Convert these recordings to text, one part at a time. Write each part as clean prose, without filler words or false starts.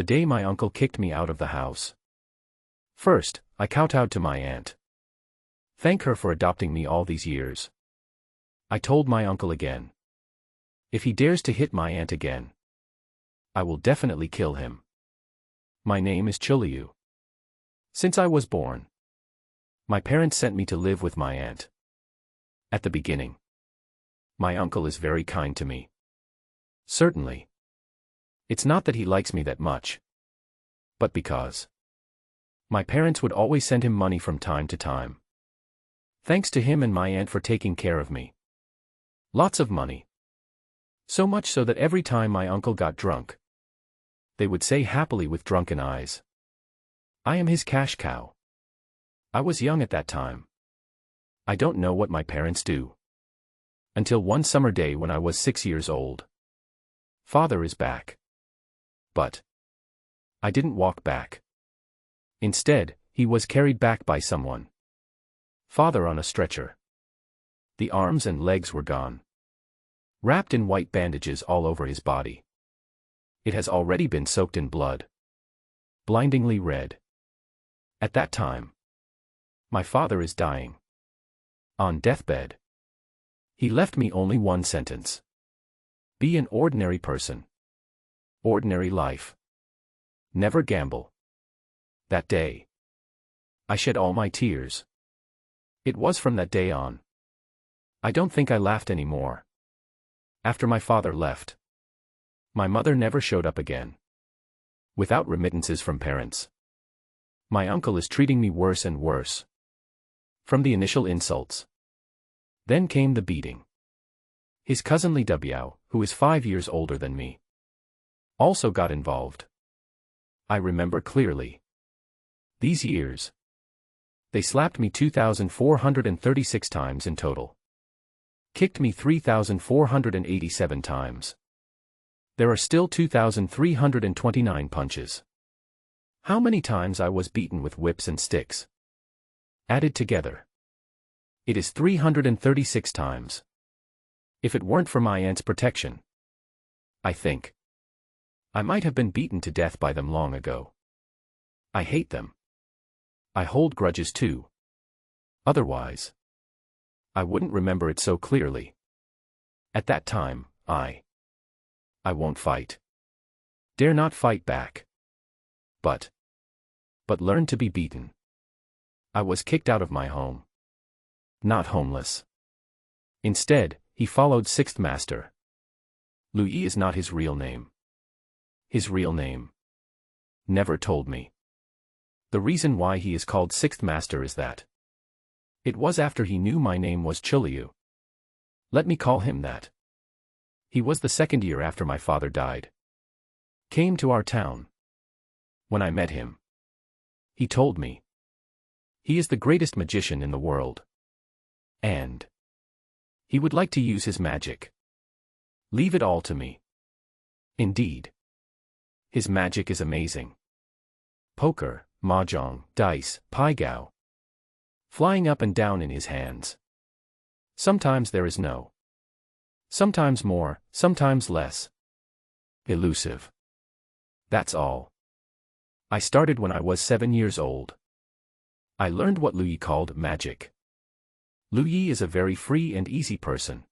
The day my uncle kicked me out of the house. First, I kowtowed to my aunt. Thank her for adopting me all these years. I told my uncle again. If he dares to hit my aunt again, I will definitely kill him. My name is Chuliu. Since I was born, my parents sent me to live with my aunt. At the beginning, my uncle is very kind to me. Certainly. It's not that he likes me that much, but because my parents would always send him money from time to time. Thanks to him and my aunt for taking care of me. Lots of money. So much so that every time my uncle got drunk, they would say happily with drunken eyes, "I am his cash cow." I was young at that time. I don't know what my parents do. Until one summer day when I was 6 years old. Father is back. But I didn't walk back. Instead, he was carried back by someone. Father on a stretcher. The arms and legs were gone. Wrapped in white bandages all over his body. It has already been soaked in blood. Blindingly red. At that time, my father is dying. On deathbed. He left me only one sentence. Be an ordinary person. Ordinary life. Never gamble. That day, I shed all my tears. It was from that day on. I don't think I laughed anymore. After my father left, my mother never showed up again. Without remittances from parents. My uncle is treating me worse and worse. From the initial insults. Then came the beating. His cousin Li Dubiao, who is 5 years older than me, also got involved. I remember clearly. These years. They slapped me 2,436 times in total. Kicked me 3,487 times. There are still 2,329 punches. How many times I was beaten with whips and sticks? Added together, it is 336 times. If it weren't for my aunt's protection, I think I might have been beaten to death by them long ago. I hate them. I hold grudges too. Otherwise, I wouldn't remember it so clearly. At that time, I won't fight. Dare not fight back. But learn to be beaten. I was kicked out of my home. Not homeless. Instead, he followed Sixth Master. Lu Yi is not his real name. His real name. Never told me. The reason why he is called Sixth Master is that it was after he knew my name was Chuliu. Let me call him that. He was the second year after my father died. Came to our town. When I met him, he told me he is the greatest magician in the world. And he would like to use his magic. Leave it all to me. Indeed. His magic is amazing. Poker, mahjong, dice, pai gow. Flying up and down in his hands. Sometimes there is no. Sometimes more, sometimes less. Elusive. That's all. I started when I was 7 years old. I learned what Lu Yi called magic. Lu Yi is a very free and easy person.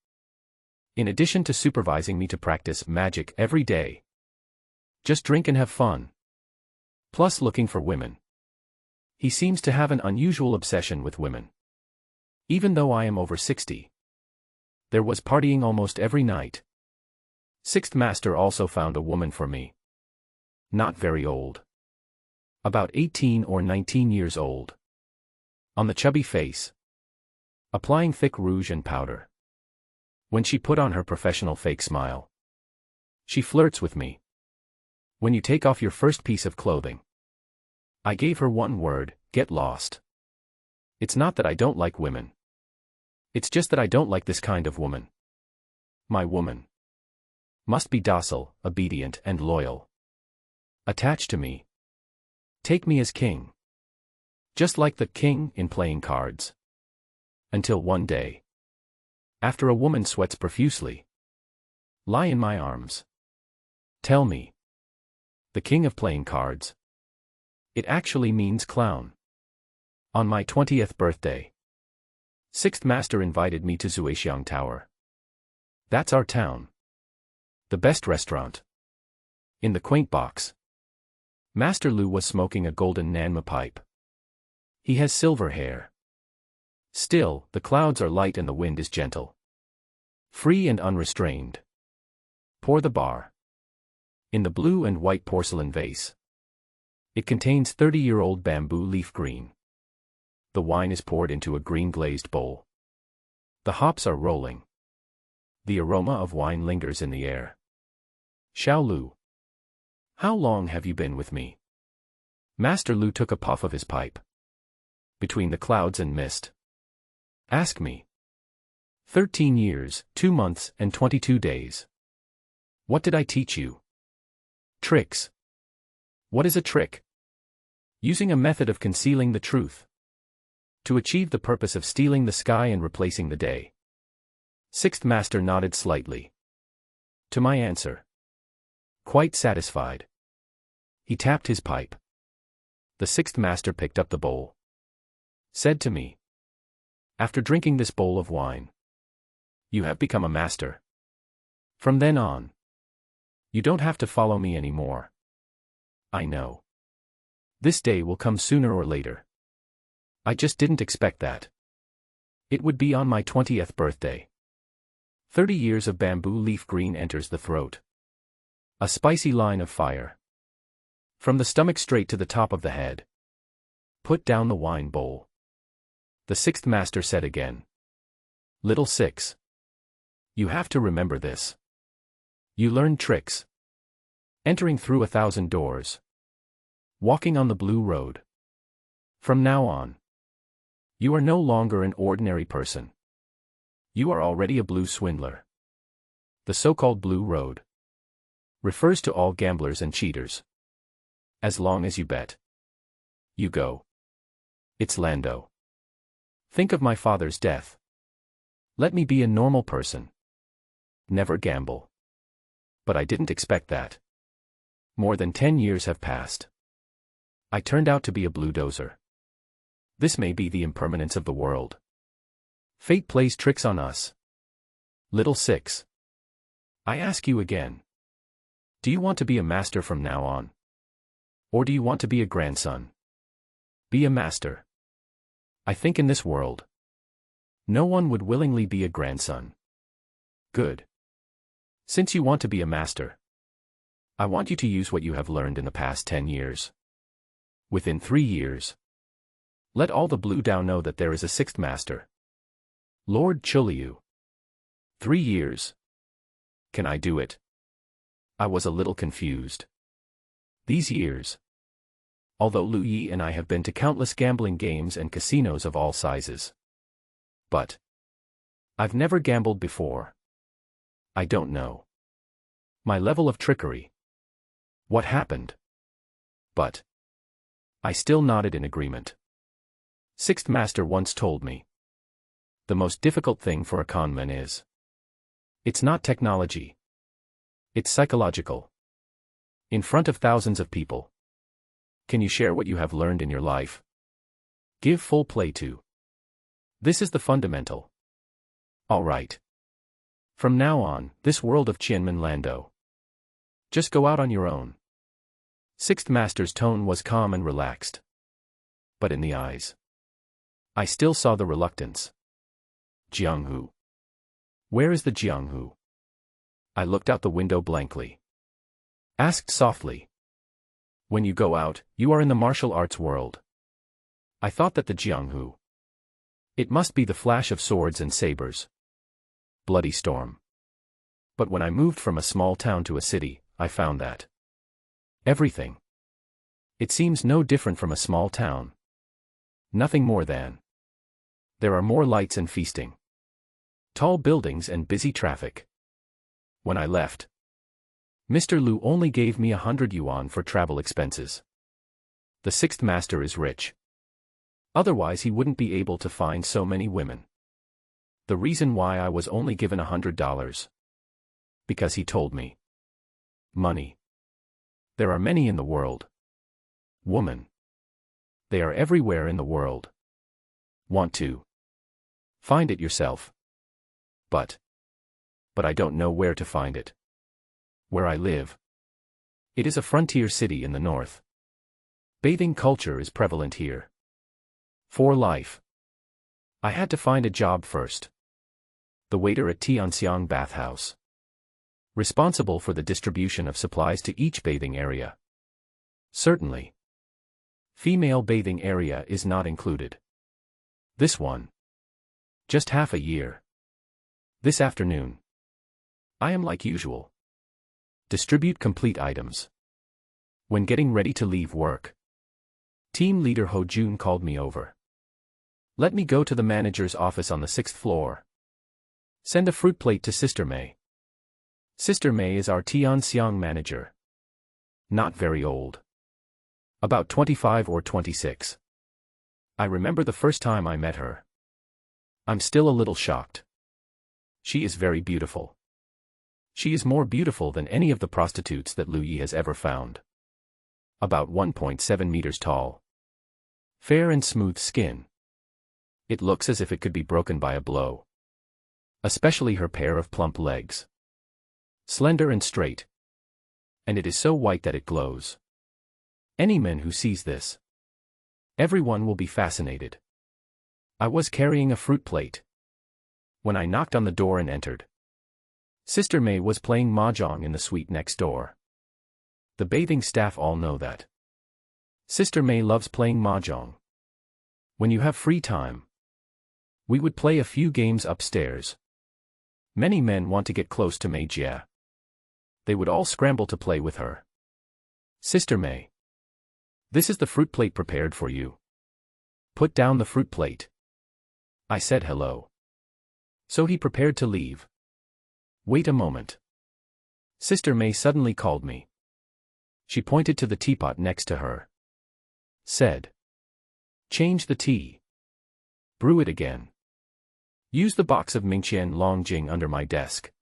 In addition to supervising me to practice magic every day. Just drink and have fun. Plus looking for women. He seems to have an unusual obsession with women. Even though I am over 60. There was partying almost every night. Sixth Master also found a woman for me. Not very old. About 18 or 19 years old. On the chubby face. Applying thick rouge and powder. When she put on her professional fake smile. She flirts with me. When you take off your first piece of clothing. I gave her one word, get lost. It's not that I don't like women. It's just that I don't like this kind of woman. My woman must be docile, obedient, and loyal. Attached to me. Take me as king. Just like the king in playing cards. Until one day. After a woman sweats profusely. Lie in my arms. Tell me. The king of playing cards. It actually means clown. On my 20th birthday, Sixth Master invited me to Zhuexiang Tower. That's our town. The best restaurant. In the quaint box, Master Lu was smoking a golden Nanma pipe. He has silver hair. Still, the clouds are light and the wind is gentle. Free and unrestrained. Pour the bar. In the blue and white porcelain vase. It contains 30-year-old bamboo leaf green. The wine is poured into a green glazed bowl. The hops are rolling. The aroma of wine lingers in the air. Xiao Lu. How long have you been with me? Master Lu took a puff of his pipe. Between the clouds and mist. Ask me. 13 years, 2 months, and 22 days. What did I teach you? Tricks. What is a trick? Using a method of concealing the truth. To achieve the purpose of stealing the sky and replacing the day. Sixth Master nodded slightly. To my answer. Quite satisfied. He tapped his pipe. The Sixth Master picked up the bowl. Said to me. After drinking this bowl of wine, you have become a master. From then on, you don't have to follow me anymore. I know. This day will come sooner or later. I just didn't expect that. It would be on my 20th birthday. 30 years of bamboo leaf green enters the throat. A spicy line of fire. From the stomach straight to the top of the head. Put down the wine bowl. The Sixth Master said again. Little Six. You have to remember this. You learn tricks. Entering through 1,000 doors. Walking on the blue road. From now on, you are no longer an ordinary person. You are already a blue swindler. The so-called blue road refers to all gamblers and cheaters. As long as you bet, you go. It's Lando. Think of my father's death. Let me be a normal person. Never gamble. But I didn't expect that. More than 10 years have passed. I turned out to be a bluedozer. This may be the impermanence of the world. Fate plays tricks on us. Little Six. I ask you again. Do you want to be a master from now on? Or do you want to be a grandson? Be a master. I think in this world, no one would willingly be a grandson. Good. Since you want to be a master, I want you to use what you have learned in the past 10 years. Within 3 years, let all the Blue Dao know that there is a sixth master. Lord Chuliu. 3 years. Can I do it? I was a little confused. These years. Although Lu Yi and I have been to countless gambling games and casinos of all sizes. But I've never gambled before. I don't know my level of trickery. What happened? But I still nodded in agreement. Sixth Master once told me, the most difficult thing for a conman is, it's not technology. It's psychological. In front of thousands of people. Can you share what you have learned in your life? Give full play to. This is the fundamental. All right. From now on, this world of Qianmen Lando. Just go out on your own. Sixth Master's tone was calm and relaxed. But in the eyes, I still saw the reluctance. Jianghu. Where is the Jianghu? I looked out the window blankly. Asked softly. When you go out, you are in the martial arts world. I thought that the Jianghu. It must be the flash of swords and sabers. Bloody storm. But when I moved from a small town to a city, I found that everything. It seems no different from a small town. Nothing more than. There are more lights and feasting. Tall buildings and busy traffic. When I left, Mr. Lu only gave me 100 yuan for travel expenses. The sixth master is rich. Otherwise he wouldn't be able to find so many women. The reason why I was only given $100. Because he told me. Money. There are many in the world. Woman. They are everywhere in the world. Want to find it yourself. But I don't know where to find it. Where I live. It is a frontier city in the north. Bathing culture is prevalent here. For life. I had to find a job first. The waiter at Tianxiang bathhouse. Responsible for the distribution of supplies to each bathing area. Certainly. Female bathing area is not included. This one. Just half a year. This afternoon. I am like usual. Distribute complete items. When getting ready to leave work. Team leader Ho Jun called me over. Let me go to the manager's office on the 6th floor. Send a fruit plate to Sister May. Sister May is our Tianxiang manager. Not very old. About 25 or 26. I remember the first time I met her. I'm still a little shocked. She is very beautiful. She is more beautiful than any of the prostitutes that Lu Yi has ever found. About 1.7 meters tall. Fair and smooth skin. It looks as if it could be broken by a blow. Especially her pair of plump legs. Slender and straight. And it is so white that it glows. Any man who sees this. Everyone will be fascinated. I was carrying a fruit plate. When I knocked on the door and entered. Sister May was playing mahjong in the suite next door. The bathing staff all know that. Sister May loves playing mahjong. When you have free time. We would play a few games upstairs. Many men want to get close to Mei Jie. They would all scramble to play with her. Sister May. This is the fruit plate prepared for you. Put down the fruit plate. I said hello. So he prepared to leave. Wait a moment. Sister May suddenly called me. She pointed to the teapot next to her. Said. Change the tea. Brew it again. Use the box of Mingqian Longjing under my desk.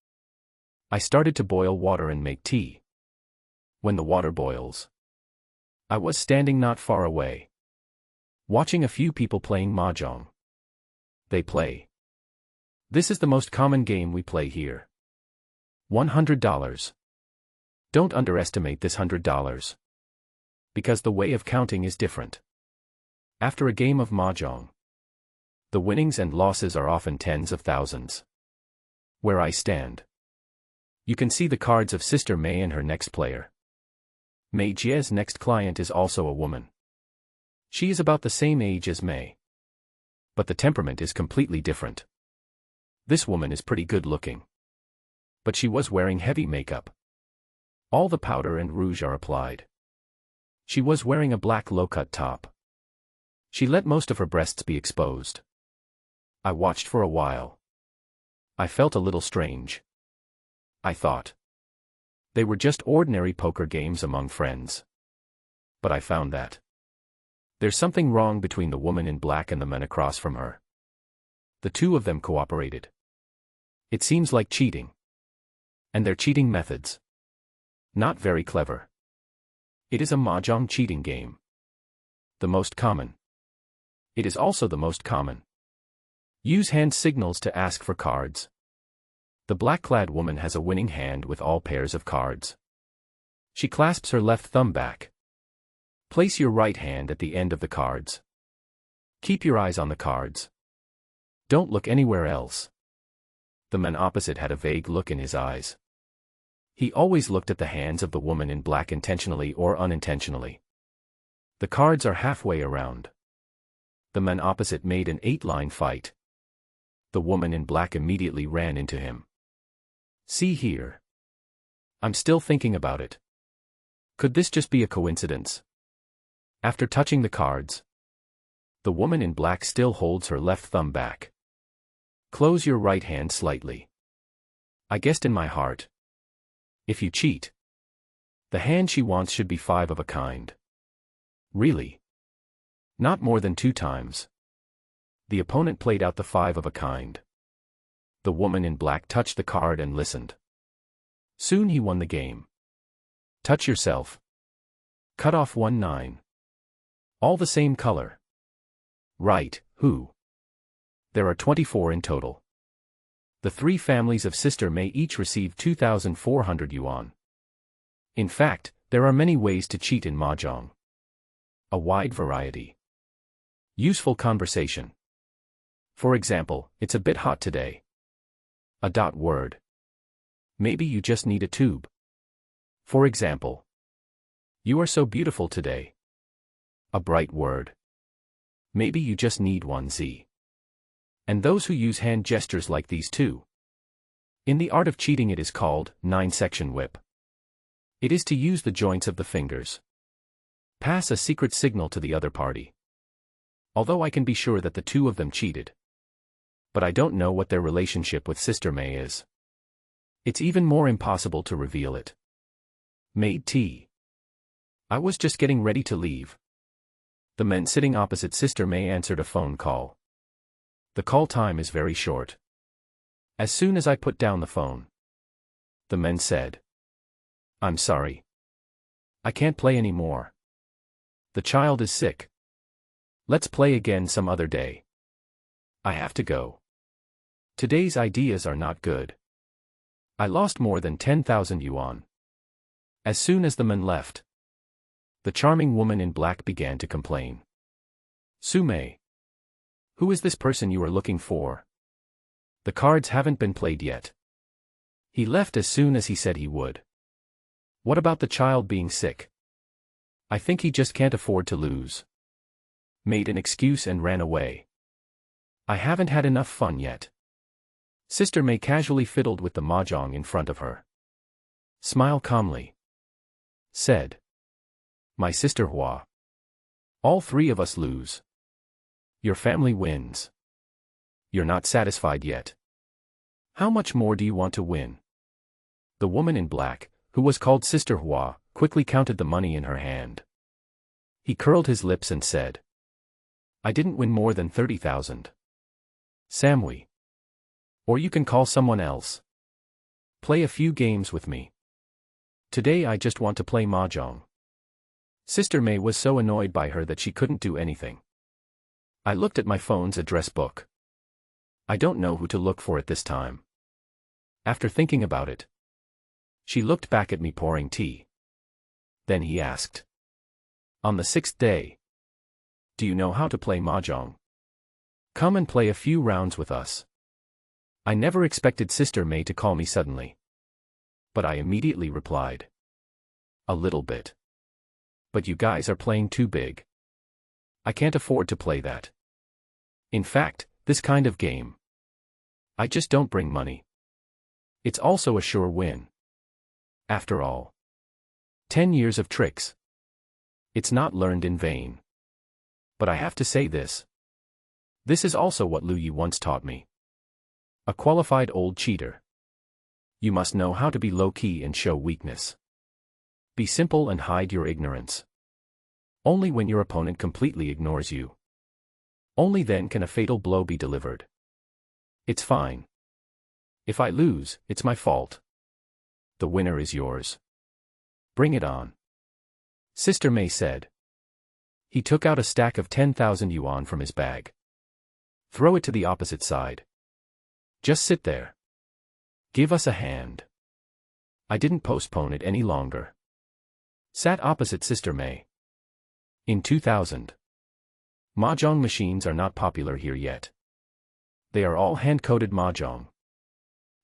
I started to boil water and make tea. When the water boils. I was standing not far away. Watching a few people playing mahjong. They play. This is the most common game we play here. $100. Don't underestimate this $100. Because the way of counting is different. After a game of mahjong. The winnings and losses are often tens of thousands. Where I stand. You can see the cards of Sister May and her next player. Mei Jie's next client is also a woman. She is about the same age as Mei. But the temperament is completely different. This woman is pretty good looking. But she was wearing heavy makeup. All the powder and rouge are applied. She was wearing a black low-cut top. She let most of her breasts be exposed. I watched for a while. I felt a little strange. I thought. They were just ordinary poker games among friends. But I found that. There's something wrong between the woman in black and the man across from her. The two of them cooperated. It seems like cheating. And their cheating methods. Not very clever. It is a mahjong cheating game. The most common. It is also the most common. Use hand signals to ask for cards. The black-clad woman has a winning hand with all pairs of cards. She clasps her left thumb back. Place your right hand at the end of the cards. Keep your eyes on the cards. Don't look anywhere else. The man opposite had a vague look in his eyes. He always looked at the hands of the woman in black intentionally or unintentionally. The cards are halfway around. The man opposite made an 8-line fight. The woman in black immediately ran into him. See here. I'm still thinking about it. Could this just be a coincidence? After touching the cards, the woman in black still holds her left thumb back. Close your right hand slightly. I guessed in my heart. If you cheat, the hand she wants should be 5 of a kind. Really? Not more than 2 times. The opponent played out the 5 of a kind. The woman in black touched the card and listened. Soon he won the game. Touch yourself. Cut off 1 9. All the same color. Right, who? There are 24 in total. The 3 families of Sister May each receive 2,400 yuan. In fact, there are many ways to cheat in mahjong. A wide variety. Useful conversation. For example, it's a bit hot today. A dot word. Maybe you just need a tube. For example, you are so beautiful today. A bright word. Maybe you just need one Z. And those who use hand gestures like these too. In the art of cheating it is called 9-section whip. It is to use the joints of the fingers. Pass a secret signal to the other party. Although I can be sure that the two of them cheated. But I don't know what their relationship with Sister May is. It's even more impossible to reveal it. Made tea. I was just getting ready to leave. The men sitting opposite Sister May answered a phone call. The call time is very short. As soon as I put down the phone, the men said, "I'm sorry. I can't play anymore. The child is sick. Let's play again some other day. I have to go. Today's ideas are not good." I lost more than 10,000 yuan. As soon as the men left, the charming woman in black began to complain. "Su Mei. Who is this person you are looking for? The cards haven't been played yet. He left as soon as he said he would. What about the child being sick? I think he just can't afford to lose." Made an excuse and ran away. I haven't had enough fun yet. Sister May casually fiddled with the mahjong in front of her. Smile calmly. Said, "My sister Hua. All 3 of us lose. Your family wins. You're not satisfied yet. How much more do you want to win?" The woman in black, who was called Sister Hua, quickly counted the money in her hand. He curled his lips and said, "I didn't win more than 30,000. Samui. Or you can call someone else. Play a few games with me. Today I just want to play mahjong." Sister May was so annoyed by her that she couldn't do anything. I looked at my phone's address book. I don't know who to look for at this time. After thinking about it, she looked back at me pouring tea. Then he asked, "On the 6th day, do you know how to play mahjong? Come and play a few rounds with us." I never expected Sister May to call me suddenly. But I immediately replied, "A little bit. But you guys are playing too big. I can't afford to play that. In fact, this kind of game, I just don't bring money. It's also a sure win. After all, 10 years of tricks. It's not learned in vain. But I have to say this. This is also what Lu Yi once taught me. A qualified old cheater. You must know how to be low-key and show weakness. Be simple and hide your ignorance. Only when your opponent completely ignores you, only then can a fatal blow be delivered. It's fine. If I lose, it's my fault. The winner is yours. Bring it on." Sister May said. He took out a stack of 10,000 yuan from his bag. "Throw it to the opposite side. Just sit there. Give us a hand." I didn't postpone it any longer. Sat opposite Sister May. In 2000. Mahjong machines are not popular here yet. They are all hand-coded mahjong.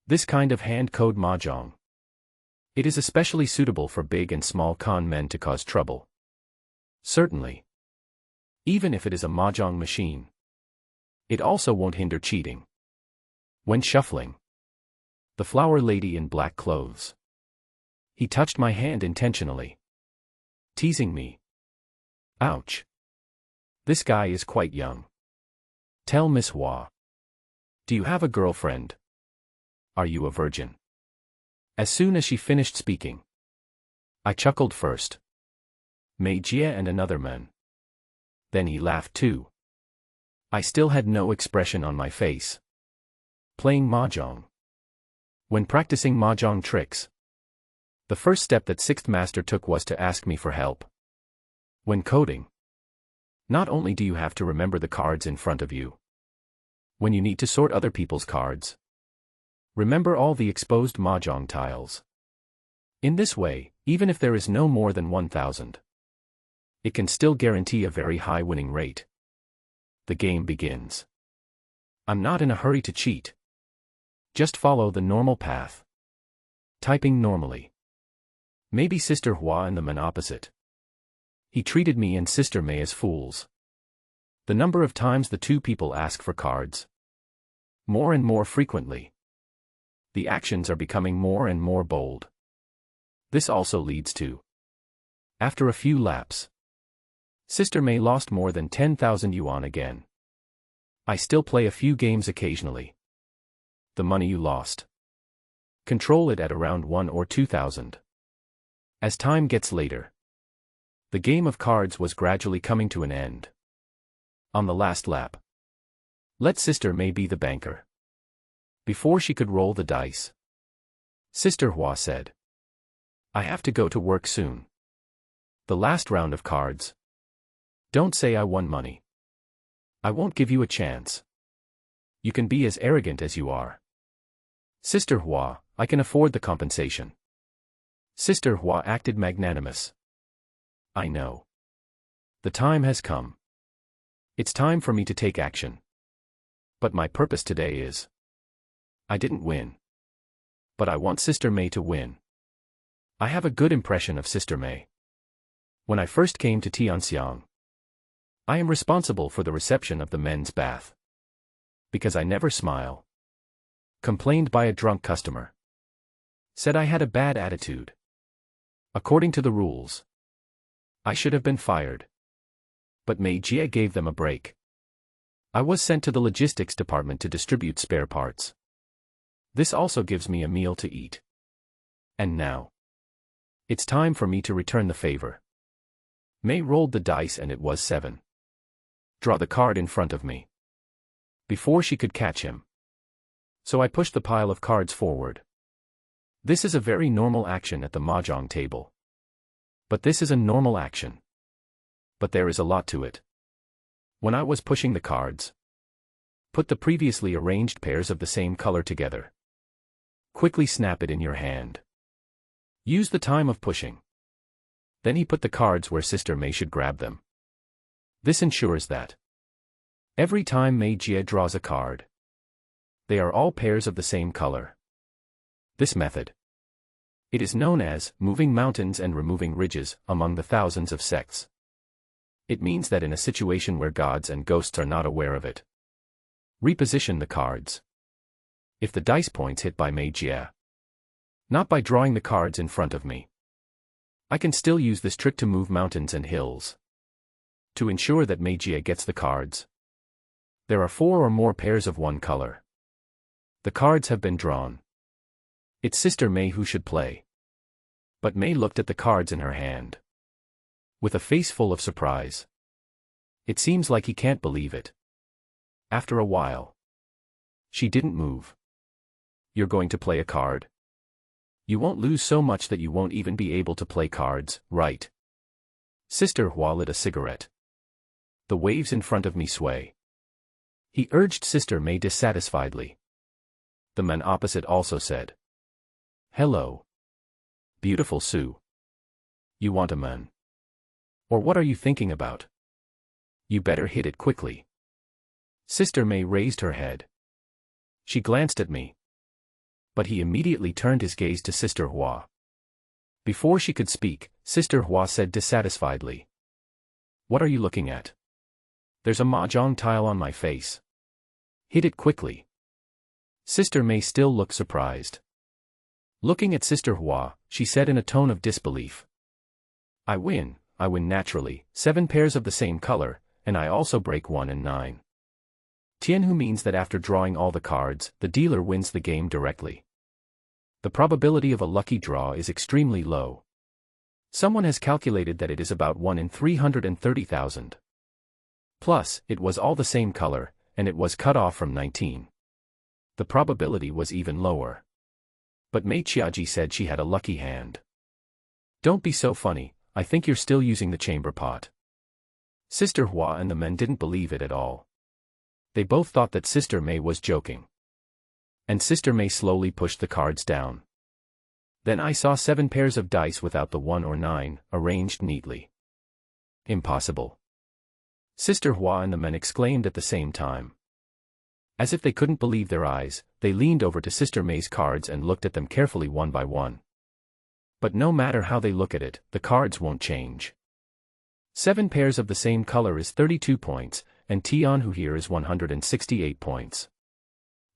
This kind of hand-code mahjong, it is especially suitable for big and small con men to cause trouble. Certainly. Even if it is a mahjong machine, it also won't hinder cheating. When shuffling, the flower lady in black clothes. He touched my hand intentionally. Teasing me. Ouch. This guy is quite young. Tell Miss Hua. Do you have a girlfriend? Are you a virgin? As soon as she finished speaking, I chuckled first. Mei Jie and another man. Then he laughed too. I still had no expression on my face. Playing mahjong. When practicing mahjong tricks, the first step that sixth master took was to ask me for help. When coding, not only do you have to remember the cards in front of you, when you need to sort other people's cards, remember all the exposed mahjong tiles. In this way, even if there is no more than 1,000, it can still guarantee a very high winning rate. The game begins. I'm not in a hurry to cheat. Just follow the normal path. Typing normally. Maybe Sister Hua and the man opposite. He treated me and Sister May as fools. The number of times the two people ask for cards. More and more frequently. The actions are becoming more and more bold. This also leads to, after a few laps, Sister May lost more than 10,000 yuan again. I still play a few games occasionally. The money you lost, control it at around 1 or 2,000. As time gets later, the game of cards was gradually coming to an end. On the last lap, let Sister May be the banker. Before she could roll the dice, Sister Hua said, I have to go to work soon. The last round of cards. Don't say I won money. I won't give you a chance. You can be as arrogant as you are. Sister Hua, I can afford the compensation. Sister Hua acted magnanimous. I know. The time has come. It's time for me to take action. But my purpose today is, I didn't win. But I want Sister May to win. I have a good impression of Sister May. When I first came to Tianxiang, I am responsible for the reception of the men's bath. Because I never smile. Complained by a drunk customer. Said I had a bad attitude. According to the rules, I should have been fired. But Mei Jie gave them a break. I was sent to the logistics department to distribute spare parts. This also gives me a meal to eat. And now, it's time for me to return the favor. Mei rolled the dice and it was 7. Draw the card in front of me. Before she could catch him. So I pushed the pile of cards forward. This is a very normal action at the mahjong table. But this is a normal action. But there is a lot to it. When I was pushing the cards, put the previously arranged pairs of the same color together. Quickly snap it in your hand. Use the time of pushing. Then he put the cards where Sister May should grab them. This ensures that every time Mei Jie draws a card, they are all pairs of the same color. This method, it is known as moving mountains and removing ridges among the thousands of sects. It means that in a situation where gods and ghosts are not aware of it, reposition the cards. If the dice points hit by Mei Jie, not by drawing the cards in front of me, I can still use this trick to move mountains and hills. To ensure that Mei Jie gets the cards, there are 4 or more pairs of one color. The cards have been drawn. It's Sister May who should play. But Mei looked at the cards in her hand with a face full of surprise. It seems like he can't believe it. After a while, she didn't move. You're going to play a card? You won't lose so much that you won't even be able to play cards, right? Sister Hua lit a cigarette. The waves in front of me sway. He urged Sister May dissatisfiedly. The man opposite also said, Hello. Beautiful Sue. You want a man? Or what are you thinking about? You better hit it quickly. Sister May raised her head. She glanced at me. But he immediately turned his gaze to Sister Hua. Before she could speak, Sister Hua said dissatisfiedly, What are you looking at? There's a mahjong tile on my face. Hit it quickly. Sister May still looked surprised. Looking at Sister Hua, she said in a tone of disbelief, I win naturally, 7 pairs of the same color, and I also break 1 and 9. Tianhu means that after drawing all the cards, the dealer wins the game directly. The probability of a lucky draw is extremely low. Someone has calculated that it is about 1 in 330,000. Plus, it was all the same color, and it was cut off from 19. The probability was even lower. But Mei Qiaji said she had a lucky hand. Don't be so funny, I think you're still using the chamber pot. Sister Hua and the men didn't believe it at all. They both thought that Sister May was joking. And Sister May slowly pushed the cards down. Then I saw 7 pairs of dice without the 1 or 9, arranged neatly. Impossible. Sister Hua and the men exclaimed at the same time. As if they couldn't believe their eyes, they leaned over to Sister May's cards and looked at them carefully one by one. But no matter how they look at it, the cards won't change. 7 pairs of the same color is 32 points, and Tianhu here is 168 points.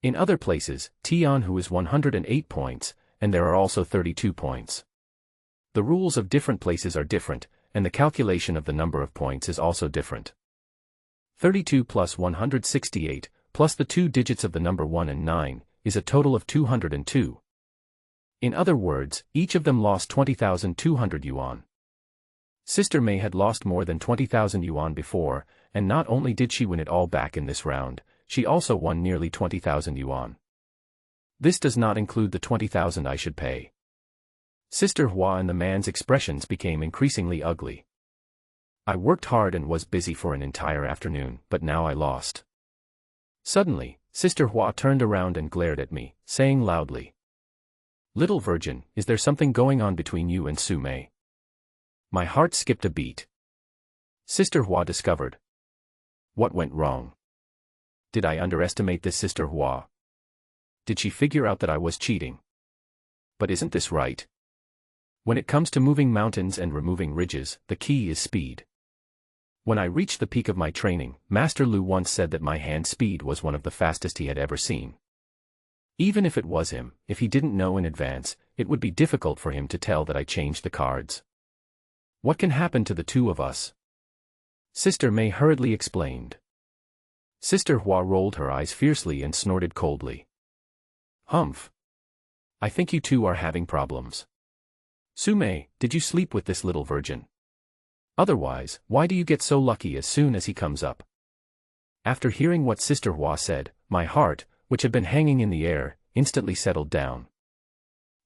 In other places, Tianhu is 108 points, and there are also 32 points. The rules of different places are different, and the calculation of the number of points is also different. 32 plus 168, plus the 2 digits of the number 1 and 9, is a total of 202. In other words, each of them lost 20,200 yuan. Sister May had lost more than 20,000 yuan before, and not only did she win it all back in this round, she also won nearly 20,000 yuan. This does not include the 20,000 I should pay. Sister Hua and the man's expressions became increasingly ugly. I worked hard and was busy for an entire afternoon, but now I lost. Suddenly, Sister Hua turned around and glared at me, saying loudly, "Little virgin, is there something going on between you and Su Mei?" My heart skipped a beat. Sister Hua discovered. What went wrong? Did I underestimate this Sister Hua? Did she figure out that I was cheating? But isn't this right? When it comes to moving mountains and removing ridges, the key is speed. When I reached the peak of my training, Master Lu once said that my hand speed was one of the fastest he had ever seen. Even if it was him, if he didn't know in advance, it would be difficult for him to tell that I changed the cards. What can happen to the two of us? Sister May hurriedly explained. Sister Hua rolled her eyes fiercely and snorted coldly. Humph. I think you two are having problems. Su Mei, did you sleep with this little virgin? Otherwise, why do you get so lucky as soon as he comes up? After hearing what Sister Hua said, my heart, which had been hanging in the air, instantly settled down.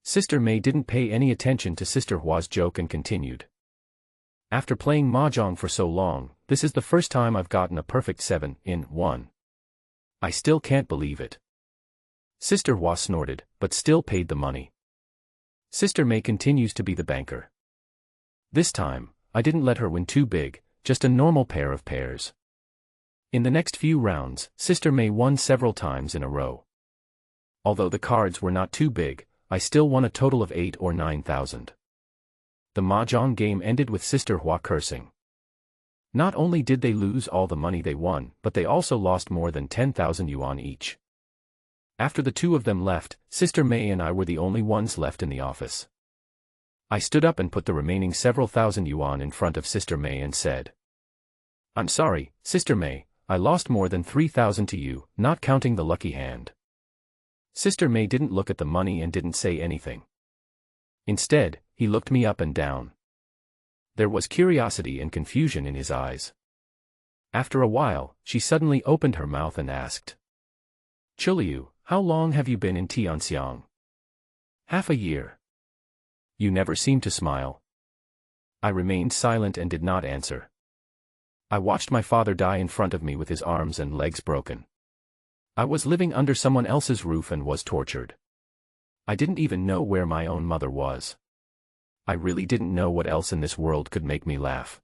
Sister May didn't pay any attention to Sister Hua's joke and continued. After playing mahjong for so long, this is the first time I've gotten a perfect 7 in 1. I still can't believe it. Sister Hua snorted, but still paid the money. Sister May continues to be the banker. This time, I didn't let her win too big, just a normal pair of pairs. In the next few rounds, Sister May won several times in a row. Although the cards were not too big, I still won a total of 8 or 9,000. The mahjong game ended with Sister Hua cursing. Not only did they lose all the money they won, but they also lost more than 10,000 yuan each. After the two of them left, Sister May and I were the only ones left in the office. I stood up and put the remaining several thousand yuan in front of Sister May and said, "I'm sorry, Sister May, I lost more than 3,000 to you, not counting the lucky hand." Sister May didn't look at the money and didn't say anything. Instead, he looked me up and down. There was curiosity and confusion in his eyes. After a while, she suddenly opened her mouth and asked, "Chuliu, how long have you been in Tianxiang?" "Half a year." "You never seem to smile." I remained silent and did not answer. I watched my father die in front of me with his arms and legs broken. I was living under someone else's roof and was tortured. I didn't even know where my own mother was. I really didn't know what else in this world could make me laugh.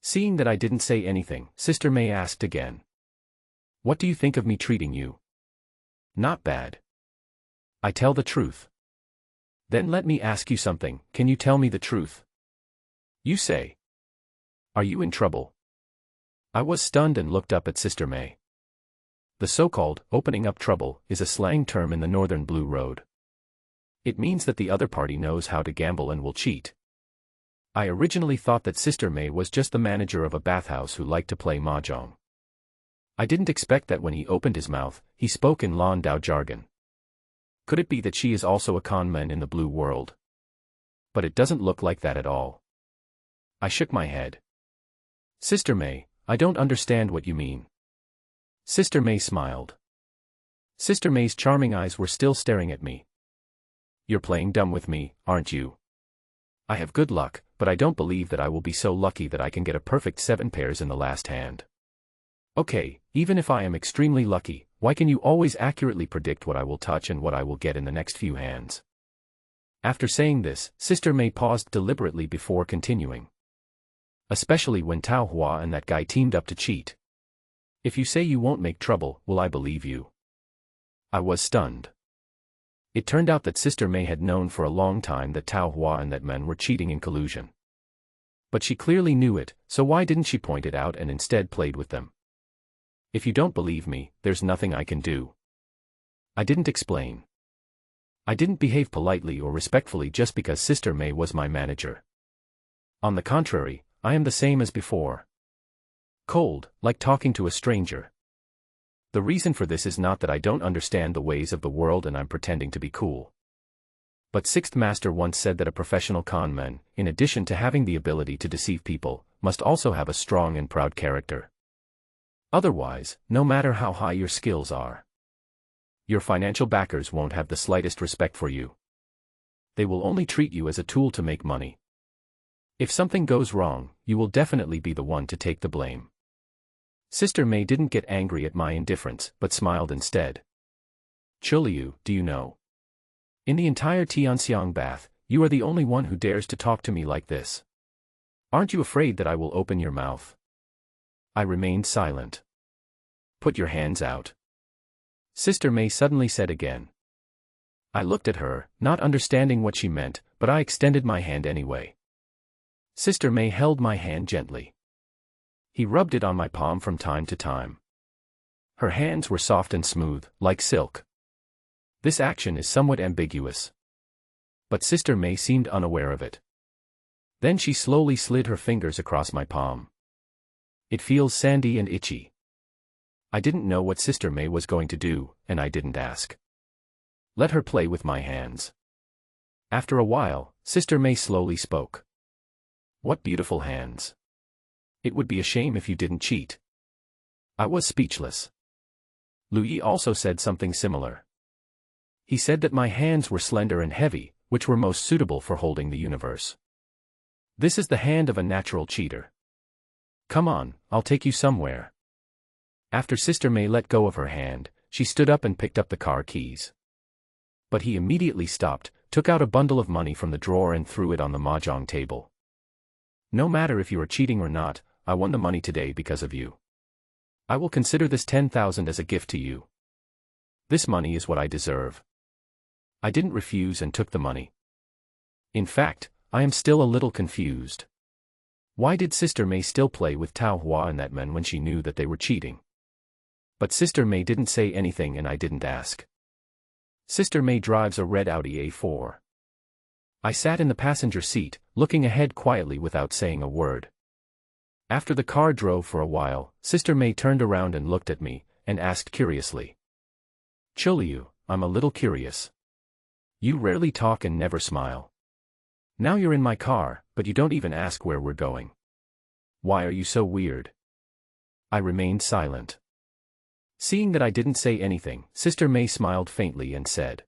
Seeing that I didn't say anything, Sister May asked again, "What do you think of me treating you?" "Not bad. I tell the truth." "Then let me ask you something, can you tell me the truth?" "You say. Are you in trouble?" I was stunned and looked up at Sister May. The so-called opening up trouble is a slang term in the Northern Blue Road. It means that the other party knows how to gamble and will cheat. I originally thought that Sister May was just the manager of a bathhouse who liked to play mahjong. I didn't expect that when he opened his mouth, he spoke in Landau jargon. Could it be that she is also a con man in the blue world? But it doesn't look like that at all. I shook my head. "Sister May, I don't understand what you mean." Sister May smiled. Sister May's charming eyes were still staring at me. "You're playing dumb with me, aren't you?" I have good luck, but I don't believe that I will be so lucky that I can get a perfect 7 pairs in the last hand. Okay, even if I am extremely lucky, why can you always accurately predict what I will touch and what I will get in the next few hands? After saying this, Sister May paused deliberately before continuing. Especially when Tao Hua and that guy teamed up to cheat. If you say you won't make trouble, will I believe you? I was stunned. It turned out that Sister May had known for a long time that Tao Hua and that men were cheating in collusion. But she clearly knew it, so why didn't she point it out and instead played with them? If you don't believe me, there's nothing I can do. I didn't explain. I didn't behave politely or respectfully just because Sister May was my manager. On the contrary, I am the same as before. Cold, like talking to a stranger. The reason for this is not that I don't understand the ways of the world and I'm pretending to be cool. But Sixth Master once said that a professional con man, in addition to having the ability to deceive people, must also have a strong and proud character. Otherwise, no matter how high your skills are, your financial backers won't have the slightest respect for you. They will only treat you as a tool to make money. If something goes wrong, you will definitely be the one to take the blame. Sister May didn't get angry at my indifference, but smiled instead. Chuliu, do you know? In the entire Tianxiang bath, you are the only one who dares to talk to me like this. Aren't you afraid that I will open your mouth? I remained silent. Put your hands out. Sister May suddenly said again. I looked at her, not understanding what she meant, but I extended my hand anyway. Sister May held my hand gently. He rubbed it on my palm from time to time. Her hands were soft and smooth, like silk. This action is somewhat ambiguous. But Sister May seemed unaware of it. Then she slowly slid her fingers across my palm. It feels sandy and itchy. I didn't know what Sister May was going to do, and I didn't ask. Let her play with my hands. After a while, Sister May slowly spoke. What beautiful hands. It would be a shame if you didn't cheat. I was speechless. Lu Yi also said something similar. He said that my hands were slender and heavy, which were most suitable for holding the universe. This is the hand of a natural cheater. Come on, I'll take you somewhere. After Sister May let go of her hand, she stood up and picked up the car keys. But he immediately stopped, took out a bundle of money from the drawer and threw it on the mahjong table. No matter if you are cheating or not, I won the money today because of you. I will consider this 10,000 as a gift to you. This money is what I deserve. I didn't refuse and took the money. In fact, I am still a little confused. Why did Sister May still play with Tao Hua and that man when she knew that they were cheating? But Sister May didn't say anything and I didn't ask. Sister May drives a red Audi A4. I sat in the passenger seat, looking ahead quietly without saying a word. After the car drove for a while, Sister May turned around and looked at me, and asked curiously. Chuliu, I'm a little curious. You rarely talk and never smile. Now you're in my car, but you don't even ask where we're going. Why are you so weird? I remained silent. Seeing that I didn't say anything, Sister May smiled faintly and said.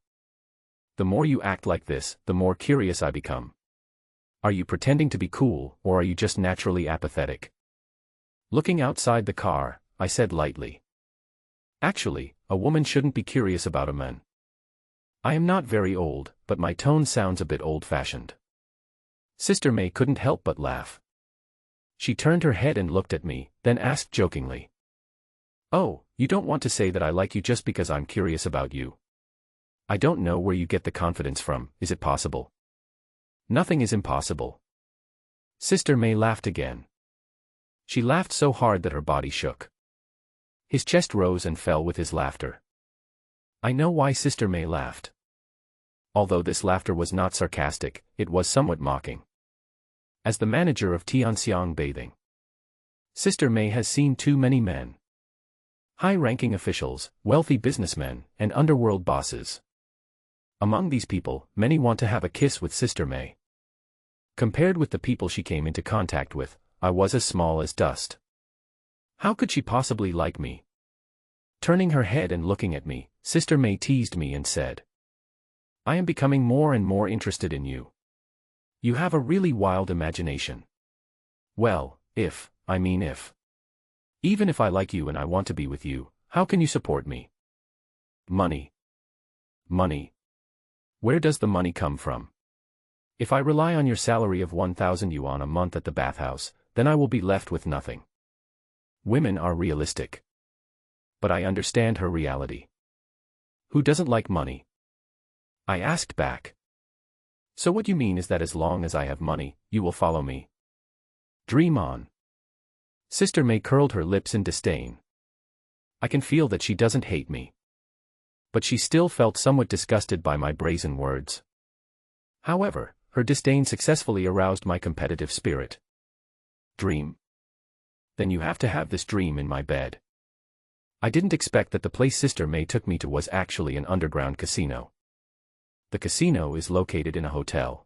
The more you act like this, the more curious I become. Are you pretending to be cool, or are you just naturally apathetic? Looking outside the car, I said lightly. Actually, a woman shouldn't be curious about a man. I am not very old, but my tone sounds a bit old-fashioned. Sister May couldn't help but laugh. She turned her head and looked at me, then asked jokingly. Oh, you don't want to say that I like you just because I'm curious about you. I don't know where you get the confidence from, is it possible? Nothing is impossible. Sister May laughed again. She laughed so hard that her body shook. His chest rose and fell with his laughter. I know why Sister May laughed. Although this laughter was not sarcastic, it was somewhat mocking. As the manager of Tianxiang Bathing, Sister May has seen too many men. High-ranking officials, wealthy businessmen, and underworld bosses. Among these people, many want to have a kiss with Sister May. Compared with the people she came into contact with, I was as small as dust. How could she possibly like me? Turning her head and looking at me, Sister May teased me and said. I am becoming more and more interested in you. You have a really wild imagination. Well, if. Even if I like you and I want to be with you, how can you support me? Money. Money. Where does the money come from? If I rely on your salary of 1,000 yuan a month at the bathhouse, then I will be left with nothing. Women are realistic. But I understand her reality. Who doesn't like money? I asked back. So what you mean is that as long as I have money, you will follow me? Dream on. Sister May curled her lips in disdain. I can feel that she doesn't hate me. But she still felt somewhat disgusted by my brazen words. However, her disdain successfully aroused my competitive spirit. Dream? Then you have to have this dream in my bed. I didn't expect that the place Sister May took me to was actually an underground casino. The casino is located in a hotel.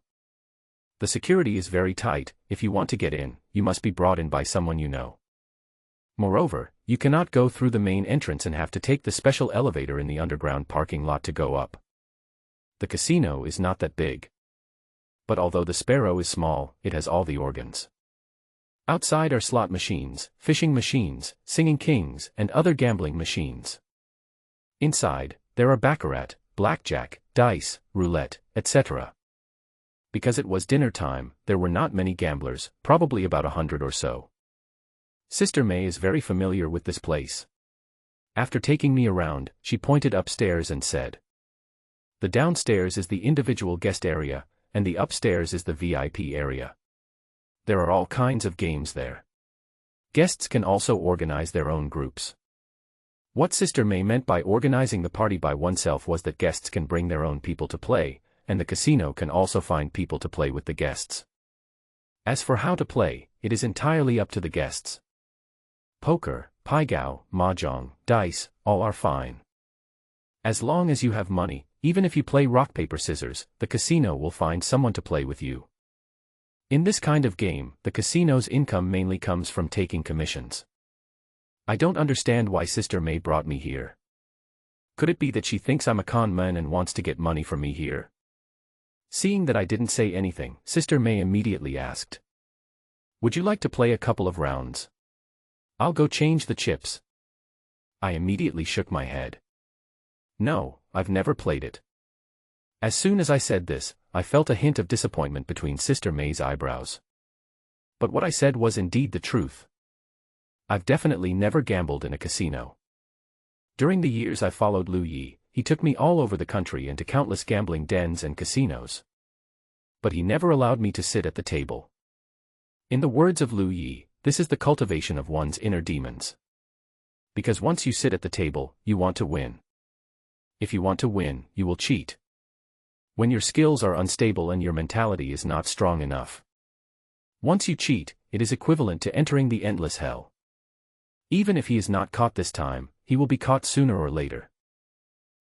The security is very tight. If you want to get in, you must be brought in by someone you know. Moreover, you cannot go through the main entrance and have to take the special elevator in the underground parking lot to go up. The casino is not that big. But although the Sparrow is small, it has all the organs. Outside are slot machines, fishing machines, singing kings, and other gambling machines. Inside, there are baccarat, blackjack, dice, roulette, etc. Because it was dinner time, there were not many gamblers, probably about 100 or so. Sister May is very familiar with this place. After taking me around, she pointed upstairs and said, "The downstairs is the individual guest area, and the upstairs is the VIP area. There are all kinds of games there. Guests can also organize their own groups." What Sister May meant by organizing the party by oneself was that guests can bring their own people to play, and the casino can also find people to play with the guests. As for how to play, it is entirely up to the guests. Poker, paigao, mahjong, dice, all are fine. As long as you have money, even if you play rock paper scissors, the casino will find someone to play with you. In this kind of game, the casino's income mainly comes from taking commissions. I don't understand why Sister May brought me here. Could it be that she thinks I'm a con man and wants to get money from me here? Seeing that I didn't say anything, Sister May immediately asked, "Would you like to play a couple of rounds? I'll go change the chips." I immediately shook my head. No, I've never played it. As soon as I said this, I felt a hint of disappointment between Sister May's eyebrows. But what I said was indeed the truth. I've definitely never gambled in a casino. During the years I followed Lu Yi, he took me all over the country and to countless gambling dens and casinos. But he never allowed me to sit at the table. In the words of Lu Yi, this is the cultivation of one's inner demons. Because once you sit at the table, you want to win. If you want to win, you will cheat. When your skills are unstable and your mentality is not strong enough. Once you cheat, it is equivalent to entering the endless hell. Even if he is not caught this time, he will be caught sooner or later.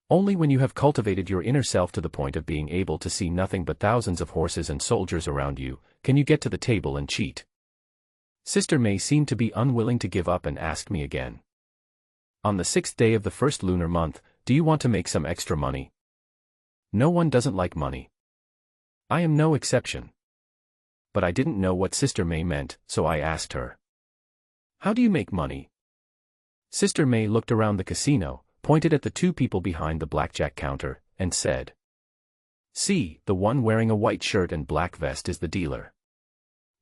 Only when you have cultivated your inner self to the point of being able to see nothing but thousands of horses and soldiers around you, can you get to the table and cheat. Sister May seemed to be unwilling to give up and asked me again. On the 6th day of the first lunar month, do you want to make some extra money? No one doesn't like money. I am no exception. But I didn't know what Sister May meant, so I asked her, "How do you make money?" Sister May looked around the casino, pointed at the two people behind the blackjack counter, and said, "See, the one wearing a white shirt and black vest is the dealer.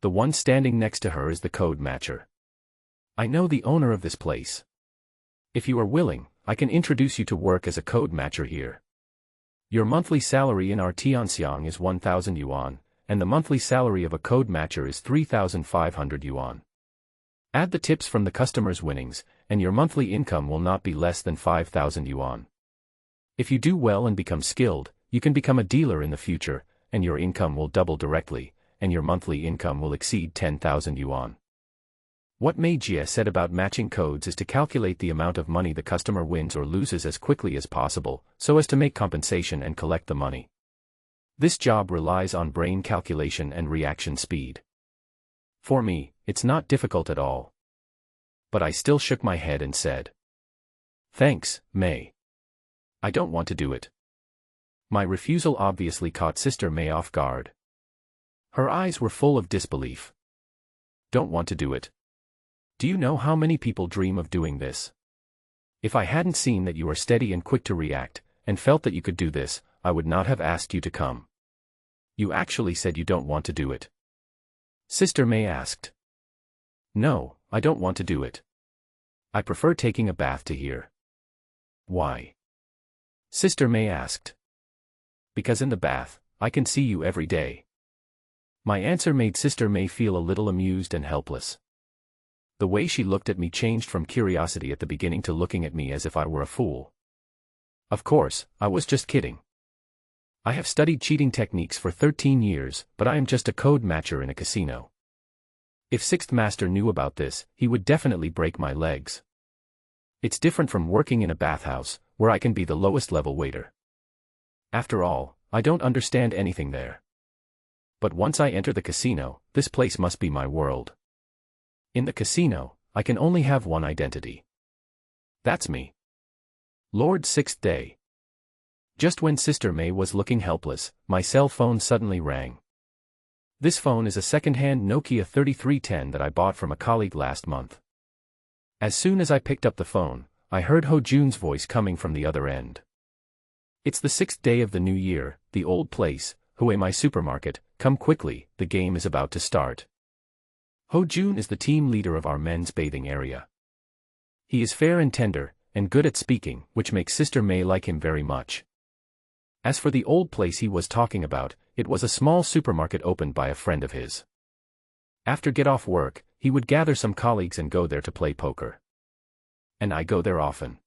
The one standing next to her is the code matcher. I know the owner of this place. If you are willing, I can introduce you to work as a code matcher here. Your monthly salary in our Tianxiang is 1,000 yuan, and the monthly salary of a code matcher is 3,500 yuan. Add the tips from the customers' winnings, and your monthly income will not be less than 5,000 yuan. If you do well and become skilled, you can become a dealer in the future, and your income will double directly, and your monthly income will exceed 10,000 yuan. What Mei Jie said about matching codes is to calculate the amount of money the customer wins or loses as quickly as possible, so as to make compensation and collect the money. This job relies on brain calculation and reaction speed. For me, it's not difficult at all. But I still shook my head and said, "Thanks, May. I don't want to do it." My refusal obviously caught Sister May off guard. Her eyes were full of disbelief. Don't want to do it. Do you know how many people dream of doing this? If I hadn't seen that you are steady and quick to react, and felt that you could do this, I would not have asked you to come. You actually said you don't want to do it. Sister May asked. No, I don't want to do it. I prefer taking a bath to here. Why? Sister May asked. Because in the bath, I can see you every day. My answer made Sister May feel a little amused and helpless. The way she looked at me changed from curiosity at the beginning to looking at me as if I were a fool. Of course, I was just kidding. I have studied cheating techniques for 13 years, but I am just a code matcher in a casino. If Sixth Master knew about this, he would definitely break my legs. It's different from working in a bathhouse, where I can be the lowest level waiter. After all, I don't understand anything there. But once I enter the casino, this place must be my world. In the casino, I can only have one identity. That's me. Lord Sixth Day. Just when Sister May was looking helpless, my cell phone suddenly rang. This phone is a second-hand Nokia 3310 that I bought from a colleague last month. As soon as I picked up the phone, I heard Ho Jun's voice coming from the other end. It's the 6th day of the new year, the old place, Huemai Supermarket, come quickly, the game is about to start. Ho Jun is the team leader of our men's bathing area. He is fair and tender, and good at speaking, which makes Sister May like him very much. As for the old place he was talking about, it was a small supermarket opened by a friend of his. After get off work, he would gather some colleagues and go there to play poker. And I go there often.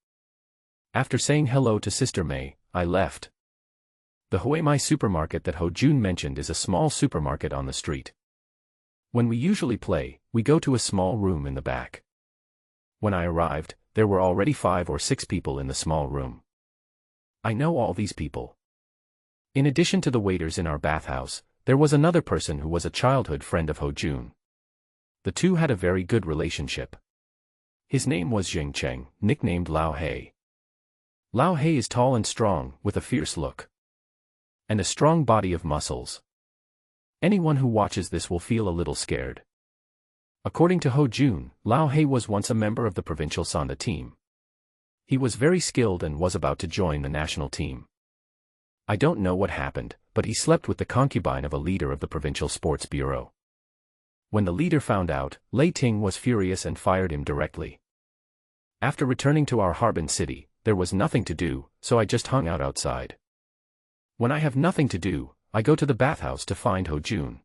After saying hello to Sister May, I left. The Huemai supermarket that Ho Jun mentioned is a small supermarket on the street. When we usually play, we go to a small room in the back. When I arrived, there were already 5 or 6 people in the small room. I know all these people. In addition to the waiters in our bathhouse, there was another person who was a childhood friend of Ho Jun. The two had a very good relationship. His name was Jing Cheng, nicknamed Lao Hei. Lao Hei is tall and strong, with a fierce look. And a strong body of muscles. Anyone who watches this will feel a little scared. According to Ho Jun, Lao Hei was once a member of the provincial Sanda team. He was very skilled and was about to join the national team. I don't know what happened, but he slept with the concubine of a leader of the provincial sports bureau. When the leader found out, Lei Ting was furious and fired him directly. After returning to our Harbin city, there was nothing to do, so I just hung out outside. When I have nothing to do, I go to the bathhouse to find Ho Jun.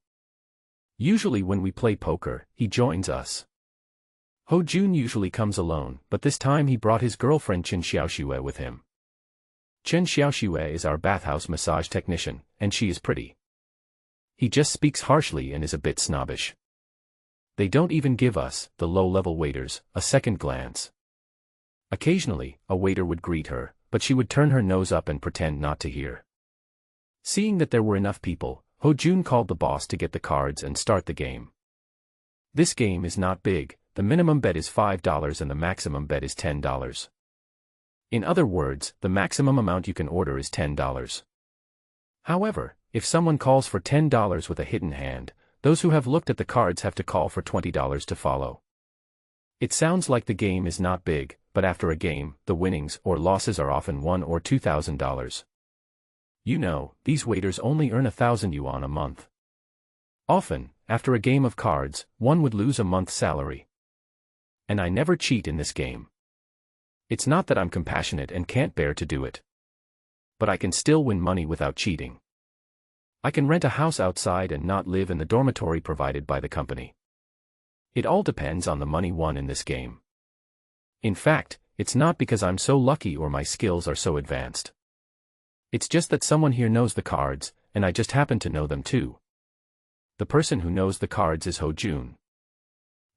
Usually when we play poker, he joins us. Ho Jun usually comes alone, but this time he brought his girlfriend Chen Xiaoxue with him. Chen Xiaoxue is our bathhouse massage technician, and she is pretty. He just speaks harshly and is a bit snobbish. They don't even give us, the low-level waiters, a second glance. Occasionally, a waiter would greet her, but she would turn her nose up and pretend not to hear. Seeing that there were enough people, Ho Jun called the boss to get the cards and start the game. This game is not big, the minimum bet is $5 and the maximum bet is $10. In other words, the maximum amount you can order is $10. However, if someone calls for $10 with a hidden hand, those who have looked at the cards have to call for $20 to follow. It sounds like the game is not big, but after a game, the winnings or losses are often $1,000 or $2,000. You know, these waiters only earn 1,000 yuan a month. Often, after a game of cards, one would lose a month's salary. And I never cheat in this game. It's not that I'm compassionate and can't bear to do it. But I can still win money without cheating. I can rent a house outside and not live in the dormitory provided by the company. It all depends on the money won in this game. In fact, it's not because I'm so lucky or my skills are so advanced. It's just that someone here knows the cards, and I just happen to know them too. The person who knows the cards is Ho Jun.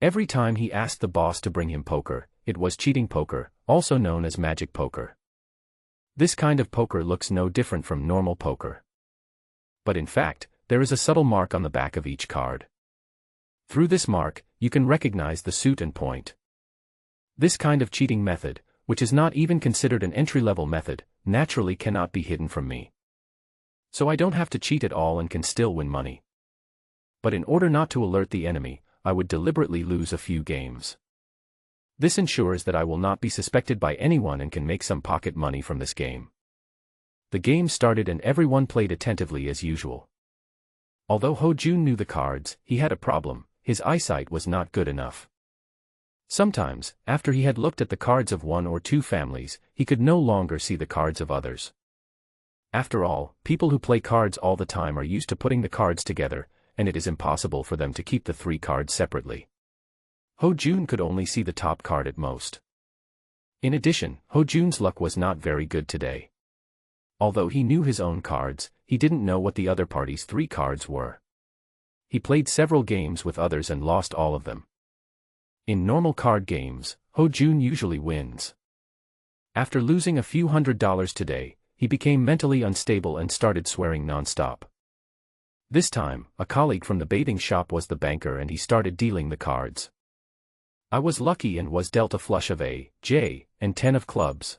Every time he asked the boss to bring him poker, it was cheating poker, also known as magic poker. This kind of poker looks no different from normal poker. But in fact, there is a subtle mark on the back of each card. Through this mark, you can recognize the suit and point. This kind of cheating method, which is not even considered an entry-level method, naturally cannot be hidden from me. So I don't have to cheat at all and can still win money. But in order not to alert the enemy, I would deliberately lose a few games. This ensures that I will not be suspected by anyone and can make some pocket money from this game. The game started and everyone played attentively as usual. Although Ho Jun knew the cards, he had a problem: his eyesight was not good enough. Sometimes, after he had looked at the cards of one or two families, he could no longer see the cards of others. After all, people who play cards all the time are used to putting the cards together, and it is impossible for them to keep the three cards separately. Ho Jun could only see the top card at most. In addition, Ho Jun's luck was not very good today. Although he knew his own cards, he didn't know what the other party's three cards were. He played several games with others and lost all of them. In normal card games, Ho Jun usually wins. After losing a few $100s today, he became mentally unstable and started swearing non-stop. This time, a colleague from the bathing shop was the banker and he started dealing the cards. I was lucky and was dealt a flush of A, J, and 10 of clubs.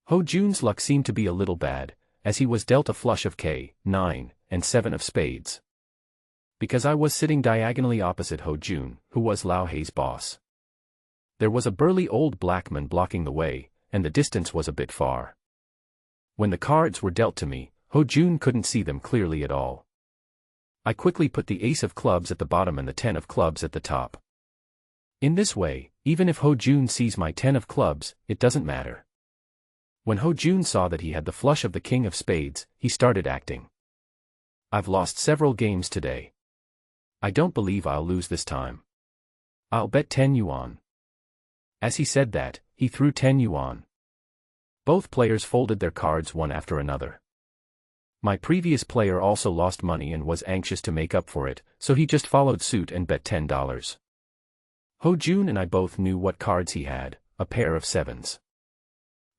Ho Jun's luck seemed to be a little bad, as he was dealt a flush of K, 9, and 7 of spades. Because I was sitting diagonally opposite Ho Jun, who was Lao Hei's boss. There was a burly old black man blocking the way, and the distance was a bit far. When the cards were dealt to me, Ho Jun couldn't see them clearly at all. I quickly put the ace of clubs at the bottom and the 10 of clubs at the top. In this way, even if Ho Jun sees my 10 of clubs, it doesn't matter. When Ho Jun saw that he had the flush of the king of spades, he started acting. I've lost several games today. I don't believe I'll lose this time. I'll bet 10 yuan. As he said that, he threw 10 yuan. Both players folded their cards one after another. My previous player also lost money and was anxious to make up for it, so he just followed suit and bet $10. Ho Jun and I both knew what cards he had, a pair of sevens.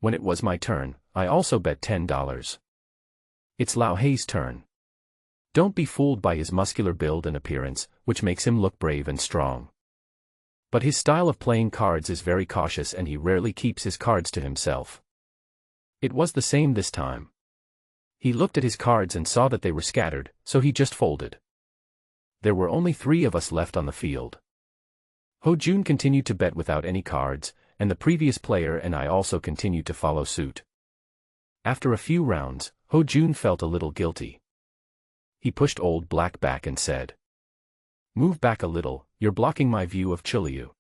When it was my turn, I also bet $10. It's Lao Hei's turn. Don't be fooled by his muscular build and appearance, which makes him look brave and strong. But his style of playing cards is very cautious and he rarely keeps his cards to himself. It was the same this time. He looked at his cards and saw that they were scattered, so he just folded. There were only 3 of us left on the field. Ho Jun continued to bet without any cards, and the previous player and I also continued to follow suit. After a few rounds, Ho Jun felt a little guilty. He pushed old black back and said, "Move back a little, you're blocking my view of Chiliu."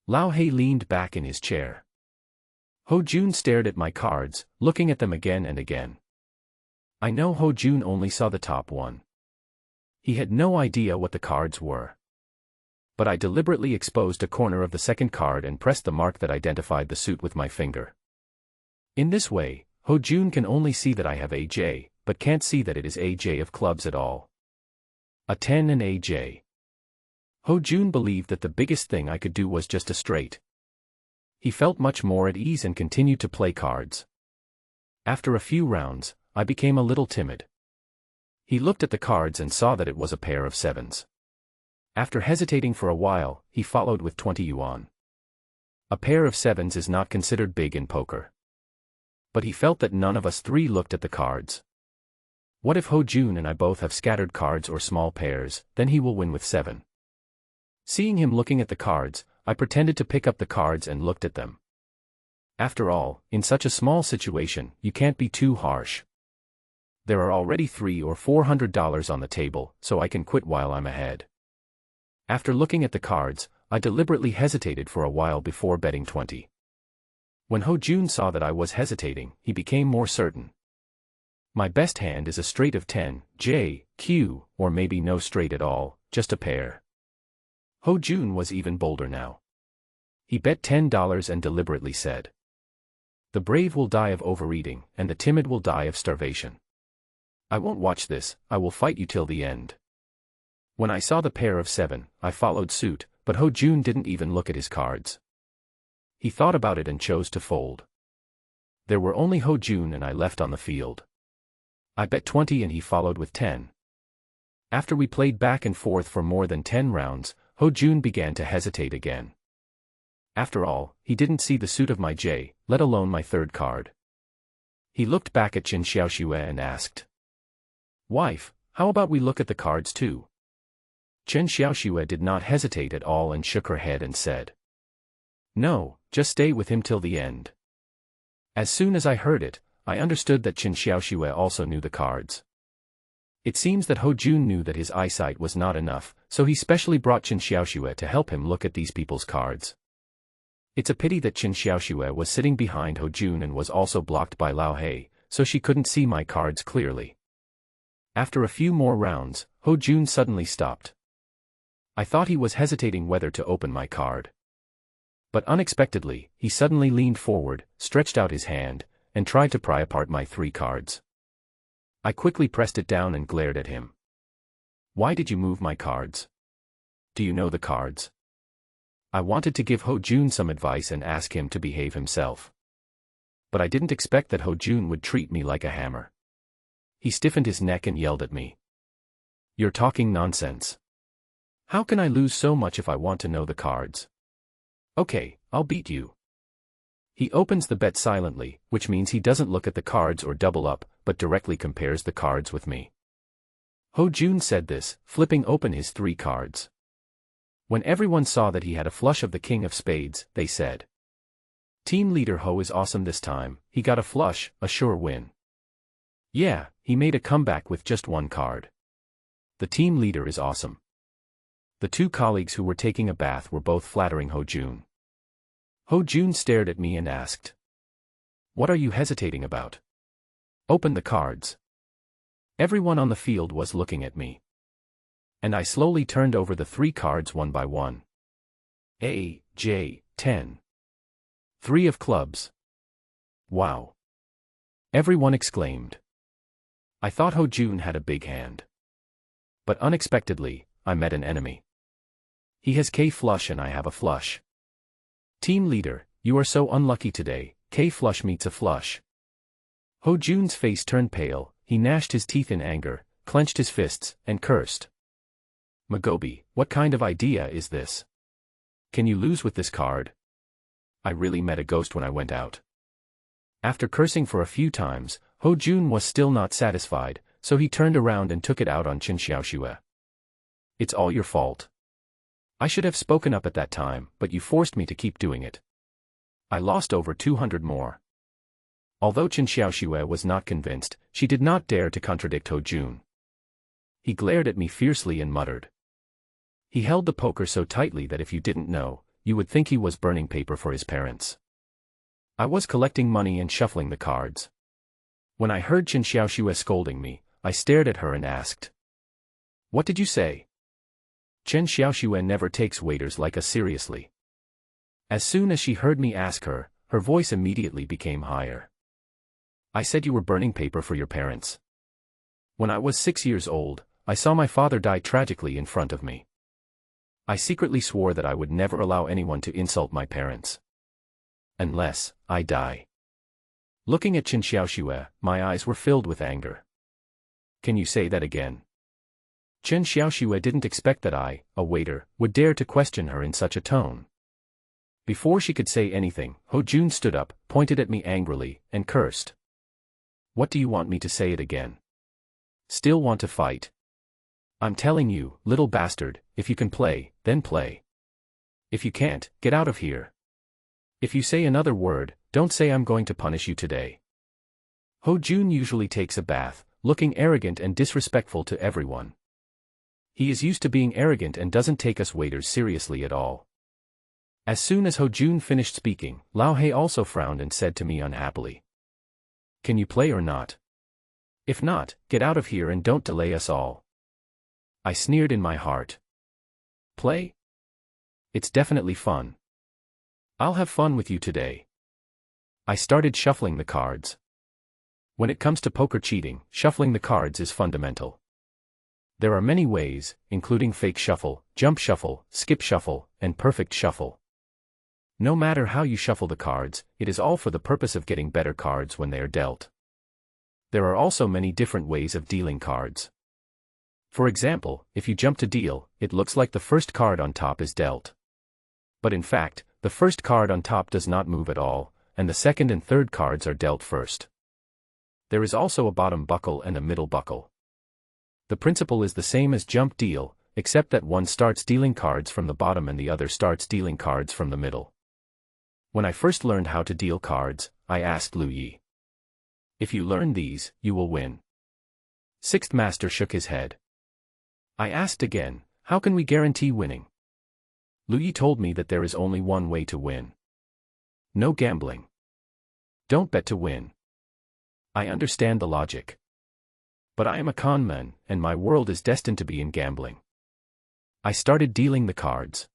Lao Hei leaned back in his chair. Ho Jun stared at my cards, looking at them again and again. I know Ho Jun only saw the top one. He had no idea what the cards were. But I deliberately exposed a corner of the second card and pressed the mark that identified the suit with my finger. In this way, Ho Jun can only see that I have AJ, but can't see that it is AJ of clubs at all. A 10 and AJ. Ho Jun believed that the biggest thing I could do was just a straight. He felt much more at ease and continued to play cards. After a few rounds, I became a little timid. He looked at the cards and saw that it was a pair of sevens. After hesitating for a while, he followed with 20 yuan. A pair of sevens is not considered big in poker. But he felt that none of us 3 looked at the cards. What if Ho Jun and I both have scattered cards or small pairs, then he will win with 7. Seeing him looking at the cards, I pretended to pick up the cards and looked at them. After all, in such a small situation, you can't be too harsh. There are already $300 or $400 on the table, so I can quit while I'm ahead. After looking at the cards, I deliberately hesitated for a while before betting 20. When Ho Jun saw that I was hesitating, he became more certain. My best hand is a straight of 10, J, Q, or maybe no straight at all, just a pair. Ho Jun was even bolder now. He bet $10 and deliberately said, "The brave will die of overeating, and the timid will die of starvation. I won't watch this, I will fight you till the end." When I saw the pair of 7, I followed suit, but Ho Jun didn't even look at his cards. He thought about it and chose to fold. There were only Ho Jun and I left on the field. I bet 20 and he followed with 10. After we played back and forth for more than 10 rounds, Ho Jun began to hesitate again. After all, he didn't see the suit of my J, let alone my third card. He looked back at Qin Xiaoxue and asked, "Wife, how about we look at the cards too?" Chen Xiaoxue did not hesitate at all and shook her head and said, "No, just stay with him till the end." As soon as I heard it, I understood that Chen Xiaoxue also knew the cards. It seems that Ho Jun knew that his eyesight was not enough, so he specially brought Chen Xiaoxue to help him look at these people's cards. It's a pity that Chen Xiaoxue was sitting behind Ho Jun and was also blocked by Lao He, so she couldn't see my cards clearly. After a few more rounds, Ho Jun suddenly stopped. I thought he was hesitating whether to open my card. But unexpectedly, he suddenly leaned forward, stretched out his hand, and tried to pry apart my 3 cards. I quickly pressed it down and glared at him. "Why did you move my cards? Do you know the cards?" I wanted to give Ho Jun some advice and ask him to behave himself. But I didn't expect that Ho Jun would treat me like a hammer. He stiffened his neck and yelled at me. "You're talking nonsense. How can I lose so much if I want to know the cards? Okay, I'll beat you." He opens the bet silently, which means he doesn't look at the cards or double up, but directly compares the cards with me. Ho Jun said this, flipping open his 3 cards. When everyone saw that he had a flush of the king of spades, they said, "Team leader Ho is awesome this time, he got a flush, a sure win." Yeah, he made a comeback with just 1 card. The team leader is awesome. The 2 colleagues who were taking a bath were both flattering Ho Jun. Ho Jun stared at me and asked, "What are you hesitating about? Open the cards." Everyone on the field was looking at me. And I slowly turned over the 3 cards one by one. A, J, 10. 3 of clubs. Wow. Everyone exclaimed. I thought Ho Jun had a big hand. But unexpectedly, I met an enemy. He has K flush and I have a flush. Team leader, you are so unlucky today, K flush meets a flush. Ho Jun's face turned pale, he gnashed his teeth in anger, clenched his fists, and cursed. "Magobi, what kind of idea is this? Can you lose with this card?" I really met a ghost when I went out. After cursing for a few times, Ho Jun was still not satisfied, so he turned around and took it out on Chen Xiaoxue. "It's all your fault. I should have spoken up at that time, but you forced me to keep doing it. I lost over 200 more." Although Chen Xiaoxue was not convinced, she did not dare to contradict Ho Jun. He glared at me fiercely and muttered. He held the poker so tightly that if you didn't know, you would think he was burning paper for his parents. I was collecting money and shuffling the cards. When I heard Chen Xiaoxue scolding me, I stared at her and asked, "What did you say?" Chen Xiaoxue never takes waiters like us seriously. As soon as she heard me ask her, her voice immediately became higher. "I said you were burning paper for your parents. When I was 6 years old, I saw my father die tragically in front of me. I secretly swore that I would never allow anyone to insult my parents. Unless I die." Looking at Chen Xiaoxue, my eyes were filled with anger. "Can you say that again?" Chen Xiaoxue didn't expect that I, a waiter, would dare to question her in such a tone. Before she could say anything, Ho Jun stood up, pointed at me angrily, and cursed. "What do you want me to say it again? Still want to fight? I'm telling you, little bastard, if you can play, then play. If you can't, get out of here. If you say another word, don't say I'm going to punish you today." Ho Jun usually takes a bath, looking arrogant and disrespectful to everyone. He is used to being arrogant and doesn't take us waiters seriously at all. As soon as Ho Jun finished speaking, Lao He also frowned and said to me unhappily, "Can you play or not? If not, get out of here and don't delay us all." I sneered in my heart. "Play? It's definitely fun. I'll have fun with you today." I started shuffling the cards. When it comes to poker cheating, shuffling the cards is fundamental. There are many ways, including fake shuffle, jump shuffle, skip shuffle, and perfect shuffle. No matter how you shuffle the cards, it is all for the purpose of getting better cards when they are dealt. There are also many different ways of dealing cards. For example, if you jump to deal, it looks like the first card on top is dealt. But in fact, the first card on top does not move at all, and the second and third cards are dealt first. There is also a bottom buckle and a middle buckle. The principle is the same as jump deal, except that one starts dealing cards from the bottom and the other starts dealing cards from the middle. When I first learned how to deal cards, I asked Lu Yi, "If you learn these, you will win." Sixth Master shook his head. I asked again, "How can we guarantee winning?" Lu Yi told me that there is only one way to win. No gambling. Don't bet to win. I understand the logic. But I am a con man, and my world is destined to be in gambling. I started dealing the cards.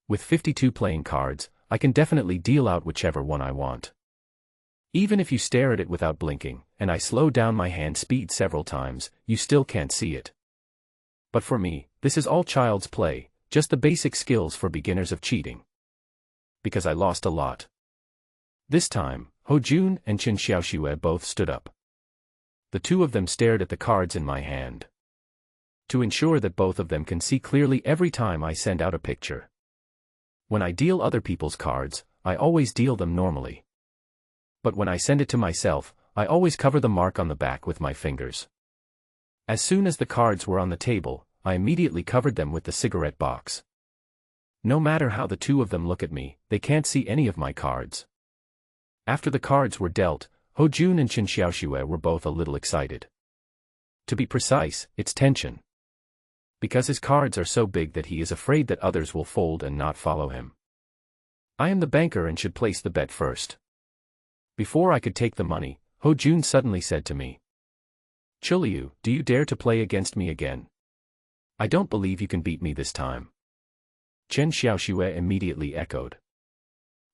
With 52 playing cards, I can definitely deal out whichever one I want. Even if you stare at it without blinking, and I slow down my hand speed several times, you still can't see it. But for me, this is all child's play, just the basic skills for beginners of cheating. Because I lost a lot. This time, Ho Jun and Chen Xiaoxue both stood up. The two of them stared at the cards in my hand. To ensure that both of them can see clearly every time I send out a picture. When I deal other people's cards, I always deal them normally. But when I send it to myself, I always cover the mark on the back with my fingers. As soon as the cards were on the table, I immediately covered them with the cigarette box. No matter how the two of them look at me, they can't see any of my cards. After the cards were dealt, Ho Jun and Chen Xiaoxue were both a little excited. To be precise, it's tension. Because his cards are so big that he is afraid that others will fold and not follow him. I am the banker and should place the bet first. Before I could take the money, Ho Jun suddenly said to me, "Chuliu, do you dare to play against me again? I don't believe you can beat me this time." Chen Xiaoxue immediately echoed.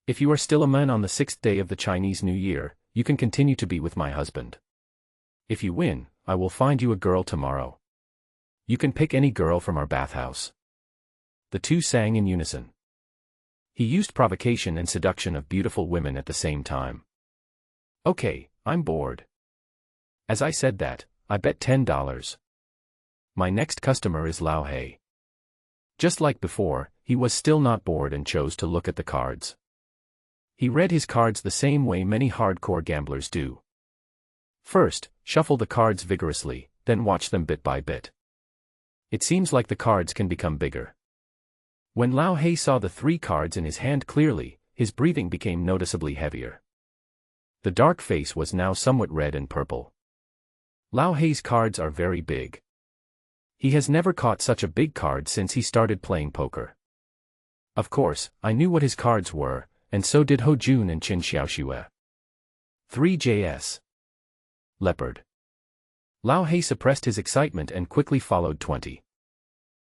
"If you are still a man on the 6th day of the Chinese New Year, you can continue to be with my husband. If you win, I will find you a girl tomorrow. You can pick any girl from our bathhouse." The two sang in unison. He used provocation and seduction of beautiful women at the same time. "Okay, I'm bored." As I said that, I bet $10. My next customer is Lao He. Just like before, he was still not bored and chose to look at the cards. He read his cards the same way many hardcore gamblers do. First, shuffle the cards vigorously, then watch them bit by bit. It seems like the cards can become bigger. When Lao He saw the 3 cards in his hand clearly, his breathing became noticeably heavier. The dark face was now somewhat red and purple. Lao He's cards are very big. He has never caught such a big card since he started playing poker. Of course, I knew what his cards were, and so did Ho Jun and Chen Xiaoxue. 3JS. Leopard. Lao He suppressed his excitement and quickly followed 20.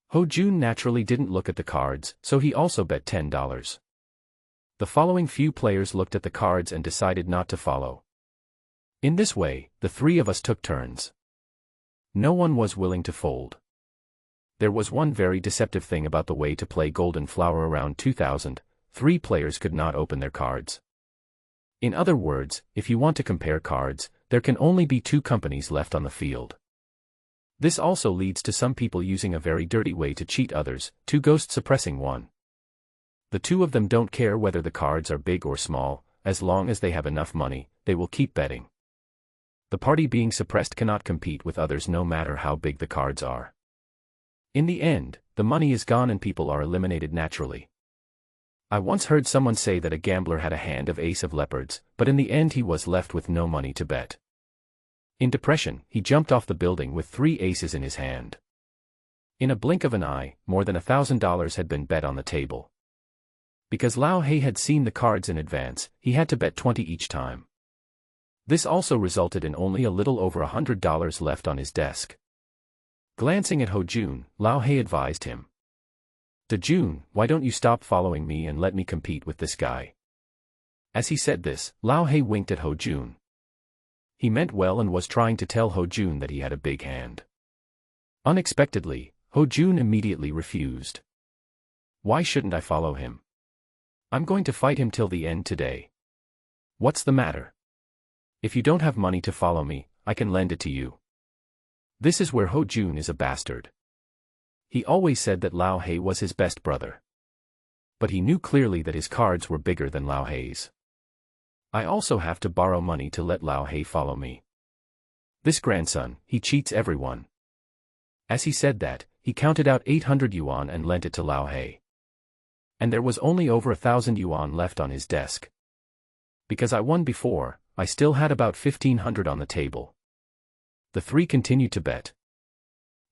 Ho Jun naturally didn't look at the cards, so he also bet $10. The following few players looked at the cards and decided not to follow. In this way, the 3 of us took turns. No one was willing to fold. There was one very deceptive thing about the way to play Golden Flower around 2000, 3 players could not open their cards. In other words, if you want to compare cards, there can only be 2 companies left on the field. This also leads to some people using a very dirty way to cheat others, 2 ghosts suppressing 1. The 2 of them don't care whether the cards are big or small, as long as they have enough money, they will keep betting. The party being suppressed cannot compete with others no matter how big the cards are. In the end, the money is gone and people are eliminated naturally. I once heard someone say that a gambler had a hand of ace of leopards, but in the end he was left with no money to bet. In depression, he jumped off the building with 3 aces in his hand. In a blink of an eye, more than $1,000 had been bet on the table. Because Lao He had seen the cards in advance, he had to bet 20 each time. This also resulted in only a little over $100 left on his desk. Glancing at Ho Jun, Lao He advised him. "De Jun, why don't you stop following me and let me compete with this guy?" As he said this, Lao He winked at Ho Jun. He meant well and was trying to tell Ho Jun that he had a big hand. Unexpectedly, Ho Jun immediately refused. "Why shouldn't I follow him? I'm going to fight him till the end today. What's the matter? If you don't have money to follow me, I can lend it to you." This is where Ho Jun is a bastard. He always said that Lao He was his best brother. But he knew clearly that his cards were bigger than Lao He's. I also have to borrow money to let Lao He follow me. This grandson, he cheats everyone. As he said that, he counted out 800 yuan and lent it to Lao Hei. And there was only over 1,000 yuan left on his desk. Because I won before, I still had about 1,500 on the table. The three continued to bet.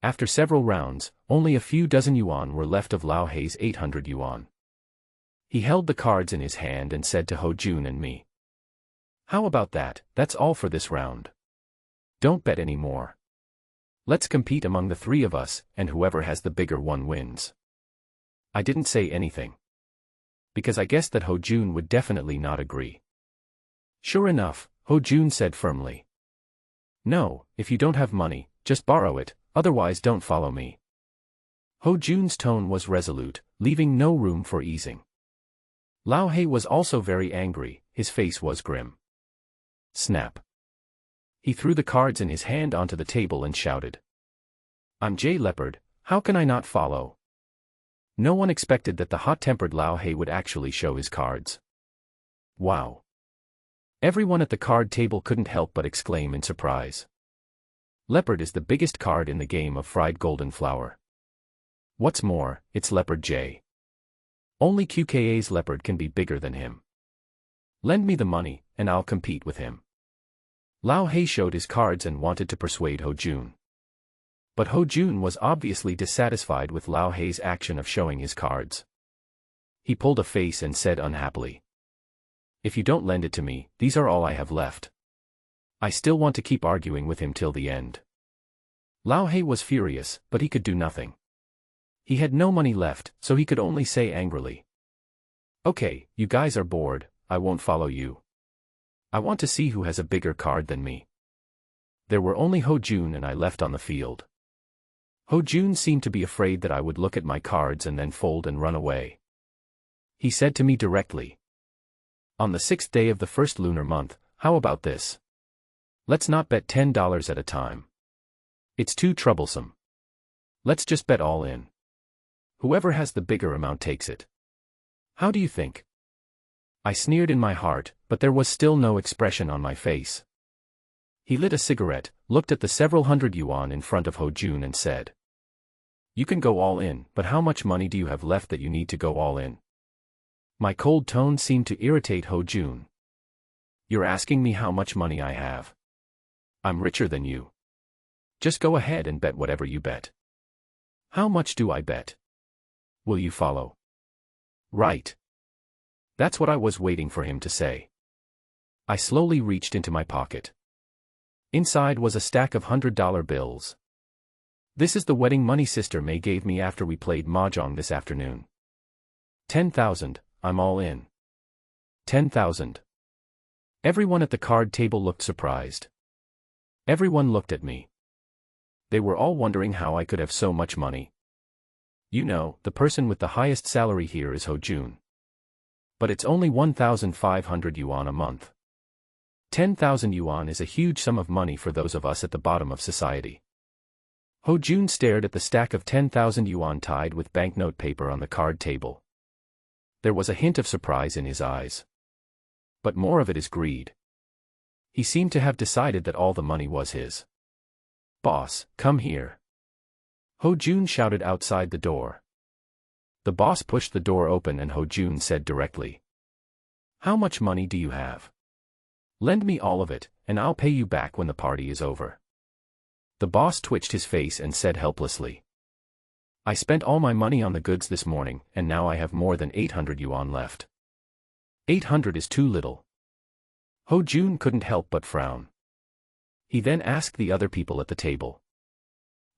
After several rounds, only a few dozen yuan were left of Lao Hei's 800 yuan. He held the cards in his hand and said to Ho Jun and me, "How about that? That's all for this round. Don't bet any more. Let's compete among the three of us, and whoever has the bigger one wins." I didn't say anything, because I guessed that Ho Jun would definitely not agree. Sure enough, Ho Jun said firmly, "No, if you don't have money, just borrow it, otherwise don't follow me." Ho Jun's tone was resolute, leaving no room for easing. Lao Hei was also very angry, his face was grim. Snap. He threw the cards in his hand onto the table and shouted, "I'm J Leopard, how can I not follow?" No one expected that the hot-tempered Lao Hei would actually show his cards. Wow. Everyone at the card table couldn't help but exclaim in surprise. Leopard is the biggest card in the game of fried golden flour. What's more, it's Leopard J. Only QKA's Leopard can be bigger than him. Lend me the money, and I'll compete with him. Lao Hei showed his cards and wanted to persuade Ho Jun. But Ho Jun was obviously dissatisfied with Lao Hei's action of showing his cards. He pulled a face and said unhappily, "If you don't lend it to me, these are all I have left. I still want to keep arguing with him till the end." Lao Hei was furious, but he could do nothing. He had no money left, so he could only say angrily, "Okay, you guys are bored, I won't follow you. I want to see who has a bigger card than me." There were only Ho Jun and I left on the field. Ho Jun seemed to be afraid that I would look at my cards and then fold and run away. He said to me directly, "On the 6th day of the first lunar month, how about this? Let's not bet $10 at a time. It's too troublesome. Let's just bet all in. Whoever has the bigger amount takes it. How do you think?" I sneered in my heart, but there was still no expression on my face. He lit a cigarette, looked at the several hundred yuan in front of Ho Jun and said, "You can go all in, but how much money do you have left that you need to go all in?" My cold tone seemed to irritate Ho Jun. "You're asking me how much money I have? I'm richer than you. Just go ahead and bet whatever you bet." "How much do I bet? Will you follow?" "Right." That's what I was waiting for him to say. I slowly reached into my pocket. Inside was a stack of $100 bills. "This is the wedding money Sister May gave me after we played mahjong this afternoon. 10,000, I'm all in." 10,000. Everyone at the card table looked surprised. Everyone looked at me. They were all wondering how I could have so much money. You know, the person with the highest salary here is Ho Jun. But it's only 1,500 yuan a month. 10,000 yuan is a huge sum of money for those of us at the bottom of society. Ho Jun stared at the stack of 10,000 yuan tied with banknote paper on the card table. There was a hint of surprise in his eyes. But more of it is greed. He seemed to have decided that all the money was his. "Boss, come here." Ho Jun shouted outside the door. The boss pushed the door open and Ho Jun said directly, "How much money do you have? Lend me all of it, and I'll pay you back when the party is over." The boss twitched his face and said helplessly, "I spent all my money on the goods this morning, and now I have more than 800 yuan left." 800 is too little. Ho Jun couldn't help but frown. He then asked the other people at the table,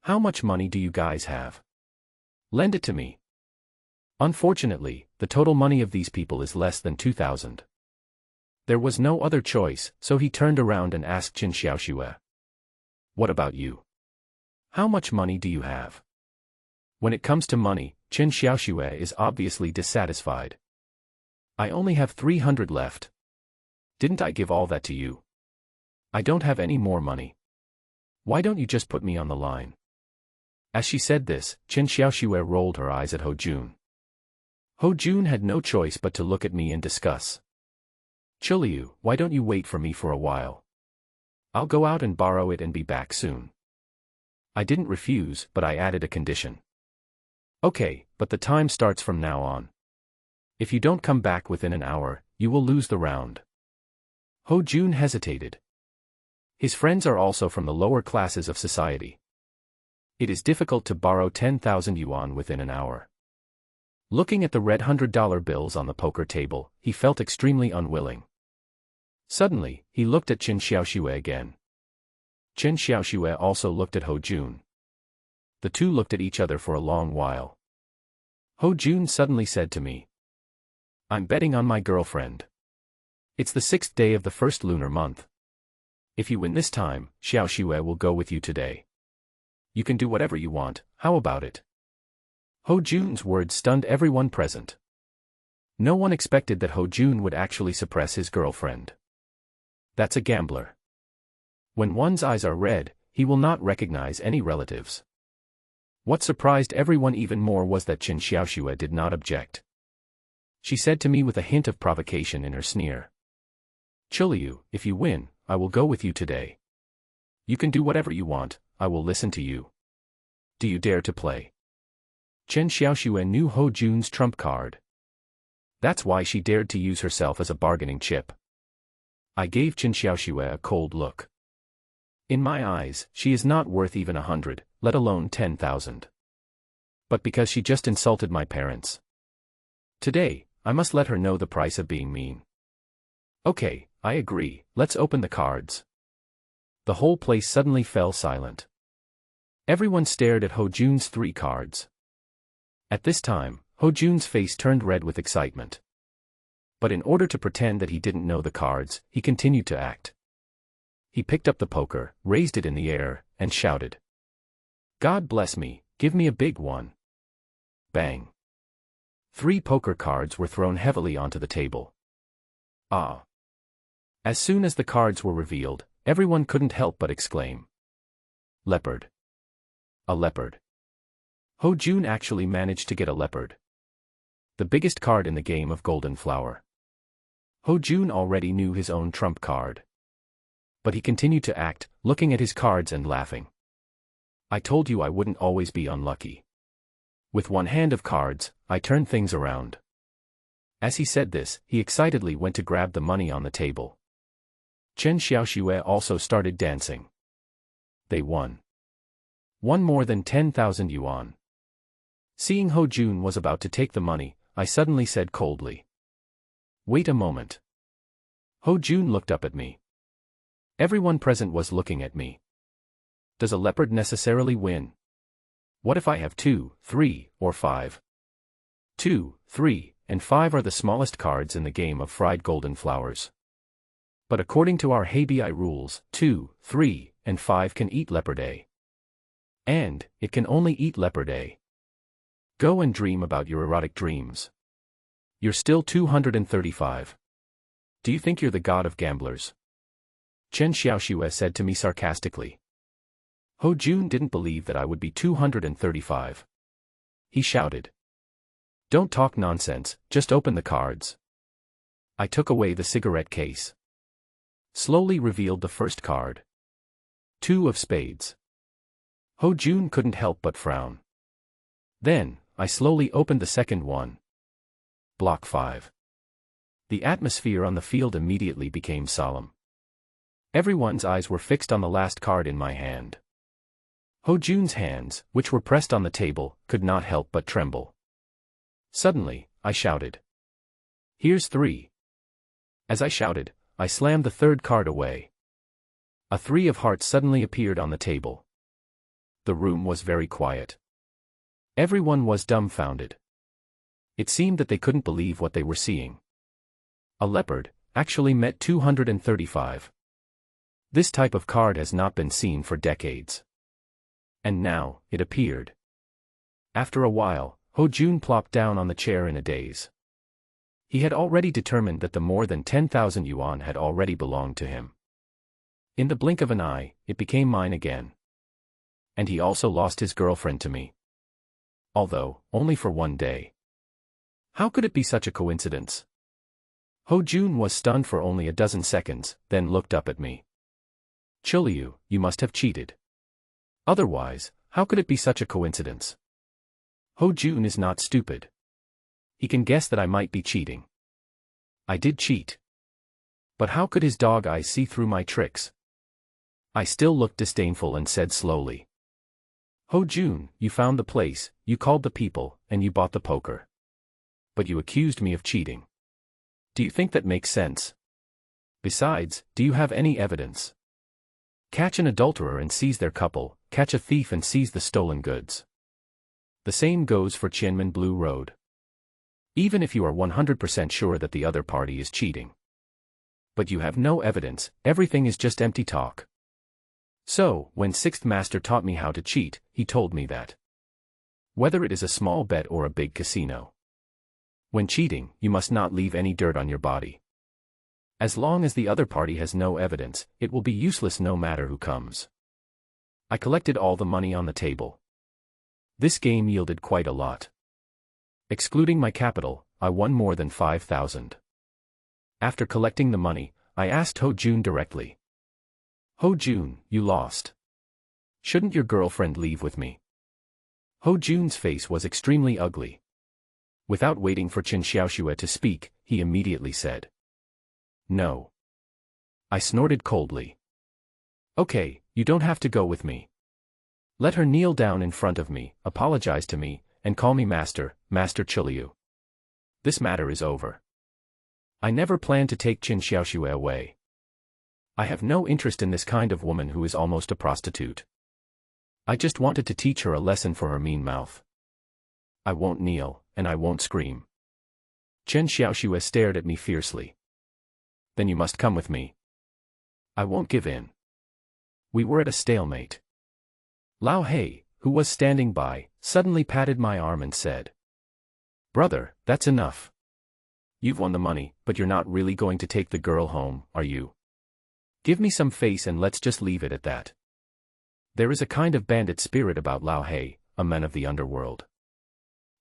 "How much money do you guys have? Lend it to me." Unfortunately, the total money of these people is less than 2,000. There was no other choice, so he turned around and asked Qin Xiaoxue, "What about you? How much money do you have?" When it comes to money, Qin Xiaoxue is obviously dissatisfied. "I only have 300 left. Didn't I give all that to you? I don't have any more money. Why don't you just put me on the line?" As she said this, Qin Xiaoxue rolled her eyes at Ho Jun. Ho Jun had no choice but to look at me and discuss. "Chuliu, why don't you wait for me for a while? I'll go out and borrow it and be back soon." I didn't refuse, but I added a condition. Okay, but the time starts from now on. If you don't come back within an hour, you will lose the round. Ho Jun hesitated. His friends are also from the lower classes of society. It is difficult to borrow 10,000 yuan within an hour. Looking at the red $100 bills on the poker table, he felt extremely unwilling. Suddenly, he looked at Chen Xiaoxue again. Chen Xiaoxue also looked at Ho Jun. The two looked at each other for a long while. Ho Jun suddenly said to me, "I'm betting on my girlfriend. It's the 6th day of the first lunar month. If you win this time, Xiaoxue will go with you today. You can do whatever you want, how about it?" Ho Jun's words stunned everyone present. No one expected that Ho Jun would actually suppress his girlfriend. That's a gambler. When one's eyes are red, he will not recognize any relatives. What surprised everyone even more was that Chen Xiaoxue did not object. She said to me with a hint of provocation in her sneer, "Chiliu, if you win, I will go with you today. You can do whatever you want, I will listen to you. Do you dare to play?" Chen Xiaoxue knew Ho Jun's trump card. That's why she dared to use herself as a bargaining chip. I gave Chen Xiaoxue a cold look. In my eyes, she is not worth even 100, let alone 10,000. But because she just insulted my parents. Today, I must let her know the price of being mean. Okay, I agree, let's open the cards. The whole place suddenly fell silent. Everyone stared at Ho Jun's 3 cards. At this time, Ho Jun's face turned red with excitement. But in order to pretend that he didn't know the cards, he continued to act. He picked up the poker, raised it in the air, and shouted, "God bless me, give me a big one." Bang. 3 poker cards were thrown heavily onto the table. Ah. As soon as the cards were revealed, everyone couldn't help but exclaim, "Leopard. A leopard." Ho Jun actually managed to get a leopard. The biggest card in the game of Golden Flower. Ho Jun already knew his own trump card. But he continued to act, looking at his cards and laughing. "I told you I wouldn't always be unlucky. With one hand of cards, I turned things around." As he said this, he excitedly went to grab the money on the table. Chen Xiaoxue also started dancing. They won. Won more than 10,000 yuan. Seeing Ho Jun was about to take the money, I suddenly said coldly, "Wait a moment." Ho Jun looked up at me. Everyone present was looking at me. Does a leopard necessarily win? What if I have 2, 3, or 5? 2, 3, and 5 are the smallest cards in the game of fried golden flowers. But according to our Heibi rules, 2, 3, and 5 can eat leopard A. And, it can only eat leopard A. Go and dream about your erotic dreams. You're still 235. Do you think you're the god of gamblers? Chen Xiaoxue said to me sarcastically. Ho Jun didn't believe that I would be 235. He shouted, "Don't talk nonsense, just open the cards." I took away the cigarette case. Slowly revealed the first card. 2 of spades. Ho Jun couldn't help but frown. Then, I slowly opened the second one. Block 5. The atmosphere on the field immediately became solemn. Everyone's eyes were fixed on the last card in my hand. Ho Jun's hands, which were pressed on the table, could not help but tremble. Suddenly, I shouted, "Here's 3." As I shouted, I slammed the third card away. A 3 of hearts suddenly appeared on the table. The room was very quiet. Everyone was dumbfounded. It seemed that they couldn't believe what they were seeing. A leopard actually met 235. This type of card has not been seen for decades. And now, it appeared. After a while, Ho Jun plopped down on the chair in a daze. He had already determined that the more than 10,000 yuan had already belonged to him. In the blink of an eye, it became mine again. And he also lost his girlfriend to me. Although, only for one day. How could it be such a coincidence? Ho Jun was stunned for only a dozen seconds, then looked up at me. "Chiliu, you must have cheated. Otherwise, how could it be such a coincidence?" Ho Jun is not stupid. He can guess that I might be cheating. I did cheat. But how could his dog eyes see through my tricks? I still looked disdainful and said slowly. Ho Jun, you found the place, you called the people, and you bought the poker. But you accused me of cheating. Do you think that makes sense? Besides, do you have any evidence? Catch an adulterer and seize their couple, catch a thief and seize the stolen goods. The same goes for Tianmen Blue Road. Even if you are 100% sure that the other party is cheating. But you have no evidence, everything is just empty talk. So, when Sixth Master taught me how to cheat, he told me that whether it is a small bet or a big casino, when cheating, you must not leave any dirt on your body. As long as the other party has no evidence, it will be useless no matter who comes. I collected all the money on the table. This game yielded quite a lot. Excluding my capital, I won more than 5,000. After collecting the money, I asked Ho Jun directly. Ho Jun, you lost. Shouldn't your girlfriend leave with me? Ho Jun's face was extremely ugly. Without waiting for Qin Xiaoxue to speak, he immediately said, no. I snorted coldly. Okay, you don't have to go with me. Let her kneel down in front of me, apologize to me, and call me Master, Master Chiliu. This matter is over. I never planned to take Qin Xiaoxue away. I have no interest in this kind of woman who is almost a prostitute. I just wanted to teach her a lesson for her mean mouth. I won't kneel, and I won't scream. Qin Xiaoxue stared at me fiercely. Then you must come with me. I won't give in. We were at a stalemate. Lao Hei, who was standing by, suddenly patted my arm and said, Brother, that's enough. You've won the money, but you're not really going to take the girl home, are you? Give me some face and let's just leave it at that. There is a kind of bandit spirit about Lao Hei, a man of the underworld.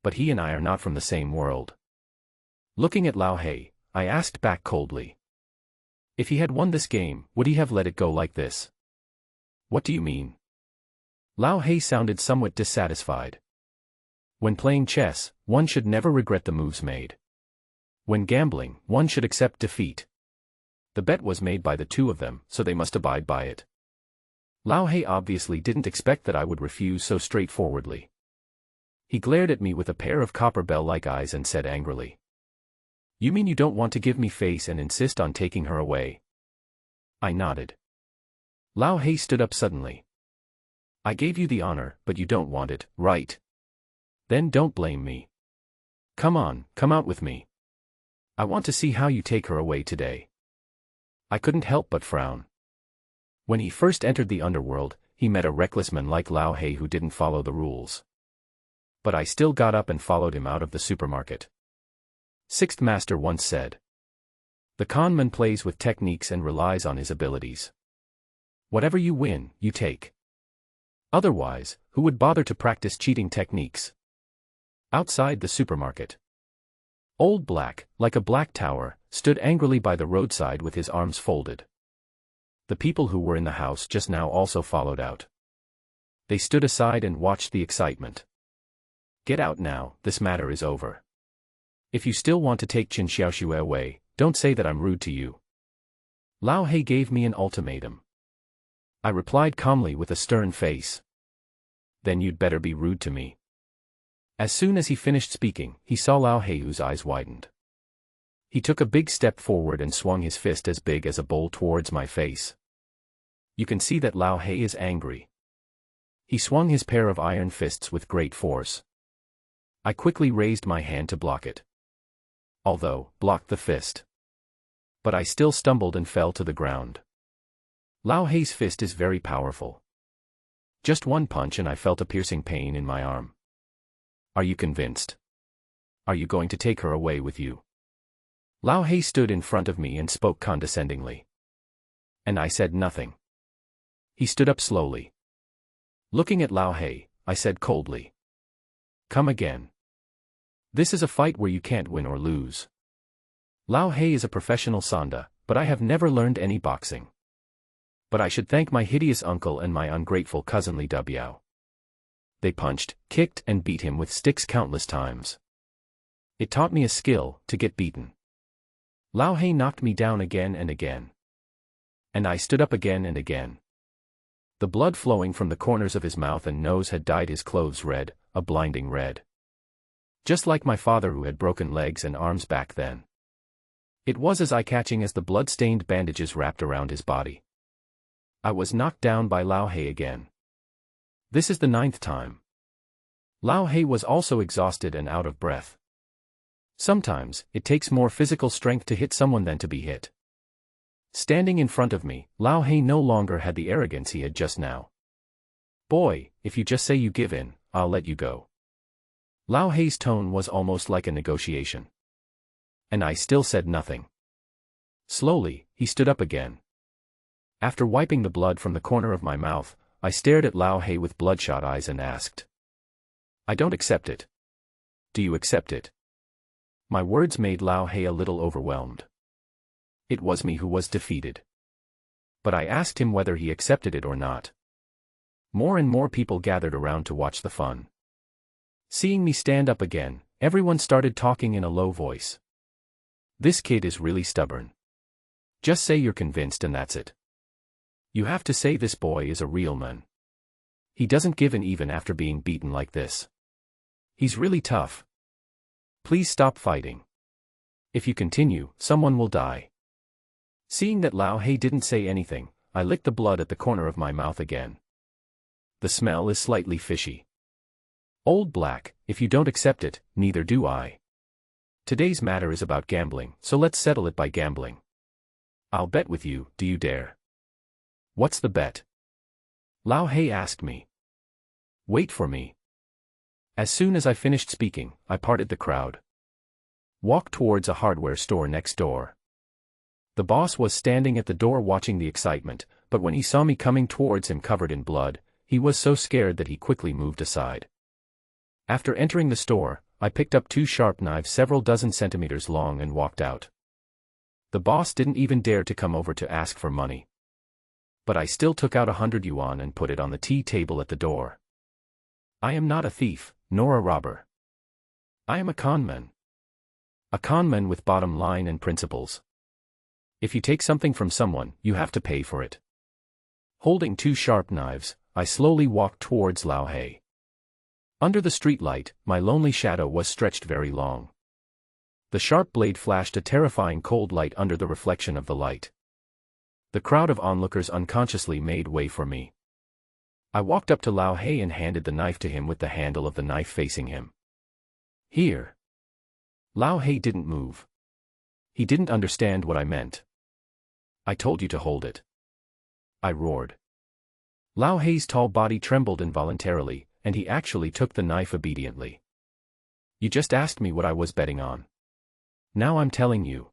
But he and I are not from the same world. Looking at Lao Hei, I asked back coldly. If he had won this game, would he have let it go like this? What do you mean? Lao Hei sounded somewhat dissatisfied. When playing chess, one should never regret the moves made. When gambling, one should accept defeat. The bet was made by the two of them, so they must abide by it. Lao Hei obviously didn't expect that I would refuse so straightforwardly. He glared at me with a pair of copper bell-like eyes and said angrily, You mean you don't want to give me face and insist on taking her away? I nodded. Lao Hei stood up suddenly. I gave you the honor, but you don't want it, right? Then don't blame me. Come on, come out with me. I want to see how you take her away today. I couldn't help but frown. When he first entered the underworld, he met a reckless man like Lao Hei who didn't follow the rules. But I still got up and followed him out of the supermarket. Sixth Master once said, The con man plays with techniques and relies on his abilities. Whatever you win, you take. Otherwise, who would bother to practice cheating techniques? Outside the supermarket, Old Black, like a black tower, stood angrily by the roadside with his arms folded. The people who were in the house just now also followed out. They stood aside and watched the excitement. Get out now, this matter is over. If you still want to take Qin Xiaoxue away, don't say that I'm rude to you. Lao Hei gave me an ultimatum. I replied calmly with a stern face. Then you'd better be rude to me. As soon as he finished speaking, he saw Lao Hei whose eyes widened. He took a big step forward and swung his fist as big as a bowl towards my face. You can see that Lao Hei is angry. He swung his pair of iron fists with great force. I quickly raised my hand to block it. Although, blocked the fist. But I still stumbled and fell to the ground. Lao Hei's fist is very powerful. Just one punch and I felt a piercing pain in my arm. Are you convinced? Are you going to take her away with you? Lao Hei stood in front of me and spoke condescendingly. And I said nothing. He stood up slowly. Looking at Lao Hei, I said coldly. Come again. This is a fight where you can't win or lose. Lao Hei is a professional sanda, but I have never learned any boxing. But I should thank my hideous uncle and my ungrateful cousin Li Dubiao. They punched, kicked, and beat him with sticks countless times. It taught me a skill, to get beaten. Lao He knocked me down again and again. And I stood up again and again. The blood flowing from the corners of his mouth and nose had dyed his clothes red, a blinding red. Just like my father who had broken legs and arms back then. It was as eye-catching as the blood-stained bandages wrapped around his body. I was knocked down by Lao He again. This is the 9th time. Lao He was also exhausted and out of breath. Sometimes, it takes more physical strength to hit someone than to be hit. Standing in front of me, Lao He no longer had the arrogance he had just now. Boy, if you just say you give in, I'll let you go. Lao He's tone was almost like a negotiation. And I still said nothing. Slowly, he stood up again. After wiping the blood from the corner of my mouth, I stared at Lao He with bloodshot eyes and asked. I don't accept it. Do you accept it? My words made Lao He a little overwhelmed. It was me who was defeated. But I asked him whether he accepted it or not. More and more people gathered around to watch the fun. Seeing me stand up again, everyone started talking in a low voice. This kid is really stubborn. Just say you're convinced and that's it. You have to say this boy is a real man. He doesn't give in even after being beaten like this. He's really tough. Please stop fighting. If you continue, someone will die. Seeing that Lao He didn't say anything, I licked the blood at the corner of my mouth again. The smell is slightly fishy. Old Black, if you don't accept it, neither do I. Today's matter is about gambling, so let's settle it by gambling. I'll bet with you, do you dare? What's the bet? Lao He asked me. Wait for me. As soon as I finished speaking, I parted the crowd. Walked towards a hardware store next door. The boss was standing at the door watching the excitement, but when he saw me coming towards him covered in blood, he was so scared that he quickly moved aside. After entering the store, I picked up 2 sharp knives several dozen centimeters long and walked out. The boss didn't even dare to come over to ask for money. But I still took out 100 yuan and put it on the tea table at the door. I am not a thief, nor a robber. I am a conman. A conman with bottom line and principles. If you take something from someone, you have to pay for it. Holding 2 sharp knives, I slowly walked towards Lao He. Under the streetlight, my lonely shadow was stretched very long. The sharp blade flashed a terrifying cold light under the reflection of the light. The crowd of onlookers unconsciously made way for me. I walked up to Lao He and handed the knife to him with the handle of the knife facing him. Here. Lao He didn't move. He didn't understand what I meant. I told you to hold it. I roared. Lao He's tall body trembled involuntarily, and he actually took the knife obediently. You just asked me what I was betting on. Now I'm telling you.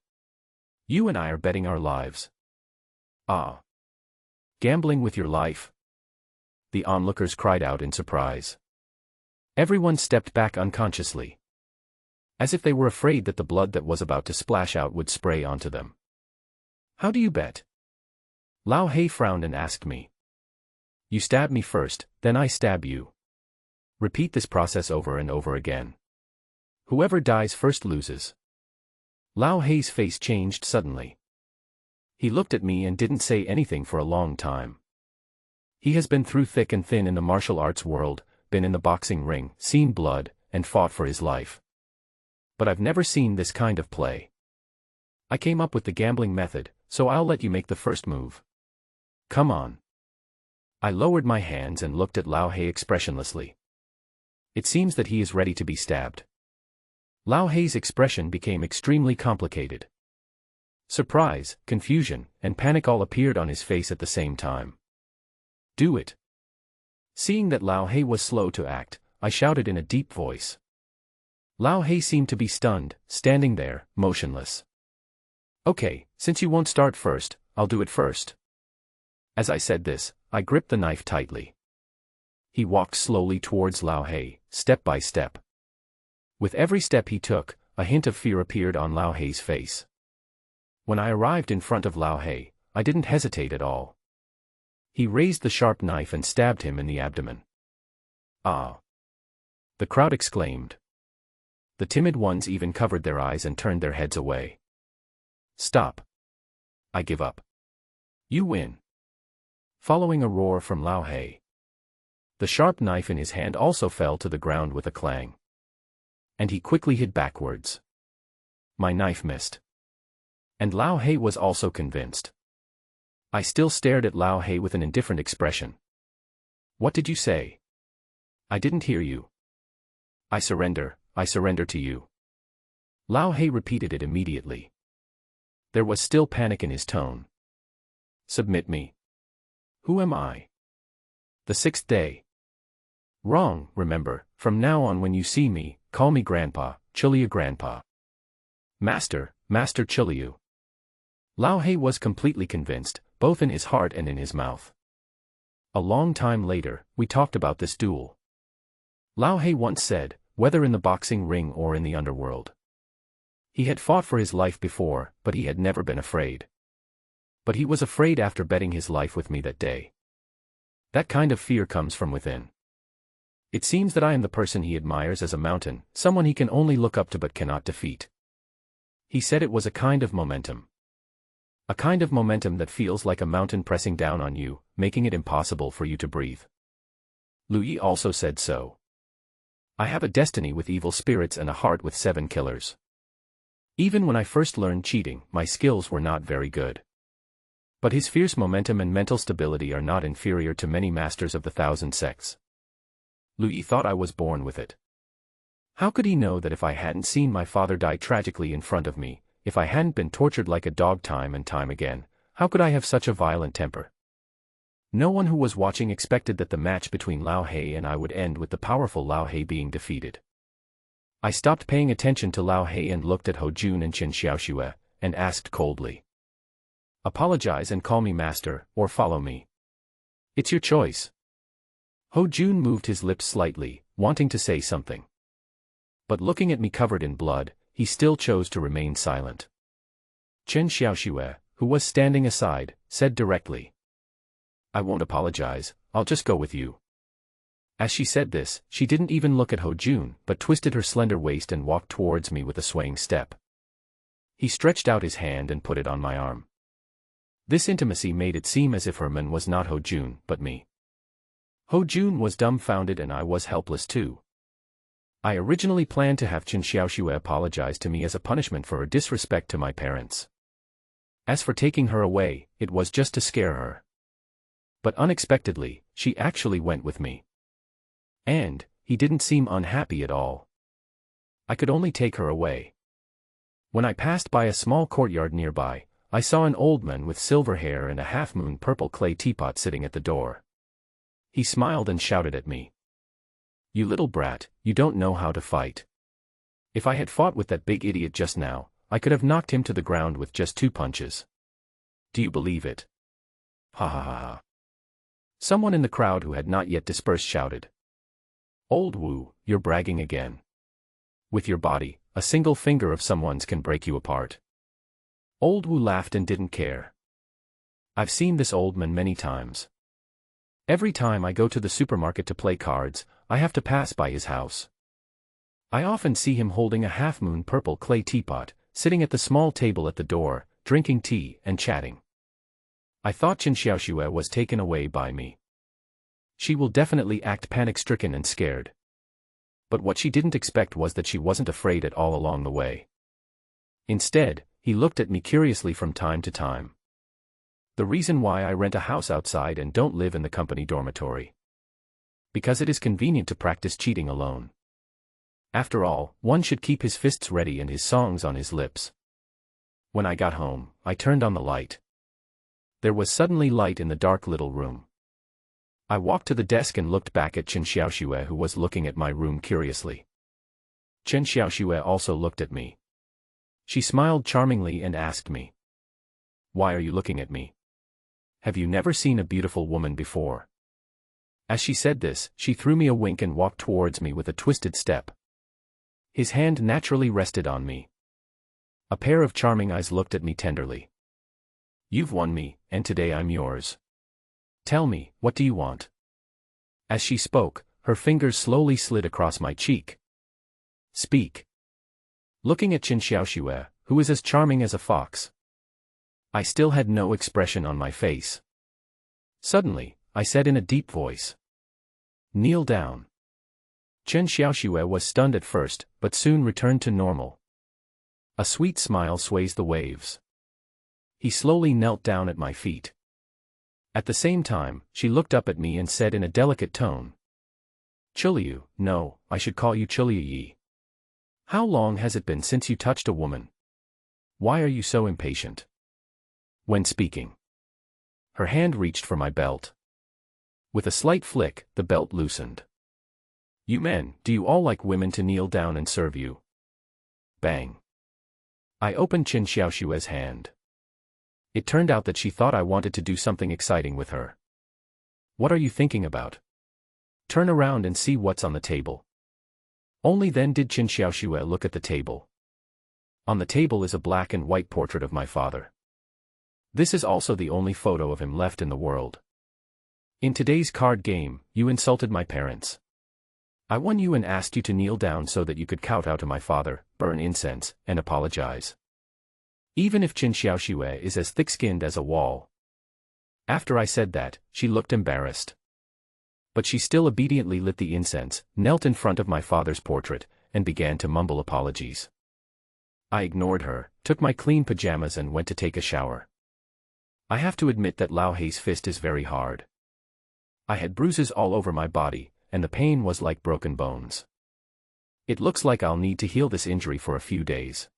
You and I are betting our lives. Ah. Gambling with your life? The onlookers cried out in surprise. Everyone stepped back unconsciously. As if they were afraid that the blood that was about to splash out would spray onto them. How do you bet? Lao He frowned and asked me. You stab me first, then I stab you. Repeat this process over and over again. Whoever dies first loses. Lao He's face changed suddenly. He looked at me and didn't say anything for a long time. He has been through thick and thin in the martial arts world, been in the boxing ring, seen blood, and fought for his life. But I've never seen this kind of play. I came up with the gambling method, so I'll let you make the first move. Come on. I lowered my hands and looked at Lao He expressionlessly. It seems that he is ready to be stabbed. Lao He's expression became extremely complicated. Surprise, confusion, and panic all appeared on his face at the same time. Do it. Seeing that Lao He was slow to act, I shouted in a deep voice. Lao He seemed to be stunned, standing there, motionless. Okay, since you won't start first, I'll do it first. As I said this, I gripped the knife tightly. He walked slowly towards Lao He, step by step. With every step he took, a hint of fear appeared on Lao He's face. When I arrived in front of Lao He, I didn't hesitate at all. He raised the sharp knife and stabbed him in the abdomen. Ah! The crowd exclaimed. The timid ones even covered their eyes and turned their heads away. Stop. I give up. You win. Following a roar from Lao He. The sharp knife in his hand also fell to the ground with a clang. And he quickly hid backwards. My knife missed. And Lao He was also convinced. I still stared at Lao He with an indifferent expression. What did you say? I didn't hear you. I surrender to you. Lao He repeated it immediately. There was still panic in his tone. Submit me. Who am I? The sixth day. Wrong, remember, from now on when you see me, call me Grandpa, Chiliu Grandpa. Master Chiliu. Lao He was completely convinced, both in his heart and in his mouth. A long time later, we talked about this duel. Lao He once said, whether in the boxing ring or in the underworld. He had fought for his life before, but he had never been afraid. But he was afraid after betting his life with me that day. That kind of fear comes from within. It seems that I am the person he admires as a mountain, someone he can only look up to but cannot defeat. He said it was a kind of momentum. A kind of momentum that feels like a mountain pressing down on you, making it impossible for you to breathe. Lu Yi also said so. I have a destiny with evil spirits and a heart with 7 killers. Even when I first learned cheating, my skills were not very good. But his fierce momentum and mental stability are not inferior to many masters of the 1,000 sects. Lu Yi thought I was born with it. How could he know that if I hadn't seen my father die tragically in front of me, if I hadn't been tortured like a dog time and time again, how could I have such a violent temper? No one who was watching expected that the match between Lao He and I would end with the powerful Lao He being defeated. I stopped paying attention to Lao He and looked at Ho Jun and Chen Xiaoxue, and asked coldly. Apologize and call me master, or follow me. It's your choice. Ho Jun moved his lips slightly, wanting to say something. But looking at me covered in blood, he still chose to remain silent. Chen Xiaoxue, who was standing aside, said directly. I won't apologize, I'll just go with you. As she said this, she didn't even look at Ho Jun, but twisted her slender waist and walked towards me with a swaying step. He stretched out his hand and put it on my arm. This intimacy made it seem as if Herman was not Ho Jun, but me. Ho Jun was dumbfounded and I was helpless too. I originally planned to have Chen Xiaoxue apologize to me as a punishment for her disrespect to my parents. As for taking her away, it was just to scare her. But unexpectedly, she actually went with me. And he didn't seem unhappy at all. I could only take her away. When I passed by a small courtyard nearby, I saw an old man with silver hair and a half-moon purple clay teapot sitting at the door. He smiled and shouted at me. You little brat, you don't know how to fight. If I had fought with that big idiot just now, I could have knocked him to the ground with just 2 punches. Do you believe it? Ha ha ha ha. Someone in the crowd who had not yet dispersed shouted. Old Wu, you're bragging again. With your body, a single finger of someone's can break you apart. Old Wu laughed and didn't care. I've seen this old man many times. Every time I go to the supermarket to play cards, I have to pass by his house. I often see him holding a half-moon purple clay teapot, sitting at the small table at the door, drinking tea and chatting. I thought Chen Xiaoxue was taken away by me. She will definitely act panic-stricken and scared. But what she didn't expect was that she wasn't afraid at all along the way. Instead, he looked at me curiously from time to time. The reason why I rent a house outside and don't live in the company dormitory. Because it is convenient to practice cheating alone. After all, one should keep his fists ready and his songs on his lips. When I got home, I turned on the light. There was suddenly light in the dark little room. I walked to the desk and looked back at Chen Xiaoxue, who was looking at my room curiously. Chen Xiaoxue also looked at me. She smiled charmingly and asked me. Why are you looking at me? Have you never seen a beautiful woman before? As she said this, she threw me a wink and walked towards me with a twisted step. His hand naturally rested on me. A pair of charming eyes looked at me tenderly. You've won me, and today I'm yours. Tell me, what do you want? As she spoke, her fingers slowly slid across my cheek. Speak. Looking at Qin Xiaoxue, who is as charming as a fox. I still had no expression on my face. Suddenly, I said in a deep voice. Kneel down. Qin Xiaoxue was stunned at first, but soon returned to normal. A sweet smile sways the waves. He slowly knelt down at my feet. At the same time, she looked up at me and said in a delicate tone. Chiliu, no, I should call you Chiliu Yi. How long has it been since you touched a woman? Why are you so impatient? When speaking. Her hand reached for my belt. With a slight flick, the belt loosened. You men, do you all like women to kneel down and serve you? Bang. I opened Qin Xiaoxue's hand. It turned out that she thought I wanted to do something exciting with her. What are you thinking about? Turn around and see what's on the table. Only then did Qin Xiaoxue look at the table. On the table is a black and white portrait of my father. This is also the only photo of him left in the world. In today's card game, you insulted my parents. I won you and asked you to kneel down so that you could kowtow to my father, burn incense, and apologize. Even if Qin Xiaoxue is as thick-skinned as a wall. After I said that, she looked embarrassed. But she still obediently lit the incense, knelt in front of my father's portrait, and began to mumble apologies. I ignored her, took my clean pajamas and went to take a shower. I have to admit that Lao Hei's fist is very hard. I had bruises all over my body, and the pain was like broken bones. It looks like I'll need to heal this injury for a few days.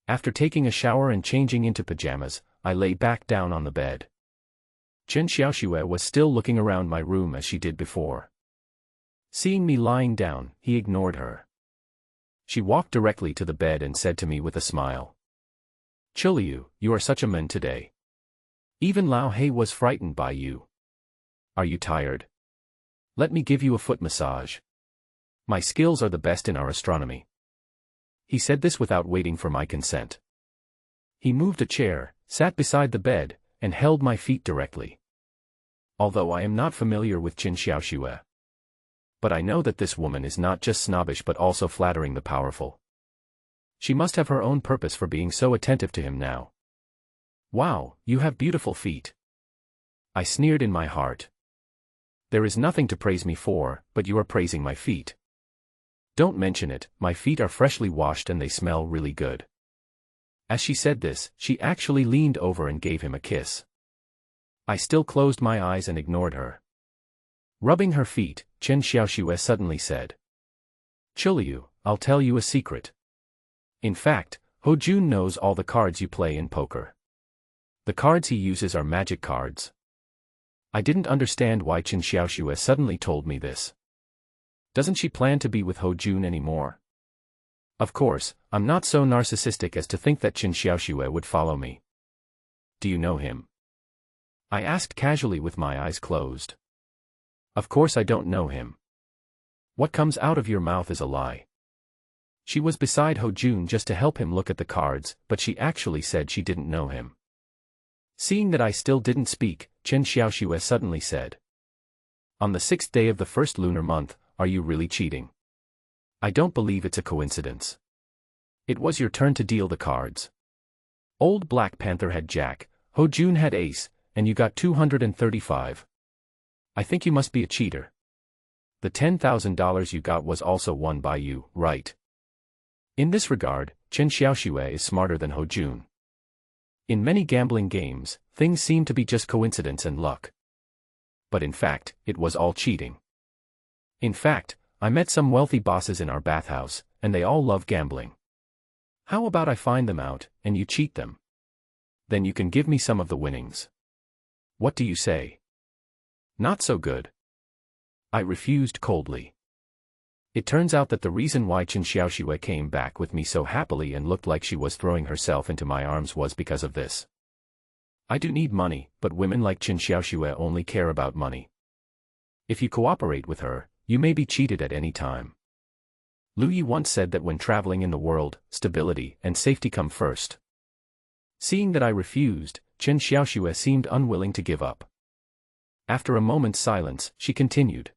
After taking a shower and changing into pajamas, I lay back down on the bed. Qin Xiaoxue was still looking around my room as she did before. Seeing me lying down, he ignored her. She walked directly to the bed and said to me with a smile. Chiliu, you are such a man today. Even Lao Hei was frightened by you. Are you tired? Let me give you a foot massage. My skills are the best in our astronomy. He said this without waiting for my consent. He moved a chair, sat beside the bed, and held my feet directly. Although I am not familiar with Qin Xiaoxue. But I know that this woman is not just snobbish but also flattering the powerful. She must have her own purpose for being so attentive to him now. Wow, you have beautiful feet. I sneered in my heart. There is nothing to praise me for, but you are praising my feet. Don't mention it, my feet are freshly washed and they smell really good. As she said this, she actually leaned over and gave him a kiss. I still closed my eyes and ignored her. Rubbing her feet, Qin Xiaoxue suddenly said. Chiliu, I'll tell you a secret. In fact, Ho Jun knows all the cards you play in poker. The cards he uses are magic cards. I didn't understand why Qin Xiaoxue suddenly told me this. Doesn't she plan to be with Ho Jun anymore? Of course, I'm not so narcissistic as to think that Qin Xiaoxue would follow me. Do you know him? I asked casually with my eyes closed. Of course I don't know him. What comes out of your mouth is a lie. She was beside Ho Jun just to help him look at the cards, but she actually said she didn't know him. Seeing that I still didn't speak, Qin Xiaoxue suddenly said. On the 6th day of the first lunar month, are you really cheating? I don't believe it's a coincidence. It was your turn to deal the cards. Old Black Panther had Jack, Ho Jun had Ace, and you got 235. I think you must be a cheater. The $10,000 you got was also won by you, right? In this regard, Qin Xiaoxue is smarter than Ho Jun. In many gambling games, things seem to be just coincidence and luck. But in fact, it was all cheating. In fact, I met some wealthy bosses in our bathhouse, and they all love gambling. How about I find them out, and you cheat them? Then you can give me some of the winnings. What do you say? Not so good. I refused coldly. It turns out that the reason why Qin Xiaoxue came back with me so happily and looked like she was throwing herself into my arms was because of this. I do need money, but women like Qin Xiaoxue only care about money. If you cooperate with her, you may be cheated at any time. Lu Yi once said that when traveling in the world, stability and safety come first. Seeing that I refused, Qin Xiaoxue seemed unwilling to give up. After a moment's silence, she continued.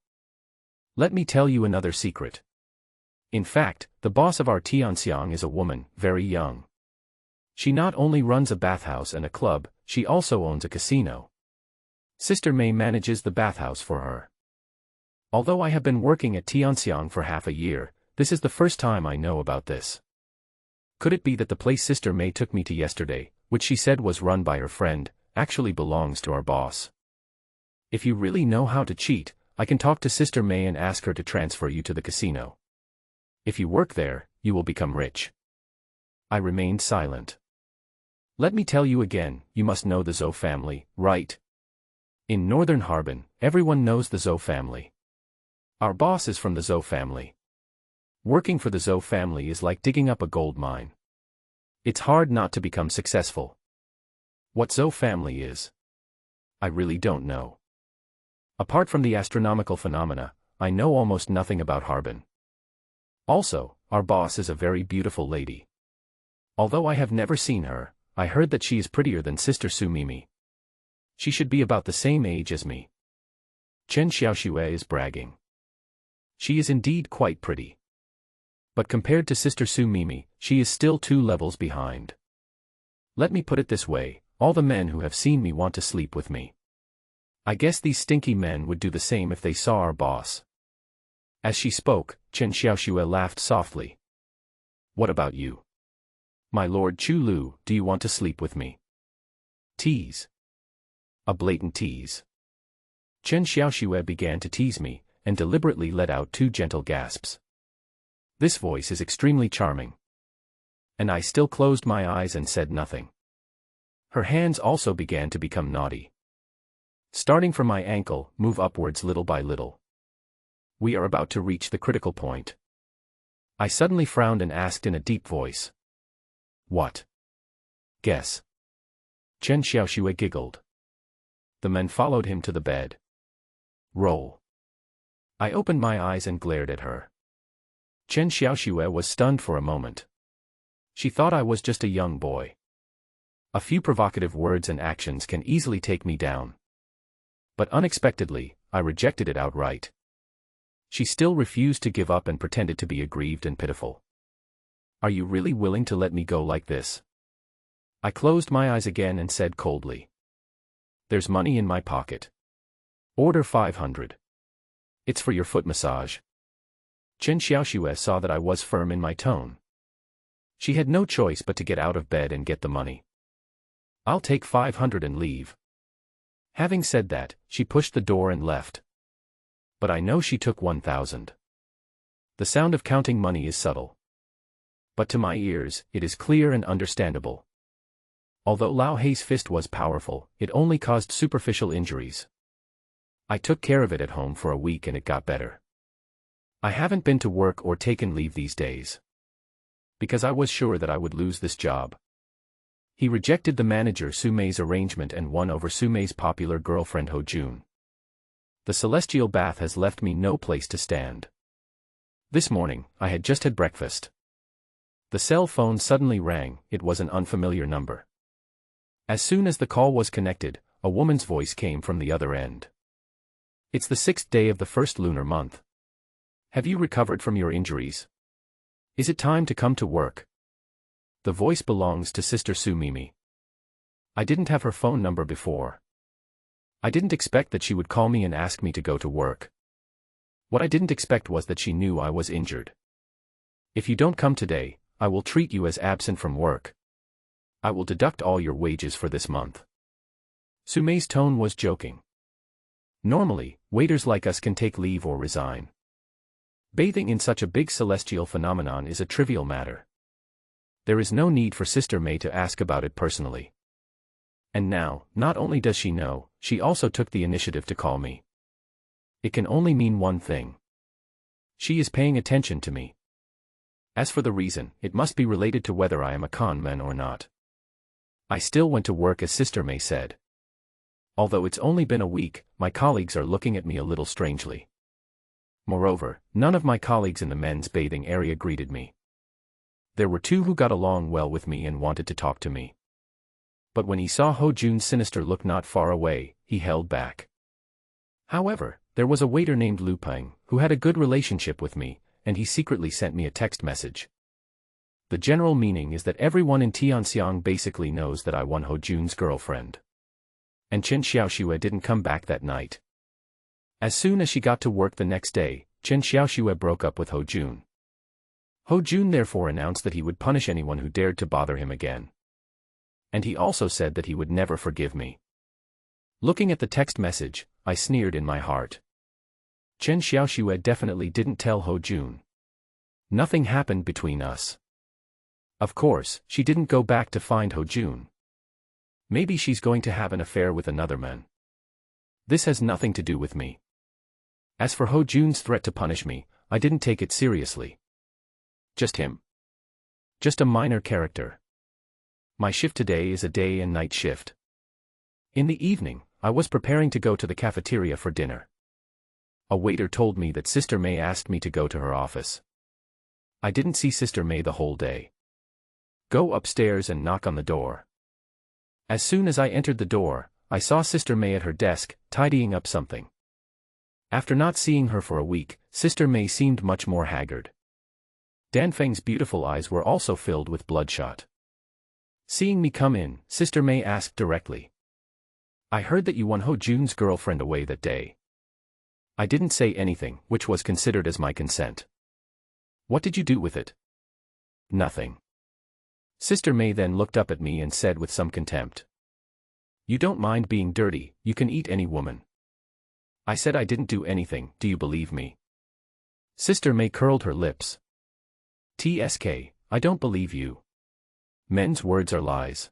Let me tell you another secret. In fact, the boss of our Tianxiang is a woman, very young. She not only runs a bathhouse and a club, she also owns a casino. Sister May manages the bathhouse for her. Although I have been working at Tianxiang for half a year, this is the first time I know about this. Could it be that the place Sister May took me to yesterday, which she said was run by her friend, actually belongs to our boss? If you really know how to cheat, I can talk to Sister May and ask her to transfer you to the casino. If you work there, you will become rich. I remained silent. Let me tell you again, you must know the Zhou family, right? In Northern Harbin, everyone knows the Zhou family. Our boss is from the Zhou family. Working for the Zhou family is like digging up a gold mine. It's hard not to become successful. What Zhou family is? I really don't know. Apart from the astronomical phenomena, I know almost nothing about Harbin. Also, our boss is a very beautiful lady. Although I have never seen her, I heard that she is prettier than Sister Su Mimi. She should be about the same age as me. Chen Xiaoxue is bragging. She is indeed quite pretty. But compared to Sister Su Mimi, she is still 2 levels behind. Let me put it this way, all the men who have seen me want to sleep with me. I guess these stinky men would do the same if they saw our boss. As she spoke, Chen Xiaoxue laughed softly. What about you? My Lord Chu Lu, do you want to sleep with me? Tease. A blatant tease. Chen Xiaoxue began to tease me, and deliberately let out 2 gentle gasps. This voice is extremely charming. And I still closed my eyes and said nothing. Her hands also began to become naughty. Starting from my ankle, move upwards little by little. We are about to reach the critical point. I suddenly frowned and asked in a deep voice. What? Guess. Chen Xiaoxue giggled. The men followed him to the bed. Roll. I opened my eyes and glared at her. Chen Xiaoxue was stunned for a moment. She thought I was just a young boy. A few provocative words and actions can easily take me down. But unexpectedly, I rejected it outright. She still refused to give up and pretended to be aggrieved and pitiful. Are you really willing to let me go like this? I closed my eyes again and said coldly. There's money in my pocket. Order 500. It's for your foot massage. Chen Xiaoxue saw that I was firm in my tone. She had no choice but to get out of bed and get the money. I'll take 500 and leave. Having said that, she pushed the door and left. But I know she took 1,000. The sound of counting money is subtle. But to my ears, it is clear and understandable. Although Lao Hei's fist was powerful, it only caused superficial injuries. I took care of it at home for a week and it got better. I haven't been to work or taken leave these days. Because I was sure that I would lose this job. He rejected the manager Su Mei's arrangement and won over Su Mei's popular girlfriend Ho Jun. The celestial bath has left me no place to stand. This morning, I had just had breakfast. The cell phone suddenly rang. It was an unfamiliar number. As soon as the call was connected, a woman's voice came from the other end. It's the 6th day of the first lunar month. Have you recovered from your injuries? Is it time to come to work? The voice belongs to Sister Su Mimi. I didn't have her phone number before. I didn't expect that she would call me and ask me to go to work. What I didn't expect was that she knew I was injured. If you don't come today, I will treat you as absent from work. I will deduct all your wages for this month. Su Mei's tone was joking. Normally, waiters like us can take leave or resign. Bathing in such a big celestial phenomenon is a trivial matter. There is no need for Sister May to ask about it personally. And now, not only does she know, she also took the initiative to call me. It can only mean one thing. She is paying attention to me. As for the reason, it must be related to whether I am a con man or not. I still went to work as Sister May said. Although it's only been a week, my colleagues are looking at me a little strangely. Moreover, none of my colleagues in the men's bathing area greeted me. There were 2 who got along well with me and wanted to talk to me. But when he saw Ho Jun's sinister look not far away, he held back. However, there was a waiter named Lu Peng, who had a good relationship with me, and he secretly sent me a text message. The general meaning is that everyone in Tianxiang basically knows that I won Ho Jun's girlfriend. And Chen Xiaoxue didn't come back that night. As soon as she got to work the next day, Chen Xiaoxue broke up with Ho Jun. Ho Jun therefore announced that he would punish anyone who dared to bother him again. And he also said that he would never forgive me. Looking at the text message, I sneered in my heart. Chen Xiaoxue definitely didn't tell Ho Jun. Nothing happened between us. Of course, she didn't go back to find Ho Jun. Maybe she's going to have an affair with another man. This has nothing to do with me. As for Ho Jun's threat to punish me, I didn't take it seriously. Just him. Just a minor character. My shift today is a day and night shift. In the evening, I was preparing to go to the cafeteria for dinner. A waiter told me that Sister May asked me to go to her office. I didn't see Sister May the whole day. Go upstairs and knock on the door. As soon as I entered the door, I saw Sister May at her desk, tidying up something. After not seeing her for a week, Sister May seemed much more haggard. Dan Feng's beautiful eyes were also filled with bloodshot. Seeing me come in, Sister May asked directly. I heard that you won Ho Jun's girlfriend away that day. I didn't say anything, which was considered as my consent. What did you do with it? Nothing. Sister May then looked up at me and said with some contempt. You don't mind being dirty, you can eat any woman. I said I didn't do anything, do you believe me? Sister May curled her lips. TSK, I don't believe you. Men's words are lies.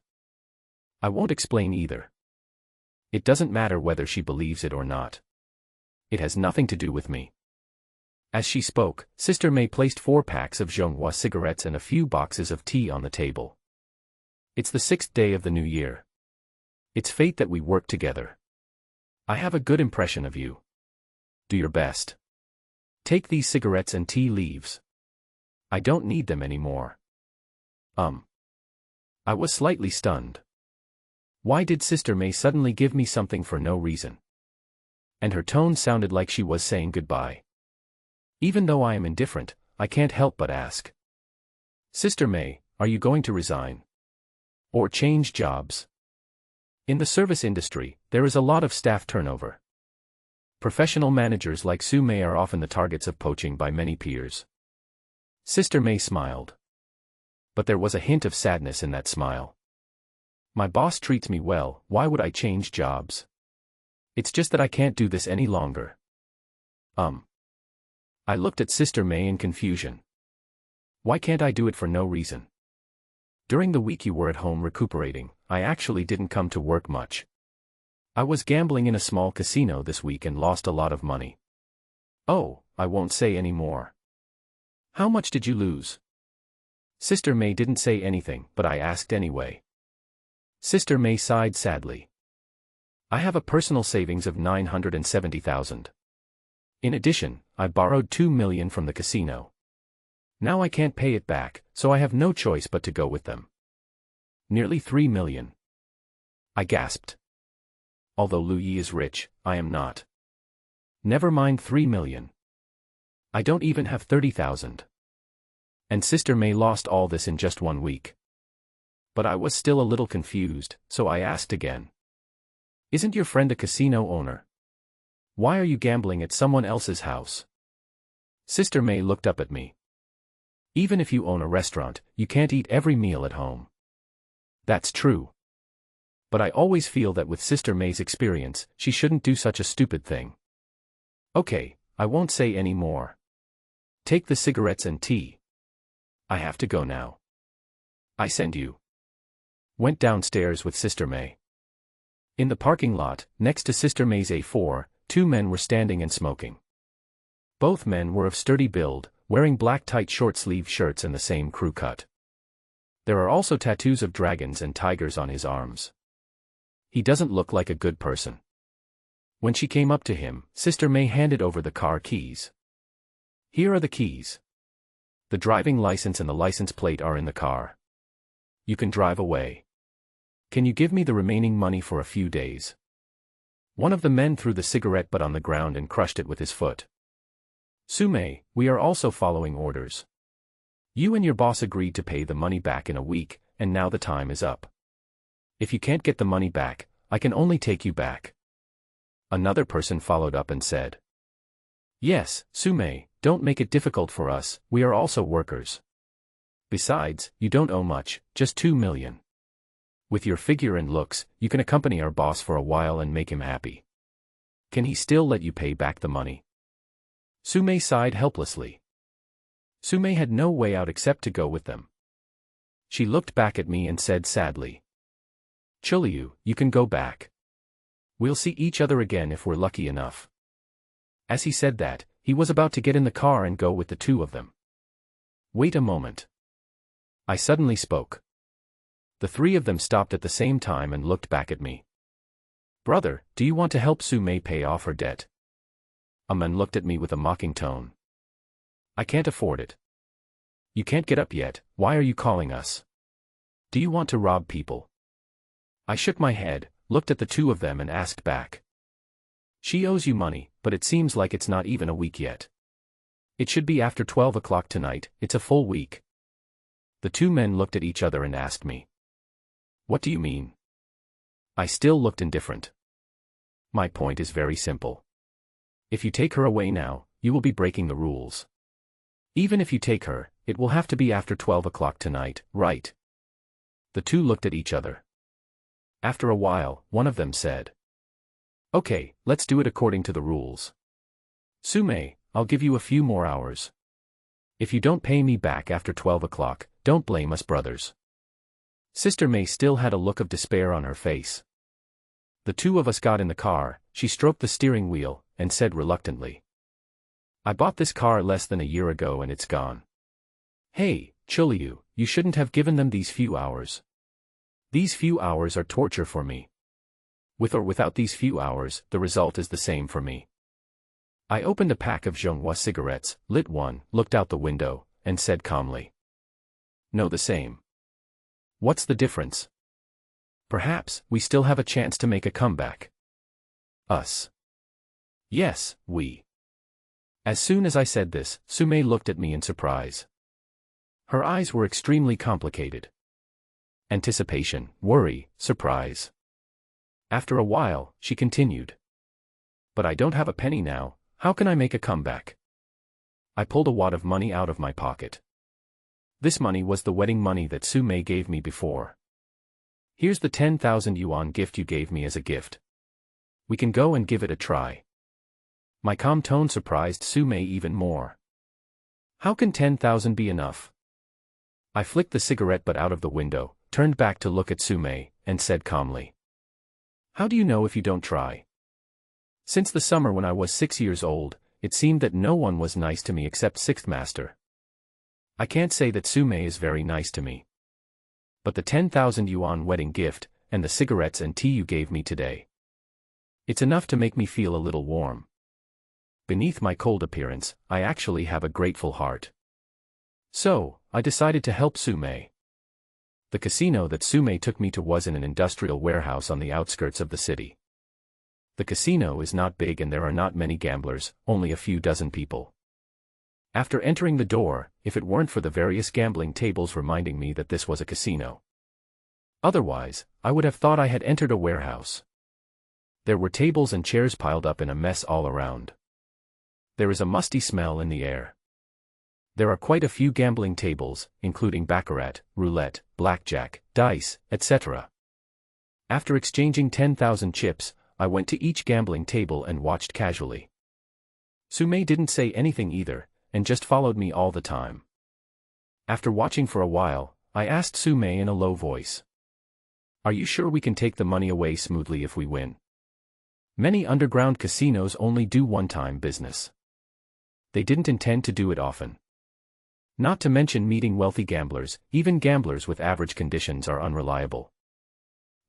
I won't explain either. It doesn't matter whether she believes it or not. It has nothing to do with me. As she spoke, Sister May placed 4 packs of Zhonghua cigarettes and a few boxes of tea on the table. It's the 6th day of the new year. It's fate that we work together. I have a good impression of you. Do your best. Take these cigarettes and tea leaves. I don't need them anymore. I was slightly stunned. Why did Sister May suddenly give me something for no reason? And her tone sounded like she was saying goodbye. Even though I am indifferent, I can't help but ask. Sister May, are you going to resign? Or change jobs? In the service industry, there is a lot of staff turnover. Professional managers like Su Mei are often the targets of poaching by many peers. Sister May smiled. But there was a hint of sadness in that smile. My boss treats me well, why would I change jobs? It's just that I can't do this any longer. I looked at Sister May in confusion. Why can't I do it for no reason? During the week you were at home recuperating, I actually didn't come to work much. I was gambling in a small casino this week and lost a lot of money. Oh, I won't say any more. How much did you lose? Sister May didn't say anything, but I asked anyway. Sister May sighed sadly. I have a personal savings of 970,000. In addition, I borrowed 2 million from the casino. Now I can't pay it back, so I have no choice but to go with them. Nearly 3 million. I gasped. Although Lu Yi is rich, I am not. Never mind 3 million. I don't even have 30,000. And Sister May lost all this in just 1 week. But I was still a little confused, so I asked again. Isn't your friend a casino owner? Why are you gambling at someone else's house? Sister May looked up at me. Even if you own a restaurant, you can't eat every meal at home. That's true. But I always feel that with Sister May's experience, she shouldn't do such a stupid thing. Okay, I won't say any more. Take the cigarettes and tea. I have to go now. I send you. Went downstairs with Sister May. In the parking lot, next to Sister May's A4, 2 men were standing and smoking. Both men were of sturdy build, wearing black tight short-sleeve shirts and the same crew cut. There are also tattoos of dragons and tigers on his arms. He doesn't look like a good person. When she came up to him, Sister May handed over the car keys. Here are the keys. The driving license and the license plate are in the car. You can drive away. Can you give me the remaining money for a few days? One of the men threw the cigarette butt on the ground and crushed it with his foot. Sume, we are also following orders. You and your boss agreed to pay the money back in a week, and now the time is up. If you can't get the money back, I can only take you back. Another person followed up and said, Yes, Sume, don't make it difficult for us, we are also workers. Besides, you don't owe much, just 2 million. With your figure and looks, you can accompany our boss for a while and make him happy. Can he still let you pay back the money? Sume sighed helplessly. Sume had no way out except to go with them. She looked back at me and said sadly, Chulyu, you can go back. We'll see each other again if we're lucky enough. As he said that, he was about to get in the car and go with the two of them. Wait a moment. I suddenly spoke. The three of them stopped at the same time and looked back at me. Brother, do you want to help Sume pay off her debt? A man looked at me with a mocking tone. I can't afford it. You can't get up yet, why are you calling us? Do you want to rob people? I shook my head, looked at the two of them and asked back. She owes you money, but it seems like it's not even a week yet. It should be after 12 o'clock tonight, it's a full week. The two men looked at each other and asked me. What do you mean? I still looked indifferent. My point is very simple. If you take her away now, you will be breaking the rules. Even if you take her, it will have to be after 12 o'clock tonight, right? The two looked at each other. After a while, one of them said, Okay, let's do it according to the rules. Sume, I'll give you a few more hours. If you don't pay me back after 12 o'clock, don't blame us brothers. Sister May still had a look of despair on her face. The two of us got in the car, she stroked the steering wheel, and said reluctantly, I bought this car less than a year ago and it's gone. Hey, Chulyu, you shouldn't have given them these few hours. These few hours are torture for me. With or without these few hours, the result is the same for me. I opened a pack of Zhonghua cigarettes, lit one, looked out the window, and said calmly. No, the same. What's the difference? Perhaps, we still have a chance to make a comeback. Us. Yes, we. As soon as I said this, Sume looked at me in surprise. Her eyes were extremely complicated. Anticipation, worry, surprise. After a while, she continued. But I don't have a penny now, how can I make a comeback? I pulled a wad of money out of my pocket. This money was the wedding money that Sume gave me before. Here's the 10,000 yuan gift you gave me as a gift. We can go and give it a try. My calm tone surprised Sume even more. How can 10,000 be enough? I flicked the cigarette butt out of the window, turned back to look at Sume, and said calmly. How do you know if you don't try? Since the summer when I was 6 years old, it seemed that no one was nice to me except Sixth Master. I can't say that Sume is very nice to me. But the 10,000 yuan wedding gift, and the cigarettes and tea you gave me today. It's enough to make me feel a little warm. Beneath my cold appearance, I actually have a grateful heart. So, I decided to help Sume. The casino that Sume took me to was in an industrial warehouse on the outskirts of the city. The casino is not big and there are not many gamblers, only a few dozen people. After entering the door, if it weren't for the various gambling tables reminding me that this was a casino. Otherwise, I would have thought I had entered a warehouse. There were tables and chairs piled up in a mess all around. There is a musty smell in the air. There are quite a few gambling tables, including baccarat, roulette, blackjack, dice, etc. After exchanging 10,000 chips, I went to each gambling table and watched casually. Sume didn't say anything either, and just followed me all the time. After watching for a while, I asked Sume in a low voice. Are you sure we can take the money away smoothly if we win? Many underground casinos only do one-time business. They didn't intend to do it often. Not to mention meeting wealthy gamblers, even gamblers with average conditions are unreliable.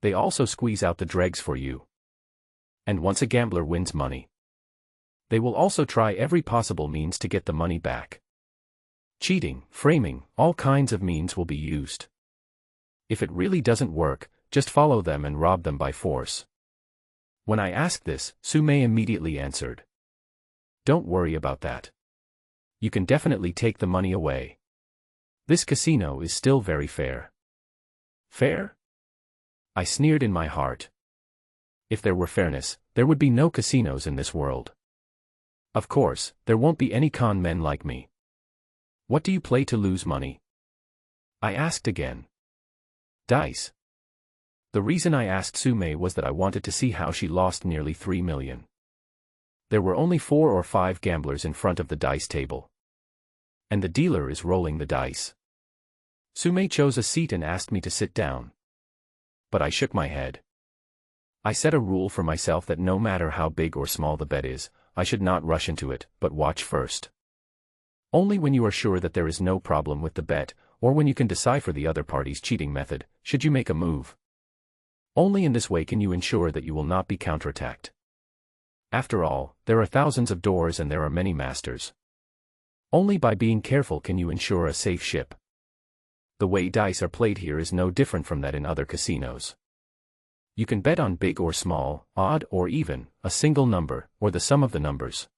They also squeeze out the dregs for you. And once a gambler wins money, they will also try every possible means to get the money back. Cheating, framing, all kinds of means will be used. If it really doesn't work, just follow them and rob them by force. When I asked this, Sumei immediately answered. Don't worry about that. You can definitely take the money away. This casino is still very fair. Fair? I sneered in my heart. If there were fairness, there would be no casinos in this world. Of course, there won't be any con men like me. What do you play to lose money? I asked again. Dice. The reason I asked Sumei was that I wanted to see how she lost nearly 3 million. There were only 4 or 5 gamblers in front of the dice table. And the dealer is rolling the dice. Sumei chose a seat and asked me to sit down. But I shook my head. I set a rule for myself that no matter how big or small the bet is, I should not rush into it, but watch first. Only when you are sure that there is no problem with the bet, or when you can decipher the other party's cheating method, should you make a move. Only in this way can you ensure that you will not be counterattacked. After all, there are thousands of doors and there are many masters. Only by being careful can you ensure a safe ship. The way dice are played here is no different from that in other casinos. You can bet on big or small, odd or even, a single number, or the sum of the numbers.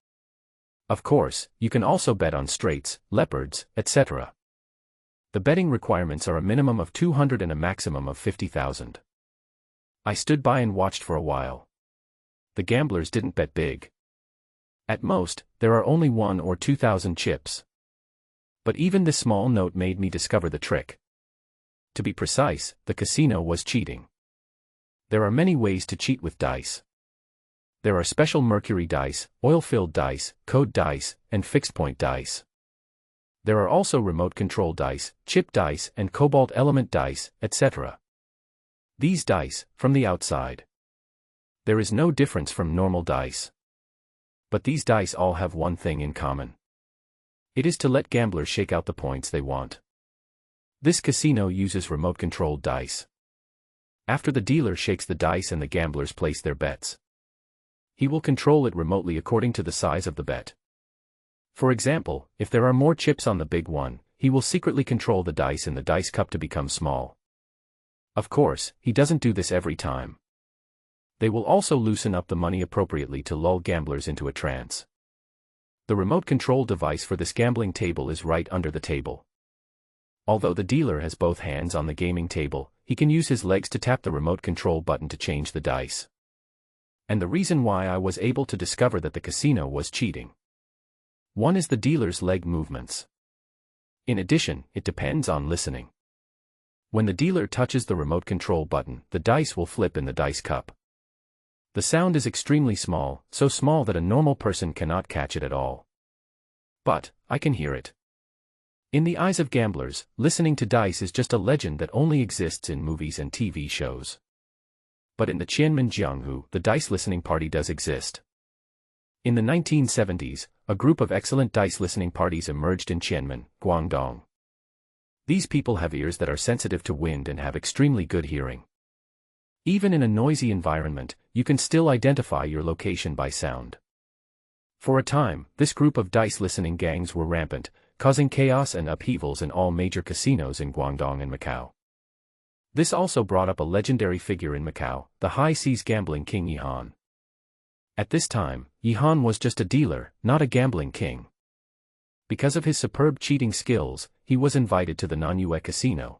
Of course, you can also bet on straights, leopards, etc. The betting requirements are a minimum of 200 and a maximum of 50,000. I stood by and watched for a while. The gamblers didn't bet big. At most, there are only 1 or 2,000 chips. But even this small note made me discover the trick. To be precise, the casino was cheating. There are many ways to cheat with dice. There are special mercury dice, oil-filled dice, code dice, and fixed-point dice. There are also remote control dice, chip dice, and cobalt element dice, etc. These dice, from the outside, there is no difference from normal dice. But these dice all have one thing in common. It is to let gamblers shake out the points they want. This casino uses remote-controlled dice. After the dealer shakes the dice and the gamblers place their bets, he will control it remotely according to the size of the bet. For example, if there are more chips on the big one, he will secretly control the dice in the dice cup to become small. Of course, he doesn't do this every time. They will also loosen up the money appropriately to lull gamblers into a trance. The remote control device for this gambling table is right under the table. Although the dealer has both hands on the gaming table, he can use his legs to tap the remote control button to change the dice. And the reason why I was able to discover that the casino was cheating. One is the dealer's leg movements. In addition, it depends on listening. When the dealer touches the remote control button, the dice will flip in the dice cup. The sound is extremely small, so small that a normal person cannot catch it at all. But, I can hear it. In the eyes of gamblers, listening to dice is just a legend that only exists in movies and TV shows. But in the Qianmen-Jianghu, the dice listening party does exist. In the 1970s, a group of excellent dice listening parties emerged in Qianmen, Guangdong. These people have ears that are sensitive to wind and have extremely good hearing. Even in a noisy environment, you can still identify your location by sound. For a time, this group of dice listening gangs were rampant, causing chaos and upheavals in all major casinos in Guangdong and Macau. This also brought up a legendary figure in Macau, the high seas gambling king Yihan. At this time, Yihan was just a dealer, not a gambling king. Because of his superb cheating skills, he was invited to the Nanyue casino.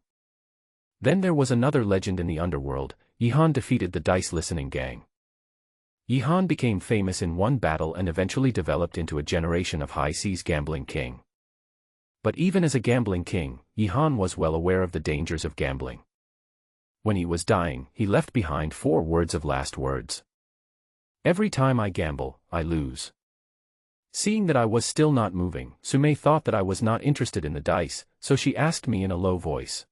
Then there was another legend in the underworld. Yihan defeated the dice listening gang. Yihan became famous in one battle and eventually developed into a generation of high seas gambling king. But even as a gambling king, Yihan was well aware of the dangers of gambling. When he was dying, he left behind 4 words of last words. Every time I gamble, I lose. Seeing that I was still not moving, Sumei thought that I was not interested in the dice, so she asked me in a low voice.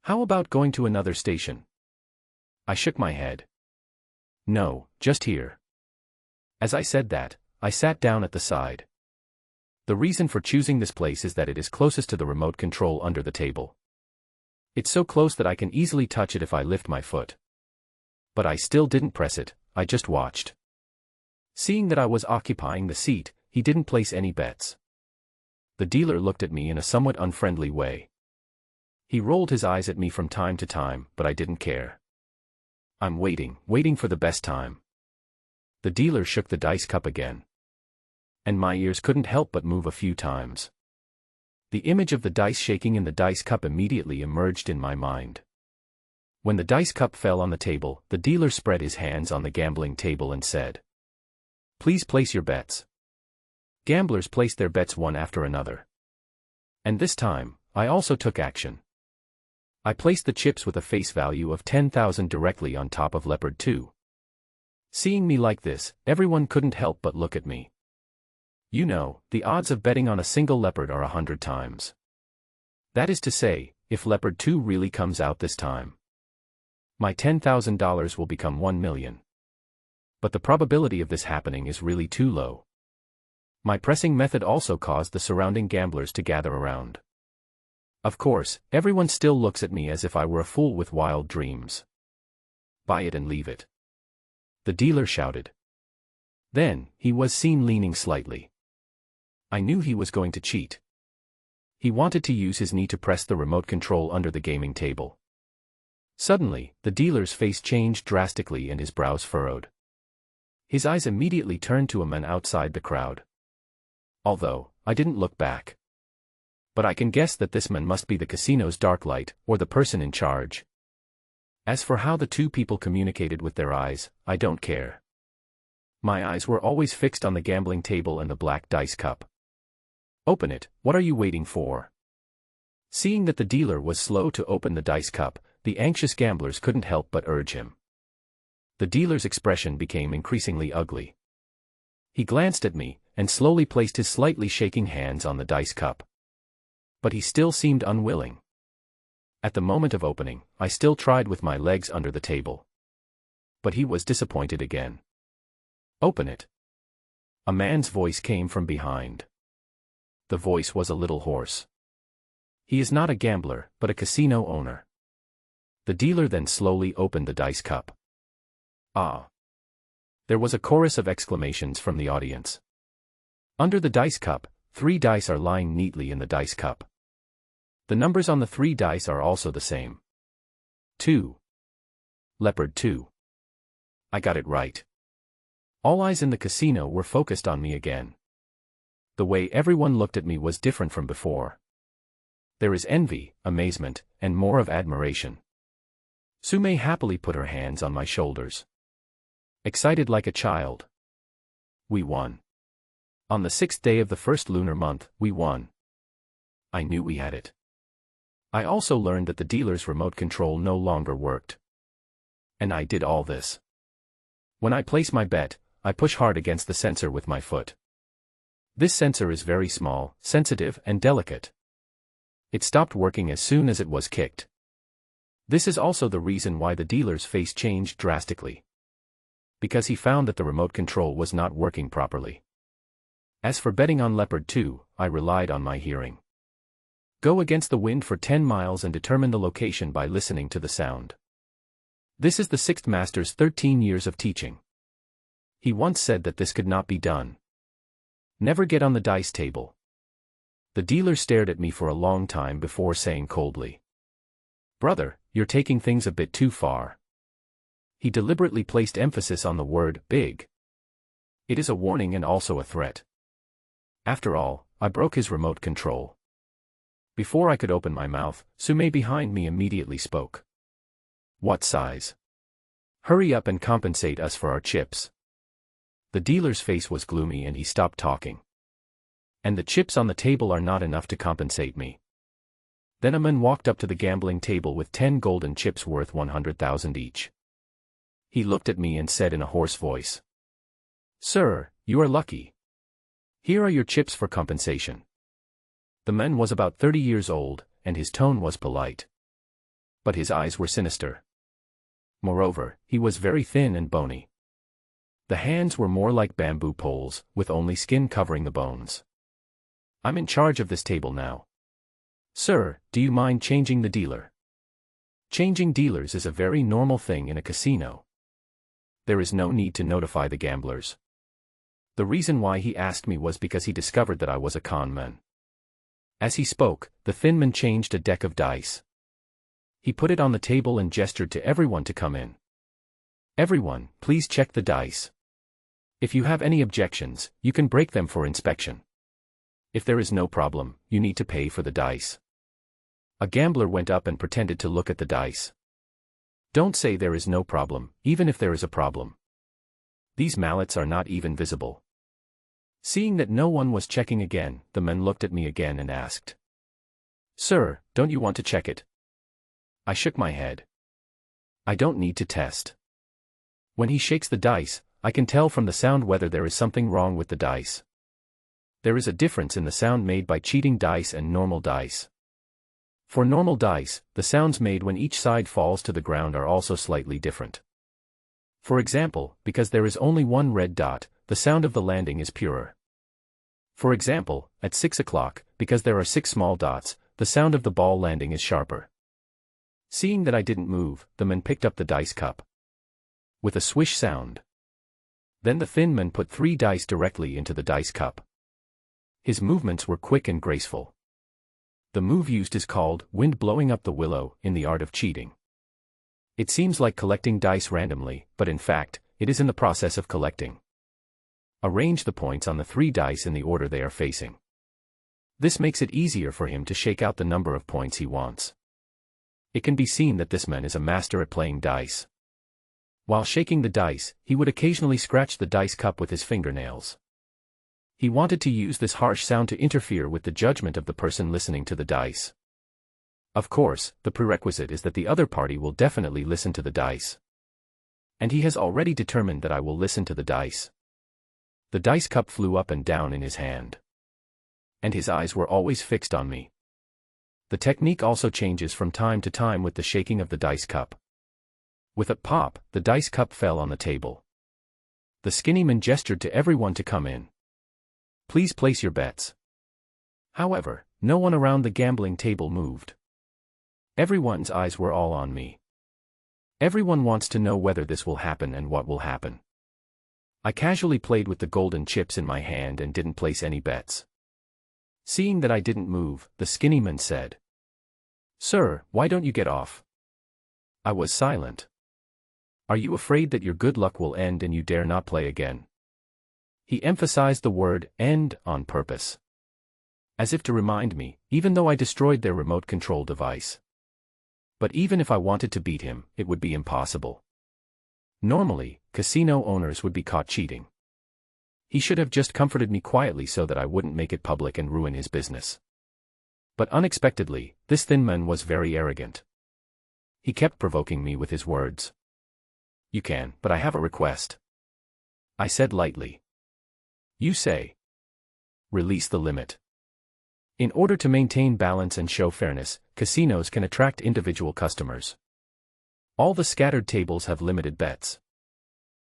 How about going to another station? I shook my head. No, just here. As I said that, I sat down at the side. The reason for choosing this place is that it is closest to the remote control under the table. It's so close that I can easily touch it if I lift my foot. But I still didn't press it, I just watched. Seeing that I was occupying the seat, he didn't place any bets. The dealer looked at me in a somewhat unfriendly way. He rolled his eyes at me from time to time, but I didn't care. I'm waiting for the best time. The dealer shook the dice cup again. And my ears couldn't help but move a few times. The image of the dice shaking in the dice cup immediately emerged in my mind. When the dice cup fell on the table, the dealer spread his hands on the gambling table and said, "Please place your bets." Gamblers placed their bets one after another. And this time, I also took action. I placed the chips with a face value of 10,000 directly on top of Leopard 2. Seeing me like this, everyone couldn't help but look at me. You know, the odds of betting on a single leopard are 100 times. That is to say, if Leopard 2 really comes out this time, my $10,000 will become 1 million. But the probability of this happening is really too low. My pressing method also caused the surrounding gamblers to gather around. Of course, everyone still looks at me as if I were a fool with wild dreams. Buy it and leave it, the dealer shouted. Then, he was seen leaning slightly. I knew he was going to cheat. He wanted to use his knee to press the remote control under the gaming table. Suddenly, the dealer's face changed drastically and his brows furrowed. His eyes immediately turned to a man outside the crowd. Although, I didn't look back. But I can guess that this man must be the casino's dark light, or the person in charge. As for how the two people communicated with their eyes, I don't care. My eyes were always fixed on the gambling table and the black dice cup. Open it, what are you waiting for? Seeing that the dealer was slow to open the dice cup, the anxious gamblers couldn't help but urge him. The dealer's expression became increasingly ugly. He glanced at me, and slowly placed his slightly shaking hands on the dice cup. But he still seemed unwilling. At the moment of opening, I still tried with my legs under the table. But he was disappointed again. Open it. A man's voice came from behind. The voice was a little hoarse. He is not a gambler, but a casino owner. The dealer then slowly opened the dice cup. Ah! There was a chorus of exclamations from the audience. Under the dice cup, 3 dice are lying neatly in the dice cup. The numbers on the 3 dice are also the same. 2. Leopard 2. I got it right. All eyes in the casino were focused on me again. The way everyone looked at me was different from before. There is envy, amazement, and more of admiration. Sume happily put her hands on my shoulders. Excited like a child. We won. On the 6th day of the first lunar month, we won. I knew we had it. I also learned that the dealer's remote control no longer worked. And I did all this. When I place my bet, I push hard against the sensor with my foot. This sensor is very small, sensitive, and delicate. It stopped working as soon as it was kicked. This is also the reason why the dealer's face changed drastically. Because he found that the remote control was not working properly. As for betting on Leopard 2, I relied on my hearing. Go against the wind for 10 miles and determine the location by listening to the sound. This is the 6th master's 13 years of teaching. He once said that this could not be done. Never get on the dice table. The dealer stared at me for a long time before saying coldly, "Brother, you're taking things a bit too far." He deliberately placed emphasis on the word big. It is a warning and also a threat. After all, I broke his remote control. Before I could open my mouth, Sume behind me immediately spoke. "What size? Hurry up and compensate us for our chips." The dealer's face was gloomy and he stopped talking. "And the chips on the table are not enough to compensate me." Then a man walked up to the gambling table with 10 golden chips worth 100,000 each. He looked at me and said in a hoarse voice, "Sir, you are lucky. Here are your chips for compensation." The man was about 30 years old, and his tone was polite. But his eyes were sinister. Moreover, he was very thin and bony. The hands were more like bamboo poles, with only skin covering the bones. "I'm in charge of this table now. Sir, do you mind changing the dealer?" Changing dealers is a very normal thing in a casino. There is no need to notify the gamblers. The reason why he asked me was because he discovered that I was a con man. As he spoke, the thin man changed a deck of dice. He put it on the table and gestured to everyone to come in. "Everyone, please check the dice." If you have any objections, you can break them for inspection. If there is no problem, you need to pay for the dice. A gambler went up and pretended to look at the dice. Don't say there is no problem, even if there is a problem. These mallets are not even visible. Seeing that no one was checking again, the man looked at me again and asked, "Sir, don't you want to check it?" I shook my head. I don't need to test. When he shakes the dice, I can tell from the sound whether there is something wrong with the dice. There is a difference in the sound made by cheating dice and normal dice. For normal dice, the sounds made when each side falls to the ground are also slightly different. For example, because there is only one red dot, the sound of the landing is purer. For example, at 6 o'clock, because there are 6 small dots, the sound of the ball landing is sharper. Seeing that I didn't move, the man picked up the dice cup. With a swish sound. Then the thin man put 3 dice directly into the dice cup. His movements were quick and graceful. The move used is called wind blowing up the willow in the art of cheating. It seems like collecting dice randomly, but in fact, it is in the process of collecting. Arrange the points on the 3 dice in the order they are facing. This makes it easier for him to shake out the number of points he wants. It can be seen that this man is a master at playing dice. While shaking the dice, he would occasionally scratch the dice cup with his fingernails. He wanted to use this harsh sound to interfere with the judgment of the person listening to the dice. Of course, the prerequisite is that the other party will definitely listen to the dice. And he has already determined that I will listen to the dice. The dice cup flew up and down in his hand. And his eyes were always fixed on me. The technique also changes from time to time with the shaking of the dice cup. With a pop, the dice cup fell on the table. The skinny man gestured to everyone to come in. Please place your bets. However, no one around the gambling table moved. Everyone's eyes were all on me. Everyone wants to know whether this will happen and what will happen. I casually played with the golden chips in my hand and didn't place any bets. Seeing that I didn't move, the skinny man said, "Sir, why don't you get off?" I was silent. Are you afraid that your good luck will end and you dare not play again? He emphasized the word end on purpose. As if to remind me, even though I destroyed their remote control device. But even if I wanted to beat him, it would be impossible. Normally, casino owners would be caught cheating. He should have just comforted me quietly so that I wouldn't make it public and ruin his business. But unexpectedly, this thin man was very arrogant. He kept provoking me with his words. "You can, but I have a request." I said lightly. "You say." "Release the limit." In order to maintain balance and show fairness, casinos can attract individual customers. All the scattered tables have limited bets.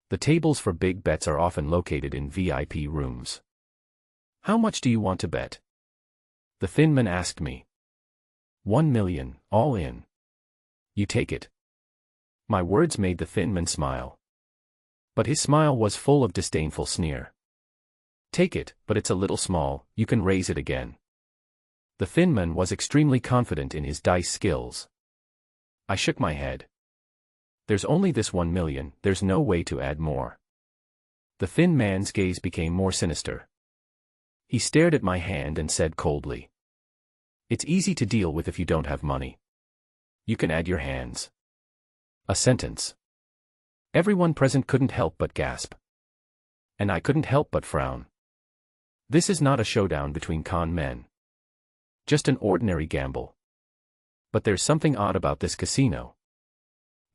The tables for big bets are often located in VIP rooms. "How much do you want to bet?" The thin man asked me. 1 million, all in. "You take it." My words made the thin man smile. But his smile was full of disdainful sneer. "Take it, but it's a little small, you can raise it again." The thin man was extremely confident in his dice skills. I shook my head. "There's only this 1 million, there's no way to add more." The thin man's gaze became more sinister. He stared at my hand and said coldly, "It's easy to deal with if you don't have money. You can add your hands." A sentence. Everyone present couldn't help but gasp. And I couldn't help but frown. This is not a showdown between con men. Just an ordinary gamble. But there's something odd about this casino.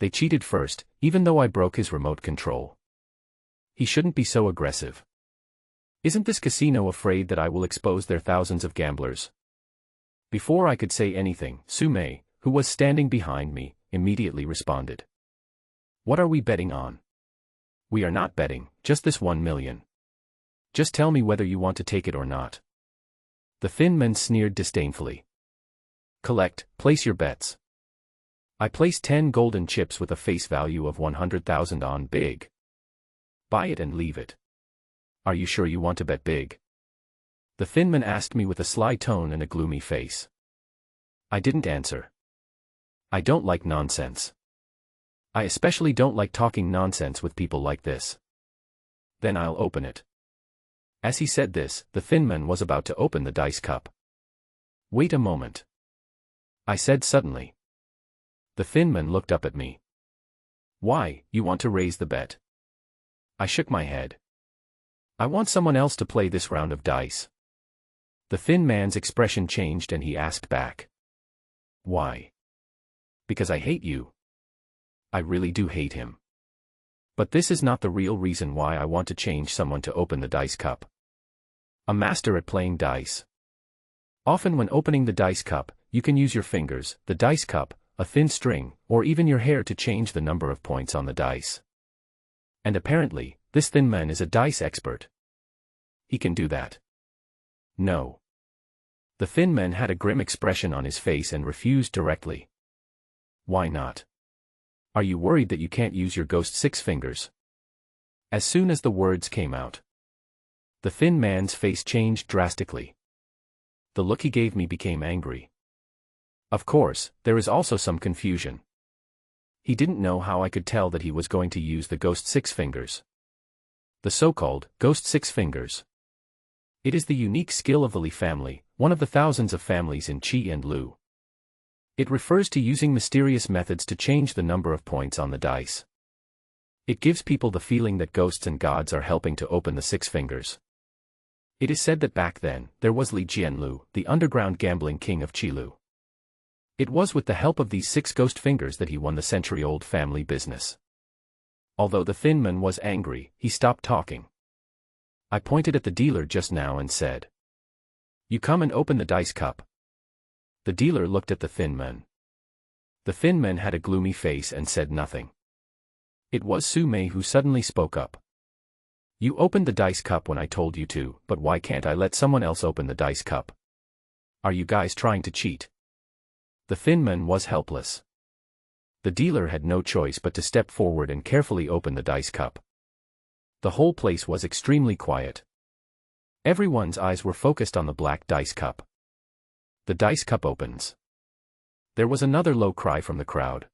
They cheated first, even though I broke his remote control. He shouldn't be so aggressive. Isn't this casino afraid that I will expose their thousands of gamblers? Before I could say anything, Sume, who was standing behind me, immediately responded. "What are we betting on?" "We are not betting, just this 1 million. Just tell me whether you want to take it or not." The thin man sneered disdainfully. "Collect, place your bets." I placed 10 golden chips with a face value of 100,000 on big. "Buy it and leave it." "Are you sure you want to bet big?" The thin man asked me with a sly tone and a gloomy face. I didn't answer. I don't like nonsense. I especially don't like talking nonsense with people like this. Then I'll open it. As he said this, the thin man was about to open the dice cup. Wait a moment, I said suddenly. The thin man looked up at me. Why, you want to raise the bet? I shook my head. I want someone else to play this round of dice. The thin man's expression changed and he asked back. Why? Because I hate you. I really do hate him. But this is not the real reason why I want to change someone to open the dice cup. A master at playing dice. Often when opening the dice cup, you can use your fingers, the dice cup, a thin string, or even your hair to change the number of points on the dice. And apparently, this thin man is a dice expert. He can do that. No. The thin man had a grim expression on his face and refused directly. Why not? Are you worried that you can't use your ghost 6 fingers? As soon as the words came out, the thin man's face changed drastically. The look he gave me became angry. Of course, there is also some confusion. He didn't know how I could tell that he was going to use the ghost 6 fingers. The so-called ghost 6 fingers. It is the unique skill of the Li family, one of the thousands of families in Qi and Lu. It refers to using mysterious methods to change the number of points on the dice. It gives people the feeling that ghosts and gods are helping to open the 6 fingers. It is said that back then, there was Li Jianlu, the underground gambling king of Qilu. It was with the help of these 6 ghost fingers that he won the century-old family business. Although the thin man was angry, he stopped talking. I pointed at the dealer just now and said, "You come and open the dice cup." The dealer looked at the thin man. The thin man had a gloomy face and said nothing. It was Su Mei who suddenly spoke up. "You opened the dice cup when I told you to, but why can't I let someone else open the dice cup? Are you guys trying to cheat?" The thin man was helpless. The dealer had no choice but to step forward and carefully open the dice cup. The whole place was extremely quiet. Everyone's eyes were focused on the black dice cup. The dice cup opens. There was another low cry from the crowd.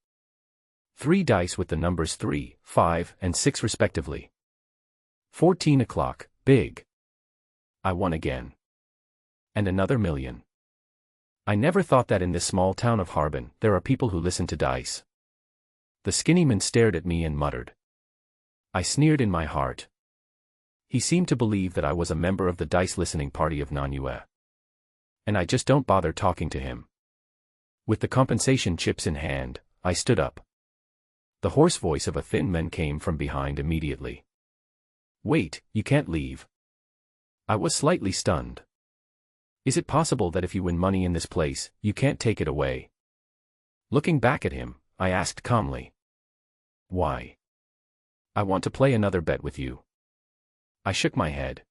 3 dice with the numbers 3, 5, and 6 respectively. 14 o'clock, big. I won again. And another million. I never thought that in this small town of Harbin, there are people who listen to dice. The skinny man stared at me and muttered. I sneered in my heart. He seemed to believe that I was a member of the dice listening party of Nanyue. And I just don't bother talking to him. With the compensation chips in hand, I stood up. The hoarse voice of a thin man came from behind immediately. Wait, you can't leave. I was slightly stunned. Is it possible that if you win money in this place, you can't take it away? Looking back at him, I asked calmly. Why? I want to play another bet with you. I shook my head.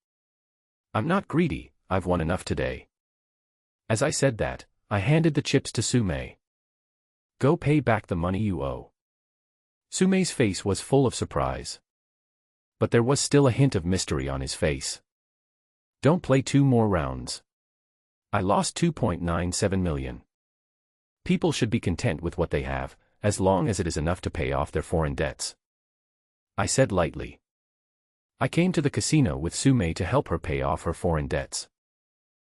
I'm not greedy, I've won enough today. As I said that, I handed the chips to Su Mei. Go pay back the money you owe. Su Mei's face was full of surprise. But there was still a hint of mystery on his face. Don't play 2 more rounds. I lost 2.97 million. People should be content with what they have, as long as it is enough to pay off their foreign debts. I said lightly. I came to the casino with Su Mei to help her pay off her foreign debts.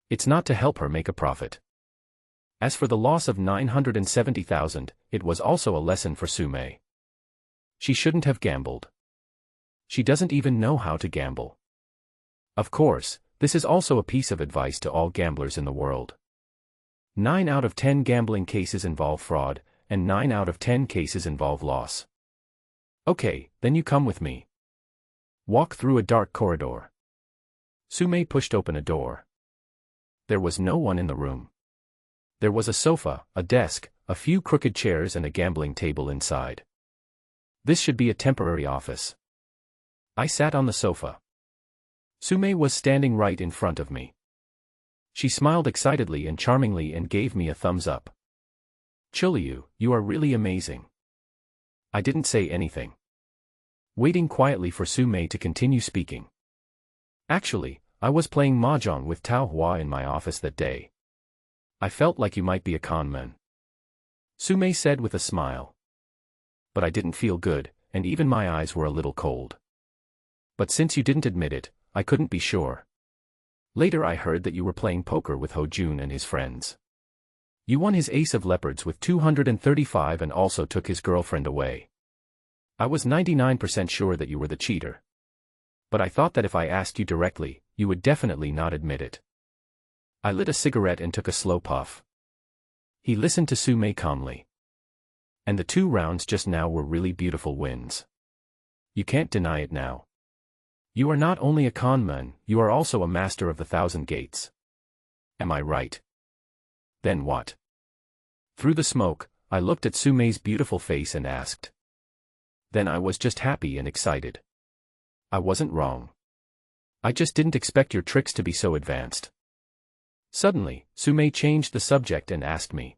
It's not to help her make a profit. As for the loss of 970,000, it was also a lesson for Su Mei. She shouldn't have gambled. She doesn't even know how to gamble. Of course, this is also a piece of advice to all gamblers in the world. 9 out of 10 gambling cases involve fraud, and 9 out of 10 cases involve loss. Okay, then you come with me. Walk through a dark corridor. Su Mei pushed open a door. There was no one in the room. There was a sofa, a desk, a few crooked chairs and a gambling table inside. This should be a temporary office. I sat on the sofa. Su Mei was standing right in front of me. She smiled excitedly and charmingly and gave me a thumbs up. Chuliu, you are really amazing. I didn't say anything. Waiting quietly for Su Mei to continue speaking. Actually, I was playing mahjong with Tao Hua in my office that day. I felt like you might be a con man. Su Mei said with a smile. But I didn't feel good, and even my eyes were a little cold. But since you didn't admit it, I couldn't be sure. Later I heard that you were playing poker with Ho-jun and his friends. You won his ace of leopards with 235 and also took his girlfriend away. I was 99% sure that you were the cheater. But I thought that if I asked you directly, you would definitely not admit it. I lit a cigarette and took a slow puff. He listened to Sumei calmly. And the 2 rounds just now were really beautiful wins. You can't deny it now. You are not only a con man, you are also a master of the 1,000 gates. Am I right? Then what? Through the smoke, I looked at Sumei's beautiful face and asked. Then I was just happy and excited. I wasn't wrong. I just didn't expect your tricks to be so advanced. Suddenly, Sumei changed the subject and asked me.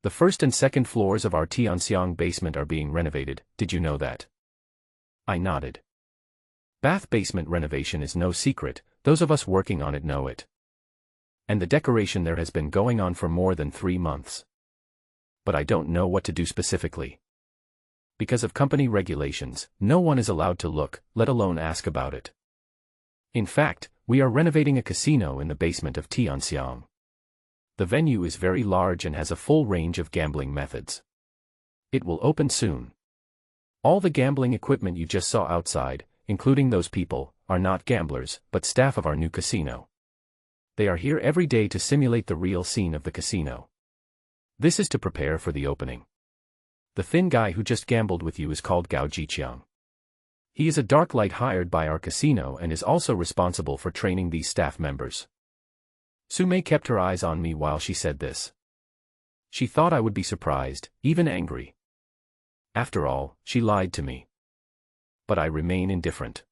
The first and second floors of our Tianxiang basement are being renovated, did you know that? I nodded. Bath basement renovation is no secret, those of us working on it know it. And the decoration there has been going on for more than 3 months. But I don't know what to do specifically. Because of company regulations, no one is allowed to look, let alone ask about it. In fact, we are renovating a casino in the basement of Tianxiang. The venue is very large and has a full range of gambling methods. It will open soon. All the gambling equipment you just saw outside, including those people, are not gamblers, but staff of our new casino. They are here every day to simulate the real scene of the casino. This is to prepare for the opening. The thin guy who just gambled with you is called Gao Jiqiang. He is a dark light hired by our casino and is also responsible for training these staff members. Sumei kept her eyes on me while she said this. She thought I would be surprised, even angry. After all, she lied to me. But I remain indifferent.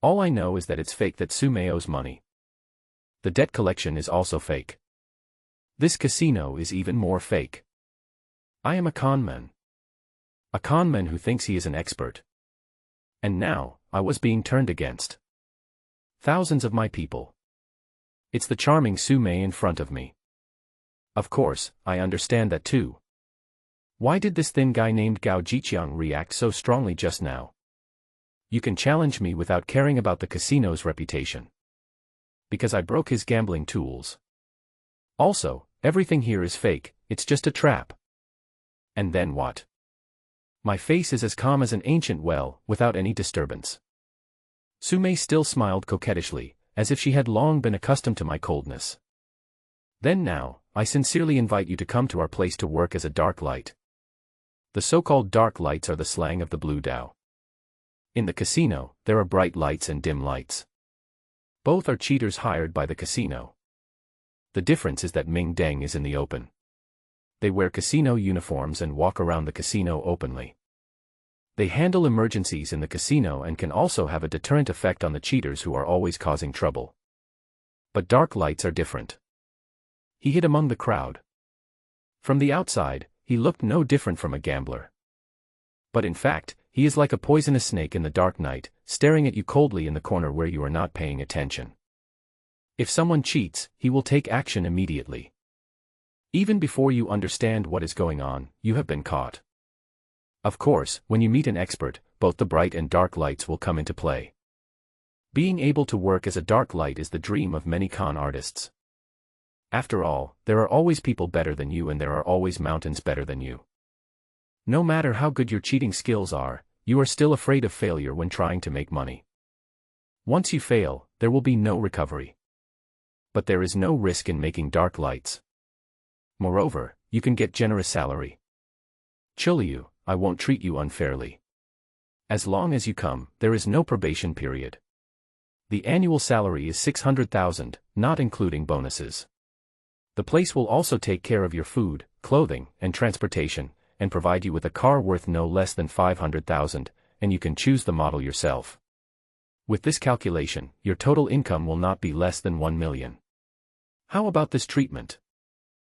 All I know is that it's fake that Sumei owes money. The debt collection is also fake. This casino is even more fake. I am a conman. A conman who thinks he is an expert. And now, I was being turned against. Thousands of my people. It's the charming Sumei in front of me. Of course, I understand that too. Why did this thin guy named Gao Jiqiang react so strongly just now? You can challenge me without caring about the casino's reputation. Because I broke his gambling tools. Also, everything here is fake, it's just a trap. And then what? My face is as calm as an ancient well, without any disturbance. Sumei still smiled coquettishly, as if she had long been accustomed to my coldness. Then now, I sincerely invite you to come to our place to work as a dark light. The so-called dark lights are the slang of the Blue Dao. In the casino, there are bright lights and dim lights. Both are cheaters hired by the casino. The difference is that Ming Deng is in the open. They wear casino uniforms and walk around the casino openly. They handle emergencies in the casino and can also have a deterrent effect on the cheaters who are always causing trouble. But dark lights are different. He hid among the crowd. From the outside, he looked no different from a gambler. But in fact, he is like a poisonous snake in the dark night, staring at you coldly in the corner where you are not paying attention. If someone cheats, he will take action immediately. Even before you understand what is going on, you have been caught. Of course, when you meet an expert, both the bright and dark lights will come into play. Being able to work as a dark light is the dream of many con artists. After all, there are always people better than you and there are always mountains better than you. No matter how good your cheating skills are, you are still afraid of failure when trying to make money. Once you fail, there will be no recovery. But there is no risk in making dark lights. Moreover, you can get generous salary. Chuliu, I won't treat you unfairly. As long as you come, there is no probation period. The annual salary is 600,000, not including bonuses. The place will also take care of your food, clothing, and transportation, and provide you with a car worth no less than 500,000, and you can choose the model yourself. With this calculation, your total income will not be less than 1 million. How about this treatment?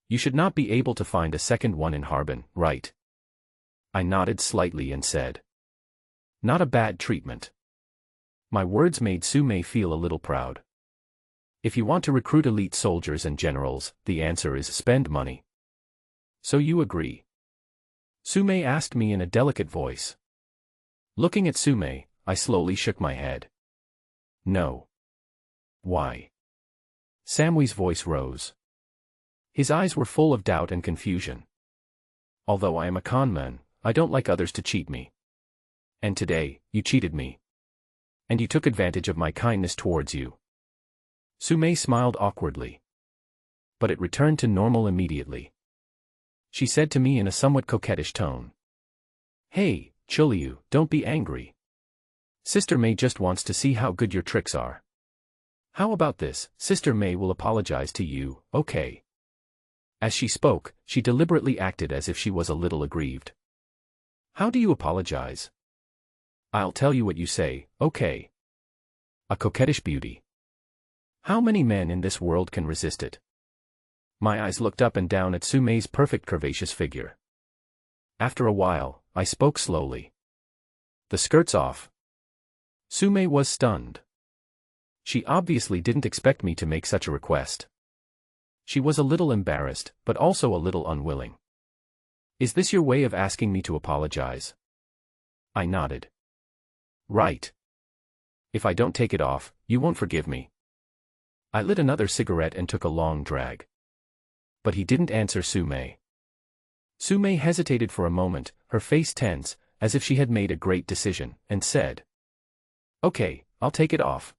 You should not be able to find a second one in Harbin, right? I nodded slightly and said. Not a bad treatment. My words made Sumei feel a little proud. If you want to recruit elite soldiers and generals, the answer is spend money. So you agree? Sumei asked me in a delicate voice. Looking at Sumei, I slowly shook my head. No. Why? Samwi's voice rose. His eyes were full of doubt and confusion. Although I am a con man, I don't like others to cheat me. And today, you cheated me. And you took advantage of my kindness towards you. Sumei smiled awkwardly. But it returned to normal immediately. She said to me in a somewhat coquettish tone. Hey, Chiliu, don't be angry. Sister May just wants to see how good your tricks are. How about this, Sister May will apologize to you, okay? As she spoke, she deliberately acted as if she was a little aggrieved. How do you apologize? I'll tell you what you say, okay? A coquettish beauty. How many men in this world can resist it? My eyes looked up and down at Sumei's perfect curvaceous figure. After a while, I spoke slowly. The skirt's off. Sumei was stunned. She obviously didn't expect me to make such a request. She was a little embarrassed, but also a little unwilling. Is this your way of asking me to apologize? I nodded. Right. If I don't take it off, you won't forgive me. I lit another cigarette and took a long drag. But he didn't answer Sumei. Sumei hesitated for a moment, her face tense, as if she had made a great decision, and said, Okay, I'll take it off.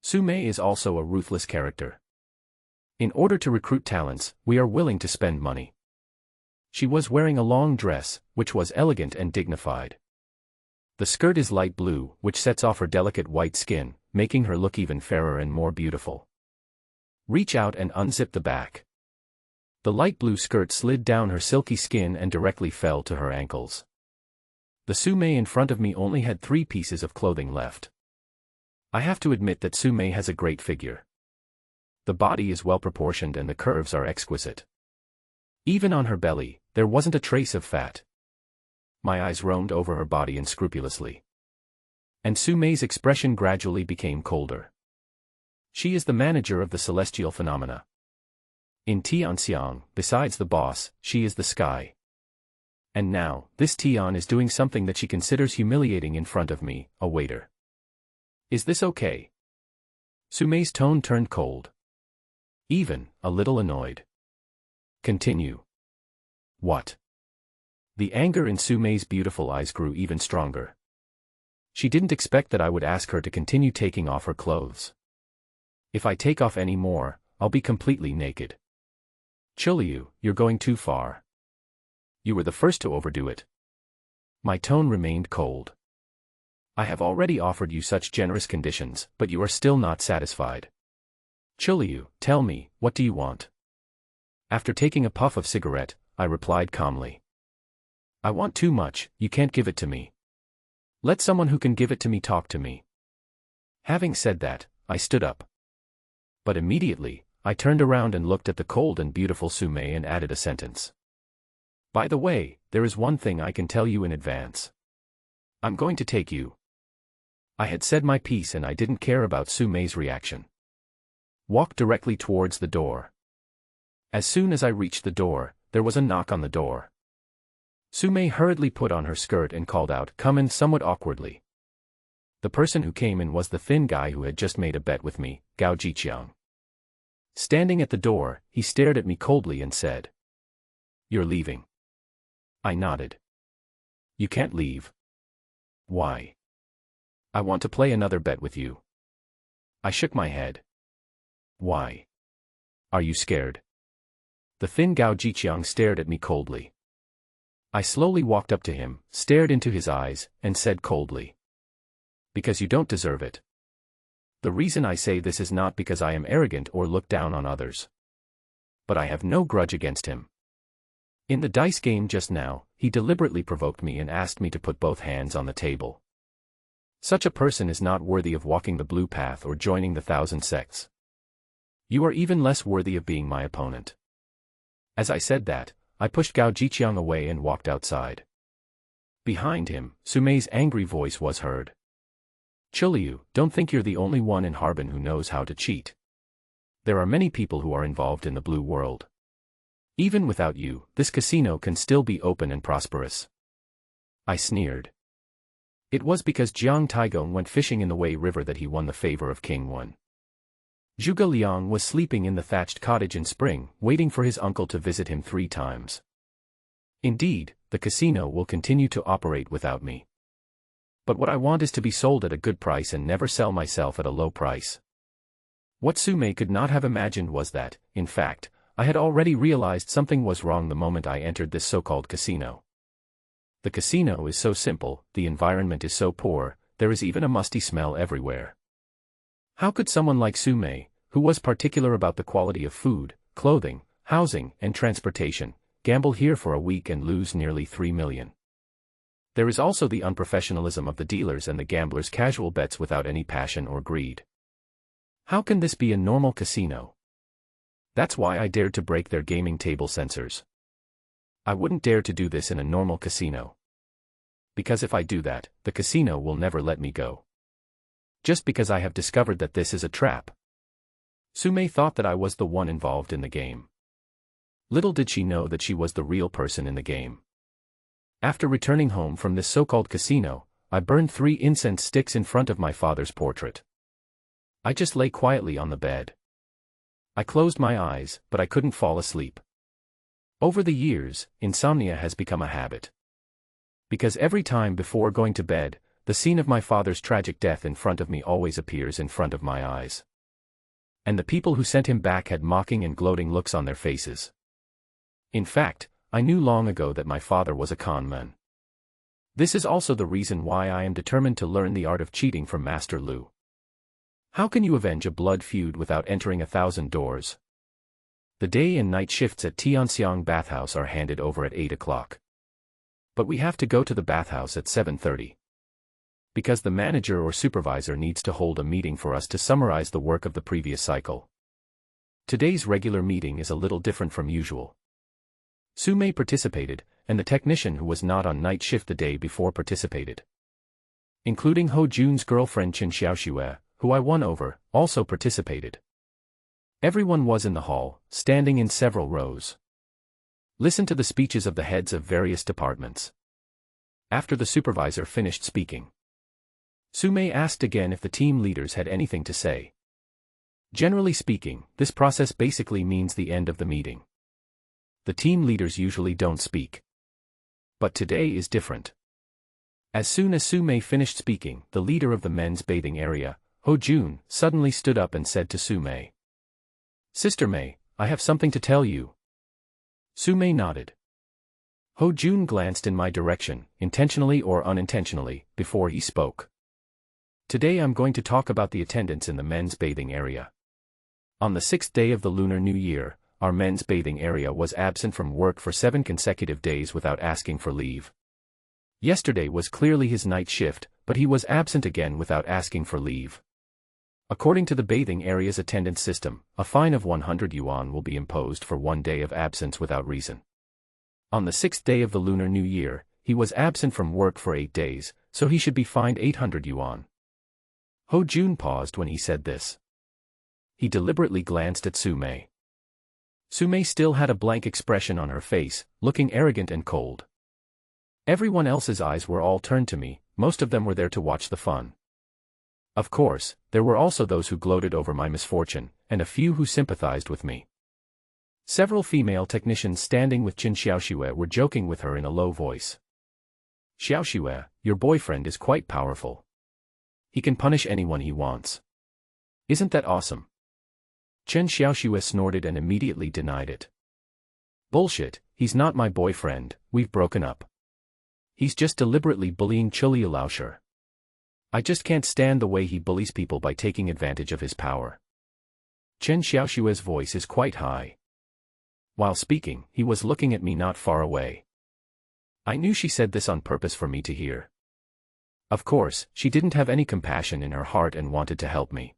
Sumei is also a ruthless character. In order to recruit talents, we are willing to spend money. She was wearing a long dress, which was elegant and dignified. The skirt is light blue, which sets off her delicate white skin, making her look even fairer and more beautiful. Reach out and unzip the back. The light blue skirt slid down her silky skin and directly fell to her ankles. The Sumei in front of me only had 3 pieces of clothing left. I have to admit that Sumei has a great figure. The body is well proportioned and the curves are exquisite. Even on her belly, there wasn't a trace of fat. My eyes roamed over her body unscrupulously. And Sumei's expression gradually became colder. She is the manager of the celestial phenomena. In Tianxiang, besides the boss, she is the sky. And now, this Tian is doing something that she considers humiliating in front of me, a waiter. Is this okay? Sumei's tone turned cold. Even, a little annoyed. Continue. What? The anger in Sumei's beautiful eyes grew even stronger. She didn't expect that I would ask her to continue taking off her clothes. If I take off any more, I'll be completely naked. Chiliu, you're going too far. You were the first to overdo it. My tone remained cold. I have already offered you such generous conditions, but you are still not satisfied. Chiliu, tell me, what do you want? After taking a puff of cigarette, I replied calmly. I want too much, you can't give it to me. Let someone who can give it to me talk to me. Having said that, I stood up. But immediately, I turned around and looked at the cold and beautiful Sumei and added a sentence. By the way, there is one thing I can tell you in advance. I'm going to take you. I had said my piece and I didn't care about Sumei's reaction. Walked directly towards the door. As soon as I reached the door, there was a knock on the door. Sumei hurriedly put on her skirt and called out, "Come in," somewhat awkwardly. The person who came in was the thin guy who had just made a bet with me, Gao Jiqiang. Standing at the door, he stared at me coldly and said, "You're leaving." I nodded. "You can't leave." "Why?" "I want to play another bet with you." I shook my head. "Why? Are you scared?" The thin Gao Jiqiang stared at me coldly. I slowly walked up to him, stared into his eyes, and said coldly, "Because you don't deserve it." The reason I say this is not because I am arrogant or look down on others. But I have no grudge against him. In the dice game just now, he deliberately provoked me and asked me to put both hands on the table. Such a person is not worthy of walking the blue path or joining the 1,000 sects. You are even less worthy of being my opponent. As I said that, I pushed Gao Jiqiang away and walked outside. Behind him, Sumei's angry voice was heard. "Chiliu, don't think you're the only one in Harbin who knows how to cheat. There are many people who are involved in the blue world. Even without you, this casino can still be open and prosperous." I sneered. It was because Jiang Taigong went fishing in the Wei River that he won the favor of King Wen. Zhuge Liang was sleeping in the thatched cottage in spring, waiting for his uncle to visit him 3 times. Indeed, the casino will continue to operate without me. But what I want is to be sold at a good price and never sell myself at a low price. What Su Mei could not have imagined was that, in fact, I had already realized something was wrong the moment I entered this so-called casino. The casino is so simple, the environment is so poor, there is even a musty smell everywhere. How could someone like Su Mei, who was particular about the quality of food, clothing, housing, and transportation, gamble here for a week and lose nearly 3 million? There is also the unprofessionalism of the dealers and the gamblers' casual bets without any passion or greed. How can this be a normal casino? That's why I dared to break their gaming table censors. I wouldn't dare to do this in a normal casino. Because if I do that, the casino will never let me go. Just because I have discovered that this is a trap. Su Mei thought that I was the one involved in the game. Little did she know that she was the real person in the game. After returning home from this so-called casino, I burned 3 incense sticks in front of my father's portrait. I just lay quietly on the bed. I closed my eyes, but I couldn't fall asleep. Over the years, insomnia has become a habit. Because every time before going to bed, the scene of my father's tragic death in front of me always appears in front of my eyes. And the people who sent him back had mocking and gloating looks on their faces. In fact, I knew long ago that my father was a con man. This is also the reason why I am determined to learn the art of cheating from Master Lu. How can you avenge a blood feud without entering 1,000 doors? The day and night shifts at Tianxiang bathhouse are handed over at 8 o'clock. But we have to go to the bathhouse at 7:30. Because the manager or supervisor needs to hold a meeting for us to summarize the work of the previous cycle. Today's regular meeting is a little different from usual. Su Mei participated, and the technician who was not on night shift the day before participated. Including Ho Jun's girlfriend Chen Xiaoxue, who I won over, also participated. Everyone was in the hall, standing in several rows. Listen to the speeches of the heads of various departments. After the supervisor finished speaking, Su Mei asked again if the team leaders had anything to say. Generally speaking, this process basically means the end of the meeting. The team leaders usually don't speak. But today is different. As soon as Su Mei finished speaking, the leader of the men's bathing area, Ho Jun, suddenly stood up and said to Su Mei, "Sister Mei, I have something to tell you." Su Mei nodded. Ho Jun glanced in my direction, intentionally or unintentionally, before he spoke. Today I'm going to talk about the attendance in the men's bathing area. On the 6th day of the Lunar New Year, our men's bathing area was absent from work for 7 consecutive days without asking for leave. Yesterday was clearly his night shift, but he was absent again without asking for leave. According to the bathing area's attendance system, a fine of 100 yuan will be imposed for 1 day of absence without reason. On the 6th day of the Lunar New Year, he was absent from work for 8 days, so he should be fined 800 yuan. Ho Jun paused when he said this. He deliberately glanced at Su Mei. Su Mei still had a blank expression on her face, looking arrogant and cold. Everyone else's eyes were all turned to me, most of them were there to watch the fun. Of course, there were also those who gloated over my misfortune, and a few who sympathized with me. Several female technicians standing with Chen Xiaoxue were joking with her in a low voice. "Xiaoxue, your boyfriend is quite powerful. He can punish anyone he wants. Isn't that awesome?" Chen Xiaoxue snorted and immediately denied it. "Bullshit, he's not my boyfriend, we've broken up. He's just deliberately bullying Chuli Laosher. I just can't stand the way he bullies people by taking advantage of his power." Chen Xiaoxue's voice is quite high. While speaking, he was looking at me not far away. I knew she said this on purpose for me to hear. Of course, she didn't have any compassion in her heart and wanted to help me.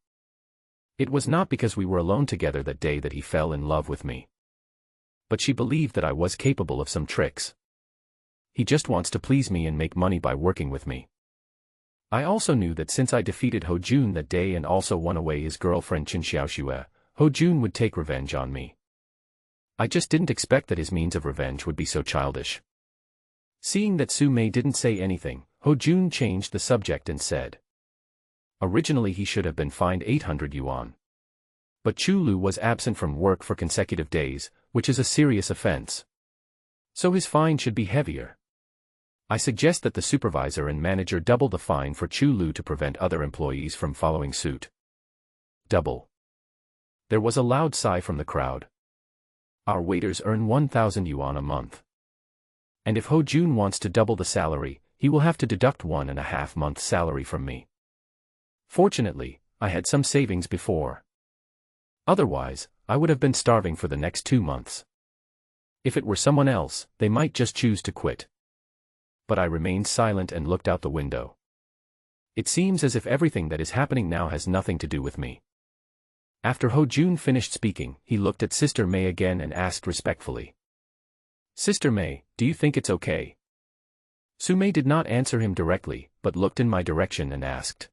It was not because we were alone together that day that he fell in love with me. But she believed that I was capable of some tricks. He just wants to please me and make money by working with me. I also knew that since I defeated Ho Jun that day and also won away his girlfriend Chen Xiaoxue, Ho Jun would take revenge on me. I just didn't expect that his means of revenge would be so childish. Seeing that Su Mei didn't say anything, Ho Jun changed the subject and said. Originally he should have been fined 800 yuan. But Chu Lu was absent from work for consecutive days, which is a serious offense. So his fine should be heavier. I suggest that the supervisor and manager double the fine for Chu Lu to prevent other employees from following suit. Double. There was a loud sigh from the crowd. Our waiters earn 1,000 yuan a month. And if Ho Jun wants to double the salary, he will have to deduct 1.5 months' salary from me. Fortunately, I had some savings before. Otherwise, I would have been starving for the next 2 months. If it were someone else, they might just choose to quit. But I remained silent and looked out the window. It seems as if everything that is happening now has nothing to do with me. After Ho Jun finished speaking, he looked at Sister May again and asked respectfully. Sister May, do you think it's okay? Su Mei did not answer him directly, but looked in my direction and asked.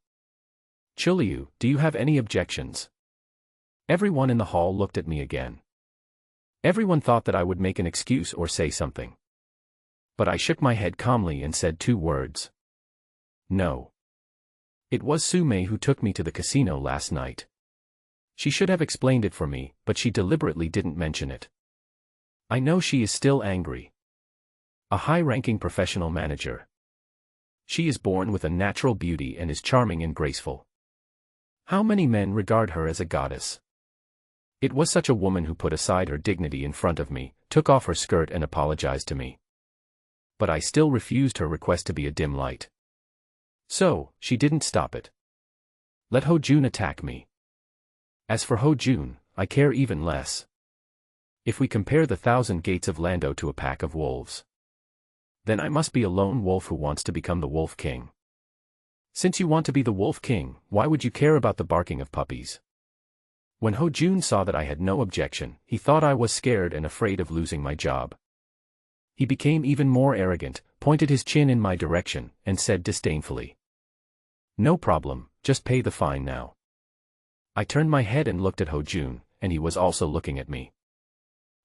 Chuliu, do you have any objections? Everyone in the hall looked at me again. Everyone thought that I would make an excuse or say something. But I shook my head calmly and said 2 words. No. It was Su Mei who took me to the casino last night. She should have explained it for me, but she deliberately didn't mention it. I know she is still angry. A high-ranking professional manager. She is born with a natural beauty and is charming and graceful. How many men regard her as a goddess? It was such a woman who put aside her dignity in front of me, took off her skirt and apologized to me. But I still refused her request to be a dim light. So, she didn't stop it. Let Ho Jun attack me. As for Ho Jun, I care even less. If we compare the 1,000 gates of Lando to a pack of wolves, then I must be a lone wolf who wants to become the Wolf King. Since you want to be the Wolf King, why would you care about the barking of puppies? When Ho Jun saw that I had no objection, he thought I was scared and afraid of losing my job. He became even more arrogant, pointed his chin in my direction, and said disdainfully. No problem, just pay the fine now. I turned my head and looked at Ho Jun, and he was also looking at me.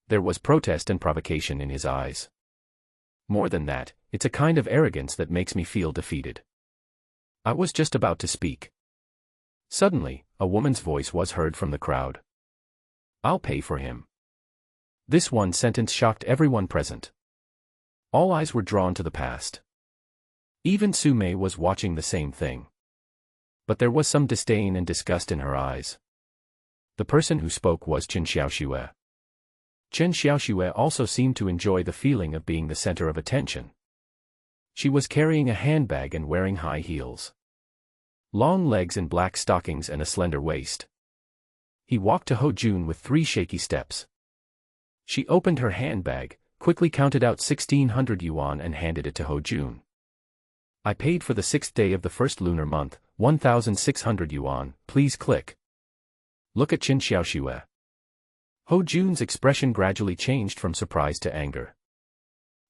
There was protest and provocation in his eyes. More than that, it's a kind of arrogance that makes me feel defeated. I was just about to speak. Suddenly, a woman's voice was heard from the crowd. I'll pay for him. This one sentence shocked everyone present. All eyes were drawn to the past. Even Su Mei was watching the same thing. But there was some disdain and disgust in her eyes. The person who spoke was Chen Xiaoxue. Chen Xiaoxue also seemed to enjoy the feeling of being the center of attention. She was carrying a handbag and wearing high heels. Long legs and black stockings and a slender waist. He walked to Ho Jun with 3 shaky steps. She opened her handbag, quickly counted out 1,600 yuan and handed it to Ho Jun. I paid for the 6th day of the first lunar month, 1,600 yuan, please click. Look at Chen Xiaoxue. Ho Jun's expression gradually changed from surprise to anger.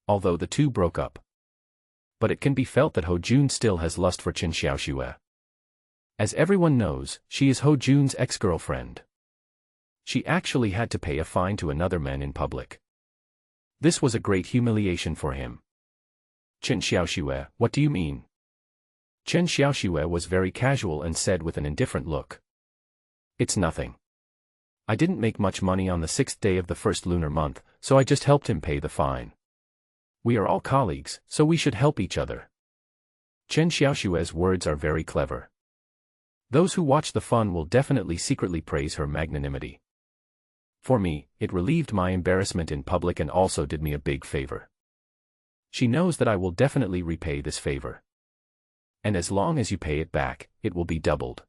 Although the two broke up. But it can be felt that Ho Jun still has lust for Chen Xiaoxue. As everyone knows, she is Ho Jun's ex-girlfriend. She actually had to pay a fine to another man in public. This was a great humiliation for him. Chen Xiaoxue, what do you mean? Chen Xiaoxue was very casual and said with an indifferent look. It's nothing. I didn't make much money on the 6th day of the first lunar month, so I just helped him pay the fine. We are all colleagues, so we should help each other. Chen Xiaoxue's words are very clever. Those who watch the fun will definitely secretly praise her magnanimity. For me, it relieved my embarrassment in public and also did me a big favor. She knows that I will definitely repay this favor. And as long as you pay it back, it will be doubled.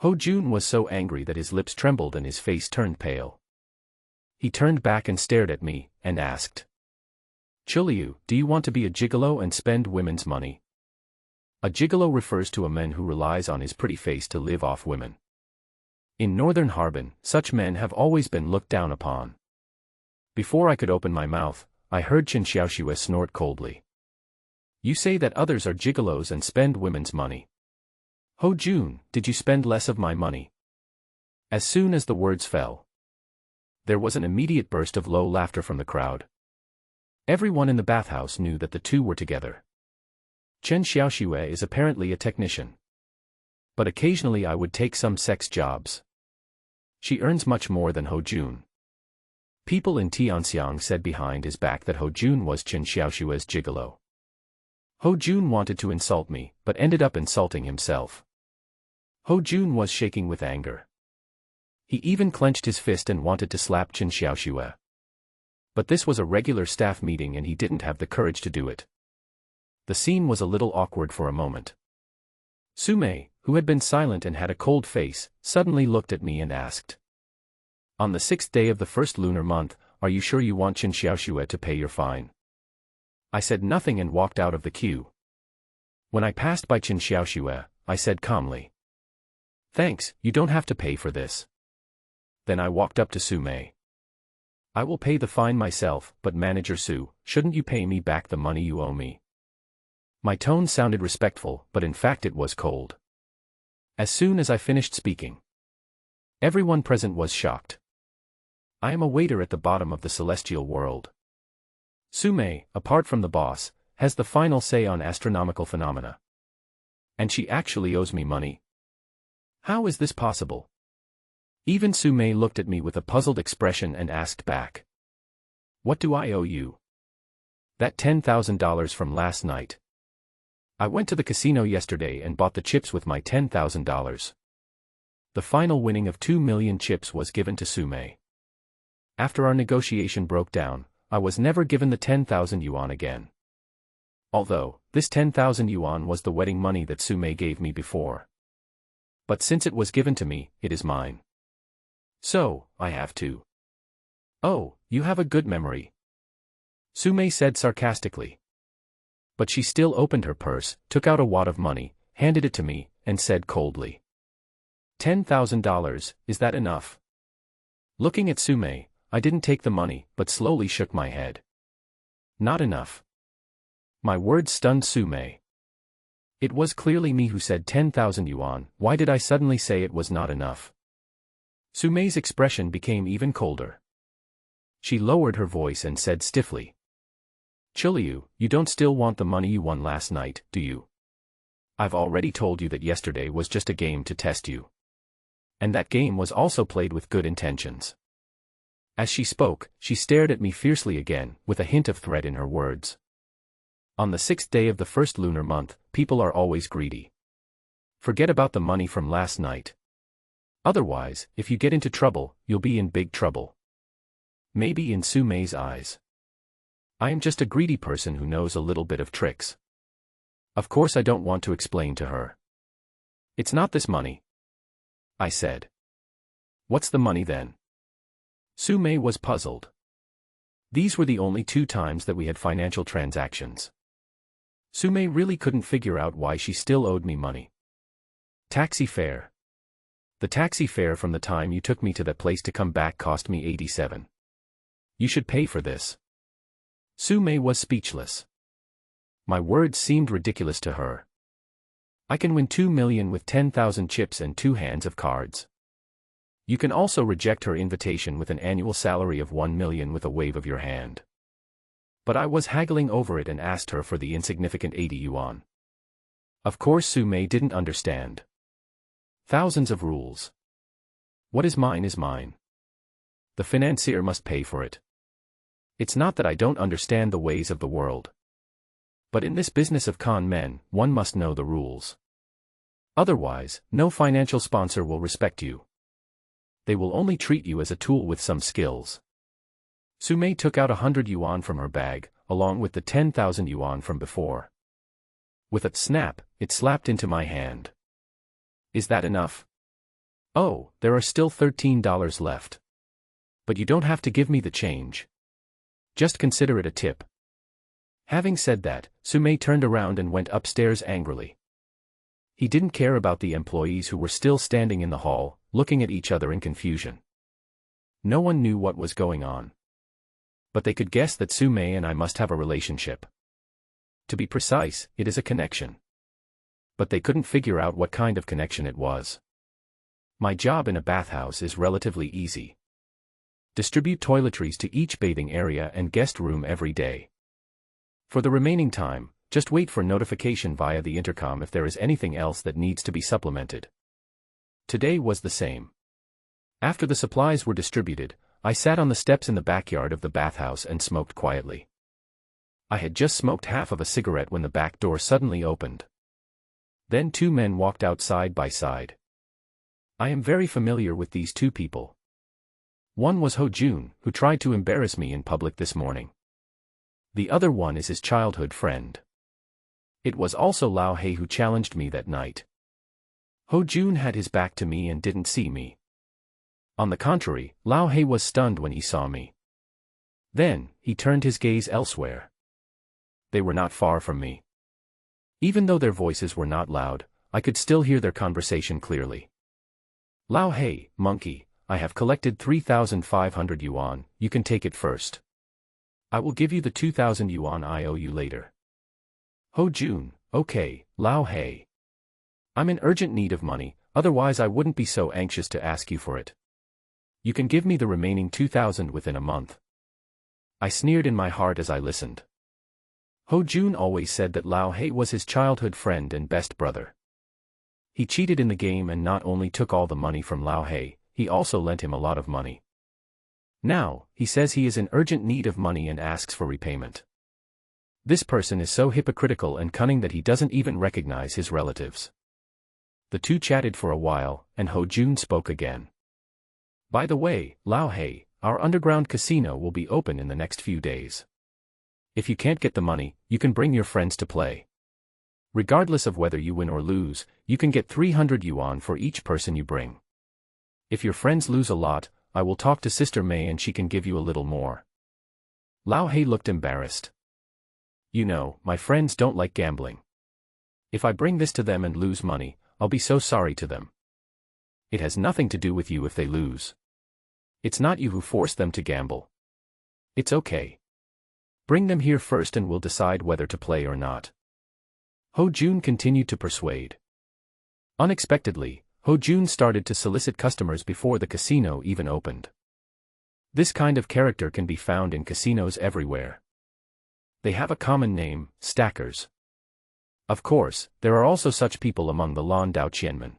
Ho Jun was so angry that his lips trembled and his face turned pale. He turned back and stared at me, and asked. Chuliu, do you want to be a gigolo and spend women's money? A gigolo refers to a man who relies on his pretty face to live off women. In northern Harbin, such men have always been looked down upon. Before I could open my mouth, I heard Chen Xiaoxue snort coldly. You say that others are gigolos and spend women's money. Ho Jun, did you spend less of my money? As soon as the words fell, there was an immediate burst of low laughter from the crowd. Everyone in the bathhouse knew that the two were together. Chen Xiaoxue is apparently a technician. But occasionally I would take some sex jobs. She earns much more than Ho Jun. People in Tianxiang said behind his back that Ho Jun was Chen Xiaoxue's gigolo. Ho Jun wanted to insult me, but ended up insulting himself. Ho Jun was shaking with anger. He even clenched his fist and wanted to slap Chen Xiaoxue. But this was a regular staff meeting and he didn't have the courage to do it. The scene was a little awkward for a moment. Sumei, who had been silent and had a cold face, suddenly looked at me and asked, "On the 6th day of the first lunar month, are you sure you want Chen Xiaoxue to pay your fine?" I said nothing and walked out of the queue. When I passed by Chen Xiaoxue, I said calmly, "Thanks, you don't have to pay for this." Then I walked up to Sumei. "I will pay the fine myself, but Manager Su, shouldn't you pay me back the money you owe me?" My tone sounded respectful, but in fact it was cold. As soon as I finished speaking, everyone present was shocked. I am a waiter at the bottom of the celestial world. Sumei, apart from the boss, has the final say on astronomical phenomena. And she actually owes me money. How is this possible? Even Sumei looked at me with a puzzled expression and asked back, "What do I owe you?" "That $10,000 from last night. I went to the casino yesterday and bought the chips with my $10,000. The final winning of 2 million chips was given to Sumei. After our negotiation broke down, I was never given the 10,000 yuan again. Although, this 10,000 yuan was the wedding money that Sumei gave me before. But since it was given to me, it is mine. So, I have to." "Oh, you have a good memory," Sumei said sarcastically. But she still opened her purse, took out a wad of money, handed it to me, and said coldly, $10,000, is that enough?" Looking at Sumei, I didn't take the money, but slowly shook my head. "Not enough." My words stunned Sumei. It was clearly me who said 10,000 yuan, why did I suddenly say it was not enough? Sumei's expression became even colder. She lowered her voice and said stiffly, "Chiliu, you don't still want the money you won last night, do you? I've already told you that yesterday was just a game to test you. And that game was also played with good intentions." As she spoke, she stared at me fiercely again, with a hint of threat in her words. "On the 6th day of the first lunar month, people are always greedy. Forget about the money from last night. Otherwise, if you get into trouble, you'll be in big trouble." Maybe in Sumei's eyes, I am just a greedy person who knows a little bit of tricks. Of course I don't want to explain to her. "It's not this money," I said. "What's the money then?" Sumei was puzzled. These were the only 2 times that we had financial transactions. Sumei really couldn't figure out why she still owed me money. "Taxi fare. The taxi fare from the time you took me to that place to come back cost me 87. You should pay for this." Sumei was speechless. My words seemed ridiculous to her. I can win 2 million with 10,000 chips and 2 hands of cards. You can also reject her invitation with an annual salary of 1 million with a wave of your hand. But I was haggling over it and asked her for the insignificant 80 yuan. Of course Sumei didn't understand. Thousands of rules. What is mine is mine. The financier must pay for it. It's not that I don't understand the ways of the world. But in this business of con men, one must know the rules. Otherwise, no financial sponsor will respect you. They will only treat you as a tool with some skills. Sumei took out 100 yuan from her bag, along with the 10,000 yuan from before. With a snap, it slapped into my hand. "Is that enough?" "Oh, there are still $13 left. But you don't have to give me the change. Just consider it a tip." Having said that, Sumei turned around and went upstairs angrily. He didn't care about the employees who were still standing in the hall, looking at each other in confusion. No one knew what was going on. But they could guess that Sumei and I must have a relationship. To be precise, it is a connection. But they couldn't figure out what kind of connection it was. My job in a bathhouse is relatively easy. Distribute toiletries to each bathing area and guest room every day. For the remaining time, just wait for notification via the intercom if there is anything else that needs to be supplemented. Today was the same. After the supplies were distributed, I sat on the steps in the backyard of the bathhouse and smoked quietly. I had just smoked half of a cigarette when the back door suddenly opened. Then two men walked out side by side. I am very familiar with these two people. One was Ho Jun, who tried to embarrass me in public this morning. The other one is his childhood friend. It was also Lao Hei who challenged me that night. Ho Jun had his back to me and didn't see me. On the contrary, Lao Hei was stunned when he saw me. Then, he turned his gaze elsewhere. They were not far from me. Even though their voices were not loud, I could still hear their conversation clearly. Lao Hei, monkey, I have collected 3,500 yuan, you can take it first. I will give you the 2,000 yuan I owe you later. Ho Jun, okay, Lao Hei. I'm in urgent need of money, otherwise I wouldn't be so anxious to ask you for it. You can give me the remaining 2,000 within a month. I sneered in my heart as I listened. Ho Jun always said that Lao Hei was his childhood friend and best brother. He cheated in the game and not only took all the money from Lao Hei, he also lent him a lot of money. Now, he says he is in urgent need of money and asks for repayment. This person is so hypocritical and cunning that he doesn't even recognize his relatives. The two chatted for a while, and Ho Jun spoke again. By the way, Lao Hei, our underground casino will be open in the next few days. If you can't get the money, you can bring your friends to play. Regardless of whether you win or lose, you can get 300 yuan for each person you bring. If your friends lose a lot, I will talk to Sister May and she can give you a little more. Lao Hei looked embarrassed. You know, my friends don't like gambling. If I bring this to them and lose money, I'll be so sorry to them. It has nothing to do with you if they lose. It's not you who forced them to gamble. It's okay. Bring them here first and we'll decide whether to play or not. Ho Jun continued to persuade. Unexpectedly, Ho Jun started to solicit customers before the casino even opened. This kind of character can be found in casinos everywhere. They have a common name, stackers. Of course, there are also such people among the Lan Dao Qianmen.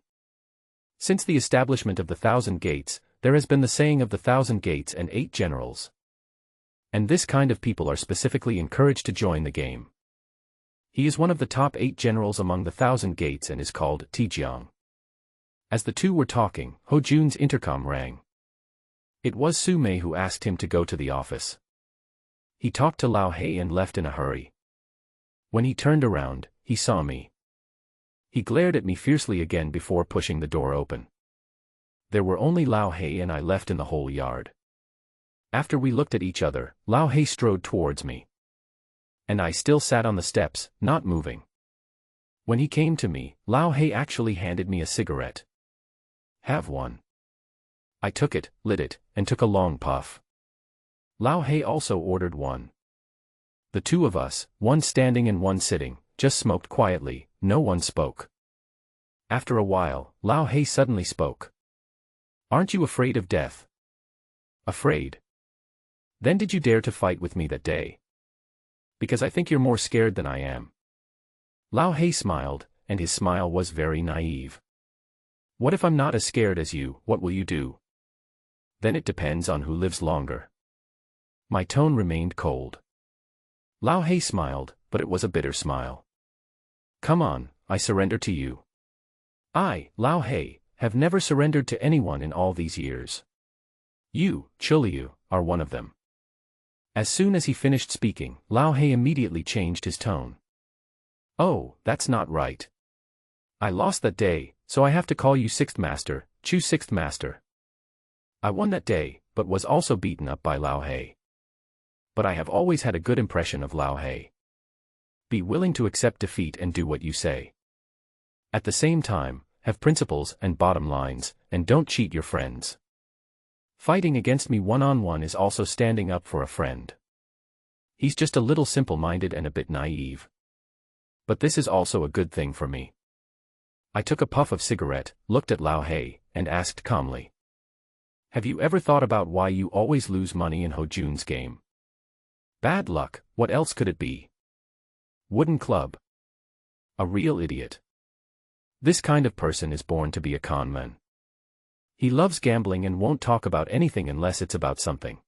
Since the establishment of the 1,000 gates, there has been the saying of the 1,000 gates and 8 generals. And this kind of people are specifically encouraged to join the game. He is one of the top 8 generals among the 1,000 gates and is called Tijiang. As the two were talking, Ho Jun's intercom rang. It was Su Mei who asked him to go to the office. He talked to Lao Hei and left in a hurry. When he turned around, he saw me. He glared at me fiercely again before pushing the door open. There were only Lao Hei and I left in the whole yard. After we looked at each other, Lao Hei strode towards me. And I still sat on the steps, not moving. When he came to me, Lao Hei actually handed me a cigarette. Have one. I took it, lit it, and took a long puff. Lao Hei also ordered one. The two of us, one standing and one sitting, just smoked quietly, no one spoke. After a while, Lao Hei suddenly spoke. Aren't you afraid of death? Afraid? Then did you dare to fight with me that day? Because I think you're more scared than I am. Lao Hei smiled, and his smile was very naive. What if I'm not as scared as you, what will you do? Then it depends on who lives longer. My tone remained cold. Lao Hei smiled, but it was a bitter smile. Come on, I surrender to you. I, Lao Hei, have never surrendered to anyone in all these years. You, Chuliu, are one of them. As soon as he finished speaking, Lao Hei immediately changed his tone. Oh, that's not right. I lost that day, so I have to call you Sixth Master, Chu Sixth Master. I won that day, but was also beaten up by Lao Hei. But I have always had a good impression of Lao Hei. Be willing to accept defeat and do what you say. At the same time, have principles and bottom lines, and don't cheat your friends. Fighting against me one-on-one is also standing up for a friend. He's just a little simple-minded and a bit naive. But this is also a good thing for me. I took a puff of cigarette, looked at Lao Hei, and asked calmly. Have you ever thought about why you always lose money in Ho Jun's game? Bad luck, what else could it be? Wooden club. A real idiot. This kind of person is born to be a con man. He loves gambling and won't talk about anything unless it's about something.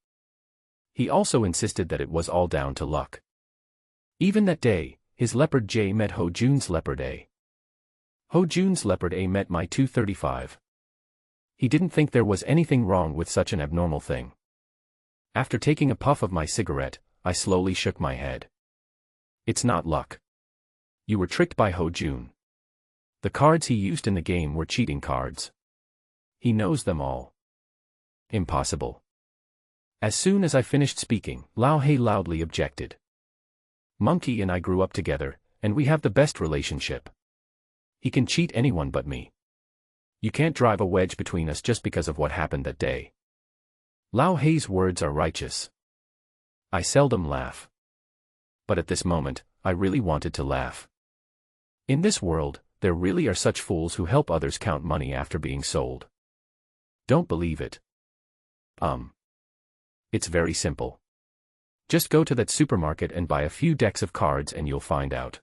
He also insisted that it was all down to luck. Even that day, his leopard J met Ho Jun's leopard A. Ho Jun's leopard A met my 235. He didn't think there was anything wrong with such an abnormal thing. After taking a puff of my cigarette, I slowly shook my head. It's not luck. You were tricked by Ho Jun. The cards he used in the game were cheating cards. He knows them all. Impossible. As soon as I finished speaking, Lao He loudly objected. Monkey and I grew up together, and we have the best relationship. He can cheat anyone but me. You can't drive a wedge between us just because of what happened that day. Lao He's words are righteous. I seldom laugh. But at this moment, I really wanted to laugh. In this world, there really are such fools who help others count money after being sold. Don't believe it. It's very simple. Just go to that supermarket and buy a few decks of cards and you'll find out.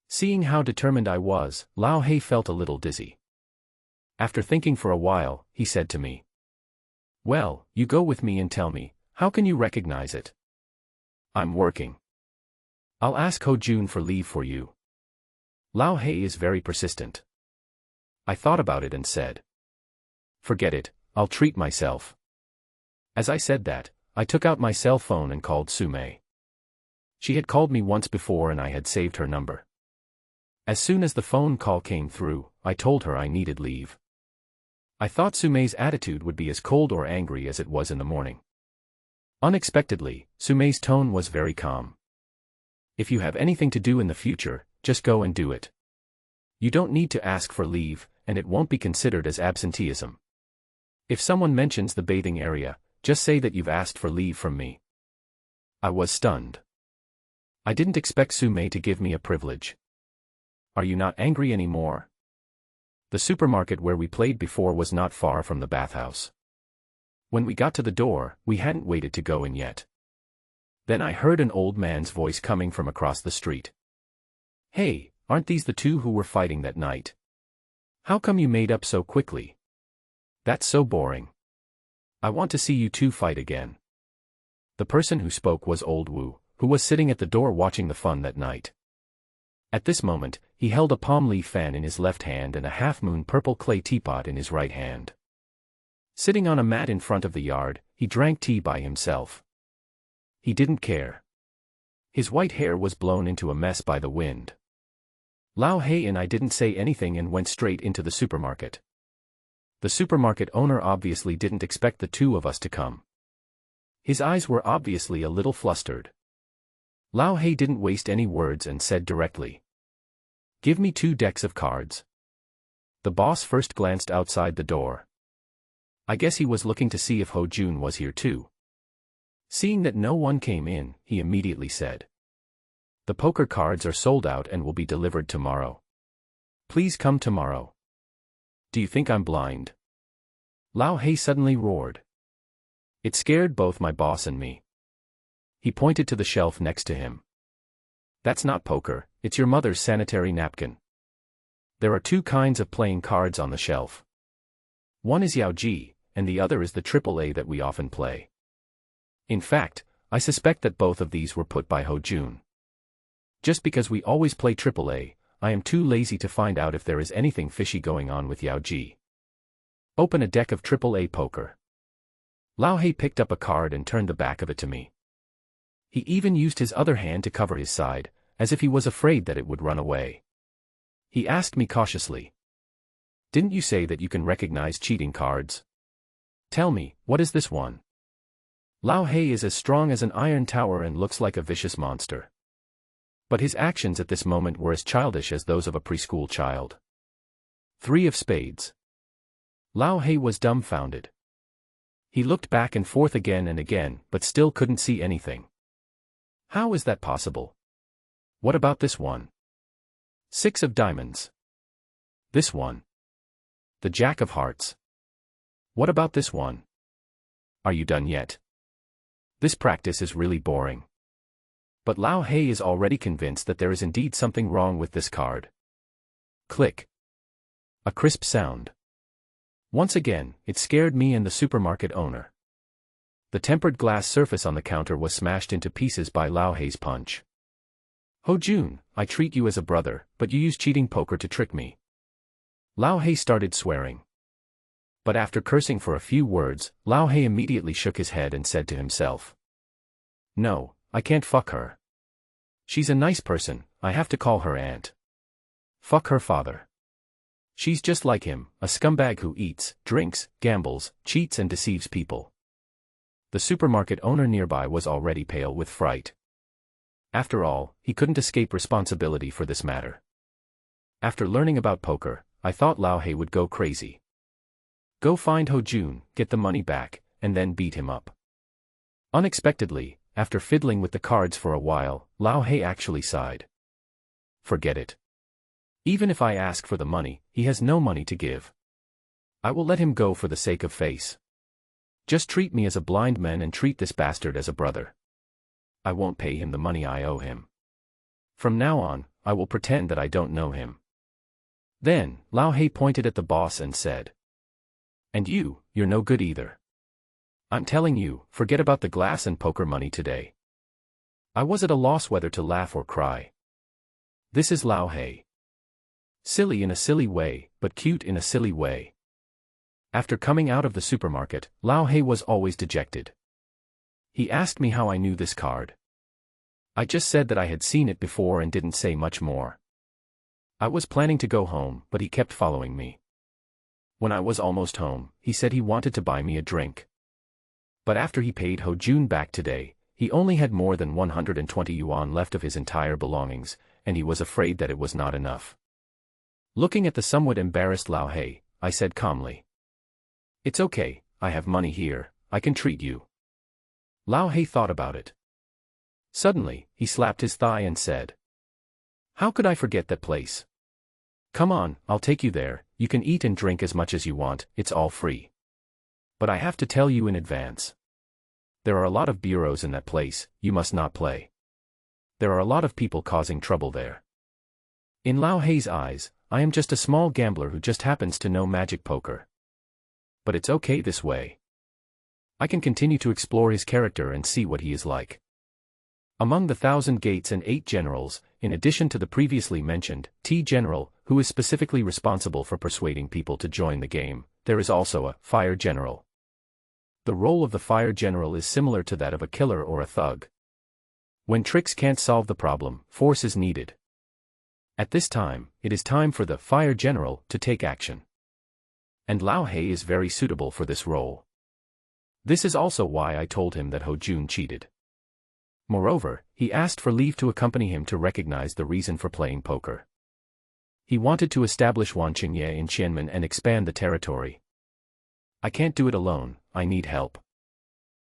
Seeing how determined I was, Lao He felt a little dizzy. After thinking for a while, he said to me, "Well, you go with me and tell me, how can you recognize it?" "I'm working. I'll ask Ho Jun for leave for you." Lao He is very persistent. I thought about it and said, "Forget it, I'll treat myself." As I said that, I took out my cell phone and called Sumei. She had called me once before and I had saved her number. As soon as the phone call came through, I told her I needed leave. I thought Sumei's attitude would be as cold or angry as it was in the morning. Unexpectedly, Sumei's tone was very calm. "If you have anything to do in the future, just go and do it. You don't need to ask for leave, and it won't be considered as absenteeism. If someone mentions the bathing area, just say that you've asked for leave from me." I was stunned. I didn't expect Sumei to give me a privilege. "Are you not angry anymore?" The supermarket where we played before was not far from the bathhouse. When we got to the door, we hadn't waited to go in yet. Then I heard an old man's voice coming from across the street. "Hey, aren't these the two who were fighting that night? How come you made up so quickly? That's so boring. I want to see you two fight again." The person who spoke was Old Wu, who was sitting at the door watching the fun that night. At this moment, he held a palm leaf fan in his left hand and a half-moon purple clay teapot in his right hand. Sitting on a mat in front of the yard, he drank tea by himself. He didn't care. His white hair was blown into a mess by the wind. Lao He and I didn't say anything and went straight into the supermarket. The supermarket owner obviously didn't expect the two of us to come. His eyes were obviously a little flustered. Lao He didn't waste any words and said directly, "Give me 2 decks of cards." The boss first glanced outside the door. I guess he was looking to see if Ho Jun was here too. Seeing that no one came in, he immediately said, "The poker cards are sold out and will be delivered tomorrow. Please come tomorrow." "Do you think I'm blind?" Lao He suddenly roared. It scared both my boss and me. He pointed to the shelf next to him. "That's not poker, it's your mother's sanitary napkin. There are 2 kinds of playing cards on the shelf. One is Yao Ji, and the other is the AAA that we often play. In fact, I suspect that both of these were put by Ho Jun. Just because we always play AAA, I am too lazy to find out if there is anything fishy going on with Yao Ji. Open a deck of AAA poker." Lao He picked up a card and turned the back of it to me. He even used his other hand to cover his side, as if he was afraid that it would run away. He asked me cautiously, "Didn't you say that you can recognize cheating cards? Tell me, what is this one?" Lao He is as strong as an iron tower and looks like a vicious monster. But his actions at this moment were as childish as those of a preschool child. 3 of spades. Lao He was dumbfounded. He looked back and forth again and again, but still couldn't see anything. How is that possible? What about this one? 6 of diamonds. This one. The Jack of hearts. What about this one? Are you done yet? This practice is really boring. But Lao He is already convinced that there is indeed something wrong with this card. Click. A crisp sound. Once again, it scared me and the supermarket owner. The tempered glass surface on the counter was smashed into pieces by Lao He's punch. Ho Jun, I treat you as a brother, but you use cheating poker to trick me. Lao He started swearing. But after cursing for a few words, Lao He immediately shook his head and said to himself, "No, I can't fuck her. She's a nice person, I have to call her aunt. Fuck her father. She's just like him, a scumbag who eats, drinks, gambles, cheats and deceives people." The supermarket owner nearby was already pale with fright. After all, he couldn't escape responsibility for this matter. After learning about poker, I thought Lao He would go crazy. Go find Ho Jun, get the money back, and then beat him up. Unexpectedly, after fiddling with the cards for a while, Lao He actually sighed. Forget it. Even if I ask for the money, he has no money to give. I will let him go for the sake of face. Just treat me as a blind man and treat this bastard as a brother. I won't pay him the money I owe him. From now on, I will pretend that I don't know him. Then, Lao He pointed at the boss and said, "And you're no good either. I'm telling you, forget about the glass and poker money today." I was at a loss whether to laugh or cry. This is Lao He. Silly in a silly way, but cute in a silly way. After coming out of the supermarket, Lao He was always dejected. He asked me how I knew this card. I just said that I had seen it before and didn't say much more. I was planning to go home, but he kept following me. When I was almost home, he said he wanted to buy me a drink. But after he paid Ho Jun back today, he only had more than 120 yuan left of his entire belongings, and he was afraid that it was not enough. Looking at the somewhat embarrassed Lao He, I said calmly, "It's okay, I have money here, I can treat you." Lao He thought about it. Suddenly, he slapped his thigh and said, "How could I forget that place? Come on, I'll take you there, you can eat and drink as much as you want, it's all free. But I have to tell you in advance. There are a lot of bureaus in that place, you must not play. There are a lot of people causing trouble there." In Lao He's eyes, I am just a small gambler who just happens to know magic poker. But it's okay this way. I can continue to explore his character and see what he is like. Among the 1,000 gates and 8 generals, in addition to the previously mentioned T general, who is specifically responsible for persuading people to join the game, there is also a fire general. The role of the fire general is similar to that of a killer or a thug. When tricks can't solve the problem, force is needed. At this time, it is time for the fire general to take action. And Lao He is very suitable for this role. This is also why I told him that Ho Jun cheated. Moreover, he asked for leave to accompany him to recognize the reason for playing poker. He wanted to establish Wanqingye in Qianmen and expand the territory. I can't do it alone, I need help.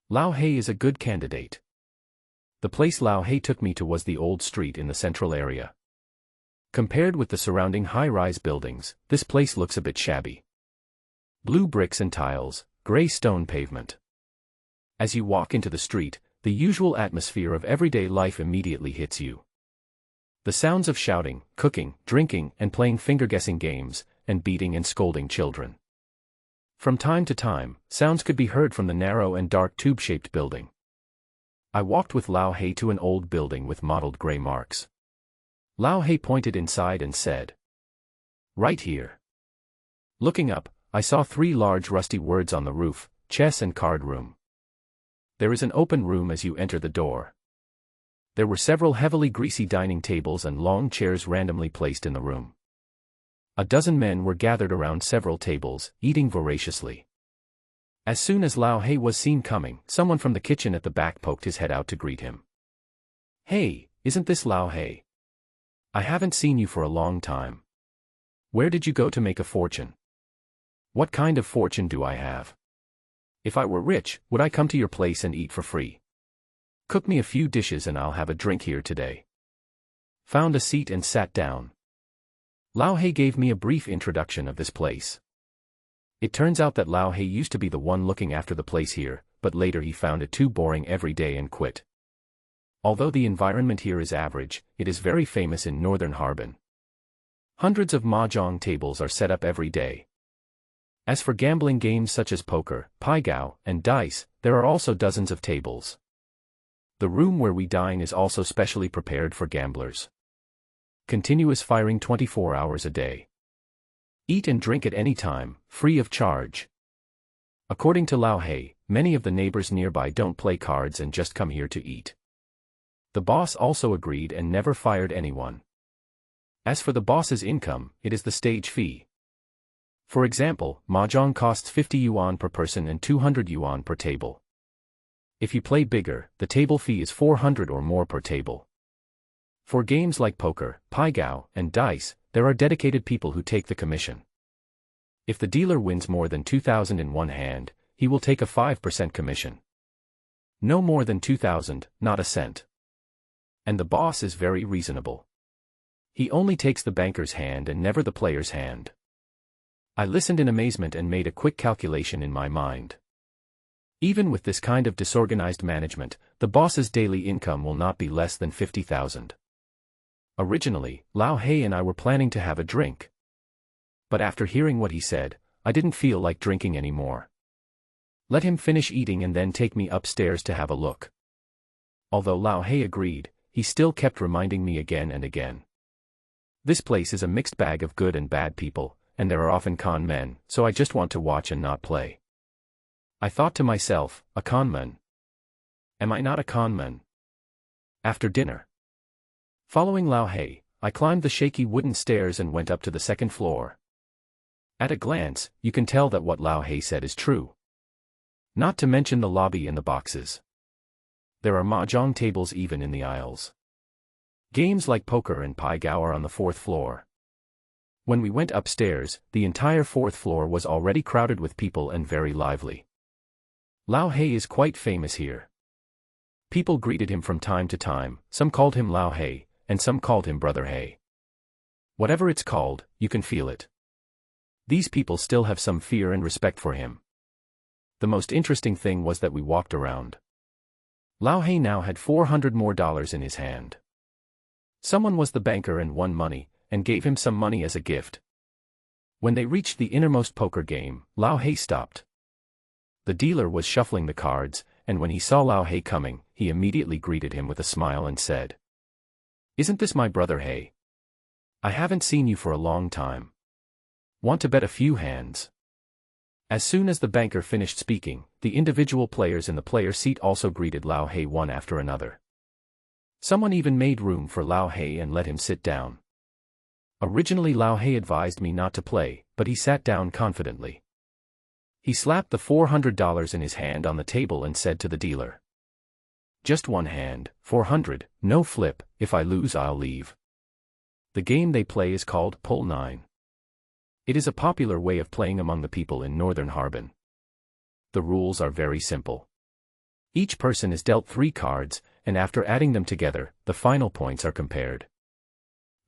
Lao He is a good candidate. The place Lao He took me to was the old street in the central area. Compared with the surrounding high-rise buildings, this place looks a bit shabby. Blue bricks and tiles, gray stone pavement. As you walk into the street, the usual atmosphere of everyday life immediately hits you. The sounds of shouting, cooking, drinking, and playing finger-guessing games, and beating and scolding children. From time to time, sounds could be heard from the narrow and dark tube-shaped building. I walked with Lao He to an old building with mottled gray marks. Lao He pointed inside and said, "Right here." Looking up, I saw 3 large rusty words on the roof, chess and card room. There is an open room as you enter the door. There were several heavily greasy dining tables and long chairs randomly placed in the room. A dozen men were gathered around several tables, eating voraciously. As soon as Lao He was seen coming, someone from the kitchen at the back poked his head out to greet him. "Hey, isn't this Lao He? I haven't seen you for a long time. Where did you go to make a fortune? What kind of fortune do I have? If I were rich, would I come to your place and eat for free? Cook me a few dishes and I'll have a drink here today." Found a seat and sat down. Lao He gave me a brief introduction of this place. It turns out that Lao He used to be the one looking after the place here, but later he found it too boring every day and quit. Although the environment here is average, it is very famous in northern Harbin. Hundreds of mahjong tables are set up every day. As for gambling games such as poker, pai-gow, and dice, there are also dozens of tables. The room where we dine is also specially prepared for gamblers. Continuous firing 24 hours a day. Eat and drink at any time, free of charge. According to Lao Hei, many of the neighbors nearby don't play cards and just come here to eat. The boss also agreed and never fired anyone. As for the boss's income, it is the stage fee. For example, mahjong costs 50 yuan per person and 200 yuan per table. If you play bigger, the table fee is 400 or more per table. For games like poker, pai-gow, and dice, there are dedicated people who take the commission. If the dealer wins more than 2,000 in one hand, he will take a 5% commission. No more than 2,000, not a cent. And the boss is very reasonable. He only takes the banker's hand and never the player's hand. I listened in amazement and made a quick calculation in my mind. Even with this kind of disorganized management, the boss's daily income will not be less than 50,000. Originally, Lao Hei and I were planning to have a drink. But after hearing what he said, I didn't feel like drinking anymore. Let him finish eating and then take me upstairs to have a look. Although Lao Hei agreed, he still kept reminding me again and again. This place is a mixed bag of good and bad people, and there are often con men, so I just want to watch and not play. I thought to myself, a con man? Am I not a con man? After dinner, following Lao Hei, I climbed the shaky wooden stairs and went up to the second floor. At a glance, you can tell that what Lao Hei said is true. Not to mention the lobby and the boxes. There are mahjong tables even in the aisles. Games like poker and pai-gow are on the fourth floor. When we went upstairs, the entire fourth floor was already crowded with people and very lively. Lao Hei is quite famous here. People greeted him from time to time, some called him Lao Hei, and some called him Brother Hei. Whatever it's called, you can feel it. These people still have some fear and respect for him. The most interesting thing was that we walked around. Lao Hei now had $400 more in his hand. Someone was the banker and won money, and gave him some money as a gift. When they reached the innermost poker game, Lao Hei stopped. The dealer was shuffling the cards, and when he saw Lao Hei coming, he immediately greeted him with a smile and said, "Isn't this my brother Hei? I haven't seen you for a long time. Want to bet a few hands?" As soon as the banker finished speaking, the individual players in the player seat also greeted Lao Hei one after another. Someone even made room for Lao Hei and let him sit down. Originally Lao Hei advised me not to play, but he sat down confidently. He slapped the $400 in his hand on the table and said to the dealer, "Just one hand, 400, no flip, if I lose I'll leave." The game they play is called Pull 9. It is a popular way of playing among the people in northern Harbin. The rules are very simple. Each person is dealt 3 cards, and after adding them together, the final points are compared.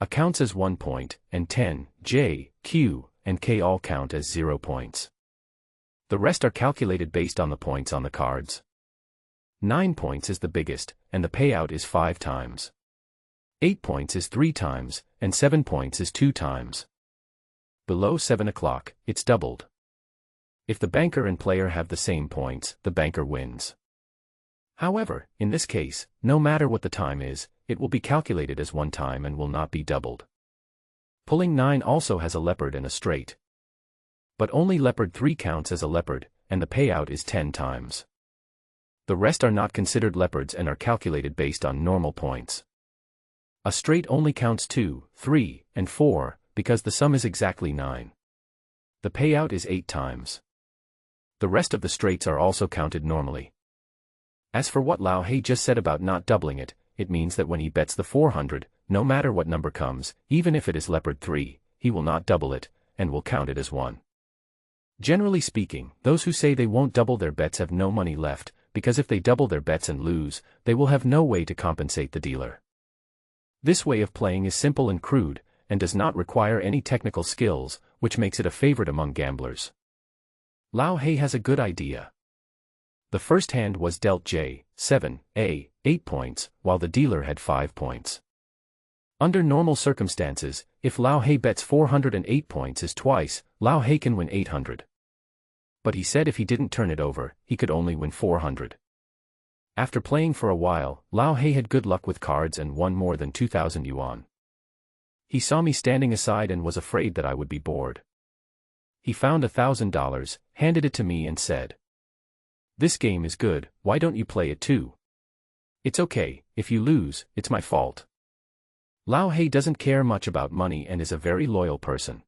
A counts as 1 point, and 10, J, Q, and K all count as 0 points. The rest are calculated based on the points on the cards. 9 points is the biggest, and the payout is 5 times. 8 points is 3 times, and 7 points is 2 times. Below 7 o'clock, it's doubled. If the banker and player have the same points, the banker wins. However, in this case, no matter what the time is, it will be calculated as 1 time and will not be doubled. Pulling 9 also has a leopard and a straight. But only leopard 3 counts as a leopard, and the payout is 10 times. The rest are not considered leopards and are calculated based on normal points. A straight only counts 2, 3, and 4, because the sum is exactly 9. The payout is 8 times. The rest of the straights are also counted normally. As for what Lao Hei just said about not doubling it, it means that when he bets the 400, no matter what number comes, even if it is leopard 3, he will not double it, and will count it as 1. Generally speaking, those who say they won't double their bets have no money left, because if they double their bets and lose, they will have no way to compensate the dealer. This way of playing is simple and crude, and does not require any technical skills, which makes it a favorite among gamblers. Lao Hei has a good idea. The first hand was dealt J7, A, 8 points, while the dealer had 5 points. Under normal circumstances, if Lao He bets 408 points is twice, Lao He can win 800. But he said if he didn't turn it over, he could only win 400. After playing for a while, Lao He had good luck with cards and won more than 2,000 yuan. He saw me standing aside and was afraid that I would be bored. He found $1,000, handed it to me and said, "This game is good, why don't you play it too? It's okay, if you lose, it's my fault." Lao He doesn't care much about money and is a very loyal person.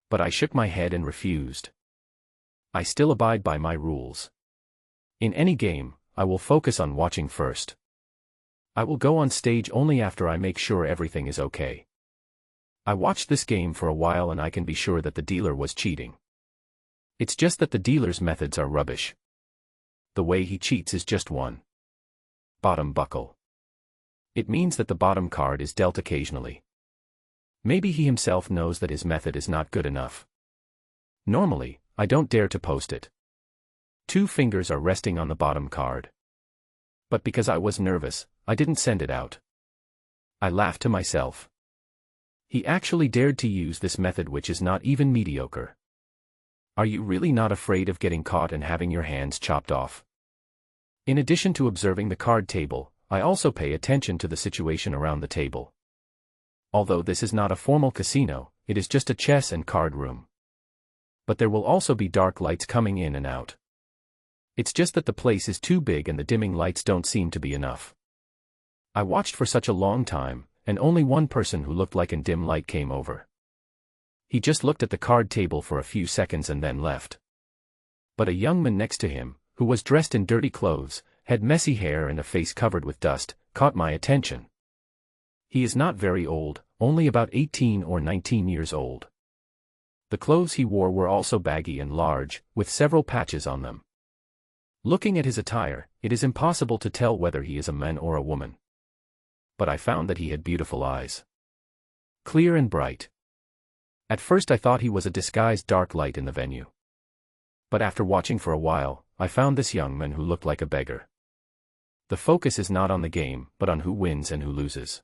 But I shook my head and refused. I still abide by my rules. In any game, I will focus on watching first. I will go on stage only after I make sure everything is okay. I watched this game for a while and I can be sure that the dealer was cheating. It's just that the dealer's methods are rubbish. The way he cheats is just one. Bottom buckle. It means that the bottom card is dealt occasionally. Maybe he himself knows that his method is not good enough. Normally, I don't dare to post it. 2 fingers are resting on the bottom card. But because I was nervous, I didn't send it out. I laughed to myself. He actually dared to use this method, which is not even mediocre. Are you really not afraid of getting caught and having your hands chopped off? In addition to observing the card table, I also pay attention to the situation around the table. Although this is not a formal casino, it is just a chess and card room. But there will also be dark lights coming in and out. It's just that the place is too big and the dimming lights don't seem to be enough. I watched for such a long time, and only one person who looked like in dim light came over. He just looked at the card table for a few seconds and then left. But a young man next to him, who was dressed in dirty clothes, had messy hair and a face covered with dust, caught my attention. He is not very old, only about 18 or 19 years old. The clothes he wore were also baggy and large, with several patches on them. Looking at his attire, it is impossible to tell whether he is a man or a woman. But I found that he had beautiful eyes. Clear and bright. At first I thought he was a disguised dark light in the venue. But after watching for a while, I found this young man who looked like a beggar. The focus is not on the game, but on who wins and who loses.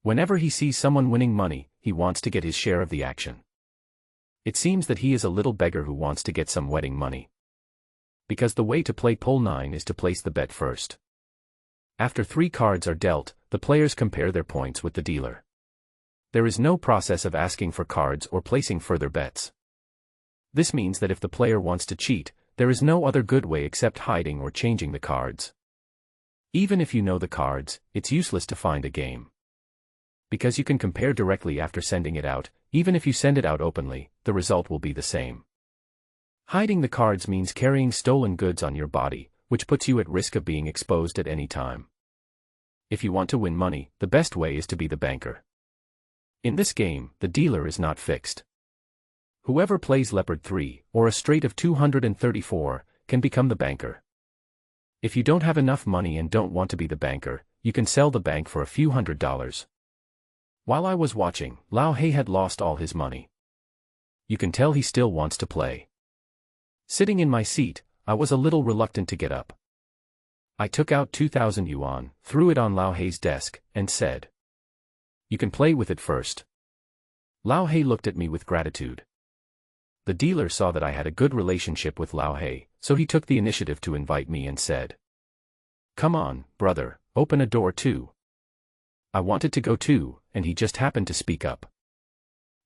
Whenever he sees someone winning money, he wants to get his share of the action. It seems that he is a little beggar who wants to get some wedding money. Because the way to play Pull 9 is to place the bet first. After 3 cards are dealt, the players compare their points with the dealer. There is no process of asking for cards or placing further bets. This means that if the player wants to cheat, there is no other good way except hiding or changing the cards. Even if you know the cards, it's useless to find a game. Because you can compare directly after sending it out, even if you send it out openly, the result will be the same. Hiding the cards means carrying stolen goods on your body, which puts you at risk of being exposed at any time. If you want to win money, the best way is to be the banker. In this game, the dealer is not fixed. Whoever plays Leopard 3, or a straight of 234, can become the banker. If you don't have enough money and don't want to be the banker, you can sell the bank for a few $100s. While I was watching, Lao He had lost all his money. You can tell he still wants to play. Sitting in my seat, I was a little reluctant to get up. I took out 2,000 yuan, threw it on Lao He's desk, and said, "You can play with it first." Lao He looked at me with gratitude. The dealer saw that I had a good relationship with Lao He, so he took the initiative to invite me and said, "Come on, brother, open a door too." I wanted to go too, and he just happened to speak up.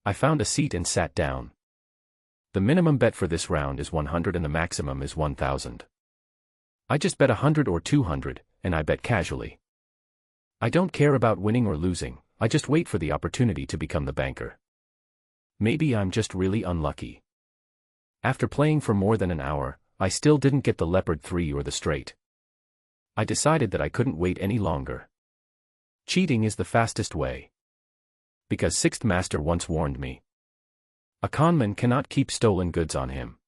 I found a seat and sat down. The minimum bet for this round is 100 and the maximum is 1,000. I just bet 100 or 200, and I bet casually. I don't care about winning or losing, I just wait for the opportunity to become the banker. Maybe I'm just really unlucky. After playing for more than an hour, I still didn't get the Leopard 3 or the straight. I decided that I couldn't wait any longer. Cheating is the fastest way. Because Sixth Master once warned me. A conman cannot keep stolen goods on him.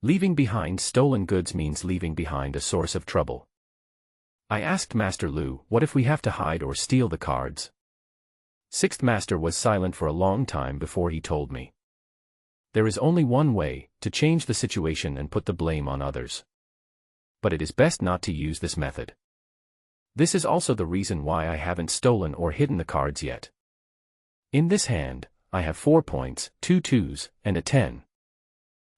Leaving behind stolen goods means leaving behind a source of trouble. I asked Master Lu, what if we have to hide or steal the cards? Sixth Master was silent for a long time before he told me. There is only one way, to change the situation and put the blame on others. But it is best not to use this method. This is also the reason why I haven't stolen or hidden the cards yet. In this hand, I have 4 points, 2 twos, and a 10.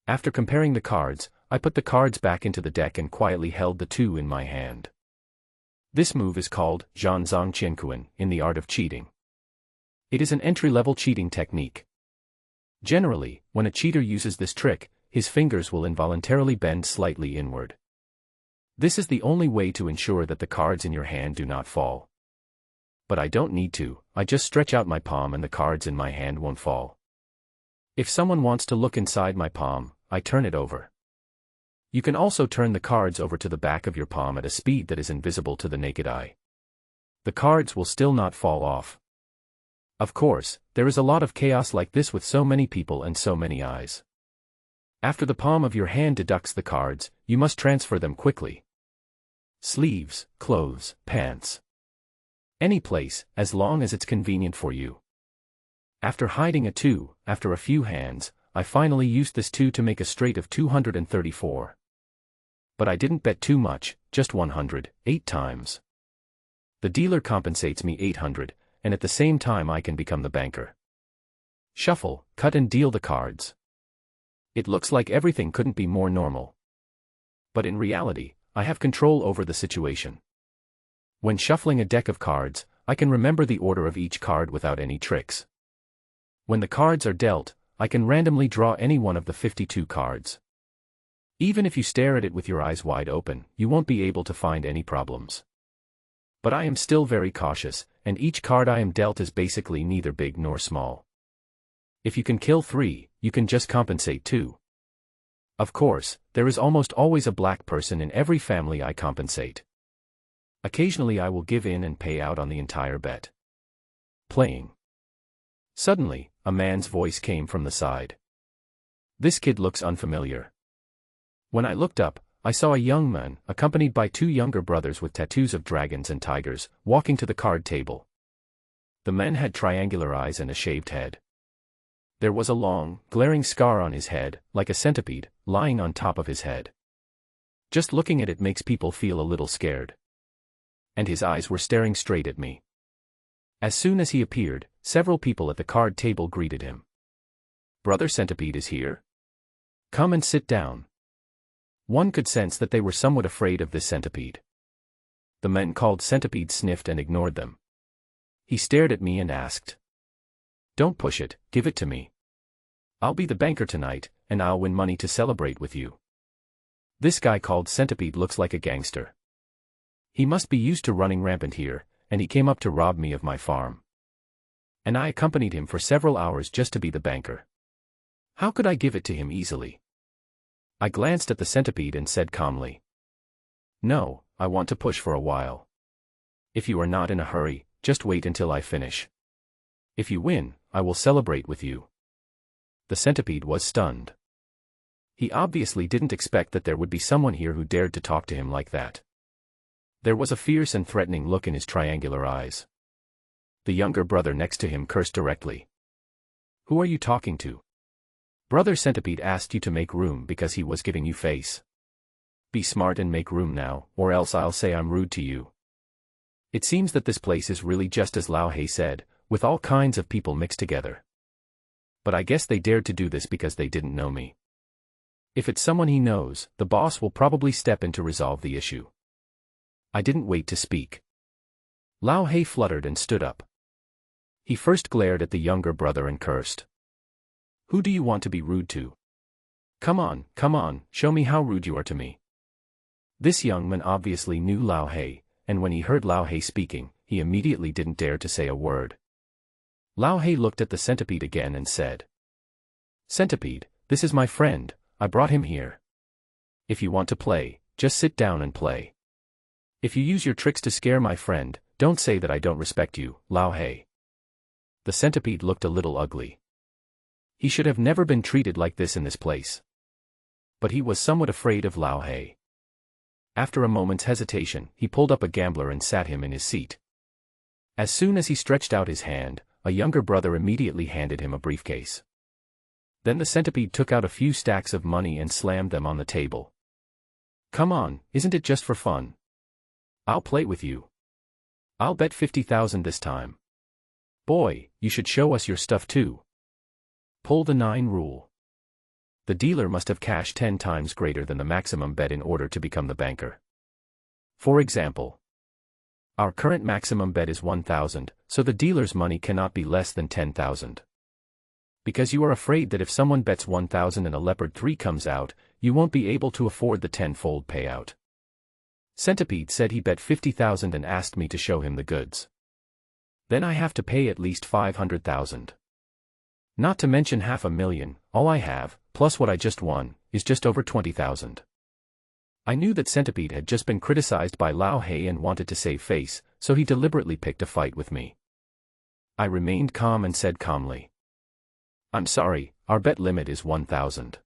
After comparing the cards, I put the cards back into the deck and quietly held the 2 in my hand. This move is called Zhangzong Qianquan in the art of cheating. It is an entry-level cheating technique. Generally, when a cheater uses this trick, his fingers will involuntarily bend slightly inward. This is the only way to ensure that the cards in your hand do not fall. But I don't need to, I just stretch out my palm and the cards in my hand won't fall. If someone wants to look inside my palm, I turn it over. You can also turn the cards over to the back of your palm at a speed that is invisible to the naked eye. The cards will still not fall off. Of course, there is a lot of chaos like this with so many people and so many eyes. After the palm of your hand deducts the cards, you must transfer them quickly. Sleeves, clothes, pants. Any place, as long as it's convenient for you. After hiding a 2, after a few hands, I finally used this 2 to make a straight of 234. But I didn't bet too much, just 100, 8 times. The dealer compensates me 800, and at the same time I can become the banker. Shuffle, cut and deal the cards. It looks like everything couldn't be more normal. But in reality, I have control over the situation. When shuffling a deck of cards, I can remember the order of each card without any tricks. When the cards are dealt, I can randomly draw any one of the 52 cards. Even if you stare at it with your eyes wide open, you won't be able to find any problems. But I am still very cautious, and each card I am dealt is basically neither big nor small. If you can kill 3, you can just compensate 2. Of course, there is almost always a black person in every family I compensate. Occasionally I will give in and pay out on the entire bet. Playing. Suddenly, a man's voice came from the side. This kid looks unfamiliar. When I looked up, I saw a young man, accompanied by 2 younger brothers with tattoos of dragons and tigers, walking to the card table. The men had triangular eyes and a shaved head. There was a long, glaring scar on his head, like a centipede, lying on top of his head. Just looking at it makes people feel a little scared. And his eyes were staring straight at me. As soon as he appeared, several people at the card table greeted him. "Brother Centipede is here? Come and sit down." One could sense that they were somewhat afraid of this centipede. The men called Centipede sniffed and ignored them. He stared at me and asked, "Don't push it, give it to me. I'll be the banker tonight, and I'll win money to celebrate with you." This guy called Centipede looks like a gangster. He must be used to running rampant here, and he came up to rob me of my farm. And I accompanied him for several hours just to be the banker. How could I give it to him easily? I glanced at the centipede and said calmly, "No, I want to push for a while. If you are not in a hurry, just wait until I finish. If you win, I will celebrate with you." The centipede was stunned. He obviously didn't expect that there would be someone here who dared to talk to him like that. There was a fierce and threatening look in his triangular eyes. The younger brother next to him cursed directly. "Who are you talking to? Brother Centipede asked you to make room because he was giving you face. Be smart and make room now, or else I'll say I'm rude to you." It seems that this place is really just as Lao He said, with all kinds of people mixed together. But I guess they dared to do this because they didn't know me. If it's someone he knows, the boss will probably step in to resolve the issue. I didn't wait to speak. Lao He fluttered and stood up. He first glared at the younger brother and cursed. "Who do you want to be rude to? Come on, show me how rude you are to me." This young man obviously knew Lao He, and when he heard Lao He speaking, he immediately didn't dare to say a word. Lao He looked at the centipede again and said, "Centipede, this is my friend, I brought him here. If you want to play, just sit down and play. If you use your tricks to scare my friend, don't say that I don't respect you, Lao He." The centipede looked a little ugly. He should have never been treated like this in this place. But he was somewhat afraid of Lao He. After a moment's hesitation, he pulled up a gambler and sat him in his seat. As soon as he stretched out his hand, a younger brother immediately handed him a briefcase. Then the centipede took out a few stacks of money and slammed them on the table. Come on, isn't it just for fun? I'll play with you. I'll bet 50,000 this time. Boy, you should show us your stuff too. Pull the 9 rule. The dealer must have cash 10 times greater than the maximum bet in order to become the banker. For example, our current maximum bet is 1,000, so the dealer's money cannot be less than 10,000. Because you are afraid that if someone bets 1,000 and a leopard 3 comes out, you won't be able to afford the 10-fold payout. Centipede said he bet 50,000 and asked me to show him the goods. Then I have to pay at least 500,000. Not to mention 500,000, all I have, plus what I just won, is just over 20,000. I knew that Centipede had just been criticized by Lao He and wanted to save face, so he deliberately picked a fight with me. I remained calm and said calmly, "I'm sorry, our bet limit is 1,000.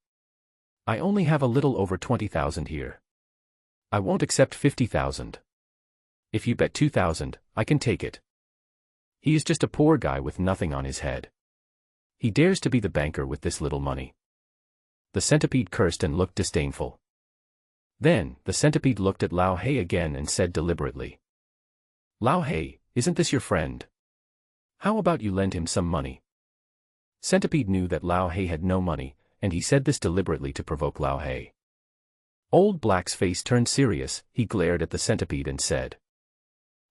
I only have a little over 20,000 here. I won't accept 50,000. If you bet 2,000, I can take it. He is just a poor guy with nothing on his head. He dares to be the banker with this little money." The Centipede cursed and looked disdainful. Then, the Centipede looked at Lao He again and said deliberately, "Lao He, isn't this your friend? How about you lend him some money?" Centipede knew that Lao He had no money, and he said this deliberately to provoke Lao He. Old Black's face turned serious, he glared at the Centipede and said,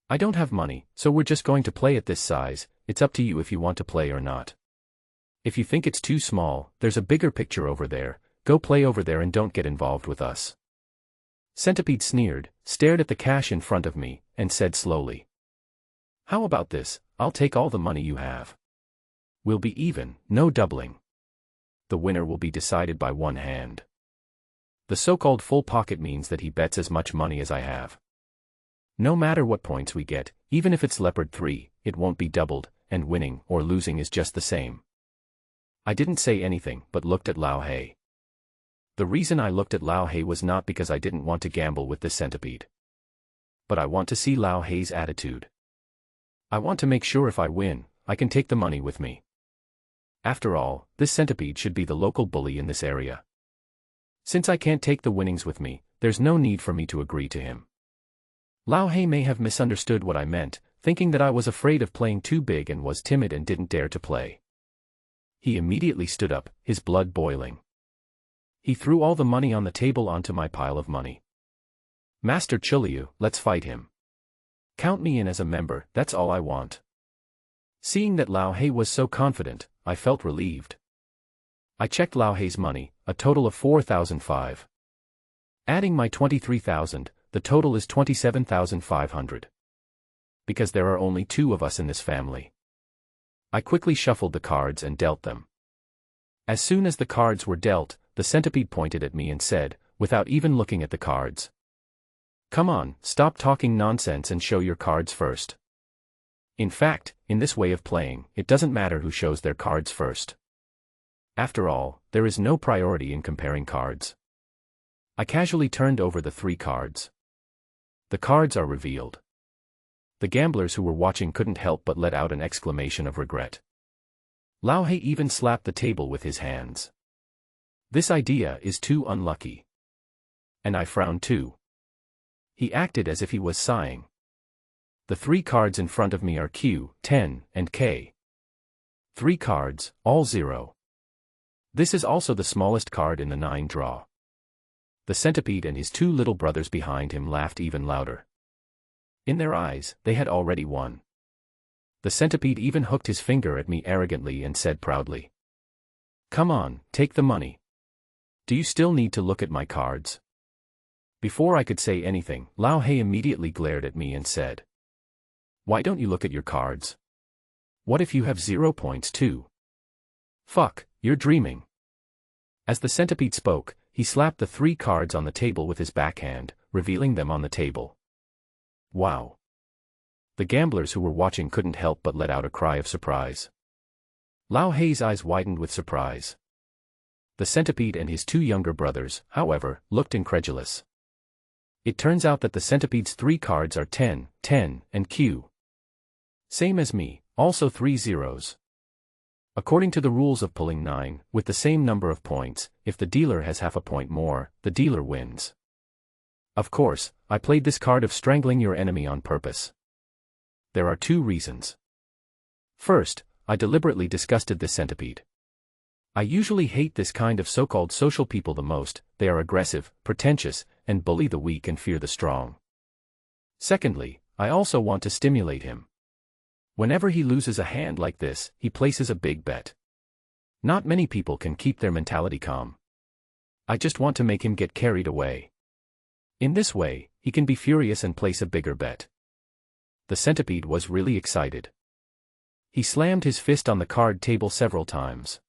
"I don't have money, so we're just going to play at this size. It's up to you if you want to play or not. If you think it's too small, there's a bigger picture over there, go play over there and don't get involved with us." Centipede sneered, stared at the cash in front of me, and said slowly, "How about this, I'll take all the money you have. We'll be even, no doubling. The winner will be decided by one hand." The so-called full pocket means that he bets as much money as I have. No matter what points we get, even if it's leopard 3, it won't be doubled, and winning or losing is just the same. I didn't say anything but looked at Lao He. The reason I looked at Lao He was not because I didn't want to gamble with this Centipede. But I want to see Lao He's attitude. I want to make sure if I win, I can take the money with me. After all, this Centipede should be the local bully in this area. Since I can't take the winnings with me, there's no need for me to agree to him. Lao He may have misunderstood what I meant, thinking that I was afraid of playing too big and was timid and didn't dare to play. He immediately stood up, his blood boiling. He threw all the money on the table onto my pile of money. "Master Chuliu, let's fight him. Count me in as a member, that's all I want." Seeing that Lao He was so confident, I felt relieved. I checked Lao He's money, a total of 4,005. Adding my 23,000, the total is 27,500. Because there are only 2 of us in this family. I quickly shuffled the cards and dealt them. As soon as the cards were dealt, the Centipede pointed at me and said, without even looking at the cards, "Come on, stop talking nonsense and show your cards first." In fact, in this way of playing, it doesn't matter who shows their cards first. After all, there is no priority in comparing cards. I casually turned over the 3 cards. The cards are revealed. The gamblers who were watching couldn't help but let out an exclamation of regret. Lao He even slapped the table with his hands. "This idea is too unlucky." And I frowned too. He acted as if he was sighing. The 3 cards in front of me are Q, 10, and K. 3 cards, all 0. This is also the smallest card in the 9 draw. The Centipede and his 2 little brothers behind him laughed even louder. In their eyes, they had already won. The Centipede even hooked his finger at me arrogantly and said proudly, "Come on, take the money. Do you still need to look at my cards?" Before I could say anything, Lao He immediately glared at me and said, "Why don't you look at your cards? What if you have 0 points too? Fuck, you're dreaming." As the Centipede spoke, he slapped the 3 cards on the table with his backhand, revealing them on the table. Wow. The gamblers who were watching couldn't help but let out a cry of surprise. Lao He's eyes widened with surprise. The Centipede and his 2 younger brothers, however, looked incredulous. It turns out that the Centipede's 3 cards are 10, 10, and Q. Same as me, also 3 zeros. According to the rules of pulling 9, with the same number of points, if the dealer has half a point more, the dealer wins. Of course, I played this card of strangling your enemy on purpose. There are two reasons. First, I deliberately disgusted this centipede. I usually hate this kind of so-called social people the most. They are aggressive, pretentious, and bully the weak and fear the strong. Secondly, I also want to stimulate him. Whenever he loses a hand like this, he places a big bet. Not many people can keep their mentality calm. I just want to make him get carried away. In this way, he can be furious and place a bigger bet. The centipede was really excited. He slammed his fist on the card table several times.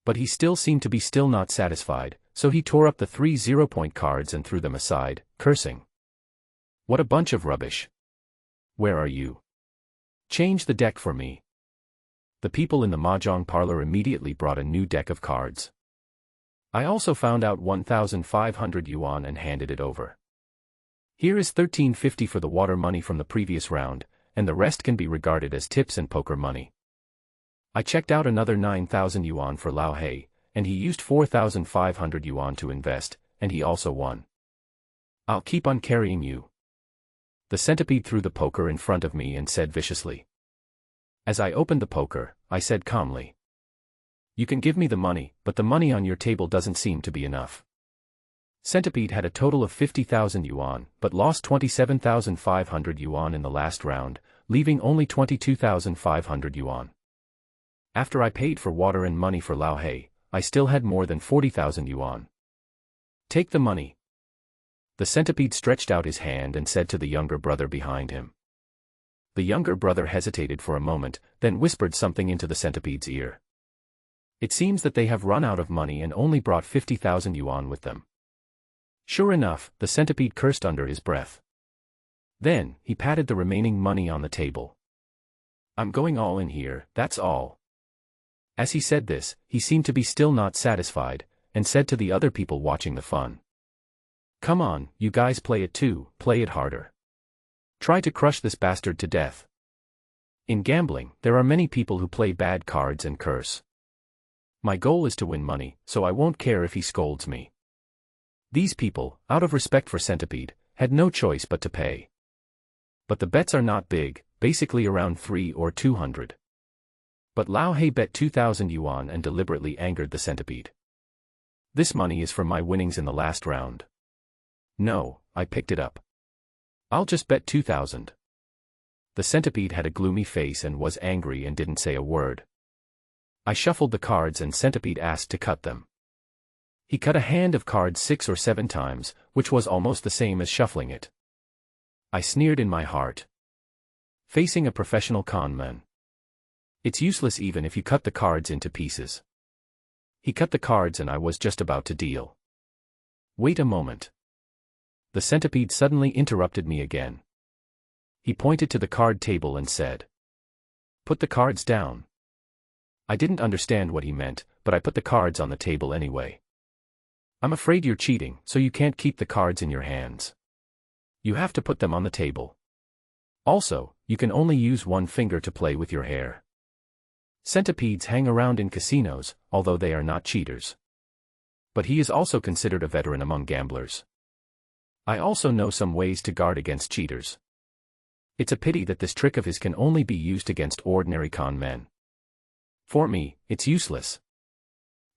But he still seemed to be not satisfied, so he tore up the 3 0-point cards and threw them aside, cursing. What a bunch of rubbish. Where are you? Change the deck for me. The people in the mahjong parlor immediately brought a new deck of cards. I also found out 1,500 yuan and handed it over. Here is 1350 for the water money from the previous round, and the rest can be regarded as tips and poker money. I checked out another 9,000 yuan for Lao Hei, and he used 4,500 yuan to invest, and he also won. I'll keep on carrying you. The centipede threw the poker in front of me and said viciously. As I opened the poker, I said calmly. You can give me the money, but the money on your table doesn't seem to be enough. Centipede had a total of 50,000 yuan, but lost 27,500 yuan in the last round, leaving only 22,500 yuan. After I paid for water and money for Lao Hei, I still had more than 40,000 yuan. Take the money. The centipede stretched out his hand and said to the younger brother behind him. The younger brother hesitated for a moment, then whispered something into the centipede's ear. It seems that they have run out of money and only brought 50,000 yuan with them. Sure enough, the centipede cursed under his breath. Then, he patted the remaining money on the table. I'm going all in here, that's all. As he said this, he seemed to be still not satisfied, and said to the other people watching the fun. Come on, you guys play it too, play it harder. Try to crush this bastard to death. In gambling, there are many people who play bad cards and curse. My goal is to win money, so I won't care if he scolds me. These people, out of respect for Centipede, had no choice but to pay. But the bets are not big, basically around 3 or 200. But Lao Hei bet 2,000 yuan and deliberately angered the Centipede. This money is from my winnings in the last round. No, I picked it up. I'll just bet 2,000. The Centipede had a gloomy face and was angry and didn't say a word. I shuffled the cards and Centipede asked to cut them. He cut a hand of cards 6 or 7 times, which was almost the same as shuffling it. I sneered in my heart. Facing a professional con man. It's useless even if you cut the cards into pieces. He cut the cards and I was just about to deal. Wait a moment. The Centipede suddenly interrupted me again. He pointed to the card table and said, "Put the cards down." I didn't understand what he meant, but I put the cards on the table anyway. I'm afraid you're cheating, so you can't keep the cards in your hands. You have to put them on the table. Also, you can only use one finger to play with your hair. Centipedes hang around in casinos, although they are not cheaters. But he is also considered a veteran among gamblers. I also know some ways to guard against cheaters. It's a pity that this trick of his can only be used against ordinary con men. For me, it's useless.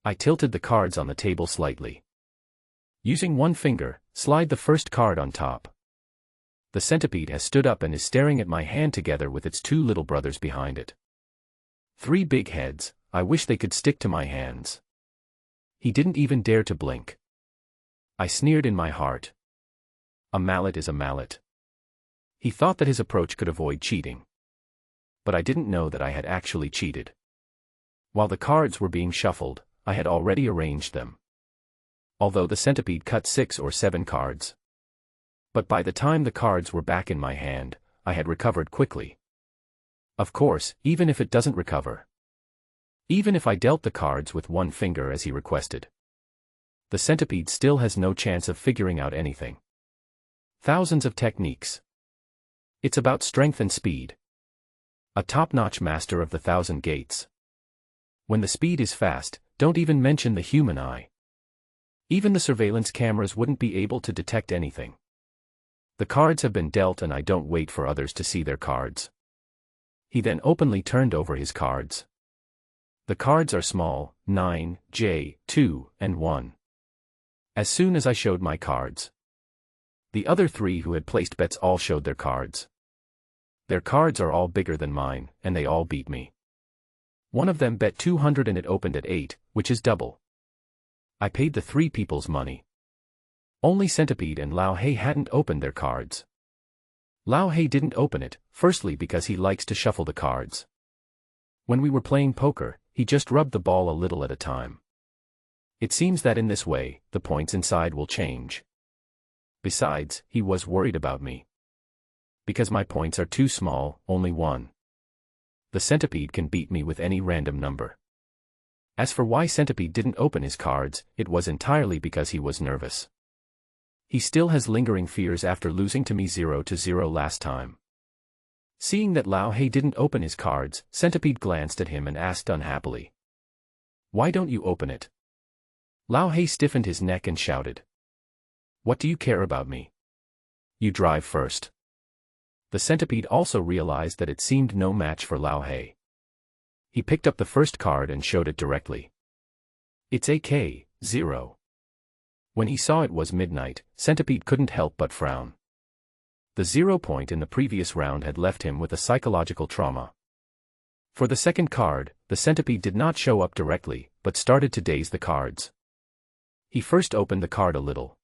I tilted the cards on the table slightly. Using one finger, slide the first card on top. The Centipede has stood up and is staring at my hand together with its 2 little brothers behind it. 3 big heads, I wish they could stick to my hands. He didn't even dare to blink. I sneered in my heart. A mallet is a mallet. He thought that his approach could avoid cheating. But I didn't know that I had actually cheated. While the cards were being shuffled, I had already arranged them. Although the Centipede cut 6 or 7 cards. But by the time the cards were back in my hand, I had recovered quickly. Of course, even if it doesn't recover. Even if I dealt the cards with one finger as he requested. The Centipede still has no chance of figuring out anything. Thousands of techniques. It's about strength and speed. A top-notch master of the 1,000 gates. When the speed is fast, don't even mention the human eye. Even the surveillance cameras wouldn't be able to detect anything. The cards have been dealt and I don't wait for others to see their cards. He then openly turned over his cards. The cards are small, 9, J, 2, and 1. As soon as I showed my cards, the other 3 who had placed bets all showed their cards. Their cards are all bigger than mine, and they all beat me. One of them bet 200 and it opened at 8, which is double. I paid the 3 people's money. Only Centipede and Lao Hei hadn't opened their cards. Lao Hei didn't open it, firstly because he likes to shuffle the cards. When we were playing poker, he just rubbed the ball a little at a time. It seems that in this way, the points inside will change. Besides, he was worried about me. Because my points are too small, only 1. The Centipede can beat me with any random number. As for why Centipede didn't open his cards, it was entirely because he was nervous. He still has lingering fears after losing to me 0-0 last time. Seeing that Lao Hei didn't open his cards, Centipede glanced at him and asked unhappily, "Why don't you open it?" Lao Hei stiffened his neck and shouted, "What do you care about me? You drive first." The Centipede also realized that it seemed no match for Lao Hei. He picked up the first card and showed it directly. "It's AK, 0. When he saw it was midnight, Centipede couldn't help but frown. The 0 point in the previous round had left him with a psychological trauma. For the second card, the Centipede did not show up directly, but started to daze the cards. He first opened the card a little.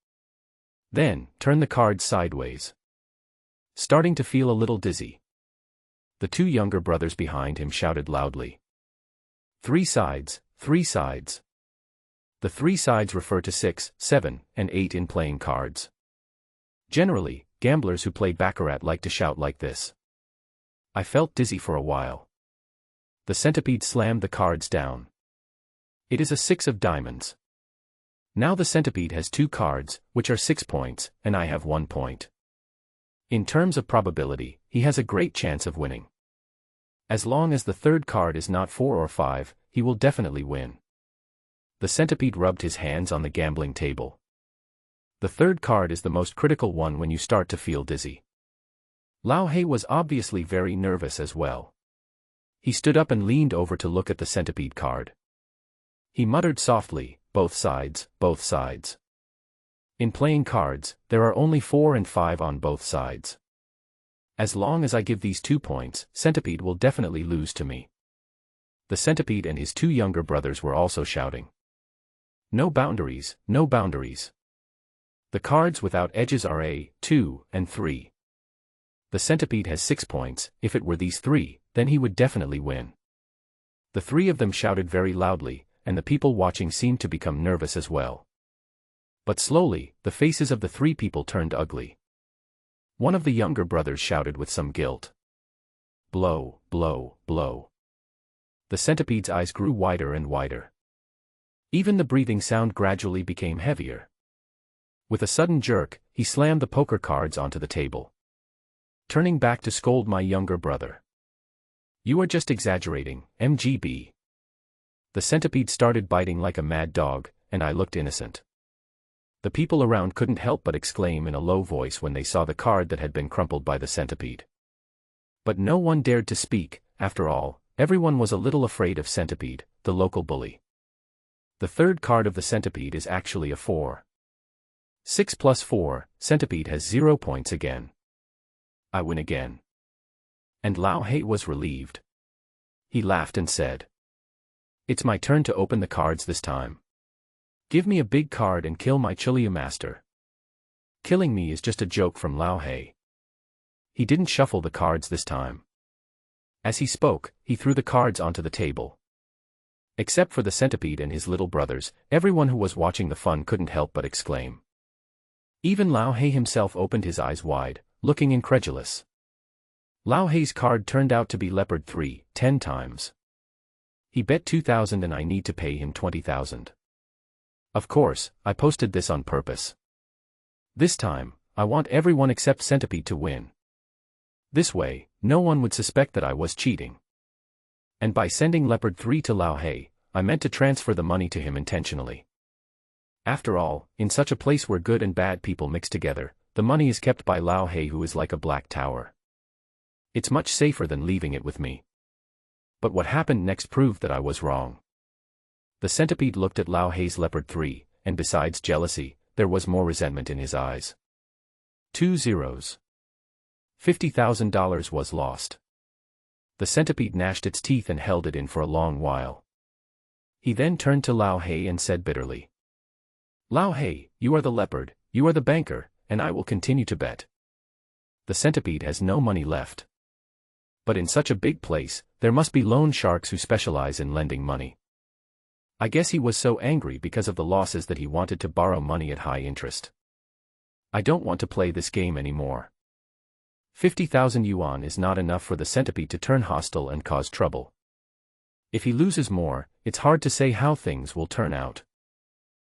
Then, turned the card sideways. Starting to feel a little dizzy. The 2 younger brothers behind him shouted loudly, "3 sides, 3 sides." The 3 sides refer to 6, 7, and 8 in playing cards. Generally, gamblers who play baccarat like to shout like this. I felt dizzy for a while. The Centipede slammed the cards down. It is a 6 of diamonds. Now the Centipede has 2 cards, which are 6 points, and I have 1 point. In terms of probability, he has a great chance of winning. As long as the third card is not 4 or 5, he will definitely win. The Centipede rubbed his hands on the gambling table. The third card is the most critical one when you start to feel dizzy. Lao Hei was obviously very nervous as well. He stood up and leaned over to look at the Centipede card. He muttered softly, both sides, both sides. In playing cards, there are only 4 and 5 on both sides. As long as I give these 2 points, Centipede will definitely lose to me. The Centipede and his 2 younger brothers were also shouting. No boundaries, no boundaries. The cards without edges are A, 2, and 3. The Centipede has 6 points, if it were these 3, then he would definitely win. The 3 of them shouted very loudly, and the people watching seemed to become nervous as well. But slowly, the faces of the 3 people turned ugly. One of the younger brothers shouted with some guilt. Blow, blow, blow. The Centipede's eyes grew wider and wider. Even the breathing sound gradually became heavier. With a sudden jerk, he slammed the poker cards onto the table. Turning back to scold my younger brother. You are just exaggerating, MGB. The Centipede started biting like a mad dog, and I looked innocent. The people around couldn't help but exclaim in a low voice when they saw the card that had been crumpled by the Centipede. But no one dared to speak. After all, everyone was a little afraid of Centipede, the local bully. The third card of the Centipede is actually a 4. 6 plus 4, Centipede has 0 points again. I win again. And Lao Hei was relieved. He laughed and said, "It's my turn to open the cards this time. Give me a big card and kill my Chilean master." Killing me is just a joke from Lao Hei. He didn't shuffle the cards this time. As he spoke, he threw the cards onto the table. Except for the Centipede and his little brothers, everyone who was watching the fun couldn't help but exclaim. Even Lao Hei himself opened his eyes wide, looking incredulous. Lao Hei's card turned out to be Leopard 3, 10 times. He bet 2,000 and I need to pay him 20,000. Of course, I posted this on purpose. This time, I want everyone except Centipede to win. This way, no one would suspect that I was cheating. And by sending Leopard 3 to Lao Hei, I meant to transfer the money to him intentionally. After all, in such a place where good and bad people mix together, the money is kept by Lao He, who is like a black tower. It's much safer than leaving it with me. But what happened next proved that I was wrong. The centipede looked at Lao He's leopard 3, and besides jealousy, there was more resentment in his eyes. 2 zeros. $50,000 was lost. The centipede gnashed its teeth and held it in for a long while. He then turned to Lao He and said bitterly, "Lao He, you are the leopard, you are the banker, and I will continue to bet." The centipede has no money left. But in such a big place, there must be loan sharks who specialize in lending money. I guess he was so angry because of the losses that he wanted to borrow money at high interest. I don't want to play this game anymore. 50,000 yuan is not enough for the centipede to turn hostile and cause trouble. If he loses more, it's hard to say how things will turn out.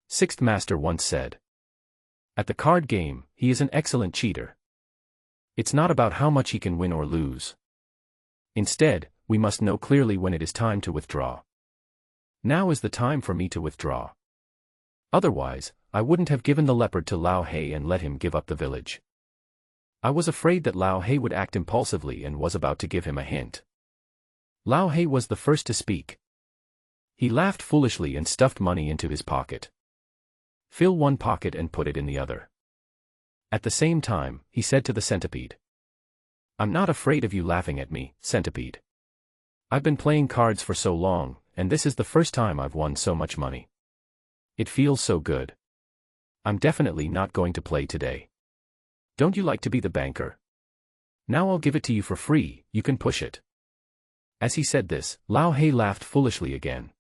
Sixth Master once said, "At the card game, he is an excellent cheater. It's not about how much he can win or lose. Instead, we must know clearly when it is time to withdraw. Now is the time for me to withdraw. Otherwise, I wouldn't have given the leopard to Lao He and let him give up the village. I was afraid that Lao He would act impulsively and was about to give him a hint." Lao He was the first to speak. He laughed foolishly and stuffed money into his pocket. "Fill one pocket and put it in the other." At the same time, he said to the centipede, "I'm not afraid of you laughing at me, centipede. I've been playing cards for so long, and this is the first time I've won so much money. It feels so good. I'm definitely not going to play today. Don't you like to be the banker? Now I'll give it to you for free, you can push it." As he said this, Lao He laughed foolishly again.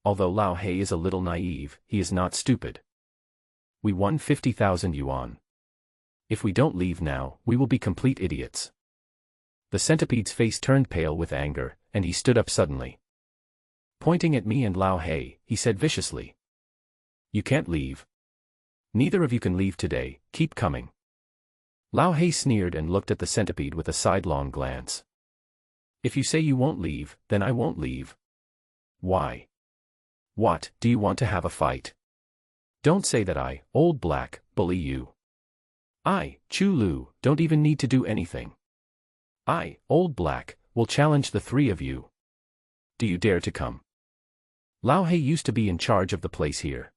Although Lao He is a little naive, he is not stupid. We won 50,000 yuan. If we don't leave now, we will be complete idiots. The centipede's face turned pale with anger, and he stood up suddenly. Pointing at me and Lao He, he said viciously, "You can't leave. Neither of you can leave today, keep coming." Lao He sneered and looked at the centipede with a sidelong glance. "If you say you won't leave, then I won't leave." "Why? What, do you want to have a fight? Don't say that I, old black, bully you. I, Chu Lu, don't even need to do anything. I, old black, will challenge the three of you. Do you dare to come?" Lao He used to be in charge of the place here.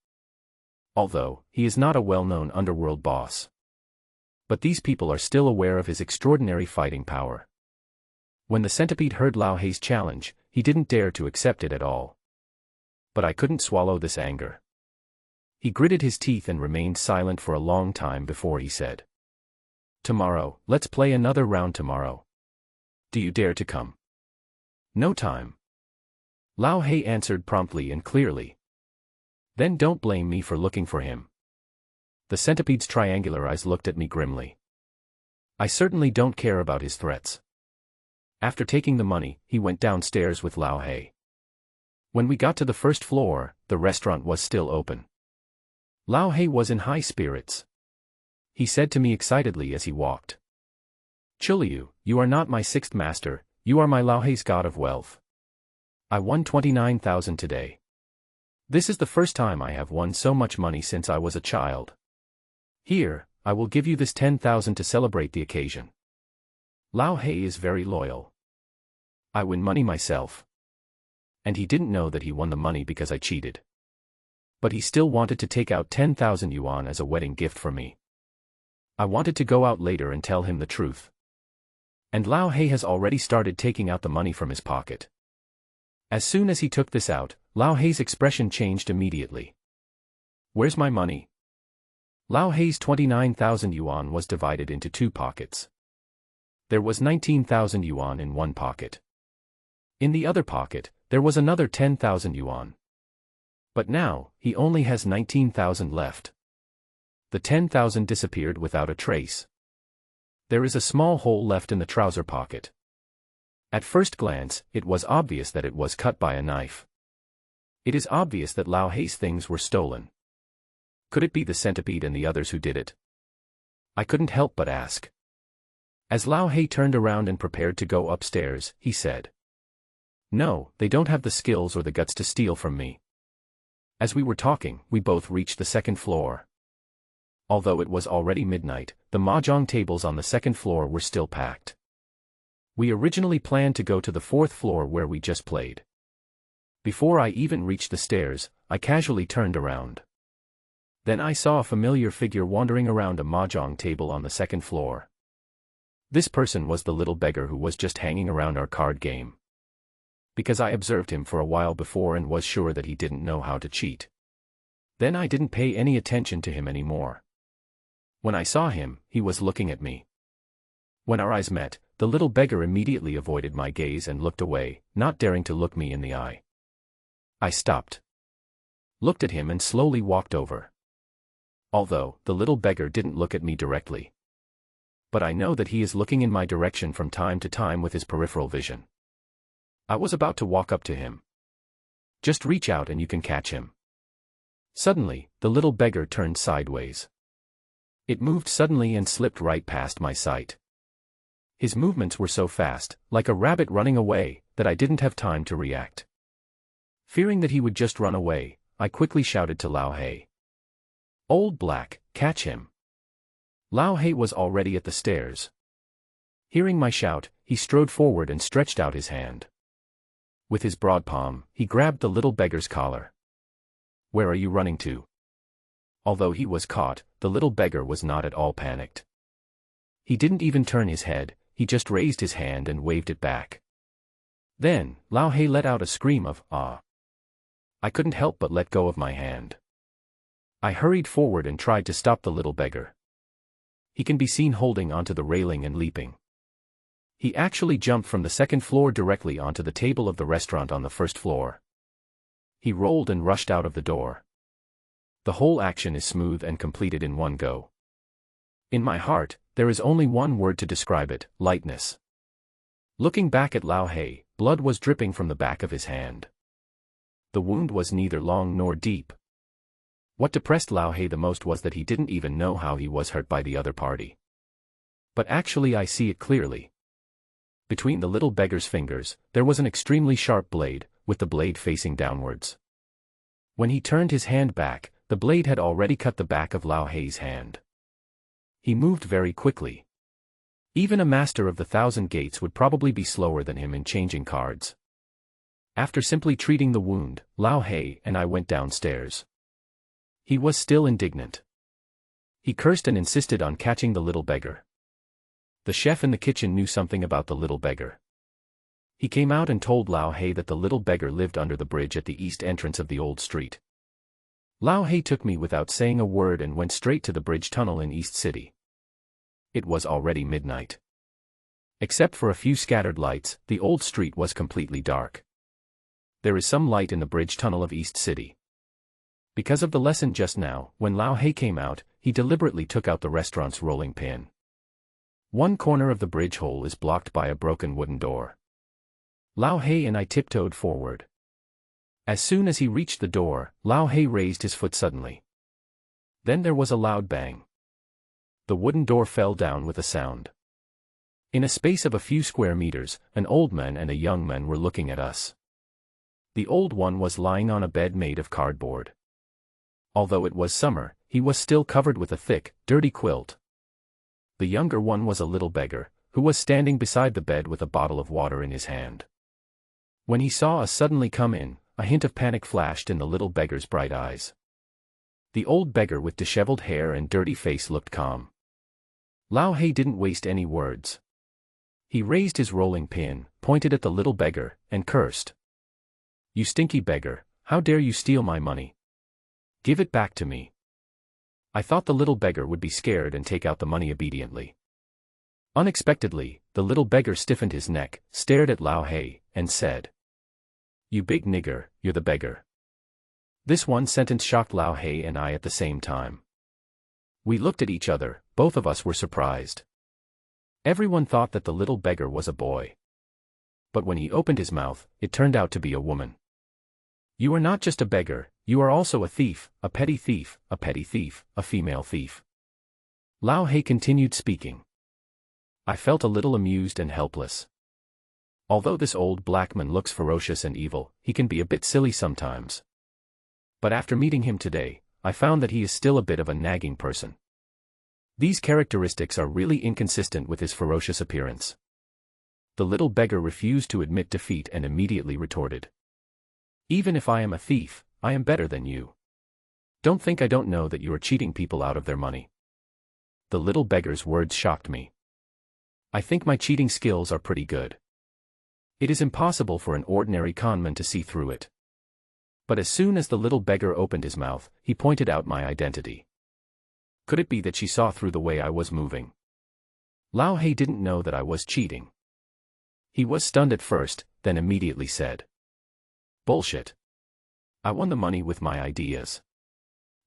Although, he is not a well-known underworld boss. But these people are still aware of his extraordinary fighting power. When the centipede heard Lao He's challenge, he didn't dare to accept it at all. But I couldn't swallow this anger. He gritted his teeth and remained silent for a long time before he said, "Tomorrow, let's play another round tomorrow. Do you dare to come?" "No time." Lao He answered promptly and clearly. "Then don't blame me for looking for him." The centipede's triangular eyes looked at me grimly. I certainly don't care about his threats. After taking the money, he went downstairs with Lao He. When we got to the first floor, the restaurant was still open. Lao He was in high spirits. He said to me excitedly as he walked, "Chuliu, you are not my sixth master, you are my Lao He's god of wealth. I won 29,000 today. This is the first time I have won so much money since I was a child. Here, I will give you this 10,000 to celebrate the occasion." Lao He is very loyal. I win money myself. And he didn't know that he won the money because I cheated. But he still wanted to take out 10,000 yuan as a wedding gift for me. I wanted to go out later and tell him the truth. And Lao He has already started taking out the money from his pocket. As soon as he took this out, Lao He's expression changed immediately. "Where's my money?" Lao He's 29,000 yuan was divided into two pockets. There was 19,000 yuan in one pocket. In the other pocket, there was another 10,000 yuan. But now, he only has 19,000 left. The 10,000 disappeared without a trace. There is a small hole left in the trouser pocket. At first glance, it was obvious that it was cut by a knife. It is obvious that Lao He's things were stolen. Could it be the centipede and the others who did it? I couldn't help but ask. As Lao He turned around and prepared to go upstairs, he said, "No, they don't have the skills or the guts to steal from me. As we were talking, we both reached the second floor. Although it was already midnight, the mahjong tables on the second floor were still packed. We originally planned to go to the fourth floor where we just played. Before I even reached the stairs, I casually turned around. Then I saw a familiar figure wandering around a mahjong table on the second floor. This person was the little beggar who was just hanging around our card game. Because I observed him for a while before and was sure that he didn't know how to cheat. Then I didn't pay any attention to him anymore. When I saw him, he was looking at me. When our eyes met, the little beggar immediately avoided my gaze and looked away, not daring to look me in the eye. I stopped, looked at him and slowly walked over. Although, the little beggar didn't look at me directly. But I know that he is looking in my direction from time to time with his peripheral vision. I was about to walk up to him. Just reach out and you can catch him. Suddenly, the little beggar turned sideways. It moved suddenly and slipped right past my sight. His movements were so fast, like a rabbit running away, that I didn't have time to react. Fearing that he would just run away, I quickly shouted to Lao Hei. "Old Black, catch him." Lao Hei was already at the stairs. Hearing my shout, he strode forward and stretched out his hand. With his broad palm, he grabbed the little beggar's collar. "Where are you running to?" Although he was caught, the little beggar was not at all panicked. He didn't even turn his head, he just raised his hand and waved it back. Then, Lao Hei let out a scream of, "Ah!" I couldn't help but let go of my hand. I hurried forward and tried to stop the little beggar. He can be seen holding onto the railing and leaping. He actually jumped from the second floor directly onto the table of the restaurant on the first floor. He rolled and rushed out of the door. The whole action is smooth and completed in one go. In my heart, there is only one word to describe it: lightness. Looking back at Lao Hei, blood was dripping from the back of his hand. The wound was neither long nor deep. What depressed Lao Hei the most was that he didn't even know how he was hurt by the other party. But actually I see it clearly. Between the little beggar's fingers, there was an extremely sharp blade, with the blade facing downwards. When he turned his hand back, the blade had already cut the back of Lao Hei's hand. He moved very quickly. Even a master of the 1,000 gates would probably be slower than him in changing cards. After simply treating the wound, Lao Hei and I went downstairs. He was still indignant. He cursed and insisted on catching the little beggar. The chef in the kitchen knew something about the little beggar. He came out and told Lao Hei that the little beggar lived under the bridge at the east entrance of the old street. Lao Hei took me without saying a word and went straight to the bridge tunnel in East City. It was already midnight. Except for a few scattered lights, the old street was completely dark. There is some light in the bridge tunnel of East City. Because of the lesson just now, when Lao Hei came out, he deliberately took out the restaurant's rolling pin. One corner of the bridge hole is blocked by a broken wooden door. Lao Hei and I tiptoed forward. As soon as he reached the door, Lao Hei raised his foot suddenly. Then there was a loud bang. The wooden door fell down with a sound. In a space of a few square meters, an old man and a young man were looking at us. The old one was lying on a bed made of cardboard. Although it was summer, he was still covered with a thick, dirty quilt. The younger one was a little beggar, who was standing beside the bed with a bottle of water in his hand. When he saw us suddenly come in, a hint of panic flashed in the little beggar's bright eyes. The old beggar with disheveled hair and dirty face looked calm. Lao Hei didn't waste any words. He raised his rolling pin, pointed at the little beggar, and cursed. "You stinky beggar, how dare you steal my money? Give it back to me." I thought the little beggar would be scared and take out the money obediently. Unexpectedly, the little beggar stiffened his neck, stared at Lao Hei, and said, "You big nigger, you're the beggar." This one sentence shocked Lao Hei and I at the same time. We looked at each other, both of us were surprised. Everyone thought that the little beggar was a boy. But when he opened his mouth, it turned out to be a woman. "You are not just a beggar, you are also a thief, a petty thief, a petty thief, a female thief." Lao Hei continued speaking. I felt a little amused and helpless. Although this old black man looks ferocious and evil, he can be a bit silly sometimes. But after meeting him today, I found that he is still a bit of a nagging person. These characteristics are really inconsistent with his ferocious appearance. The little beggar refused to admit defeat and immediately retorted. Even if I am a thief, I am better than you. Don't think I don't know that you are cheating people out of their money. The little beggar's words shocked me. I think my cheating skills are pretty good. It is impossible for an ordinary conman to see through it. But as soon as the little beggar opened his mouth, he pointed out my identity. Could it be that she saw through the way I was moving? Lao He didn't know that I was cheating. He was stunned at first, then immediately said, "Bullshit. I won the money with my ideas.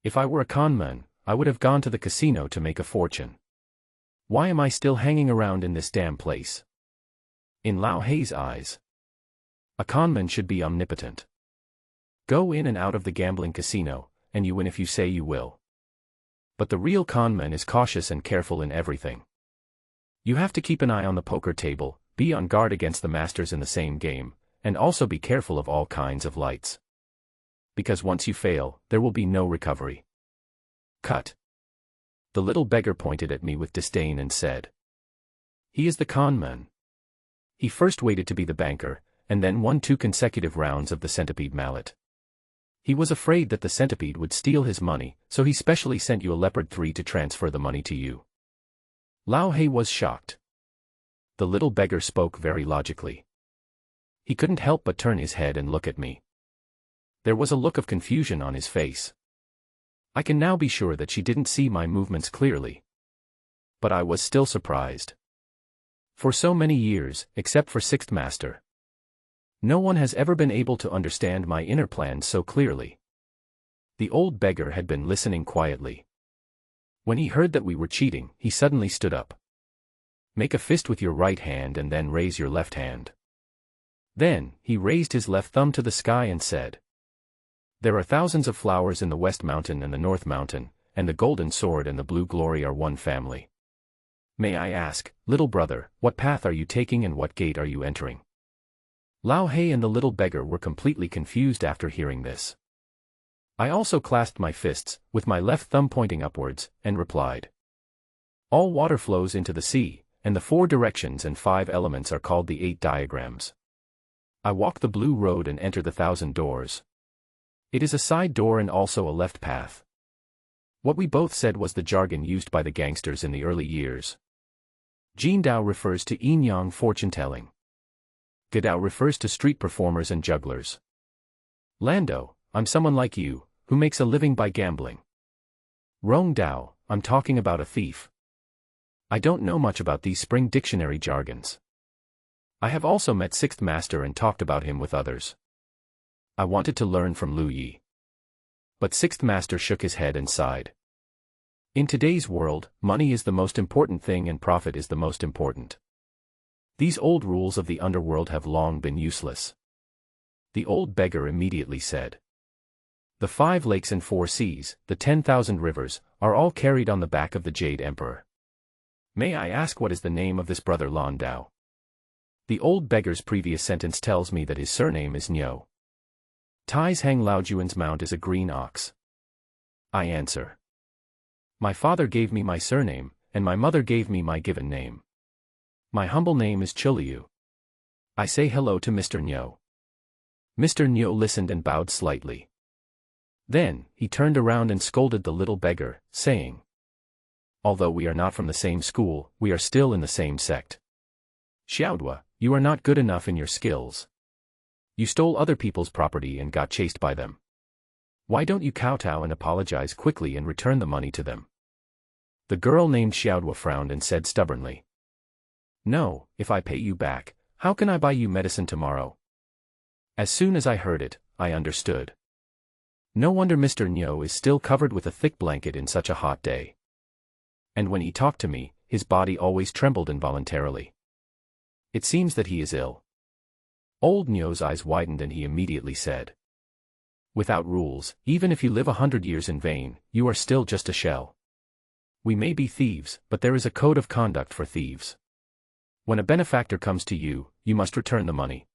If I were a conman, I would have gone to the casino to make a fortune. Why am I still hanging around in this damn place?" In Lao Hei's eyes, a conman should be omnipotent. Go in and out of the gambling casino, and you win if you say you will. But the real conman is cautious and careful in everything. You have to keep an eye on the poker table, be on guard against the masters in the same game, and also be careful of all kinds of lights. Because once you fail, there will be no recovery. Cut. The little beggar pointed at me with disdain and said, "He is the conman. He first waited to be the banker, and then won 2 consecutive rounds of the centipede mallet. He was afraid that the centipede would steal his money, so he specially sent you a leopard 3 to transfer the money to you." Lao He was shocked. The little beggar spoke very logically. He couldn't help but turn his head and look at me. There was a look of confusion on his face. I can now be sure that she didn't see my movements clearly. But I was still surprised. For so many years, except for Sixth Master, no one has ever been able to understand my inner plans so clearly. The old beggar had been listening quietly. When he heard that we were cheating, he suddenly stood up. "Make a fist with your right hand and then raise your left hand." Then, he raised his left thumb to the sky and said, "There are thousands of flowers in the West Mountain and the North Mountain, and the Golden Sword and the Blue Glory are one family. May I ask, little brother, what path are you taking and what gate are you entering?" Lao He and the little beggar were completely confused after hearing this. I also clasped my fists, with my left thumb pointing upwards, and replied, "All water flows into the sea, and the 4 directions and 5 elements are called the 8 diagrams. I walk the blue road and enter the 1,000 doors. It is a side door and also a left path." What we both said was the jargon used by the gangsters in the early years. Jindao refers to yin-yang fortune-telling. Gadao refers to street performers and jugglers. Lando, I'm someone like you, who makes a living by gambling. Rong Dao, I'm talking about a thief. I don't know much about these spring dictionary jargons. I have also met Sixth Master and talked about him with others. I wanted to learn from Lu Yi. But Sixth Master shook his head and sighed. In today's world, money is the most important thing and profit is the most important. These old rules of the underworld have long been useless. The old beggar immediately said, "The 5 lakes and 4 seas, the 10,000 rivers, are all carried on the back of the Jade Emperor. May I ask what is the name of this brother Lan Dao?" The old beggar's previous sentence tells me that his surname is Nyo. Tai's Hang Laojuan's mount is a green ox. I answer. My father gave me my surname, and my mother gave me my given name. My humble name is Chuliu. I say hello to Mr. Nyo. Mr. Nyo listened and bowed slightly. Then, he turned around and scolded the little beggar, saying, "Although we are not from the same school, we are still in the same sect. Xiaodua, you are not good enough in your skills. You stole other people's property and got chased by them. Why don't you kowtow and apologize quickly and return the money to them?" The girl named Xiaodua frowned and said stubbornly, "No, if I pay you back, how can I buy you medicine tomorrow?" As soon as I heard it, I understood. No wonder Mr. Nyo is still covered with a thick blanket in such a hot day. And when he talked to me, his body always trembled involuntarily. It seems that he is ill. Old Nyo's eyes widened and he immediately said, "Without rules, even if you live 100 years in vain, you are still just a shell. We may be thieves, but there is a code of conduct for thieves. When a benefactor comes to you, you must return the money.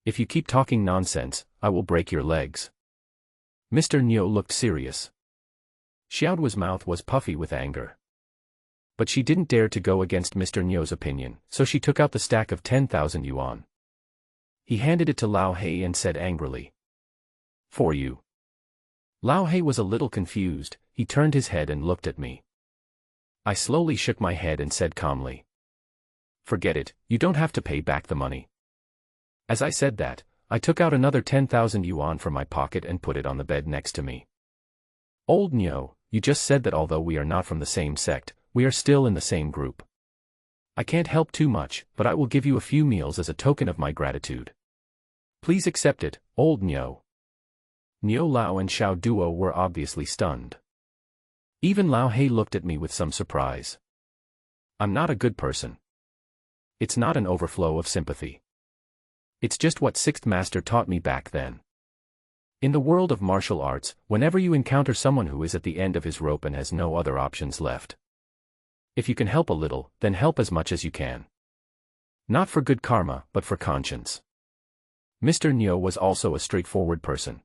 If you keep talking nonsense, I will break your legs." Mr. Niu looked serious. Xiaoduo's mouth was puffy with anger. But she didn't dare to go against Mr. Niu's opinion, so she took out the stack of 10,000 yuan. He handed it to Lao He and said angrily, "For you." Lao He was a little confused. He turned his head and looked at me. I slowly shook my head and said calmly, "Forget it, you don't have to pay back the money." As I said that, I took out another 10,000 yuan from my pocket and put it on the bed next to me. "Old Niu, you just said that although we are not from the same sect, we are still in the same group. I can't help too much, but I will give you a few meals as a token of my gratitude. Please accept it, old Niu." Niu Lao and Xiao Duo were obviously stunned. Even Lao He looked at me with some surprise. I'm not a good person. It's not an overflow of sympathy. It's just what Sixth Master taught me back then. In the world of martial arts, whenever you encounter someone who is at the end of his rope and has no other options left, if you can help a little, then help as much as you can. Not for good karma, but for conscience. Mr. Niu was also a straightforward person.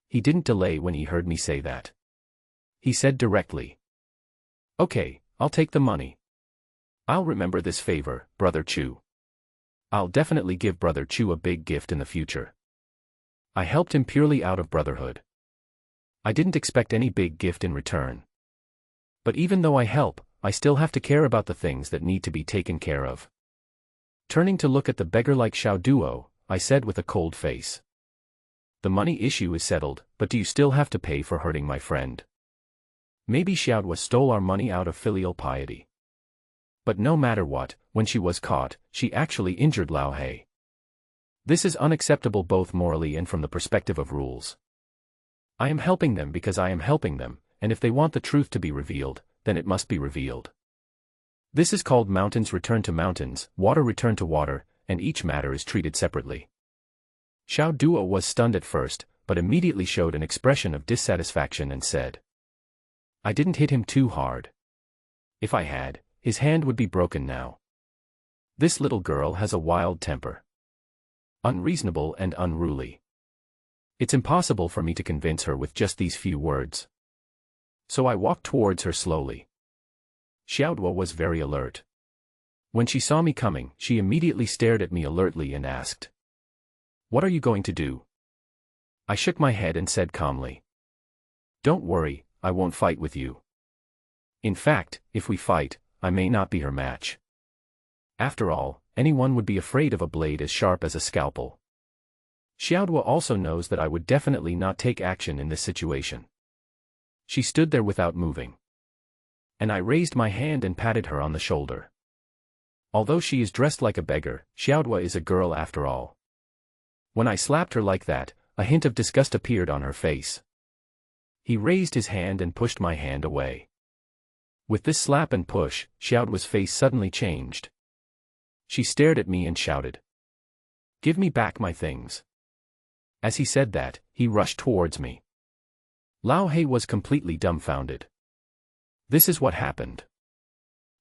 He didn't delay when he heard me say that. He said directly, "Okay, I'll take the money. I'll remember this favor, Brother Chu. I'll definitely give Brother Chu a big gift in the future." I helped him purely out of brotherhood. I didn't expect any big gift in return. But even though I help, I still have to care about the things that need to be taken care of. Turning to look at the beggar like Xiao Duo, I said with a cold face, "The money issue is settled, but do you still have to pay for hurting my friend? Maybe Xiaoduo stole our money out of filial piety. But no matter what, when she was caught, she actually injured Lao He. This is unacceptable both morally and from the perspective of rules. I am helping them because I am helping them, and if they want the truth to be revealed, then it must be revealed. This is called mountains return to mountains, water return to water, and each matter is treated separately." Xiao Duo was stunned at first, but immediately showed an expression of dissatisfaction and said, "I didn't hit him too hard. If I had, his hand would be broken now. This little girl has a wild temper. Unreasonable and unruly. It's impossible for me to convince her with just these few words." So I walked towards her slowly. Xiaoduo was very alert. When she saw me coming, she immediately stared at me alertly and asked, "What are you going to do?" I shook my head and said calmly, "Don't worry, I won't fight with you. In fact, if we fight, I may not be her match. After all, anyone would be afraid of a blade as sharp as a scalpel. Xiaoduo also knows that I would definitely not take action in this situation." She stood there without moving. And I raised my hand and patted her on the shoulder. Although she is dressed like a beggar, Xiaoduo is a girl after all. When I slapped her like that, a hint of disgust appeared on her face. He raised his hand and pushed my hand away. With this slap and push, Xiaoduo's face suddenly changed. She stared at me and shouted, "Give me back my things." As he said that, he rushed towards me. Lao He was completely dumbfounded. This is what happened.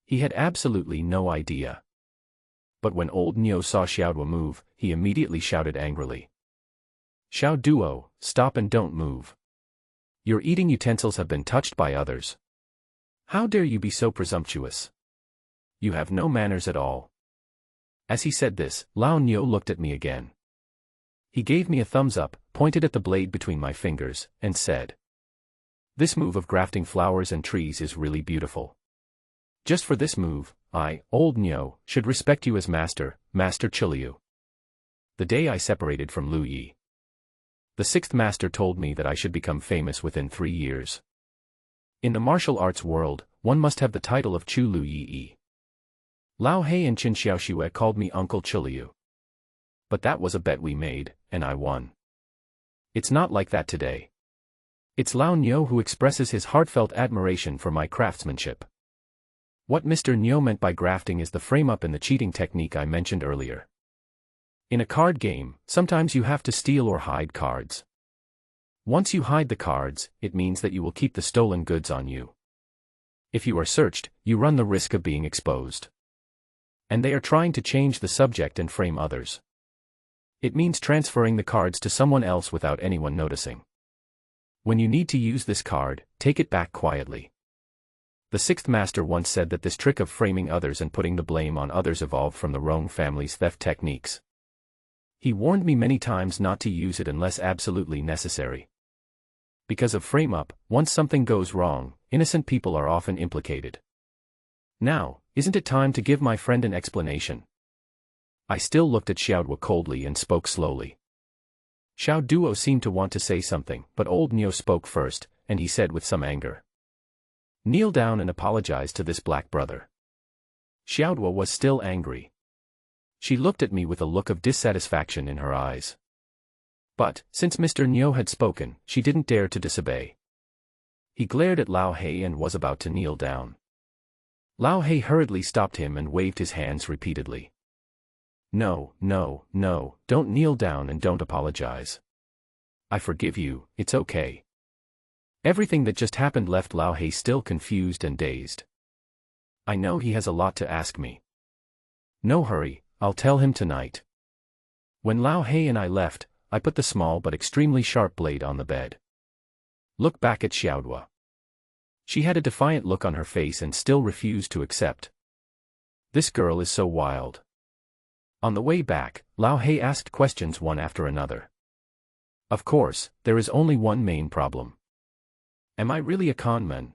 He had absolutely no idea. But when old Niu saw Xiaoduo move, he immediately shouted angrily, "Xiao Duo, stop and don't move. Your eating utensils have been touched by others. How dare you be so presumptuous? You have no manners at all." As he said this, Lao Niu looked at me again. He gave me a thumbs up, pointed at the blade between my fingers, and said, "This move of grafting flowers and trees is really beautiful. Just for this move, I, old Niu, should respect you as Master Chiliu. The day I separated from Lu Yi, the Sixth Master told me that I should become famous within 3 years. In the martial arts world, one must have the title of Chu Lu Yi. Lao He and Qin Xiaoxue called me Uncle Chiliu. But that was a bet we made, and I won. It's not like that today. It's Lao Niu who expresses his heartfelt admiration for my craftsmanship. What Mr. Niu meant by grafting is the frame-up in the cheating technique I mentioned earlier. In a card game, sometimes you have to steal or hide cards. Once you hide the cards, it means that you will keep the stolen goods on you. If you are searched, you run the risk of being exposed. And they are trying to change the subject and frame others. It means transferring the cards to someone else without anyone noticing. When you need to use this card, take it back quietly. The sixth master once said that this trick of framing others and putting the blame on others evolved from the Rome family's theft techniques. He warned me many times not to use it unless absolutely necessary. Because of frame-up, once something goes wrong, innocent people are often implicated. Now, isn't it time to give my friend an explanation? I still looked at Xiaoduo coldly and spoke slowly. Xiaoduo seemed to want to say something, but old Niu spoke first, and he said with some anger, "Kneel down and apologize to this black brother." Xiaoduo was still angry. She looked at me with a look of dissatisfaction in her eyes. But, since Mr. Niu had spoken, she didn't dare to disobey. He glared at Lao He and was about to kneel down. Lao He hurriedly stopped him and waved his hands repeatedly. "No, no, no, don't kneel down and don't apologize. I forgive you, it's okay." Everything that just happened left Lao He still confused and dazed. I know he has a lot to ask me. No hurry, I'll tell him tonight. When Lao He and I left, I put the small but extremely sharp blade on the bed. Look back at Xiaoduo. She had a defiant look on her face and still refused to accept. This girl is so wild. On the way back, Lao He asked questions one after another. Of course, there is only one main problem. Am I really a con man?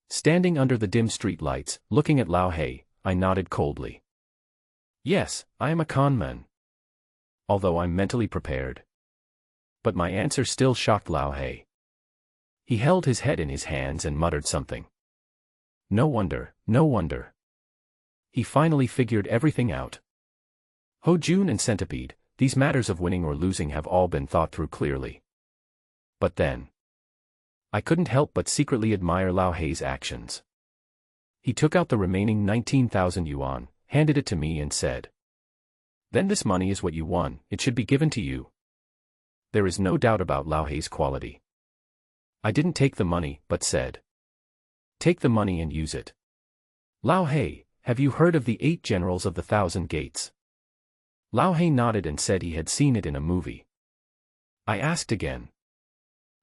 Standing under the dim street lights, looking at Lao He, I nodded coldly. Yes, I am a con man. Although I'm mentally prepared. But my answer still shocked Lao He. He held his head in his hands and muttered something. No wonder, no wonder. He finally figured everything out. Ho Jun and Centipede, these matters of winning or losing have all been thought through clearly. But then, I couldn't help but secretly admire Lao He's actions. He took out the remaining 19,000 yuan, handed it to me and said, "Then this money is what you won, it should be given to you." There is no doubt about Lao He's quality. I didn't take the money, but said, "Take the money and use it." Lao He, have you heard of the 8 generals of the 1,000 gates? Lao He nodded and said he had seen it in a movie. I asked again.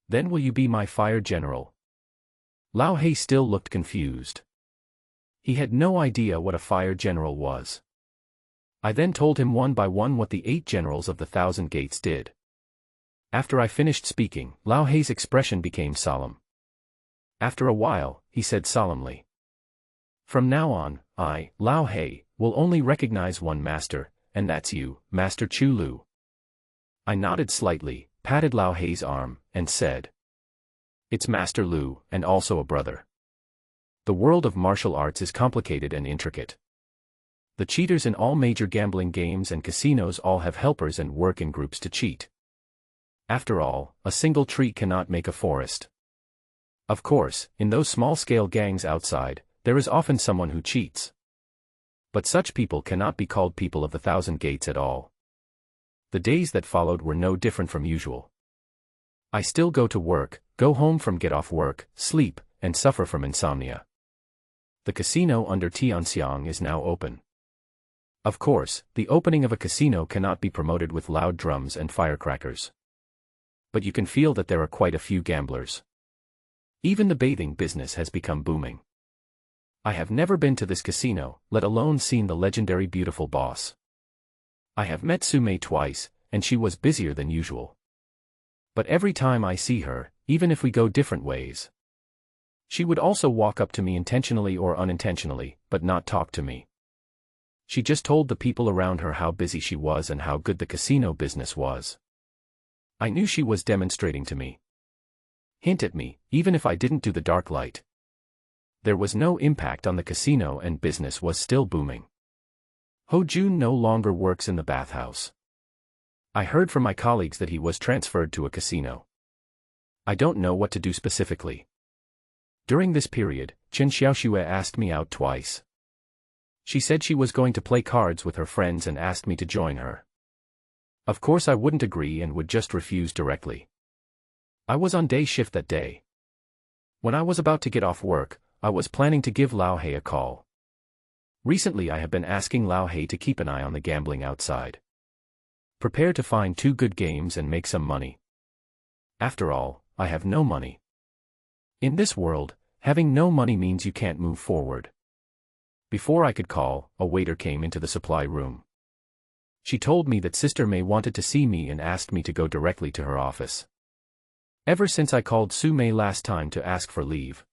Then will you be my fire general? Lao He still looked confused. He had no idea what a fire general was. I then told him one by one what the 8 generals of the 1,000 gates did. After I finished speaking, Lao He's expression became solemn. After a while, he said solemnly, "From now on, I, Lao He, will only recognize one master, and that's you, Master Chu Lu." I nodded slightly, patted Lao He's arm, and said, "It's Master Lu, and also a brother." The world of martial arts is complicated and intricate. The cheaters in all major gambling games and casinos all have helpers and work in groups to cheat. After all, a single tree cannot make a forest. Of course, in those small-scale gangs outside, there is often someone who cheats. But such people cannot be called people of the 1,000 gates at all. The days that followed were no different from usual. I still go to work, go home from get off work, sleep, and suffer from insomnia. The casino under Tianxiang is now open. Of course, the opening of a casino cannot be promoted with loud drums and firecrackers. But you can feel that there are quite a few gamblers. Even the bathing business has become booming. I have never been to this casino, let alone seen the legendary beautiful boss. I have met Sumei twice, and she was busier than usual. But every time I see her, even if we go different ways, she would also walk up to me intentionally or unintentionally, but not talk to me. She just told the people around her how busy she was and how good the casino business was. I knew she was demonstrating to me. Hint at me, even if I didn't do the dark light. There was no impact on the casino and business was still booming. Ho Jun no longer works in the bathhouse. I heard from my colleagues that he was transferred to a casino. I don't know what to do specifically. During this period, Chen Xiaoxue asked me out twice. She said she was going to play cards with her friends and asked me to join her. Of course I wouldn't agree and would just refuse directly. I was on day shift that day. When I was about to get off work, I was planning to give Lao He a call. Recently I have been asking Lao He to keep an eye on the gambling outside. Prepare to find 2 good games and make some money. After all, I have no money. In this world, having no money means you can't move forward. Before I could call, a waiter came into the supply room. She told me that Sister May wanted to see me and asked me to go directly to her office. Ever since I called Su May last time to ask for leave,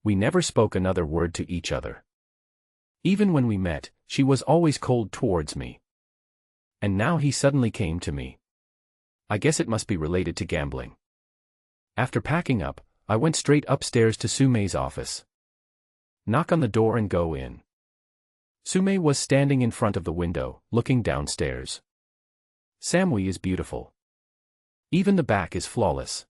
we never spoke another word to each other. Even when we met, she was always cold towards me. And now he suddenly came to me. I guess it must be related to gambling. After packing up, I went straight upstairs to Su May's office. Knock on the door and go in. Su May was standing in front of the window, looking downstairs. Samui is beautiful. Even the back is flawless.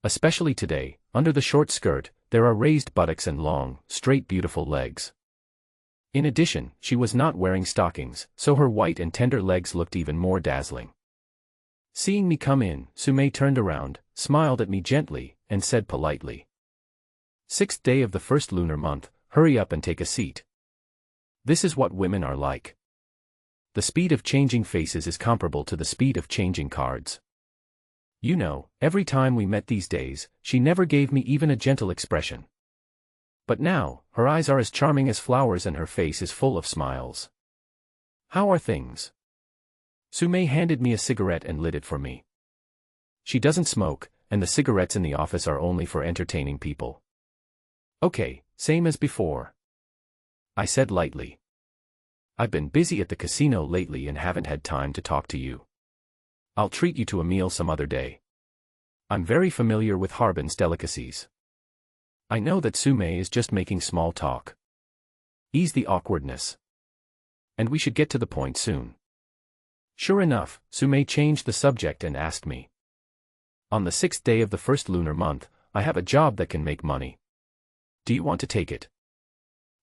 Especially today, under the short skirt, there are raised buttocks and long, straight beautiful legs. In addition, she was not wearing stockings, so her white and tender legs looked even more dazzling. Seeing me come in, Su May turned around, smiled at me gently, and said politely, "Sixth day of the first lunar month, hurry up and take a seat." This is what women are like. The speed of changing faces is comparable to the speed of changing cards. You know, every time we met these days, she never gave me even a gentle expression. But now, her eyes are as charming as flowers and her face is full of smiles. "How are things?" Su May handed me a cigarette and lit it for me. She doesn't smoke, and the cigarettes in the office are only for entertaining people. "Okay, same as before," I said lightly. "I've been busy at the casino lately and haven't had time to talk to you. I'll treat you to a meal some other day. I'm very familiar with Harbin's delicacies." I know that Su May is just making small talk. Ease the awkwardness. And we should get to the point soon. Sure enough, Su May changed the subject and asked me. "On the 6th day of the first lunar month, I have a job that can make money. Do you want to take it?"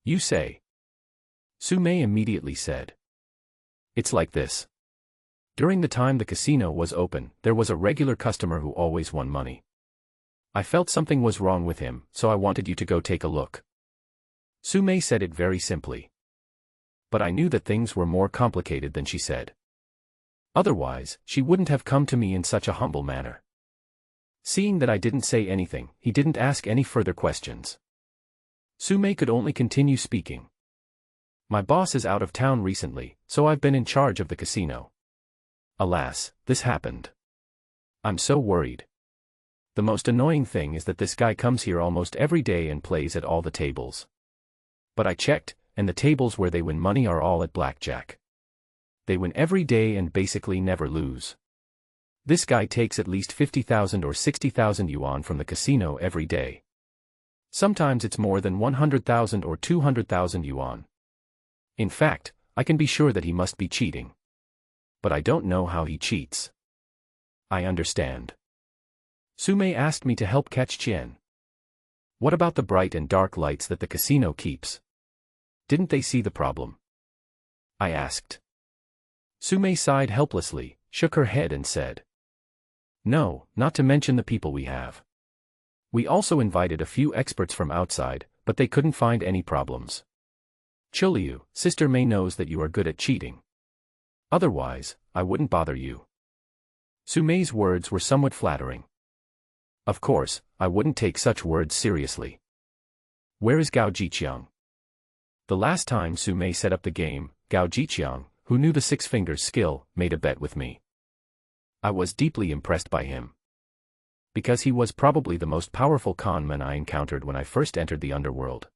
"You say?" Su May immediately said. "It's like this. During the time the casino was open, there was a regular customer who always won money. I felt something was wrong with him, so I wanted you to go take a look." Su May said it very simply. But I knew that things were more complicated than she said. Otherwise, she wouldn't have come to me in such a humble manner. Seeing that I didn't say anything, he didn't ask any further questions. Su May could only continue speaking. "My boss is out of town recently, so I've been in charge of the casino. Alas, this happened. I'm so worried. The most annoying thing is that this guy comes here almost every day and plays at all the tables. But I checked, and the tables where they win money are all at blackjack. They win every day and basically never lose. This guy takes at least 50,000 or 60,000 yuan from the casino every day. Sometimes it's more than 100,000 or 200,000 yuan. In fact, I can be sure that he must be cheating. But I don't know how he cheats." "I understand." Su May asked me to help catch Qian. "What about the bright and dark lights that the casino keeps? Didn't they see the problem?" I asked. Su May sighed helplessly, shook her head and said, "No, not to mention the people we have. We also invited a few experts from outside, but they couldn't find any problems. Chuliu, Sister May knows that you are good at cheating. Otherwise, I wouldn't bother you." Su May's words were somewhat flattering. Of course, I wouldn't take such words seriously. "Where is Gao Jiqiang?" The last time Su May set up the game, Gao Jiqiang, who knew the six fingers skill, made a bet with me. I was deeply impressed by him. Because he was probably the most powerful con man I encountered when I first entered the underworld.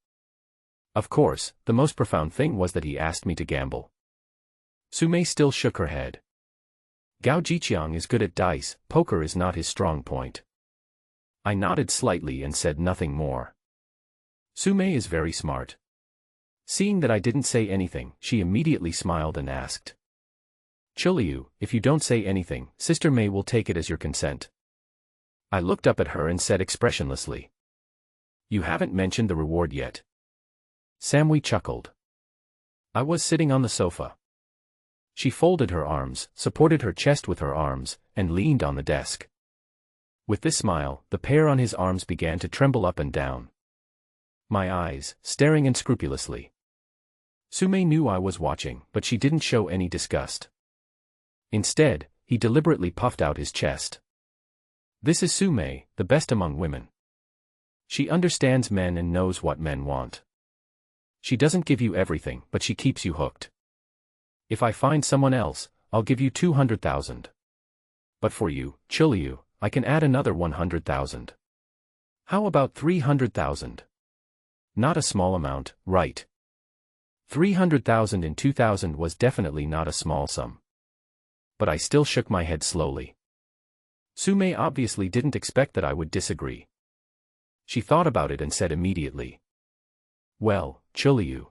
Of course, the most profound thing was that he asked me to gamble. Su May still shook her head. Gao Jiqiang is good at dice, poker is not his strong point. I nodded slightly and said nothing more. Su May is very smart. Seeing that I didn't say anything, she immediately smiled and asked, "Chuliu, if you don't say anything, Sister May will take it as your consent." I looked up at her and said expressionlessly, "You haven't mentioned the reward yet." Samui chuckled. I was sitting on the sofa. She folded her arms, supported her chest with her arms, and leaned on the desk. With this smile, the pair on his arms began to tremble up and down. My eyes, staring unscrupulously. Su May knew I was watching, but she didn't show any disgust. Instead, he deliberately puffed out his chest. This is Sume, the best among women. She understands men and knows what men want. She doesn't give you everything, but she keeps you hooked. If I find someone else, I'll give you 200,000. But for you, Chiliu, I can add another 100,000. How about 300,000? Not a small amount, right? 300,000 in 2000 was definitely not a small sum. But I still shook my head slowly. Sume obviously didn't expect that I would disagree. She thought about it and said immediately. Well, Chiliu.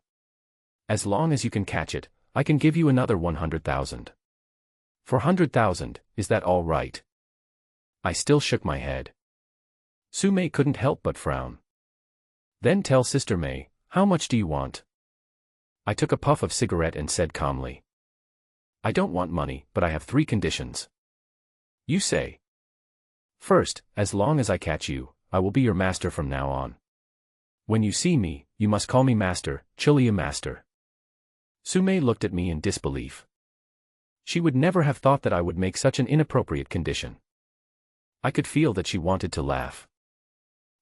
As long as you can catch it, I can give you another 100,000. 400,000, is that all right? I still shook my head. Sume couldn't help but frown. Then tell Sister May, how much do you want? I took a puff of cigarette and said calmly. I don't want money, but I have 3 conditions. You say. First, as long as I catch you, I will be your master from now on. When you see me, you must call me Master, Chiliu Master. Sume looked at me in disbelief. She would never have thought that I would make such an inappropriate condition. I could feel that she wanted to laugh.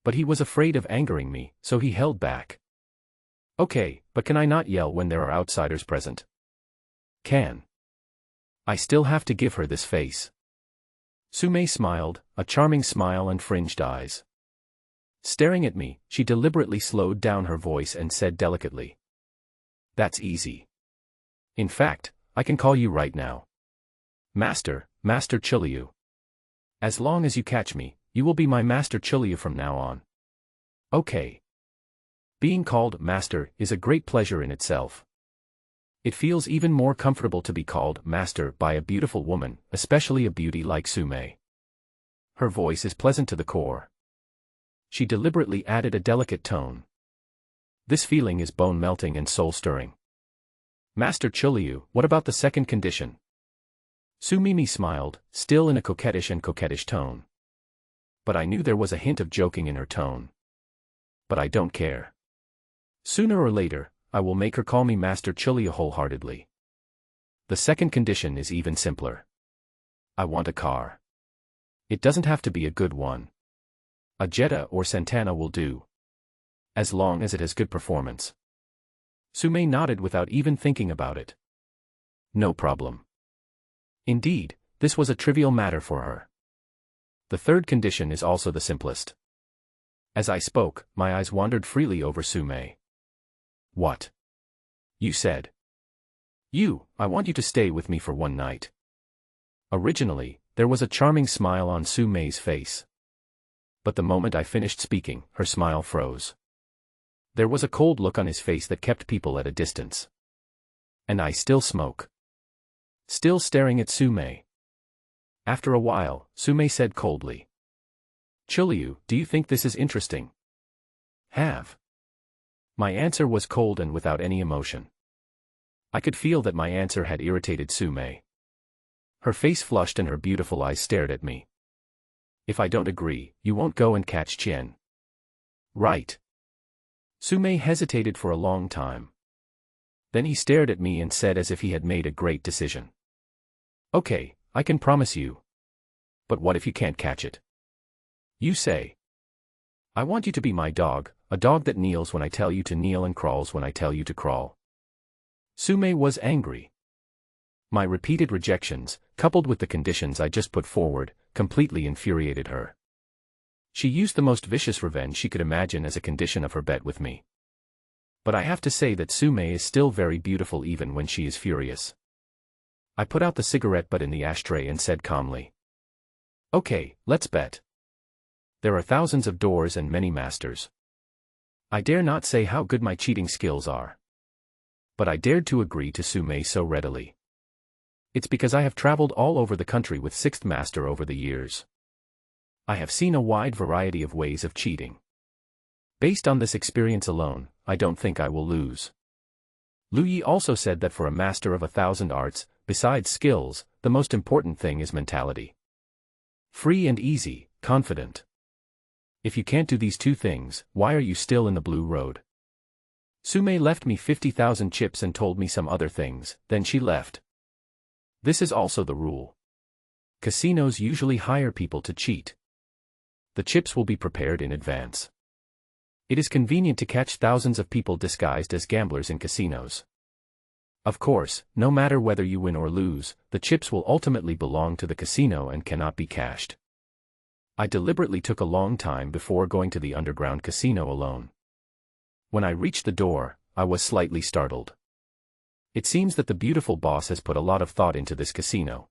But he was afraid of angering me, so he held back. Okay, but can I not yell when there are outsiders present? Can. I still have to give her this face. Sume smiled, a charming smile and fringed eyes. Staring at me, she deliberately slowed down her voice and said delicately. That's easy. In fact, I can call you right now. Master, Master Chiliu. As long as you catch me, you will be my Master Chiliu from now on. Okay. Being called Master is a great pleasure in itself. It feels even more comfortable to be called Master by a beautiful woman, especially a beauty like Sume. Her voice is pleasant to the core. She deliberately added a delicate tone. This feeling is bone-melting and soul-stirring. Master Chiliu, what about the second condition? Sumimi smiled, still in a coquettish tone. But I knew there was a hint of joking in her tone. But I don't care. Sooner or later, I will make her call me Master Chiliu wholeheartedly. The second condition is even simpler. I want a car. It doesn't have to be a good one. A Jetta or Santana will do. As long as it has good performance. Sume nodded without even thinking about it. No problem. Indeed, this was a trivial matter for her. The third condition is also the simplest. As I spoke, my eyes wandered freely over Sume. What? You said. I want you to stay with me for one night. Originally, there was a charming smile on Sume's face. But the moment I finished speaking, her smile froze. There was a cold look on his face that kept people at a distance. And I still smoke. Still staring at Sume. After a while, Sume said coldly. Chiliu, do you think this is interesting? Have. My answer was cold and without any emotion. I could feel that my answer had irritated Sume. Her face flushed and her beautiful eyes stared at me. If I don't agree, you won't go and catch Chien. Right. Sume hesitated for a long time. Then he stared at me and said as if he had made a great decision. Okay, I can promise you. But what if you can't catch it? You say. I want you to be my dog, a dog that kneels when I tell you to kneel and crawls when I tell you to crawl. Sume was angry. My repeated rejections, coupled with the conditions I just put forward, completely infuriated her. She used the most vicious revenge she could imagine as a condition of her bet with me. But I have to say that Sume is still very beautiful even when she is furious. I put out the cigarette butt in the ashtray and said calmly. Okay, let's bet. There are thousands of doors and many masters. I dare not say how good my cheating skills are. But I dared to agree to Sume so readily. It's because I have traveled all over the country with Sixth Master over the years. I have seen a wide variety of ways of cheating. Based on this experience alone, I don't think I will lose. Lu Yi also said that for a master of 1,000 arts, besides skills, the most important thing is mentality. Free and easy, confident. If you can't do these two things, why are you still in the blue road? Sume left me 50,000 chips and told me some other things, then she left. This is also the rule. Casinos usually hire people to cheat. The chips will be prepared in advance. It is convenient to catch thousands of people disguised as gamblers in casinos. Of course, no matter whether you win or lose, the chips will ultimately belong to the casino and cannot be cashed. I deliberately took a long time before going to the underground casino alone. When I reached the door, I was slightly startled. It seems that the beautiful boss has put a lot of thought into this casino.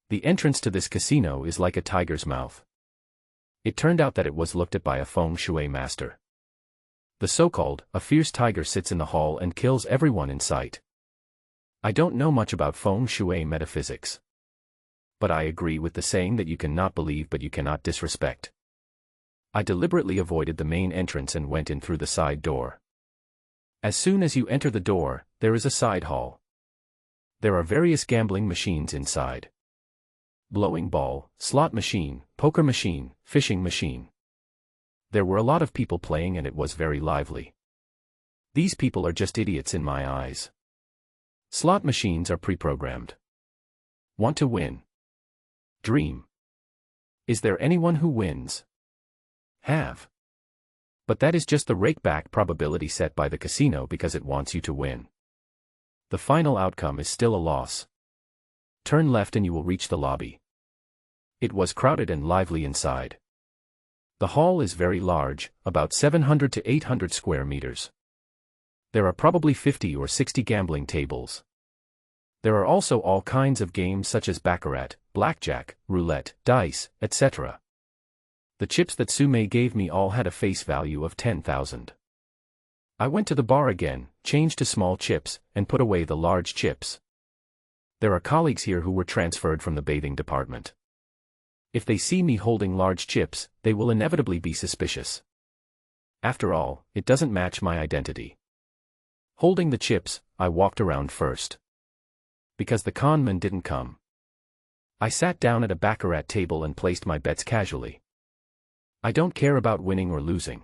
The entrance to this casino is like a tiger's mouth. It turned out that it was looked at by a feng shui master. The so-called, a fierce tiger sits in the hall and kills everyone in sight. I don't know much about feng shui metaphysics. But I agree with the saying that you cannot believe but you cannot disrespect. I deliberately avoided the main entrance and went in through the side door. As soon as you enter the door, there is a side hall. There are various gambling machines inside. Blowing ball, slot machine, poker machine, fishing machine. There were a lot of people playing and it was very lively. These people are just idiots in my eyes. Slot machines are pre-programmed. Want to win? Dream. Is there anyone who wins? Have. But that is just the rake-back probability set by the casino because it wants you to win. The final outcome is still a loss. Turn left and you will reach the lobby. It was crowded and lively inside. The hall is very large, about 700 to 800 square meters. There are probably 50 or 60 gambling tables. There are also all kinds of games such as baccarat, blackjack, roulette, dice, etc. The chips that Sume gave me all had a face value of 10,000. I went to the bar again, changed to small chips, and put away the large chips. There are colleagues here who were transferred from the bathing department. If they see me holding large chips, they will inevitably be suspicious. After all, it doesn't match my identity. Holding the chips, I walked around first. Because the conman didn't come. I sat down at a baccarat table and placed my bets casually. I don't care about winning or losing.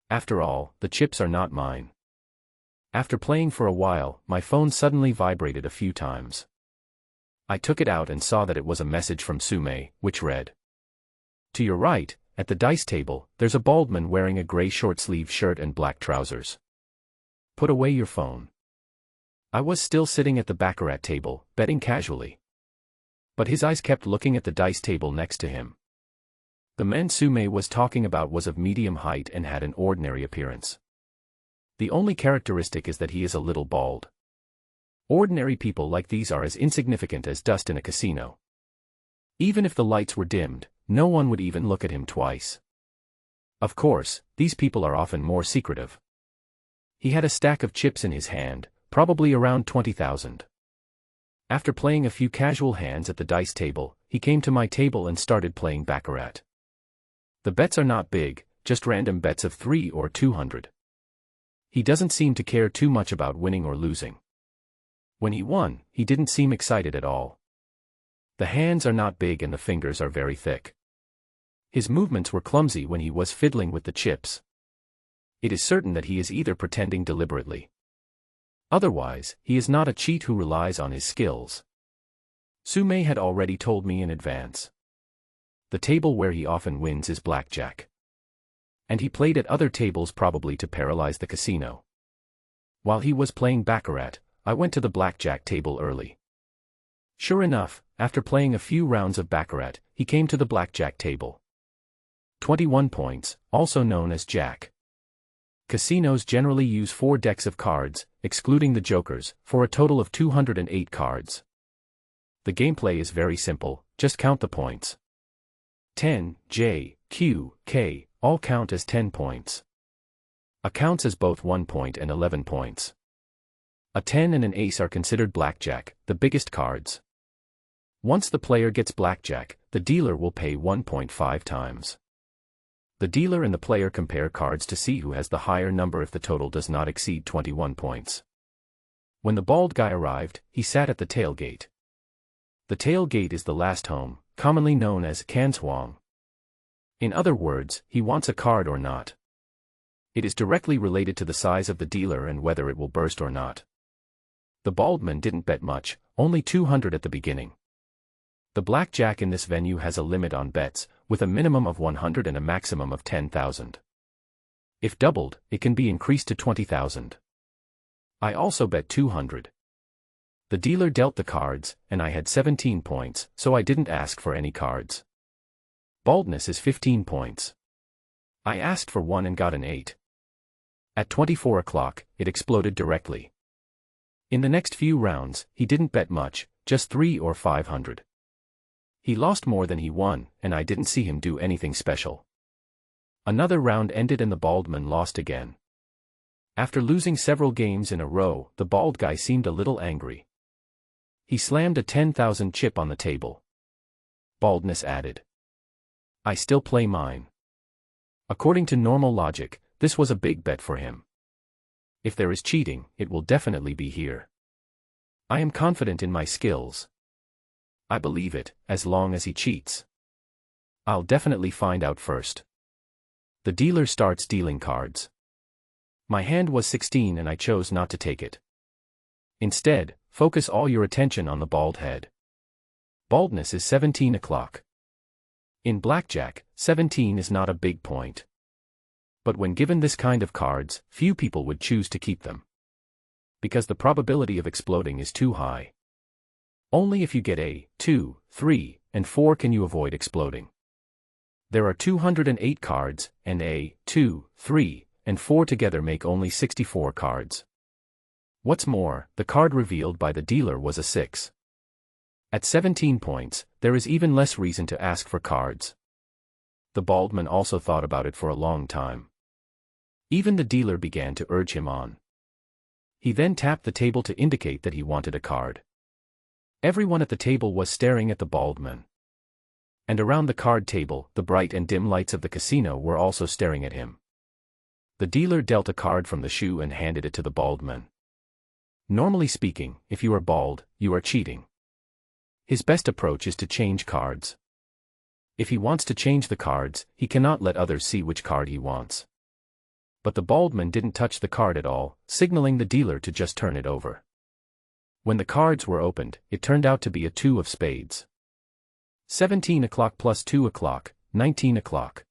After all, the chips are not mine. After playing for a while, my phone suddenly vibrated a few times. I took it out and saw that it was a message from Sume, which read: "To your right, at the dice table, there's a bald man wearing a gray short-sleeved shirt and black trousers. Put away your phone." I was still sitting at the baccarat table, betting casually. But his eyes kept looking at the dice table next to him. The man Sume was talking about was of medium height and had an ordinary appearance. The only characteristic is that he is a little bald. Ordinary people like these are as insignificant as dust in a casino. Even if the lights were dimmed, no one would even look at him twice. Of course, these people are often more secretive. He had a stack of chips in his hand, probably around 20,000. After playing a few casual hands at the dice table, he came to my table and started playing baccarat. The bets are not big, just random bets of 3 or 200. He doesn't seem to care too much about winning or losing. When he won, he didn't seem excited at all. The hands are not big and the fingers are very thick. His movements were clumsy when he was fiddling with the chips. It is certain that he is either pretending deliberately. Otherwise, he is not a cheat who relies on his skills. Sume had already told me in advance. The table where he often wins is blackjack. And he played at other tables probably to paralyze the casino. While he was playing baccarat, I went to the blackjack table early. Sure enough, after playing a few rounds of baccarat, he came to the blackjack table. 21 points, also known as jack. Casinos generally use 4 decks of cards, excluding the jokers, for a total of 208 cards. The gameplay is very simple, just count the points. 10, J, Q, K, all count as 10 points. A counts as both 1 point and 11 points. A 10 and an ace are considered blackjack, the biggest cards. Once the player gets blackjack, the dealer will pay 1.5 times. The dealer and the player compare cards to see who has the higher number if the total does not exceed 21 points. When the bald guy arrived, he sat at the tailgate. The tailgate is the last home, commonly known as Kanshuang. In other words, he wants a card or not. It is directly related to the size of the dealer and whether it will burst or not. The bald man didn't bet much, only 200 at the beginning. The blackjack in this venue has a limit on bets, with a minimum of 100 and a maximum of 10,000. If doubled, it can be increased to 20,000. I also bet 200. The dealer dealt the cards, and I had 17 points, so I didn't ask for any cards. Baldness is 15 points. I asked for 1 and got an 8. At 24 o'clock, it exploded directly. In the next few rounds, he didn't bet much, just 3 or 500. He lost more than he won, and I didn't see him do anything special. Another round ended and the bald man lost again. After losing several games in a row, the bald guy seemed a little angry. He slammed a 10,000 chip on the table. Baldness added, "I still play mine." According to normal logic, this was a big bet for him. If there is cheating, it will definitely be here. I am confident in my skills. I believe it, as long as he cheats. I'll definitely find out first. The dealer starts dealing cards. My hand was 16 and I chose not to take it. Instead, focus all your attention on the bald head. Baldness is 17 o'clock. In blackjack, 17 is not a big point. But when given this kind of cards, few people would choose to keep them. Because the probability of exploding is too high. Only if you get a, 2, 3, and 4 can you avoid exploding. There are 208 cards, and a, 2, 3, and 4 together make only 64 cards. What's more, the card revealed by the dealer was a 6. At 17 points, there is even less reason to ask for cards. The bald man also thought about it for a long time. Even the dealer began to urge him on. He then tapped the table to indicate that he wanted a card. Everyone at the table was staring at the bald man. And around the card table, the bright and dim lights of the casino were also staring at him. The dealer dealt a card from the shoe and handed it to the bald man. Normally speaking, if you are bald, you are cheating. His best approach is to change cards. If he wants to change the cards, he cannot let others see which card he wants. But the bald man didn't touch the card at all, signaling the dealer to just turn it over. When the cards were opened, it turned out to be a 2 of spades. 17 o'clock plus 2 o'clock, 19 o'clock.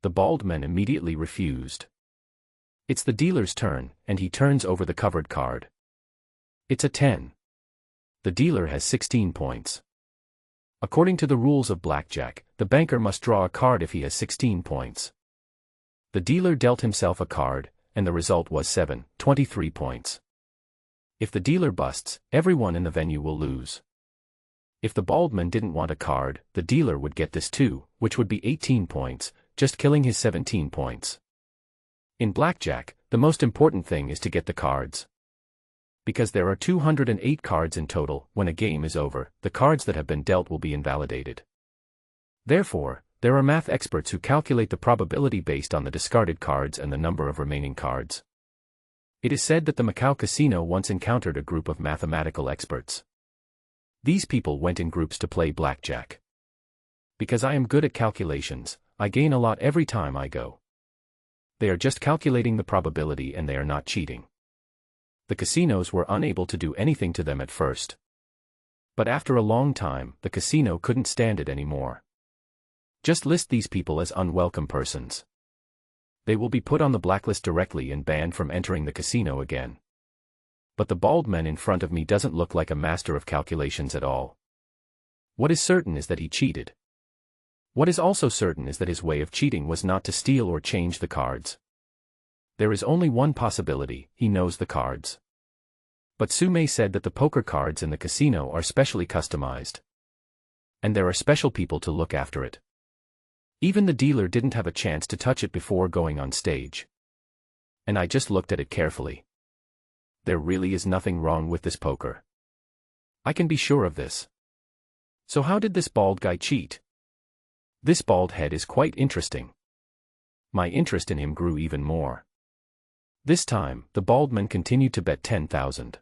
The bald man immediately refused. It's the dealer's turn, and he turns over the covered card. It's a 10. The dealer has 16 points. According to the rules of blackjack, the banker must draw a card if he has 16 points. The dealer dealt himself a card, and the result was 7, 23 points. If the dealer busts, everyone in the venue will lose. If the bald man didn't want a card, the dealer would get this too, which would be 18 points, just killing his 17 points. In blackjack, the most important thing is to get the cards. Because there are 208 cards in total, when a game is over, the cards that have been dealt will be invalidated. Therefore, there are math experts who calculate the probability based on the discarded cards and the number of remaining cards. It is said that the Macau casino once encountered a group of mathematical experts. These people went in groups to play blackjack. Because I am good at calculations, I gain a lot every time I go. They are just calculating the probability and they are not cheating. The casinos were unable to do anything to them at first. But after a long time, the casino couldn't stand it anymore. Just list these people as unwelcome persons. They will be put on the blacklist directly and banned from entering the casino again. But the bald man in front of me doesn't look like a master of calculations at all. What is certain is that he cheated. What is also certain is that his way of cheating was not to steal or change the cards. There is only one possibility: he knows the cards. But Sume said that the poker cards in the casino are specially customized. And there are special people to look after it. Even the dealer didn't have a chance to touch it before going on stage. And I just looked at it carefully. There really is nothing wrong with this poker. I can be sure of this. So how did this bald guy cheat? This bald head is quite interesting. My interest in him grew even more. This time, the bald man continued to bet 10,000.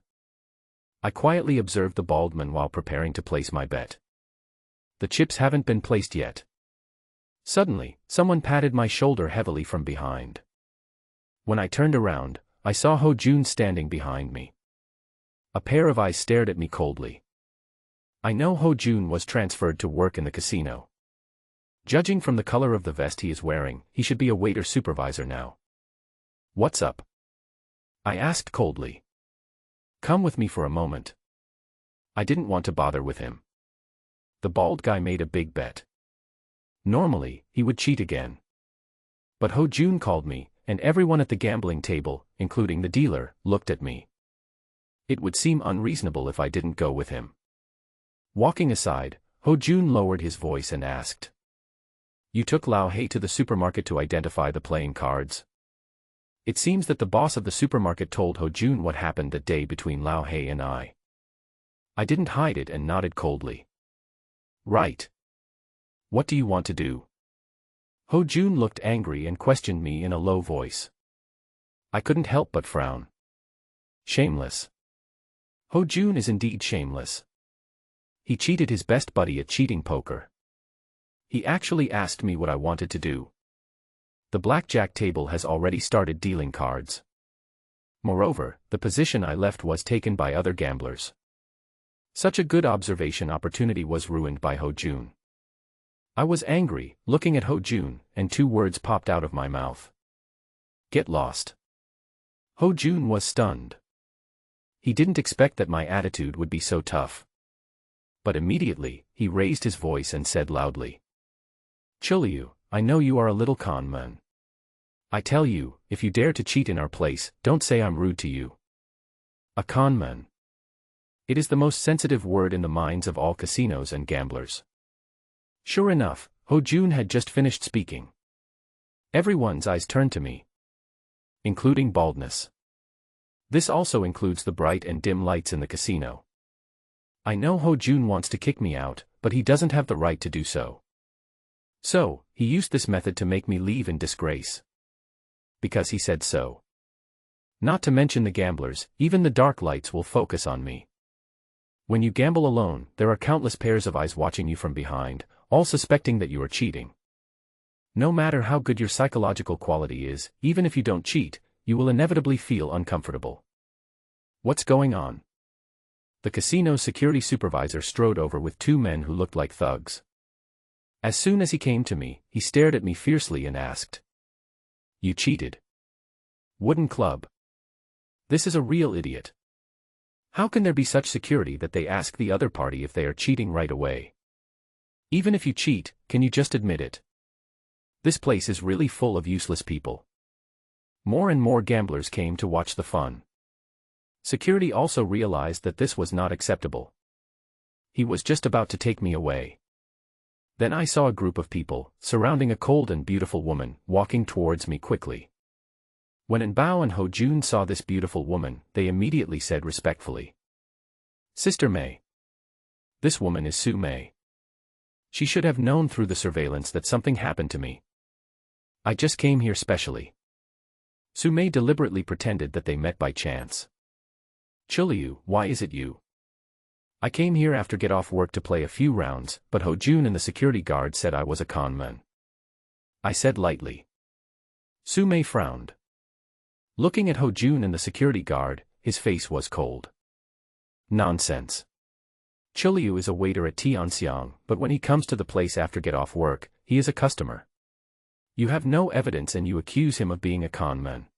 I quietly observed the bald man while preparing to place my bet. The chips haven't been placed yet. Suddenly, someone patted my shoulder heavily from behind. When I turned around, I saw Ho Jun standing behind me. A pair of eyes stared at me coldly. I know Ho Jun was transferred to work in the casino. Judging from the color of the vest he is wearing, he should be a waiter supervisor now. What's up? I asked coldly. Come with me for a moment. I didn't want to bother with him. The bald guy made a big bet. Normally, he would cheat again. But Ho Jun called me, and everyone at the gambling table, including the dealer, looked at me. It would seem unreasonable if I didn't go with him. Walking aside, Ho Jun lowered his voice and asked, "You took Lao Hei to the supermarket to identify the playing cards?" It seems that the boss of the supermarket told Ho Jun what happened that day between Lao Hei and I. I didn't hide it and nodded coldly. Right. What do you want to do? Ho Jun looked angry and questioned me in a low voice. I couldn't help but frown. Shameless. Ho Jun is indeed shameless. He cheated his best buddy at cheating poker. He actually asked me what I wanted to do. The blackjack table has already started dealing cards. Moreover, the position I left was taken by other gamblers. Such a good observation opportunity was ruined by Ho Jun. I was angry, looking at Ho Jun, and two words popped out of my mouth. Get lost. Ho Jun was stunned. He didn't expect that my attitude would be so tough. But immediately, he raised his voice and said loudly, "Chiliu, I know you are a little con man. I tell you, if you dare to cheat in our place, don't say I'm rude to you." A con man. It is the most sensitive word in the minds of all casinos and gamblers. Sure enough, Ho Jun had just finished speaking. Everyone's eyes turned to me. Including baldness. This also includes the bright and dim lights in the casino. I know Ho Jun wants to kick me out, but he doesn't have the right to do so. So, he used this method to make me leave in disgrace. Because he said so. Not to mention the gamblers, even the dark lights will focus on me. When you gamble alone, there are countless pairs of eyes watching you from behind, all suspecting that you are cheating. No matter how good your psychological quality is, even if you don't cheat, you will inevitably feel uncomfortable. What's going on? The casino's security supervisor strode over with two men who looked like thugs. As soon as he came to me, he stared at me fiercely and asked, "You cheated. Wooden club. This is a real idiot. How can there be such security that they ask the other party if they are cheating right away? Even if you cheat, can you just admit it? This place is really full of useless people." More and more gamblers came to watch the fun. Security also realized that this was not acceptable. He was just about to take me away. Then I saw a group of people, surrounding a cold and beautiful woman, walking towards me quickly. When Bao and Ho Jun saw this beautiful woman, they immediately said respectfully, "Sister Mei. This woman is Su Mei. She should have known through the surveillance that something happened to me. I just came here specially." Su Mei deliberately pretended that they met by chance. "Chiliu, why is it you?" "I came here after get off work to play a few rounds, but Ho Jun and the security guard said I was a con man," I said lightly. Su Mei frowned. Looking at Ho Jun and the security guard, his face was cold. "Nonsense. Chiliu is a waiter at Tianxiang, but when he comes to the place after get off work, he is a customer. You have no evidence and you accuse him of being a con man.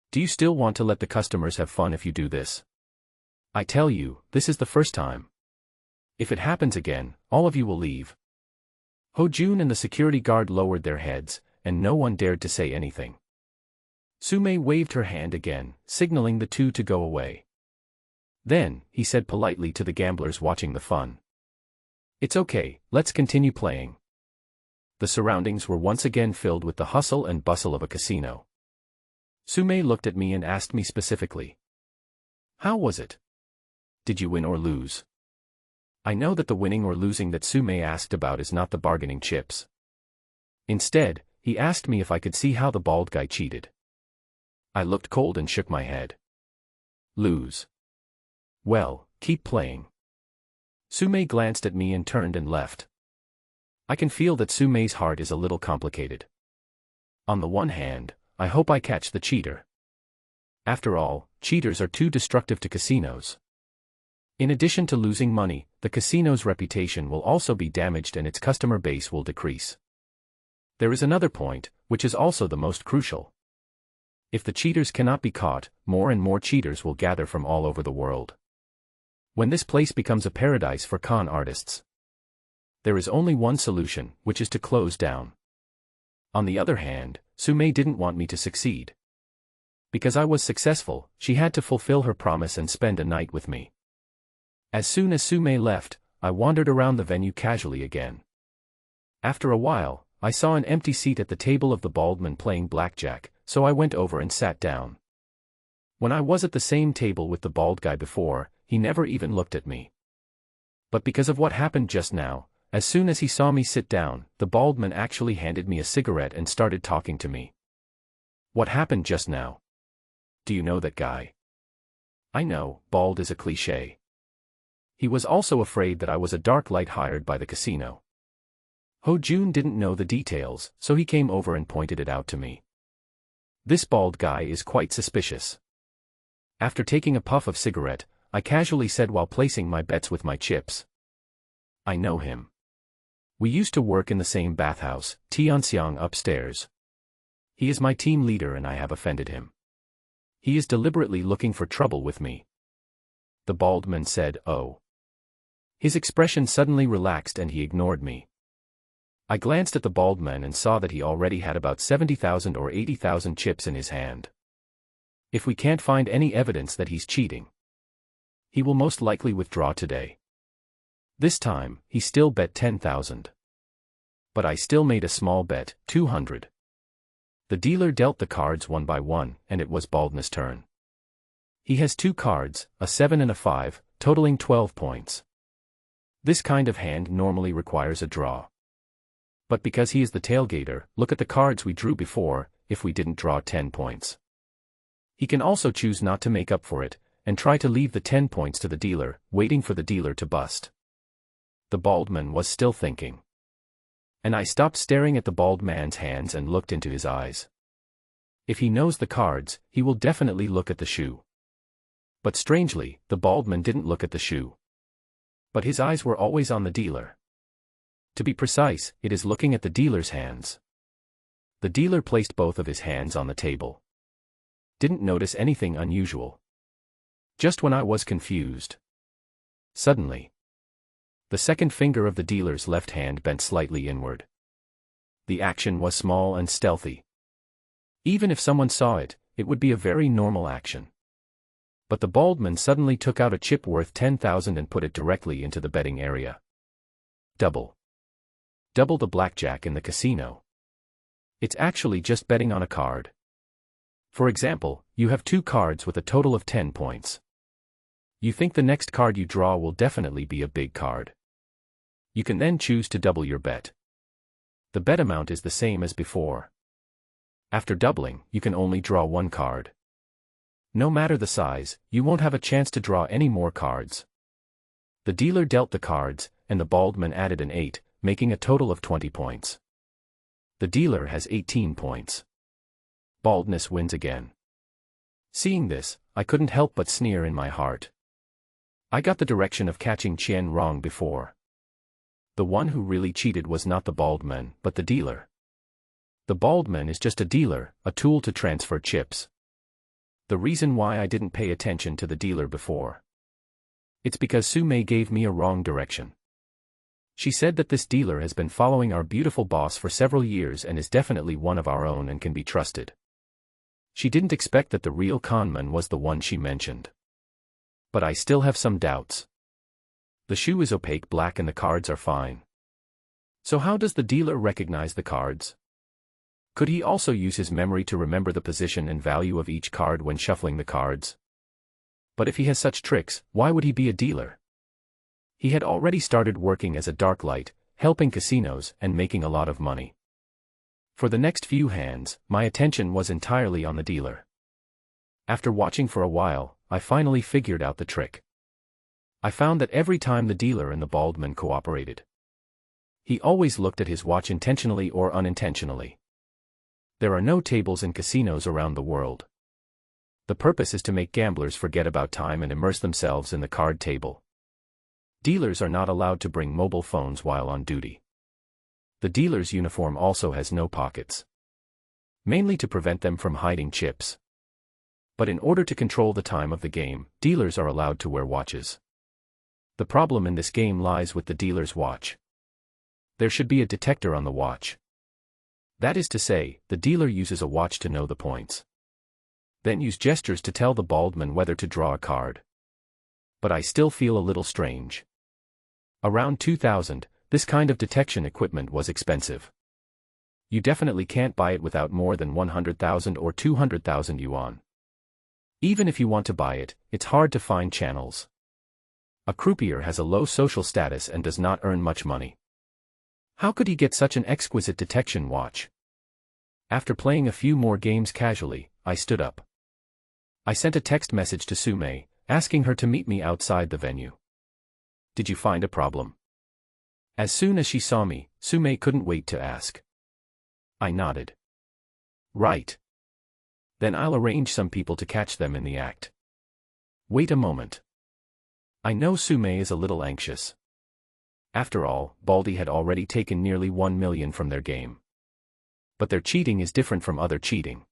Do you still want to let the customers have fun if you do this? I tell you, this is the first time. If it happens again, all of you will leave." Ho Jun and the security guard lowered their heads, and no one dared to say anything. Su Mei waved her hand again, signaling the two to go away. Then, he said politely to the gamblers watching the fun, "It's okay, let's continue playing." The surroundings were once again filled with the hustle and bustle of a casino. Su Mei looked at me and asked me specifically, "How was it? Did you win or lose?" I know that the winning or losing that Su Mei asked about is not the bargaining chips. Instead, he asked me if I could see how the bald guy cheated. I looked cold and shook my head. "Lose. Well, keep playing." Su Mei glanced at me and turned and left. I can feel that Su Mei's heart is a little complicated. On the one hand, I hope I catch the cheater. After all, cheaters are too destructive to casinos. In addition to losing money, the casino's reputation will also be damaged and its customer base will decrease. There is another point, which is also the most crucial. If the cheaters cannot be caught, more and more cheaters will gather from all over the world. When this place becomes a paradise for con artists, there is only one solution, which is to close down. On the other hand, Sumei didn't want me to succeed. Because I was successful, she had to fulfill her promise and spend a night with me. As soon as Sumei left, I wandered around the venue casually again. After a while, I saw an empty seat at the table of the bald man playing blackjack, so I went over and sat down. When I was at the same table with the bald guy before, he never even looked at me. But because of what happened just now, as soon as he saw me sit down, the bald man actually handed me a cigarette and started talking to me. What happened just now? Do you know that guy? I know, bald is a cliché. He was also afraid that I was a dark light hired by the casino. Ho Jun didn't know the details, so he came over and pointed it out to me. This bald guy is quite suspicious. After taking a puff of cigarette, I casually said while placing my bets with my chips. I know him. We used to work in the same bathhouse, Tianxiang upstairs. He is my team leader and I have offended him. He is deliberately looking for trouble with me. The bald man said, oh. His expression suddenly relaxed and he ignored me. I glanced at the bald man and saw that he already had about 70,000 or 80,000 chips in his hand. If we can't find any evidence that he's cheating, he will most likely withdraw today. This time, he still bet 10,000. But I still made a small bet, 200. The dealer dealt the cards one by one, and it was Baldness' turn. He has 2 cards, a 7 and a 5, totaling 12 points. This kind of hand normally requires a draw. But because he is the tailgater, look at the cards we drew before, if we didn't draw 10 points. He can also choose not to make up for it, and try to leave the 10 points to the dealer, waiting for the dealer to bust. The bald man was still thinking. And I stopped staring at the bald man's hands and looked into his eyes. If he knows the cards, he will definitely look at the shoe. But strangely, the bald man didn't look at the shoe. But his eyes were always on the dealer. To be precise, it is looking at the dealer's hands. The dealer placed both of his hands on the table. Didn't notice anything unusual. Just when I was confused. Suddenly, the second finger of the dealer's left hand bent slightly inward. The action was small and stealthy. Even if someone saw it, it would be a very normal action. But the bald man suddenly took out a chip worth 10,000 and put it directly into the betting area. Double. Double the blackjack in the casino. It's actually just betting on a card. For example, you have 2 cards with a total of 10 points. You think the next card you draw will definitely be a big card. You can then choose to double your bet. The bet amount is the same as before. After doubling, you can only draw 1 card. No matter the size, you won't have a chance to draw any more cards. The dealer dealt the cards, and the bald man added an 8, making a total of 20 points. The dealer has 18 points. Baldness wins again. Seeing this, I couldn't help but sneer in my heart. I got the direction of catching Qian wrong before. The one who really cheated was not the bald man, but the dealer. The bald man is just a dealer, a tool to transfer chips. The reason why I didn't pay attention to the dealer before. It's because Sumei gave me a wrong direction. She said that this dealer has been following our beautiful boss for several years and is definitely one of our own and can be trusted. She didn't expect that the real conman was the one she mentioned. But I still have some doubts. The shoe is opaque black and the cards are fine. So how does the dealer recognize the cards? Could he also use his memory to remember the position and value of each card when shuffling the cards? But if he has such tricks, why would he be a dealer? He had already started working as a dark light, helping casinos and making a lot of money. For the next few hands, my attention was entirely on the dealer. After watching for a while, I finally figured out the trick. I found that every time the dealer and the bald man cooperated, he always looked at his watch intentionally or unintentionally. There are no tables in casinos around the world. The purpose is to make gamblers forget about time and immerse themselves in the card table. Dealers are not allowed to bring mobile phones while on duty. The dealer's uniform also has no pockets, mainly to prevent them from hiding chips. But in order to control the time of the game, dealers are allowed to wear watches. The problem in this game lies with the dealer's watch. There should be a detector on the watch. That is to say, the dealer uses a watch to know the points, then use gestures to tell the bald man whether to draw a card. But I still feel a little strange. Around 2000, this kind of detection equipment was expensive. You definitely can't buy it without more than 100,000 or 200,000 yuan. Even if you want to buy it, it's hard to find channels. A croupier has a low social status and does not earn much money. How could he get such an exquisite detection watch? After playing a few more games casually, I stood up. I sent a text message to Sumei, asking her to meet me outside the venue. Did you find a problem? As soon as she saw me, Sumei couldn't wait to ask. I nodded. Right. Then I'll arrange some people to catch them in the act. Wait a moment. I know Sumei is a little anxious. After all, Baldy had already taken nearly 1 million from their game. But their cheating is different from other cheating.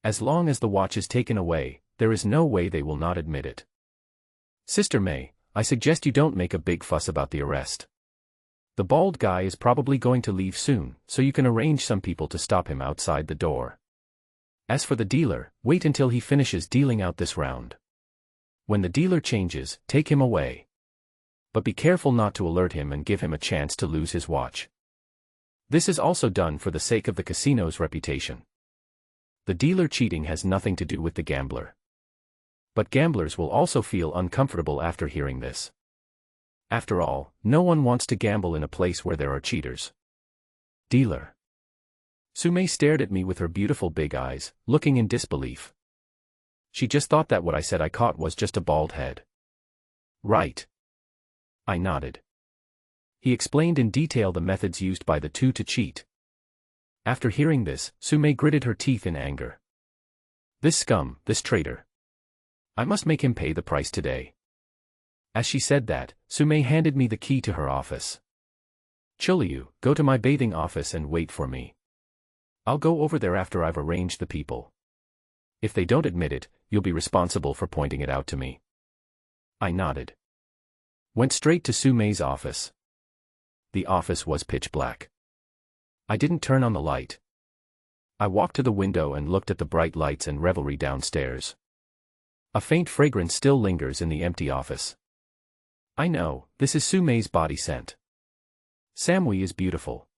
As long as the watch is taken away, there is no way they will not admit it. Sister May, I suggest you don't make a big fuss about the arrest. The bald guy is probably going to leave soon, so you can arrange some people to stop him outside the door. As for the dealer, wait until he finishes dealing out this round. When the dealer changes, take him away. But be careful not to alert him and give him a chance to lose his watch. This is also done for the sake of the casino's reputation. The dealer cheating has nothing to do with the gambler. But gamblers will also feel uncomfortable after hearing this. After all, no one wants to gamble in a place where there are cheaters. Dealer. Sumei stared at me with her beautiful big eyes, looking in disbelief. She just thought that what I said I caught was just a bald head. Right. I nodded. He explained in detail the methods used by the two to cheat. After hearing this, Sumei gritted her teeth in anger. This scum, this traitor. I must make him pay the price today. As she said that, Sumei handed me the key to her office. Choliu, go to my bathing office and wait for me. I'll go over there after I've arranged the people. If they don't admit it, you'll be responsible for pointing it out to me. I nodded. Went straight to Sumei's office. The office was pitch black. I didn't turn on the light. I walked to the window and looked at the bright lights and revelry downstairs. A faint fragrance still lingers in the empty office. I know, this is Sumei's body scent. Samui is beautiful.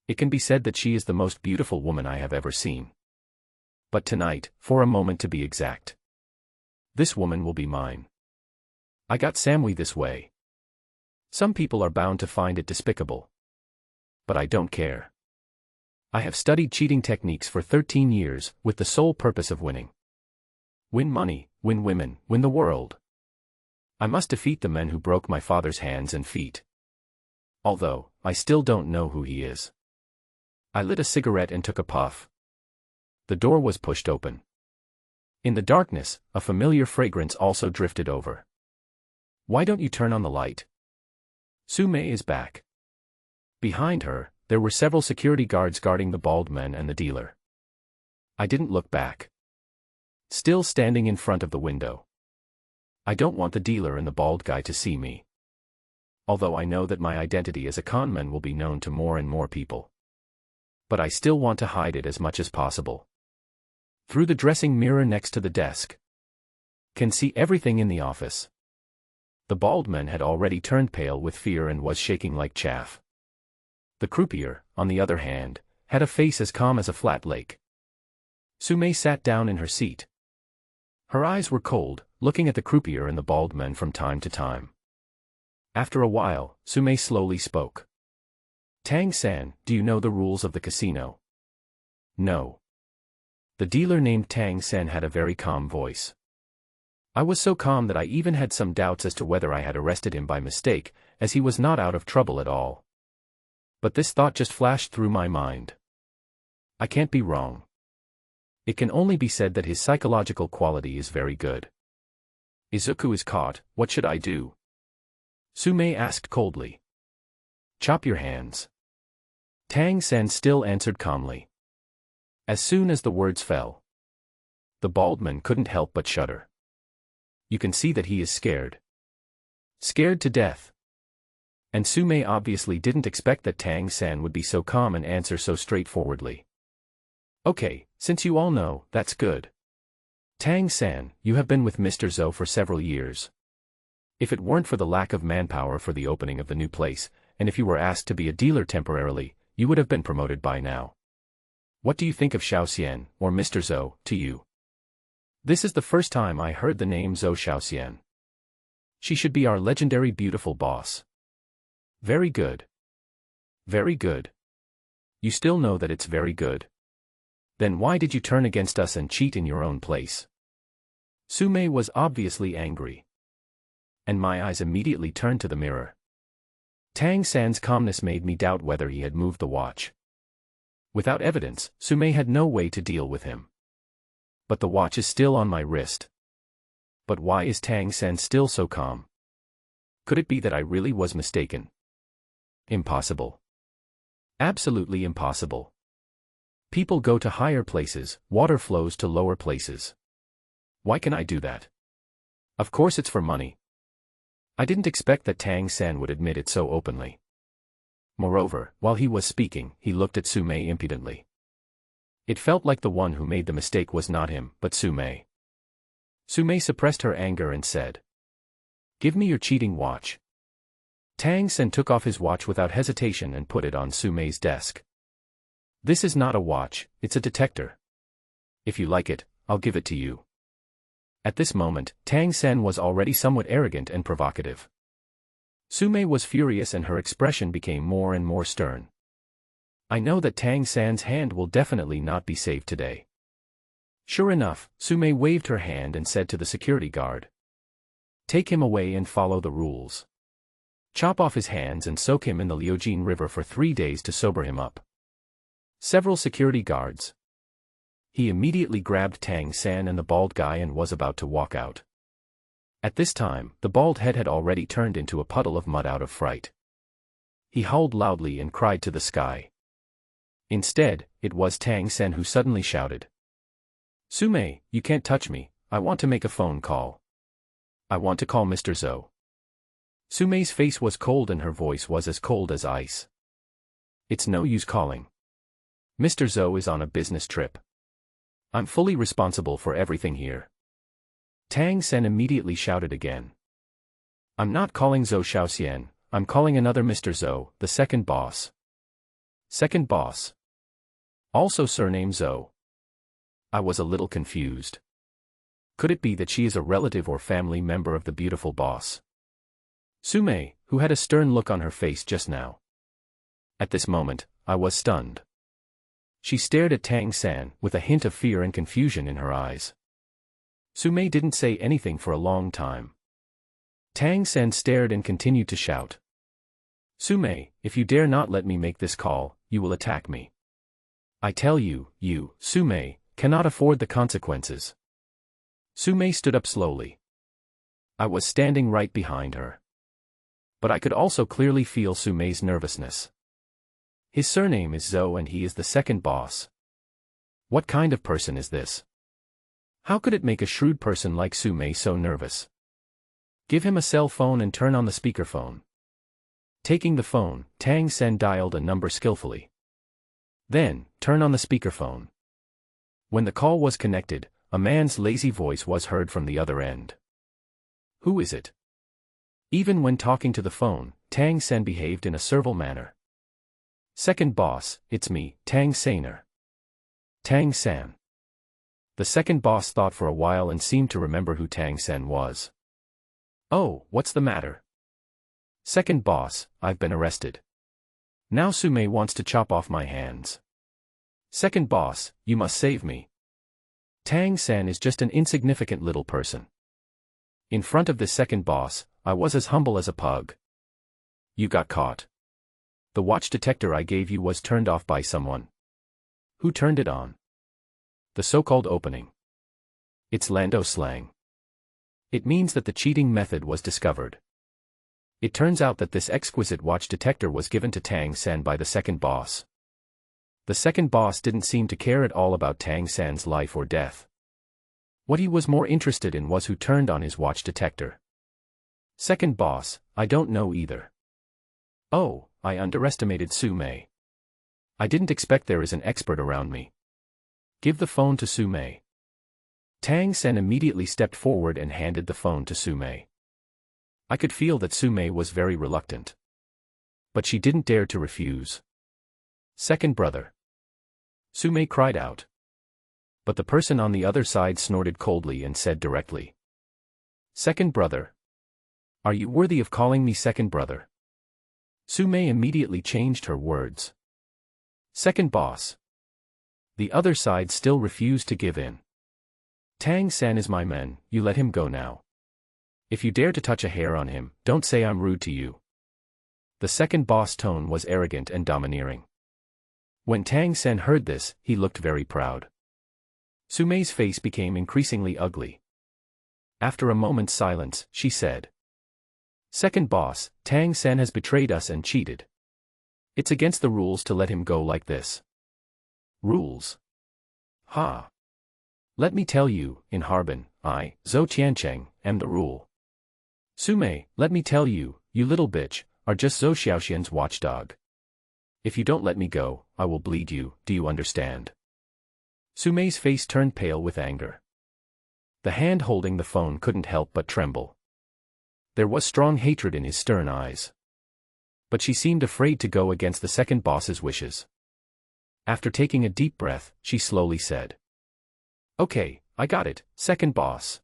It can be said that she is the most beautiful woman I have ever seen. But tonight, for a moment to be exact, this woman will be mine. I got Samui this way. Some people are bound to find it despicable. But I don't care. I have studied cheating techniques for 13 years, with the sole purpose of winning. Win money, win women, win the world. I must defeat the men who broke my father's hands and feet. Although, I still don't know who he is. I lit a cigarette and took a puff. The door was pushed open. In the darkness, a familiar fragrance also drifted over. Why don't you turn on the light? Sumei is back. Behind her, there were several security guards guarding the bald men and the dealer. I didn't look back. Still standing in front of the window. I don't want the dealer and the bald guy to see me. Although I know that my identity as a conman will be known to more and more people. But I still want to hide it as much as possible. Through the dressing mirror next to the desk. Can see everything in the office. The bald man had already turned pale with fear and was shaking like chaff. The croupier, on the other hand, had a face as calm as a flat lake. Sumei sat down in her seat. Her eyes were cold, looking at the croupier and the bald man from time to time. After a while, Sumei slowly spoke. Tang-san, do you know the rules of the casino? No. The dealer named Tang-san had a very calm voice. I was so calm that I even had some doubts as to whether I had arrested him by mistake, as he was not out of trouble at all. But this thought just flashed through my mind. I can't be wrong. It can only be said that his psychological quality is very good. Izuku is caught, what should I do? Su-mei asked coldly. Chop your hands. Tang Sen still answered calmly. As soon as the words fell, the bald man couldn't help but shudder. You can see that he is scared. Scared to death. And Su-mei obviously didn't expect that Tang San would be so calm and answer so straightforwardly. Okay, since you all know, that's good. Tang San, you have been with Mr. Zhou for several years. If it weren't for the lack of manpower for the opening of the new place, and if you were asked to be a dealer temporarily, you would have been promoted by now. What do you think of Xiaoxian, or Mr. Zhou, to you? This is the first time I heard the name Zhou Xiaoxian. She should be our legendary beautiful boss. Very good. Very good. You still know that it's very good. Then why did you turn against us and cheat in your own place? Su-mei was obviously angry. And my eyes immediately turned to the mirror. Tang San's calmness made me doubt whether he had moved the watch. Without evidence, Su-mei had no way to deal with him. But the watch is still on my wrist. But why is Tang San still so calm? Could it be that I really was mistaken? Impossible. Absolutely impossible. People go to higher places, water flows to lower places. Why can I do that? Of course it's for money. I didn't expect that Tang San would admit it so openly. Moreover, while he was speaking, he looked at Su-mei impudently. It felt like the one who made the mistake was not him, but Su-mei. Su-mei suppressed her anger and said, "Give me your cheating watch." Tang San took off his watch without hesitation and put it on Su-mei's desk. This is not a watch, it's a detector. If you like it, I'll give it to you. At this moment, Tang San was already somewhat arrogant and provocative. Su-mei was furious and her expression became more and more stern. I know that Tang San's hand will definitely not be saved today. Sure enough, Su-mei waved her hand and said to the security guard, "Take him away and follow the rules. Chop off his hands and soak him in the Liujin River for 3 days to sober him up." Several security guards. He immediately grabbed Tang San and the bald guy and was about to walk out. At this time, the bald head had already turned into a puddle of mud out of fright. He howled loudly and cried to the sky. Instead, it was Tang San who suddenly shouted, "Su-mei, you can't touch me, I want to make a phone call. I want to call Mr. Zhou." Su-mei's face was cold and her voice was as cold as ice. "It's no use calling. Mr. Zhou is on a business trip. I'm fully responsible for everything here." Tang San immediately shouted again. "I'm not calling Zhou Xiaoxian, I'm calling another Mr. Zhou, the second boss." Second boss? Also surname Zhou? I was a little confused. Could it be that she is a relative or family member of the beautiful boss? Su-mei, who had a stern look on her face just now. At this moment, I was stunned. She stared at Tang San with a hint of fear and confusion in her eyes. Su-mei didn't say anything for a long time. Tang San stared and continued to shout. "Su-mei, if you dare not let me make this call, you will attack me. I tell you, you, Su-mei, cannot afford the consequences." Su-mei stood up slowly. I was standing right behind her. But I could also clearly feel Su-mei's nervousness. His surname is Zhou and he is the second boss. What kind of person is this? How could it make a shrewd person like Su-mei so nervous? Give him a cell phone and turn on the speakerphone. Taking the phone, Tang San dialed a number skillfully. Then, turn on the speakerphone. When the call was connected, a man's lazy voice was heard from the other end. Who is it? Even when talking to the phone, Tang San behaved in a servile manner. Second boss, it's me, Tang Saner. Tang San. The second boss thought for a while and seemed to remember who Tang San was. Oh, what's the matter? Second boss, I've been arrested. Now Su-mei wants to chop off my hands. Second boss, you must save me. Tang San is just an insignificant little person. In front of this second boss, I was as humble as a pug. You got caught. The watch detector I gave you was turned off by someone. Who turned it on? The so-called opening. It's Lando slang. It means that the cheating method was discovered. It turns out that this exquisite watch detector was given to Tang San by the second boss. The second boss didn't seem to care at all about Tang San's life or death. What he was more interested in was who turned on his watch detector. Second boss, I don't know either. Oh, I underestimated Su Mei. I didn't expect there is an expert around me. Give the phone to Su Mei. Tang San immediately stepped forward and handed the phone to Su Mei. I could feel that Su Mei was very reluctant. But she didn't dare to refuse. Second brother. Su Mei cried out. But the person on the other side snorted coldly and said directly. Second brother. Are you worthy of calling me second brother? Su Mei immediately changed her words. Second boss. The other side still refused to give in. Tang San is my man, you let him go now. If you dare to touch a hair on him, don't say I'm rude to you. The second boss' tone was arrogant and domineering. When Tang San heard this, he looked very proud. Su Mei's face became increasingly ugly. After a moment's silence, she said. Second boss, Tang San has betrayed us and cheated. It's against the rules to let him go like this. Rules? Ha! Let me tell you, in Harbin, I, Zhou Qiancheng, am the rule. Su Mei, let me tell you, you little bitch, are just Zhou Xiaoxian's watchdog. If you don't let me go, I will bleed you, do you understand? Su Mei's face turned pale with anger. The hand holding the phone couldn't help but tremble. There was strong hatred in his stern eyes. But she seemed afraid to go against the second boss's wishes. After taking a deep breath, she slowly said. Okay, I got it, second boss.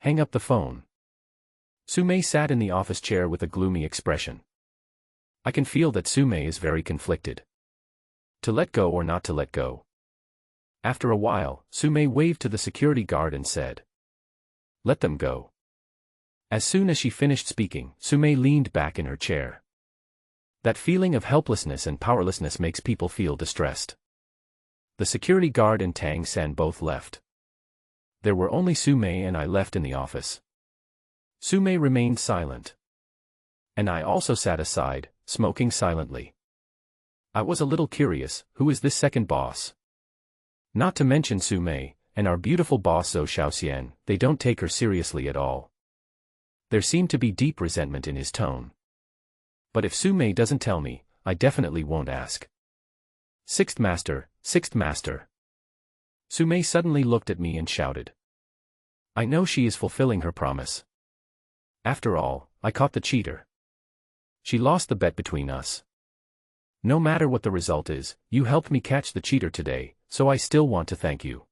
Hang up the phone. Su Mei sat in the office chair with a gloomy expression. I can feel that Su Mei is very conflicted. To let go or not to let go. After a while, Su Mei waved to the security guard and said. Let them go. As soon as she finished speaking, Su Mei leaned back in her chair. That feeling of helplessness and powerlessness makes people feel distressed. The security guard and Tang San both left. There were only Su Mei and I left in the office. Su Mei remained silent. And I also sat aside, smoking silently. I was a little curious, who is this second boss? Not to mention Su Mei, and our beautiful boss Zhou Xiaoxian, they don't take her seriously at all. There seemed to be deep resentment in his tone. But if Su Mei doesn't tell me, I definitely won't ask. Sixth master, sixth master. Su Mei suddenly looked at me and shouted. I know she is fulfilling her promise. After all, I caught the cheater. She lost the bet between us. No matter what the result is, you helped me catch the cheater today, so I still want to thank you.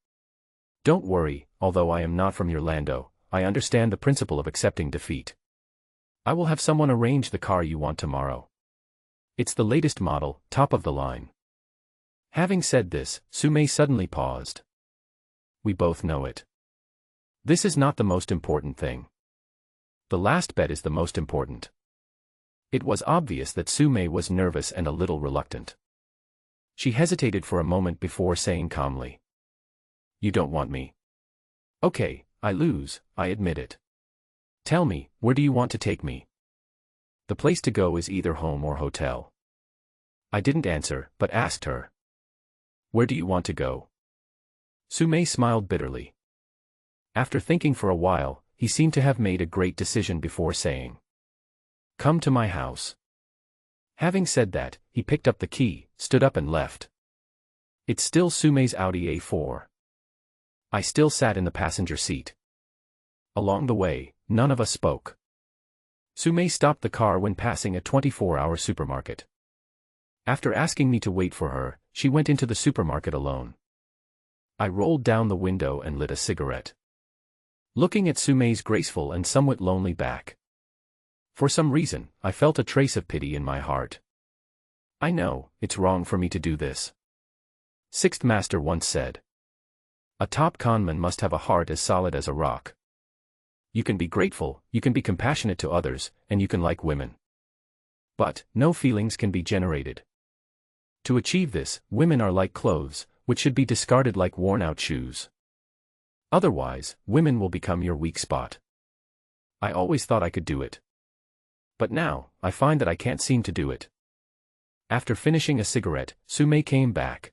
Don't worry, although I am not from your lando, I understand the principle of accepting defeat. I will have someone arrange the car you want tomorrow. It's the latest model, top of the line. Having said this, Su Mei suddenly paused. We both know it. This is not the most important thing. The last bet is the most important. It was obvious that Su Mei was nervous and a little reluctant. She hesitated for a moment before saying calmly. You don't want me. Okay, I lose, I admit it. Tell me, where do you want to take me? The place to go is either home or hotel. I didn't answer, but asked her. Where do you want to go? Su Mei smiled bitterly. After thinking for a while, he seemed to have made a great decision before saying. Come to my house. Having said that, he picked up the key, stood up and left. It's still Su Mei's Audi A4. I still sat in the passenger seat. Along the way, none of us spoke. Su Mei stopped the car when passing a 24-hour supermarket. After asking me to wait for her, she went into the supermarket alone. I rolled down the window and lit a cigarette. Looking at Su Mei's graceful and somewhat lonely back. For some reason, I felt a trace of pity in my heart. I know, it's wrong for me to do this. Sixth Master once said. A top conman must have a heart as solid as a rock. You can be grateful, you can be compassionate to others, and you can like women. But, no feelings can be generated. To achieve this, women are like clothes, which should be discarded like worn-out shoes. Otherwise, women will become your weak spot. I always thought I could do it. But now, I find that I can't seem to do it. After finishing a cigarette, Sume came back.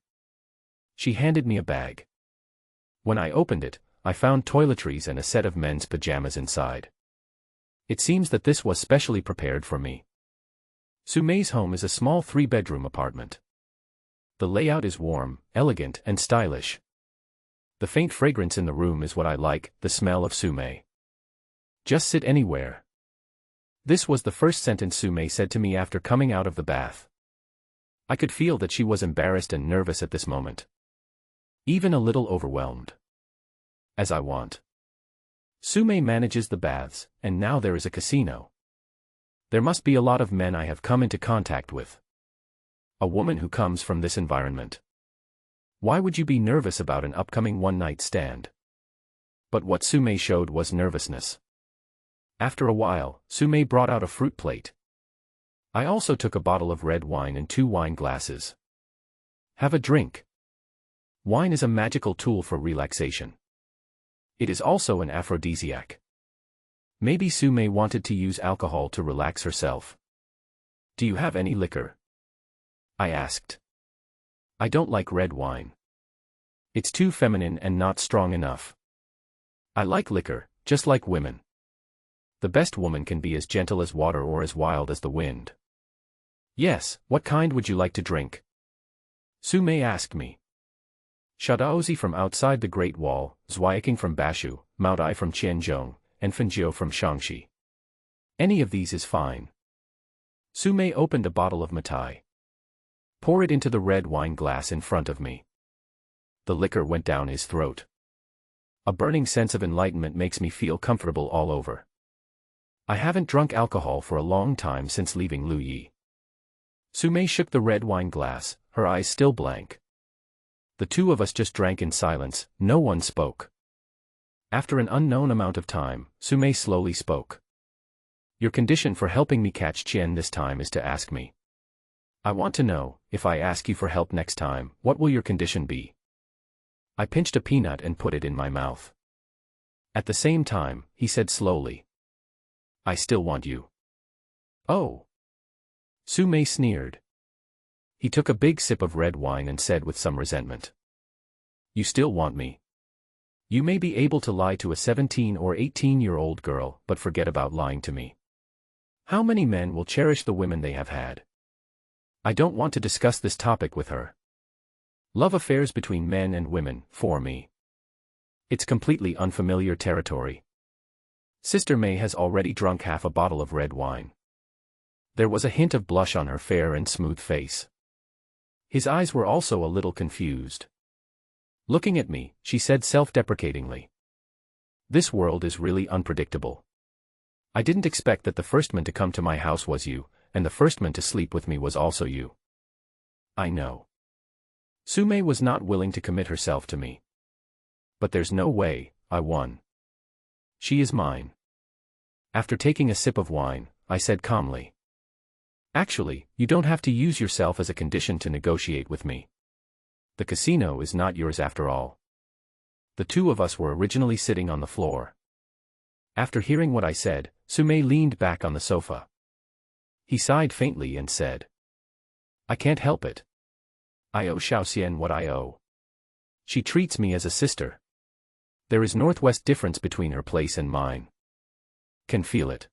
She handed me a bag. When I opened it, I found toiletries and a set of men's pajamas inside. It seems that this was specially prepared for me. Sume's home is a small 3-bedroom apartment. The layout is warm, elegant, and stylish. The faint fragrance in the room is what I like, the smell of Sume. Just sit anywhere. This was the first sentence Sume said to me after coming out of the bath. I could feel that she was embarrassed and nervous at this moment. Even a little overwhelmed. As I want. Sume manages the baths, and now there is a casino. There must be a lot of men I have come into contact with. A woman who comes from this environment. Why would you be nervous about an upcoming one-night stand? But what Sume showed was nervousness. After a while, Sume brought out a fruit plate. I also took a bottle of red wine and 2 wine glasses. Have a drink. Wine is a magical tool for relaxation. It is also an aphrodisiac. Maybe Sume wanted to use alcohol to relax herself. Do you have any liquor? I asked. I don't like red wine. It's too feminine and not strong enough. I like liquor, just like women. The best woman can be as gentle as water or as wild as the wind. Yes, what kind would you like to drink? Sume asked me. Shadaozi from outside the Great Wall, Zweiking from Bashu, Maodai from Qianzhong, and Fenjiu from Shaanxi. Any of these is fine. Sume opened a bottle of Matai. Pour it into the red wine glass in front of me. The liquor went down his throat. A burning sense of enlightenment makes me feel comfortable all over. I haven't drunk alcohol for a long time since leaving Luyi. Sume shook the red wine glass, her eyes still blank. The two of us just drank in silence, no one spoke. After an unknown amount of time, Sume slowly spoke. Your condition for helping me catch Qian this time is to ask me. I want to know, if I ask you for help next time, what will your condition be? I pinched a peanut and put it in my mouth. At the same time, he said slowly. I still want you. Oh. Sume sneered. He took a big sip of red wine and said with some resentment. You still want me? You may be able to lie to a 17 or 18-year-old girl, but forget about lying to me. How many men will cherish the women they have had? I don't want to discuss this topic with her. Love affairs between men and women, for me. It's completely unfamiliar territory. Sister May has already drunk half a bottle of red wine. There was a hint of blush on her fair and smooth face. His eyes were also a little confused. Looking at me, she said self-deprecatingly. This world is really unpredictable. I didn't expect that the first man to come to my house was you, and the first man to sleep with me was also you. I know. Sume was not willing to commit herself to me. But there's no way, I won. She is mine. After taking a sip of wine, I said calmly. Actually, you don't have to use yourself as a condition to negotiate with me. The casino is not yours after all. The two of us were originally sitting on the floor. After hearing what I said, Sume leaned back on the sofa. He sighed faintly and said. I can't help it. I owe Xiaoxian what I owe. She treats me as a sister. There is northwest difference between her place and mine. Can feel it.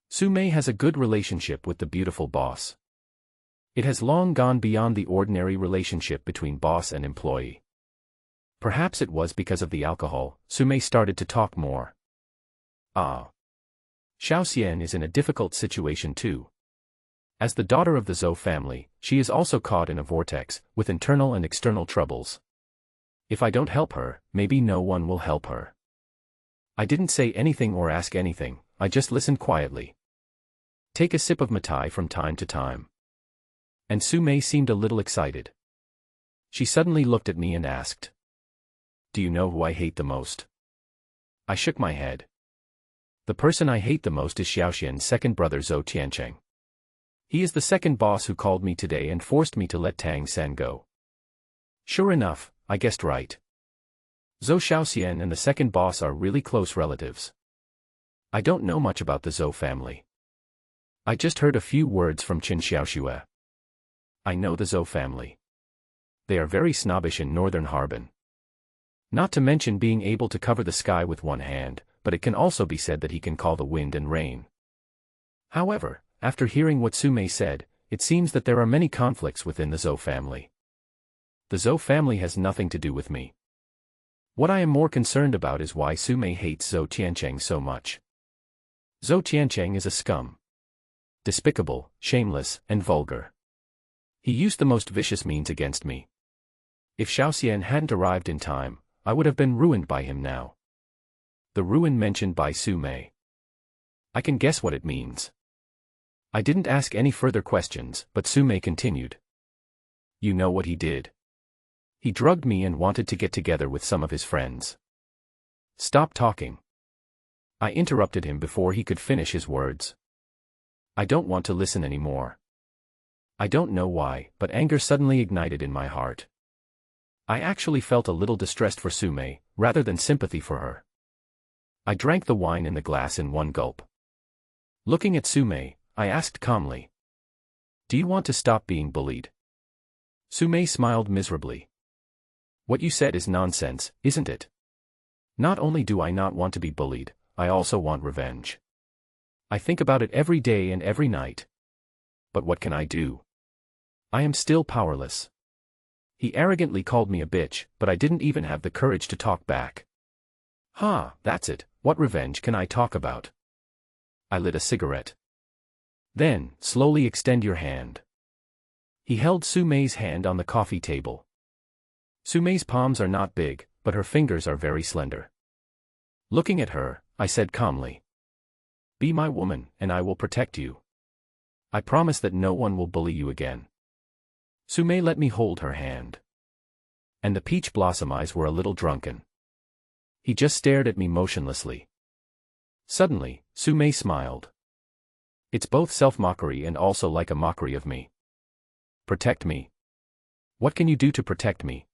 Sume has a good relationship with the beautiful boss. It has long gone beyond the ordinary relationship between boss and employee. Perhaps it was because of the alcohol, Sume started to talk more. Ah. Xiaoxian is in a difficult situation too. As the daughter of the Zhou family, she is also caught in a vortex, with internal and external troubles. If I don't help her, maybe no one will help her. I didn't say anything or ask anything, I just listened quietly. Take a sip of Matai from time to time. And Sume seemed a little excited. She suddenly looked at me and asked. Do you know who I hate the most? I shook my head. The person I hate the most is Xiaoxian's second brother Zhou Tiancheng. He is the second boss who called me today and forced me to let Tang San go. Sure enough, I guessed right. Zhou Xiaoxian and the second boss are really close relatives. I don't know much about the Zhou family. I just heard a few words from Qin Xiaoxue. I know the Zhou family. They are very snobbish in northern Harbin. Not to mention being able to cover the sky with one hand, but it can also be said that he can call the wind and rain. However, after hearing what Su Mei said, it seems that there are many conflicts within the Zhou family. The Zhou family has nothing to do with me. What I am more concerned about is why Su Mei hates Zhou Tiancheng so much. Zhou Tiancheng is a scum. Despicable, shameless, and vulgar. He used the most vicious means against me. If Xiaoxian hadn't arrived in time, I would have been ruined by him now. The ruin mentioned by Su Mei. I can guess what it means. I didn't ask any further questions, but Su Mei continued. You know what he did. He drugged me and wanted to get together with some of his friends. Stop talking. I interrupted him before he could finish his words. I don't want to listen anymore. I don't know why, but anger suddenly ignited in my heart. I actually felt a little distressed for Su Mei, rather than sympathy for her. I drank the wine in the glass in one gulp. Looking at Su Mei, I asked calmly. Do you want to stop being bullied? Su Mei smiled miserably. What you said is nonsense, isn't it? Not only do I not want to be bullied, I also want revenge. I think about it every day and every night. But what can I do? I am still powerless. He arrogantly called me a bitch, but I didn't even have the courage to talk back. That's it, what revenge can I talk about? I lit a cigarette. Then, slowly extend your hand. He held Su Mei's hand on the coffee table. Su Mei's palms are not big, but her fingers are very slender. Looking at her, I said calmly. Be my woman, and I will protect you. I promise that no one will bully you again. Su Mei let me hold her hand. And the peach blossom eyes were a little drunken. He just stared at me motionlessly. Suddenly, Su Mei smiled. It's both self-mockery and also like a mockery of me. Protect me. What can you do to protect me?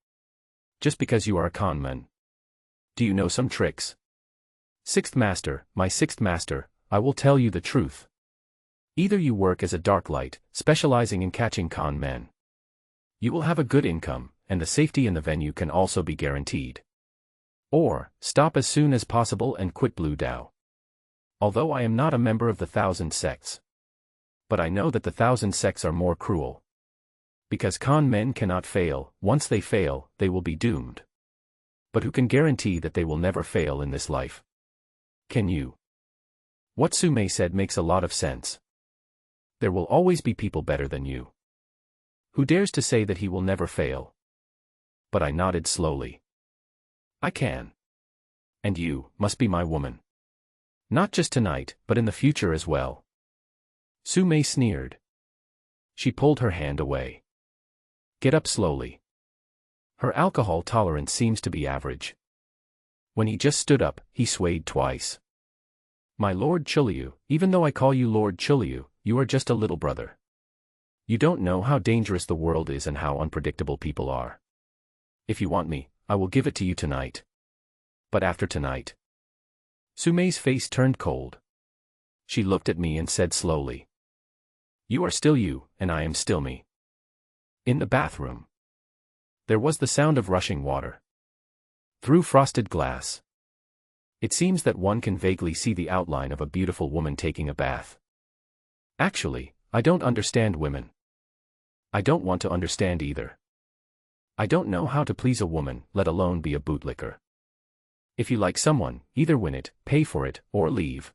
Just because you are a con man. Do you know some tricks? Sixth master, my sixth master, I will tell you the truth. Either you work as a dark light, specializing in catching con men. You will have a good income, and the safety in the venue can also be guaranteed. Or, stop as soon as possible and quit Blue Dao. Although I am not a member of the 1,000 sects. But I know that the 1,000 sects are more cruel. Because con men cannot fail, once they fail, they will be doomed. But who can guarantee that they will never fail in this life? Can you? What Su Mei said makes a lot of sense. There will always be people better than you. Who dares to say that he will never fail? But I nodded slowly. I can. And you must be my woman. Not just tonight, but in the future as well. Su Mei sneered. She pulled her hand away. Get up slowly. Her alcohol tolerance seems to be average. When he just stood up, he swayed twice. My Lord Chuliu, even though I call you Lord Chuliu, you are just a little brother. You don't know how dangerous the world is and how unpredictable people are. If you want me, I will give it to you tonight. But after tonight. Su Mei's face turned cold. She looked at me and said slowly. You are still you, and I am still me. In the bathroom. There was the sound of rushing water. Through frosted glass. It seems that one can vaguely see the outline of a beautiful woman taking a bath. Actually, I don't understand women. I don't want to understand either. I don't know how to please a woman, let alone be a bootlicker. If you like someone, either win it, pay for it, or leave.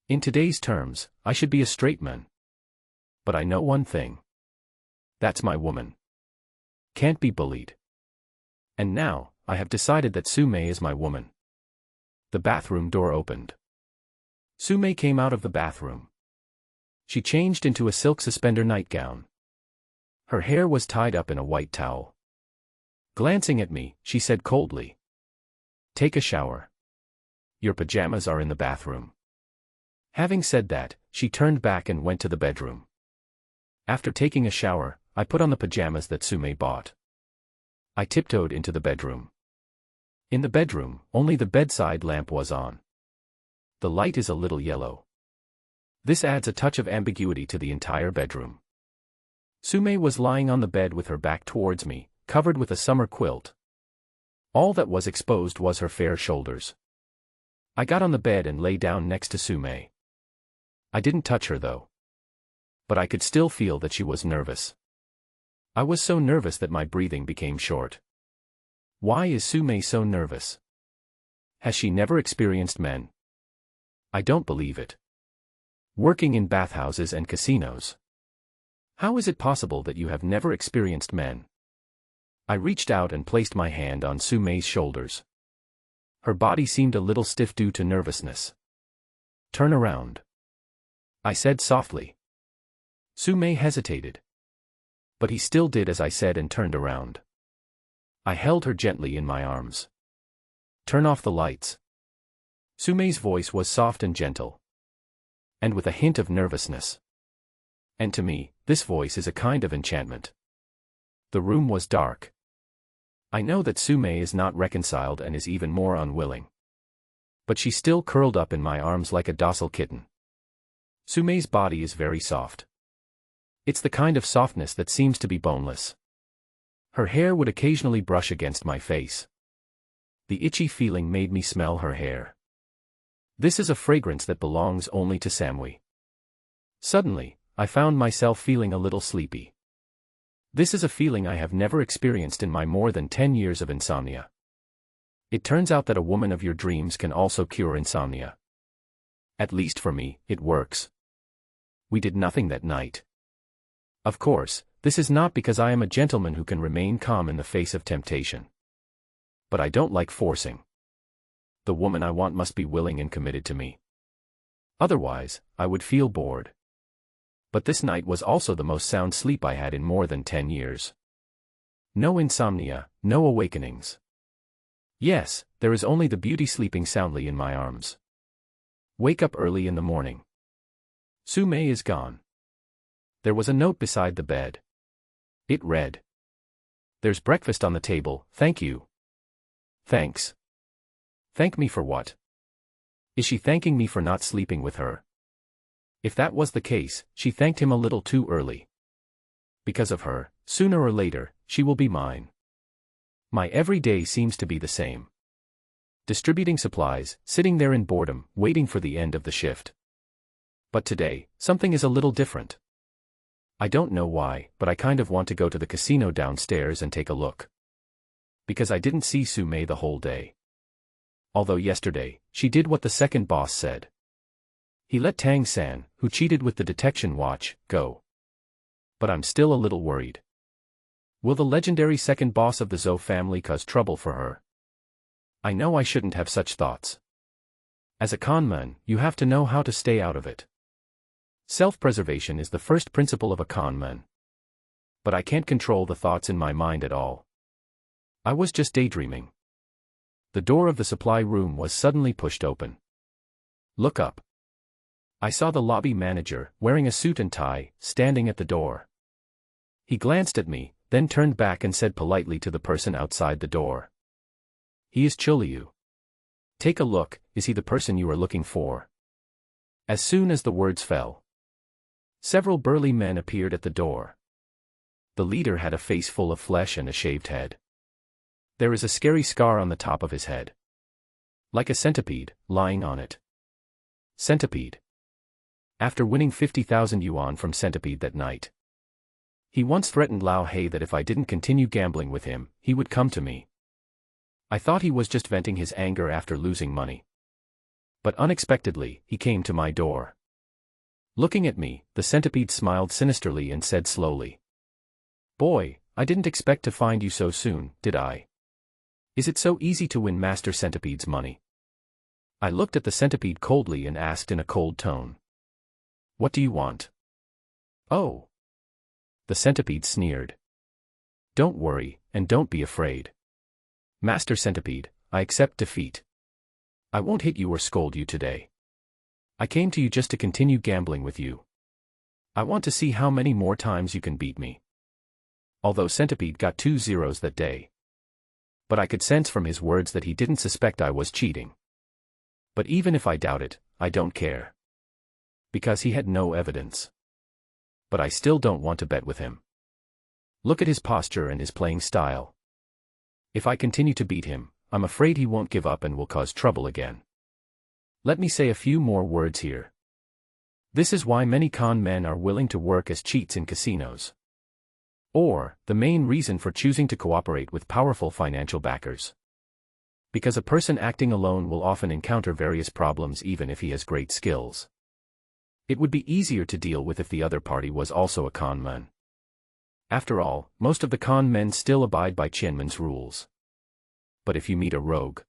In today's terms, I should be a straight man. But I know one thing. That's my woman. Can't be bullied. And now, I have decided that Su Mei is my woman. The bathroom door opened. Su Mei came out of the bathroom. She changed into a silk suspender nightgown. Her hair was tied up in a white towel. Glancing at me, she said coldly. Take a shower. Your pajamas are in the bathroom. Having said that, she turned back and went to the bedroom. After taking a shower, I put on the pajamas that Su Mei bought. I tiptoed into the bedroom. In the bedroom, only the bedside lamp was on. The light is a little yellow. This adds a touch of ambiguity to the entire bedroom. Sume was lying on the bed with her back towards me, covered with a summer quilt. All that was exposed was her fair shoulders. I got on the bed and lay down next to Sume. I didn't touch her though. But I could still feel that she was nervous. I was so nervous that my breathing became short. Why is Sume so nervous? Has she never experienced men? I don't believe it. Working in bathhouses and casinos. How is it possible that you have never experienced men? I reached out and placed my hand on Sume's shoulders. Her body seemed a little stiff due to nervousness. Turn around, I said softly. Sume hesitated. But he still did as I said and turned around. I held her gently in my arms. Turn off the lights. Sume's voice was soft and gentle. And with a hint of nervousness. And to me, this voice is a kind of enchantment. The room was dark. I know that Sume is not reconciled and is even more unwilling. But she still curled up in my arms like a docile kitten. Sume's body is very soft. It's the kind of softness that seems to be boneless. Her hair would occasionally brush against my face. The itchy feeling made me smell her hair. This is a fragrance that belongs only to Samui. Suddenly, I found myself feeling a little sleepy. This is a feeling I have never experienced in my more than 10 years of insomnia. It turns out that a woman of your dreams can also cure insomnia. At least for me, it works. We did nothing that night. Of course, this is not because I am a gentleman who can remain calm in the face of temptation. But I don't like forcing. The woman I want must be willing and committed to me. Otherwise, I would feel bored. But this night was also the most sound sleep I had in more than 10 years. No insomnia, no awakenings. Yes, there is only the beauty sleeping soundly in my arms. Wake up early in the morning. Sume is gone. There was a note beside the bed. It read. There's breakfast on the table, thank you. Thanks. Thank me for what? Is she thanking me for not sleeping with her? If that was the case, she thanked him a little too early. Because of her, sooner or later, she will be mine. My every day seems to be the same. Distributing supplies, sitting there in boredom, waiting for the end of the shift. But today, something is a little different. I don't know why, but I kind of want to go to the casino downstairs and take a look. Because I didn't see Sume the whole day. Although yesterday, she did what the second boss said. He let Tang-san, who cheated with the detection watch, go. But I'm still a little worried. Will the legendary second boss of the Zhou family cause trouble for her? I know I shouldn't have such thoughts. As a conman, you have to know how to stay out of it. Self-preservation is the first principle of a conman. But I can't control the thoughts in my mind at all. I was just daydreaming. The door of the supply room was suddenly pushed open. Look up. I saw the lobby manager, wearing a suit and tie, standing at the door. He glanced at me, then turned back and said politely to the person outside the door. He is Chulyu. Take a look, is he the person you are looking for? As soon as the words fell, several burly men appeared at the door. The leader had a face full of flesh and a shaved head. There is a scary scar on the top of his head. Like a centipede, lying on it. Centipede. After winning 50,000 yuan from Centipede that night. He once threatened Lao Hei that if I didn't continue gambling with him, he would come to me. I thought he was just venting his anger after losing money. But unexpectedly, he came to my door. Looking at me, the Centipede smiled sinisterly and said slowly. Boy, I didn't expect to find you so soon, did I? Is it so easy to win Master Centipede's money? I looked at the Centipede coldly and asked in a cold tone. What do you want? Oh. The Centipede sneered. Don't worry, and don't be afraid. Master Centipede, I accept defeat. I won't hit you or scold you today. I came to you just to continue gambling with you. I want to see how many more times you can beat me. Although Centipede got 2 zeros that day. But I could sense from his words that he didn't suspect I was cheating. But even if I doubt it, I don't care. because he had no evidence. But I still don't want to bet with him. Look at his posture and his playing style. If I continue to beat him, I'm afraid he won't give up and will cause trouble again. Let me say a few more words here. This is why many con men are willing to work as cheats in casinos. Or, the main reason for choosing to cooperate with powerful financial backers. Because a person acting alone will often encounter various problems even if he has great skills. It would be easier to deal with if the other party was also a con man. After all, most of the con men still abide by Qianmen's rules. But if you meet a rogue,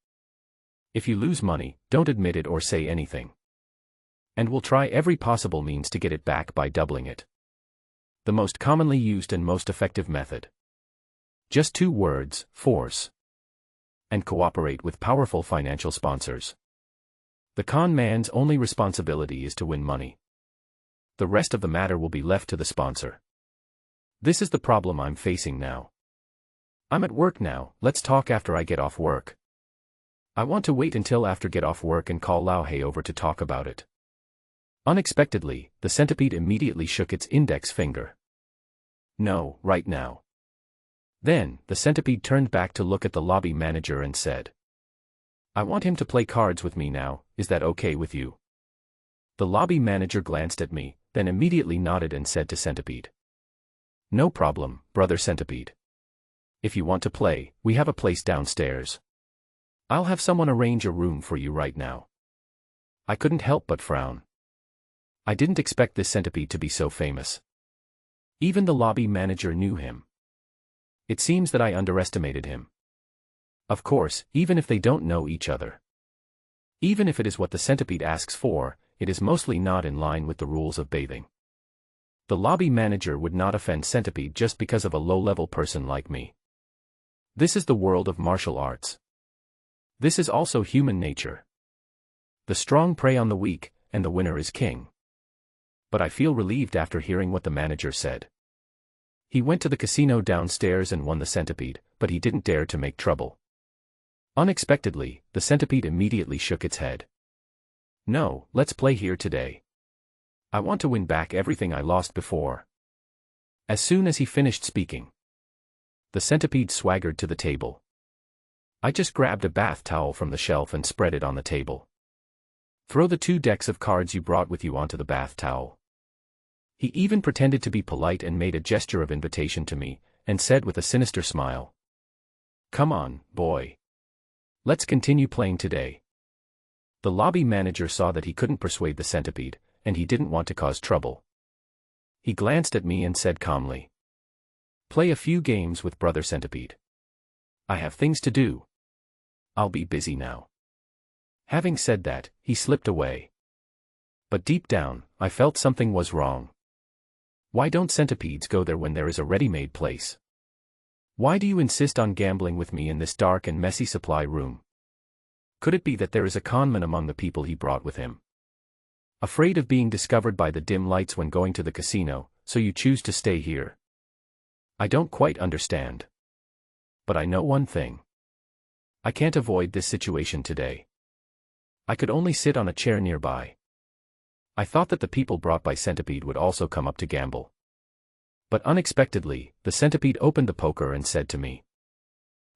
if you lose money, don't admit it or say anything. And we'll try every possible means to get it back by doubling it. The most commonly used and most effective method. Just 2 words, force. And cooperate with powerful financial sponsors. The con man's only responsibility is to win money. The rest of the matter will be left to the sponsor. This is the problem I'm facing now. I'm at work now, let's talk after I get off work. I want to wait until after get off work and call Lao He over to talk about it. Unexpectedly, the centipede immediately shook its index finger. No, right now. Then, the centipede turned back to look at the lobby manager and said, I want him to play cards with me now, is that okay with you? The lobby manager glanced at me, then immediately nodded and said to Centipede. No problem, brother Centipede. If you want to play, we have a place downstairs. I'll have someone arrange a room for you right now. I couldn't help but frown. I didn't expect this centipede to be so famous. Even the lobby manager knew him. It seems that I underestimated him. Of course, even if they don't know each other. Even if it is what the centipede asks for, it is mostly not in line with the rules of bathing. The lobby manager would not offend centipede just because of a low-level person like me. This is the world of martial arts. This is also human nature. The strong prey on the weak, and the winner is king. But I feel relieved after hearing what the manager said. He went to the casino downstairs and won the centipede, but he didn't dare to make trouble. Unexpectedly, the centipede immediately shook its head. No, let's play here today. I want to win back everything I lost before. As soon as he finished speaking, the centipede swaggered to the table. I just grabbed a bath towel from the shelf and spread it on the table. Throw the 2 decks of cards you brought with you onto the bath towel. He even pretended to be polite and made a gesture of invitation to me, and said with a sinister smile, Come on, boy. Let's continue playing today. The lobby manager saw that he couldn't persuade the centipede, and he didn't want to cause trouble. He glanced at me and said calmly, Play a few games with brother centipede. I have things to do. I'll be busy now. Having said that, he slipped away. But deep down, I felt something was wrong. Why don't centipedes go there when there is a ready-made place? Why do you insist on gambling with me in this dark and messy supply room? Could it be that there is a conman among the people he brought with him? Afraid of being discovered by the dim lights when going to the casino, so you choose to stay here? I don't quite understand. But I know one thing. I can't avoid this situation today. I could only sit on a chair nearby. I thought that the people brought by Centipede would also come up to gamble. But unexpectedly, the Centipede opened the poker and said to me,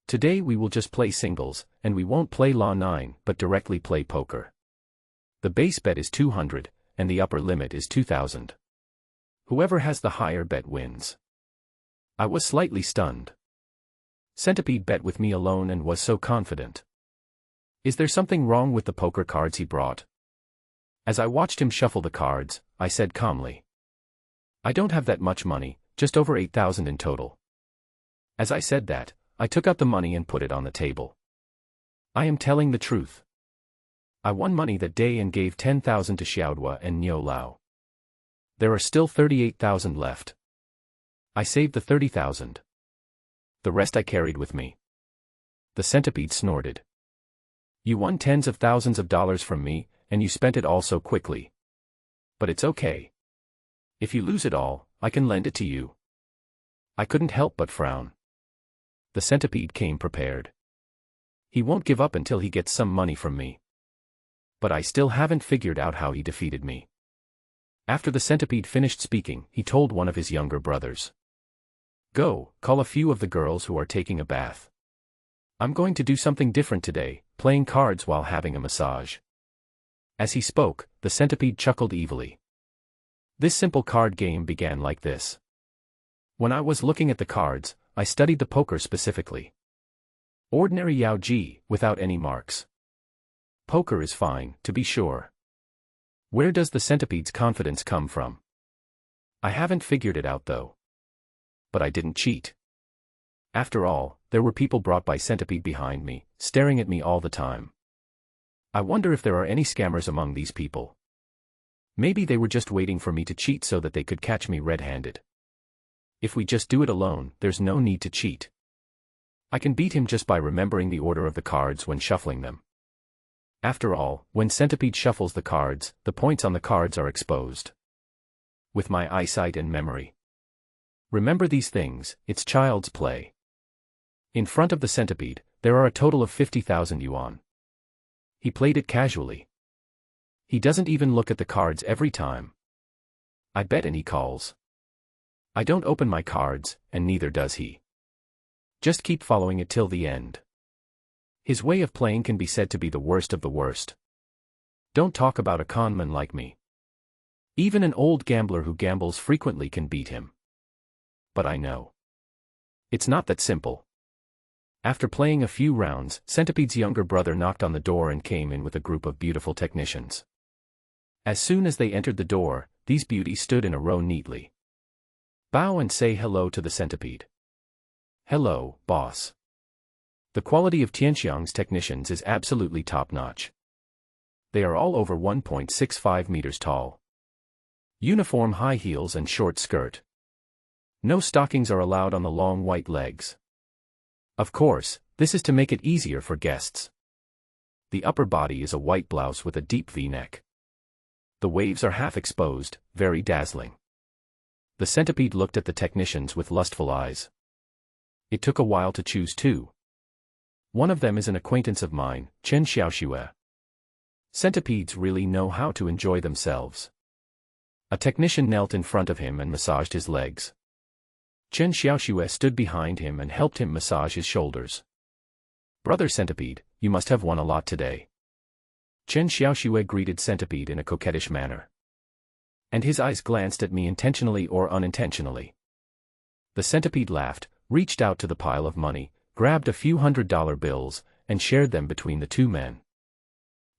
Today we will just play singles, and we won't play Law 9 but directly play poker. The base bet is 200, and the upper limit is 2,000. Whoever has the higher bet wins. I was slightly stunned. Centipede bet with me alone and was so confident. Is there something wrong with the poker cards he brought? As I watched him shuffle the cards, I said calmly, I don't have that much money, just over 8,000 in total. As I said that, I took out the money and put it on the table. I am telling the truth. I won money that day and gave 10,000 to Xiaodua and Niu Lao. There are still 38,000 left. I saved the 30,000. The rest I carried with me. The centipede snorted. You won tens of thousands of dollars from me, and you spent it all so quickly. But it's okay. If you lose it all, I can lend it to you. I couldn't help but frown. The centipede came prepared. He won't give up until he gets some money from me. But I still haven't figured out how he defeated me. After the centipede finished speaking, he told one of his younger brothers. Go, call a few of the girls who are taking a bath. I'm going to do something different today, playing cards while having a massage. As he spoke, the centipede chuckled evilly. This simple card game began like this. When I was looking at the cards, I studied the poker specifically. Ordinary Yao Ji, without any marks. Poker is fine, to be sure. Where does the centipede's confidence come from? I haven't figured it out though. But I didn't cheat. After all, there were people brought by centipede behind me, staring at me all the time. I wonder if there are any scammers among these people. Maybe they were just waiting for me to cheat so that they could catch me red-handed. If we just do it alone, there's no need to cheat. I can beat him just by remembering the order of the cards when shuffling them. After all, when centipede shuffles the cards, the points on the cards are exposed. With my eyesight and memory. Remember these things, it's child's play. In front of the centipede, there are a total of 50,000 yuan. He played it casually. He doesn't even look at the cards every time. I bet and he calls. I don't open my cards, and neither does he. Just keep following it till the end. His way of playing can be said to be the worst of the worst. Don't talk about a conman like me. Even an old gambler who gambles frequently can beat him. But I know. It's not that simple. After playing a few rounds, Centipede's younger brother knocked on the door and came in with a group of beautiful technicians. As soon as they entered the door, these beauties stood in a row neatly. Bow and say hello to the centipede. Hello, boss. The quality of Tianxiang's technicians is absolutely top-notch. They are all over 1.65 meters tall. Uniform high heels and short skirt. No stockings are allowed on the long white legs. Of course, this is to make it easier for guests. The upper body is a white blouse with a deep V-neck. The waves are half exposed, very dazzling. The centipede looked at the technicians with lustful eyes. It took a while to choose two. One of them is an acquaintance of mine, Chen Xiaoxue. Centipedes really know how to enjoy themselves. A technician knelt in front of him and massaged his legs. Chen Xiaoxue stood behind him and helped him massage his shoulders. Brother Centipede, you must have won a lot today. Chen Xiaoxue greeted Centipede in a coquettish manner. And his eyes glanced at me intentionally or unintentionally. The centipede laughed, reached out to the pile of money, grabbed a few $100 bills, and shared them between the two men.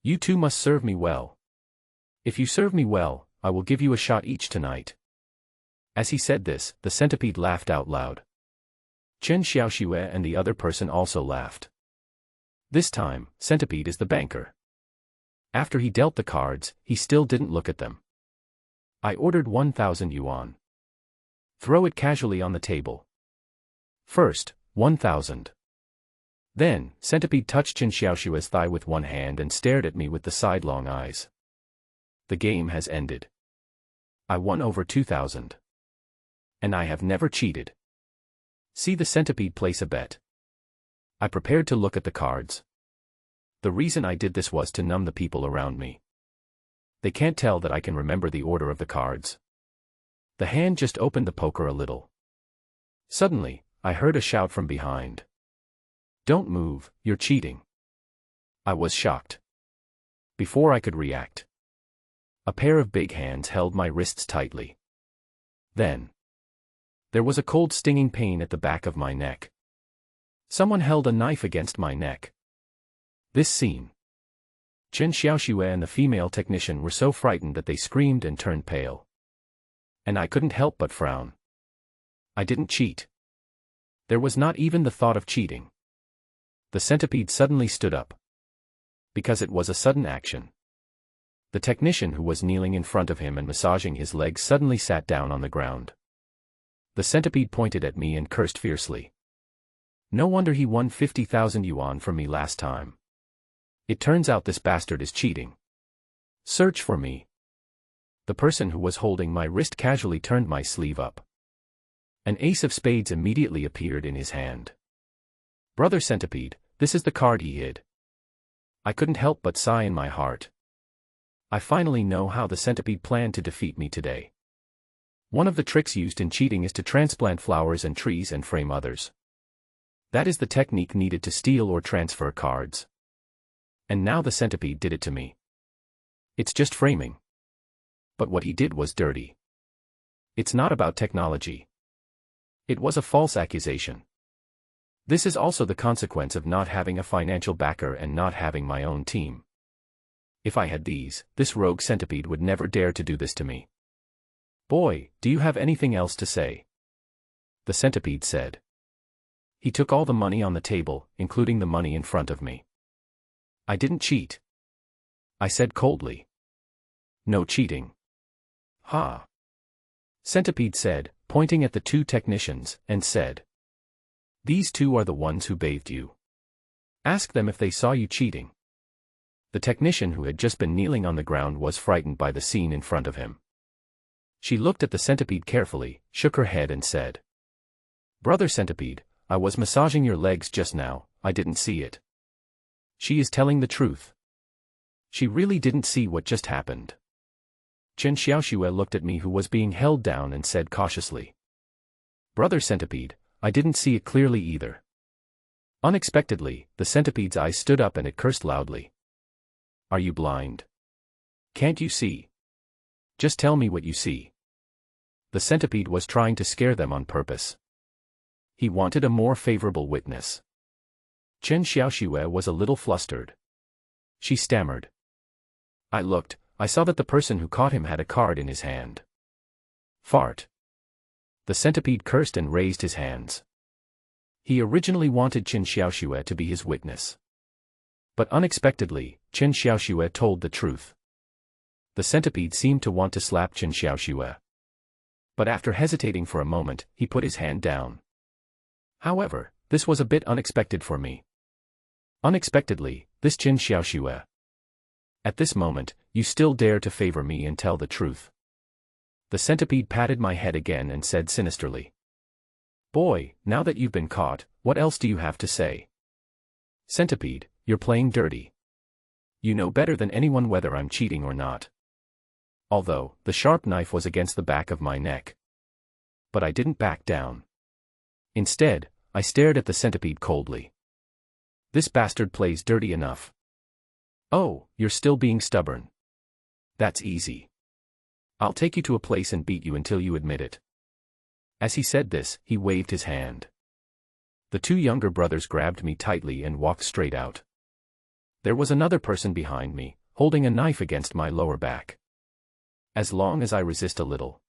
You two must serve me well. If you serve me well, I will give you a shot each tonight. As he said this, the centipede laughed out loud. Chen Xiaoxue and the other person also laughed. This time, Centipede is the banker. After he dealt the cards, he still didn't look at them. I ordered 1,000 yuan. Throw it casually on the table. First, 1,000. Then, Centipede touched Chen Xiaoxue's thigh with one hand and stared at me with the sidelong eyes. The game has ended. I won over 2,000. And I have never cheated. See the centipede place a bet. I prepared to look at the cards. The reason I did this was to numb the people around me. They can't tell that I can remember the order of the cards. The hand just opened the poker a little. Suddenly, I heard a shout from behind. Don't move, you're cheating. I was shocked. Before I could react, a pair of big hands held my wrists tightly. Then, there was a cold stinging pain at the back of my neck. Someone held a knife against my neck. This scene. Chen Xiaoxue and the female technician were so frightened that they screamed and turned pale. And I couldn't help but frown. I didn't cheat. There was not even the thought of cheating. The centipede suddenly stood up. Because it was a sudden action. The technician who was kneeling in front of him and massaging his legs suddenly sat down on the ground. The centipede pointed at me and cursed fiercely. No wonder he won 50,000 yuan from me last time. It turns out this bastard is cheating. Search for me. The person who was holding my wrist casually turned my sleeve up. An ace of spades immediately appeared in his hand. Brother Centipede, this is the card he hid. I couldn't help but sigh in my heart. I finally know how the centipede planned to defeat me today. One of the tricks used in cheating is to transplant flowers and trees and frame others. That is the technique needed to steal or transfer cards. And now the centipede did it to me. It's just framing. But what he did was dirty. It's not about technology. It was a false accusation. This is also the consequence of not having a financial backer and not having my own team. If I had these, this rogue centipede would never dare to do this to me. Boy, do you have anything else to say? The centipede said. He took all the money on the table, including the money in front of me. I didn't cheat, I said coldly. No cheating. Ha! Centipede said, pointing at the two technicians, and said. These two are the ones who bathed you. Ask them if they saw you cheating. The technician who had just been kneeling on the ground was frightened by the scene in front of him. She looked at the centipede carefully, shook her head and said. Brother Centipede, I was massaging your legs just now, I didn't see it. She is telling the truth. She really didn't see what just happened. Chen Xiaoxue looked at me who was being held down and said cautiously. Brother Centipede, I didn't see it clearly either. Unexpectedly, the centipede's eyes stood up and it cursed loudly. Are you blind? Can't you see? Just tell me what you see. The centipede was trying to scare them on purpose. He wanted a more favorable witness. Chen Xiaoxue was a little flustered. She stammered. I looked, I saw that the person who caught him had a card in his hand. Fart. The centipede cursed and raised his hands. He originally wanted Chen Xiaoxue to be his witness. But unexpectedly, Chen Xiaoxue told the truth. The centipede seemed to want to slap Chen Xiaoxue. But after hesitating for a moment, he put his hand down. However, this was a bit unexpected for me. Unexpectedly, this Chen Xiaoxue. At this moment, you still dare to favor me and tell the truth. The centipede patted my head again and said sinisterly. Boy, now that you've been caught, what else do you have to say? Centipede, you're playing dirty. You know better than anyone whether I'm cheating or not. Although, the sharp knife was against the back of my neck. But I didn't back down. Instead, I stared at the centipede coldly. This bastard plays dirty enough. Oh, you're still being stubborn. That's easy. I'll take you to a place and beat you until you admit it. As he said this, he waved his hand. The two younger brothers grabbed me tightly and walked straight out. There was another person behind me, holding a knife against my lower back. As long as I resist a little,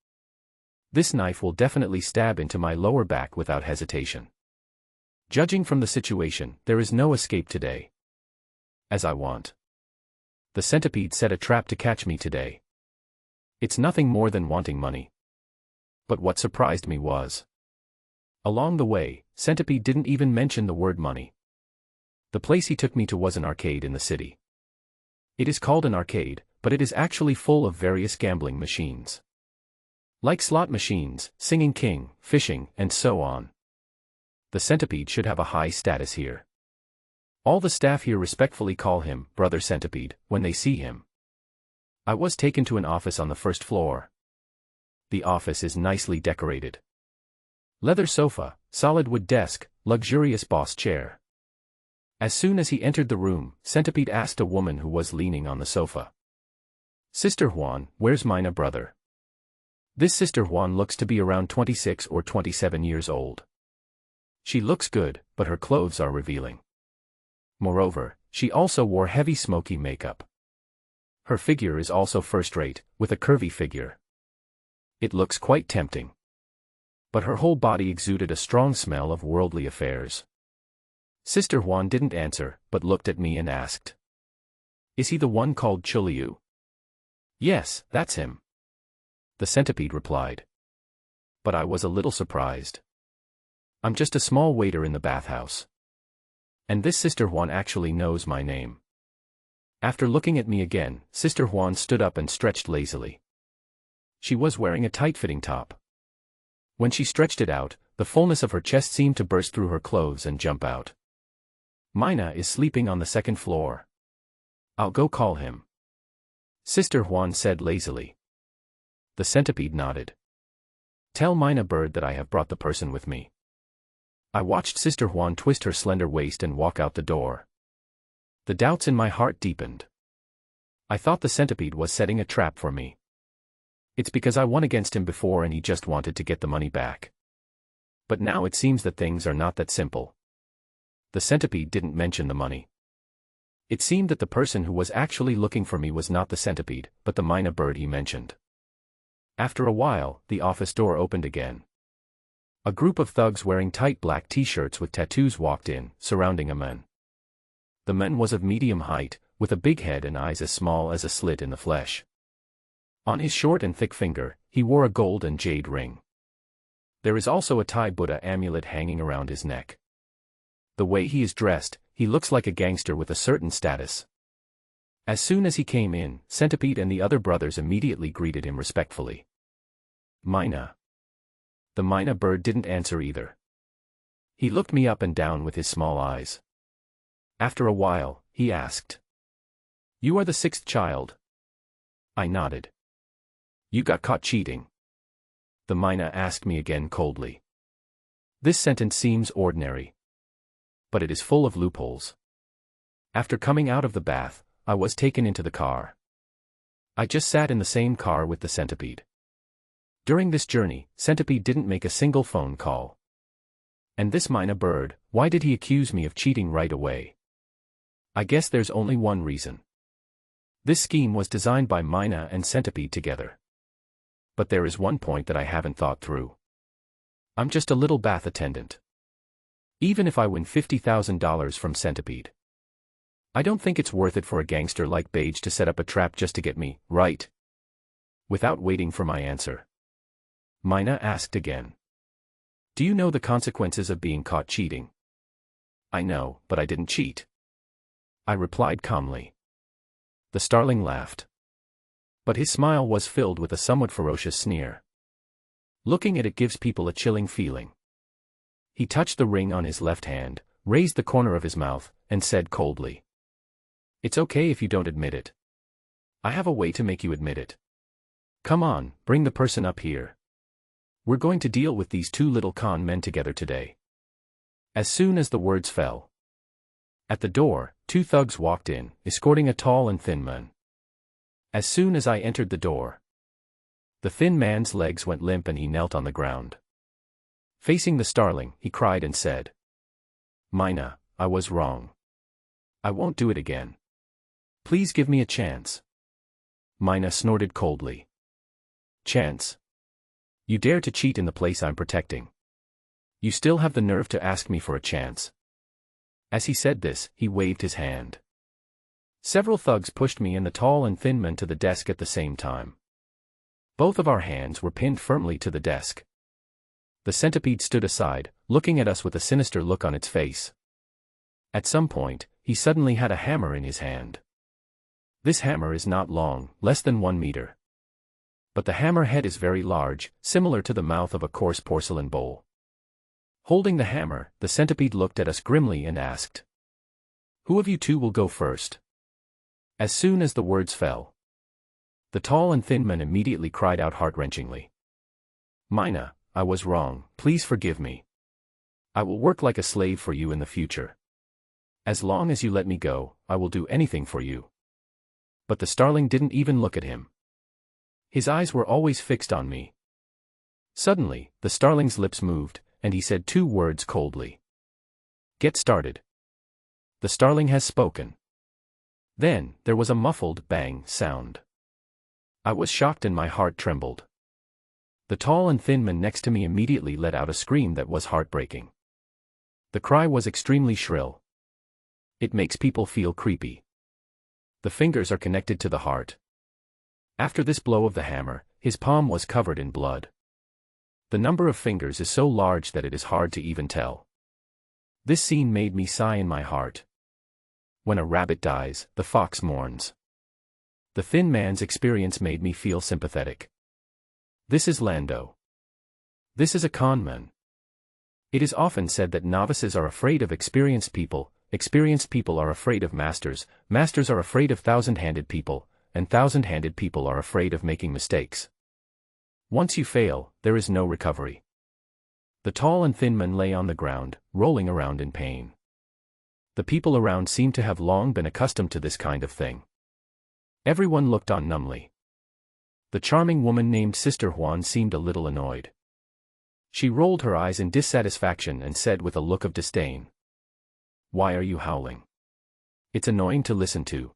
this knife will definitely stab into my lower back without hesitation. Judging from the situation, there is no escape today. As I want. The centipede set a trap to catch me today. It's nothing more than wanting money. But what surprised me was, along the way, Centipede didn't even mention the word money. The place he took me to was an arcade in the city. It is called an arcade, but it is actually full of various gambling machines. Like slot machines, singing king, fishing, and so on. The centipede should have a high status here. All the staff here respectfully call him Brother Centipede when they see him. I was taken to an office on the first floor. The office is nicely decorated. Leather sofa, solid wood desk, luxurious boss chair. As soon as he entered the room, Centipede asked a woman who was leaning on the sofa. Sister Juan, where's mine brother? This Sister Juan looks to be around 26 or 27 years old. She looks good, but her clothes are revealing. Moreover, she also wore heavy smoky makeup. Her figure is also first-rate, with a curvy figure. It looks quite tempting. But her whole body exuded a strong smell of worldly affairs. Sister Juan didn't answer, but looked at me and asked. Is he the one called Chuliu? Yes, that's him. The centipede replied. But I was a little surprised. I'm just a small waiter in the bathhouse. And this Sister Juan actually knows my name. After looking at me again, Sister Juan stood up and stretched lazily. She was wearing a tight-fitting top. When she stretched it out, the fullness of her chest seemed to burst through her clothes and jump out. Mina is sleeping on the second floor. I'll go call him. Sister Juan said lazily. The centipede nodded. Tell Mina Bird that I have brought the person with me. I watched Sister Juan twist her slender waist and walk out the door. The doubts in my heart deepened. I thought the centipede was setting a trap for me. It's because I won against him before and he just wanted to get the money back. But now it seems that things are not that simple. The centipede didn't mention the money. It seemed that the person who was actually looking for me was not the centipede, but the Mina Bird he mentioned. After a while, the office door opened again. A group of thugs wearing tight black t-shirts with tattoos walked in, surrounding a man. The man was of medium height, with a big head and eyes as small as a slit in the flesh. On his short and thick finger, he wore a gold and jade ring. There is also a Thai Buddha amulet hanging around his neck. The way he is dressed, he looks like a gangster with a certain status. As soon as he came in, Centipede and the other brothers immediately greeted him respectfully. Mina. The Mina Bird didn't answer either. He looked me up and down with his small eyes. After a while, he asked. You are the sixth child? I nodded. You got caught cheating? The Mina asked me again coldly. This sentence seems ordinary. But it is full of loopholes. After coming out of the bath, I was taken into the car. I just sat in the same car with the centipede. During this journey, Centipede didn't make a single phone call. And this Mina Bird, why did he accuse me of cheating right away? I guess there's only one reason. This scheme was designed by Mina and Centipede together. But there is one point that I haven't thought through. I'm just a little bath attendant. Even if I win $50,000 from Centipede, I don't think it's worth it for a gangster like Beige to set up a trap just to get me, right? Without waiting for my answer, Mina asked again. Do you know the consequences of being caught cheating? I know, but I didn't cheat. I replied calmly. The starling laughed. But his smile was filled with a somewhat ferocious sneer. Looking at it gives people a chilling feeling. He touched the ring on his left hand, raised the corner of his mouth, and said coldly. It's okay if you don't admit it. I have a way to make you admit it. Come on, bring the person up here. We're going to deal with these two little con men together today. As soon as the words fell. At the door, two thugs walked in, escorting a tall and thin man. As soon as I entered the door, the thin man's legs went limp and he knelt on the ground. Facing the starling, he cried and said, Mina, I was wrong. I won't do it again. Please give me a chance. Mina snorted coldly. Chance? You dare to cheat in the place I'm protecting. You still have the nerve to ask me for a chance. As he said this, he waved his hand. Several thugs pushed me and the tall and thin man to the desk at the same time. Both of our hands were pinned firmly to the desk. The centipede stood aside, looking at us with a sinister look on its face. At some point, he suddenly had a hammer in his hand. This hammer is not long, less than 1 meter. But the hammer head is very large, similar to the mouth of a coarse porcelain bowl. Holding the hammer, the centipede looked at us grimly and asked, Who of you two will go first? As soon as the words fell, the tall and thin man immediately cried out heart-wrenchingly. Mina, I was wrong, please forgive me. I will work like a slave for you in the future. As long as you let me go, I will do anything for you. But the starling didn't even look at him. His eyes were always fixed on me. Suddenly, the starling's lips moved, and he said 2 words coldly. Get started. The starling has spoken. Then, there was a muffled bang sound. I was shocked and my heart trembled. The tall and thin man next to me immediately let out a scream that was heartbreaking. The cry was extremely shrill. It makes people feel creepy. The fingers are connected to the heart. After this blow of the hammer, his palm was covered in blood. The number of fingers is so large that it is hard to even tell. This scene made me sigh in my heart. When a rabbit dies, the fox mourns. The thin man's experience made me feel sympathetic. This is Lando. This is a con man. It is often said that novices are afraid of experienced people are afraid of masters are afraid of thousand-handed people, and thousand-handed people are afraid of making mistakes. Once you fail, there is no recovery. The tall and thin man lay on the ground, rolling around in pain. The people around seemed to have long been accustomed to this kind of thing. Everyone looked on numbly. The charming woman named Sister Juan seemed a little annoyed. She rolled her eyes in dissatisfaction and said with a look of disdain, "Why are you howling? It's annoying to listen to.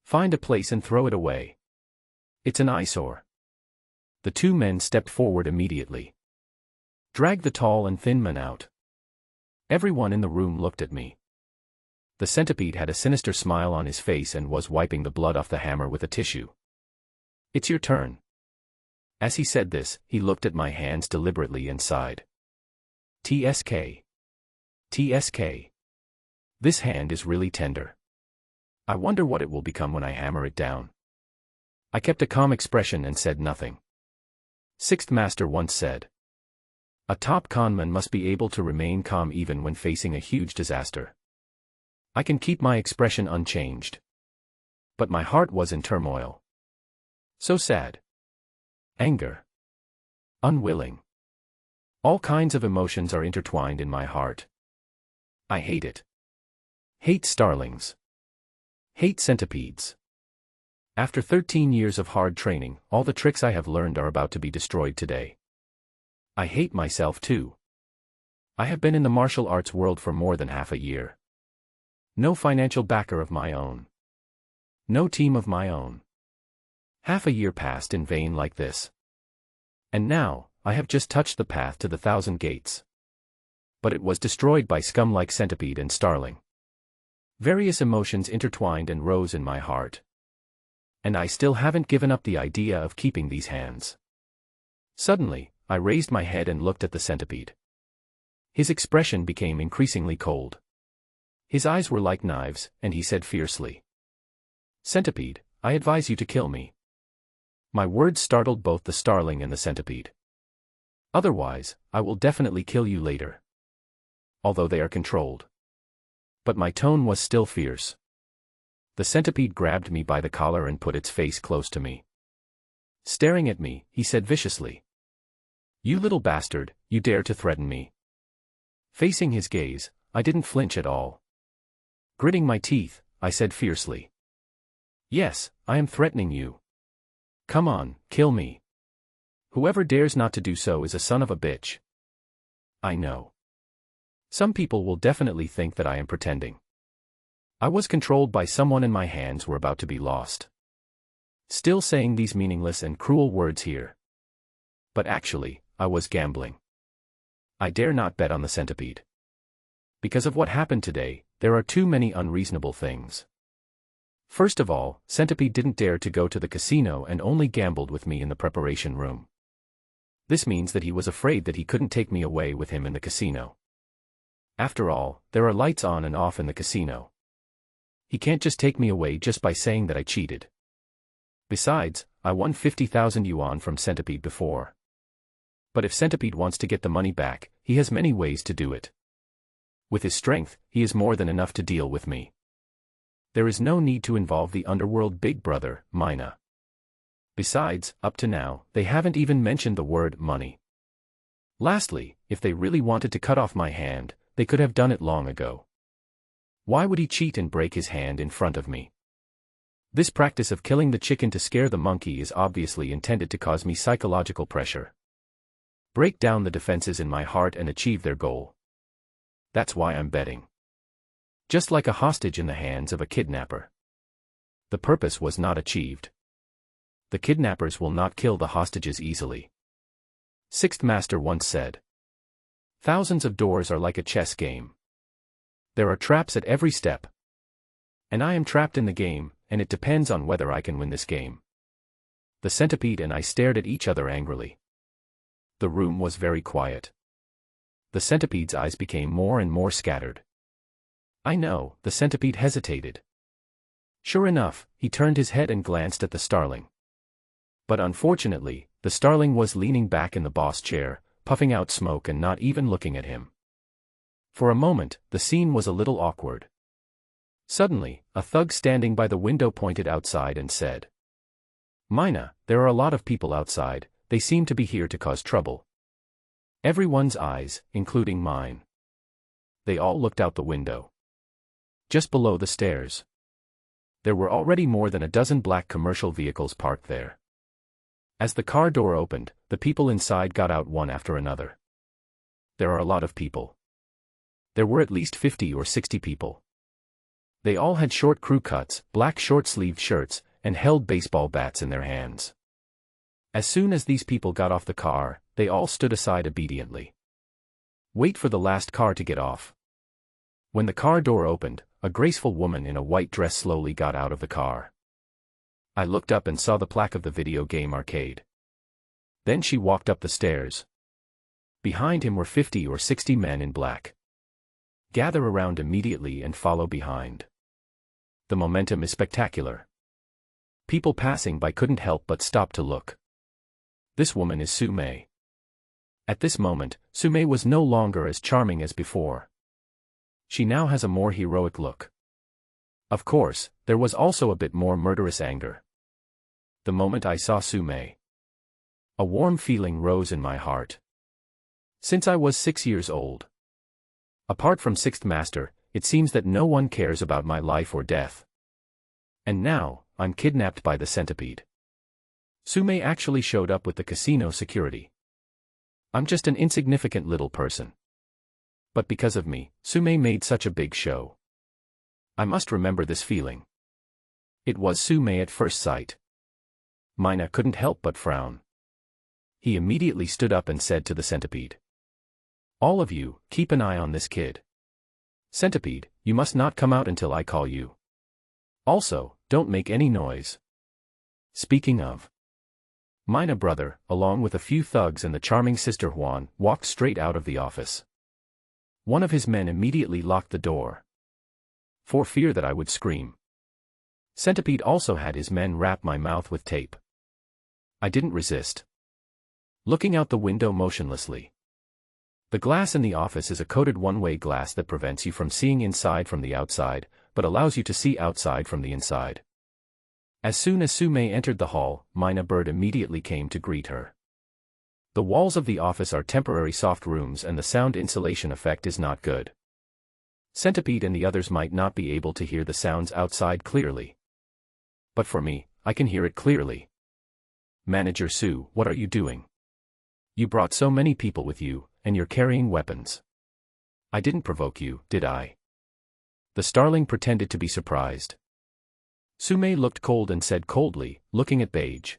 Find a place and throw it away. It's an eyesore." The two men stepped forward immediately. "Drag the tall and thin man out." Everyone in the room looked at me. The centipede had a sinister smile on his face and was wiping the blood off the hammer with a tissue. "It's your turn." As he said this, he looked at my hands deliberately and sighed. "TSK. TSK. This hand is really tender. I wonder what it will become when I hammer it down." I kept a calm expression and said nothing. Sixth Master once said, "A top conman must be able to remain calm even when facing a huge disaster." I can keep my expression unchanged. But my heart was in turmoil. So sad. Anger. Unwilling. All kinds of emotions are intertwined in my heart. I hate it. Hate starlings. Hate centipedes. After 13 years of hard training, all the tricks I have learned are about to be destroyed today. I hate myself too. I have been in the martial arts world for more than half a year. No financial backer of my own. No team of my own. Half a year passed in vain like this. And now, I have just touched the path to the 1,000 gates. But it was destroyed by scum like centipede and starling. Various emotions intertwined and rose in my heart. And I still haven't given up the idea of keeping these hands. Suddenly, I raised my head and looked at the centipede. His expression became increasingly cold. His eyes were like knives, and he said fiercely, "Centipede, I advise you to kill me." My words startled both the starling and the centipede. "Otherwise, I will definitely kill you later." Although they are controlled. But my tone was still fierce. The centipede grabbed me by the collar and put its face close to me. Staring at me, he said viciously, "You little bastard, you dare to threaten me." Facing his gaze, I didn't flinch at all. Gritting my teeth, I said fiercely, "Yes, I am threatening you. Come on, kill me. Whoever dares not to do so is a son of a bitch." I know. Some people will definitely think that I am pretending. I was controlled by someone and my hands were about to be lost. Still saying these meaningless and cruel words here. But actually, I was gambling. I dare not bet on the centipede. Because of what happened today, there are too many unreasonable things. First of all, Centipede didn't dare to go to the casino and only gambled with me in the preparation room. This means that he was afraid that he couldn't take me away with him in the casino. After all, there are lights on and off in the casino. He can't just take me away just by saying that I cheated. Besides, I won 50,000 yuan from Centipede before. But if Centipede wants to get the money back, he has many ways to do it. With his strength, he is more than enough to deal with me. There is no need to involve the underworld big brother, Mina. Besides, up to now, they haven't even mentioned the word money. Lastly, if they really wanted to cut off my hand, they could have done it long ago. Why would he cheat and break his hand in front of me? This practice of killing the chicken to scare the monkey is obviously intended to cause me psychological pressure. Break down the defenses in my heart and achieve their goal. That's why I'm betting. Just like a hostage in the hands of a kidnapper. The purpose was not achieved. The kidnappers will not kill the hostages easily. Sixth Master once said, "Thousands of doors are like a chess game. There are traps at every step. And I am trapped in the game, and it depends on whether I can win this game." The centipede and I stared at each other angrily. The room was very quiet. The centipede's eyes became more and more scattered. I know, the centipede hesitated. Sure enough, he turned his head and glanced at the starling. But unfortunately, the starling was leaning back in the boss chair, puffing out smoke and not even looking at him. For a moment, the scene was a little awkward. Suddenly, a thug standing by the window pointed outside and said, "Mina, there are a lot of people outside, they seem to be here to cause trouble." Everyone's eyes, including mine. They all looked out the window. Just below the stairs. There were already more than a dozen black commercial vehicles parked there. As the car door opened, the people inside got out one after another. There are a lot of people. There were at least 50 or 60 people. They all had short crew cuts, black short-sleeved shirts, and held baseball bats in their hands. As soon as these people got off the car, they all stood aside obediently. Wait for the last car to get off. When the car door opened, a graceful woman in a white dress slowly got out of the car. I looked up and saw the plaque of the video game arcade. Then she walked up the stairs. Behind him were 50 or 60 men in black. Gather around immediately and follow behind. The momentum is spectacular. People passing by couldn't help but stop to look. This woman is Sume. At this moment, Sume was no longer as charming as before. She now has a more heroic look. Of course, there was also a bit more murderous anger. The moment I saw Sume, a warm feeling rose in my heart. Since I was 6 years old. Apart from Sixth Master, it seems that no one cares about my life or death. And now, I'm kidnapped by the centipede. Sume actually showed up with the casino security. I'm just an insignificant little person. But because of me, Sume made such a big show. I must remember this feeling. It was Sume at first sight. Mina couldn't help but frown. He immediately stood up and said to the centipede, "All of you, keep an eye on this kid. Centipede, you must not come out until I call you. Also, don't make any noise." Speaking of, Mina brother, along with a few thugs and the charming sister Juan, walked straight out of the office. One of his men immediately locked the door, for fear that I would scream. Centipede also had his men wrap my mouth with tape. I didn't resist. Looking out the window motionlessly. The glass in the office is a coated one-way glass that prevents you from seeing inside from the outside, but allows you to see outside from the inside. As soon as Sume entered the hall, Mina Bird immediately came to greet her. The walls of the office are temporary soft rooms and the sound insulation effect is not good. Centipede and the others might not be able to hear the sounds outside clearly. But for me, I can hear it clearly. "Manager Sue, what are you doing? You brought so many people with you, and you're carrying weapons. I didn't provoke you, did I?" The starling pretended to be surprised. Sume looked cold and said coldly, looking at Beige,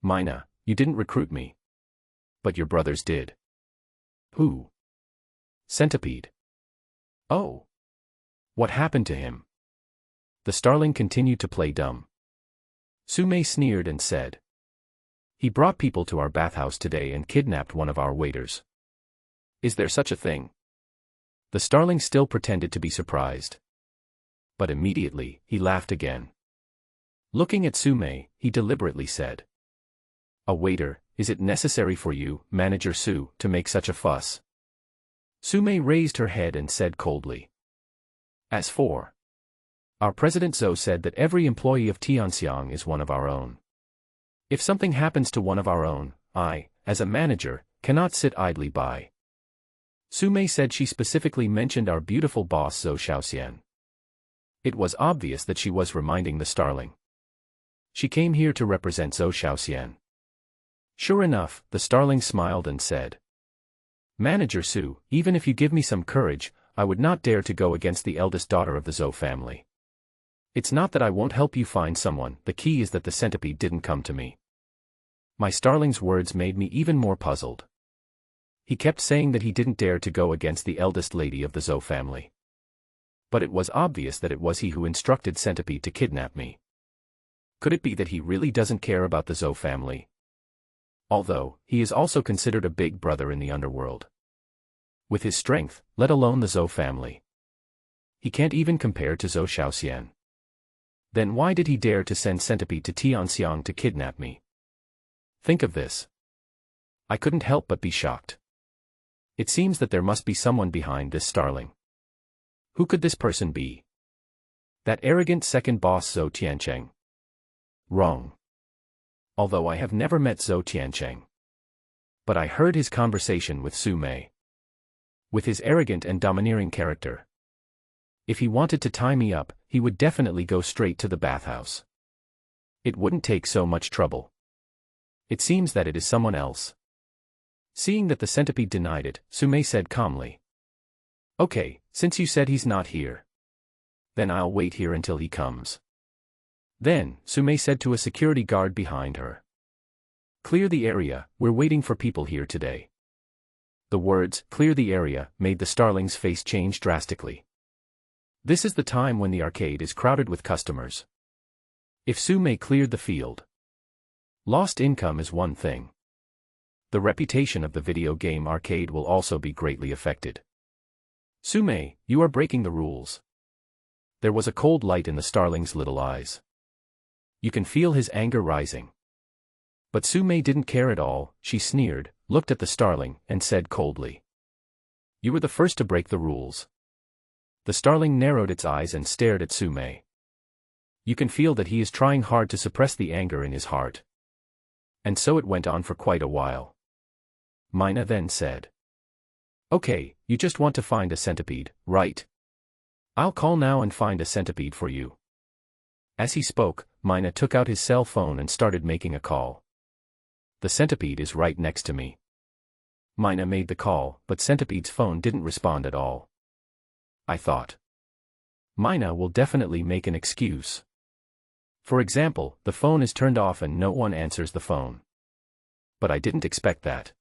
"Mina, you didn't recruit me. But your brothers did." "Who?" "Centipede." "Oh. What happened to him?" The starling continued to play dumb. Sume sneered and said, "He brought people to our bathhouse today and kidnapped one of our waiters." "Is there such a thing?" The starling still pretended to be surprised. But immediately, he laughed again. Looking at Sume, he deliberately said, "A waiter, is it necessary for you, Manager Sue, to make such a fuss?" Sume raised her head and said coldly, "As for our President Zhou said that every employee of Tianxiang is one of our own. If something happens to one of our own, I, as a manager, cannot sit idly by." Sume said she specifically mentioned our beautiful boss Zhou Shaoxian. It was obvious that she was reminding the starling. She came here to represent Zhou Shaoxian. Sure enough, the starling smiled and said, "Manager Sue, even if you give me some courage, I would not dare to go against the eldest daughter of the Zhou family. It's not that I won't help you find someone, the key is that the centipede didn't come to me." My starling's words made me even more puzzled. He kept saying that he didn't dare to go against the eldest lady of the Zhou family. But it was obvious that it was he who instructed Centipede to kidnap me. Could it be that he really doesn't care about the Zhou family? Although, he is also considered a big brother in the underworld. With his strength, let alone the Zhou family, he can't even compare to Zhou Shaoxian. Then why did he dare to send Centipede to Tianxiang to kidnap me? Think of this. I couldn't help but be shocked. It seems that there must be someone behind this starling. Who could this person be? That arrogant second boss Zhou Tiancheng. Wrong. Although I have never met Zhou Tiancheng. But I heard his conversation with Su Mei. With his arrogant and domineering character. If he wanted to tie me up, he would definitely go straight to the bathhouse. It wouldn't take so much trouble. It seems that it is someone else. Seeing that the centipede denied it, Su Mei said calmly. Okay, since you said he's not here. Then I'll wait here until he comes. Then, Su Mei said to a security guard behind her. Clear the area, we're waiting for people here today. The words, clear the area, made the starling's face change drastically. This is the time when the arcade is crowded with customers. If Su Mei cleared the field, lost income is one thing. The reputation of the video game arcade will also be greatly affected. Su Mei, you are breaking the rules. There was a cold light in the starling's little eyes. You can feel his anger rising. But Su Mei didn't care at all. She sneered, looked at the starling, and said coldly. You were the first to break the rules. The starling narrowed its eyes and stared at Su Mei. You can feel that he is trying hard to suppress the anger in his heart. And so it went on for quite a while. Mina then said. Okay, you just want to find a centipede, right? I'll call now and find a centipede for you. As he spoke, Mina took out his cell phone and started making a call. The centipede is right next to me. Mina made the call, but Centipede's phone didn't respond at all. I thought. Mina will definitely make an excuse. For example, the phone is turned off and no one answers the phone. But I didn't expect that.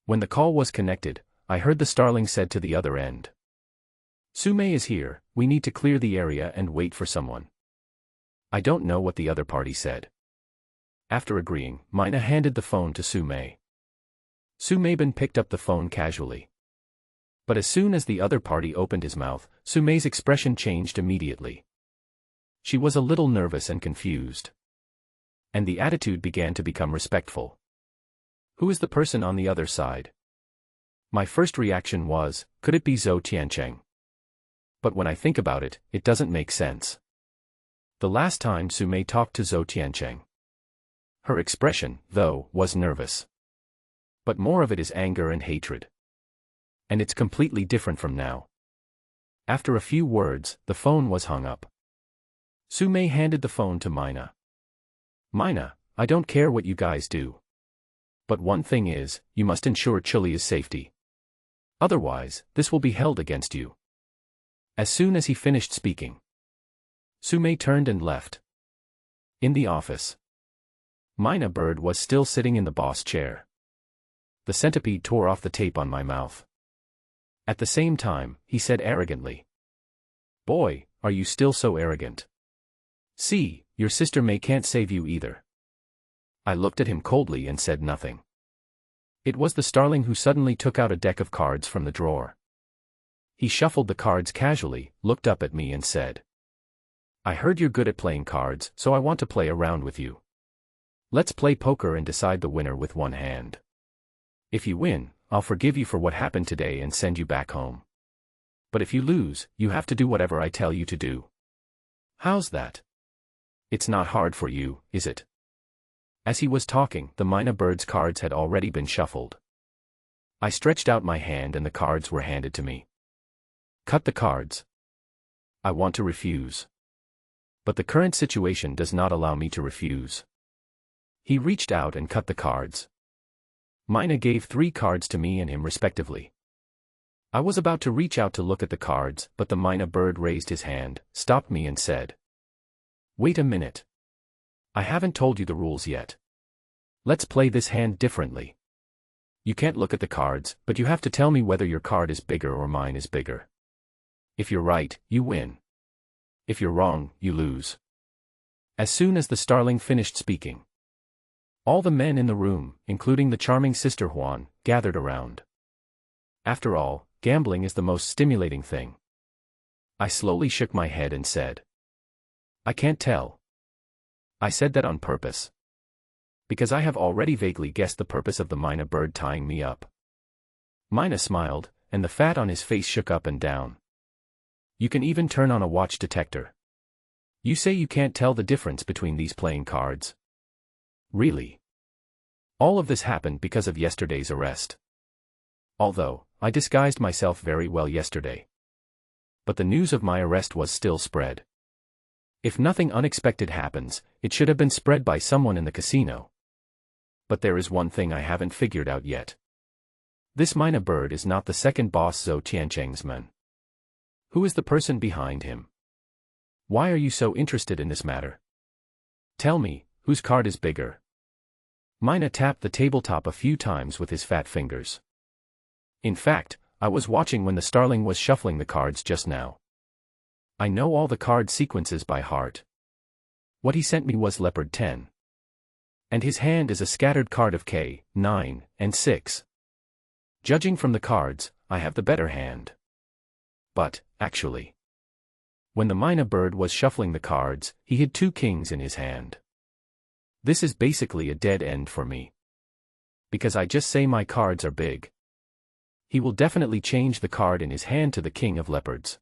When the call was connected, I heard the starling said to the other end. Su Mei is here, we need to clear the area and wait for someone. I don't know what the other party said. After agreeing, Mina handed the phone to Su Mei. Su Mei picked up the phone casually. But as soon as the other party opened his mouth, Su Mei's expression changed immediately. She was a little nervous and confused. And the attitude began to become respectful. Who is the person on the other side? My first reaction was, could it be Zhou Tiancheng? But when I think about it, it doesn't make sense. The last time Su Mei talked to Zhou Tiancheng. Her expression, though, was nervous. But more of it is anger and hatred. And it's completely different from now. After a few words, the phone was hung up. Su Mei handed the phone to Mina. Mina, I don't care what you guys do. But one thing is, you must ensure Chulia's safety. Otherwise, this will be held against you. As soon as he finished speaking, Su Mei turned and left. In the office, Mina Bird was still sitting in the boss chair. The centipede tore off the tape on my mouth. At the same time, he said arrogantly. Boy, are you still so arrogant. See, your sister Mei can't save you either. I looked at him coldly and said nothing. It was the starling who suddenly took out a deck of cards from the drawer. He shuffled the cards casually, looked up at me and said. I heard you're good at playing cards, so I want to play around with you. Let's play poker and decide the winner with one hand. If you win, I'll forgive you for what happened today and send you back home. But if you lose, you have to do whatever I tell you to do. How's that? It's not hard for you, is it? As he was talking, the Mina Bird's cards had already been shuffled. I stretched out my hand and the cards were handed to me. Cut the cards. I want to refuse. But the current situation does not allow me to refuse. He reached out and cut the cards. Mina gave 3 cards to me and him respectively. I was about to reach out to look at the cards, but the Mina Bird raised his hand, stopped me and said. Wait a minute. I haven't told you the rules yet. Let's play this hand differently. You can't look at the cards, but you have to tell me whether your card is bigger or mine is bigger. If you're right, you win. If you're wrong, you lose. As soon as the starling finished speaking, all the men in the room, including the charming Sister Huan, gathered around. After all, gambling is the most stimulating thing. I slowly shook my head and said. I can't tell. I said that on purpose. Because I have already vaguely guessed the purpose of the Mina Bird tying me up. Mina smiled, and the fat on his face shook up and down. You can even turn on a watch detector. You say you can't tell the difference between these playing cards? Really? All of this happened because of yesterday's arrest. Although, I disguised myself very well yesterday. But the news of my arrest was still spread. If nothing unexpected happens, it should have been spread by someone in the casino. But there is one thing I haven't figured out yet. This Mina Bird is not the second boss Zhou Tiancheng's man. Who is the person behind him? Why are you so interested in this matter? Tell me, whose card is bigger? Mina tapped the tabletop a few times with his fat fingers. In fact, I was watching when the starling was shuffling the cards just now. I know all the card sequences by heart. What he sent me was Leopard 10. And his hand is a scattered card of K, 9, and 6. Judging from the cards, I have the better hand. But, actually, when the Mina Bird was shuffling the cards, he had 2 kings in his hand. This is basically a dead end for me. Because I just say my cards are big. He will definitely change the card in his hand to the king of leopards.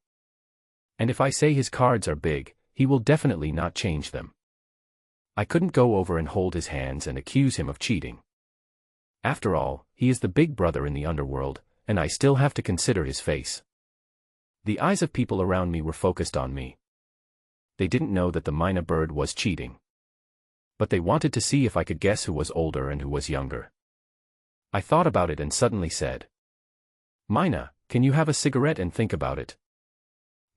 And if I say his cards are big, he will definitely not change them. I couldn't go over and hold his hands and accuse him of cheating. After all, he is the big brother in the underworld, and I still have to consider his face. The eyes of people around me were focused on me. They didn't know that the Mina Bird was cheating. But they wanted to see if I could guess who was older and who was younger. I thought about it and suddenly said, Mina, can you have a cigarette and think about it?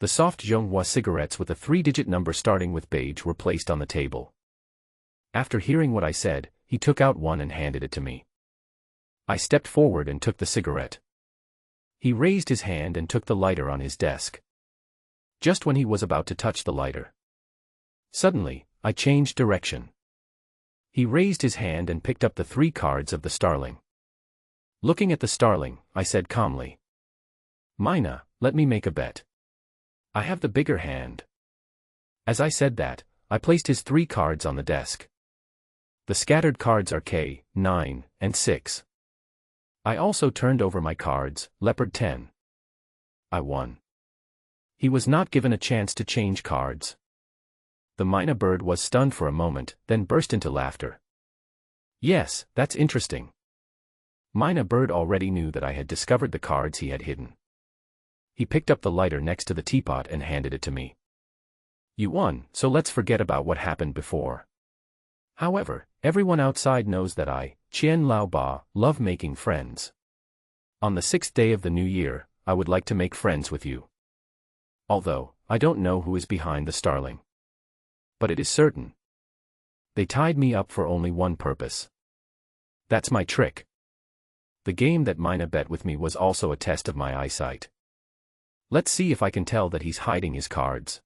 The soft Zhonghua cigarettes with a 3-digit number starting with beige were placed on the table. After hearing what I said, he took out one and handed it to me. I stepped forward and took the cigarette. He raised his hand and took the lighter on his desk. Just when he was about to touch the lighter, suddenly, I changed direction. He raised his hand and picked up the 3 cards of the starling. Looking at the starling, I said calmly, Mina, let me make a bet. I have the bigger hand. As I said that, I placed his 3 cards on the desk. The scattered cards are K, 9, and 6. I also turned over my cards, Leopard 10. I won. He was not given a chance to change cards. The Mina Bird was stunned for a moment, then burst into laughter. Yes, that's interesting. Mina Bird already knew that I had discovered the cards he had hidden. He picked up the lighter next to the teapot and handed it to me. You won, so let's forget about what happened before. However, everyone outside knows that I, Qian Laoba, love making friends. On the 6th day of the new year, I would like to make friends with you. Although, I don't know who is behind the starling. But it is certain. They tied me up for only one purpose. That's my trick. The game that Mina bet with me was also a test of my eyesight. Let's see if I can tell that he's hiding his cards.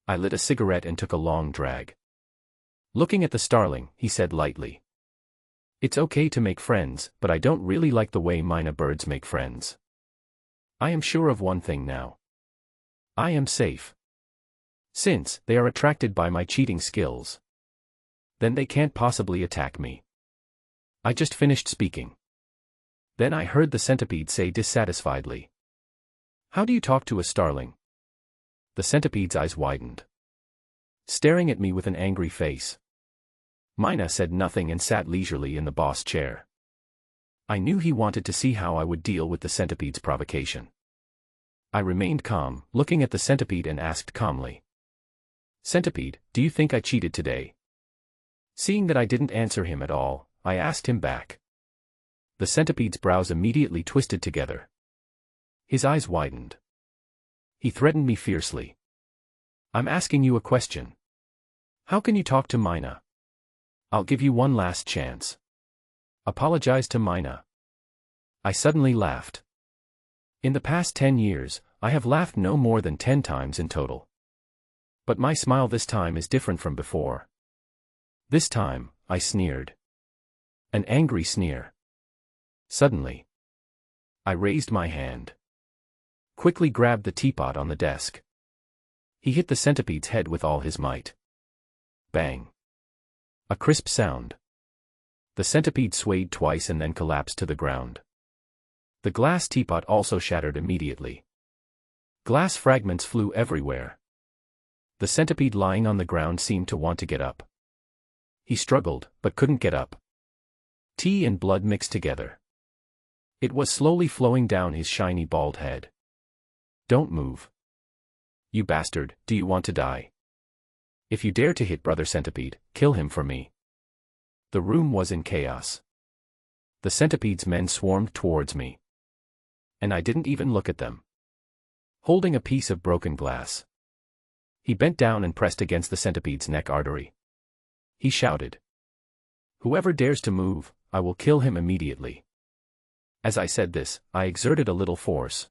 I lit a cigarette and took a long drag. Looking at the starling, he said lightly, It's okay to make friends, but I don't really like the way Mina Birds make friends. I am sure of one thing now. I am safe. Since they are attracted by my cheating skills, then they can't possibly attack me. I just finished speaking. Then I heard the centipede say dissatisfiedly, How do you talk to a starling? The centipede's eyes widened, staring at me with an angry face. Mina said nothing and sat leisurely in the boss chair. I knew he wanted to see how I would deal with the centipede's provocation. I remained calm, looking at the centipede and asked calmly, Centipede, do you think I cheated today? Seeing that I didn't answer him at all, I asked him back. The centipede's brows immediately twisted together. His eyes widened. He threatened me fiercely. I'm asking you a question. How can you talk to Mina? I'll give you one last chance. Apologize to Mina. I suddenly laughed. In the past 10 years, I have laughed no more than 10 times in total. But my smile this time is different from before. This time, I sneered. An angry sneer. Suddenly, I raised my hand. Quickly grabbed the teapot on the desk. He hit the centipede's head with all his might. Bang. A crisp sound. The centipede swayed twice and then collapsed to the ground. The glass teapot also shattered immediately. Glass fragments flew everywhere. The centipede lying on the ground seemed to want to get up. He struggled, but couldn't get up. Tea and blood mixed together. It was slowly flowing down his shiny bald head. Don't move. You bastard, do you want to die? If you dare to hit Brother Centipede, kill him for me. The room was in chaos. The centipede's men swarmed towards me. And I didn't even look at them. Holding a piece of broken glass. He bent down and pressed against the centipede's neck artery. He shouted. Whoever dares to move, I will kill him immediately. As I said this, I exerted a little force.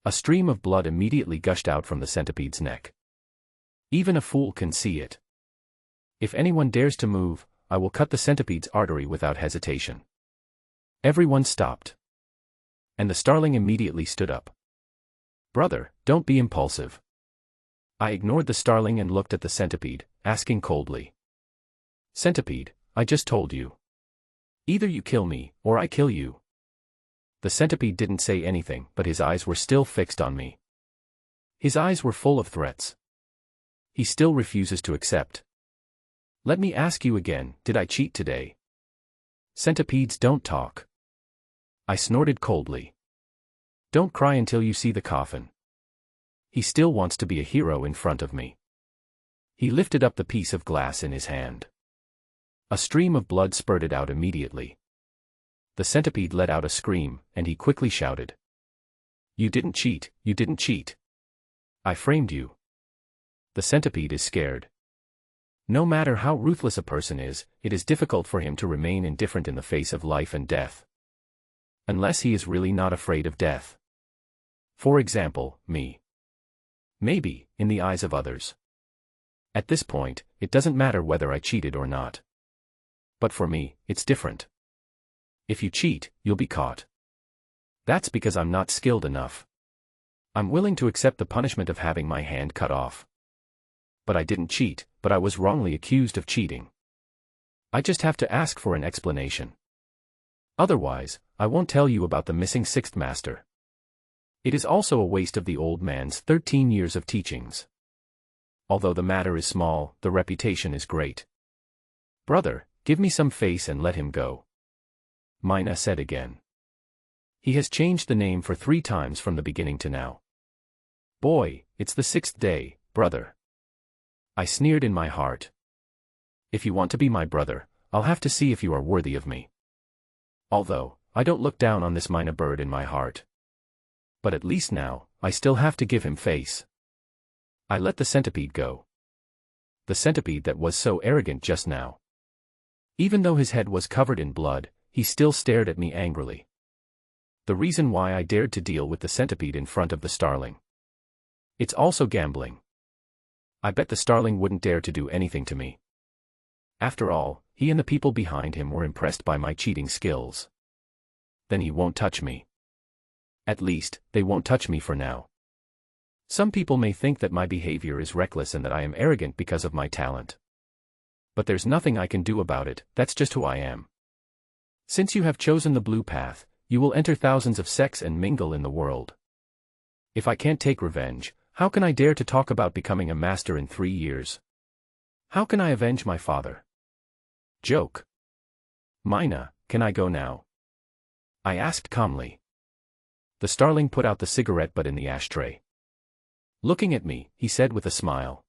A stream of blood immediately gushed out from the centipede's neck. Even a fool can see it. If anyone dares to move, I will cut the centipede's artery without hesitation. Everyone stopped. And the starling immediately stood up. Brother, don't be impulsive. I ignored the starling and looked at the centipede, asking coldly. Centipede, I just told you. Either you kill me, or I kill you. The centipede didn't say anything, but his eyes were still fixed on me. His eyes were full of threats. He still refuses to accept. Let me ask you again, did I cheat today? Centipedes don't talk. I snorted coldly. Don't cry until you see the coffin. He still wants to be a hero in front of me. He lifted up the piece of glass in his hand. A stream of blood spurted out immediately. The centipede let out a scream, and he quickly shouted. You didn't cheat, you didn't cheat. I framed you. The centipede is scared. No matter how ruthless a person is, it is difficult for him to remain indifferent in the face of life and death. Unless he is really not afraid of death. For example, me. Maybe, in the eyes of others. At this point, it doesn't matter whether I cheated or not. But for me, it's different. If you cheat, you'll be caught. That's because I'm not skilled enough. I'm willing to accept the punishment of having my hand cut off. But I didn't cheat, but I was wrongly accused of cheating. I just have to ask for an explanation. Otherwise, I won't tell you about the missing sixth master. It is also a waste of the old man's 13 years of teachings. Although the matter is small, the reputation is great. Brother, give me some face and let him go. Mina said again. He has changed the name for 3 times from the beginning to now. Boy, it's the 6th day, brother. I sneered in my heart. If you want to be my brother, I'll have to see if you are worthy of me. Although, I don't look down on this Mina bird in my heart. But at least now, I still have to give him face. I let the centipede go. The centipede that was so arrogant just now. Even though his head was covered in blood, he still stared at me angrily. The reason why I dared to deal with the centipede in front of the starling. It's also gambling. I bet the starling wouldn't dare to do anything to me. After all, he and the people behind him were impressed by my cheating skills. Then he won't touch me. At least, they won't touch me for now. Some people may think that my behavior is reckless and that I am arrogant because of my talent. But there's nothing I can do about it, that's just who I am. Since you have chosen the blue path, you will enter thousands of sects and mingle in the world. If I can't take revenge, how can I dare to talk about becoming a master in 3 years? How can I avenge my father? Joke. Mina, can I go now? I asked calmly. The starling put out the cigarette butt in the ashtray. Looking at me, he said with a smile.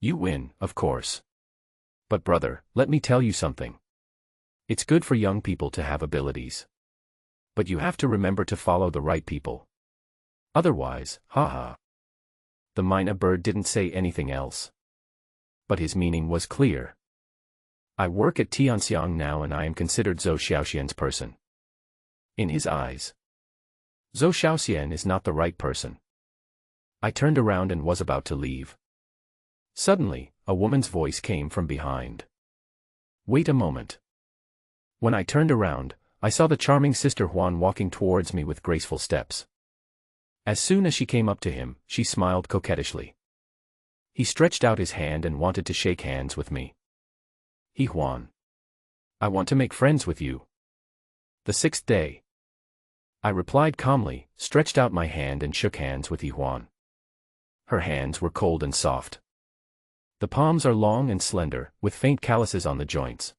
You win, of course. But brother, let me tell you something. It's good for young people to have abilities. But you have to remember to follow the right people. Otherwise, haha. The Mina bird didn't say anything else. But his meaning was clear. I work at Tianxiang now and I am considered Zhou Xiaoxian's person. In his eyes. Zhou Xiaoxian is not the right person. I turned around and was about to leave. Suddenly, a woman's voice came from behind. Wait a moment. When I turned around, I saw the charming Sister Huan walking towards me with graceful steps. As soon as she came up to him, she smiled coquettishly. He stretched out his hand and wanted to shake hands with me. Huan. I want to make friends with you. The 6th day. I replied calmly, stretched out my hand and shook hands with Huan. Her hands were cold and soft. The palms are long and slender, with faint calluses on the joints.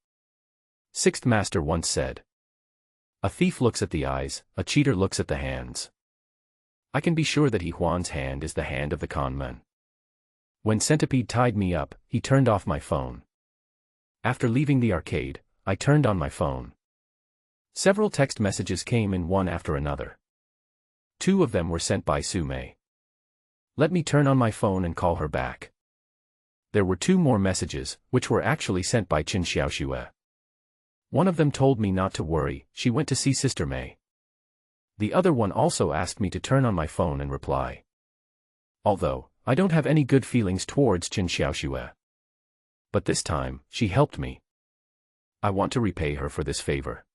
Sixth Master once said, "A thief looks at the eyes, a cheater looks at the hands." I can be sure that Juan's hand is the hand of the con man. When Centipede tied me up, he turned off my phone. After leaving the arcade, I turned on my phone. Several text messages came in one after another. 2 of them were sent by Sume. Let me turn on my phone and call her back. There were 2 more messages, which were actually sent by Qin Xiaoxue. One of them told me not to worry, she went to see Sister Mei. The other one also asked me to turn on my phone and reply. Although, I don't have any good feelings towards Qin Xiaoxue. But this time, she helped me. I want to repay her for this favor.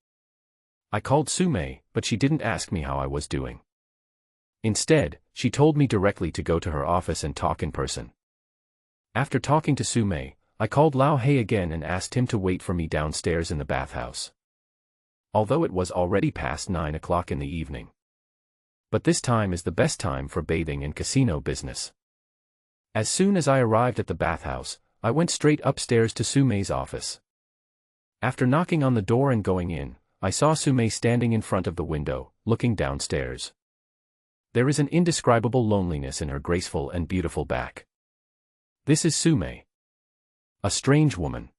I called Sume, but she didn't ask me how I was doing. Instead, she told me directly to go to her office and talk in person. After talking to Sume, I called Lao Hei again and asked him to wait for me downstairs in the bathhouse. Although it was already past 9 o'clock in the evening. But this time is the best time for bathing and casino business. As soon as I arrived at the bathhouse, I went straight upstairs to Sume's office. After knocking on the door and going in, I saw Sume standing in front of the window, looking downstairs. There is an indescribable loneliness in her graceful and beautiful back. This is Sume. A strange woman.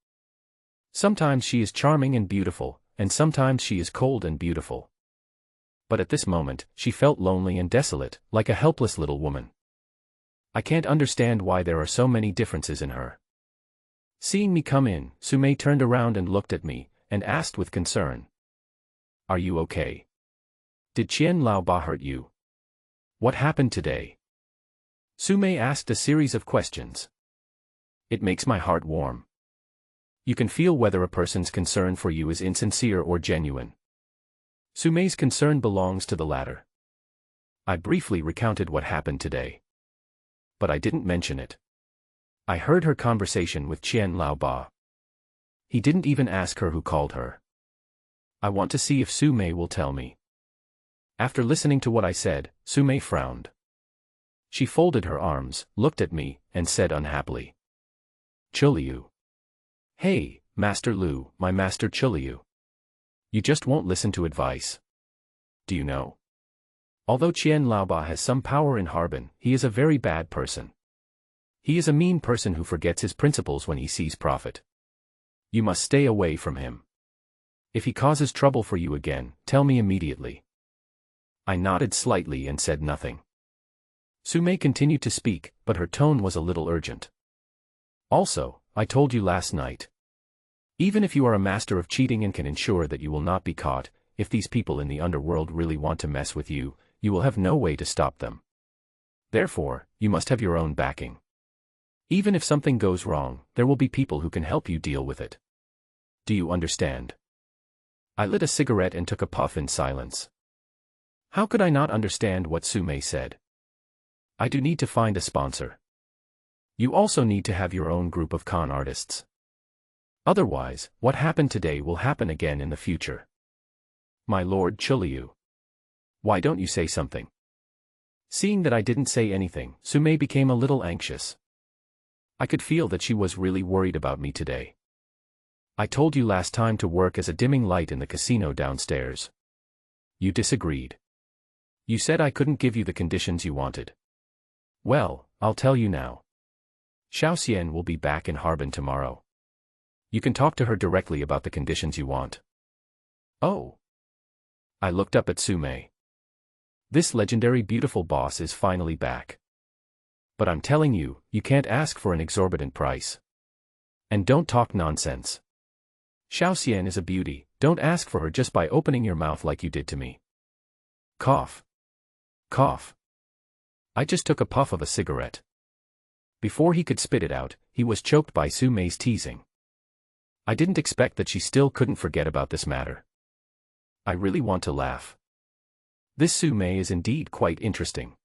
Sometimes she is charming and beautiful, and sometimes she is cold and beautiful. But at this moment, she felt lonely and desolate, like a helpless little woman. I can't understand why there are so many differences in her. Seeing me come in, Sume turned around and looked at me, and asked with concern. Are you okay? Did Qian Laoba hurt you? What happened today? Sume asked a series of questions. It makes my heart warm. You can feel whether a person's concern for you is insincere or genuine. Sume's concern belongs to the latter. I briefly recounted what happened today. But I didn't mention it. I heard her conversation with Qian Laoba. He didn't even ask her who called her. I want to see if Sume will tell me. After listening to what I said, Sume frowned. She folded her arms, looked at me, and said unhappily. Chuliu. Hey, Master Lu, my Master Chuliu. You just won't listen to advice. Do you know? Although Qian Laoba has some power in Harbin, he is a very bad person. He is a mean person who forgets his principles when he sees profit. You must stay away from him. If he causes trouble for you again, tell me immediately. I nodded slightly and said nothing. Sume continued to speak, but her tone was a little urgent. Also, I told you last night. Even if you are a master of cheating and can ensure that you will not be caught, if these people in the underworld really want to mess with you, you will have no way to stop them. Therefore, you must have your own backing. Even if something goes wrong, there will be people who can help you deal with it. Do you understand? I lit a cigarette and took a puff in silence. How could I not understand what Sume said? I do need to find a sponsor. You also need to have your own group of con artists. Otherwise, what happened today will happen again in the future. My Lord Chuliu. Why don't you say something? Seeing that I didn't say anything, Sume became a little anxious. I could feel that she was really worried about me today. I told you last time to work as a dimming light in the casino downstairs. You disagreed. You said I couldn't give you the conditions you wanted. Well, I'll tell you now. Xiao Xian will be back in Harbin tomorrow. You can talk to her directly about the conditions you want. Oh. I looked up at Sume. This legendary beautiful boss is finally back. But I'm telling you, you can't ask for an exorbitant price. And don't talk nonsense. Xiao Xian is a beauty, don't ask for her just by opening your mouth like you did to me. Cough. Cough. I just took a puff of a cigarette. Before he could spit it out, he was choked by Sume's teasing. I didn't expect that she still couldn't forget about this matter. I really want to laugh. This Sume is indeed quite interesting.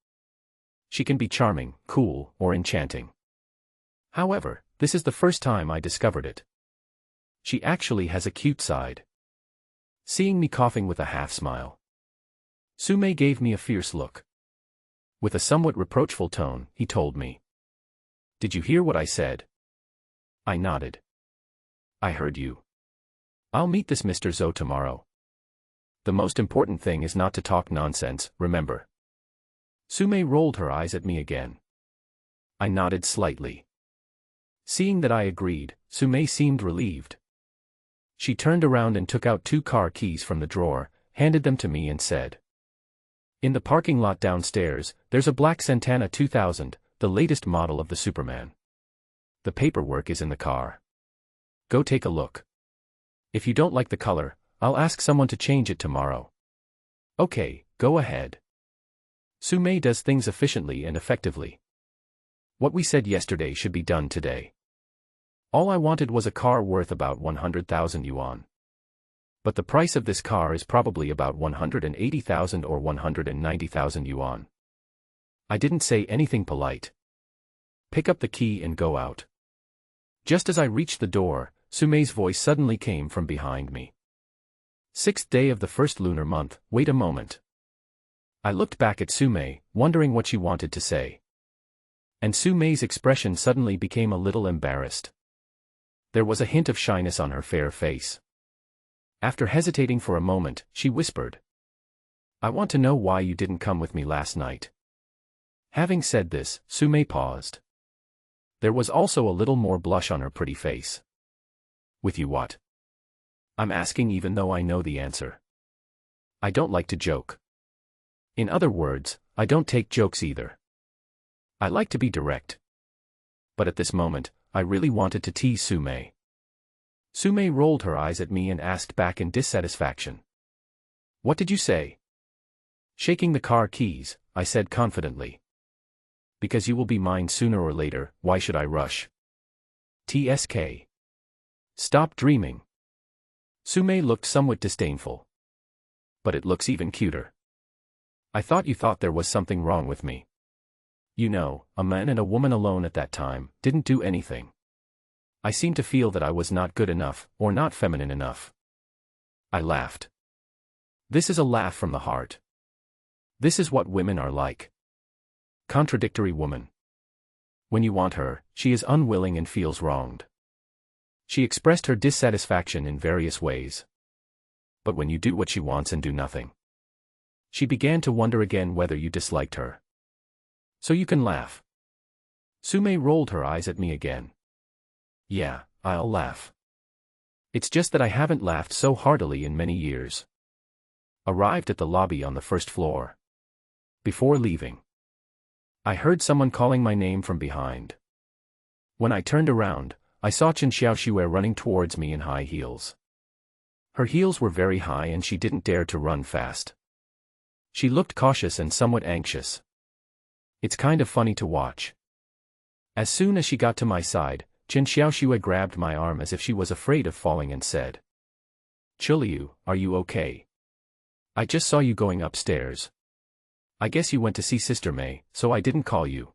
She can be charming, cool, or enchanting. However, this is the first time I discovered it. She actually has a cute side. Seeing me coughing with a half-smile, Sume gave me a fierce look. With a somewhat reproachful tone, he told me. Did you hear what I said? I nodded. I heard you. I'll meet this Mr. Zhou tomorrow. The most important thing is not to talk nonsense, remember. Sumei rolled her eyes at me again. I nodded slightly. Seeing that I agreed, Sumei seemed relieved. She turned around and took out 2 car keys from the drawer, handed them to me and said. In the parking lot downstairs, there's a black Santana 2000, the latest model of the Superman. The paperwork is in the car. Go take a look. If you don't like the color, I'll ask someone to change it tomorrow. Okay, go ahead. Sumei does things efficiently and effectively. What we said yesterday should be done today. All I wanted was a car worth about 100,000 yuan. But the price of this car is probably about 180,000 or 190,000 yuan. I didn't say anything polite. Pick up the key and go out. Just as I reached the door, Sumei's voice suddenly came from behind me. 6th day of the first lunar month, wait a moment. I looked back at Sumei, wondering what she wanted to say. And Sumei's expression suddenly became a little embarrassed. There was a hint of shyness on her fair face. After hesitating for a moment, she whispered. I want to know why you didn't come with me last night. Having said this, Sumei paused. There was also a little more blush on her pretty face. With you what? I'm asking even though I know the answer. I don't like to joke. In other words, I don't take jokes either. I like to be direct. But at this moment, I really wanted to tease Sumei. Sumei rolled her eyes at me and asked back in dissatisfaction. What did you say? Shaking the car keys, I said confidently. Because you will be mine sooner or later, why should I rush? TSK. Stop dreaming. Sumei looked somewhat disdainful. But it looks even cuter. I thought you thought there was something wrong with me. You know, a man and a woman alone at that time didn't do anything. I seemed to feel that I was not good enough, or not feminine enough. I laughed. This is a laugh from the heart. This is what women are like. Contradictory woman. When you want her, she is unwilling and feels wronged. She expressed her dissatisfaction in various ways. But when you do what she wants and do nothing, she began to wonder again whether you disliked her. So you can laugh. Sumei rolled her eyes at me again. Yeah, I'll laugh. It's just that I haven't laughed so heartily in many years. Arrived at the lobby on the first floor. Before leaving, I heard someone calling my name from behind. When I turned around, I saw Chen Xiaoxue running towards me in high heels. Her heels were very high and she didn't dare to run fast. She looked cautious and somewhat anxious. It's kind of funny to watch. As soon as she got to my side, Chen Xiaoxue grabbed my arm as if she was afraid of falling and said, Chuliu, are you okay? I just saw you going upstairs. I guess you went to see Sister May, so I didn't call you.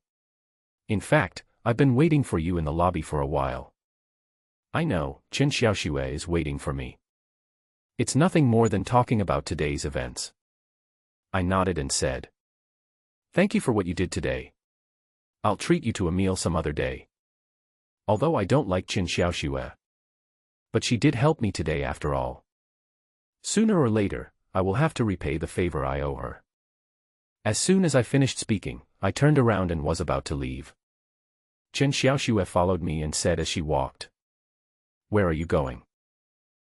In fact, I've been waiting for you in the lobby for a while. I know, Chen Xiaoxue is waiting for me. It's nothing more than talking about today's events. I nodded and said, Thank you for what you did today. I'll treat you to a meal some other day. Although I don't like Chen Xiaoxue. But she did help me today after all. Sooner or later, I will have to repay the favor I owe her. As soon as I finished speaking, I turned around and was about to leave. Chen Xiaoxue followed me and said as she walked, Where are you going?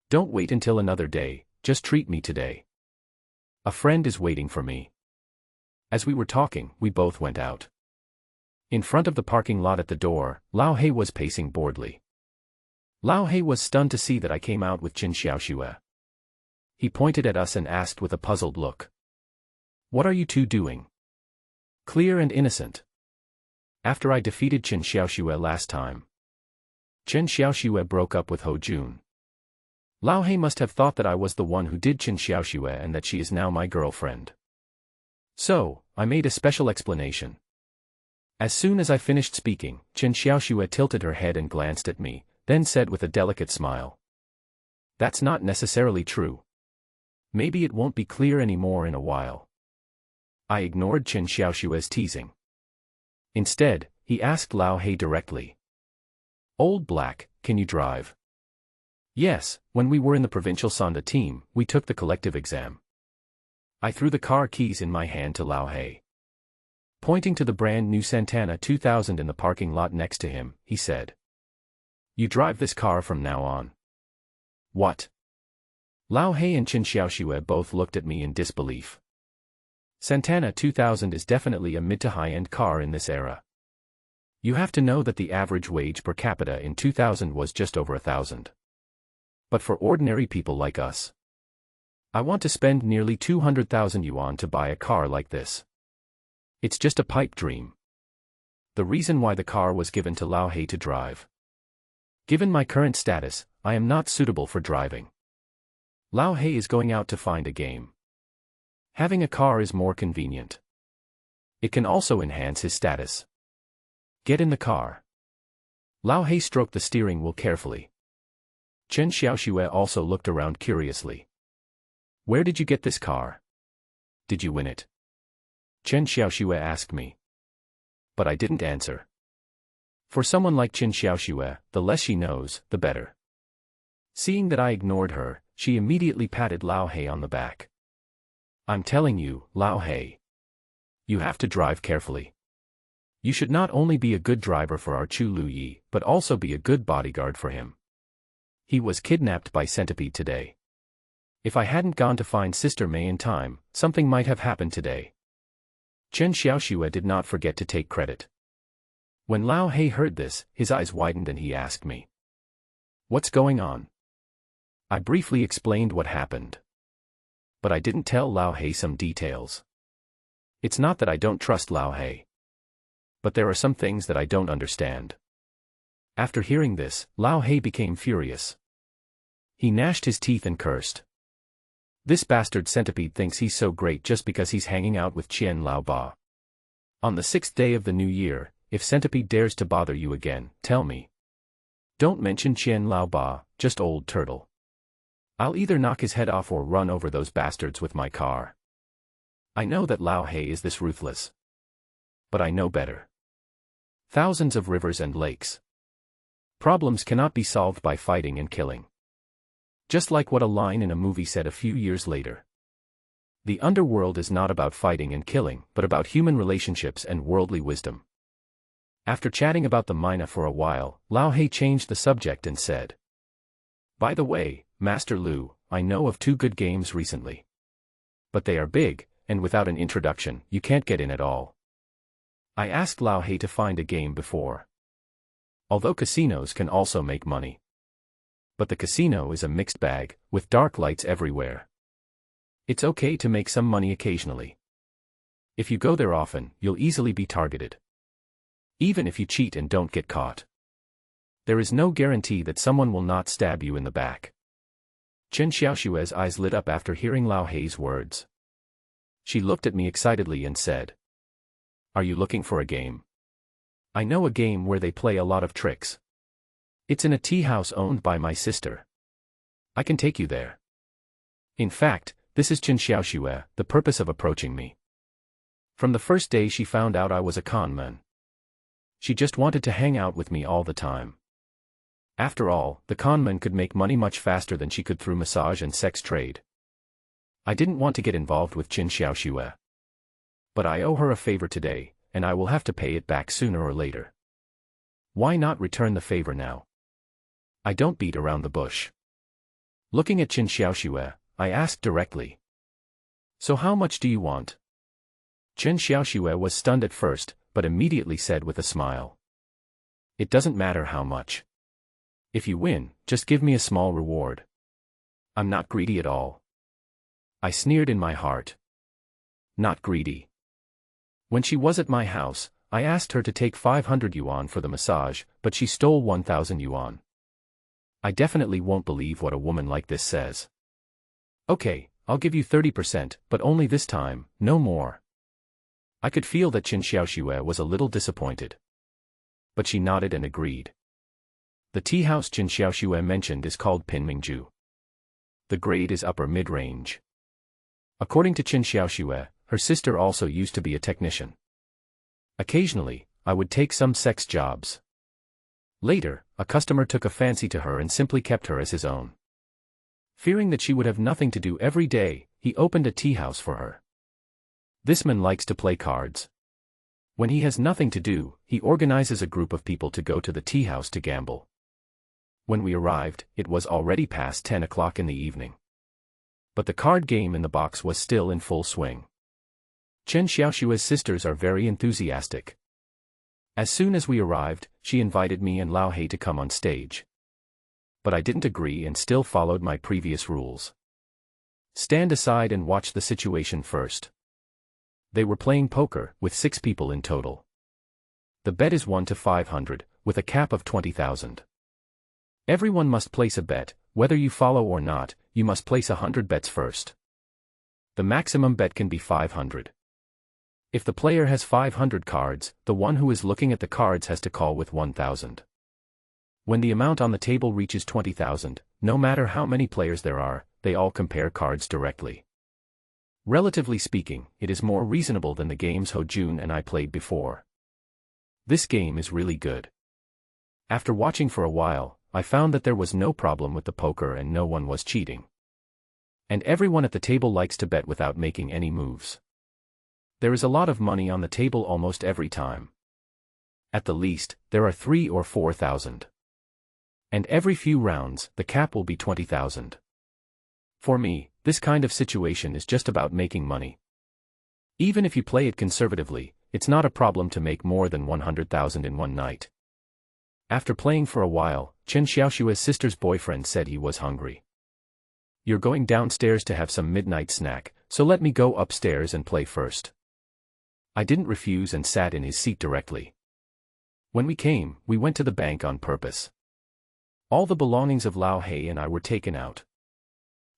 Don't wait until another day, just treat me today. A friend is waiting for me. As we were talking, we both went out. In front of the parking lot at the door, Lao Hei was pacing boredly. Lao Hei was stunned to see that I came out with Chen Xiaoxue. He pointed at us and asked with a puzzled look. What are you two doing? Clear and innocent. After I defeated Chen Xiaoxue last time. Chen Xiaoxue broke up with Ho Jun. Lao Hei must have thought that I was the one who did Chen Xiaoxue and that she is now my girlfriend. So, I made a special explanation. As soon as I finished speaking, Chen Xiaoxue tilted her head and glanced at me, then said with a delicate smile. That's not necessarily true. Maybe it won't be clear anymore in a while. I ignored Chen Xiaoshue's teasing. Instead, he asked Lao He directly. Old Black, can you drive? Yes, when we were in the provincial Sonda team, we took the collective exam. I threw the car keys in my hand to Lao He. Pointing to the brand new Santana 2000 in the parking lot next to him, he said. You drive this car from now on. What? Lao He and Chen Xiaoshue both looked at me in disbelief. Santana 2000 is definitely a mid to high-end car in this era. You have to know that the average wage per capita in 2000 was just over 1,000. But for ordinary people like us, I want to spend nearly 200,000 yuan to buy a car like this. It's just a pipe dream. The reason why the car was given to Lao He to drive. Given my current status, I am not suitable for driving. Lao He is going out to find a game. Having a car is more convenient. It can also enhance his status. Get in the car. Lao He stroked the steering wheel carefully. Chen Xiaoshue also looked around curiously. Where did you get this car? Did you win it? Chen Xiaoshue asked me. But I didn't answer. For someone like Chen Xiaoshue, the less she knows, the better. Seeing that I ignored her, she immediately patted Lao He on the back. I'm telling you, Lao He. You have to drive carefully. You should not only be a good driver for our Chu Lu Yi, but also be a good bodyguard for him. He was kidnapped by Centipede today. If I hadn't gone to find Sister May in time, something might have happened today. Chen Xiaoshue did not forget to take credit. When Lao He heard this, his eyes widened and he asked me. What's going on? I briefly explained what happened. But I didn't tell Lao He some details. It's not that I don't trust Lao He. But there are some things that I don't understand. After hearing this, Lao He became furious. He gnashed his teeth and cursed. This bastard Centipede thinks he's so great just because he's hanging out with Qian Lao Ba. On the 6th day of the new year, if Centipede dares to bother you again, tell me. Don't mention Qian Lao Ba, just Old Turtle. I'll either knock his head off or run over those bastards with my car. I know that Lao He is this ruthless. But I know better. Thousands of rivers and lakes. Problems cannot be solved by fighting and killing. Just like what a line in a movie said a few years later. The underworld is not about fighting and killing, but about human relationships and worldly wisdom. After chatting about the mina for a while, Lao He changed the subject and said. By the way, Master Lu, I know of 2 good games recently. But they are big, and without an introduction, you can't get in at all. I asked Lao He to find a game before. Although casinos can also make money. But the casino is a mixed bag, with dark lights everywhere. It's okay to make some money occasionally. If you go there often, you'll easily be targeted. Even if you cheat and don't get caught. There is no guarantee that someone will not stab you in the back. Chen Xiaoshue's eyes lit up after hearing Lao He's words. She looked at me excitedly and said. Are you looking for a game? I know a game where they play a lot of tricks. It's in a tea house owned by my sister. I can take you there. In fact, this is Chen Xiaoshue, the purpose of approaching me. From the first day she found out I was a con man. She just wanted to hang out with me all the time. After all, the con man could make money much faster than she could through massage and sex trade. I didn't want to get involved with Chen Xiaoshue. But I owe her a favor today, and I will have to pay it back sooner or later. Why not return the favor now? I don't beat around the bush. Looking at Chen Xiaoshue, I asked directly. So how much do you want? Chen Xiaoshue was stunned at first, but immediately said with a smile. It doesn't matter how much. If you win, just give me a small reward. I'm not greedy at all. I sneered in my heart. Not greedy. When she was at my house, I asked her to take 500 yuan for the massage, but she stole 1,000 yuan. I definitely won't believe what a woman like this says. Okay, I'll give you 30%, but only this time, no more. I could feel that Chen Xiaoshue was a little disappointed. But she nodded and agreed. The tea house Chen Xiaoshue mentioned is called Pinmingju. The grade is upper mid-range. According to Chen Xiaoshue, her sister also used to be a technician. Occasionally, I would take some sex jobs. Later, a customer took a fancy to her and simply kept her as his own. Fearing that she would have nothing to do every day, he opened a tea house for her. This man likes to play cards. When he has nothing to do, he organizes a group of people to go to the tea house to gamble. When we arrived, it was already past 10 o'clock in the evening. But the card game in the box was still in full swing. Chen Xiaoshua's sisters are very enthusiastic. As soon as we arrived, she invited me and Lao Hei to come on stage. But I didn't agree and still followed my previous rules. Stand aside and watch the situation first. They were playing poker, with 6 people in total. The bet is 1 to 500, with a cap of 20,000. Everyone must place a bet, whether you follow or not, you must place 100 bets first. The maximum bet can be 500. If the player has 500 cards, the one who is looking at the cards has to call with 1,000. When the amount on the table reaches 20,000, no matter how many players there are, they all compare cards directly. Relatively speaking, it is more reasonable than the games Ho Jun and I played before. This game is really good. After watching for a while, I found that there was no problem with the poker and no one was cheating. And everyone at the table likes to bet without making any moves. There is a lot of money on the table almost every time. At the least, there are 3 or 4,000. And every few rounds, the cap will be 20,000. For me, this kind of situation is just about making money. Even if you play it conservatively, it's not a problem to make more than 100,000 in one night. After playing for a while, Chen Xiaoshua's sister's boyfriend said he was hungry. You're going downstairs to have some midnight snack, so let me go upstairs and play first. I didn't refuse and sat in his seat directly. When we came, we went to the bank on purpose. All the belongings of Lao Hei and I were taken out.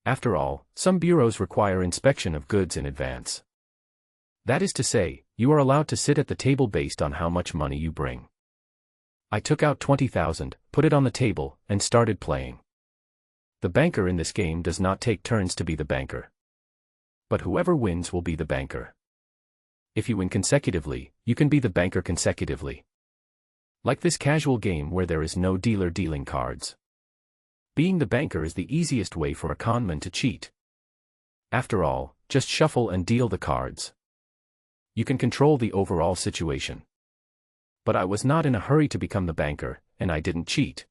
After all, some bureaus require inspection of goods in advance. That is to say, you are allowed to sit at the table based on how much money you bring. I took out 20,000, put it on the table, and started playing. The banker in this game does not take turns to be the banker. But whoever wins will be the banker. If you win consecutively, you can be the banker consecutively. Like this casual game where there is no dealer dealing cards. Being the banker is the easiest way for a conman to cheat. After all, just shuffle and deal the cards. You can control the overall situation. But I was not in a hurry to become the banker, and I didn't cheat.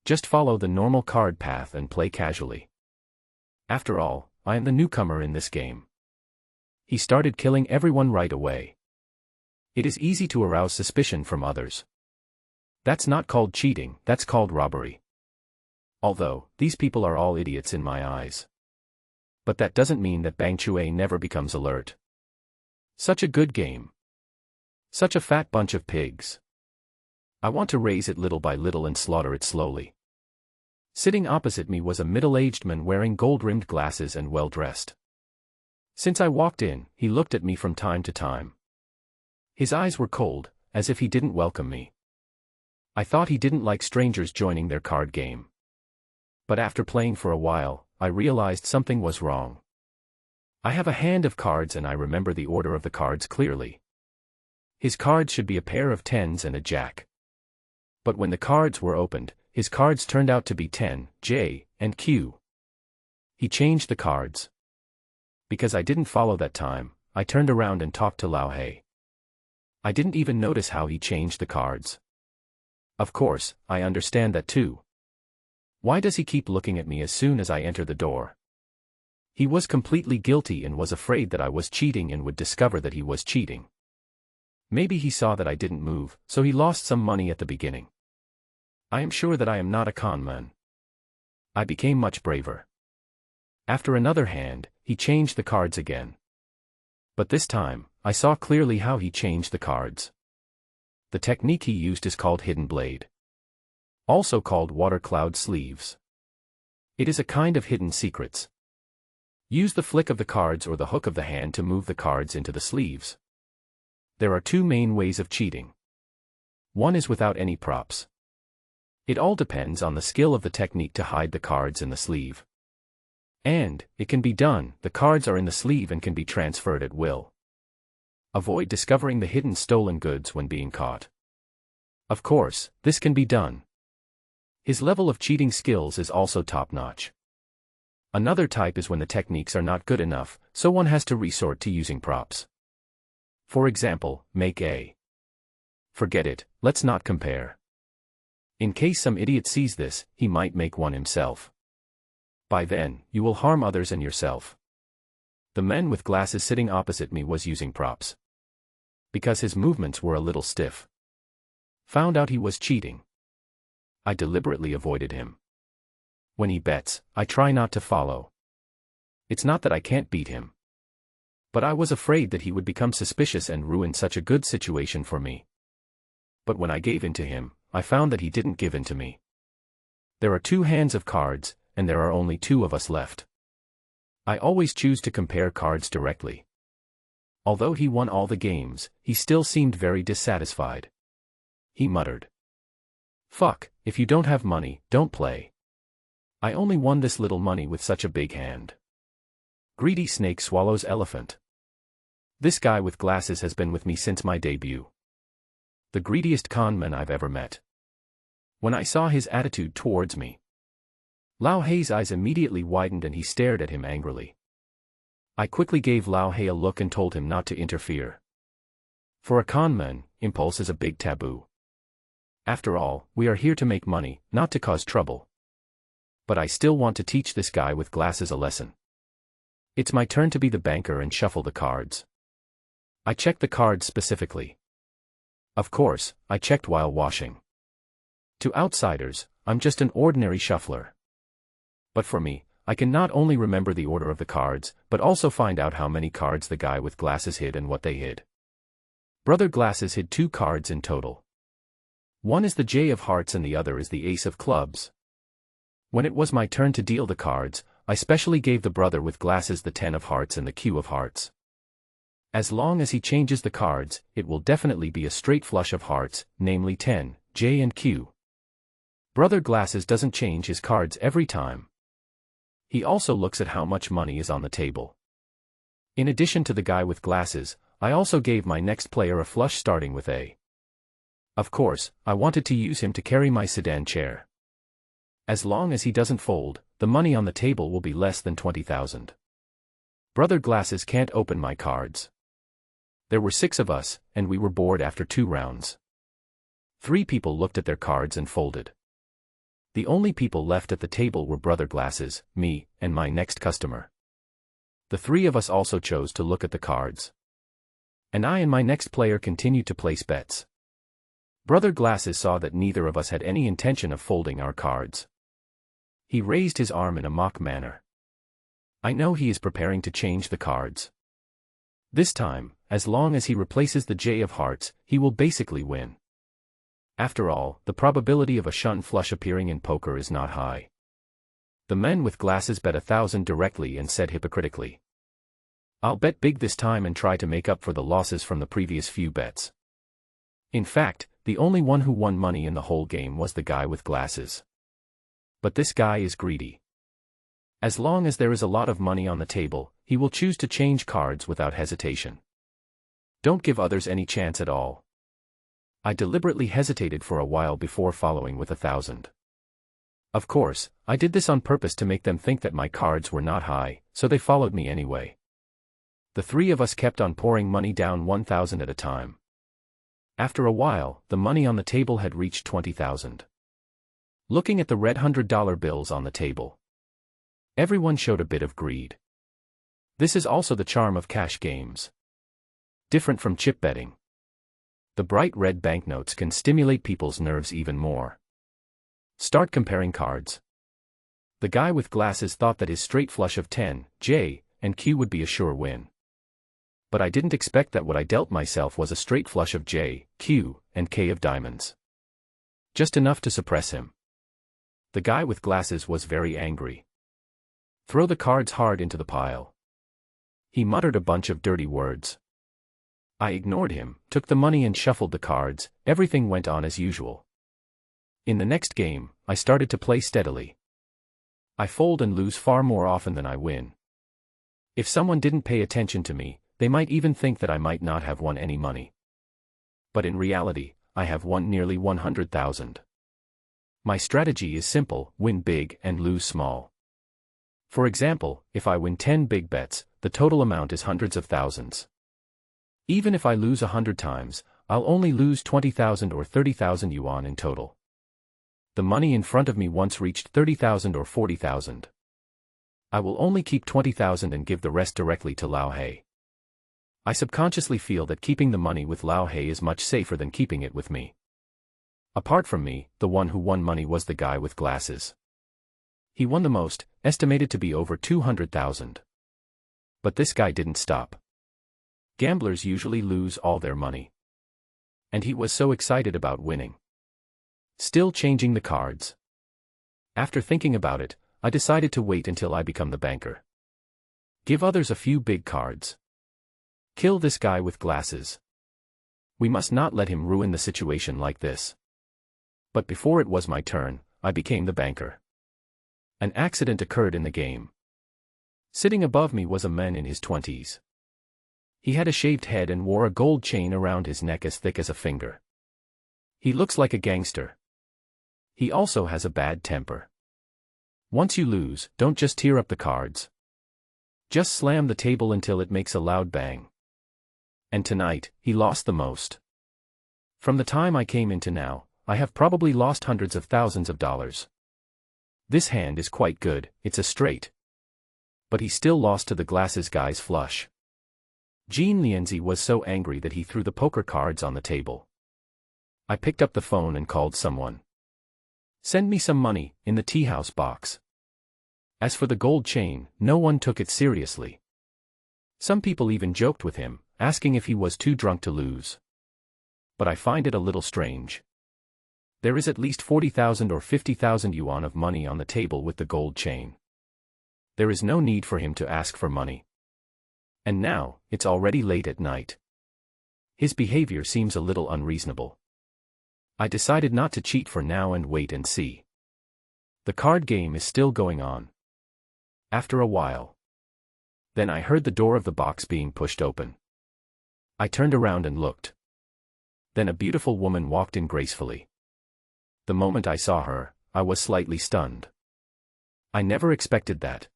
Just follow the normal card path and play casually. After all, I am the newcomer in this game. He started killing everyone right away. It is easy to arouse suspicion from others. That's not called cheating, that's called robbery. Although, these people are all idiots in my eyes. But that doesn't mean that Bang Chue never becomes alert. Such a good game. Such a fat bunch of pigs. I want to raise it little by little and slaughter it slowly. Sitting opposite me was a middle-aged man wearing gold-rimmed glasses and well-dressed. Since I walked in, he looked at me from time to time. His eyes were cold, as if he didn't welcome me. I thought he didn't like strangers joining their card game. But after playing for a while, I realized something was wrong. I have a hand of cards and I remember the order of the cards clearly. His cards should be a pair of 10s and a jack. But when the cards were opened, his cards turned out to be 10, J, and Q. He changed the cards. Because I didn't follow that time, I turned around and talked to Lao Hei. I didn't even notice how he changed the cards. Of course, I understand that too. Why does he keep looking at me as soon as I enter the door? He was completely guilty and was afraid that I was cheating and would discover that he was cheating. Maybe he saw that I didn't move, so he lost some money at the beginning. I am sure that I am not a con man. I became much braver. After another hand, he changed the cards again. But this time, I saw clearly how he changed the cards. The technique he used is called hidden blade. Also called water cloud sleeves. It is a kind of hidden secrets. Use the flick of the cards or the hook of the hand to move the cards into the sleeves. There are two main ways of cheating. One is without any props. It all depends on the skill of the technique to hide the cards in the sleeve. And it can be done. The cards are in the sleeve and can be transferred at will. Avoid discovering the hidden stolen goods when being caught. Of course, this can be done. His level of cheating skills is also top-notch. Another type is when the techniques are not good enough, so one has to resort to using props. For example, make a. Forget it, let's not compare. In case some idiot sees this, he might make one himself. By then, you will harm others and yourself. The man with glasses sitting opposite me was using props. Because his movements were a little stiff. Found out he was cheating. I deliberately avoided him. When he bets, I try not to follow. It's not that I can't beat him. But I was afraid that he would become suspicious and ruin such a good situation for me. But when I gave in to him, I found that he didn't give in to me. There are 2 hands of cards, and there are only 2 of us left. I always choose to compare cards directly. Although he won all the games, he still seemed very dissatisfied. He muttered, "Fuck, if you don't have money, don't play. I only won this little money with such a big hand." Greedy snake swallows elephant. This guy with glasses has been with me since my debut. The greediest con man I've ever met. When I saw his attitude towards me, Lao Hei's eyes immediately widened and he stared at him angrily. I quickly gave Lao Hei a look and told him not to interfere. For a con man, impulse is a big taboo. After all, we are here to make money, not to cause trouble. But I still want to teach this guy with glasses a lesson. It's my turn to be the banker and shuffle the cards. I checked the cards specifically. Of course, I checked while washing. To outsiders, I'm just an ordinary shuffler. But for me, I can not only remember the order of the cards, but also find out how many cards the guy with glasses hid and what they hid. Brother Glasses hid 2 cards in total. One is the J of hearts and the other is the Ace of clubs. When it was my turn to deal the cards, I specially gave the brother with glasses the 10 of hearts and the Q of hearts. As long as he changes the cards, it will definitely be a straight flush of hearts, namely 10, J and Q. Brother Glasses doesn't change his cards every time. He also looks at how much money is on the table. In addition to the guy with glasses, I also gave my next player a flush starting with A. Of course, I wanted to use him to carry my sedan chair. As long as he doesn't fold, the money on the table will be less than 20,000. Brother Glasses can't open my cards. There were 6 of us, and we were bored after 2 rounds. 3 people looked at their cards and folded. The only people left at the table were Brother Glasses, me, and my next customer. The 3 of us also chose to look at the cards. And I and my next player continued to place bets. Brother Glasses saw that neither of us had any intention of folding our cards. He raised his arm in a mock manner. I know he is preparing to change the cards. This time, as long as he replaces the J of hearts, he will basically win. After all, the probability of a shunt flush appearing in poker is not high. The men with glasses bet 1,000 directly and said hypocritically, "I'll bet big this time and try to make up for the losses from the previous few bets." In fact, the only one who won money in the whole game was the guy with glasses. But this guy is greedy. As long as there is a lot of money on the table, he will choose to change cards without hesitation. Don't give others any chance at all. I deliberately hesitated for a while before following with 1,000. Of course, I did this on purpose to make them think that my cards were not high, so they followed me anyway. The 3 of us kept on pouring money down 1,000 at a time. After a while, the money on the table had reached 20,000. Looking at the red $100 bills on the table, everyone showed a bit of greed. This is also the charm of cash games. Different from chip betting. The bright red banknotes can stimulate people's nerves even more. Start comparing cards. The guy with glasses thought that his straight flush of 10, J, and Q would be a sure win. But I didn't expect that what I dealt myself was a straight flush of J, Q, and K of diamonds. Just enough to suppress him. The guy with glasses was very angry. Throw the cards hard into the pile. He muttered a bunch of dirty words. I ignored him, took the money and shuffled the cards. Everything went on as usual. In the next game, I started to play steadily. I fold and lose far more often than I win. If someone didn't pay attention to me, they might even think that I might not have won any money. But in reality, I have won nearly 100,000. My strategy is simple: win big and lose small. For example, if I win 10 big bets, the total amount is hundreds of thousands. Even if I lose 100 times, I'll only lose 20,000 or 30,000 yuan in total. The money in front of me once reached 30,000 or 40,000. I will only keep 20,000 and give the rest directly to Lao He. I subconsciously feel that keeping the money with Lao He is much safer than keeping it with me. Apart from me, the one who won money was the guy with glasses. He won the most, estimated to be over 200,000. But this guy didn't stop. Gamblers usually lose all their money. And he was so excited about winning. Still changing the cards. After thinking about it, I decided to wait until I become the banker. Give others a few big cards. Kill this guy with glasses. We must not let him ruin the situation like this. But before it was my turn, I became the banker. An accident occurred in the game. Sitting above me was a man in his 20s. He had a shaved head and wore a gold chain around his neck as thick as a finger. He looks like a gangster. He also has a bad temper. Once you lose, don't just tear up the cards. Just slam the table until it makes a loud bang. And tonight, he lost the most. From the time I came into now, I have probably lost hundreds of thousands of dollars. This hand is quite good, it's a straight. But he still lost to the glasses guy's flush. Jean Lienzi was so angry that he threw the poker cards on the table. I picked up the phone and called someone. Send me some money, in the tea house box. As for the gold chain, no one took it seriously. Some people even joked with him, asking if he was too drunk to lose. But I find it a little strange. There is at least 40,000 or 50,000 yuan of money on the table with the gold chain. There is no need for him to ask for money. And now, it's already late at night. His behavior seems a little unreasonable. I decided not to cheat for now and wait and see. The card game is still going on. After a while. Then I heard the door of the box being pushed open. I turned around and looked. Then a beautiful woman walked in gracefully. The moment I saw her, I was slightly stunned. I never expected that.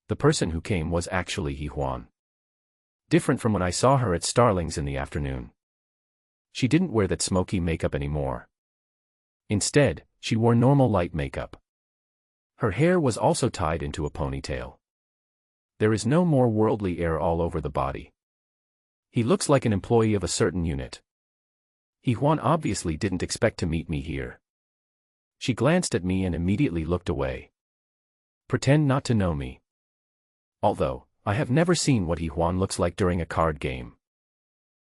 The person who came was actually He Huan. Different from when I saw her at Starling's in the afternoon. She didn't wear that smoky makeup anymore. Instead, she wore normal light makeup. Her hair was also tied into a ponytail. There is no more worldly air all over the body. He looks like an employee of a certain unit. He Huan obviously didn't expect to meet me here. She glanced at me and immediately looked away. Pretend not to know me. Although, I have never seen what He Huan looks like during a card game.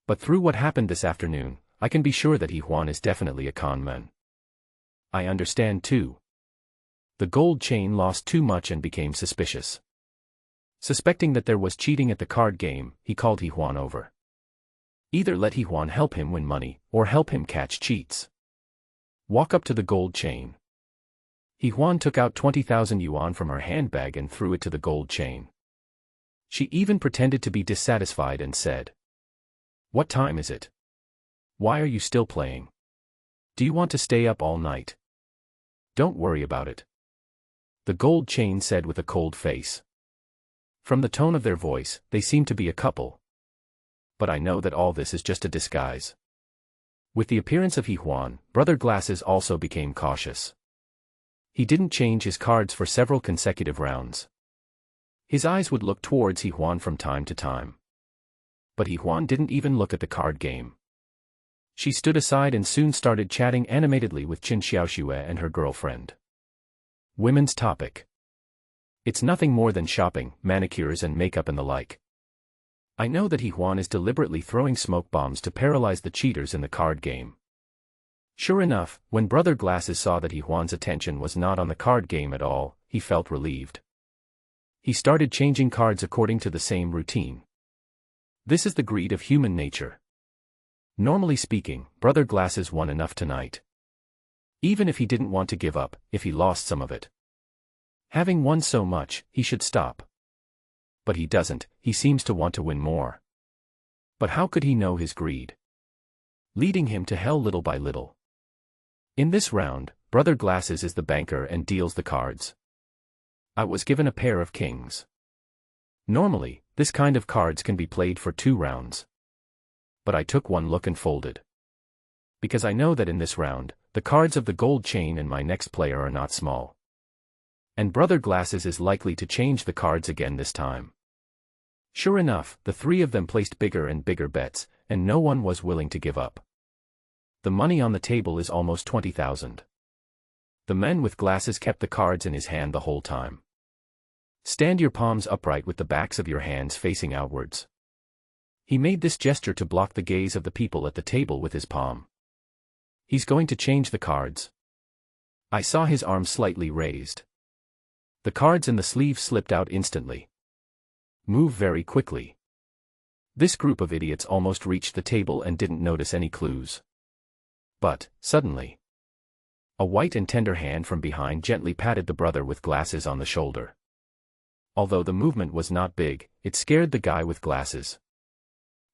But through what happened this afternoon, I can be sure that He Huan is definitely a con man. I understand too. The gold chain lost too much and became suspicious. Suspecting that there was cheating at the card game, he called He Huan over. Either let He Huan help him win money, or help him catch cheats. Walk up to the gold chain. He Huan took out 20,000 yuan from her handbag and threw it to the gold chain. She even pretended to be dissatisfied and said, "What time is it? Why are you still playing? Do you want to stay up all night? Don't worry about it." The gold chain said with a cold face. From the tone of their voice, they seem to be a couple. But I know that all this is just a disguise. With the appearance of He Huan, Brother Glasses also became cautious. He didn't change his cards for several consecutive rounds. His eyes would look towards He Huan from time to time. But He Huan didn't even look at the card game. She stood aside and soon started chatting animatedly with Qin Xiaoxue and her girlfriend. Women's topic. It's nothing more than shopping, manicures and makeup and the like. I know that He Huan is deliberately throwing smoke bombs to paralyze the cheaters in the card game. Sure enough, when Brother Glasses saw that He Huan's attention was not on the card game at all, he felt relieved. He started changing cards according to the same routine. This is the greed of human nature. Normally speaking, Brother Glasses won enough tonight. Even if he didn't want to give up, if he lost some of it. Having won so much, he should stop. But he doesn't, he seems to want to win more. But how could he know his greed? Leading him to hell little by little. In this round, Brother Glasses is the banker and deals the cards. I was given a pair of kings. Normally, this kind of cards can be played for 2 rounds. But I took one look and folded. Because I know that in this round, the cards of the gold chain and my next player are not small. And Brother Glasses is likely to change the cards again this time. Sure enough, the 3 of them placed bigger and bigger bets, and no one was willing to give up. The money on the table is almost 20,000. The man with glasses kept the cards in his hand the whole time. Stand your palms upright with the backs of your hands facing outwards. He made this gesture to block the gaze of the people at the table with his palm. He's going to change the cards. I saw his arm slightly raised. The cards in the sleeve slipped out instantly. Move very quickly. This group of idiots almost reached the table and didn't notice any clues. But, suddenly, a white and tender hand from behind gently patted the brother with glasses on the shoulder. Although the movement was not big, it scared the guy with glasses.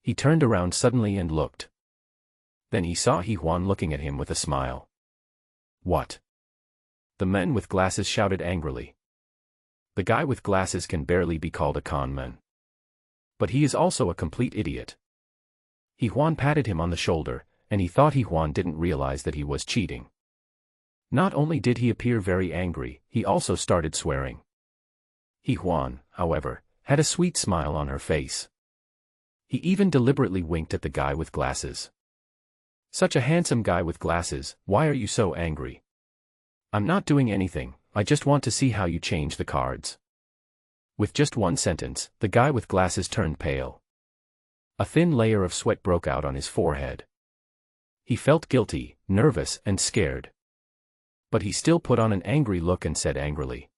He turned around suddenly and looked. Then he saw Juan looking at him with a smile. What? The man with glasses shouted angrily. The guy with glasses can barely be called a con man. But he is also a complete idiot. Juan patted him on the shoulder, and he thought Juan didn't realize that he was cheating. Not only did he appear very angry, he also started swearing. Juan, however, had a sweet smile on her face. He even deliberately winked at the guy with glasses. Such a handsome guy with glasses, why are you so angry? I'm not doing anything, I just want to see how you change the cards. With just one sentence, the guy with glasses turned pale. A thin layer of sweat broke out on his forehead. He felt guilty, nervous, and scared. But he still put on an angry look and said angrily.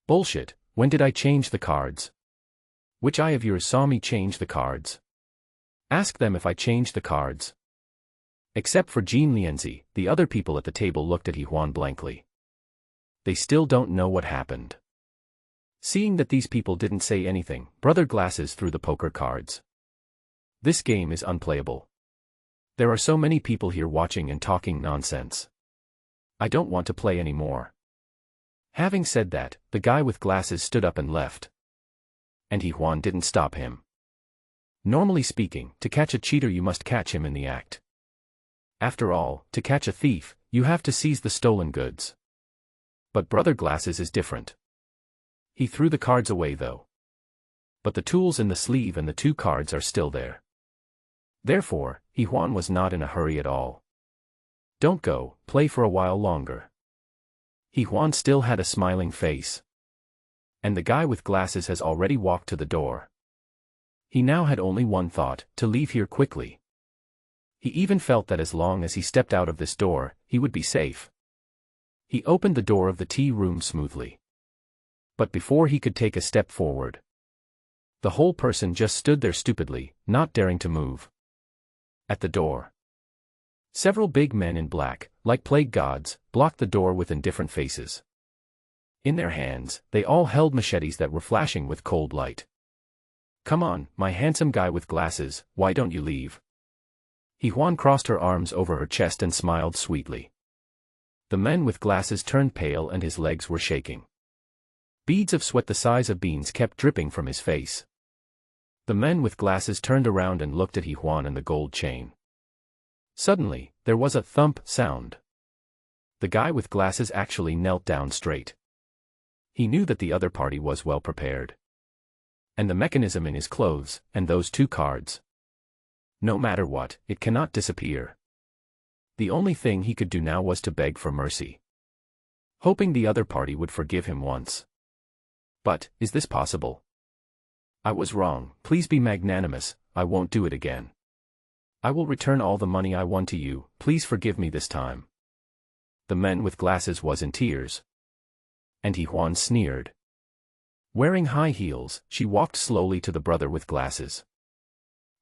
Bullshit, when did I change the cards? Which eye of yours saw me change the cards? Ask them if I changed the cards. Except for Jean Lienzi, the other people at the table looked at Juan blankly. They still don't know what happened. Seeing that these people didn't say anything, Brother Glasses threw the poker cards. This game is unplayable. There are so many people here watching and talking nonsense. I don't want to play anymore. Having said that, the guy with glasses stood up and left. And Juan didn't stop him. Normally speaking, to catch a cheater you must catch him in the act. After all, to catch a thief, you have to seize the stolen goods. But Brother Glasses is different. He threw the cards away though. But the tools in the sleeve and the 2 cards are still there. Therefore, Juan was not in a hurry at all. Don't go, play for a while longer. Juan still had a smiling face. And the guy with glasses has already walked to the door. He now had only one thought, to leave here quickly. He even felt that as long as he stepped out of this door, he would be safe. He opened the door of the tea room smoothly. But before he could take a step forward, the whole person just stood there stupidly, not daring to move. At the door, several big men in black, like plague gods, blocked the door with indifferent faces. In their hands, they all held machetes that were flashing with cold light. Come on, my handsome guy with glasses, why don't you leave? Juan crossed her arms over her chest and smiled sweetly. The man with glasses turned pale and his legs were shaking. Beads of sweat the size of beans kept dripping from his face. The man with glasses turned around and looked at Juan and the gold chain. Suddenly, there was a thump sound. The guy with glasses actually knelt down straight. He knew that the other party was well prepared. And the mechanism in his clothes, and those 2 cards. No matter what, it cannot disappear. The only thing he could do now was to beg for mercy. Hoping the other party would forgive him once. But, is this possible? I was wrong, please be magnanimous, I won't do it again. I will return all the money I won to you, please forgive me this time. The man with glasses was in tears. And Juan sneered. Wearing high heels, she walked slowly to the brother with glasses.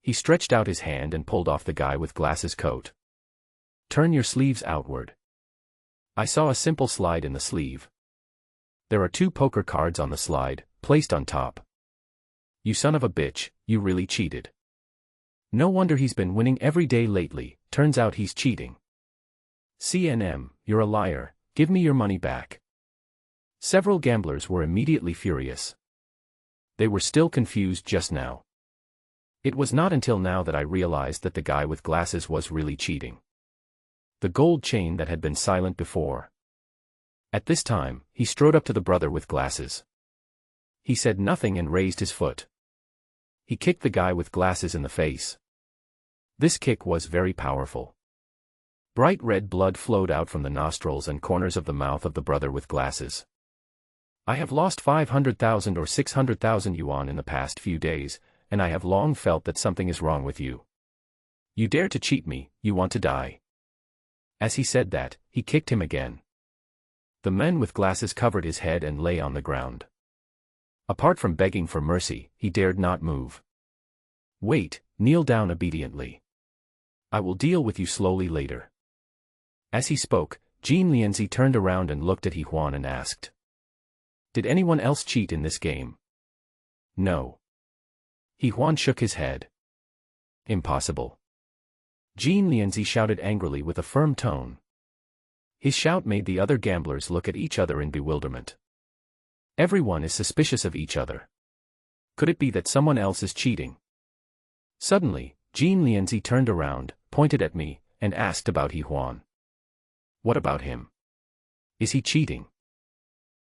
He stretched out his hand and pulled off the guy with glasses coat. Turn your sleeves outward. I saw a simple slide in the sleeve. There are 2 poker cards on the slide, placed on top. You son of a bitch, you really cheated. No wonder he's been winning every day lately, turns out he's cheating. CNM, you're a liar, give me your money back. Several gamblers were immediately furious. They were still confused just now. It was not until now that I realized that the guy with glasses was really cheating. The gold chain that had been silent before. At this time, he strode up to the brother with glasses. He said nothing and raised his foot. He kicked the guy with glasses in the face. This kick was very powerful. Bright red blood flowed out from the nostrils and corners of the mouth of the brother with glasses. I have lost 500,000 or 600,000 yuan in the past few days, and I have long felt that something is wrong with you. You dare to cheat me, you want to die. As he said that, he kicked him again. The man with glasses covered his head and lay on the ground. Apart from begging for mercy, he dared not move. Wait, kneel down obediently. I will deal with you slowly later. As he spoke, Jean Lianzi turned around and looked at He Huan and asked, "Did anyone else cheat in this game?" "No." He Huan shook his head. "Impossible." Jean Lianzi shouted angrily with a firm tone. His shout made the other gamblers look at each other in bewilderment. Everyone is suspicious of each other. Could it be that someone else is cheating? Suddenly, Jean Lianzi turned around, pointed at me, and asked about He Huan. "What about him? Is he cheating?"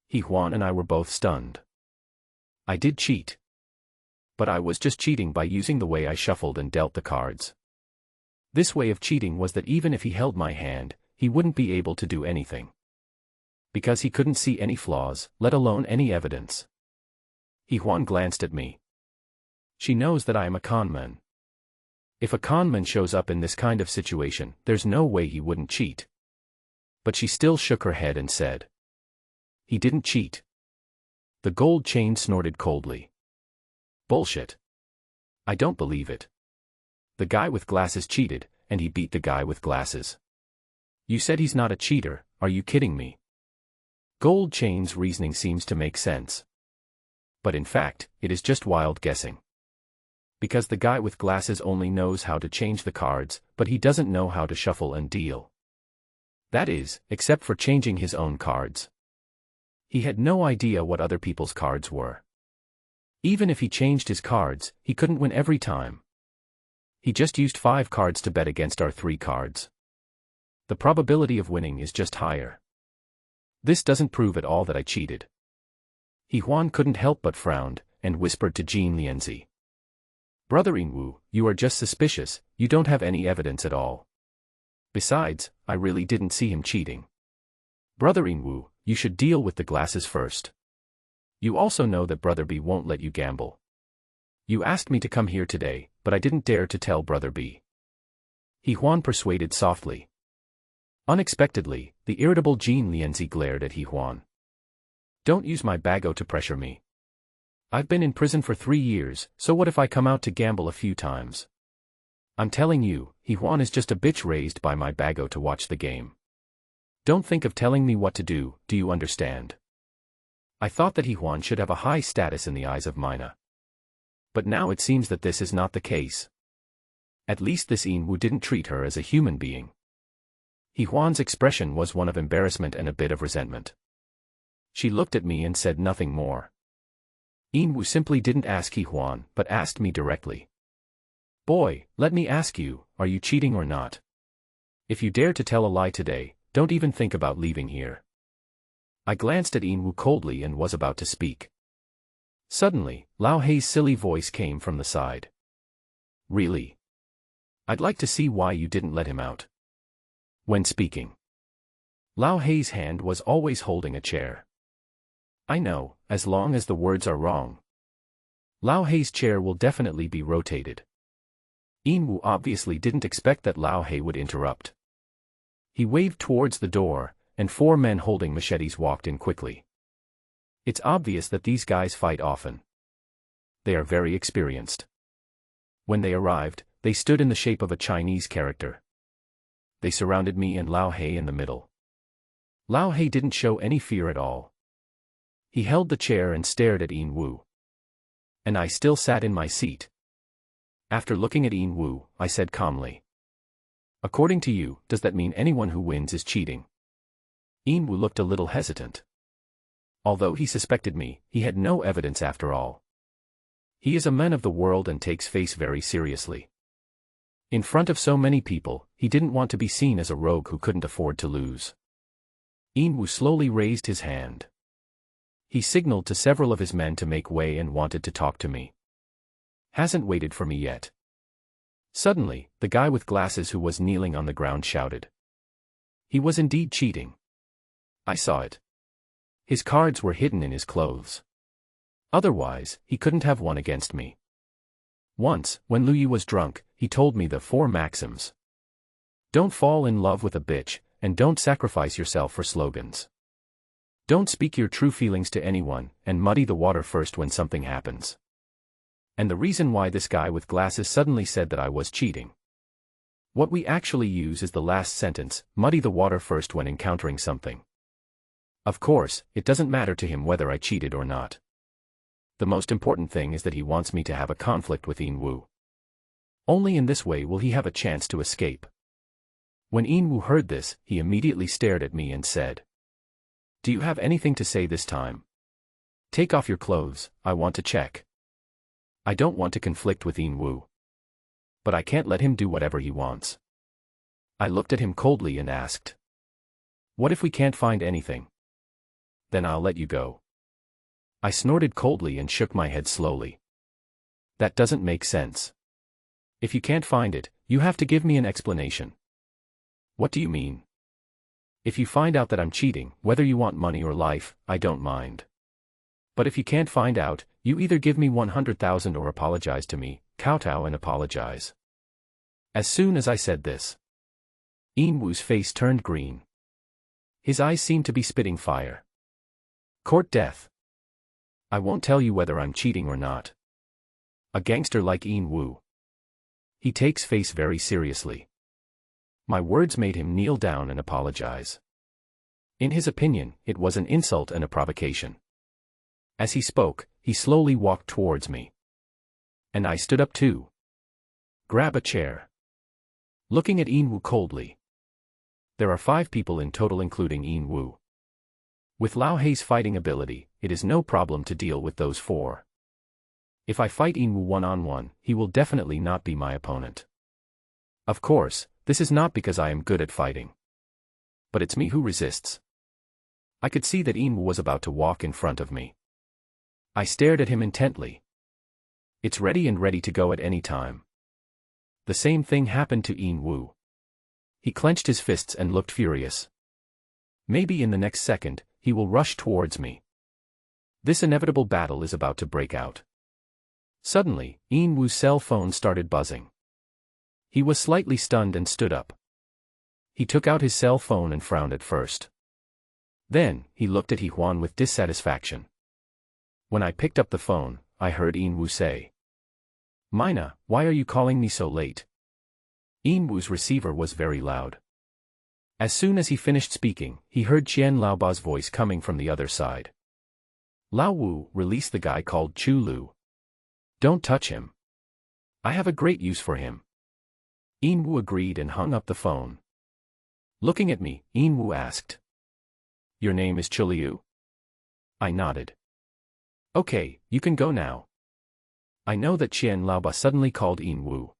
He Huan and I were both stunned. "I did cheat. But I was just cheating by using the way I shuffled and dealt the cards. This way of cheating was that even if he held my hand, he wouldn't be able to do anything. Because he couldn't see any flaws, let alone any evidence." He Huan glanced at me. "She knows that I am a conman. If a conman shows up in this kind of situation, there's no way he wouldn't cheat." But she still shook her head and said, "He didn't cheat." The gold chain snorted coldly. "Bullshit. I don't believe it. The guy with glasses cheated, and he beat the guy with glasses. You said he's not a cheater, are you kidding me?" Gold chain's reasoning seems to make sense. But in fact, it is just wild guessing. Because the guy with glasses only knows how to change the cards, but he doesn't know how to shuffle and deal. That is, except for changing his own cards. He had no idea what other people's cards were. Even if he changed his cards, he couldn't win every time. He just used 5 cards to bet against our 3 cards. The probability of winning is just higher. This doesn't prove at all that I cheated. He Huan couldn't help but frowned, and whispered to Jean Lianzi. "Brother Inwu, you are just suspicious, you don't have any evidence at all. Besides, I really didn't see him cheating. Brother Inwu, you should deal with the glasses first. You also know that Brother B won't let you gamble. You asked me to come here today, but I didn't dare to tell Brother B." He Huan persuaded softly. Unexpectedly, the irritable Jean Lianzi glared at He Huan. "Don't use my bago to pressure me. I've been in prison for 3 years, so what if I come out to gamble a few times? I'm telling you, He Huan is just a bitch raised by my bago to watch the game. Don't think of telling me what to do you understand?" I thought that He Huan should have a high status in the eyes of Mina. But now it seems that this is not the case. At least this Inwu didn't treat her as a human being. He Huan's expression was one of embarrassment and a bit of resentment. She looked at me and said nothing more. Inwu simply didn't ask He Huan, but asked me directly. "Boy, let me ask you, are you cheating or not? If you dare to tell a lie today, don't even think about leaving here." I glanced at Inwu coldly and was about to speak. Suddenly, Lao Hei's silly voice came from the side. "Really? I'd like to see why you didn't let him out." When speaking, Lao Hei's hand was always holding a chair. I know, as long as the words are wrong. Lao Hei's chair will definitely be rotated. Inwu obviously didn't expect that Lao Hei would interrupt. He waved towards the door, and 4 men holding machetes walked in quickly. It's obvious that these guys fight often. They are very experienced. When they arrived, they stood in the shape of a Chinese character. They surrounded me and Lao Hei in the middle. Lao Hei didn't show any fear at all. He held the chair and stared at Yin Wu. And I still sat in my seat. After looking at Yin Wu, I said calmly. According to you, does that mean anyone who wins is cheating? Yin Wu looked a little hesitant. Although he suspected me, he had no evidence after all. He is a man of the world and takes face very seriously. In front of so many people, he didn't want to be seen as a rogue who couldn't afford to lose. Yin Wu slowly raised his hand. He signaled to several of his men to make way and wanted to talk to me. Hasn't waited for me yet. Suddenly, the guy with glasses who was kneeling on the ground shouted. He was indeed cheating. I saw it. His cards were hidden in his clothes. Otherwise, he couldn't have won against me. Once, when Lu Yi was drunk, he told me the 4 maxims. Don't fall in love with a bitch, and don't sacrifice yourself for slogans. Don't speak your true feelings to anyone, and muddy the water first when something happens. And the reason why this guy with glasses suddenly said that I was cheating. What we actually use is the last sentence, muddy the water first when encountering something. Of course, it doesn't matter to him whether I cheated or not. The most important thing is that he wants me to have a conflict with Yin Wu. Only in this way will he have a chance to escape. When Yin Wu heard this, he immediately stared at me and said, Do you have anything to say this time? Take off your clothes, I want to check. I don't want to conflict with Yin Wu. But I can't let him do whatever he wants. I looked at him coldly and asked. What if we can't find anything? Then I'll let you go. I snorted coldly and shook my head slowly. That doesn't make sense. If you can't find it, you have to give me an explanation. What do you mean? If you find out that I'm cheating, whether you want money or life, I don't mind. But if you can't find out, you either give me 100,000 or apologize to me, kowtow and apologize. As soon as I said this, Yin Wu's face turned green. His eyes seemed to be spitting fire. Court death. I won't tell you whether I'm cheating or not. A gangster like Yin Wu. He takes face very seriously. My words made him kneel down and apologize. In his opinion, it was an insult and a provocation. As he spoke, he slowly walked towards me. And I stood up too. Grab a chair. Looking at Yin Wu coldly. There are 5 people in total including Yin Wu. With Lao Hei's fighting ability, it is no problem to deal with those 4. If I fight Yin Wu one-on-one, he will definitely not be my opponent. Of course, this is not because I am good at fighting. But it's me who resists. I could see that Yin Wu was about to walk in front of me. I stared at him intently. It's ready and ready to go at any time. The same thing happened to Yin Wu. He clenched his fists and looked furious. Maybe in the next second, he will rush towards me. This inevitable battle is about to break out. Suddenly, Yin Wu's cell phone started buzzing. He was slightly stunned and stood up. He took out his cell phone and frowned at first. Then, he looked at He Huan with dissatisfaction. When I picked up the phone, I heard Yin Wu say, Mina, why are you calling me so late? Yin Wu's receiver was very loud. As soon as he finished speaking, he heard Qian Laoba's voice coming from the other side. Lao Wu, release the guy called Chu Lu. Don't touch him. I have a great use for him. Yin Wu agreed and hung up the phone. Looking at me, Yin Wu asked. Your name is Chu Liu? I nodded. Okay, you can go now. I know that Qian Laoba suddenly called Yin Wu.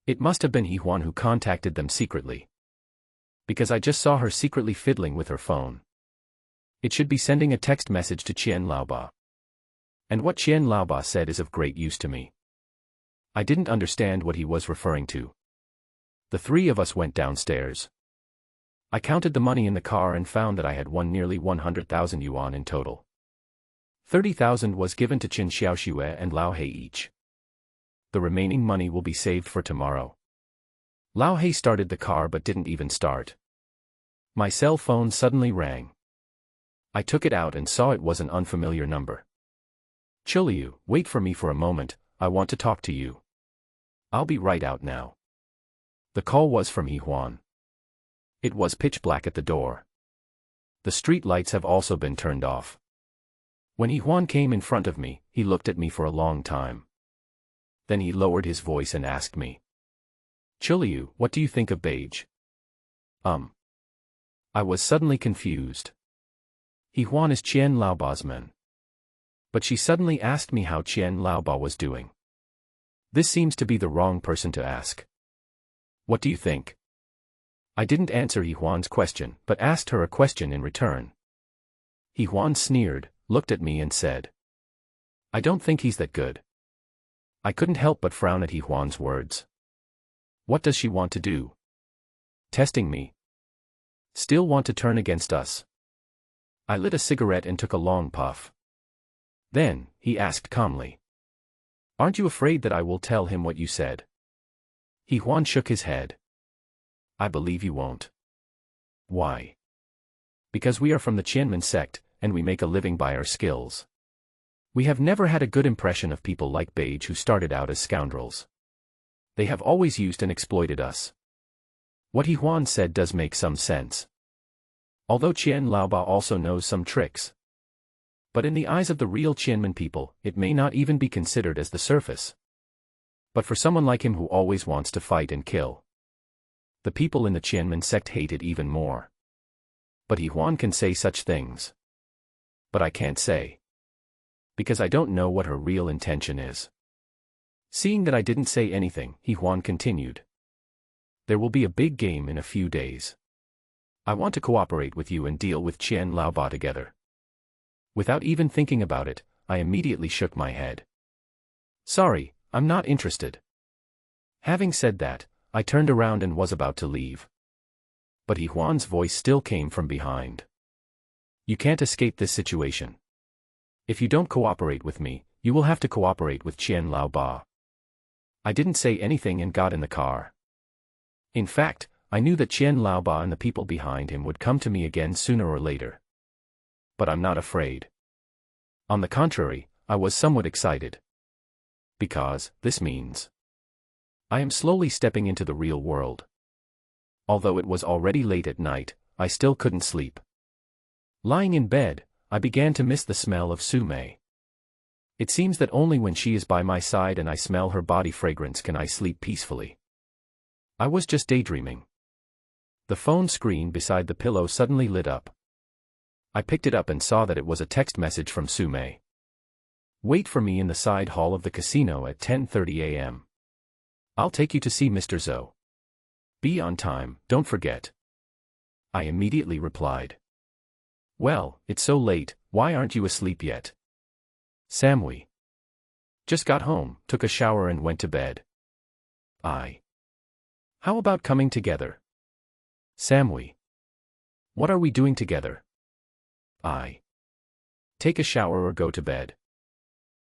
It must have been He Huan who contacted them secretly. Because I just saw her secretly fiddling with her phone. It should be sending a text message to Qian Laoba. And what Qian Laoba said is of great use to me. I didn't understand what he was referring to. The 3 of us went downstairs. I counted the money in the car and found that I had won nearly 100,000 yuan in total. 30,000 was given to Qin Xiaoxue and Lao Hei each. The remaining money will be saved for tomorrow. Lao Hei started the car but didn't even start. My cell phone suddenly rang. I took it out and saw it was an unfamiliar number. Chu Liu, wait for me for a moment, I want to talk to you. I'll be right out now. The call was from He Huan. It was pitch black at the door. The street lights have also been turned off. When Juan came in front of me, he looked at me for a long time. Then he lowered his voice and asked me, "Chuliu, what do you think of Beige?" I was suddenly confused. Juan is Qian Laoba's man. But she suddenly asked me how Qian Laoba was doing. This seems to be the wrong person to ask. What do you think? I didn't answer Juan's question, but asked her a question in return. Juan sneered, looked at me and said, "I don't think he's that good." I couldn't help but frown at Juan's words. What does she want to do? Testing me? Still want to turn against us? I lit a cigarette and took a long puff. Then, he asked calmly, "Aren't you afraid that I will tell him what you said?" Juan shook his head. "I believe you won't." "Why?" "Because we are from the Qianmen sect, and we make a living by our skills. We have never had a good impression of people like Beige who started out as scoundrels. They have always used and exploited us." What Juan said does make some sense. Although Qian Laoba also knows some tricks. But in the eyes of the real Qianmen people, it may not even be considered as the surface. But for someone like him who always wants to fight and kill, the people in the Qianmen sect hate it even more. But Juan can say such things. But I can't say. Because I don't know what her real intention is. Seeing that I didn't say anything, Juan continued. "There will be a big game in a few days. I want to cooperate with you and deal with Qian Laoba together." Without even thinking about it, I immediately shook my head. "Sorry, I'm not interested." Having said that, I turned around and was about to leave. But Juan's voice still came from behind. "You can't escape this situation. If you don't cooperate with me, you will have to cooperate with Qian Laoba." I didn't say anything and got in the car. In fact, I knew that Qian Laoba and the people behind him would come to me again sooner or later. But I'm not afraid. On the contrary, I was somewhat excited. Because, this means I am slowly stepping into the real world. Although it was already late at night, I still couldn't sleep. Lying in bed, I began to miss the smell of Su-mei. It seems that only when she is by my side and I smell her body fragrance can I sleep peacefully. I was just daydreaming. The phone screen beside the pillow suddenly lit up. I picked it up and saw that it was a text message from Su-mei. "Wait for me in the side hall of the casino at 10:30 a.m. I'll take you to see Mr. Zhou. Be on time, don't forget." I immediately replied. "Well, it's so late, why aren't you asleep yet?" "Samui. Just got home, took a shower and went to bed." "How about coming together?" "Samui. What are we doing together?" "Take a shower or go to bed."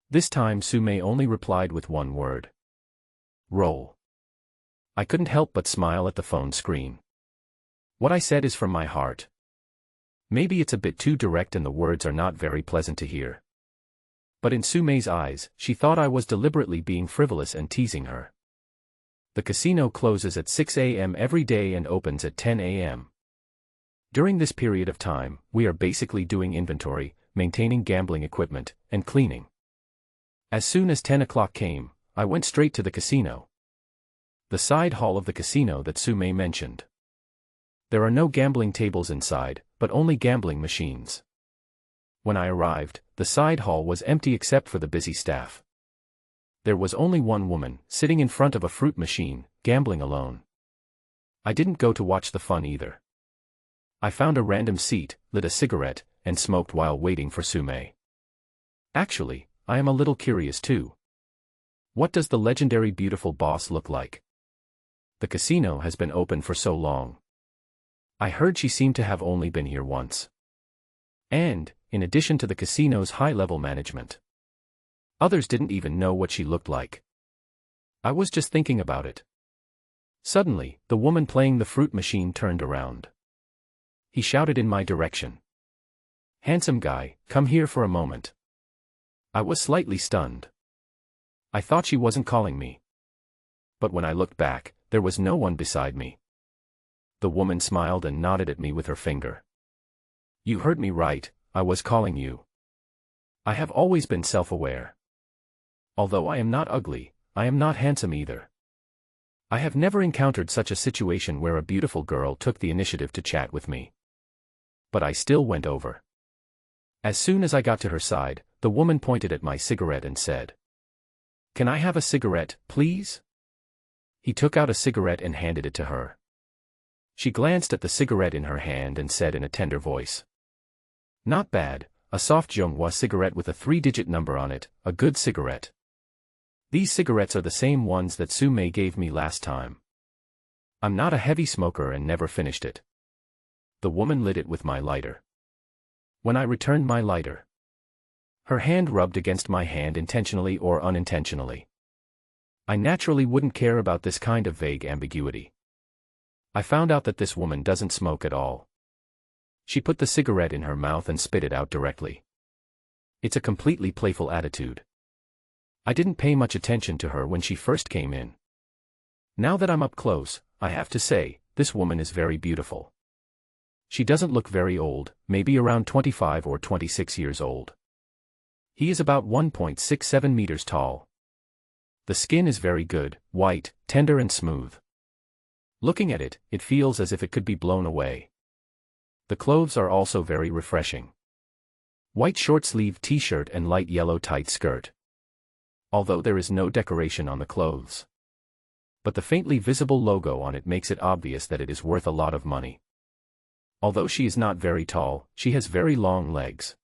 This time Su-mei only replied with one word. "Roll." I couldn't help but smile at the phone screen. What I said is from my heart. Maybe it's a bit too direct and the words are not very pleasant to hear. But in Su-mei's eyes, she thought I was deliberately being frivolous and teasing her. The casino closes at 6 a.m. every day and opens at 10 a.m. During this period of time, we are basically doing inventory, maintaining gambling equipment, and cleaning. As soon as 10 o'clock came, I went straight to the casino. The side hall of the casino that Su-mei mentioned. There are no gambling tables inside, but only gambling machines. When I arrived, the side hall was empty except for the busy staff. There was only one woman, sitting in front of a fruit machine, gambling alone. I didn't go to watch the fun either. I found a random seat, lit a cigarette, and smoked while waiting for Su-mei. Actually, I am a little curious too. What does the legendary beautiful boss look like? The casino has been open for so long. I heard she seemed to have only been here once. And, in addition to the casino's high-level management, others didn't even know what she looked like. I was just thinking about it. Suddenly, the woman playing the fruit machine turned around. He shouted in my direction. "Handsome guy, come here for a moment." I was slightly stunned. I thought she wasn't calling me. But when I looked back, there was no one beside me. The woman smiled and nodded at me with her finger. "You heard me right, I was calling you." I have always been self-aware. Although I am not ugly, I am not handsome either. I have never encountered such a situation where a beautiful girl took the initiative to chat with me. But I still went over. As soon as I got to her side, the woman pointed at my cigarette and said, "Can I have a cigarette, please?" He took out a cigarette and handed it to her. She glanced at the cigarette in her hand and said in a tender voice, "Not bad, a soft Zhonghua cigarette with a 3-digit number on it, a good cigarette. These cigarettes are the same ones that Su Mei gave me last time. I'm not a heavy smoker and never finished it." The woman lit it with my lighter. When I returned my lighter, her hand rubbed against my hand intentionally or unintentionally. I naturally wouldn't care about this kind of vague ambiguity. I found out that this woman doesn't smoke at all. She put the cigarette in her mouth and spit it out directly. It's a completely playful attitude. I didn't pay much attention to her when she first came in. Now that I'm up close, I have to say, this woman is very beautiful. She doesn't look very old, maybe around 25 or 26 years old. He is about 1.67 meters tall. The skin is very good, white, tender and smooth. Looking at it, it feels as if it could be blown away. The clothes are also very refreshing. White short-sleeved t-shirt and light yellow tight skirt. Although there is no decoration on the clothes. But the faintly visible logo on it makes it obvious that it is worth a lot of money. Although she is not very tall, she has very long legs.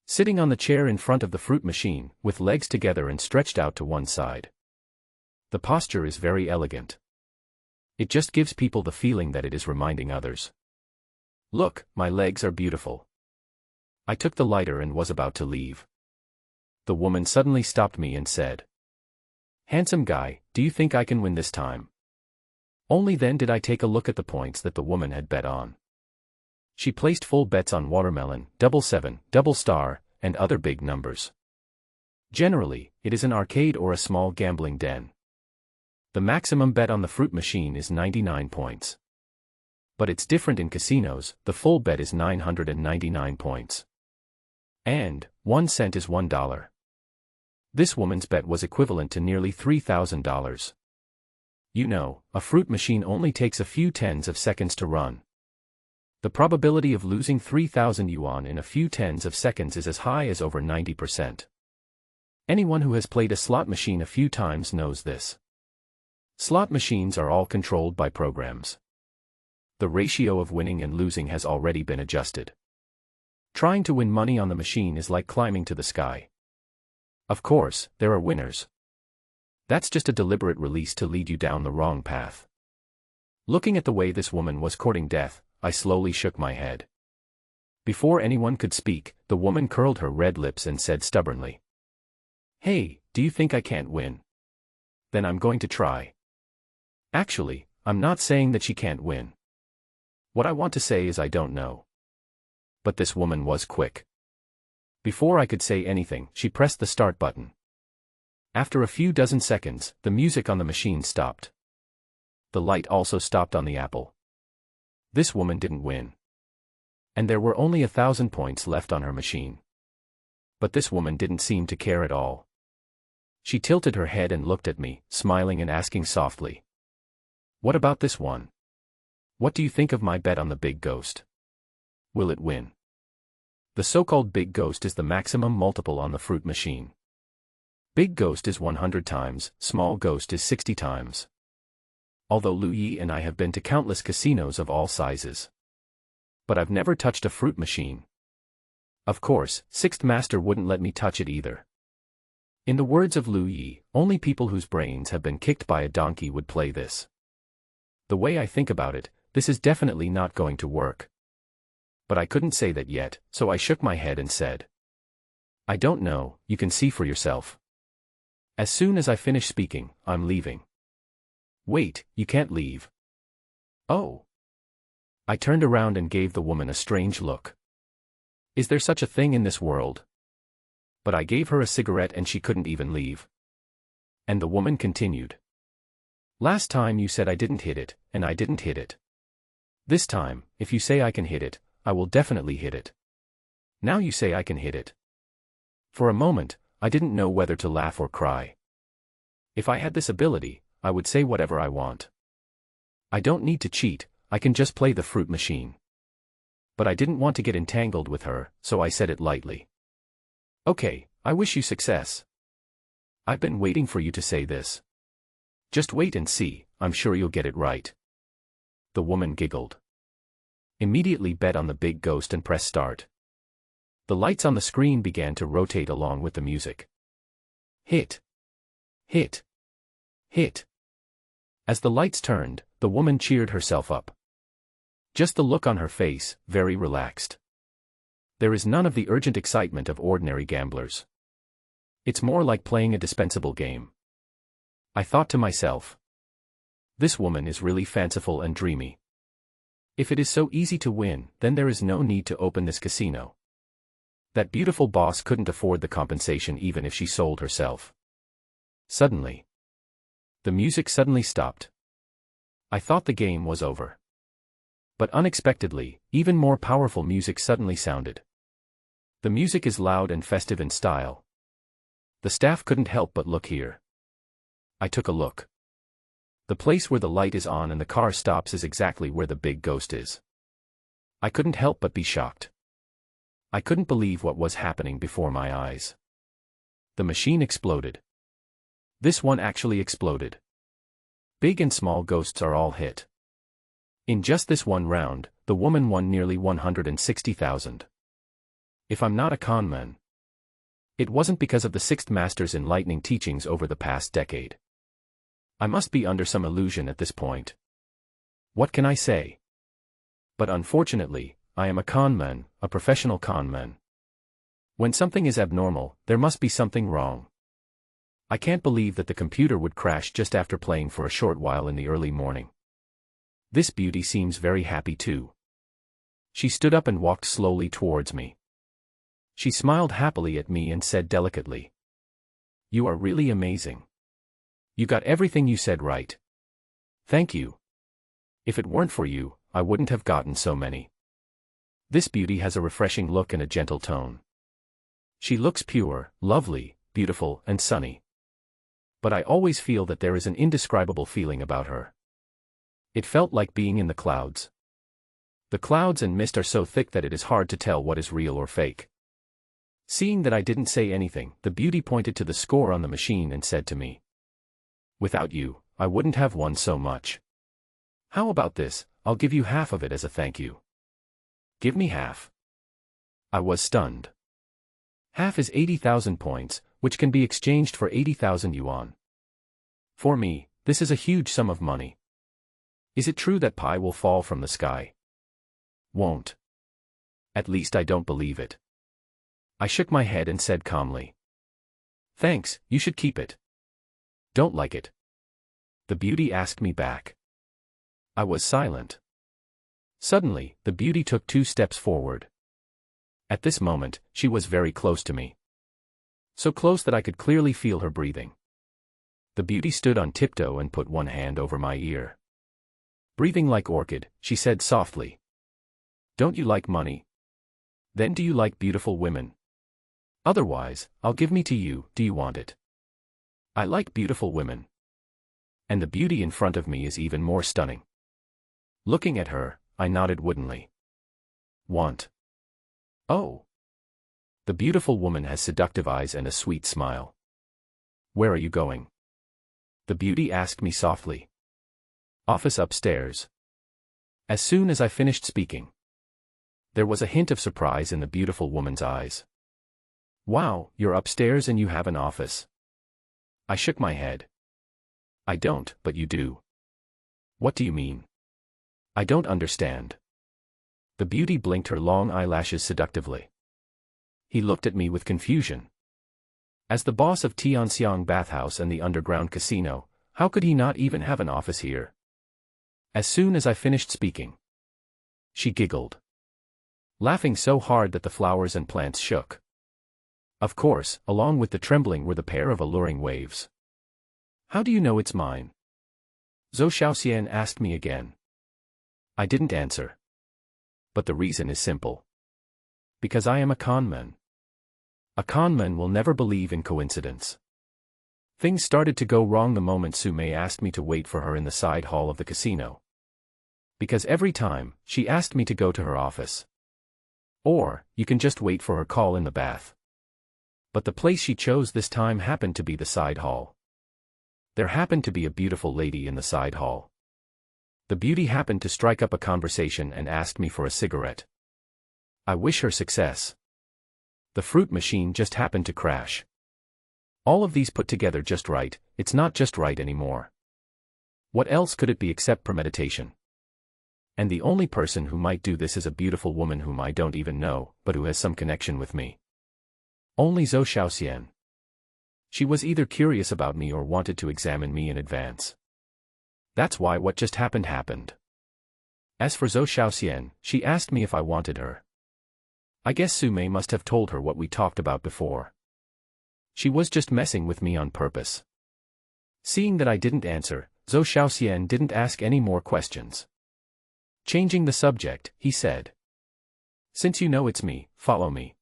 Sitting on the chair in front of the fruit machine, with legs together and stretched out to one side. The posture is very elegant. It just gives people the feeling that it is reminding others. "Look, my legs are beautiful." I took the lighter and was about to leave. The woman suddenly stopped me and said, "Handsome guy, do you think I can win this time?" Only then did I take a look at the points that the woman had bet on. She placed full bets on watermelon, double 7, double star, and other big numbers. Generally, it is an arcade or a small gambling den. The maximum bet on the fruit machine is 99 points. But it's different in casinos, the full bet is 999 points. And 1 cent is $1. This woman's bet was equivalent to nearly $3,000. You know, a fruit machine only takes a few tens of seconds to run. The probability of losing 3,000 yuan in a few tens of seconds is as high as over 90%. Anyone who has played a slot machine a few times knows this. Slot machines are all controlled by programs. The ratio of winning and losing has already been adjusted. Trying to win money on the machine is like climbing to the sky. Of course, there are winners. That's just a deliberate release to lead you down the wrong path. Looking at the way this woman was courting death, I slowly shook my head. Before anyone could speak, the woman curled her red lips and said stubbornly, "Hey, do you think I can't win? Then I'm going to try." Actually, I'm not saying that she can't win. What I want to say is I don't know. But this woman was quick. Before I could say anything, she pressed the start button. After a few dozen seconds, the music on the machine stopped. The light also stopped on the apple. This woman didn't win. And there were only 1,000 points left on her machine. But this woman didn't seem to care at all. She tilted her head and looked at me, smiling and asking softly, "What about this one? What do you think of my bet on the big ghost? Will it win?" The so-called big ghost is the maximum multiple on the fruit machine. Big ghost is 100 times, small ghost is 60 times. Although Lu Yi and I have been to countless casinos of all sizes. But I've never touched a fruit machine. Of course, Sixth Master wouldn't let me touch it either. In the words of Lu Yi, only people whose brains have been kicked by a donkey would play this. The way I think about it, this is definitely not going to work. But I couldn't say that yet, so I shook my head and said, "I don't know, you can see for yourself." As soon as I finish speaking, I'm leaving. "Wait, you can't leave." "Oh." I turned around and gave the woman a strange look. Is there such a thing in this world? But I gave her a cigarette and she couldn't even leave. And the woman continued. "Last time you said I didn't hit it, and I didn't hit it. This time, if you say I can hit it, I will definitely hit it. Now you say I can hit it. For a moment, I didn't know whether to laugh or cry. If I had this ability, I would say whatever I want. I don't need to cheat, I can just play the fruit machine. But I didn't want to get entangled with her, so I said it lightly. Okay, I wish you success. I've been waiting for you to say this. Just wait and see, I'm sure you'll get it right. The woman giggled. Immediately bet on the big ghost and press start. The lights on the screen began to rotate along with the music. Hit. Hit. Hit. As the lights turned, the woman cheered herself up. Just the look on her face, very relaxed. There is none of the urgent excitement of ordinary gamblers. It's more like playing a dispensable game. I thought to myself. This woman is really fanciful and dreamy. If it is so easy to win, then there is no need to open this casino. That beautiful boss couldn't afford the compensation even if she sold herself. Suddenly. The music suddenly stopped. I thought the game was over. But unexpectedly, even more powerful music suddenly sounded. The music is loud and festive in style. The staff couldn't help but look here. I took a look. The place where the light is on and the car stops is exactly where the big ghost is. I couldn't help but be shocked. I couldn't believe what was happening before my eyes. The machine exploded. This one actually exploded. Big and small ghosts are all hit. In just this one round, the woman won nearly 160,000. If I'm not a con man. It wasn't because of the sixth master's enlightening teachings over the past decade. I must be under some illusion at this point. What can I say? But unfortunately, I am a con man, a professional con man. When something is abnormal, there must be something wrong. I can't believe that the computer would crash just after playing for a short while in the early morning. This beauty seems very happy too. She stood up and walked slowly towards me. She smiled happily at me and said delicately, "You are really amazing. You got everything you said right. Thank you. If it weren't for you, I wouldn't have gotten so many." This beauty has a refreshing look and a gentle tone. She looks pure, lovely, beautiful, and sunny. But I always feel that there is an indescribable feeling about her. It felt like being in the clouds. The clouds and mist are so thick that it is hard to tell what is real or fake. Seeing that I didn't say anything, the beauty pointed to the score on the machine and said to me, "Without you, I wouldn't have won so much. How about this, I'll give you half of it as a thank you." "Give me half." I was stunned. Half is 80,000 points, which can be exchanged for 80,000 yuan. For me, this is a huge sum of money. Is it true that pie will fall from the sky? Won't. At least I don't believe it. I shook my head and said calmly, "Thanks, you should keep it." "Don't like it?" the beauty asked me back. I was silent. Suddenly, the beauty took 2 steps forward. At this moment, she was very close to me. So close that I could clearly feel her breathing. The beauty stood on tiptoe and put one hand over my ear. Breathing like orchid, she said softly, "Don't you like money? Then do you like beautiful women? Otherwise, I'll give me to you, do you want it?" I like beautiful women. And the beauty in front of me is even more stunning. Looking at her, I nodded woodenly. "Want?" "Oh." The beautiful woman has seductive eyes and a sweet smile. "Where are you going?" the beauty asked me softly. "Office upstairs." As soon as I finished speaking, there was a hint of surprise in the beautiful woman's eyes. "Wow, you're upstairs and you have an office." I shook my head. "I don't, but you do." "What do you mean?" "I don't understand." The beauty blinked her long eyelashes seductively. He looked at me with confusion. As the boss of Tianxiang Bathhouse and the underground casino, how could he not even have an office here? As soon as I finished speaking, she giggled, laughing so hard that the flowers and plants shook. Of course, along with the trembling were the pair of alluring waves. "How do you know it's mine?" Zhou Xiaoxian asked me again. I didn't answer. But the reason is simple. Because I am a con man. A con man will never believe in coincidence. Things started to go wrong the moment Sumei asked me to wait for her in the side hall of the casino. Because every time, she asked me to go to her office. Or, you can just wait for her call in the bath. But the place she chose this time happened to be the side hall. There happened to be a beautiful lady in the side hall. The beauty happened to strike up a conversation and asked me for a cigarette. I wish her success. The fruit machine just happened to crash. All of these put together just right, it's not just right anymore. What else could it be except premeditation? And the only person who might do this is a beautiful woman whom I don't even know, but who has some connection with me. Only Zhou Xiaoxian. She was either curious about me or wanted to examine me in advance. That's why what just happened. As for Zhou Xiaoxian, she asked me if I wanted her. I guess Sumei must have told her what we talked about before. She was just messing with me on purpose. Seeing that I didn't answer, Zhou Xiaoxian didn't ask any more questions. Changing the subject, he said. Since you know it's me, follow me.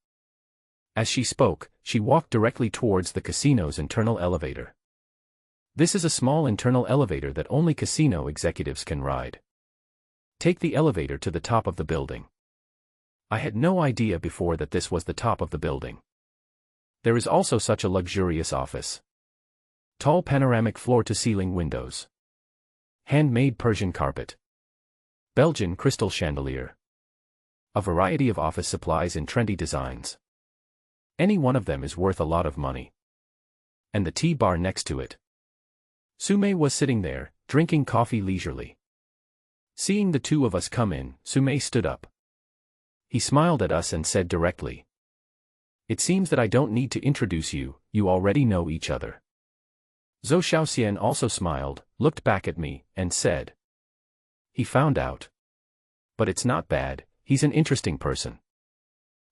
As she spoke, she walked directly towards the casino's internal elevator. This is a small internal elevator that only casino executives can ride. Take the elevator to the top of the building. I had no idea before that this was the top of the building. There is also such a luxurious office. Tall panoramic floor-to-ceiling windows. Handmade Persian carpet. Belgian crystal chandelier. A variety of office supplies in trendy designs. Any one of them is worth a lot of money. And the tea bar next to it. Sumei was sitting there, drinking coffee leisurely. Seeing the two of us come in, Sumei stood up. He smiled at us and said directly, "It seems that I don't need to introduce you, you already know each other." Zhou Xiaoxian also smiled, looked back at me, and said, "He found out. But it's not bad, he's an interesting person."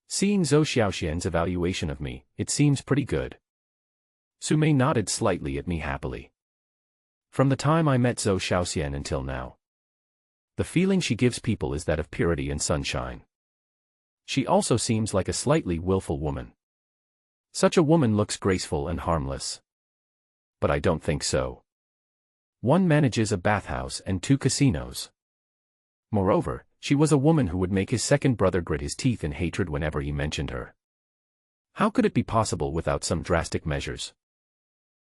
Seeing Zhou Xiaoxian's evaluation of me, it seems pretty good. Sumei nodded slightly at me happily. From the time I met Zhou Xiaoxian until now, the feeling she gives people is that of purity and sunshine. She also seems like a slightly willful woman. Such a woman looks graceful and harmless. But I don't think so. One manages a bathhouse and 2 casinos. Moreover, she was a woman who would make his second brother grit his teeth in hatred whenever he mentioned her. How could it be possible without some drastic measures?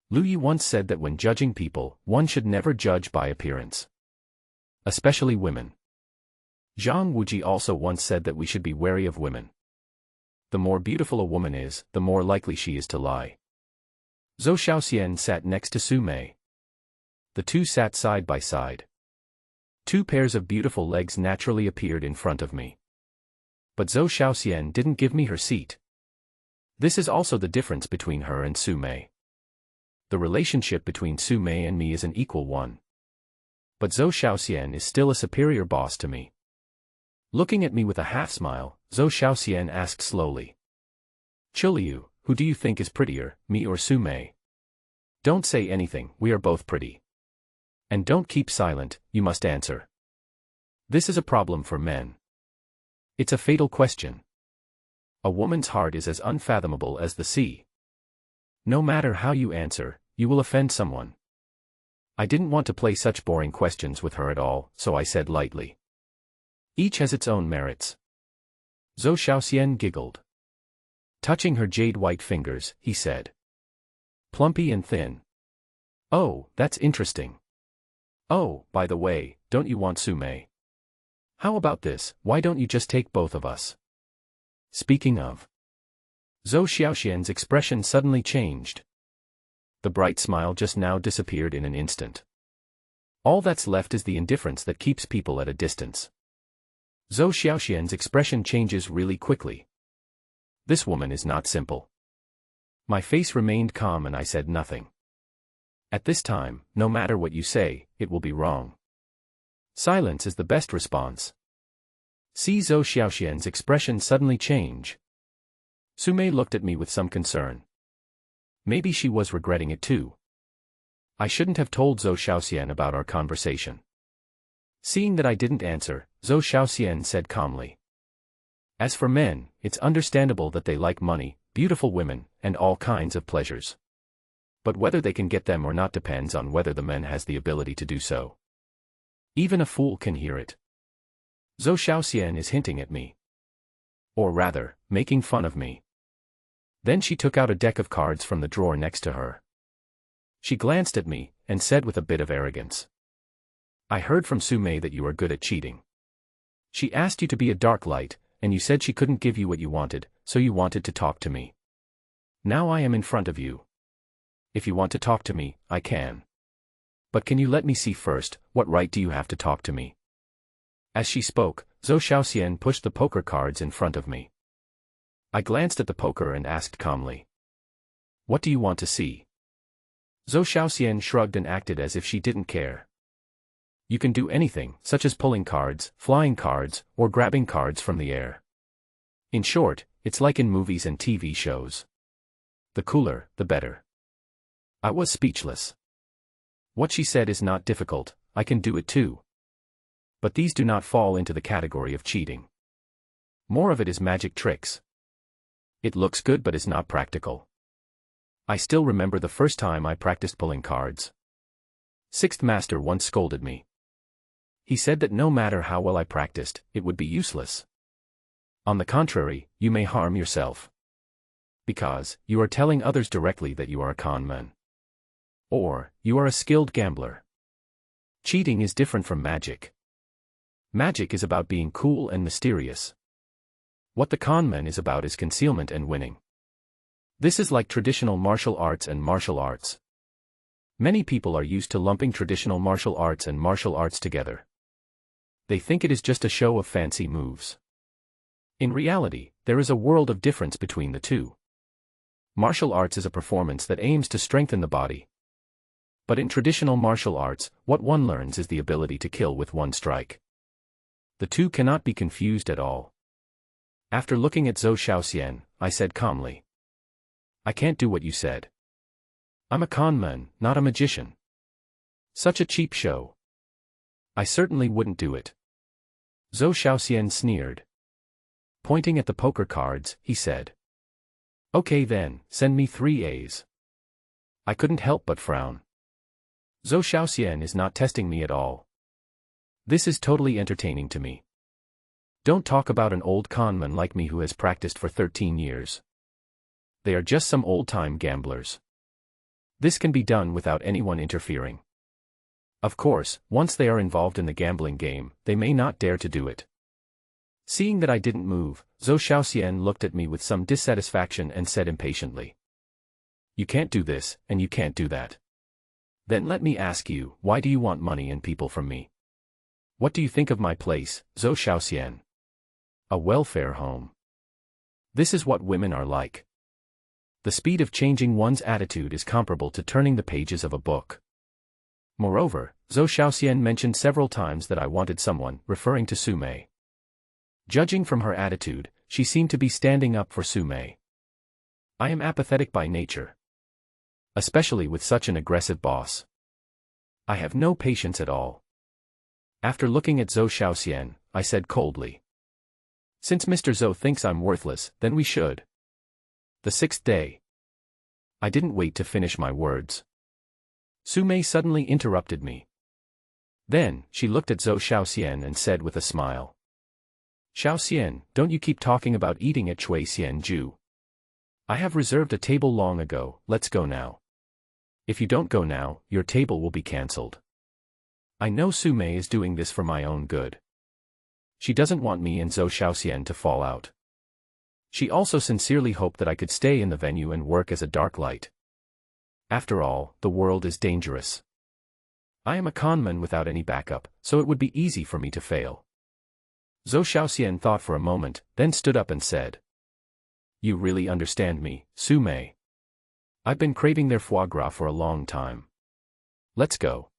Lu Yi once said that when judging people, one should never judge by appearance. Especially women. Zhang Wuji also once said that we should be wary of women. The more beautiful a woman is, the more likely she is to lie. Zhou Xiaoxian sat next to Sumei. The two sat side by side. 2 pairs of beautiful legs naturally appeared in front of me. But Zhou Xiaoxian didn't give me her seat. This is also the difference between her and Sumei. The relationship between Sumei and me is an equal one. But Zhou Xiaoxian is still a superior boss to me. Looking at me with a half-smile, Zhou Xiaoxian asked slowly, "Chuliu, who do you think is prettier, me or Sumei?" "Don't say anything, we are both pretty. And don't keep silent, you must answer. This is a problem for men. It's a fatal question. A woman's heart is as unfathomable as the sea. No matter how you answer, you will offend someone." I didn't want to play such boring questions with her at all, so I said lightly, "Each has its own merits." Zhou Xiaoxian giggled. Touching her jade-white fingers, he said, "Plumpy and thin. Oh, that's interesting. Oh, by the way, don't you want Sumei? How about this, why don't you just take both of us?" Speaking of. Zhou Xiaoxian's expression suddenly changed. The bright smile just now disappeared in an instant. All that's left is the indifference that keeps people at a distance. Zhou Xiaoxian's expression changes really quickly. This woman is not simple. My face remained calm and I said nothing. At this time, no matter what you say, it will be wrong. Silence is the best response. See Zhou Xiaoxian's expression suddenly change. Sumei looked at me with some concern. Maybe she was regretting it too. I shouldn't have told Zhou Xiaoxian about our conversation. Seeing that I didn't answer, Zhou Xiaoxian said calmly, "As for men, it's understandable that they like money, beautiful women, and all kinds of pleasures. But whether they can get them or not depends on whether the man has the ability to do so. Even a fool can hear it. Zhou Xiaoxian is hinting at me. Or rather, making fun of me. Then she took out a deck of cards from the drawer next to her. She glanced at me, and said with a bit of arrogance. I heard from Su Mei that you are good at cheating. She asked you to be a dark light, and you said she couldn't give you what you wanted, so you wanted to talk to me. Now I am in front of you. If you want to talk to me, I can. But can you let me see first, what right do you have to talk to me? As she spoke, Zhou Xiaoxian pushed the poker cards in front of me. I glanced at the poker and asked calmly. What do you want to see? Zhou Xiaoxian shrugged and acted as if she didn't care. You can do anything, such as pulling cards, flying cards, or grabbing cards from the air. In short, it's like in movies and TV shows. The cooler, the better. I was speechless. What she said is not difficult, I can do it too. But these do not fall into the category of cheating. More of it is magic tricks. It looks good but is not practical. I still remember the first time I practiced pulling cards. Sixth Master once scolded me. He said that no matter how well I practiced, it would be useless. On the contrary, you may harm yourself. Because, you are telling others directly that you are a con man. Or, you are a skilled gambler. Cheating is different from magic. Magic is about being cool and mysterious. What the con man is about is concealment and winning. This is like traditional martial arts and martial arts. Many people are used to lumping traditional martial arts and martial arts together. They think it is just a show of fancy moves. In reality, there is a world of difference between the two. Martial arts is a performance that aims to strengthen the body. But in traditional martial arts, what one learns is the ability to kill with one strike. The two cannot be confused at all. After looking at Zhou Xiaoxian, I said calmly. I can't do what you said. I'm a con man, not a magician. Such a cheap show. I certainly wouldn't do it. Zhou Xiaoxian sneered. Pointing at the poker cards, he said. Okay then, send me 3 A's. I couldn't help but frown. Zhou Xiaoxian is not testing me at all. This is totally entertaining to me. Don't talk about an old con man like me who has practiced for 13 years. They are just some old-time gamblers. This can be done without anyone interfering. Of course, once they are involved in the gambling game, they may not dare to do it. Seeing that I didn't move, Zhou Xiaoxian looked at me with some dissatisfaction and said impatiently. You can't do this, and you can't do that. Then let me ask you, why do you want money and people from me? What do you think of my place, Zhou Xiaoxian? A welfare home. This is what women are like. The speed of changing one's attitude is comparable to turning the pages of a book. Moreover, Zhou Xiaoxian mentioned several times that I wanted someone, referring to Su Mei. Judging from her attitude, she seemed to be standing up for Su Mei. I am apathetic by nature. Especially with such an aggressive boss. I have no patience at all. After looking at Zhou Xiaoxian, I said coldly. Since Mr. Zhou thinks I'm worthless, then we should. The 6th day. I didn't wait to finish my words. Su Mei suddenly interrupted me. Then, she looked at Zhou Xiaoxian and said with a smile. Xiaoxian, don't you keep talking about eating at Shui Xian Ju. I have reserved a table long ago, let's go now. If you don't go now, your table will be cancelled. I know Su Mei is doing this for my own good. She doesn't want me and Zhou Xiaoxian to fall out. She also sincerely hoped that I could stay in the venue and work as a dark light. After all, the world is dangerous. I am a con man without any backup, so it would be easy for me to fail. Zhou Xiaoxian thought for a moment, then stood up and said. You really understand me, Su Mei. I've been craving their foie gras for a long time. Let's go.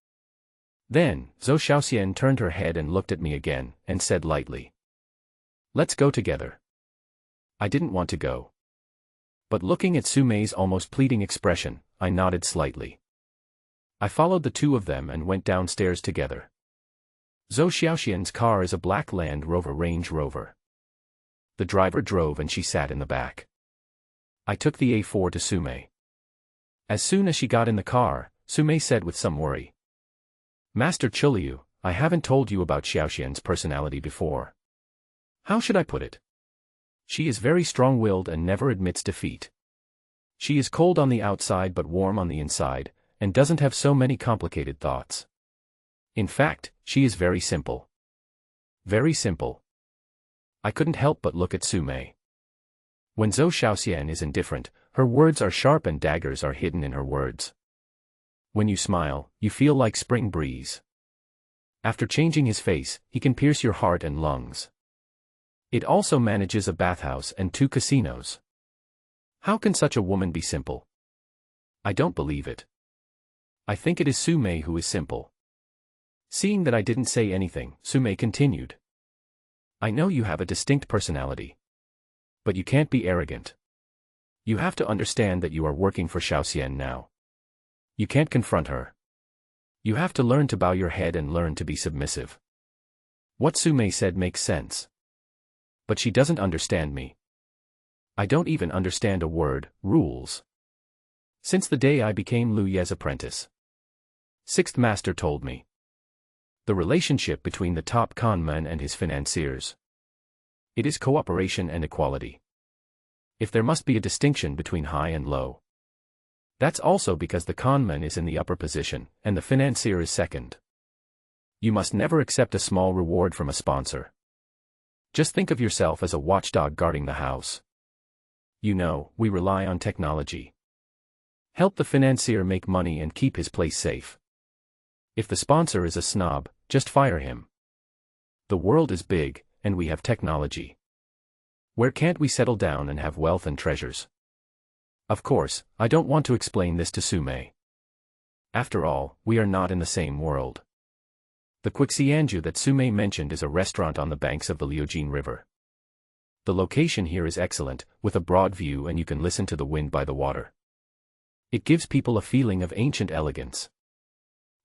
Then, Zhou Xiaoxian turned her head and looked at me again, and said lightly. Let's go together. I didn't want to go. But looking at Su Mei's almost pleading expression, I nodded slightly. I followed the two of them and went downstairs together. Zhou Xiaoxian's car is a black Land Rover Range Rover. The driver drove and she sat in the back. I took the A4 to Sume. As soon as she got in the car, Sume said with some worry. Master Chuliu, I haven't told you about Xiaoxian's personality before. How should I put it? She is very strong-willed and never admits defeat. She is cold on the outside but warm on the inside, and doesn't have so many complicated thoughts. In fact, she is very simple. Very simple. I couldn't help but look at Sume. When Zhou Xiaoxian is indifferent, her words are sharp and daggers are hidden in her words. When you smile, you feel like spring breeze. After changing his face, he can pierce your heart and lungs. It also manages a bathhouse and 2 casinos. How can such a woman be simple? I don't believe it. I think it is Sume who is simple. Seeing that I didn't say anything, Sume continued. I know you have a distinct personality. But you can't be arrogant. You have to understand that you are working for Xiaoxian now. You can't confront her. You have to learn to bow your head and learn to be submissive. What Sume said makes sense. But she doesn't understand me. I don't even understand a word, rules. Since the day I became Lu Ye's apprentice. 6th Master told me. The relationship between the top con man and his financiers. It is cooperation and equality. If there must be a distinction between high and low. That's also because the con man is in the upper position, and the financier is second. You must never accept a small reward from a sponsor. Just think of yourself as a watchdog guarding the house. You know, we rely on technology. Help the financier make money and keep his place safe. If the sponsor is a snob, just fire him. The world is big, and we have technology. Where can't we settle down and have wealth and treasures? Of course, I don't want to explain this to Sume. After all, we are not in the same world. The Quixianju that Sume mentioned is a restaurant on the banks of the Liujin River. The location here is excellent, with a broad view and you can listen to the wind by the water. It gives people a feeling of ancient elegance.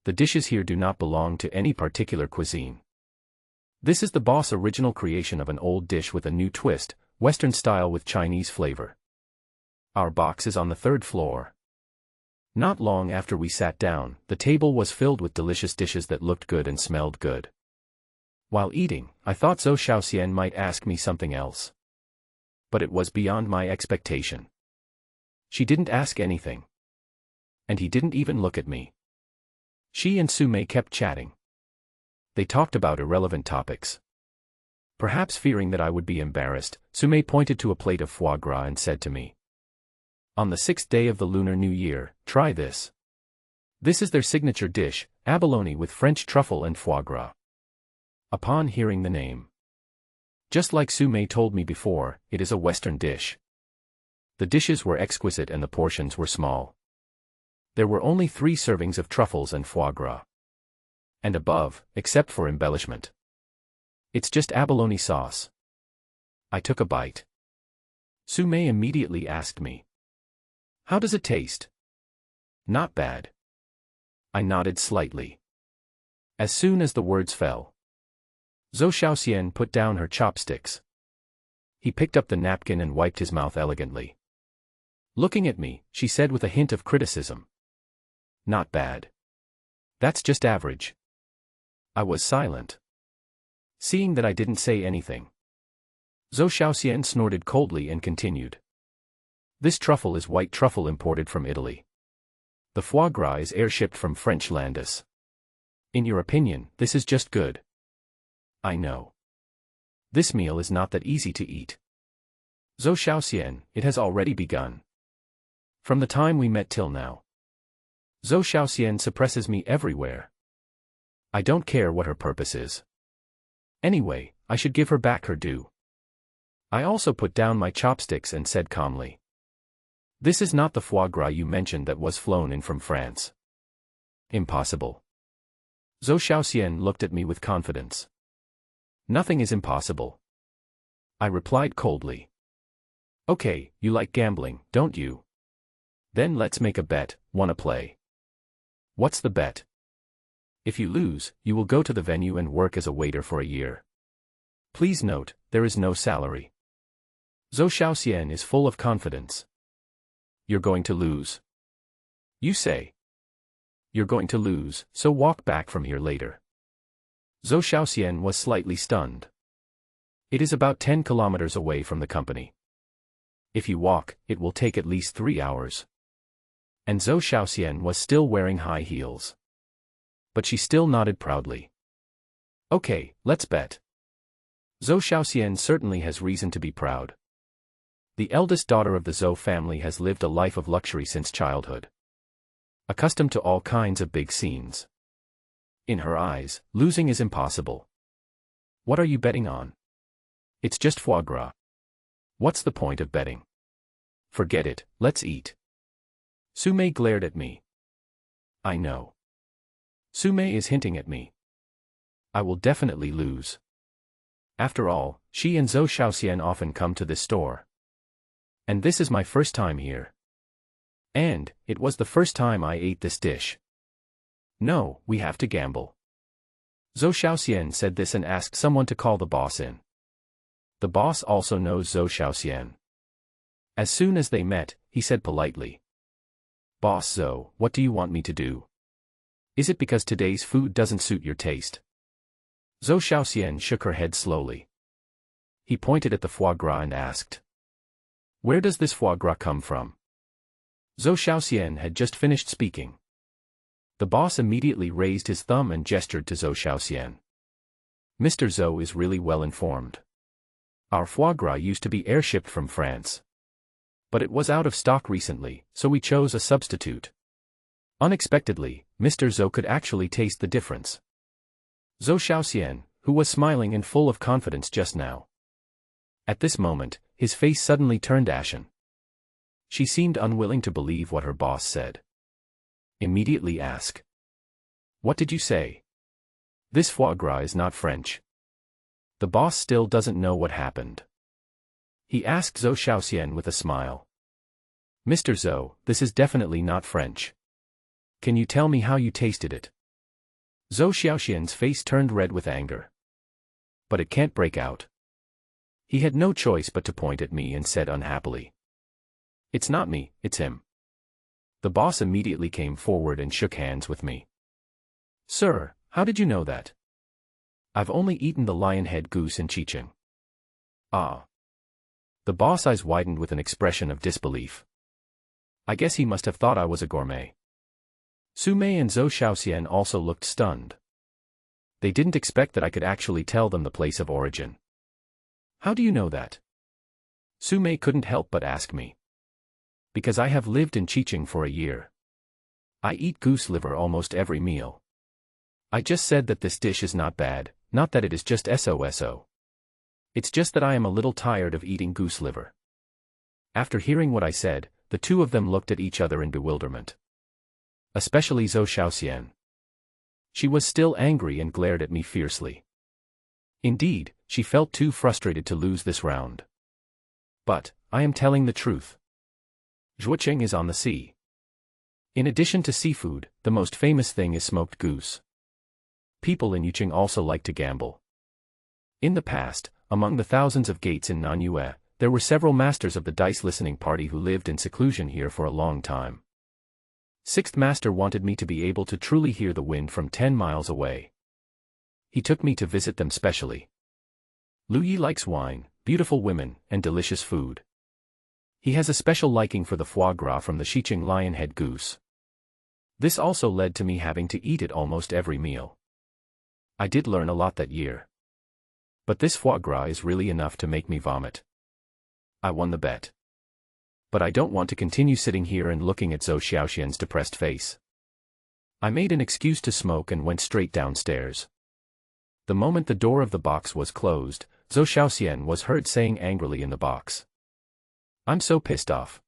The dishes here do not belong to any particular cuisine. This is the boss' original creation of an old dish with a new twist, Western style with Chinese flavor. Our box is on the 3rd floor. Not long after we sat down, the table was filled with delicious dishes that looked good and smelled good. While eating, I thought Zhou Xiaoxian might ask me something else. But it was beyond my expectation. She didn't ask anything. And he didn't even look at me. She and Sume kept chatting. They talked about irrelevant topics. Perhaps fearing that I would be embarrassed, Sume pointed to a plate of foie gras and said to me, "On the 6th day of the Lunar New Year, try this. This is their signature dish, abalone with French truffle and foie gras." Upon hearing the name, just like Sume told me before, it is a Western dish. The dishes were exquisite and the portions were small. There were only 3 servings of truffles and foie gras. And above, except for embellishment. It's just abalone sauce. I took a bite. Sume immediately asked me, "How does it taste?" "Not bad." I nodded slightly. As soon as the words fell, Zhou Xiaoxian put down her chopsticks. He picked up the napkin and wiped his mouth elegantly. Looking at me, she said with a hint of criticism, "Not bad. That's just average." I was silent. Seeing that I didn't say anything, Zhou Xiaoxian snorted coldly and continued. "This truffle is white truffle imported from Italy. The foie gras is air-shipped from French Landis. In your opinion, this is just good." "I know. This meal is not that easy to eat." "Zhou Xiaoxian, it has already begun. From the time we met till now. Zhou Xiaoxian suppresses me everywhere. I don't care what her purpose is. Anyway, I should give her back her due." I also put down my chopsticks and said calmly, "This is not the foie gras you mentioned that was flown in from France." "Impossible." Zhou Xiaoxian looked at me with confidence. "Nothing is impossible." I replied coldly. "Okay, you like gambling, don't you? Then let's make a bet, wanna play?" "What's the bet?" "If you lose, you will go to the venue and work as a waiter for a year. Please note, there is no salary." Zhou Xiaoxian is full of confidence. You're going to lose. You say. You're going to lose, so walk back from here later. Zhou Xiaoxian was slightly stunned. It is about 10 kilometers away from the company. If you walk, it will take at least 3 hours. And Zhou Xiaoxian was still wearing high heels. But she still nodded proudly. Okay, let's bet. Zhou Xiaoxian certainly has reason to be proud. The eldest daughter of the Zhou family has lived a life of luxury since childhood. Accustomed to all kinds of big scenes. In her eyes, losing is impossible. What are you betting on? It's just foie gras. What's the point of betting? Forget it, let's eat. Su Mei glared at me. I know. Su Mei is hinting at me. I will definitely lose. After all, she and Zhou Xiaoxian often come to this store. And this is my first time here. And, it was the first time I ate this dish. No, we have to gamble. Zhou Xiaoxian said this and asked someone to call the boss in. The boss also knows Zhou Xiaoxian. As soon as they met, he said politely. Boss Zhou, what do you want me to do? Is it because today's food doesn't suit your taste? Zhou Xiaoxian shook her head slowly. He pointed at the foie gras and asked. Where does this foie gras come from? Zhou Xiaoxian had just finished speaking. The boss immediately raised his thumb and gestured to Zhou Xiaoxian. Mr. Zhou is really well informed. Our foie gras used to be airshipped from France. But it was out of stock recently, so we chose a substitute. Unexpectedly, Mr. Zhou could actually taste the difference. Zhou Xiaoxian, who was smiling and full of confidence just now. At this moment, his face suddenly turned ashen. She seemed unwilling to believe what her boss said. Immediately ask. What did you say? This foie gras is not French. The boss still doesn't know what happened. He asked Zhou Xiaoxian with a smile. Mr. Zhou, this is definitely not French. Can you tell me how you tasted it? Zhou Xiaoxian's face turned red with anger. But it can't break out. He had no choice but to point at me and said unhappily. It's not me, it's him. The boss immediately came forward and shook hands with me. Sir, how did you know that? I've only eaten the lion-head goose in Qiqing. Ah. The boss' eyes widened with an expression of disbelief. I guess he must have thought I was a gourmet. Su Mei and Zhou Xiaoxian also looked stunned. They didn't expect that I could actually tell them the place of origin. How do you know that? Su Mei couldn't help but ask me. Because I have lived in Qiqing for a year. I eat goose liver almost every meal. I just said that this dish is not bad, not that it is just SOSO. It's just that I am a little tired of eating goose liver. After hearing what I said, the two of them looked at each other in bewilderment. Especially Zhou Xiaoxian. She was still angry and glared at me fiercely. Indeed, she felt too frustrated to lose this round. But, I am telling the truth. Zhuocheng is on the sea. In addition to seafood, the most famous thing is smoked goose. People in Yuqing also like to gamble. In the past, among the thousands of gates in Nanyue, there were several masters of the dice listening party who lived in seclusion here for a long time. Sixth master wanted me to be able to truly hear the wind from 10 miles away. He took me to visit them specially. Lu Yi likes wine, beautiful women, and delicious food. He has a special liking for the foie gras from the Qiqing lion-head goose. This also led to me having to eat it almost every meal. I did learn a lot that year. But this foie gras is really enough to make me vomit. I won the bet. But I don't want to continue sitting here and looking at Zhou Xiaoxian's depressed face. I made an excuse to smoke and went straight downstairs. The moment the door of the box was closed, Zhou Xiaoxian was heard saying angrily in the box. I'm so pissed off.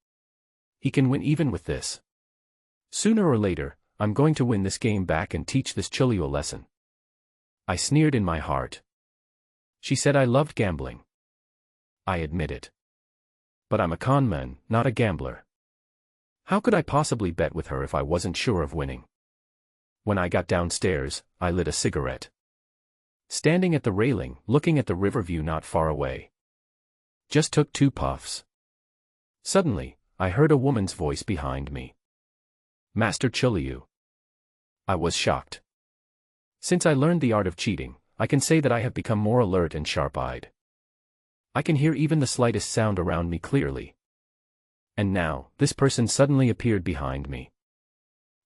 He can win even with this. Sooner or later, I'm going to win this game back and teach this Chulio a lesson. I sneered in my heart. She said I loved gambling. I admit it. But I'm a con man, not a gambler. How could I possibly bet with her if I wasn't sure of winning? When I got downstairs, I lit a cigarette. Standing at the railing, looking at the river view not far away. Just took 2 puffs. Suddenly, I heard a woman's voice behind me. Master Chiliu. I was shocked. Since I learned the art of cheating, I can say that I have become more alert and sharp-eyed. I can hear even the slightest sound around me clearly. And now, this person suddenly appeared behind me.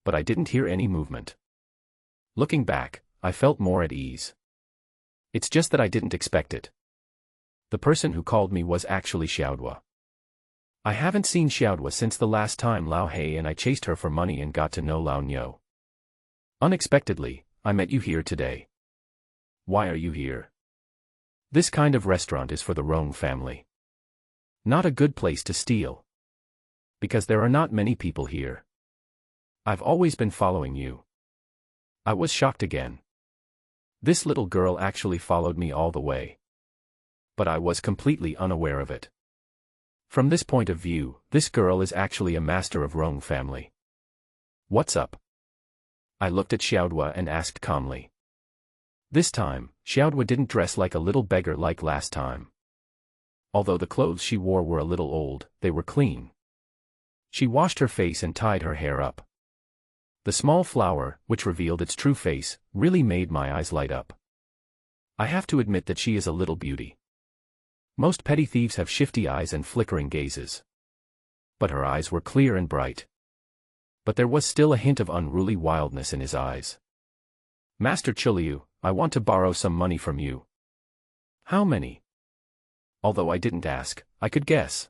But I didn't hear any movement. Looking back, I felt more at ease. It's just that I didn't expect it. The person who called me was actually Xiaodua. I haven't seen Xiaodua since the last time Lao Hei and I chased her for money and got to know Lao Niu. Unexpectedly, I met you here today. Why are you here? This kind of restaurant is for the Rong family. Not a good place to steal. Because there are not many people here. I've always been following you. I was shocked again. This little girl actually followed me all the way. But I was completely unaware of it. From this point of view, this girl is actually a master of Rong family. What's up? I looked at Xiaodua and asked calmly. This time, Xiaodua didn't dress like a little beggar like last time. Although the clothes she wore were a little old, they were clean. She washed her face and tied her hair up. The small flower, which revealed its true face, really made my eyes light up. I have to admit that she is a little beauty. Most petty thieves have shifty eyes and flickering gazes. But her eyes were clear and bright. But there was still a hint of unruly wildness in his eyes. Master Chiliu, I want to borrow some money from you. How many? Although I didn't ask, I could guess.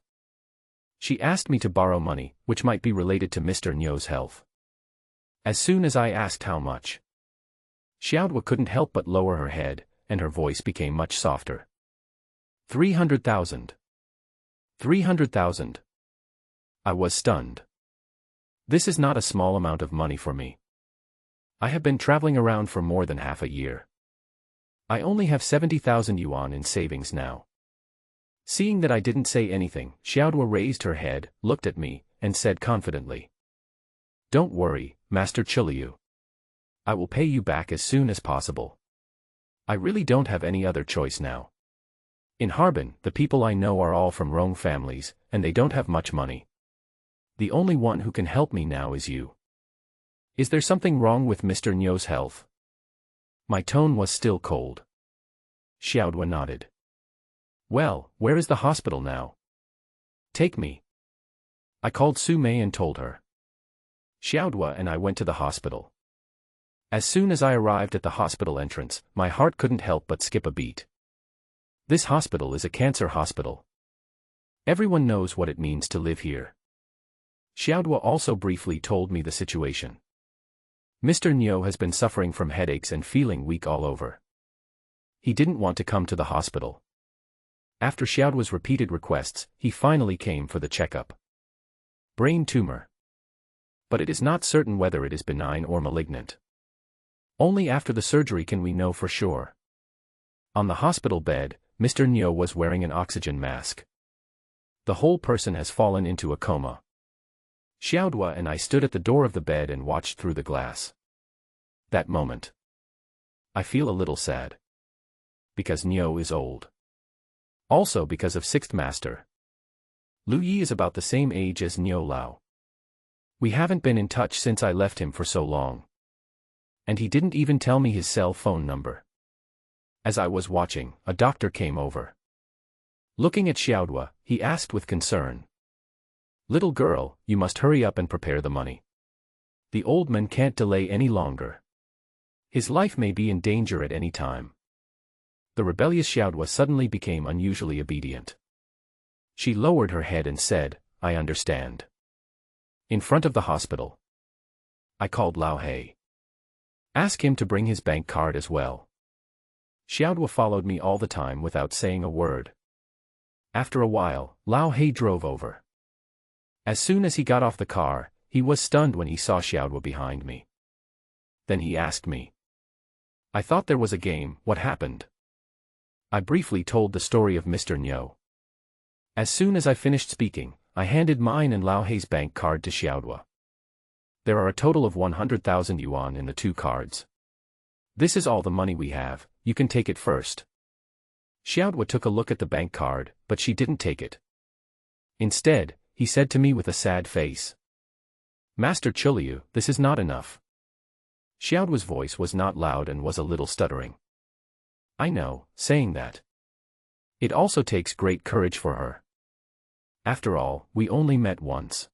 She asked me to borrow money, which might be related to Mr. Niu's health. As soon as I asked how much, Xiaodua couldn't help but lower her head, and her voice became much softer. 300,000. 300,000. I was stunned. This is not a small amount of money for me. I have been traveling around for more than half a year. I only have 70,000 yuan in savings now. Seeing that I didn't say anything, Xiaodua raised her head, looked at me, and said confidently. Don't worry, Master Chiliu. I will pay you back as soon as possible. I really don't have any other choice now. In Harbin, the people I know are all from Rong families, and they don't have much money. The only one who can help me now is you. Is there something wrong with Mr. Niu's health? My tone was still cold. Xiaodua nodded. Well, where is the hospital now? Take me. I called Su Mei and told her. Xiaodua and I went to the hospital. As soon as I arrived at the hospital entrance, my heart couldn't help but skip a beat. This hospital is a cancer hospital. Everyone knows what it means to live here. Xiaodua also briefly told me the situation. Mr. Niu has been suffering from headaches and feeling weak all over. He didn't want to come to the hospital. After Xiaodua's repeated requests, he finally came for the checkup. Brain tumor. But it is not certain whether it is benign or malignant. Only after the surgery can we know for sure. On the hospital bed, Mr. Niu was wearing an oxygen mask. The whole person has fallen into a coma. Xiaodua and I stood at the door of the bed and watched through the glass. That moment. I feel a little sad. Because Niu is old. Also because of Sixth Master. Lu Yi is about the same age as Niu Lao. We haven't been in touch since I left him for so long. And he didn't even tell me his cell phone number. As I was watching, a doctor came over. Looking at Xiaodua, he asked with concern. Little girl, you must hurry up and prepare the money. The old man can't delay any longer. His life may be in danger at any time. The rebellious Xiaodua suddenly became unusually obedient. She lowered her head and said, I understand. In front of the hospital. I called Lao Hei. Ask him to bring his bank card as well. Xiaodua followed me all the time without saying a word. After a while, Lao Hei drove over. As soon as he got off the car, he was stunned when he saw Xiaodua behind me. Then he asked me. I thought there was a game, what happened? I briefly told the story of Mr. Niu. As soon as I finished speaking, I handed mine and Lao Hei's bank card to Xiaodua. There are a total of 100,000 yuan in the two cards. This is all the money we have, you can take it first. Xiaodua took a look at the bank card, but she didn't take it. Instead, he said to me with a sad face. Master Chiliu, this is not enough. Xiaodua's voice was not loud and was a little stuttering. I know, saying that. It also takes great courage for her. After all, we only met once.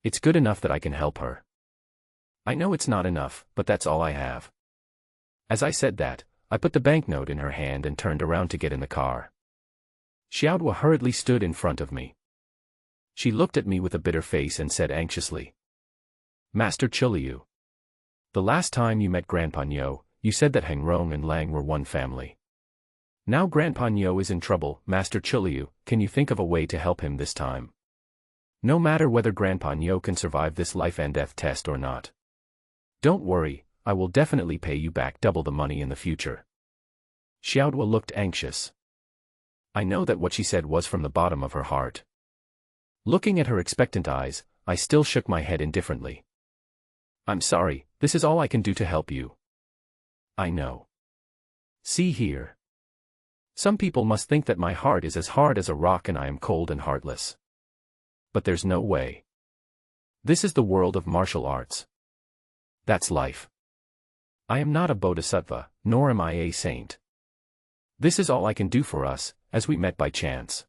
It's good enough that I can help her. I know it's not enough, but that's all I have. As I said that, I put the banknote in her hand and turned around to get in the car. Xiaodua hurriedly stood in front of me. She looked at me with a bitter face and said anxiously, Master Chiliu. The last time you met Grandpa Nyo, you said that Hengrong and Lang were one family. Now Grandpa Nyo is in trouble, Master Chiliu, can you think of a way to help him this time? No matter whether Grandpa Nyo can survive this life and death test or not. Don't worry, I will definitely pay you back double the money in the future. Xiaodua looked anxious. I know that what she said was from the bottom of her heart. Looking at her expectant eyes, I still shook my head indifferently. I'm sorry, this is all I can do to help you. I know. See here. Some people must think that my heart is as hard as a rock and I am cold and heartless. But there's no way. This is the world of martial arts. That's life. I am not a bodhisattva, nor am I a saint. This is all I can do for us, as we met by chance.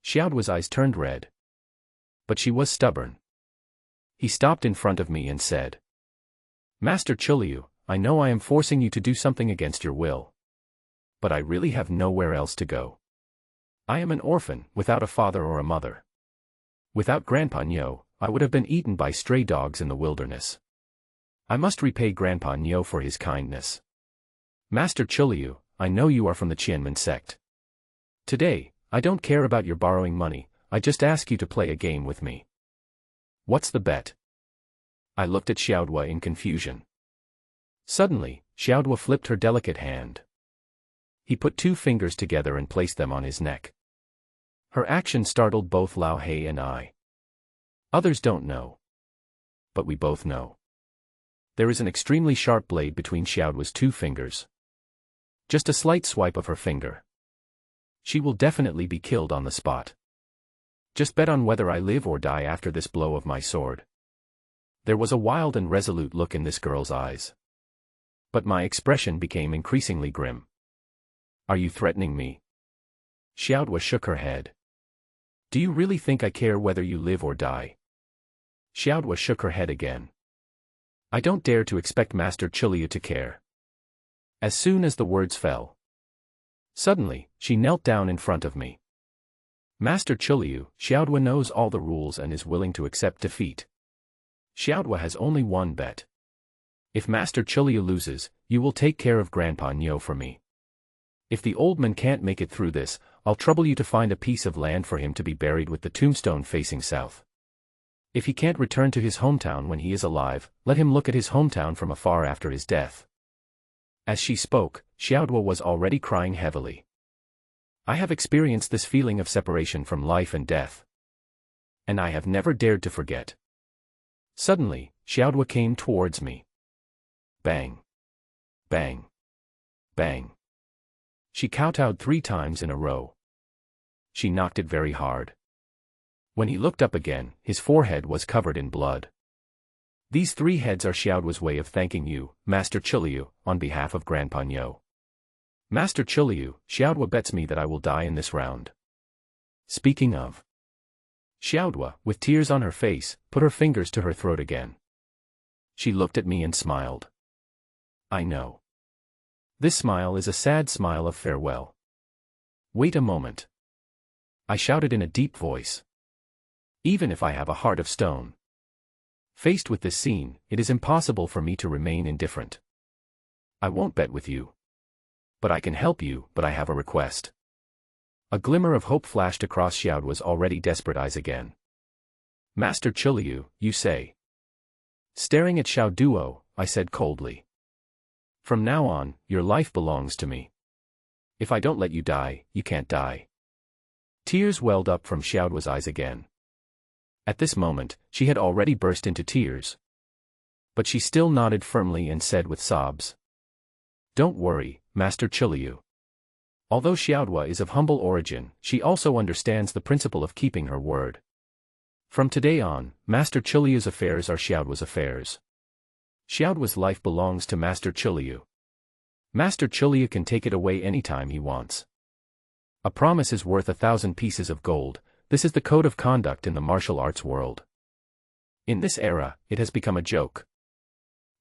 Xiaodua's eyes turned red. But she was stubborn. He stopped in front of me and said, Master Chiliu, I know I am forcing you to do something against your will. But I really have nowhere else to go. I am an orphan, without a father or a mother. Without Grandpa Nyo, I would have been eaten by stray dogs in the wilderness. I must repay Grandpa Nyo for his kindness. Master Chiliu, I know you are from the Qianmen sect. Today, I don't care about your borrowing money, I just ask you to play a game with me. What's the bet? I looked at Xiaodua in confusion. Suddenly, Xiaodua flipped her delicate hand. He put 2 fingers together and placed them on his neck. Her action startled both Lao He and I. Others don't know. But we both know. There is an extremely sharp blade between Xiaodua's 2 fingers. Just a slight swipe of her finger. She will definitely be killed on the spot. Just bet on whether I live or die after this blow of my sword. There was a wild and resolute look in this girl's eyes. But my expression became increasingly grim. Are you threatening me? Xiaodua shook her head. Do you really think I care whether you live or die? Xiaodua shook her head again. I don't dare to expect Master Chiliu to care. As soon as the words fell. Suddenly, she knelt down in front of me. Master Chiliu, Xiaodua knows all the rules and is willing to accept defeat. Xiaodua has only one bet. If Master Chiliu loses, you will take care of Grandpa Nyo for me. If the old man can't make it through this, I'll trouble you to find a piece of land for him to be buried with the tombstone facing south. If he can't return to his hometown when he is alive, let him look at his hometown from afar after his death. As she spoke, Xiaodua was already crying heavily. I have experienced this feeling of separation from life and death. And I have never dared to forget. Suddenly, Xiaodua came towards me. Bang. Bang. Bang. She kowtowed 3 times in a row. She knocked it very hard. When he looked up again, his forehead was covered in blood. These 3 heads are Xiaodua's way of thanking you, Master Chiliu, on behalf of Grandpa Nyo. Master Chiliu, Xiaodua bets me that I will die in this round. Speaking of. Xiaodua, with tears on her face, put her fingers to her throat again. She looked at me and smiled. I know. This smile is a sad smile of farewell. Wait a moment. I shouted in a deep voice. Even if I have a heart of stone. Faced with this scene, it is impossible for me to remain indifferent. I won't bet with you. But I can help you, but I have a request. A glimmer of hope flashed across Xiaodua's already desperate eyes again. Master Chiliu, you say. Staring at Xiaoduo, I said coldly. From now on, your life belongs to me. If I don't let you die, you can't die. Tears welled up from Xiaodua's eyes again. At this moment, she had already burst into tears. But she still nodded firmly and said with sobs. Don't worry, Master Chiliu. Although Xiaodua is of humble origin, she also understands the principle of keeping her word. From today on, Master Chileu's affairs are Xiaodu's affairs. Xiaodu's life belongs to Master Chileu. Master Chileu can take it away anytime he wants. A promise is worth 1,000 pieces of gold. This is the code of conduct in the martial arts world. In this era, it has become a joke.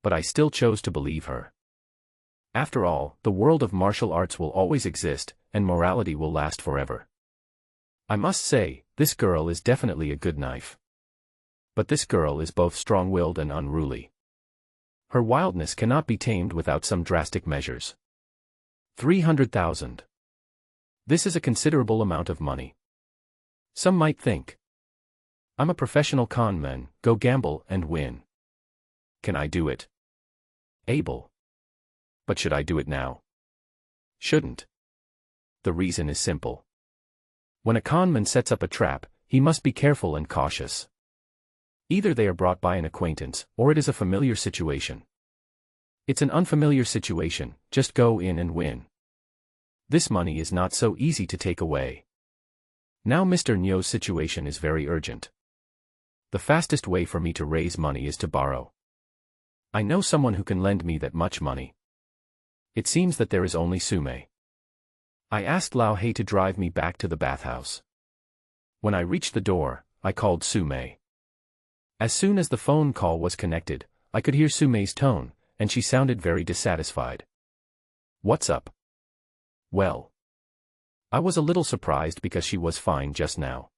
But I still chose to believe her. After all, the world of martial arts will always exist, and morality will last forever. I must say, this girl is definitely a good knife. But this girl is both strong-willed and unruly. Her wildness cannot be tamed without some drastic measures. 300,000. This is a considerable amount of money. Some might think, I'm a professional con man, go gamble and win. Can I do it? Able. But should I do it now? Shouldn't. The reason is simple. When a conman sets up a trap, he must be careful and cautious. Either they are brought by an acquaintance, or it is a familiar situation. It's an unfamiliar situation, just go in and win. This money is not so easy to take away. Now Mr. Nyo's situation is very urgent. The fastest way for me to raise money is to borrow. I know someone who can lend me that much money. It seems that there is only Sume. I asked Lao Hei to drive me back to the bathhouse. When I reached the door, I called Sume. As soon as the phone call was connected, I could hear Sume's tone, and she sounded very dissatisfied. What's up? Well, I was a little surprised because she was fine just now.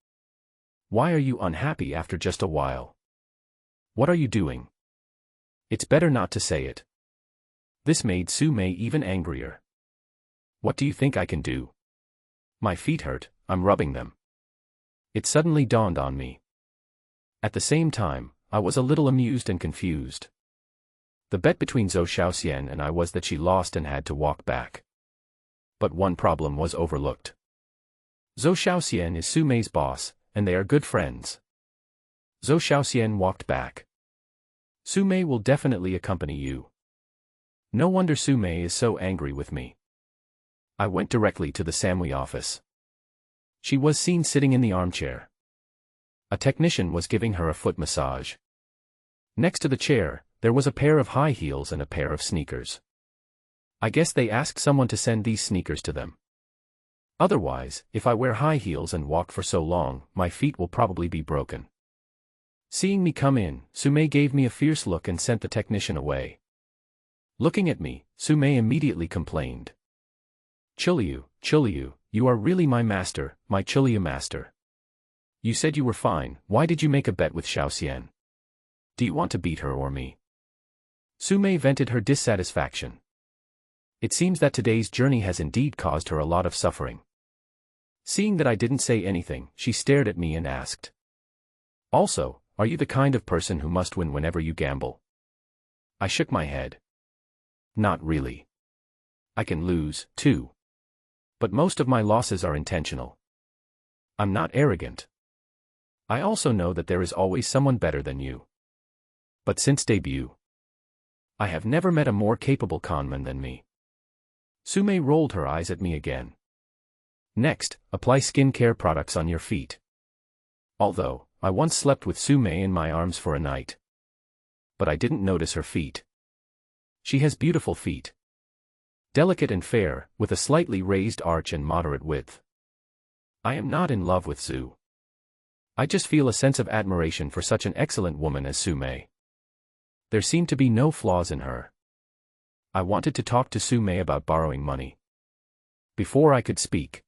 Why are you unhappy after just a while? What are you doing? It's better not to say it. This made Sume even angrier. What do you think I can do? My feet hurt, I'm rubbing them. It suddenly dawned on me. At the same time, I was a little amused and confused. The bet between Zhou Xiaoxian and I was that she lost and had to walk back. But one problem was overlooked. Zhou Xiaoxian is Sume's boss, and they are good friends. Zhou Xiaoxian walked back. Sume will definitely accompany you. No wonder Sume is so angry with me. I went directly to the Samui office. She was seen sitting in the armchair. A technician was giving her a foot massage. Next to the chair, there was a pair of high heels and a pair of sneakers. I guess they asked someone to send these sneakers to them. Otherwise, if I wear high heels and walk for so long, my feet will probably be broken. Seeing me come in, Sume gave me a fierce look and sent the technician away. Looking at me, Sume immediately complained. Chileu, you are really my master, my Chileu master. You said you were fine, why did you make a bet with Xiaoxian? Do you want to beat her or me? Sume vented her dissatisfaction. It seems that today's journey has indeed caused her a lot of suffering. Seeing that I didn't say anything, she stared at me and asked. Also, are you the kind of person who must win whenever you gamble? I shook my head. Not really. I can lose, too. But most of my losses are intentional. I'm not arrogant. I also know that there is always someone better than you. But since debut, I have never met a more capable conman than me. Sume rolled her eyes at me again. Next, apply skincare products on your feet. Although, I once slept with Sume in my arms for a night. But I didn't notice her feet. She has beautiful feet. Delicate and fair, with a slightly raised arch and moderate width. I am not in love with Zhu. I just feel a sense of admiration for such an excellent woman as Sume. There seemed to be no flaws in her. I wanted to talk to Sume about borrowing money. Before I could speak,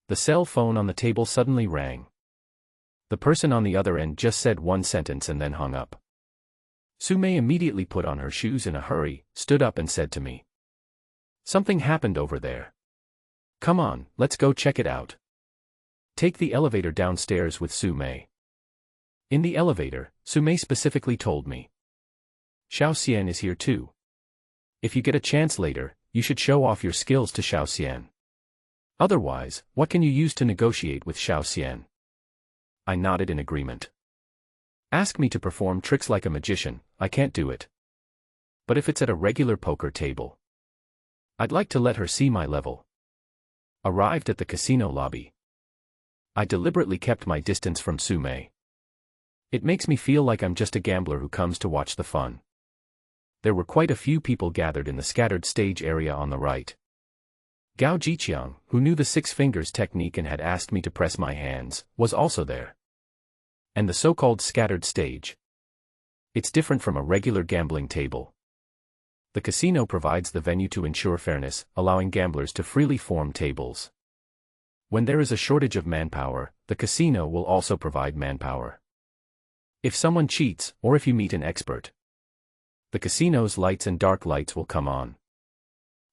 the cell phone on the table suddenly rang. The person on the other end just said one sentence and then hung up. Sume immediately put on her shoes in a hurry, stood up and said to me, "Something happened over there. Come on, let's go check it out. Take the elevator downstairs with Sume." In the elevator, Sume specifically told me, "Xiaoxian is here too. If you get a chance later, you should show off your skills to Xiaoxian. Otherwise, what can you use to negotiate with Xiaoxian?" I nodded in agreement. Ask me to perform tricks like a magician, I can't do it. But if it's at a regular poker table, I'd like to let her see my level. Arrived at the casino lobby, I deliberately kept my distance from Sume. It makes me feel like I'm just a gambler who comes to watch the fun. There were quite a few people gathered in the scattered stage area on the right. Gao Jiqiang, who knew the six fingers technique and had asked me to press my hands, was also there. And the so-called scattered stage. It's different from a regular gambling table. The casino provides the venue to ensure fairness, allowing gamblers to freely form tables. When there is a shortage of manpower, the casino will also provide manpower. If someone cheats, or if you meet an expert, the casino's lights and dark lights will come on.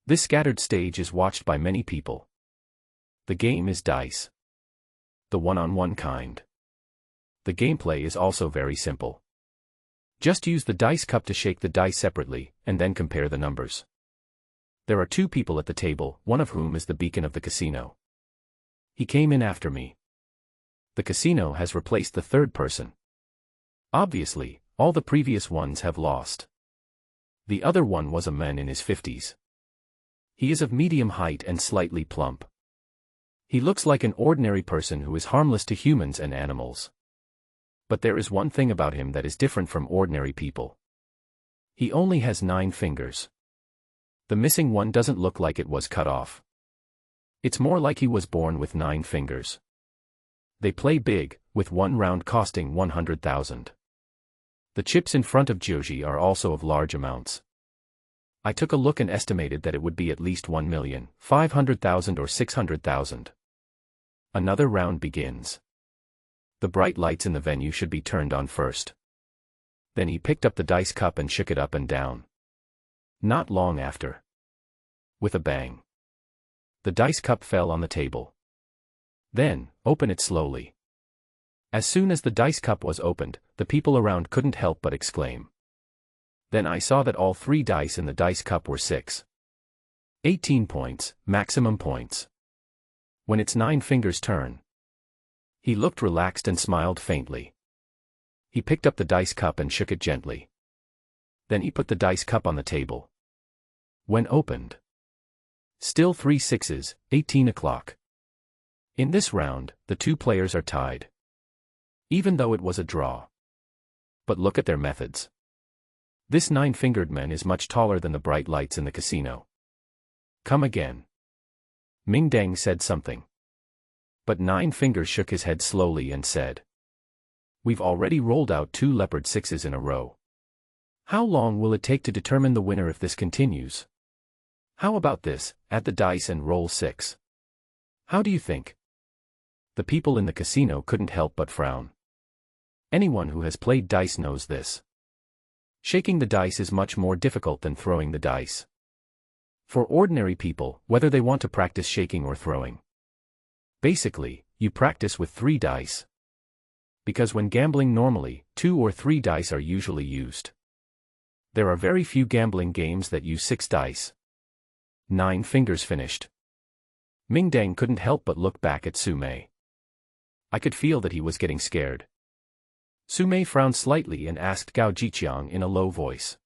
This scattered stage is watched by many people. The game is dice. The one-on-one kind. The gameplay is also very simple. Just use the dice cup to shake the dice separately, and then compare the numbers. There are two people at the table, one of whom is the beacon of the casino. He came in after me. The casino has replaced the third person. Obviously, all the previous ones have lost. The other one was a man in his 50s. He is of medium height and slightly plump. He looks like an ordinary person who is harmless to humans and animals. But there is one thing about him that is different from ordinary people. He only has 9 fingers. The missing one doesn't look like it was cut off. It's more like he was born with 9 fingers. They play big, with one round costing 100,000. The chips in front of Jiuji are also of large amounts. I took a look and estimated that it would be at least 1,500,000 or 600,000. Another round begins. The bright lights in the venue should be turned on first. Then he picked up the dice cup and shook it up and down. Not long after. With a bang. The dice cup fell on the table. Then, open it slowly. As soon as the dice cup was opened, the people around couldn't help but exclaim. Then I saw that all 3 dice in the dice cup were 6. 18 points, maximum points. When its 9 fingers turn. He looked relaxed and smiled faintly. He picked up the dice cup and shook it gently. Then he put the dice cup on the table. When opened. Still 3 sixes, 18 o'clock. In this round, the 2 players are tied. Even though it was a draw. But look at their methods. This 9-fingered man is much taller than the bright lights in the casino. Come again. Ming Deng said something. But 9 Fingers shook his head slowly and said. We've already rolled out 2 leopard 6s in a row. How long will it take to determine the winner if this continues? How about this, add the dice and roll 6? How do you think? The people in the casino couldn't help but frown. Anyone who has played dice knows this. Shaking the dice is much more difficult than throwing the dice. For ordinary people, whether they want to practice shaking or throwing. Basically, you practice with 3 dice. Because when gambling normally, 2 or 3 dice are usually used. There are very few gambling games that use 6 dice. 9 fingers finished. Ming Deng couldn't help but look back at Su Mei. I could feel that he was getting scared. Su Mei frowned slightly and asked Gao Jiqiang in a low voice.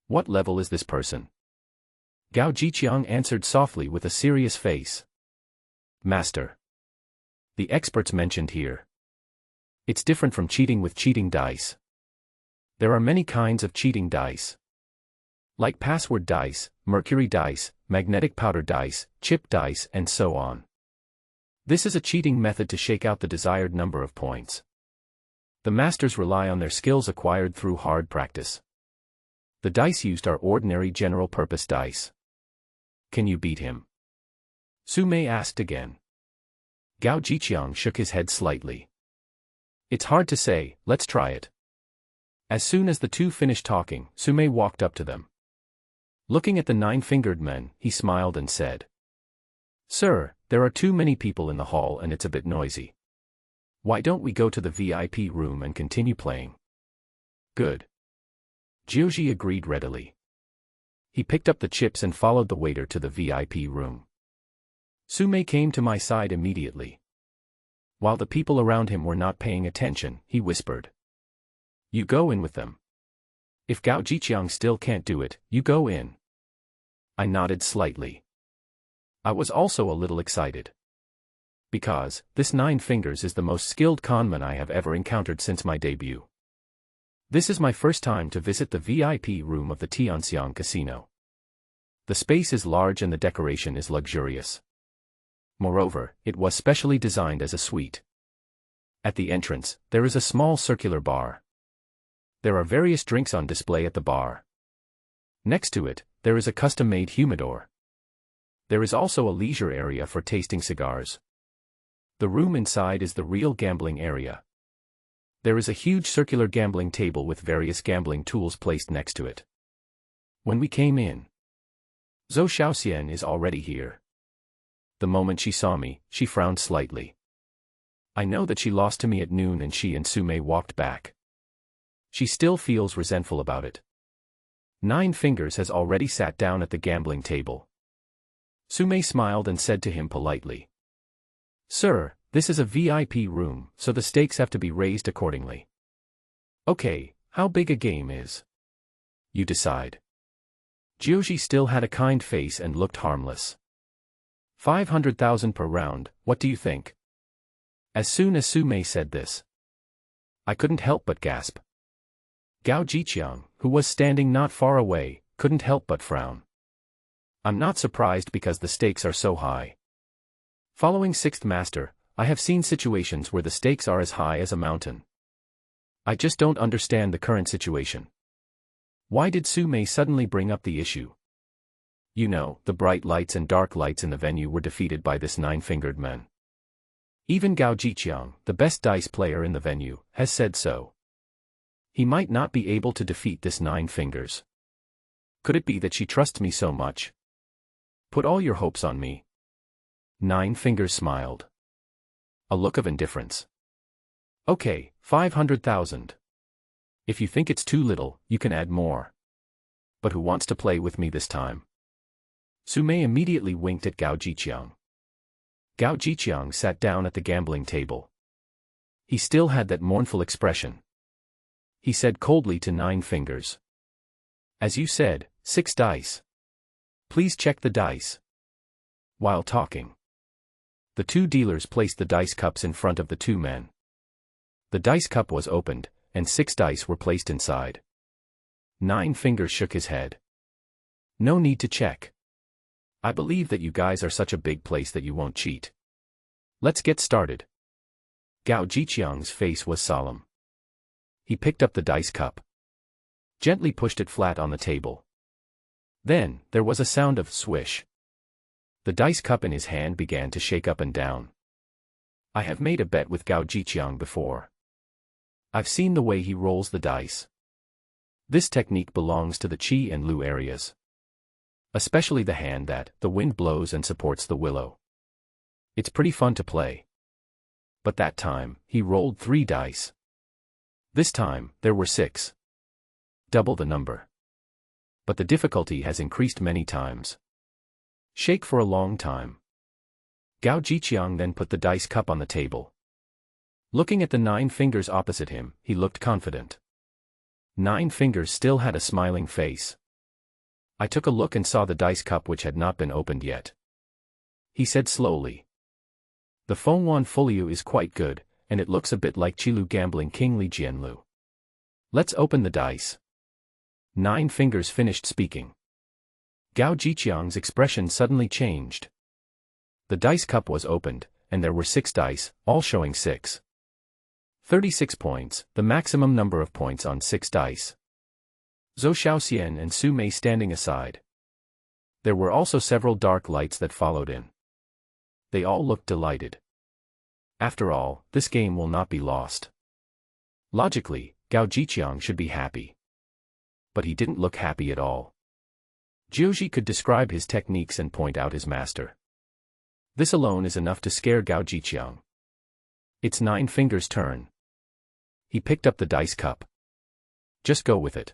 What level is this person? Gao Jiqiang answered softly with a serious face. Master. The experts mentioned here. It's different from cheating with cheating dice. There are many kinds of cheating dice. Like password dice, mercury dice, magnetic powder dice, chip dice, and so on. This is a cheating method to shake out the desired number of points. The masters rely on their skills acquired through hard practice. The dice used are ordinary general-purpose dice. Can you beat him? Su Mei asked again. Gao Jiqiang shook his head slightly. It's hard to say, let's try it. As soon as the 2 finished talking, Su Mei walked up to them. Looking at the 9-fingered men, he smiled and said. Sir, there are too many people in the hall and it's a bit noisy. Why don't we go to the VIP room and continue playing? Good. Jiuji agreed readily. He picked up the chips and followed the waiter to the VIP room. Su Mei came to my side immediately. While the people around him were not paying attention, he whispered. You go in with them. If Gao Jiqiang still can't do it, you go in. I nodded slightly. I was also a little excited. Because, this Nine Fingers is the most skilled conman I have ever encountered since my debut. This is my first time to visit the VIP room of the Tianxiang Casino. The space is large and the decoration is luxurious. Moreover, it was specially designed as a suite. At the entrance, there is a small circular bar. There are various drinks on display at the bar. Next to it, there is a custom-made humidor. There is also a leisure area for tasting cigars. The room inside is the real gambling area. There is a huge circular gambling table with various gambling tools placed next to it. When we came in, Zhou Xiaoxian is already here. The moment she saw me, she frowned slightly. I know that she lost to me at noon and she and Sumei walked back. She still feels resentful about it. Nine Fingers has already sat down at the gambling table. Sumei smiled and said to him politely, "Sir, this is a VIP room, so the stakes have to be raised accordingly." "Okay, how big a game is?" "You decide." Jiuji still had a kind face and looked harmless. 500,000 per round, what do you think? As soon as Sumei said this, I couldn't help but gasp. Gao Jiqiang, who was standing not far away, couldn't help but frown. I'm not surprised because the stakes are so high. Following Sixth Master, I have seen situations where the stakes are as high as a mountain. I just don't understand the current situation. Why did Sumei suddenly bring up the issue? You know, the bright lights and dark lights in the venue were defeated by this nine-fingered man. Even Gao Jiqiang, the best dice player in the venue, has said so. He might not be able to defeat this Nine Fingers. Could it be that she trusts me so much? Put all your hopes on me. Nine Fingers smiled. A look of indifference. Okay, 500,000. If you think it's too little, you can add more. But who wants to play with me this time? Sumei immediately winked at Gao Jiqiang. Gao Jiqiang sat down at the gambling table. He still had that mournful expression. He said coldly to Nine Fingers, "As you said, 6 dice. Please check the dice." While talking, the two dealers placed the dice cups in front of the two men. The dice cup was opened, and 6 dice were placed inside. Nine Fingers shook his head. "No need to check. I believe that you guys are such a big place that you won't cheat. Let's get started." Gao Jiqiang's face was solemn. He picked up the dice cup, gently pushed it flat on the table. Then, there was a sound of swish. The dice cup in his hand began to shake up and down. I have made a bet with Gao Jiqiang before. I've seen the way he rolls the dice. This technique belongs to the Qi and Lu areas. Especially the hand that, the wind blows and supports the willow. It's pretty fun to play. But that time, he rolled 3 dice. This time, there were 6. Double the number. But the difficulty has increased many times. Shake for a long time. Gao Jiqiang then put the dice cup on the table. Looking at the 9 Fingers opposite him, he looked confident. 9 Fingers still had a smiling face. I took a look and saw the dice cup which had not been opened yet. He said slowly, "The Fengwan Folio is quite good, and it looks a bit like Qilu Gambling King Li Jianlu. Let's open the dice." 9 Fingers finished speaking. Gao Jiqiang's expression suddenly changed. The dice cup was opened, and there were 6 dice, all showing 6. 36 points, the maximum number of points on 6 dice. Zhou Xiaoxian and Sumei standing aside. There were also several dark lights that followed in. They all looked delighted. After all, this game will not be lost. Logically, Gao Jiqiang should be happy. But he didn't look happy at all. Jiuji could describe his techniques and point out his master. This alone is enough to scare Gao Jiqiang. It's 9 Fingers' turn. He picked up the dice cup. Just go with it.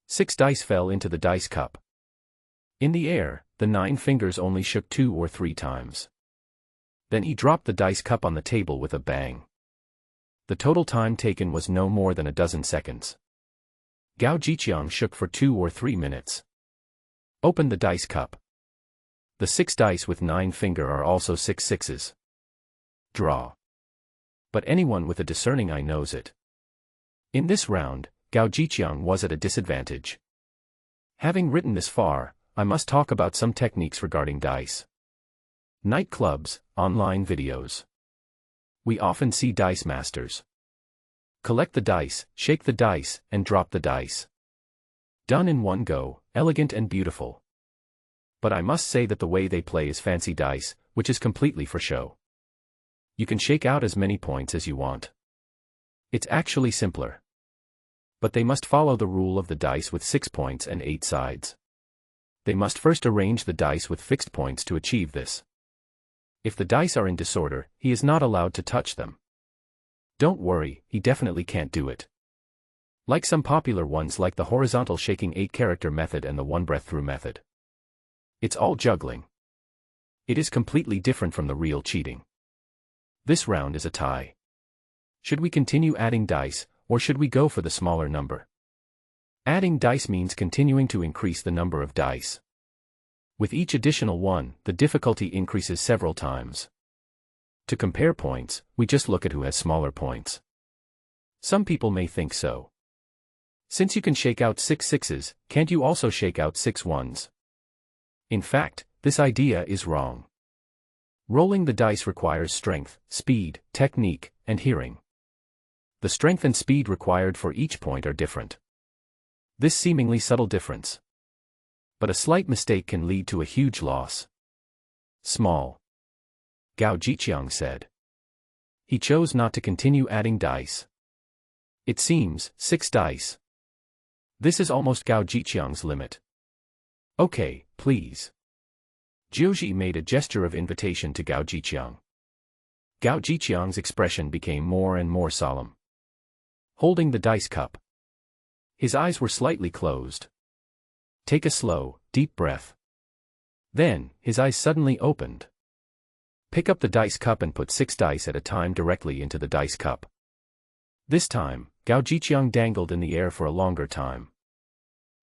6 dice fell into the dice cup. In the air, the 9 Fingers only shook 2 or 3 times. Then he dropped the dice cup on the table with a bang. The total time taken was no more than a dozen seconds. Gao Jiqiang shook for 2 or 3 minutes. Opened the dice cup. The 6 dice with 9 finger are also 6 sixes. Draw. But anyone with a discerning eye knows it. In this round, Gao Jiqiang was at a disadvantage. Having written this far, I must talk about some techniques regarding dice. Nightclubs, online videos. We often see dice masters collect the dice, shake the dice, and drop the dice. Done in one go, elegant and beautiful. But I must say that the way they play is fancy dice, which is completely for show. You can shake out as many points as you want. It's actually simpler. But they must follow the rule of the dice with 6 points and 8 sides. They must first arrange the dice with fixed points to achieve this. If the dice are in disorder, he is not allowed to touch them. Don't worry, he definitely can't do it. Like some popular ones like the horizontal shaking 8-character method and the one breath through method. It's all juggling. It is completely different from the real cheating. This round is a tie. Should we continue adding dice, or should we go for the smaller number? Adding dice means continuing to increase the number of dice. With each additional one, the difficulty increases several times. To compare points, we just look at who has smaller points. Some people may think so. Since you can shake out 6 sixes, can't you also shake out 6 ones? In fact, this idea is wrong. Rolling the dice requires strength, speed, technique, and hearing. The strength and speed required for each point are different. This seemingly subtle difference. But a slight mistake can lead to a huge loss. Small. Gao Jiqiang said. He chose not to continue adding dice. It seems, 6 dice. This is almost Gao Jiqiang's limit. Okay, please. Jiuji made a gesture of invitation to Gao Jiqiang. Gao Jiqiang's expression became more and more solemn. Holding the dice cup. His eyes were slightly closed. Take a slow, deep breath. Then, his eyes suddenly opened. Pick up the dice cup and put 6 dice at a time directly into the dice cup. This time, Gao Jiqiang dangled in the air for a longer time.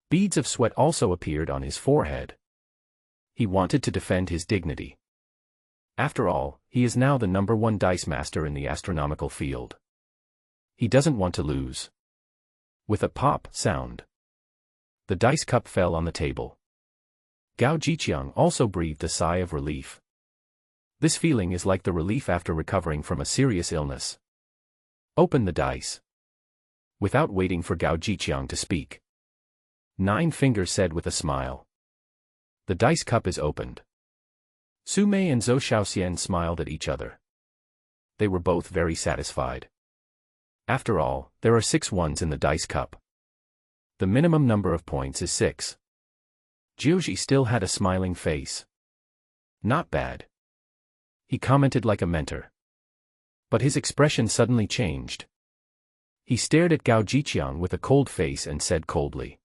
Beads of sweat also appeared on his forehead. He wanted to defend his dignity. After all, he is now the #1 dice master in the astronomical field. He doesn't want to lose. With a pop sound, the dice cup fell on the table. Gao Jiqiang also breathed a sigh of relief. This feeling is like the relief after recovering from a serious illness. Open the dice. Without waiting for Gao Jiqiang to speak, 9 Fingers said with a smile. The dice cup is opened. Su Mei and Zhou Shaoxian smiled at each other. They were both very satisfied. After all, there are 6 ones in the dice cup. The minimum number of points is 6. Jiuji still had a smiling face. Not bad. He commented like a mentor. But his expression suddenly changed. He stared at Gao Jiqiang with a cold face and said coldly.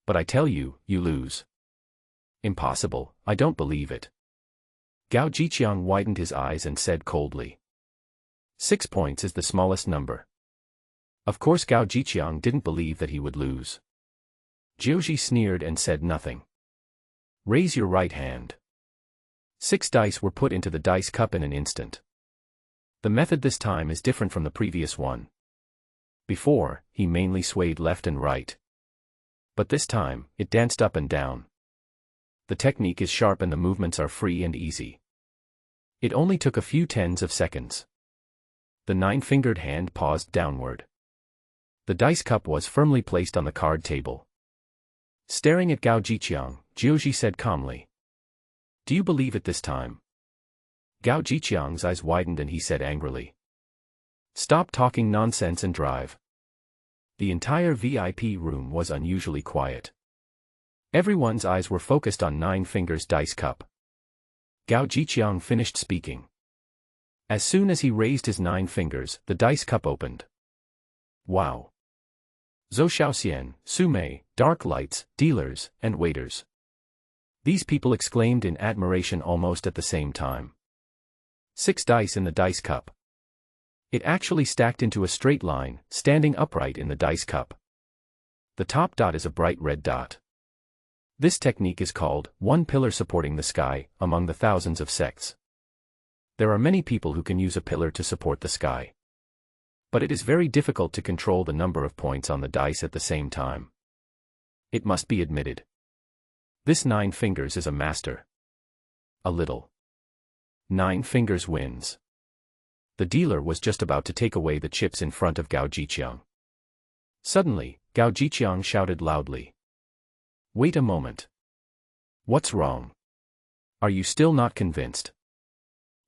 But I tell you, you lose. Impossible, I don't believe it. Gao Jiqiang widened his eyes and said coldly. 6 points is the smallest number. Of course Gao Jiqiang didn't believe that he would lose. Jiuji sneered and said nothing. Raise your right hand. 6 dice were put into the dice cup in an instant. The method this time is different from the previous one. Before, he mainly swayed left and right. But this time, it danced up and down. The technique is sharp and the movements are free and easy. It only took a few tens of seconds. The 9-fingered hand paused downward. The dice cup was firmly placed on the card table. Staring at Gao Jiqiang, Jiuji said calmly. Do you believe it this time? Gao Jiqiang's eyes widened and he said angrily. Stop talking nonsense and drive. The entire VIP room was unusually quiet. Everyone's eyes were focused on 9 Fingers dice cup. Gao Jiqiang finished speaking. As soon as he raised his 9 fingers, the dice cup opened. Wow! Zhou Shaoxian, Su Mei, dark lights, dealers, and waiters. These people exclaimed in admiration almost at the same time. 6 dice in the dice cup. It actually stacked into a straight line, standing upright in the dice cup. The top dot is a bright red dot. This technique is called one pillar supporting the sky among the thousands of sects. There are many people who can use a pillar to support the sky. But it is very difficult to control the number of points on the dice at the same time. It must be admitted. This 9 Fingers is a master. A little. 9 Fingers wins. The dealer was just about to take away the chips in front of Gao Jiqiang. Suddenly, Gao Jiqiang shouted loudly. Wait a moment. What's wrong? Are you still not convinced?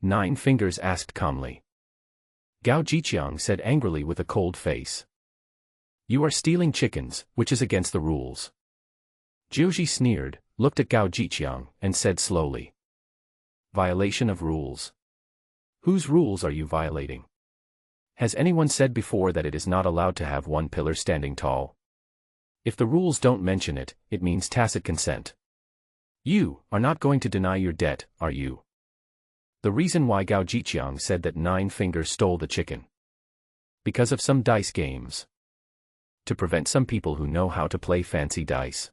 9 Fingers asked calmly. Gao Jiqiang said angrily with a cold face. You are stealing chickens, which is against the rules. Jiuji sneered, looked at Gao Jiqiang, and said slowly. Violation of rules. Whose rules are you violating? Has anyone said before that it is not allowed to have one pillar standing tall? If the rules don't mention it, it means tacit consent. You are not going to deny your debt, are you? The reason why Gao Jiqiang said that 9 Fingers stole the chicken. Because of some dice games. To prevent some people who know how to play fancy dice.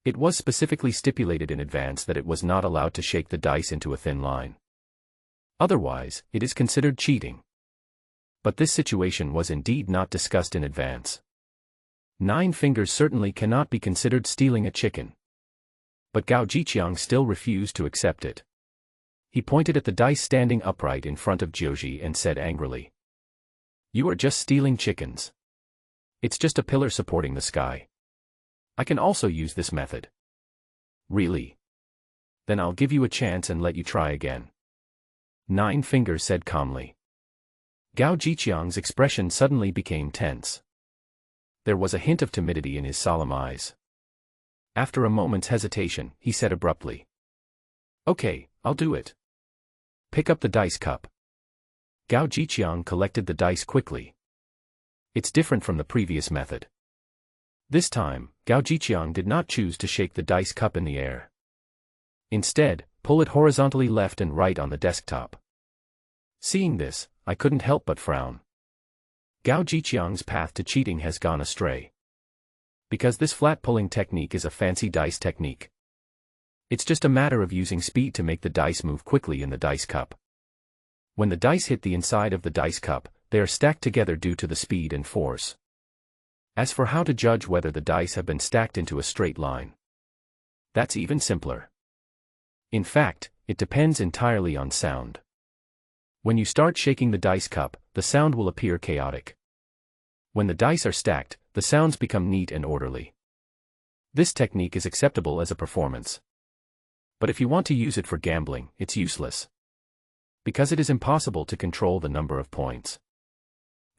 It was specifically stipulated in advance that it was not allowed to shake the dice into a thin line. Otherwise, it is considered cheating. But this situation was indeed not discussed in advance. 9 Fingers certainly cannot be considered stealing a chicken. But Gao Jiqiang still refused to accept it. He pointed at the dice standing upright in front of Jiuji and said angrily. You are just stealing chickens. It's just a pillar supporting the sky. I can also use this method. Really? Then I'll give you a chance and let you try again. 9 Fingers said calmly. Gao Jiqiang's expression suddenly became tense. There was a hint of timidity in his solemn eyes. After a moment's hesitation, he said abruptly. Okay, I'll do it. Pick up the dice cup. Gao Jiqiang collected the dice quickly. It's different from the previous method. This time, Gao Jiqiang did not choose to shake the dice cup in the air. Instead, pull it horizontally left and right on the desktop. Seeing this, I couldn't help but frown. Gao Jiqiang's path to cheating has gone astray. Because this flat pulling technique is a fancy dice technique. It's just a matter of using speed to make the dice move quickly in the dice cup. When the dice hit the inside of the dice cup, they are stacked together due to the speed and force. As for how to judge whether the dice have been stacked into a straight line, that's even simpler. In fact, it depends entirely on sound. When you start shaking the dice cup, the sound will appear chaotic. When the dice are stacked, the sounds become neat and orderly. This technique is acceptable as a performance. But if you want to use it for gambling, it's useless. Because it is impossible to control the number of points.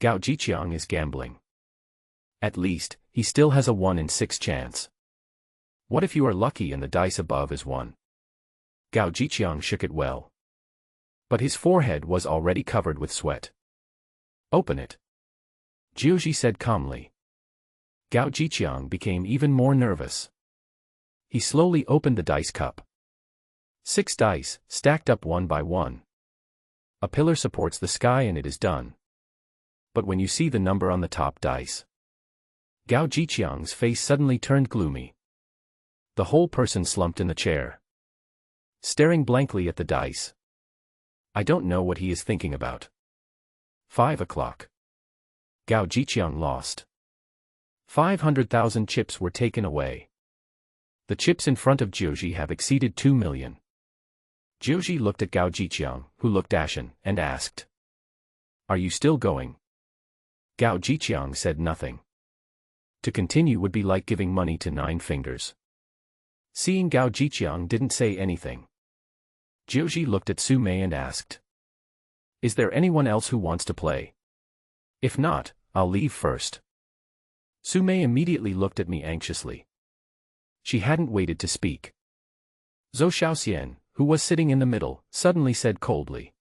Gao Jiqiang is gambling. At least, he still has a 1 in 6 chance. What if you are lucky and the dice above is 1? Gao Jiqiang shook it well. But his forehead was already covered with sweat. Open it. Jiuji said calmly. Gao Jiqiang became even more nervous. He slowly opened the dice cup. 6 dice, stacked up one by one. A pillar supports the sky and it is done. But when you see the number on the top dice, Gao Jiqiang's face suddenly turned gloomy. The whole person slumped in the chair, staring blankly at the dice. I don't know what he is thinking about. 5 o'clock. Gao Jiqiang lost. 500,000 chips were taken away. The chips in front of Jiuji have exceeded 2 million. Jiuji looked at Gao Jiqiang, who looked ashen, and asked. Are you still going? Gao Jiqiang said nothing. To continue would be like giving money to 9 Fingers. Seeing Gao Jiqiang didn't say anything, Jiuji looked at Su Mei and asked. Is there anyone else who wants to play? If not, I'll leave first. Su Mei immediately looked at me anxiously. She hadn't waited to speak. Zhou Xiaoxian, who was sitting in the middle, suddenly said coldly.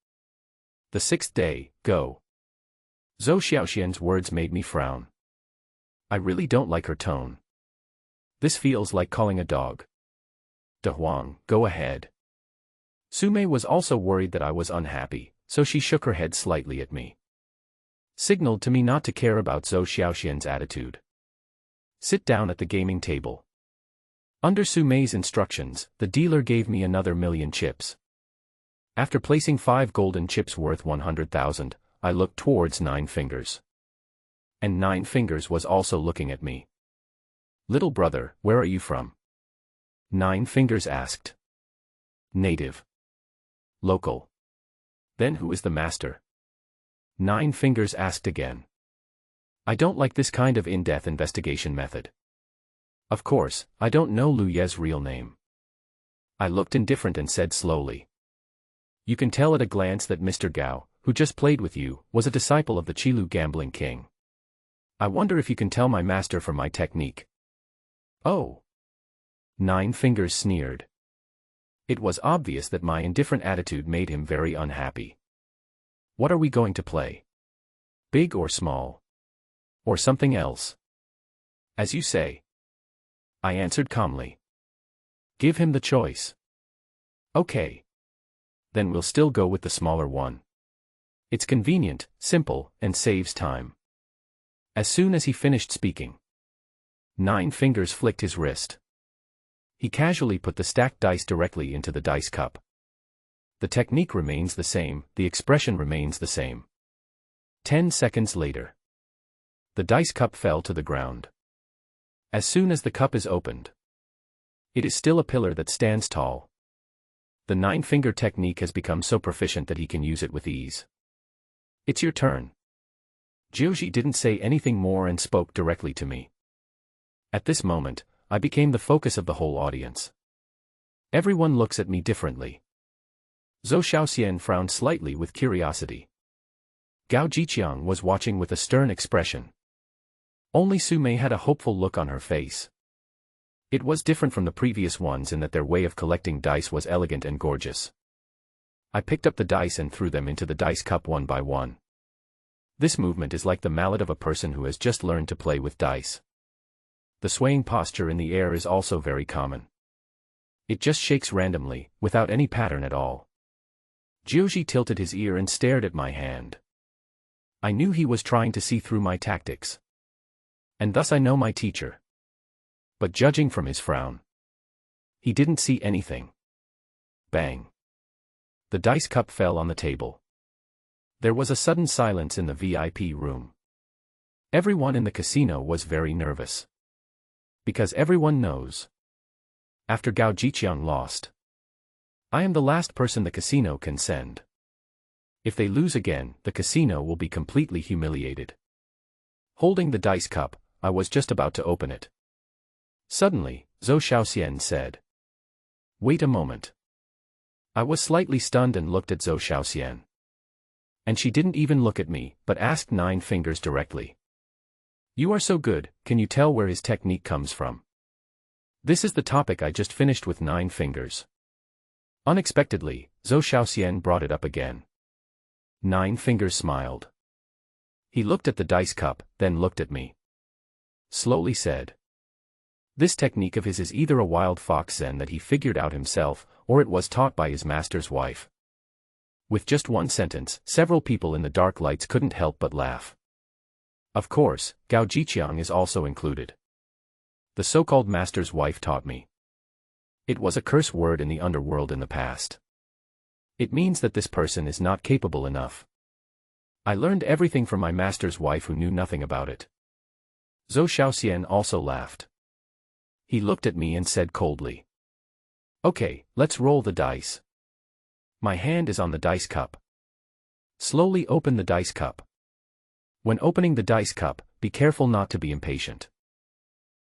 The 6th day, go. Zhou Xiaoxian's words made me frown. I really don't like her tone. This feels like calling a dog. De Huang, go ahead. Su Mei was also worried that I was unhappy, so she shook her head slightly at me. Signaled to me not to care about Zhou Xiaoxian's attitude. Sit down at the gaming table. Under Su Mei's instructions, the dealer gave me another 1,000,000 chips. After placing 5 golden chips worth 100,000, I looked towards Nine Fingers. And Nine Fingers was also looking at me. "Little brother, where are you from?" Nine Fingers asked. "Native." "Local." "Then who is the master?" Nine Fingers asked again. "I don't like this kind of in-depth investigation method. Of course, I don't know Lu Ye's real name." I looked indifferent and said slowly. "You can tell at a glance that Mr. Gao, who just played with you, was a disciple of the Qilu gambling king. I wonder if you can tell my master from my technique." "Oh." Nine Fingers sneered. It was obvious that my indifferent attitude made him very unhappy. "What are we going to play? Big or small? Or something else?" "As you say," I answered calmly. "Give him the choice." "Okay. Then we'll still go with the smaller one. It's convenient, simple, and saves time." As soon as he finished speaking, Nine Fingers flicked his wrist. He casually put the stacked dice directly into the dice cup. The technique remains the same, the expression remains the same. 10 seconds later, the dice cup fell to the ground. As soon as the cup is opened, it is still a pillar that stands tall. The nine-finger technique has become so proficient that he can use it with ease. "It's your turn." Jiuji didn't say anything more and spoke directly to me. At this moment, I became the focus of the whole audience. Everyone looks at me differently. Zhou Xiaoxian frowned slightly with curiosity. Gao Jiqiang was watching with a stern expression. Only Su Mei had a hopeful look on her face. It was different from the previous ones in that their way of collecting dice was elegant and gorgeous. I picked up the dice and threw them into the dice cup one by one. This movement is like the mallet of a person who has just learned to play with dice. The swaying posture in the air is also very common. It just shakes randomly, without any pattern at all. Jiuji tilted his ear and stared at my hand. I knew he was trying to see through my tactics. And thus I know my teacher. But judging from his frown, he didn't see anything. Bang. The dice cup fell on the table. There was a sudden silence in the VIP room. Everyone in the casino was very nervous. Because everyone knows. After Gao Jiqiang lost, I am the last person the casino can send. If they lose again, the casino will be completely humiliated. Holding the dice cup, I was just about to open it. Suddenly, Zhou Xiaoxian said, "Wait a moment." I was slightly stunned and looked at Zhou Xiaoxian. And she didn't even look at me, but asked Nine Fingers directly. "You are so good, can you tell where his technique comes from?" This is the topic I just finished with Nine Fingers. Unexpectedly, Zhou Xiaoxian brought it up again. Nine Fingers smiled. He looked at the dice cup, then looked at me. Slowly said, "This technique of his is either a wild fox zen that he figured out himself, or it was taught by his master's wife." With just one sentence, several people in the dark lights couldn't help but laugh. Of course, Gao Jiqiang is also included. The so-called master's wife taught me. It was a curse word in the underworld in the past. It means that this person is not capable enough. I learned everything from my master's wife who knew nothing about it. Zhou Xiaoxian also laughed. He looked at me and said coldly, "Okay, let's roll the dice." My hand is on the dice cup. Slowly open the dice cup. When opening the dice cup, be careful not to be impatient.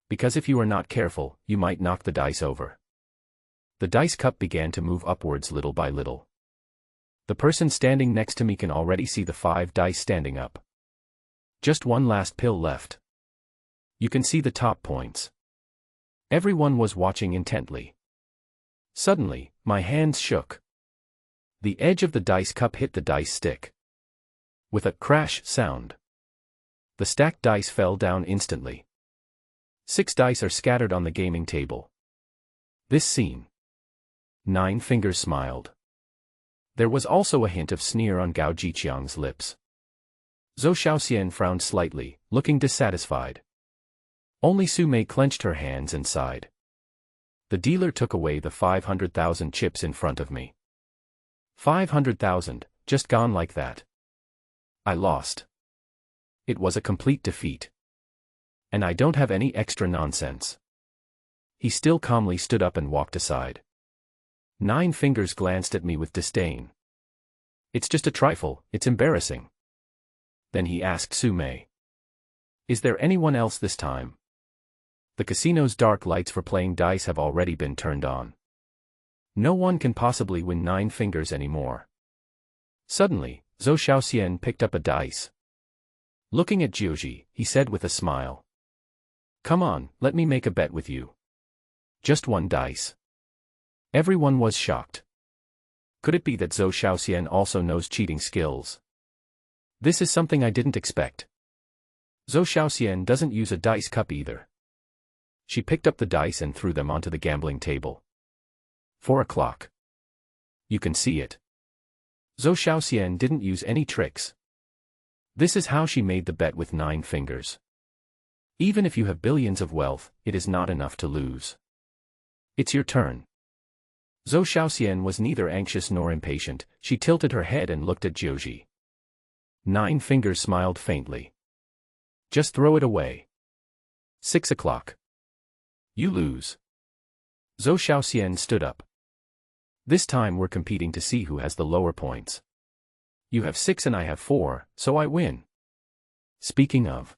Because if you are not careful, you might knock the dice over. The dice cup began to move upwards little by little. The person standing next to me can already see the 5 dice standing up. Just one last pill left. You can see the top points. Everyone was watching intently. Suddenly, my hands shook. The edge of the dice cup hit the dice stick. With a crash sound, the stacked dice fell down instantly. 6 dice are scattered on the gaming table. This scene. Nine Fingers smiled. There was also a hint of sneer on Gao Jiqiang's lips. Zhou Xiaoxian frowned slightly, looking dissatisfied. Only Su Mei clenched her hands and sighed. The dealer took away the 500,000 chips in front of me. 500,000, just gone like that. I lost. It was a complete defeat. And I don't have any extra nonsense. He still calmly stood up and walked aside. Nine Fingers glanced at me with disdain. It's just a trifle, it's embarrassing. Then he asked Sume. Is there anyone else this time? The casino's dark lights for playing dice have already been turned on. No one can possibly win 9 fingers anymore. Suddenly, Zhou Xiaoxian picked up a dice. Looking at Jiuji, he said with a smile. Come on, let me make a bet with you. Just 1 dice. Everyone was shocked. Could it be that Zhou Xiaoxian also knows cheating skills? This is something I didn't expect. Zhou Xiaoxian doesn't use a dice cup either. She picked up the dice and threw them onto the gambling table. 4 o'clock. You can see it. Zhou Xiaoxian didn't use any tricks. This is how she made the bet with 9 fingers. Even if you have billions of wealth, it is not enough to lose. It's your turn. Zhou Xiaoxian was neither anxious nor impatient. She tilted her head and looked at Jiuji. 9 fingers smiled faintly. Just throw it away. 6 o'clock. You lose. Zhou Xiaoxian stood up. This time we're competing to see who has the lower points. You have 6 and I have 4, so I win. Speaking of.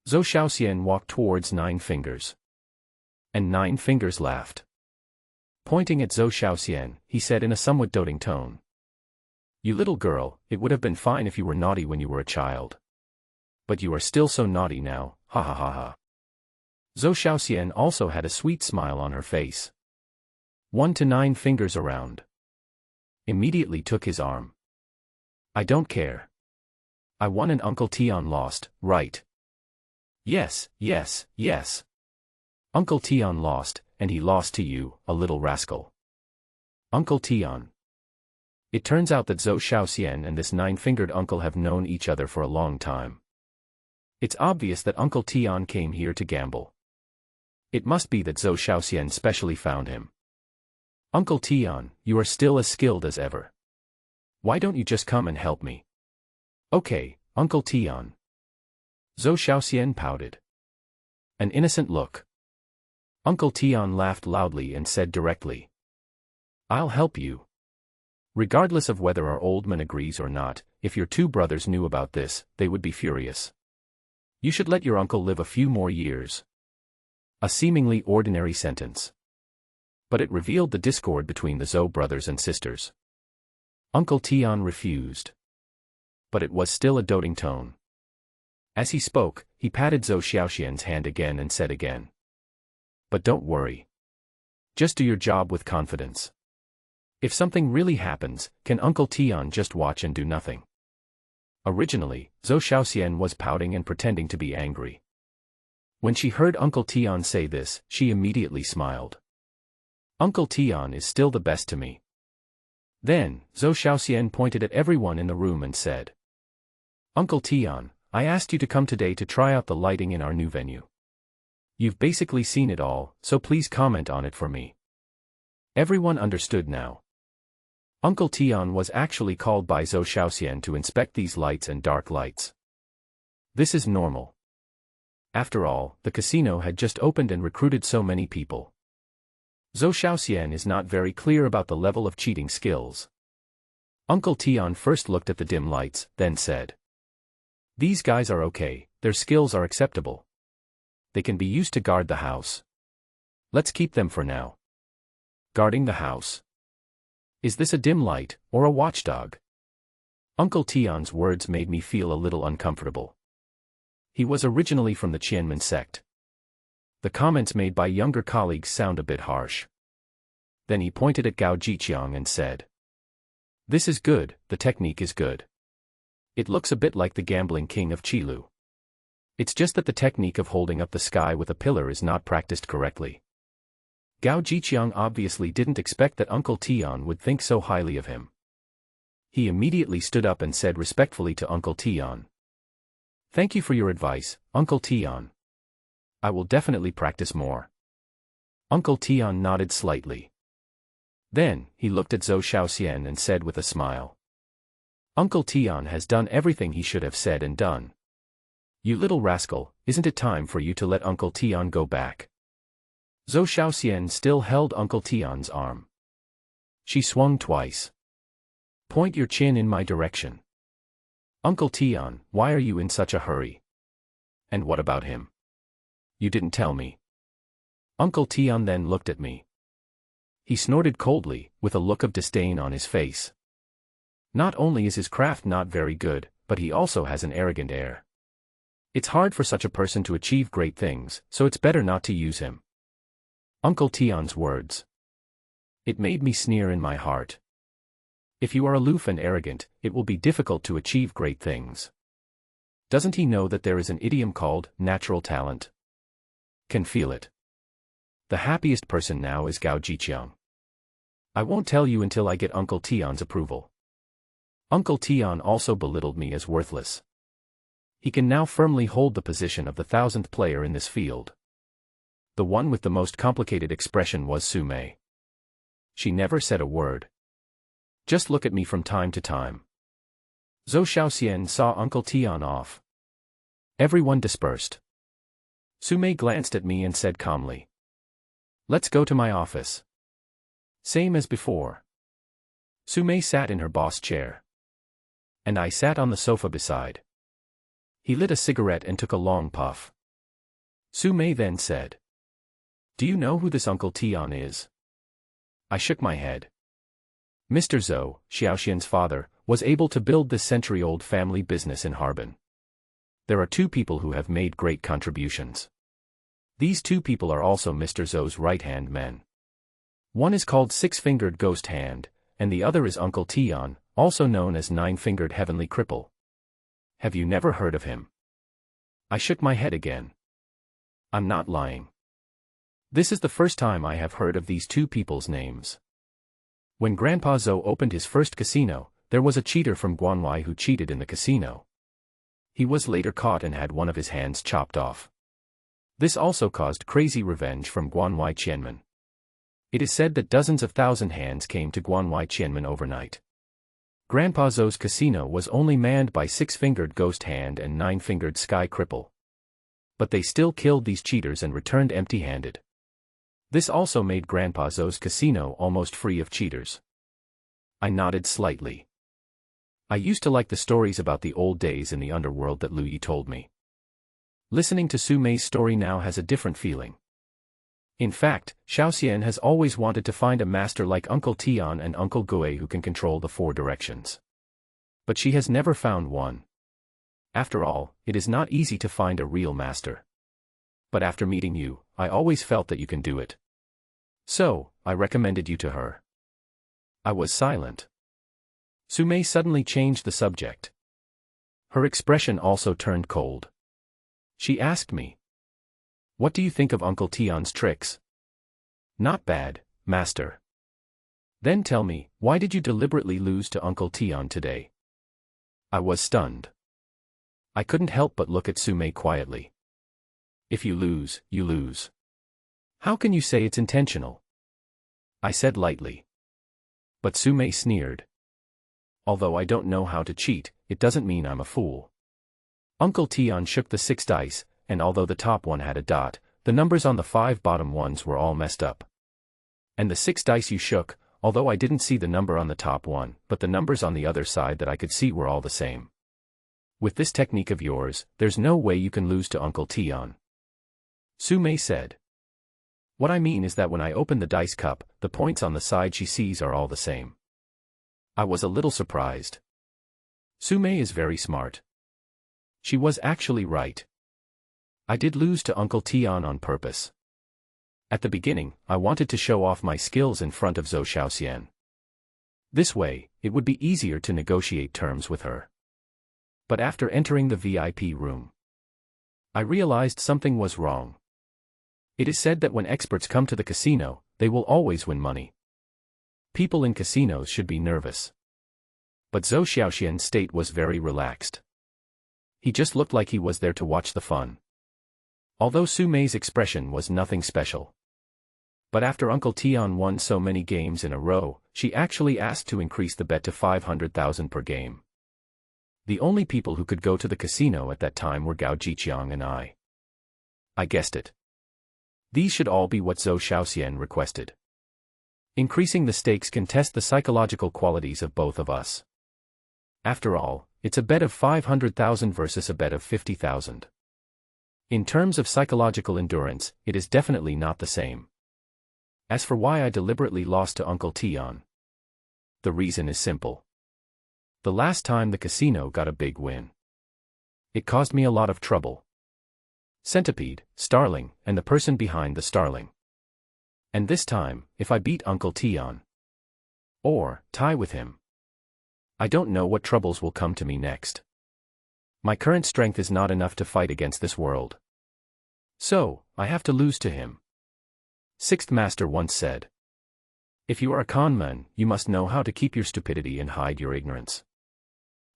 Zhou Xiaoxian walked towards 9 fingers. And 9 fingers laughed. Pointing at Zhou Xiaoxian, he said in a somewhat doting tone. You little girl, it would have been fine if you were naughty when you were a child. But you are still so naughty now, ha ha ha ha. Zhou Xiaoxian also had a sweet smile on her face. 1 to 9 fingers around. Immediately took his arm. I don't care. I won and Uncle Tian lost, right? Yes, yes, yes. Uncle Tian lost, and he lost to you, a little rascal. Uncle Tian. It turns out that Zhou Xiaoxian and this 9-fingered uncle have known each other for a long time. It's obvious that Uncle Tian came here to gamble. It must be that Zhou Xiaoxian specially found him. Uncle Tian, you are still as skilled as ever. Why don't you just come and help me? Okay, Uncle Tian. Zhou Xiaoxian pouted. An innocent look. Uncle Tian laughed loudly and said directly. I'll help you. Regardless of whether our old man agrees or not, if your 2 brothers knew about this, they would be furious. You should let your uncle live a few more years. A seemingly ordinary sentence. But it revealed the discord between the Zhou brothers and sisters. Uncle Tian refused. But it was still a doting tone. As he spoke, he patted Zhou Xiaoxian's hand again and said again. But don't worry. Just do your job with confidence. If something really happens, can Uncle Tian just watch and do nothing? Originally, Zhou Xiaoxian was pouting and pretending to be angry. When she heard Uncle Tian say this, she immediately smiled. Uncle Tian is still the best to me. Then, Zhou Xiaoxian pointed at everyone in the room and said. Uncle Tian, I asked you to come today to try out the lighting in our new venue. You've basically seen it all, so please comment on it for me. Everyone understood now. Uncle Tian was actually called by Zhou Xiaoxian to inspect these lights and dark lights. This is normal. After all, the casino had just opened and recruited so many people. Zhou Xiaoxian is not very clear about the level of cheating skills. Uncle Tian first looked at the dim lights, then said. These guys are okay, their skills are acceptable. They can be used to guard the house. Let's keep them for now. Guarding the house. Is this a dim light, or a watchdog? Uncle Tian's words made me feel a little uncomfortable. He was originally from the Qianmen sect. The comments made by younger colleagues sound a bit harsh. Then he pointed at Gao Jiqiang and said. This is good, the technique is good. It looks a bit like the gambling king of Qilu. It's just that the technique of holding up the sky with a pillar is not practiced correctly. Gao Jiqiang obviously didn't expect that Uncle Tian would think so highly of him. He immediately stood up and said respectfully to Uncle Tian. Thank you for your advice, Uncle Tian. I will definitely practice more. Uncle Tian nodded slightly. Then, he looked at Zhou Xiaoxian and said with a smile. Uncle Tian has done everything he should have said and done. You little rascal, isn't it time for you to let Uncle Tian go back? Zhou Xiaoxian still held Uncle Tian's arm. She swung twice. Point your chin in my direction. Uncle Tian, why are you in such a hurry? And what about him? You didn't tell me. Uncle Tian then looked at me. He snorted coldly, with a look of disdain on his face. Not only is his craft not very good, but he also has an arrogant air. It's hard for such a person to achieve great things, so it's better not to use him. Uncle Tian's words. It made me sneer in my heart. If you are aloof and arrogant, it will be difficult to achieve great things. Doesn't he know that there is an idiom called natural talent? Can feel it. The happiest person now is Gao Jiqiang. I won't tell you until I get Uncle Tian's approval. Uncle Tian also belittled me as worthless. He can now firmly hold the position of the 1000th player in this field. The one with the most complicated expression was Su Mei. She never said a word. Just look at me from time to time. Zhou Xiaoxian saw Uncle Tian off. Everyone dispersed. Su Mei glanced at me and said calmly. Let's go to my office. Same as before. Su Mei sat in her boss chair. And I sat on the sofa beside. He lit a cigarette and took a long puff. Su Mei then said. Do you know who this Uncle Tian is? I shook my head. Mr. Zhou, Xiaoxian's father, was able to build this century-old family business in Harbin. There are two people who have made great contributions. These two people are also Mr. Zhou's right-hand men. One is called Six-Fingered Ghost Hand, and the other is Uncle Tian, also known as Nine-Fingered Heavenly Cripple. Have you never heard of him? I shook my head again. I'm not lying. This is the first time I have heard of these two people's names. When Grandpa Zhou opened his first casino, there was a cheater from Guanwai who cheated in the casino. He was later caught and had one of his hands chopped off. This also caused crazy revenge from Guanwai Qianmen. It is said that dozens of thousand hands came to Guanwai Qianmen overnight. Grandpa Zhou's casino was only manned by Six-Fingered Ghost Hand and Nine-Fingered Sky Cripple. But they still killed these cheaters and returned empty-handed. This also made Grandpa Zhou's casino almost free of cheaters. I nodded slightly. I used to like the stories about the old days in the underworld that Lu Yi told me. Listening to Su Mei's story now has a different feeling. In fact, Xiaoxian has always wanted to find a master like Uncle Tian and Uncle Gui who can control the four directions. But she has never found one. After all, it is not easy to find a real master. But after meeting you, I always felt that you can do it. So, I recommended you to her. I was silent. Su Mei suddenly changed the subject. Her expression also turned cold. She asked me, what do you think of Uncle Tian's tricks? Not bad, master. Then tell me, why did you deliberately lose to Uncle Tian today? I was stunned. I couldn't help but look at Su Mei quietly. If you lose, you lose. How can you say it's intentional? I said lightly. But Su Mei sneered. Although I don't know how to cheat, it doesn't mean I'm a fool. Uncle Tian shook the 6 dice, and although the top one had a dot, the numbers on the 5 bottom ones were all messed up. And the 6 dice you shook, although I didn't see the number on the top one, but the numbers on the other side that I could see were all the same. With this technique of yours, there's no way you can lose to Uncle Tian. Su Mei said. What I mean is that when I open the dice cup, the points on the side she sees are all the same. I was a little surprised. Su Mei is very smart. She was actually right. I did lose to Uncle Tian on purpose. At the beginning, I wanted to show off my skills in front of Zhou Xiaoxian. This way, it would be easier to negotiate terms with her. But after entering the VIP room, I realized something was wrong. It is said that when experts come to the casino, they will always win money. People in casinos should be nervous. But Zhou Xiaoxian's state was very relaxed. He just looked like he was there to watch the fun. Although Su Mei's expression was nothing special. But after Uncle Tian won so many games in a row, she actually asked to increase the bet to 500,000 per game. The only people who could go to the casino at that time were Gao Jiqiang and I. I guessed it. These should all be what Zhou Xiaoxian requested. Increasing the stakes can test the psychological qualities of both of us. After all, it's a bet of 500,000 versus a bet of 50,000. In terms of psychological endurance, it is definitely not the same. As for why I deliberately lost to Uncle Tian, the reason is simple. The last time the casino got a big win, it caused me a lot of trouble. Centipede, Starling, and the person behind the Starling. And this time, if I beat Uncle Tian, or tie with him, I don't know what troubles will come to me next. My current strength is not enough to fight against this world. So, I have to lose to him. Sixth Master once said, if you are a con man, you must know how to keep your stupidity and hide your ignorance.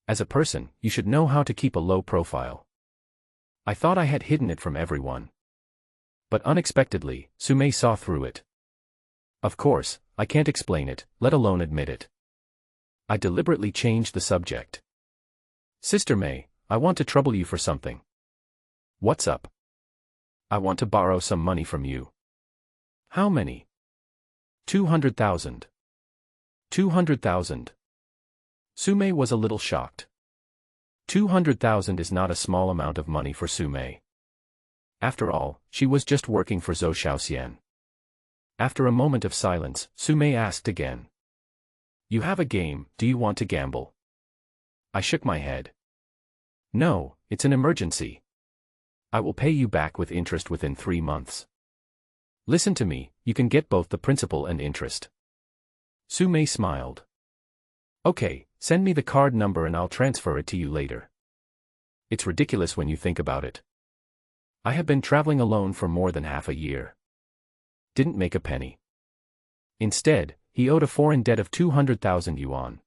As a person, you should know how to keep a low profile. I thought I had hidden it from everyone. But unexpectedly, Sumei saw through it. Of course, I can't explain it, let alone admit it. I deliberately changed the subject. Sister Mei, I want to trouble you for something. What's up? I want to borrow some money from you. How many? 200,000. 200,000. Sumei was a little shocked. 200,000 is not a small amount of money for Sumei. After all, she was just working for Zhou Xiaoxian. After a moment of silence, Sumei asked again. You have a game, do you want to gamble? I shook my head. No, it's an emergency. I will pay you back with interest within 3 months. Listen to me, you can get both the principal and interest. Sumei smiled. Okay, send me the card number and I'll transfer it to you later. It's ridiculous when you think about it. I have been traveling alone for more than half a year. Didn't make a penny. Instead, he owed a foreign debt of 200,000 yuan.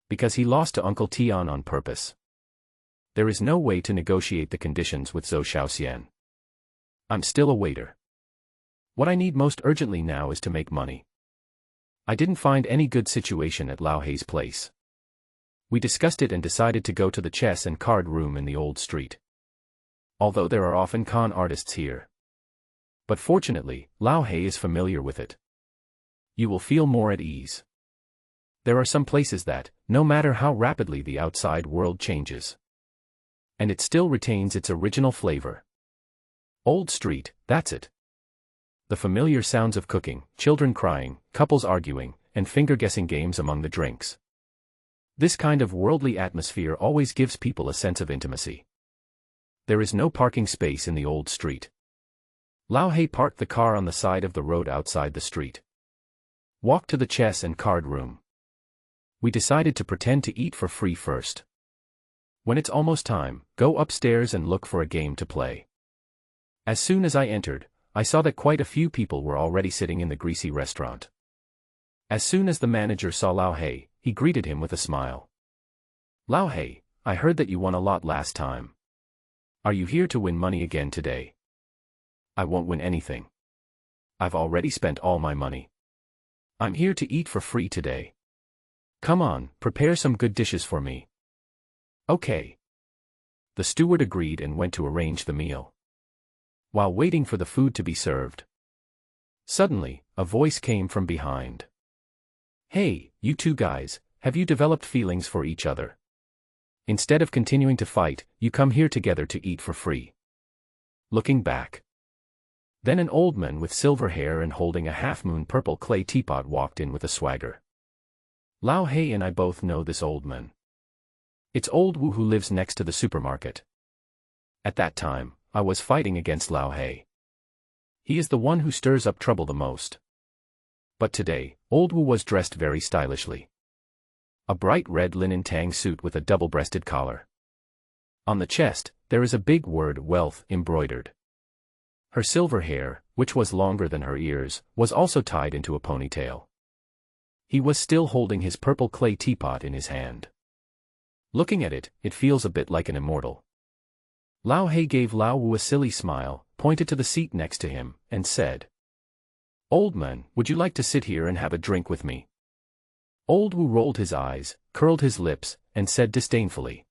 Because he lost to Uncle Tian on purpose. There is no way to negotiate the conditions with Zhou Xiaoxian. I'm still a waiter. What I need most urgently now is to make money. I didn't find any good situation at Lao Hei's place. We discussed it and decided to go to the chess and card room in the old street. Although there are often con artists here. But fortunately, Lao Hei is familiar with it. You will feel more at ease. There are some places that, no matter how rapidly the outside world changes, and it still retains its original flavor. Old street, that's it. The familiar sounds of cooking, children crying, couples arguing, and finger-guessing games among the drinks. This kind of worldly atmosphere always gives people a sense of intimacy. There is no parking space in the old street. Lao Hei parked the car on the side of the road outside the street. Walked to the chess and card room. We decided to pretend to eat for free first. When it's almost time, go upstairs and look for a game to play. As soon as I entered, I saw that quite a few people were already sitting in the greasy restaurant. As soon as the manager saw Lao Hei, he greeted him with a smile. Lao Hei, I heard that you won a lot last time. Are you here to win money again today? I won't win anything. I've already spent all my money. I'm here to eat for free today. Come on, prepare some good dishes for me. Okay. The steward agreed and went to arrange the meal. While waiting for the food to be served, suddenly, a voice came from behind. Hey, you two guys, have you developed feelings for each other? Instead of continuing to fight, you come here together to eat for free. Looking back. Then an old man with silver hair and holding a half-moon purple clay teapot walked in with a swagger. Lao Hei and I both know this old man. It's old Wu who lives next to the supermarket. At that time, I was fighting against Lao Hei. He is the one who stirs up trouble the most. But today, old Wu was dressed very stylishly. A bright red linen tang suit with a double-breasted collar. On the chest, there is a big word wealth embroidered. Her silver hair, which was longer than her ears, was also tied into a ponytail. He was still holding his purple clay teapot in his hand. Looking at it, it feels a bit like an immortal. Lao Hei gave Lao Wu a silly smile, pointed to the seat next to him, and said, Old man, would you like to sit here and have a drink with me? Old Wu rolled his eyes, curled his lips, and said disdainfully.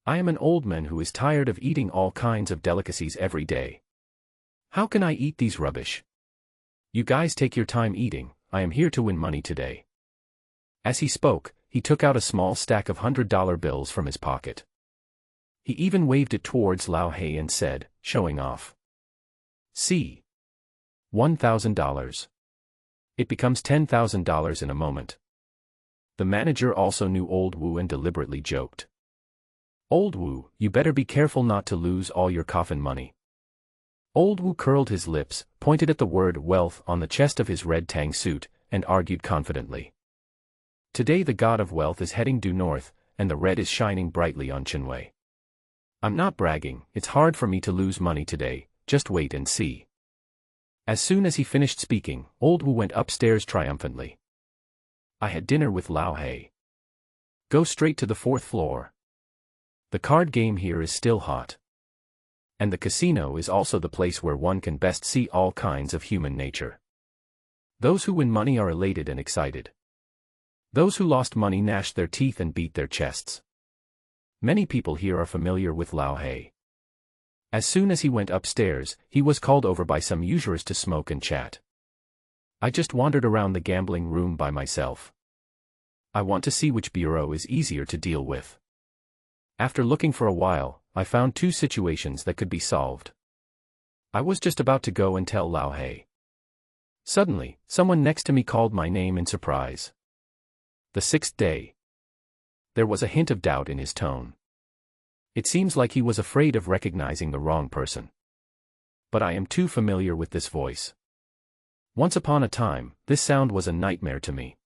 I am an old man who is tired of eating all kinds of delicacies every day. How can I eat these rubbish? You guys take your time eating, I am here to win money today. As he spoke, he took out a small stack of $100 bills from his pocket. He even waved it towards Lao Hei and said, showing off. See. $1,000. It becomes $10,000 in a moment. The manager also knew Old Wu and deliberately joked. Old Wu, you better be careful not to lose all your coffin money. Old Wu curled his lips, pointed at the word wealth on the chest of his red tang suit, and argued confidently. Today the god of wealth is heading due north, and the red is shining brightly on Chinwei. I'm not bragging, it's hard for me to lose money today, just wait and see. As soon as he finished speaking, Old Wu went upstairs triumphantly. I had dinner with Lao Hei. Go straight to the 4th floor. The card game here is still hot. And the casino is also the place where one can best see all kinds of human nature. Those who win money are elated and excited. Those who lost money gnash their teeth and beat their chests. Many people here are familiar with Lao Hei. As soon as he went upstairs, he was called over by some usuriers to smoke and chat. I just wandered around the gambling room by myself. I want to see which bureau is easier to deal with. After looking for a while, I found 2 situations that could be solved. I was just about to go and tell Lao Hei. Suddenly, someone next to me called my name in surprise. The 6th day. There was a hint of doubt in his tone. It seems like he was afraid of recognizing the wrong person. But I am too familiar with this voice. Once upon a time, this sound was a nightmare to me.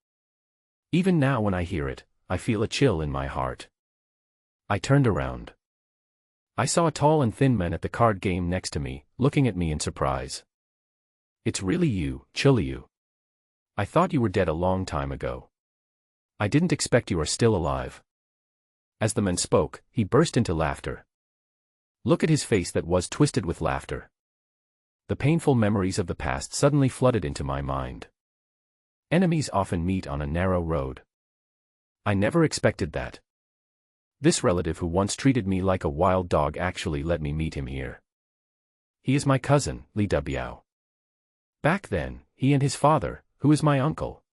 Even now when I hear it, I feel a chill in my heart. I turned around. I saw a tall and thin man at the card game next to me, looking at me in surprise. It's really you, Chiliu. I thought you were dead a long time ago. I didn't expect you are still alive. As the man spoke, he burst into laughter. Look at his face that was twisted with laughter. The painful memories of the past suddenly flooded into my mind. Enemies often meet on a narrow road. I never expected that. This relative who once treated me like a wild dog actually let me meet him here. He is my cousin, Li Dubiao. Back then, he and his father, who is my uncle.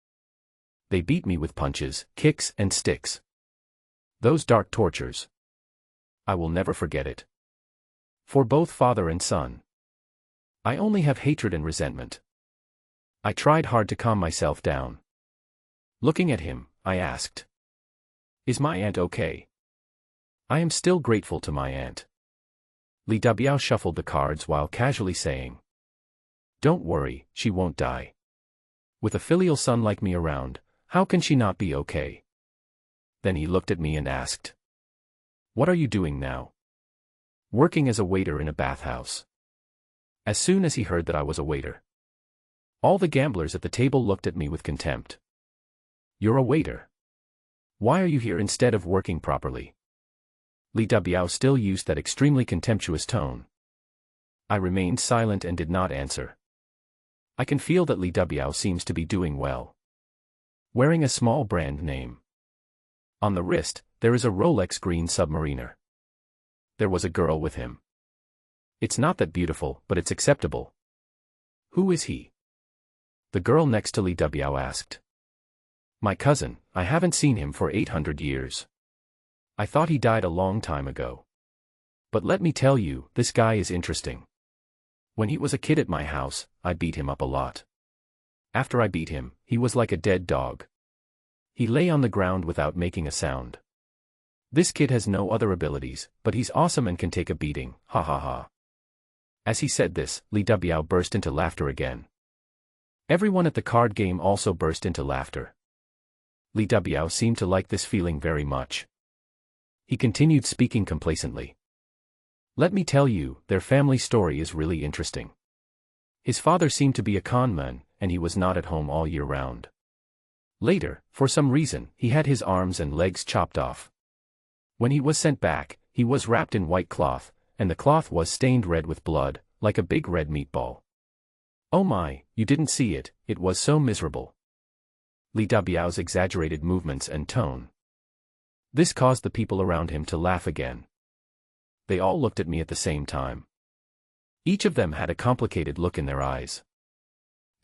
They beat me with punches, kicks, and sticks. Those dark tortures. I will never forget it. For both father and son. I only have hatred and resentment. I tried hard to calm myself down. Looking at him, I asked. Is my aunt okay? I am still grateful to my aunt. Li Dubiao shuffled the cards while casually saying. Don't worry, she won't die. With a filial son like me around, how can she not be okay? Then he looked at me and asked. What are you doing now? Working as a waiter in a bathhouse. As soon as he heard that I was a waiter. All the gamblers at the table looked at me with contempt. You're a waiter. Why are you here instead of working properly? Li Dubiao still used that extremely contemptuous tone. I remained silent and did not answer. I can feel that Li Dubiao seems to be doing well. Wearing a small brand name. On the wrist, there is a Rolex green submariner. There was a girl with him. It's not that beautiful, but it's acceptable. Who is he? The girl next to Li Dubiao asked. My cousin, I haven't seen him for 800 years. I thought he died a long time ago. But let me tell you, this guy is interesting. When he was a kid at my house, I beat him up a lot. After I beat him, he was like a dead dog. He lay on the ground without making a sound. This kid has no other abilities, but he's awesome and can take a beating, ha ha ha. As he said this, Li Dubiao burst into laughter again. Everyone at the card game also burst into laughter. Li Dubiao seemed to like this feeling very much. He continued speaking complacently. Let me tell you, their family story is really interesting. His father seemed to be a con man, and he was not at home all year round. Later, for some reason, he had his arms and legs chopped off. When he was sent back, he was wrapped in white cloth, and the cloth was stained red with blood, like a big red meatball. Oh my, you didn't see it, it was so miserable. Li Dabiao's exaggerated movements and tone. This caused the people around him to laugh again. They all looked at me at the same time. Each of them had a complicated look in their eyes.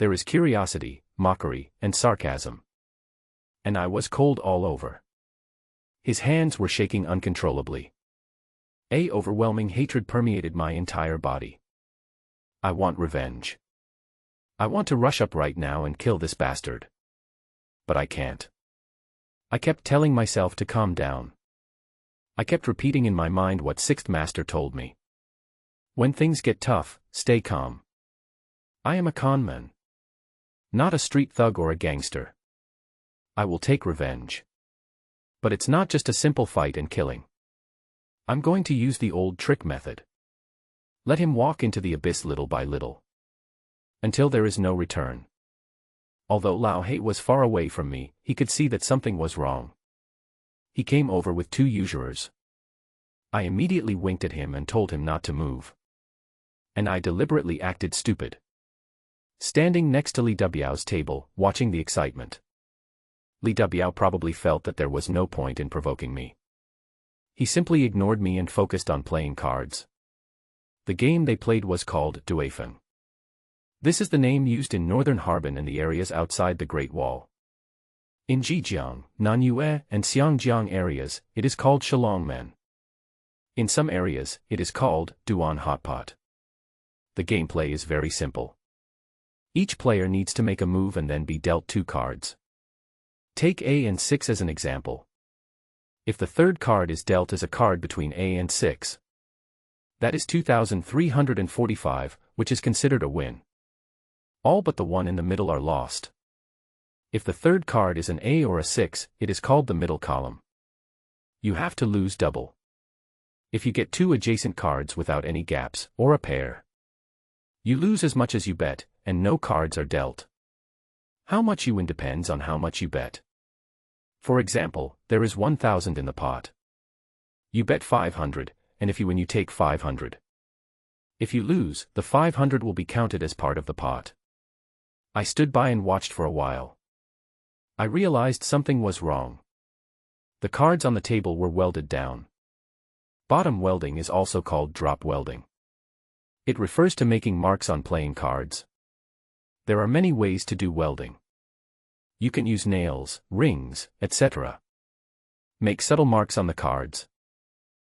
There is curiosity, mockery, and sarcasm. And I was cold all over. His hands were shaking uncontrollably. A overwhelming hatred permeated my entire body. I want revenge. I want to rush up right now and kill this bastard. But I can't. I kept telling myself to calm down. I kept repeating in my mind what Sixth Master told me. When things get tough, stay calm. I am a conman. Not a street thug or a gangster. I will take revenge. But it's not just a simple fight and killing. I'm going to use the old trick method. Let him walk into the abyss little by little. Until there is no return. Although Lao He was far away from me, he could see that something was wrong. He came over with 2 usurers. I immediately winked at him and told him not to move. And I deliberately acted stupid. Standing next to Li Dabiao's table, watching the excitement. Li Dabiao probably felt that there was no point in provoking me. He simply ignored me and focused on playing cards. The game they played was called Duifeng. This is the name used in northern Harbin and the areas outside the Great Wall. In Zhejiang, Nanyue, and Xiangjiang areas, it is called Shalongmen. In some areas, it is called Duan Hotpot. The gameplay is very simple. Each player needs to make a move and then be dealt 2 cards. Take A and 6 as an example. If the third card is dealt as a card between A and 6, that is 2,345, which is considered a win. All but the one in the middle are lost. If the third card is an A or a 6, it is called the middle column. You have to lose double. If you get 2 adjacent cards without any gaps, or a pair, you lose as much as you bet, and no cards are dealt. How much you win depends on how much you bet. For example, there is 1,000 in the pot. You bet 500, and if you win you take 500. If you lose, the 500 will be counted as part of the pot. I stood by and watched for a while. I realized something was wrong. The cards on the table were welded down. Bottom welding is also called drop welding. It refers to making marks on playing cards. There are many ways to do welding. You can use nails, rings, etc. Make subtle marks on the cards.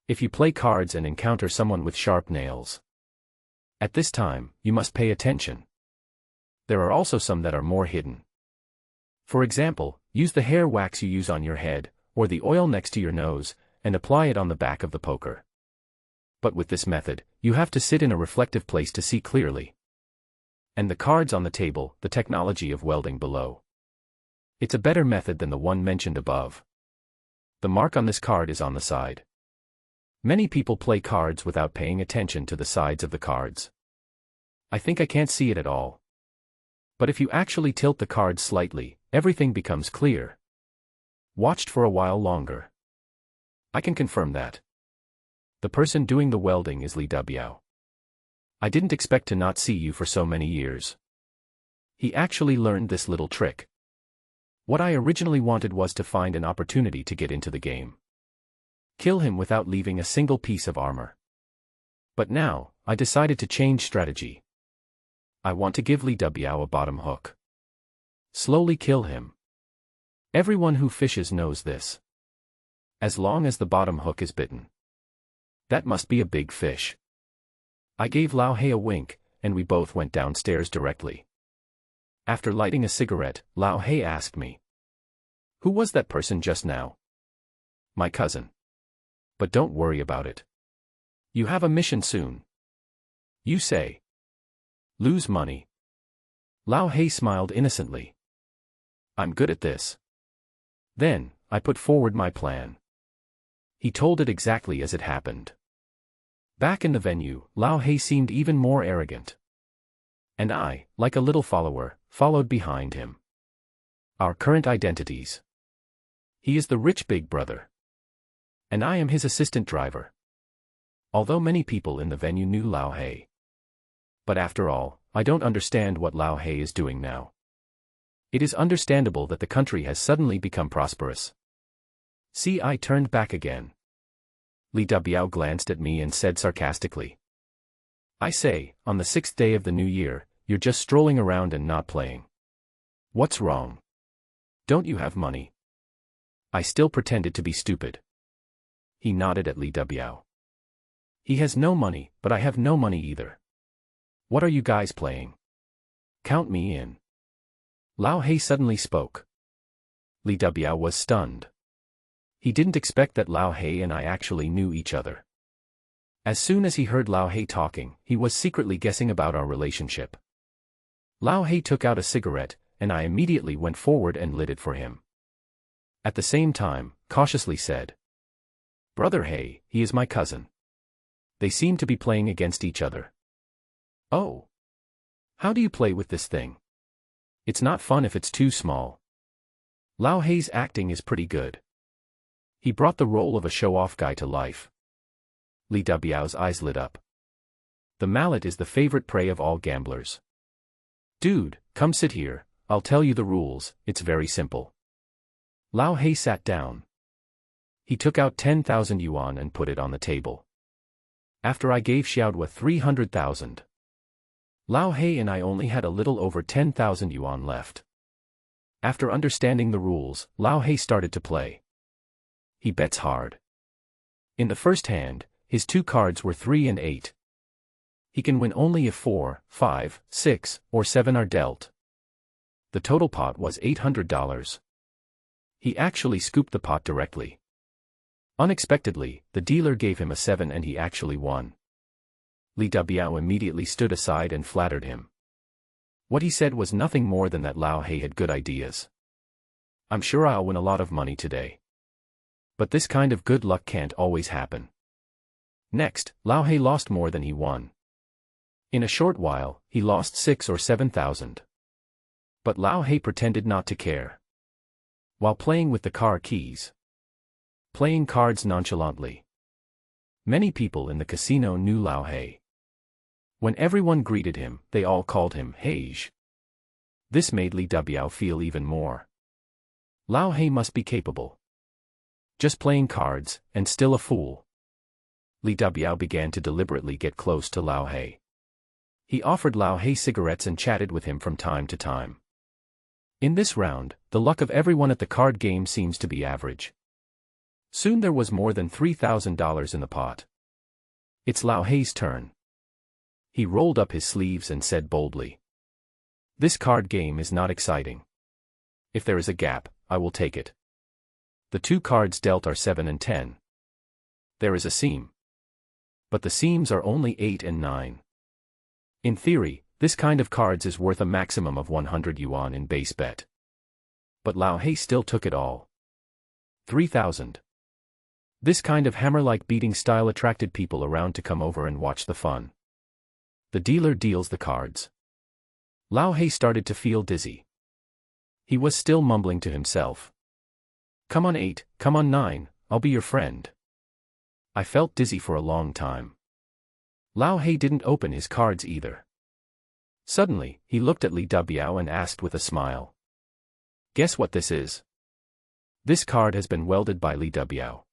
If you play cards and encounter someone with sharp nails, at this time, you must pay attention. There are also some that are more hidden. For example, use the hair wax you use on your head, or the oil next to your nose, and apply it on the back of the poker. But with this method, you have to sit in a reflective place to see clearly. And the cards on the table, the technology of welding below. It's a better method than the one mentioned above. The mark on this card is on the side. Many people play cards without paying attention to the sides of the cards. I think I can't see it at all. But if you actually tilt the cards slightly, everything becomes clear. Watched for a while longer. I can confirm that. The person doing the welding is Li Dabiao. I didn't expect to not see you for so many years. He actually learned this little trick. What I originally wanted was to find an opportunity to get into the game. Kill him without leaving a single piece of armor. But now, I decided to change strategy. I want to give Li Dabiao a bottom hook. Slowly kill him. Everyone who fishes knows this. As long as the bottom hook is bitten. That must be a big fish. I gave Lao He a wink, and we both went downstairs directly. After lighting a cigarette, Lao He asked me. Who was that person just now? My cousin. But don't worry about it. You have a mission soon. You say. Lose money. Lao He smiled innocently. I'm good at this. Then, I put forward my plan. He told it exactly as it happened. Back in the venue, Lao He seemed even more arrogant. And I, like a little follower, followed behind him. Our current identities. He is the rich big brother. And I am his assistant driver. Although many people in the venue knew Lao He. But after all, I don't understand what Lao He is doing now. It is understandable that the country has suddenly become prosperous. See, I turned back again. Li Dabiao glanced at me and said sarcastically. I say, on the 6th day of the new year, you're just strolling around and not playing. What's wrong? Don't you have money? I still pretended to be stupid. He nodded at Li Dabiao. He has no money, but I have no money either. What are you guys playing? Count me in. Lao He suddenly spoke. Li Dabiao was stunned. He didn't expect that Lao He and I actually knew each other. As soon as he heard Lao He talking, he was secretly guessing about our relationship. Lao He took out a cigarette, and I immediately went forward and lit it for him. At the same time, cautiously said, Brother He, he is my cousin. They seem to be playing against each other. Oh. How do you play with this thing? It's not fun if it's too small. Lao He's acting is pretty good. He brought the role of a show-off guy to life. Li Dabiao's eyes lit up. The mallet is the favorite prey of all gamblers. Dude, come sit here, I'll tell you the rules, it's very simple. Lao He sat down. He took out 10,000 yuan and put it on the table. After I gave Xiaodua 300,000. Lao He and I only had a little over 10,000 yuan left. After understanding the rules, Lao He started to play. He bets hard. In the first hand, his 2 cards were 3 and 8. He can win only if 4, 5, 6, or 7 are dealt. The total pot was $800. He actually scooped the pot directly. Unexpectedly, the dealer gave him a 7 and he actually won. Li Dabiao immediately stood aside and flattered him. What he said was nothing more than that Lao He had good ideas. I'm sure I'll win a lot of money today. But this kind of good luck can't always happen. Next, Lao He lost more than he won. In a short while, he lost 6 or 7,000. But Lao He pretended not to care. While playing with the car keys. Playing cards nonchalantly. Many people in the casino knew Lao He. When everyone greeted him, they all called him Hej. This made Li Dabiao feel even more. Lao He must be capable. Just playing cards, and still a fool. Li Dabiao began to deliberately get close to Lao He. He offered Lao He cigarettes and chatted with him from time to time. In this round, the luck of everyone at the card game seems to be average. Soon there was more than $3,000 in the pot. It's Lao He's turn. He rolled up his sleeves and said boldly. This card game is not exciting. If there is a gap, I will take it. The 2 cards dealt are 7 and 10. There is a seam. But the seams are only 8 and 9. In theory, this kind of cards is worth a maximum of 100 yuan in base bet. But Lao He still took it all. 3,000. This kind of hammer-like beating style attracted people around to come over and watch the fun. The dealer deals the cards. Lao He started to feel dizzy. He was still mumbling to himself. Come on 8, come on 9, I'll be your friend. I felt dizzy for a long time. Lao He didn't open his cards either. Suddenly, he looked at Li Dabiao and asked with a smile. Guess what this is? This card has been welded by Li Dabiao.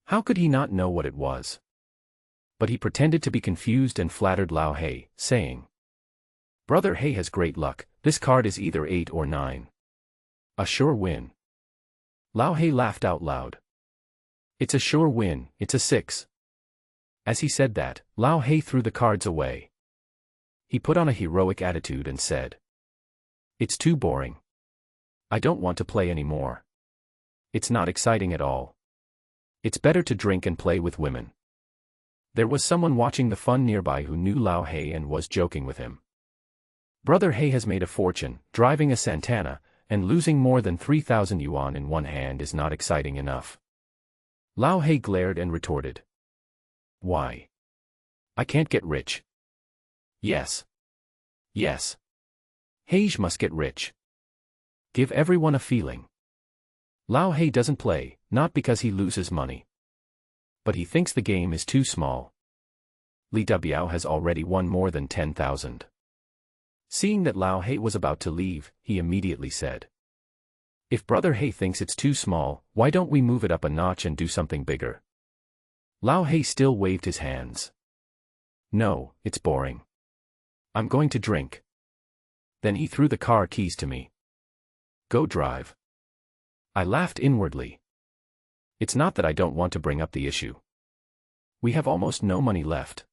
How could he not know what it was? But he pretended to be confused and flattered Lao He, saying, Brother He has great luck, this card is either 8 or 9. A sure win. Lao He laughed out loud. It's a sure win, it's a 6. As he said that, Lao He threw the cards away. He put on a heroic attitude and said, It's too boring. I don't want to play anymore. It's not exciting at all. It's better to drink and play with women. There was someone watching the fun nearby who knew Lao He and was joking with him. Brother He has made a fortune, driving a Santana, and losing more than 3,000 yuan in one hand is not exciting enough. Lao He glared and retorted. Why? I can't get rich. Yes. Yes. Hej must get rich. Give everyone a feeling. Lao He doesn't play, not because he loses money. But he thinks the game is too small. Li Dabiao has already won more than 10,000. Seeing that Lao He was about to leave, he immediately said, "If Brother He thinks it's too small, why don't we move it up a notch and do something bigger?" Lao He still waved his hands. "No, it's boring. I'm going to drink." Then he threw the car keys to me. "Go drive." I laughed inwardly. It's not that I don't want to bring up the issue. We have almost no money left.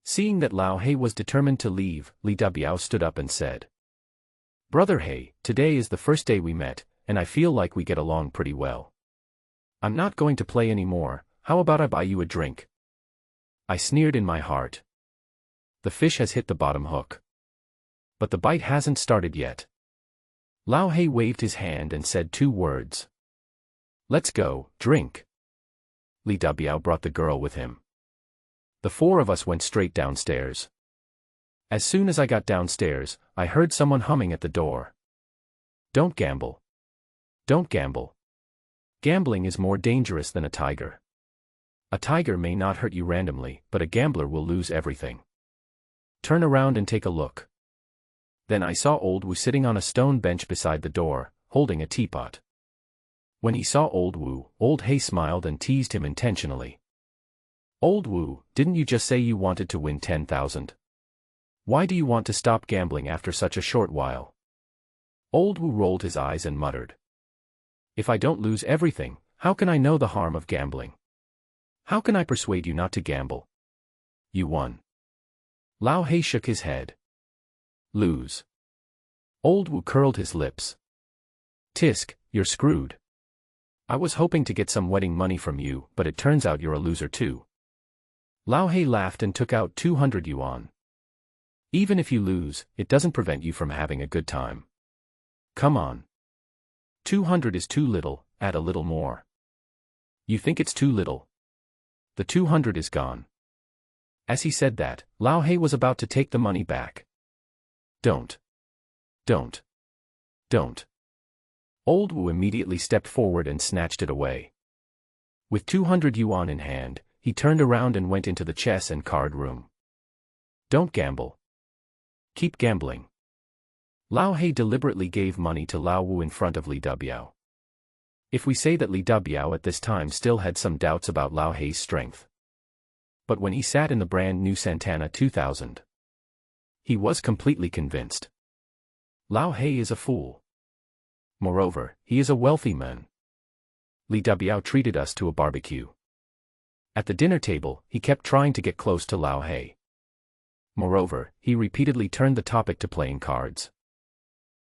Seeing that Lao He was determined to leave, Li Dabiao stood up and said, "Brother He, today is the first day we met, and I feel like we get along pretty well. I'm not going to play anymore. How about I buy you a drink?" I sneered in my heart. The fish has hit the bottom hook. But the bite hasn't started yet. Lao He waved his hand and said 2 words. "Let's go, drink." Li Dabiao brought the girl with him. The 4 of us went straight downstairs. As soon as I got downstairs, I heard someone humming at the door. "Don't gamble. Don't gamble. Gambling is more dangerous than a tiger. A tiger may not hurt you randomly, but a gambler will lose everything. Turn around and take a look." Then I saw Old Wu sitting on a stone bench beside the door, holding a teapot. When he saw Old Wu, Old He smiled and teased him intentionally. "Old Wu, didn't you just say you wanted to win 10,000? Why do you want to stop gambling after such a short while?" Old Wu rolled his eyes and muttered, "If I don't lose everything, how can I know the harm of gambling? How can I persuade you not to gamble? You won." Lao He shook his head. "Lose." Old Wu curled his lips. "Tisk, you're screwed. I was hoping to get some wedding money from you, but it turns out you're a loser too." Lao He laughed and took out 200 yuan. "Even if you lose, it doesn't prevent you from having a good time. Come on. 200 is too little, add a little more." "You think it's too little? The 200 is gone." As he said that, Lao He was about to take the money back. Don't. Don't. Don't." Old Wu immediately stepped forward and snatched it away. With 200 yuan in hand, he turned around and went into the chess and card room. "Don't gamble. Keep gambling." Lao He deliberately gave money to Lao Wu in front of Li Dabiao. If we say that Li Dabiao at this time still had some doubts about Lao He's strength. But when he sat in the brand new Santana 2000, he was completely convinced. Lao He is a fool. Moreover, he is a wealthy man. Li Dabiao treated us to a barbecue. At the dinner table, he kept trying to get close to Lao He. Moreover, he repeatedly turned the topic to playing cards.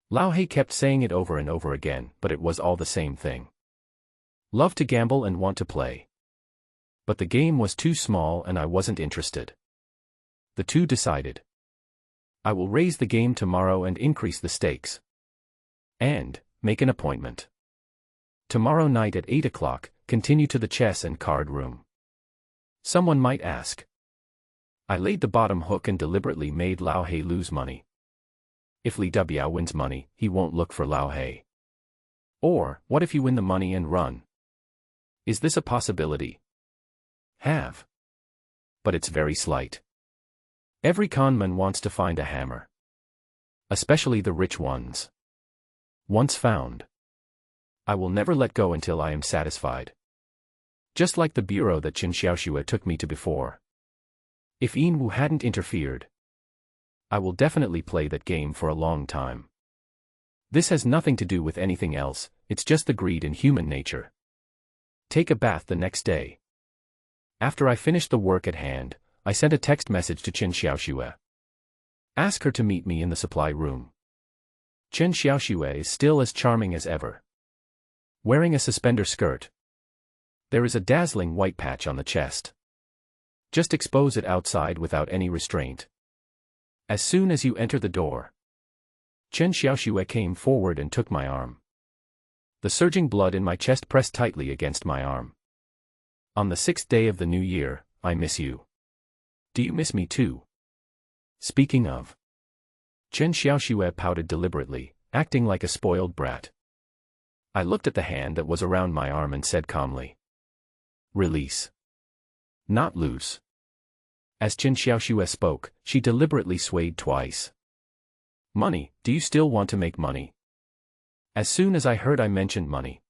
Lao He kept saying it over and over again, but it was all the same thing. Love to gamble and want to play. But the game was too small and I wasn't interested. The two decided. I will raise the game tomorrow and increase the stakes. And make an appointment. Tomorrow night at 8 o'clock, continue to the chess and card room. Someone might ask. I laid the bottom hook and deliberately made Lao He lose money. If Li Dabiao wins money, he won't look for Lao He. Or, what if you win the money and run? Is this a possibility? Have. But it's very slight. Every conman wants to find a hammer. Especially the rich ones. Once found, I will never let go until I am satisfied. Just like the bureau that Qin Xiaoxue took me to before. If Yin Wu hadn't interfered, I will definitely play that game for a long time. This has nothing to do with anything else, it's just the greed in human nature. Take a bath the next day. After I finished the work at hand, I sent a text message to Qin Xiaoxue. Ask her to meet me in the supply room. Qin Xiaoxue is still as charming as ever. Wearing a suspender skirt. There is a dazzling white patch on the chest. Just expose it outside without any restraint. As soon as you enter the door. Qin Xiaoxue came forward and took my arm. The surging blood in my chest pressed tightly against my arm. On the 6th day of the new year, I miss you. Do you miss me too? Speaking of. Qin Xiaoxue pouted deliberately, acting like a spoiled brat. I looked at the hand that was around my arm and said calmly. Release. Not loose. As Qin Xiaoxue spoke, she deliberately swayed twice. Money, do you still want to make money? As soon as I heard I mentioned money,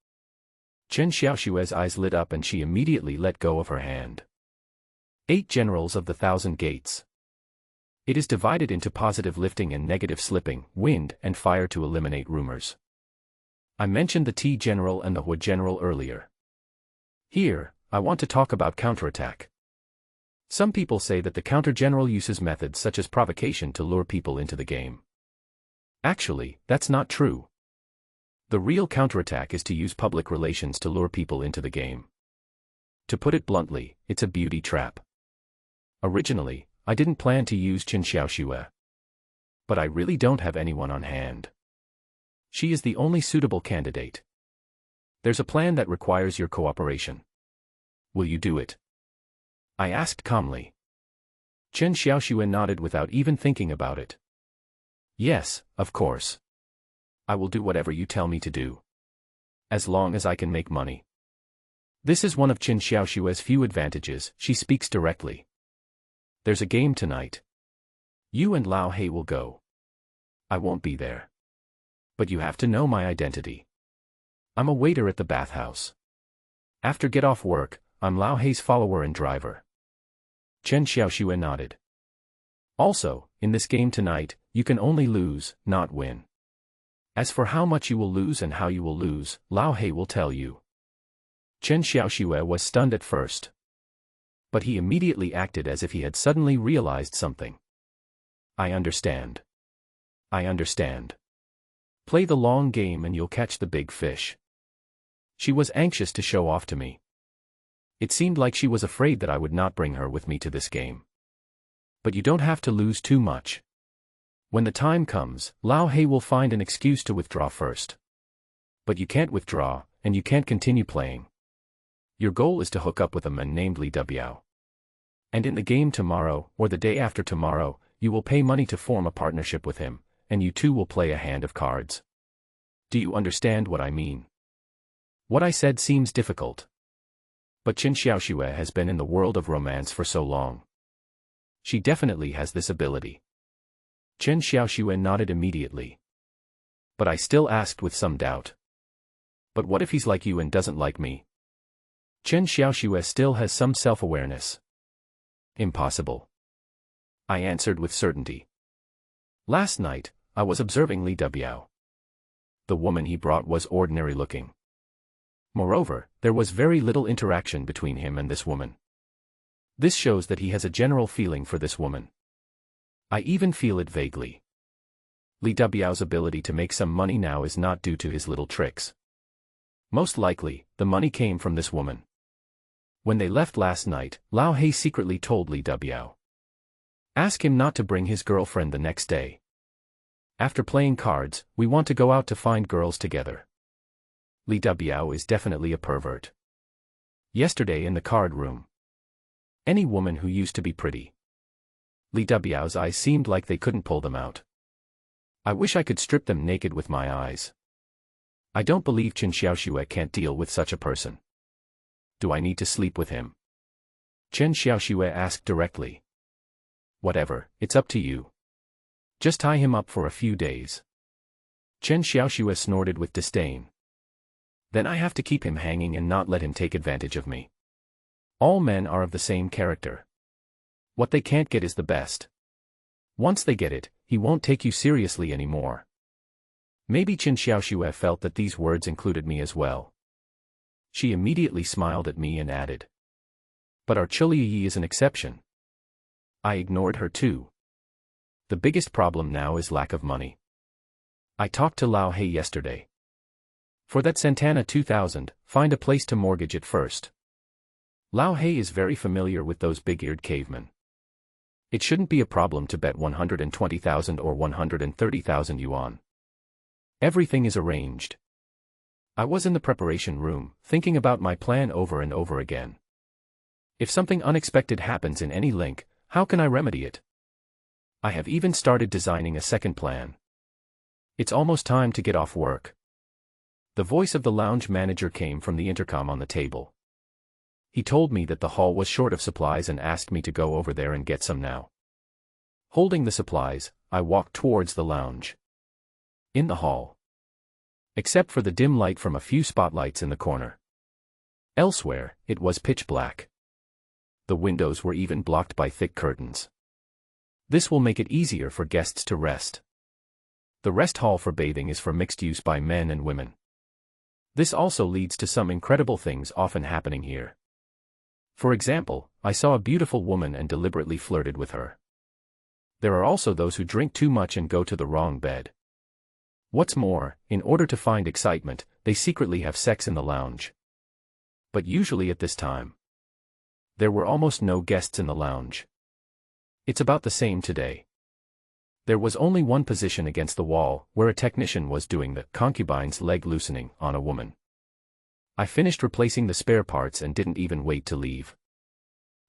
Chen Xiaoshue's eyes lit up and she immediately let go of her hand. 8 Generals of the Thousand Gates. It is divided into positive lifting and negative slipping, wind and fire to eliminate rumors. I mentioned the T General and the Hua General earlier. Here, I want to talk about counterattack. Some people say that the counter-general uses methods such as provocation to lure people into the game. Actually, that's not true. The real counterattack is to use public relations to lure people into the game. To put it bluntly, it's a beauty trap. Originally, I didn't plan to use Chen Xiaoxue. But I really don't have anyone on hand. She is the only suitable candidate. There's a plan that requires your cooperation. Will you do it? I asked calmly. Chen Xiaoxue nodded without even thinking about it. Yes, of course. I will do whatever you tell me to do. As long as I can make money. This is one of Chen Xiaoshue's few advantages, she speaks directly. There's a game tonight. You and Lao He will go. I won't be there. But you have to know my identity. I'm a waiter at the bathhouse. After get off work, I'm Lao He's follower and driver. Chen Xiaoxue nodded. Also, in this game tonight, you can only lose, not win. As for how much you will lose and how you will lose, Lao He will tell you. Chen Xiaoxue was stunned at first. But he immediately acted as if he had suddenly realized something. I understand. I understand. Play the long game and you'll catch the big fish. She was anxious to show off to me. It seemed like she was afraid that I would not bring her with me to this game. But you don't have to lose too much. When the time comes, Lao He will find an excuse to withdraw first. But you can't withdraw, and you can't continue playing. Your goal is to hook up with a man named Li Dubiao. And in the game tomorrow, or the day after tomorrow, you will pay money to form a partnership with him, and you two will play a hand of cards. Do you understand what I mean? What I said seems difficult. But Chen Xiaoxue has been in the world of romance for so long. She definitely has this ability. Chen Xiaoxue nodded immediately. But I still asked with some doubt. But what if he's like you and doesn't like me? Chen Xiaoxue still has some self-awareness. Impossible. I answered with certainty. Last night, I was observing Li Dubiao. The woman he brought was ordinary looking. Moreover, there was very little interaction between him and this woman. This shows that he has a general feeling for this woman. I even feel it vaguely. Li Dubiao's ability to make some money now is not due to his little tricks. Most likely, the money came from this woman. When they left last night, Lao He secretly told Li Dubiao. Ask him not to bring his girlfriend the next day. After playing cards, we want to go out to find girls together. Li Dubiao is definitely a pervert. Yesterday in the card room. Any woman who used to be pretty. Li Dubiao's eyes seemed like they couldn't pull them out. I wish I could strip them naked with my eyes. I don't believe Chen Xiaoxue can't deal with such a person. Do I need to sleep with him? Chen Xiaoxue asked directly. Whatever, it's up to you. Just tie him up for a few days. Chen Xiaoxue snorted with disdain. Then I have to keep him hanging and not let him take advantage of me. All men are of the same character. What they can't get is the best. Once they get it, he won't take you seriously anymore. Maybe Chen Xiaoxue felt that these words included me as well. She immediately smiled at me and added. But our Chuliyi is an exception. I ignored her too. The biggest problem now is lack of money. I talked to Lao He yesterday. For that Santana 2000, find a place to mortgage it first. Lao He is very familiar with those big-eared cavemen. It shouldn't be a problem to bet 120,000 or 130,000 yuan. Everything is arranged. I was in the preparation room, thinking about my plan over and over again. If something unexpected happens in any link, how can I remedy it? I have even started designing a second plan. It's almost time to get off work. The voice of the lounge manager came from the intercom on the table. He told me that the hall was short of supplies and asked me to go over there and get some now. Holding the supplies, I walked towards the lounge. In the hall. Except for the dim light from a few spotlights in the corner. Elsewhere, it was pitch black. The windows were even blocked by thick curtains. This will make it easier for guests to rest. The rest hall for bathing is for mixed use by men and women. This also leads to some incredible things often happening here. For example, I saw a beautiful woman and deliberately flirted with her. There are also those who drink too much and go to the wrong bed. What's more, in order to find excitement, they secretly have sex in the lounge. But usually at this time. There were almost no guests in the lounge. It's about the same today. There was only one position against the wall, where a technician was doing the concubine's leg loosening on a woman. I finished replacing the spare parts and didn't even wait to leave.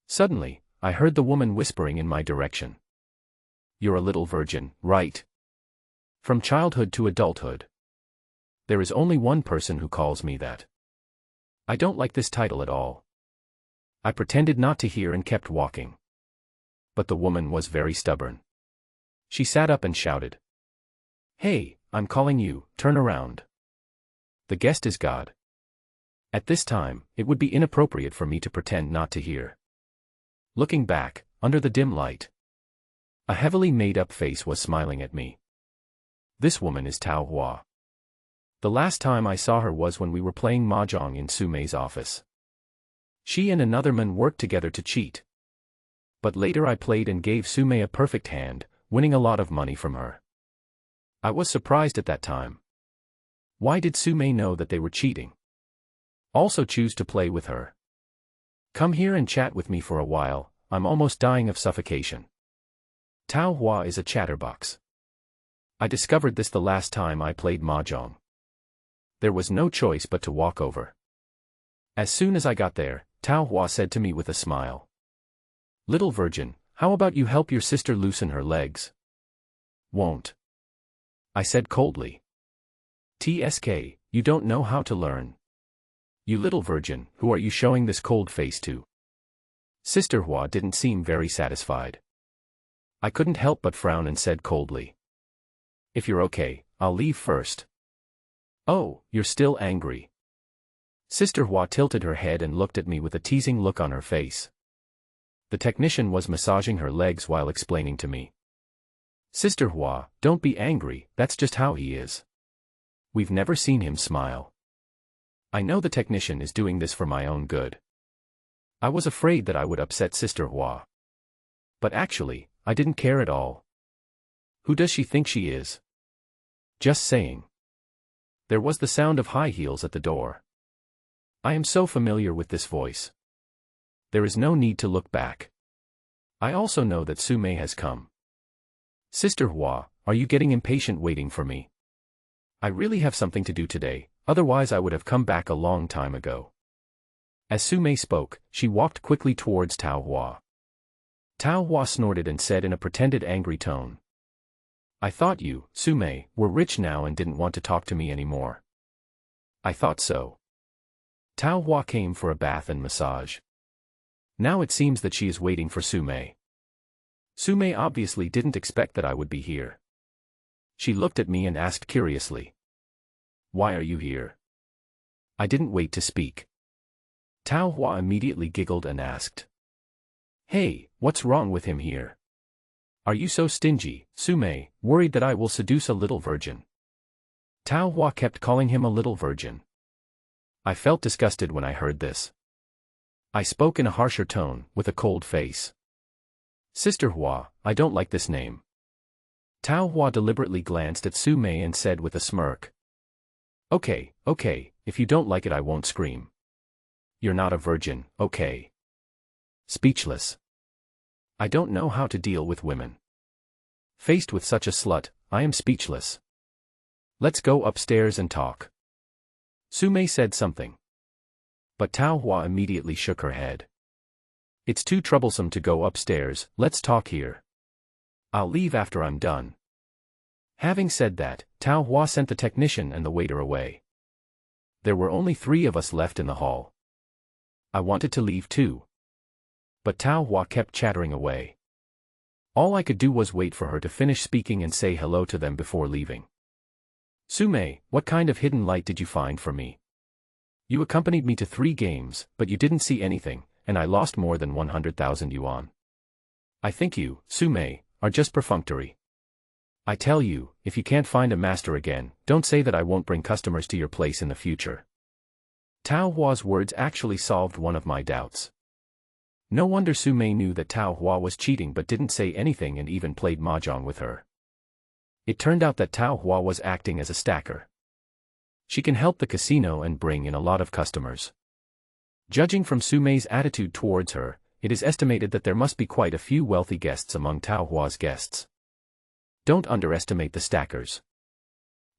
Suddenly, I heard the woman whispering in my direction. "You're a little virgin, right? From childhood to adulthood. There is only one person who calls me that. I don't like this title at all." I pretended not to hear and kept walking. But the woman was very stubborn. She sat up and shouted. "Hey, I'm calling you, turn around. The guest is God." At this time, it would be inappropriate for me to pretend not to hear. Looking back, under the dim light, a heavily made-up face was smiling at me. This woman is Tao Hua. The last time I saw her was when we were playing mahjong in Sumei's office. She and another man worked together to cheat. But later I played and gave Sumei a perfect hand, winning a lot of money from her. I was surprised at that time. Why did Sumei know that they were cheating? Also choose to play with her? Come here and chat with me for a while, I'm almost dying of suffocation. Tao Hua is a chatterbox. I discovered this the last time I played mahjong. There was no choice but to walk over. As soon as I got there, Tao Hua said to me with a smile. "Little virgin, how about you help your sister loosen her legs?" "Won't," I said coldly. "TSK, you don't know how to learn. You little virgin, who are you showing this cold face to?" Sister Hua didn't seem very satisfied. I couldn't help but frown and said coldly. "If you're okay, I'll leave first." "Oh, you're still angry." Sister Hua tilted her head and looked at me with a teasing look on her face. The technician was massaging her legs while explaining to me. "Sister Hua, don't be angry, that's just how he is. We've never seen him smile. I know the technician is doing this for my own good." I was afraid that I would upset Sister Hua. But actually, I didn't care at all. Who does she think she is? Just saying. There was the sound of high heels at the door. I am so familiar with this voice. There is no need to look back. I also know that Sumei has come. "Sister Hua, are you getting impatient waiting for me? I really have something to do today, otherwise I would have come back a long time ago." As Sumei spoke, she walked quickly towards Tao Hua. Tao Hua snorted and said in a pretended angry tone. "I thought you, Sumei, were rich now and didn't want to talk to me anymore." "I thought so." Tao Hua came for a bath and massage. Now it seems that she is waiting for Sumei. Sumei obviously didn't expect that I would be here. She looked at me and asked curiously. "Why are you here?" I didn't wait to speak. Tao Hua immediately giggled and asked. "Hey, what's wrong with him here? Are you so stingy, Sumei, worried that I will seduce a little virgin?" Tao Hua kept calling him a little virgin. I felt disgusted when I heard this. I spoke in a harsher tone, with a cold face. "Sister Hua, I don't like this name." Tao Hua deliberately glanced at Sumei and said with a smirk. Okay, if you don't like it I won't scream. You're not a virgin, okay?" Speechless. I don't know how to deal with women. Faced with such a slut, I am speechless. "Let's go upstairs and talk." Sumei said something. But Tao Hua immediately shook her head. "It's too troublesome to go upstairs, let's talk here. I'll leave after I'm done." Having said that, Tao Hua sent the technician and the waiter away. There were only 3 of us left in the hall. I wanted to leave too. But Tao Hua kept chattering away. All I could do was wait for her to finish speaking and say hello to them before leaving. Sume, what kind of hidden light did you find for me? You accompanied me to 3 games, but you didn't see anything, and I lost more than 100,000 yuan. I think you, Sume, are just perfunctory. I tell you, if you can't find a master again, don't say that I won't bring customers to your place in the future. Tao Hua's words actually solved one of my doubts. No wonder Sume knew that Tao Hua was cheating but didn't say anything and even played mahjong with her. It turned out that Tao Hua was acting as a stacker. She can help the casino and bring in a lot of customers. Judging from Sume's attitude towards her, it is estimated that there must be quite a few wealthy guests among Tao Hua's guests. Don't underestimate the stackers.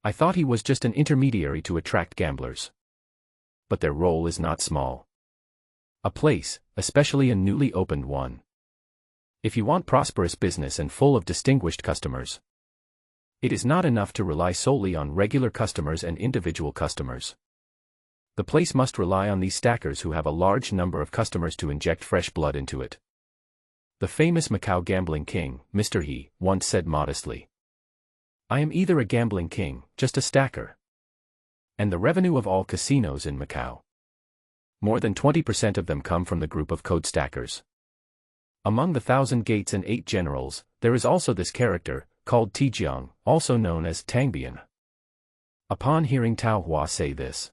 I thought he was just an intermediary to attract gamblers. But their role is not small. A place, especially a newly opened one. If you want prosperous business and full of distinguished customers, it is not enough to rely solely on regular customers and individual customers. The place must rely on these stackers who have a large number of customers to inject fresh blood into it. The famous Macau gambling king, Mr. He, once said modestly, "I am either a gambling king, just a stacker." And the revenue of all casinos in Macau, more than 20% of them come from the group of code stackers. Among the 1,000 gates and 8 generals, there is also this character, called Tijiang, also known as Tangbian. Upon hearing Tao Hua say this,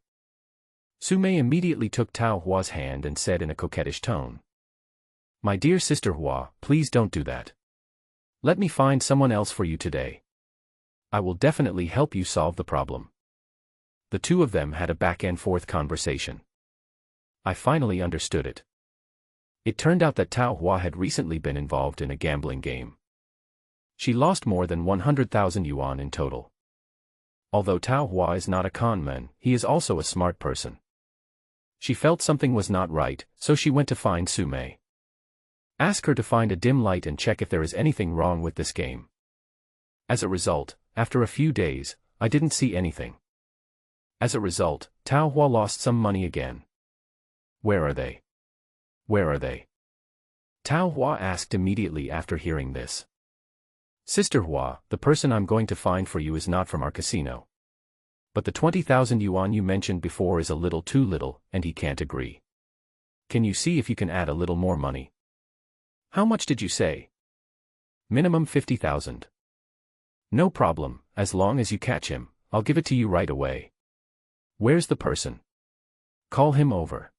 Sume immediately took Tao Hua's hand and said in a coquettish tone, "My dear sister Hua, please don't do that. Let me find someone else for you today. I will definitely help you solve the problem." The two of them had a back-and-forth conversation. I finally understood it. It turned out that Tao Hua had recently been involved in a gambling game. She lost more than 100,000 yuan in total. Although Tao Hua is not a con man, he is also a smart person. She felt something was not right, so she went to find Sume. Ask her to find a dim light and check if there is anything wrong with this game. As a result, after a few days, I didn't see anything. As a result, Tao Hua lost some money again. Where are they? Where are they? Tao Hua asked immediately after hearing this. Sister Hua, the person I'm going to find for you is not from our casino. But the 20,000 yuan you mentioned before is a little too little, and he can't agree. Can you see if you can add a little more money? How much did you say? Minimum 50,000. No problem, as long as you catch him, I'll give it to you right away. Where's the person? Call him over.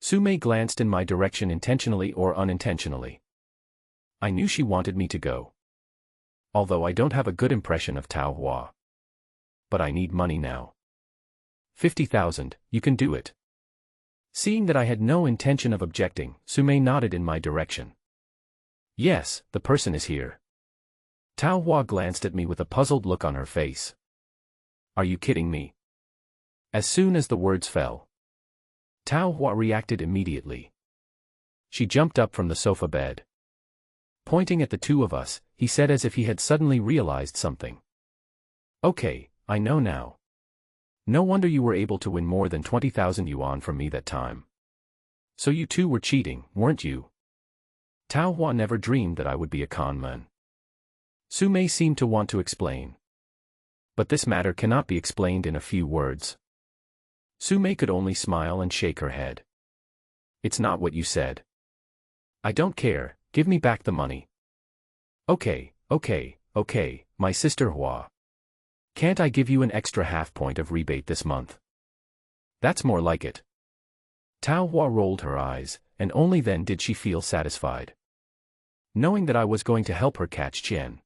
Sume glanced in my direction intentionally or unintentionally. I knew she wanted me to go. Although I don't have a good impression of Tao Hua. But I need money now. 50,000, you can do it. Seeing that I had no intention of objecting, Sume nodded in my direction. Yes, the person is here. Tao Hua glanced at me with a puzzled look on her face. Are you kidding me? As soon as the words fell, Tao Hua reacted immediately. She jumped up from the sofa bed. Pointing at the two of us, he said as if he had suddenly realized something. Okay, I know now. No wonder you were able to win more than 20,000 yuan from me that time. So you two were cheating, weren't you? Tao Hua never dreamed that I would be a con man. Sume seemed to want to explain. But this matter cannot be explained in a few words. Sume could only smile and shake her head. It's not what you said. I don't care, give me back the money. Okay, my sister Hua. Can't I give you an extra half point of rebate this month? That's more like it. Tao Hua rolled her eyes, and only then did she feel satisfied. Knowing that I was going to help her catch Qian,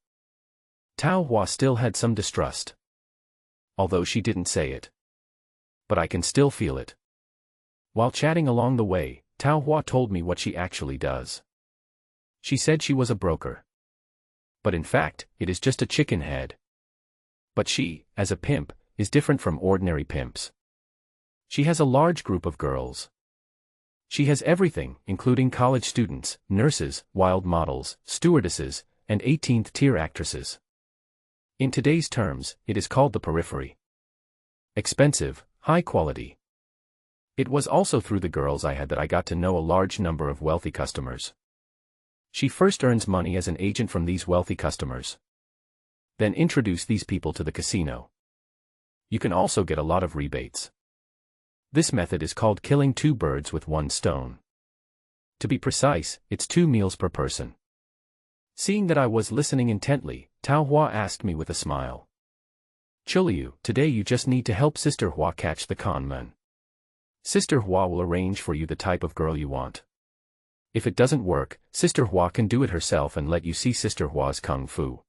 Tao Hua still had some distrust. Although she didn't say it. But I can still feel it. While chatting along the way, Tao Hua told me what she actually does. She said she was a broker. But in fact, it is just a chicken head. But she, as a pimp, is different from ordinary pimps. She has a large group of girls. She has everything, including college students, nurses, wild models, stewardesses, and 18th-tier actresses. In today's terms, it is called the periphery. Expensive, high quality. It was also through the girls I had that I got to know a large number of wealthy customers. She first earns money as an agent from these wealthy customers. Then introduce these people to the casino. You can also get a lot of rebates. This method is called killing two birds with one stone. To be precise, it's 2 meals per person. Seeing that I was listening intently, Tao Hua asked me with a smile. Chuliu, today you just need to help Sister Hua catch the con men. Sister Hua will arrange for you the type of girl you want. If it doesn't work, Sister Hua can do it herself and let you see Sister Hua's kung fu.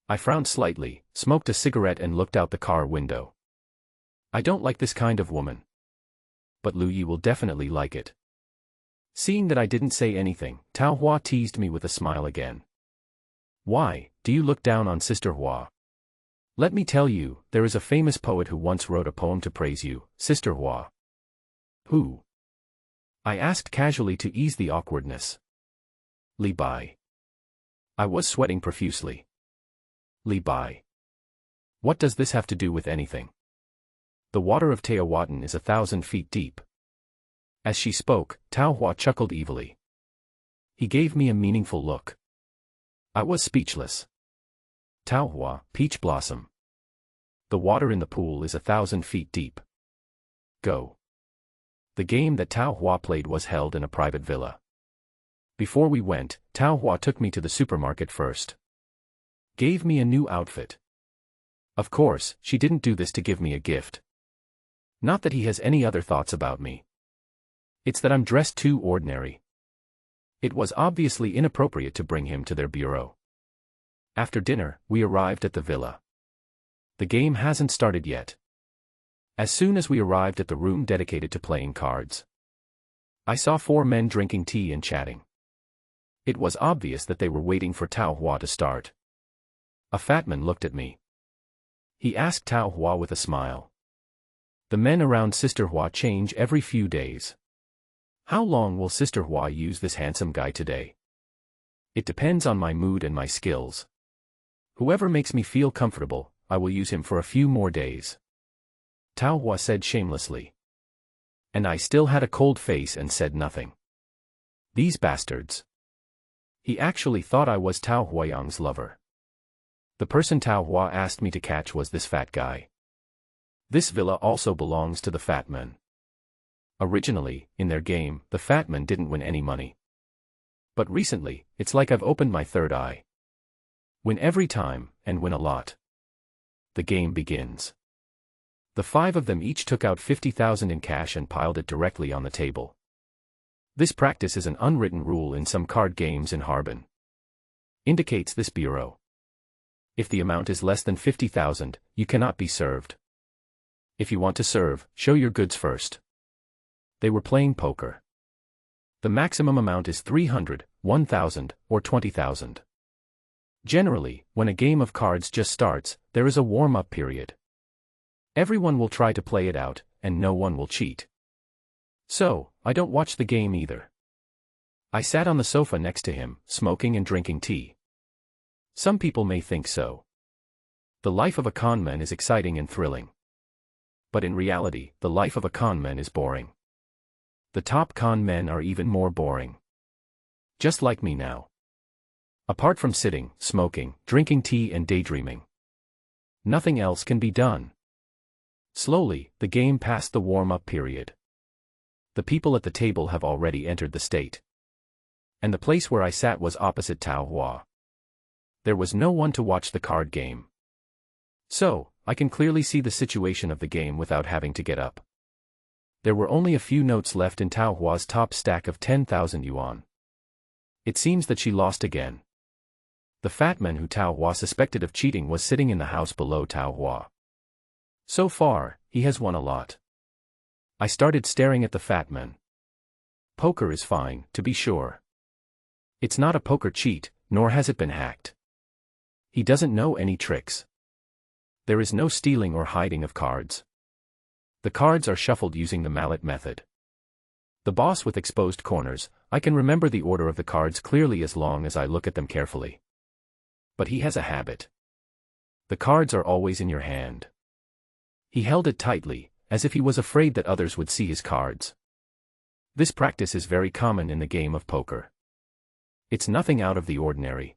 I frowned slightly, smoked a cigarette and looked out the car window. I don't like this kind of woman. But Lu Yi will definitely like it. Seeing that I didn't say anything, Tao Hua teased me with a smile again. Why, do you look down on Sister Hua? Let me tell you, there is a famous poet who once wrote a poem to praise you, Sister Hua. Who? I asked casually to ease the awkwardness. Li Bai. I was sweating profusely. Li Bai. What does this have to do with anything? The water of Teotihuacan is 1,000 feet deep. As she spoke, Tao Hua chuckled evilly. He gave me a meaningful look. I was speechless. Tao Hua, peach blossom. The water in the pool is 1,000 feet deep. Go. The game that Tao Hua played was held in a private villa. Before we went, Tao Hua took me to the supermarket first. Gave me a new outfit. Of course, she didn't do this to give me a gift. Not that he has any other thoughts about me. It's that I'm dressed too ordinary. It was obviously inappropriate to bring him to their bureau. After dinner, we arrived at the villa. The game hasn't started yet. As soon as we arrived at the room dedicated to playing cards, I saw 4 men drinking tea and chatting. It was obvious that they were waiting for Tao Hua to start. A fat man looked at me. He asked Tao Hua with a smile. The men around Sister Hua change every few days. How long will Sister Hua use this handsome guy today? It depends on my mood and my skills. Whoever makes me feel comfortable, I will use him for a few more days. Tao Hua said shamelessly. And I still had a cold face and said nothing. These bastards. He actually thought I was Tao Huayang's lover. The person Tao Hua asked me to catch was this fat guy. This villa also belongs to the fat man. Originally, in their game, the fat man didn't win any money. But recently, it's like I've opened my third eye. Win every time, and win a lot. The game begins. The 5 of them each took out 50,000 in cash and piled it directly on the table. This practice is an unwritten rule in some card games in Harbin. Indicates this bureau. If the amount is less than 50,000, you cannot be served. If you want to serve, show your goods first. They were playing poker. The maximum amount is 300, 1,000, or 20,000. Generally, when a game of cards just starts, there is a warm-up period. Everyone will try to play it out, and no one will cheat. So, I don't watch the game either. I sat on the sofa next to him, smoking and drinking tea. Some people may think so. The life of a con man is exciting and thrilling. But in reality, the life of a con man is boring. The top con men are even more boring. Just like me now. Apart from sitting, smoking, drinking tea and daydreaming. Nothing else can be done. Slowly, the game passed the warm-up period. The people at the table have already entered the state. And the place where I sat was opposite Tao Hua. There was no one to watch the card game. So, I can clearly see the situation of the game without having to get up. There were only a few notes left in Tao Hua's top stack of 10,000 yuan. It seems that she lost again. The fat man who Tao Hua suspected of cheating was sitting in the house below Tao Hua. So far, he has won a lot. I started staring at the fat man. Poker is fine, to be sure. It's not a poker cheat, nor has it been hacked. He doesn't know any tricks. There is no stealing or hiding of cards. The cards are shuffled using the mallet method. The boss with exposed corners, I can remember the order of the cards clearly as long as I look at them carefully. But he has a habit. The cards are always in your hand. He held it tightly, as if he was afraid that others would see his cards. This practice is very common in the game of poker. It's nothing out of the ordinary.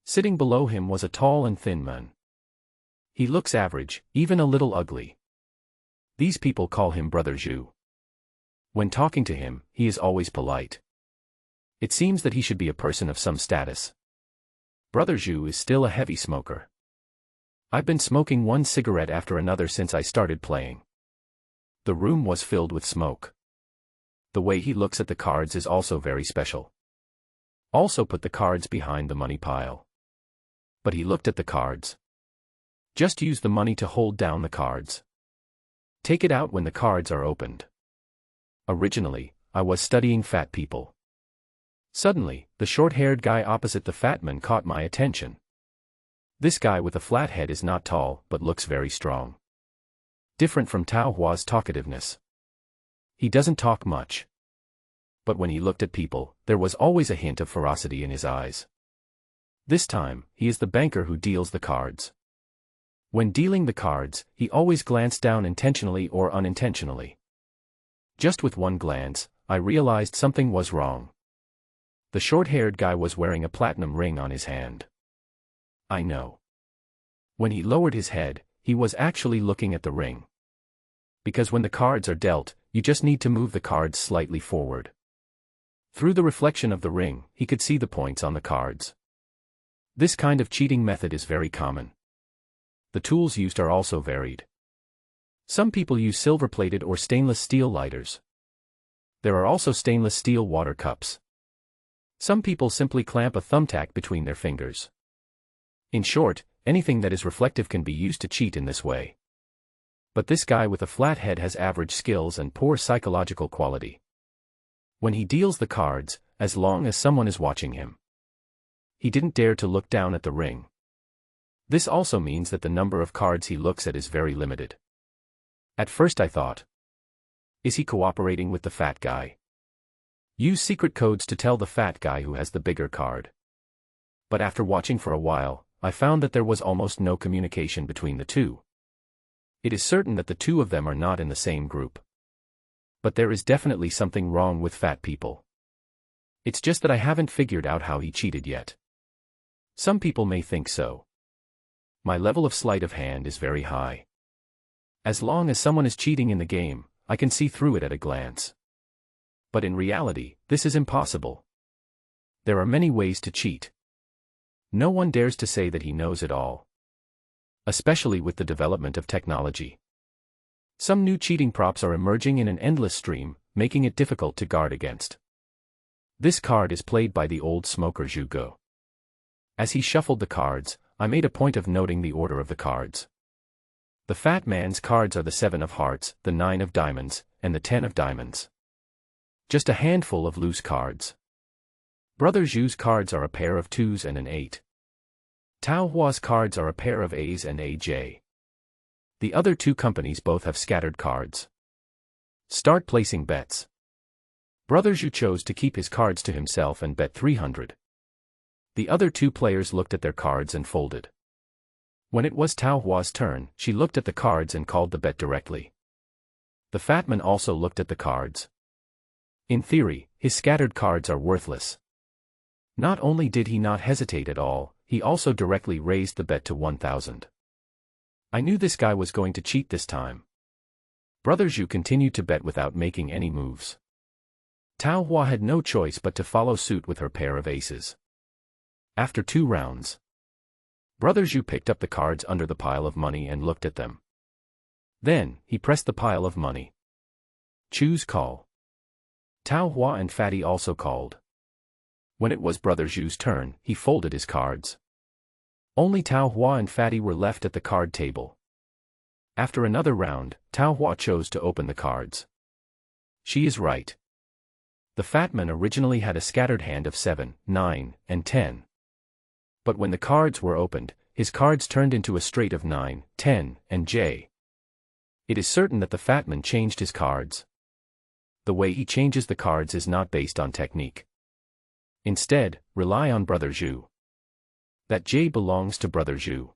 Sitting below him was a tall and thin man. He looks average, even a little ugly. These people call him Brother Zhu. When talking to him, he is always polite. It seems that he should be a person of some status. Brother Zhu is still a heavy smoker. I've been smoking one cigarette after another since I started playing. The room was filled with smoke. The way he looks at the cards is also very special. Also put the cards behind the money pile. But he looked at the cards. Just use the money to hold down the cards. Take it out when the cards are opened. Originally, I was studying fat people. Suddenly, the short-haired guy opposite the fat man caught my attention. This guy with a flat head is not tall, but looks very strong. Different from Tao Hua's talkativeness. He doesn't talk much. But when he looked at people, there was always a hint of ferocity in his eyes. This time, he is the banker who deals the cards. When dealing the cards, he always glanced down intentionally or unintentionally. Just with one glance, I realized something was wrong. The short-haired guy was wearing a platinum ring on his hand. I know. When he lowered his head, he was actually looking at the ring. Because when the cards are dealt, you just need to move the cards slightly forward. Through the reflection of the ring, he could see the points on the cards. This kind of cheating method is very common. The tools used are also varied. Some people use silver-plated or stainless steel lighters. There are also stainless steel water cups. Some people simply clamp a thumbtack between their fingers. In short, anything that is reflective can be used to cheat in this way. But this guy with a flat head has average skills and poor psychological quality. When he deals the cards, as long as someone is watching him, he didn't dare to look down at the ring. This also means that the number of cards he looks at is very limited. At first I thought, is he cooperating with the fat guy? Use secret codes to tell the fat guy who has the bigger card. But after watching for a while, I found that there was almost no communication between the two. It is certain that the two of them are not in the same group. But there is definitely something wrong with fat people. It's just that I haven't figured out how he cheated yet. Some people may think so. My level of sleight of hand is very high. As long as someone is cheating in the game, I can see through it at a glance. But in reality, this is impossible. There are many ways to cheat. No one dares to say that he knows it all. Especially with the development of technology. Some new cheating props are emerging in an endless stream, making it difficult to guard against. This card is played by the old smoker Zhu Ge. As he shuffled the cards, I made a point of noting the order of the cards. The fat man's cards are the 7 of hearts, the 9 of diamonds, and the 10 of diamonds. Just a handful of loose cards. Brother Zhu's cards are a pair of 2s and an 8. Tao Hua's cards are a pair of A's and AJ. The other two companies both have scattered cards. Start placing bets. Brother Zhu chose to keep his cards to himself and bet 300. The other two players looked at their cards and folded. When it was Tao Hua's turn, she looked at the cards and called the bet directly. The fat man also looked at the cards. In theory, his scattered cards are worthless. Not only did he not hesitate at all, he also directly raised the bet to 1,000. I knew this guy was going to cheat this time. Brother Zhu continued to bet without making any moves. Tao Hua had no choice but to follow suit with her pair of aces. After 2 rounds, Brother Zhu picked up the cards under the pile of money and looked at them. Then, he pressed the pile of money. Choose call. Tao Hua and Fatty also called. When it was Brother Zhu's turn, he folded his cards. Only Tao Hua and Fatty were left at the card table. After another round, Tao Hua chose to open the cards. She is right. The fat man originally had a scattered hand of 7, 9, and 10. But when the cards were opened, his cards turned into a straight of 9, 10, and J. It is certain that the fat man changed his cards. The way he changes the cards is not based on technique. Instead, rely on Brother Zhu. That J belongs to Brother Zhu.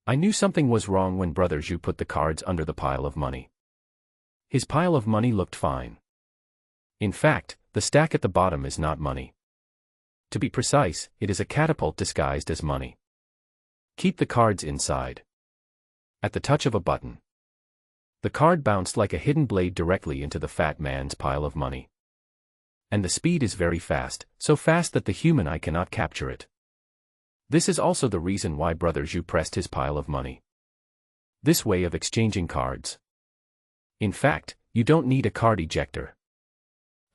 I knew something was wrong when Brother Zhu put the cards under the pile of money. His pile of money looked fine. In fact, the stack at the bottom is not money. To be precise, it is a catapult disguised as money. Keep the cards inside. At the touch of a button, the card bounced like a hidden blade directly into the fat man's pile of money. And the speed is very fast, so fast that the human eye cannot capture it. This is also the reason why Brother Zhu pressed his pile of money. This way of exchanging cards. In fact, you don't need a card ejector.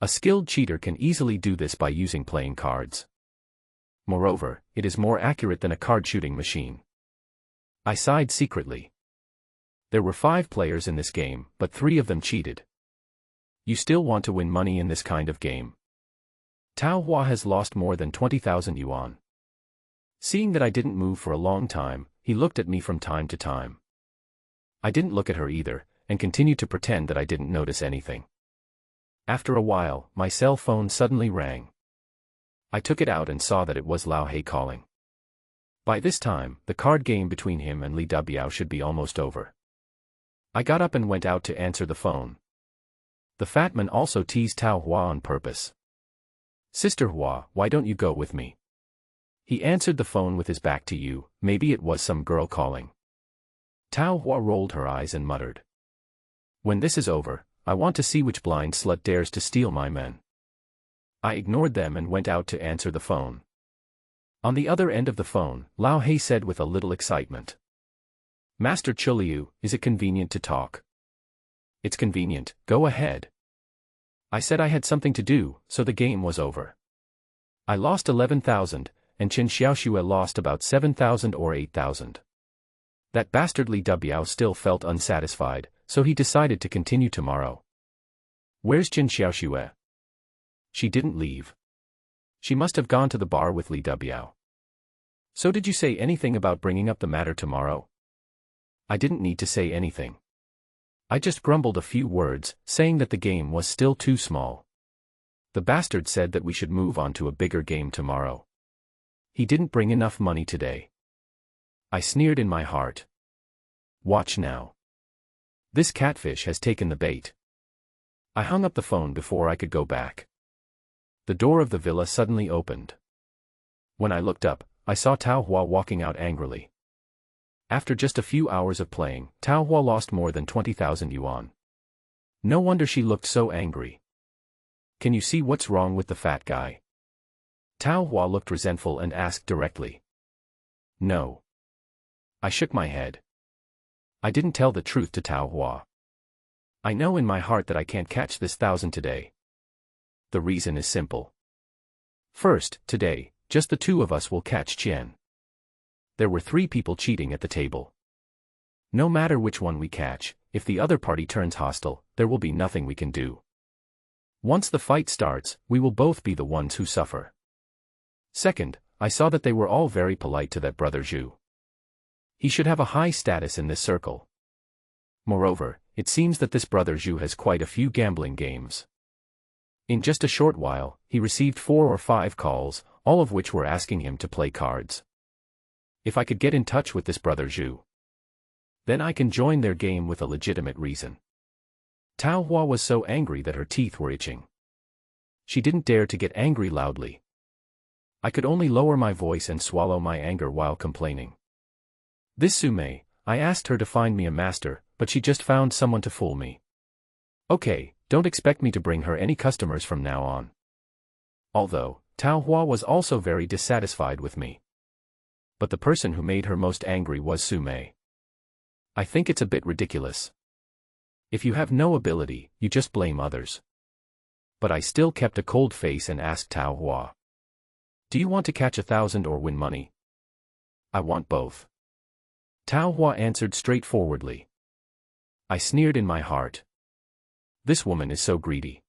A skilled cheater can easily do this by using playing cards. Moreover, it is more accurate than a card shooting machine. I sighed secretly. There were 5 players in this game, but 3 of them cheated. You still want to win money in this kind of game? Tao Hua has lost more than 20,000 yuan. Seeing that I didn't move for a long time, he looked at me from time to time. I didn't look at her either, and continued to pretend that I didn't notice anything. After a while, my cell phone suddenly rang. I took it out and saw that it was Lao He calling. By this time, the card game between him and Li Dabiao should be almost over. I got up and went out to answer the phone. The fat man also teased Tao Hua on purpose. "Sister Hua, why don't you go with me?" He answered the phone with his back to you, maybe it was some girl calling. Tao Hua rolled her eyes and muttered. "When this is over, I want to see which blind slut dares to steal my men." I ignored them and went out to answer the phone. On the other end of the phone, Lao He said with a little excitement. "Master Chuliu, is it convenient to talk?" "It's convenient, go ahead." I said I had something to do, so the game was over. I lost 11,000, and Chen Xiaoxue lost about 7,000 or 8,000. That bastard Li Dabiao still felt unsatisfied, so he decided to continue tomorrow. "Where's Chen Xiaoxue?" "She didn't leave. She must have gone to the bar with Li Dabiao." "So did you say anything about bringing up the matter tomorrow?" I didn't need to say anything. I just grumbled a few words, saying that the game was still too small. The bastard said that we should move on to a bigger game tomorrow. He didn't bring enough money today. I sneered in my heart. Watch now. This catfish has taken the bait. I hung up the phone before I could go back. The door of the villa suddenly opened. When I looked up, I saw Tao Hua walking out angrily. After just a few hours of playing, Tao Hua lost more than 20,000 yuan. No wonder she looked so angry. "Can you see what's wrong with the fat guy?" Tao Hua looked resentful and asked directly. "No." I shook my head. I didn't tell the truth to Tao Hua. I know in my heart that I can't catch this 1,000 today. The reason is simple. First, today, just the 2 of us will catch Qian. There were 3 people cheating at the table. No matter which one we catch, if the other party turns hostile, there will be nothing we can do. Once the fight starts, we will both be the ones who suffer. Second, I saw that they were all very polite to that Brother Zhu. He should have a high status in this circle. Moreover, it seems that this Brother Zhu has quite a few gambling games. In just a short while, he received 4 or 5 calls, all of which were asking him to play cards. If I could get in touch with this Brother Zhu, then I can join their game with a legitimate reason. Tao Hua was so angry that her teeth were itching. She didn't dare to get angry loudly. I could only lower my voice and swallow my anger while complaining. This Sumei, I asked her to find me a master, but she just found someone to fool me. Okay, don't expect me to bring her any customers from now on. Although, Tao Hua was also very dissatisfied with me. But the person who made her most angry was Sumei. I think it's a bit ridiculous. If you have no ability, you just blame others. But I still kept a cold face and asked Tao Hua. "Do you want to catch 1,000 or win money?" "I want both." Tao Hua answered straightforwardly. I sneered in my heart. This woman is so greedy.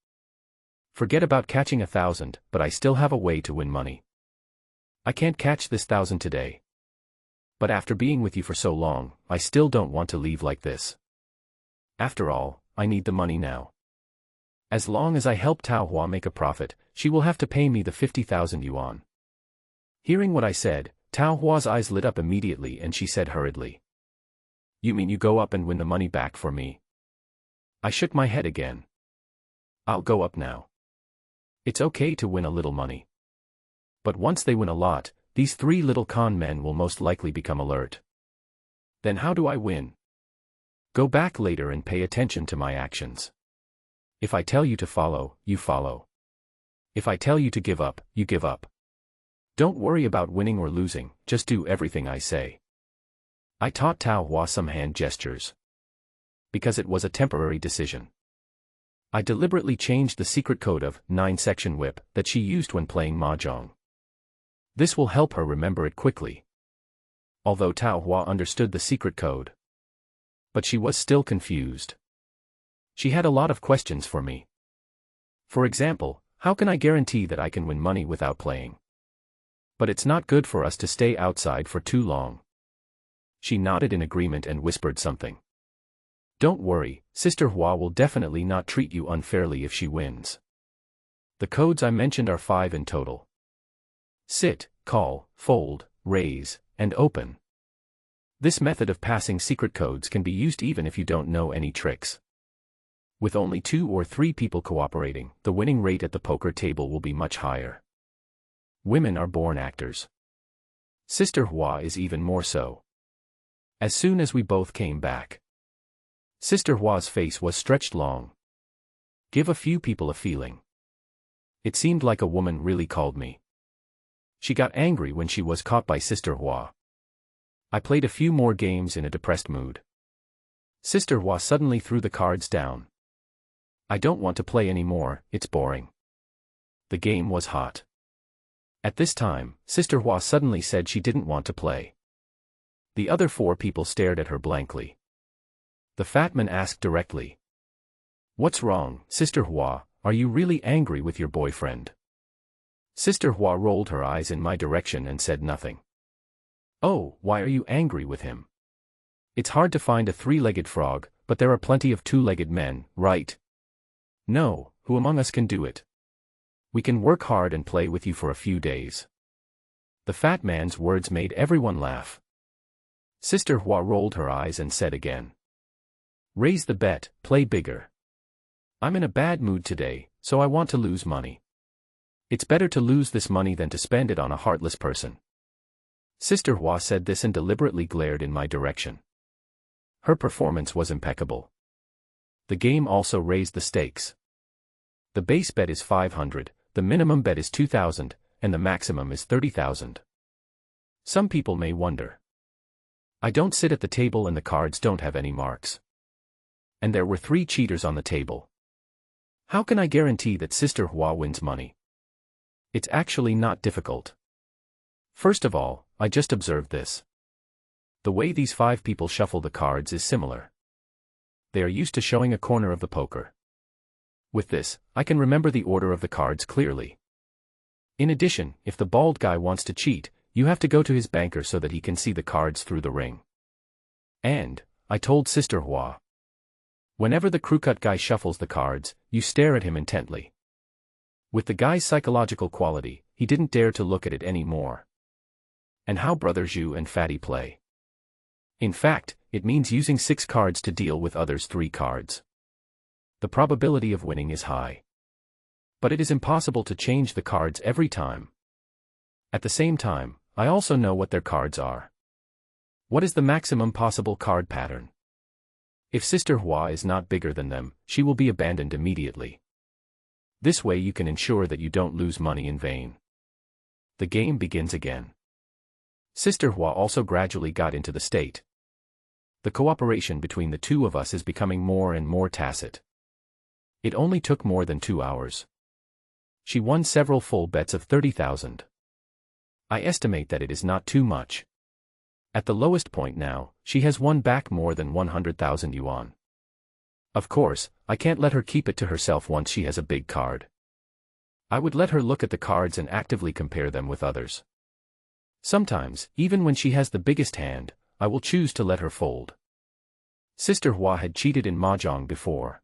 Forget about catching 1,000, but I still have a way to win money. I can't catch this 1,000 today. But after being with you for so long, I still don't want to leave like this. After all, I need the money now. As long as I help Tao Hua make a profit, she will have to pay me the 50,000 yuan. Hearing what I said, Tao Hua's eyes lit up immediately and she said hurriedly. "You mean you go up and win the money back for me?" I shook my head again. "I'll go up now. It's okay to win a little money. But once they win a lot, these three little con men will most likely become alert. Then how do I win? Go back later and pay attention to my actions. If I tell you to follow, you follow. If I tell you to give up, you give up. Don't worry about winning or losing, just do everything I say. I taught Tao Hua some hand gestures. Because it was a temporary decision. I deliberately changed the secret code of 9-section whip that she used when playing mahjong. This will help her remember it quickly. Although Tao Hua understood the secret code. But she was still confused. She had a lot of questions for me. For example, how can I guarantee that I can win money without playing? But it's not good for us to stay outside for too long. She nodded in agreement and whispered something. Don't worry, Sister Hua will definitely not treat you unfairly if she wins. The codes I mentioned are 5 in total. Sit, call, fold, raise, and open. This method of passing secret codes can be used even if you don't know any tricks. With only 2 or 3 people cooperating, the winning rate at the poker table will be much higher. Women are born actors. Sister Hua is even more so. As soon as we both came back, Sister Hua's face was stretched long. Give a few people a feeling. It seemed like a woman really called me. She got angry when she was caught by Sister Hua. I played a few more games in a depressed mood. Sister Hua suddenly threw the cards down. I don't want to play anymore, it's boring. The game was hot. At this time, Sister Hua suddenly said she didn't want to play. The other 4 people stared at her blankly. The fat man asked directly. What's wrong, Sister Hua, are you really angry with your boyfriend? Sister Hua rolled her eyes in my direction and said nothing. Oh, why are you angry with him? It's hard to find a 3-legged frog, but there are plenty of 2-legged men, right? No, who among us can do it? We can work hard and play with you for a few days. The fat man's words made everyone laugh. Sister Hua rolled her eyes and said again. Raise the bet, play bigger. I'm in a bad mood today, so I want to lose money. It's better to lose this money than to spend it on a heartless person. Sister Hua said this and deliberately glared in my direction. Her performance was impeccable. The game also raised the stakes. The base bet is 500, the minimum bet is 2,000, and the maximum is 30,000. Some people may wonder. I don't sit at the table and the cards don't have any marks. And there were 3 cheaters on the table. How can I guarantee that Sister Hua wins money? It's actually not difficult. First of all, I just observed this. The way these 5 people shuffle the cards is similar. They are used to showing a corner of the poker. With this, I can remember the order of the cards clearly. In addition, if the bald guy wants to cheat, you have to go to his banker so that he can see the cards through the ring. And, I told Sister Hua. Whenever the crew-cut guy shuffles the cards, you stare at him intently. With the guy's psychological quality, he didn't dare to look at it anymore. And how Brother Zhu and Fatty play. In fact, it means using 6 cards to deal with others' 3 cards. The probability of winning is high. But it is impossible to change the cards every time. At the same time, I also know what their cards are. What is the maximum possible card pattern? If Sister Hua is not bigger than them, she will be abandoned immediately. This way you can ensure that you don't lose money in vain. The game begins again. Sister Hua also gradually got into the state. The cooperation between the 2 of us is becoming more and more tacit. It only took more than 2 hours. She won several full bets of 30,000. I estimate that it is not too much. At the lowest point now, she has won back more than 100,000 yuan. Of course, I can't let her keep it to herself once she has a big card. I would let her look at the cards and actively compare them with others. Sometimes, even when she has the biggest hand, I will choose to let her fold. Sister Hua had cheated in mahjong before.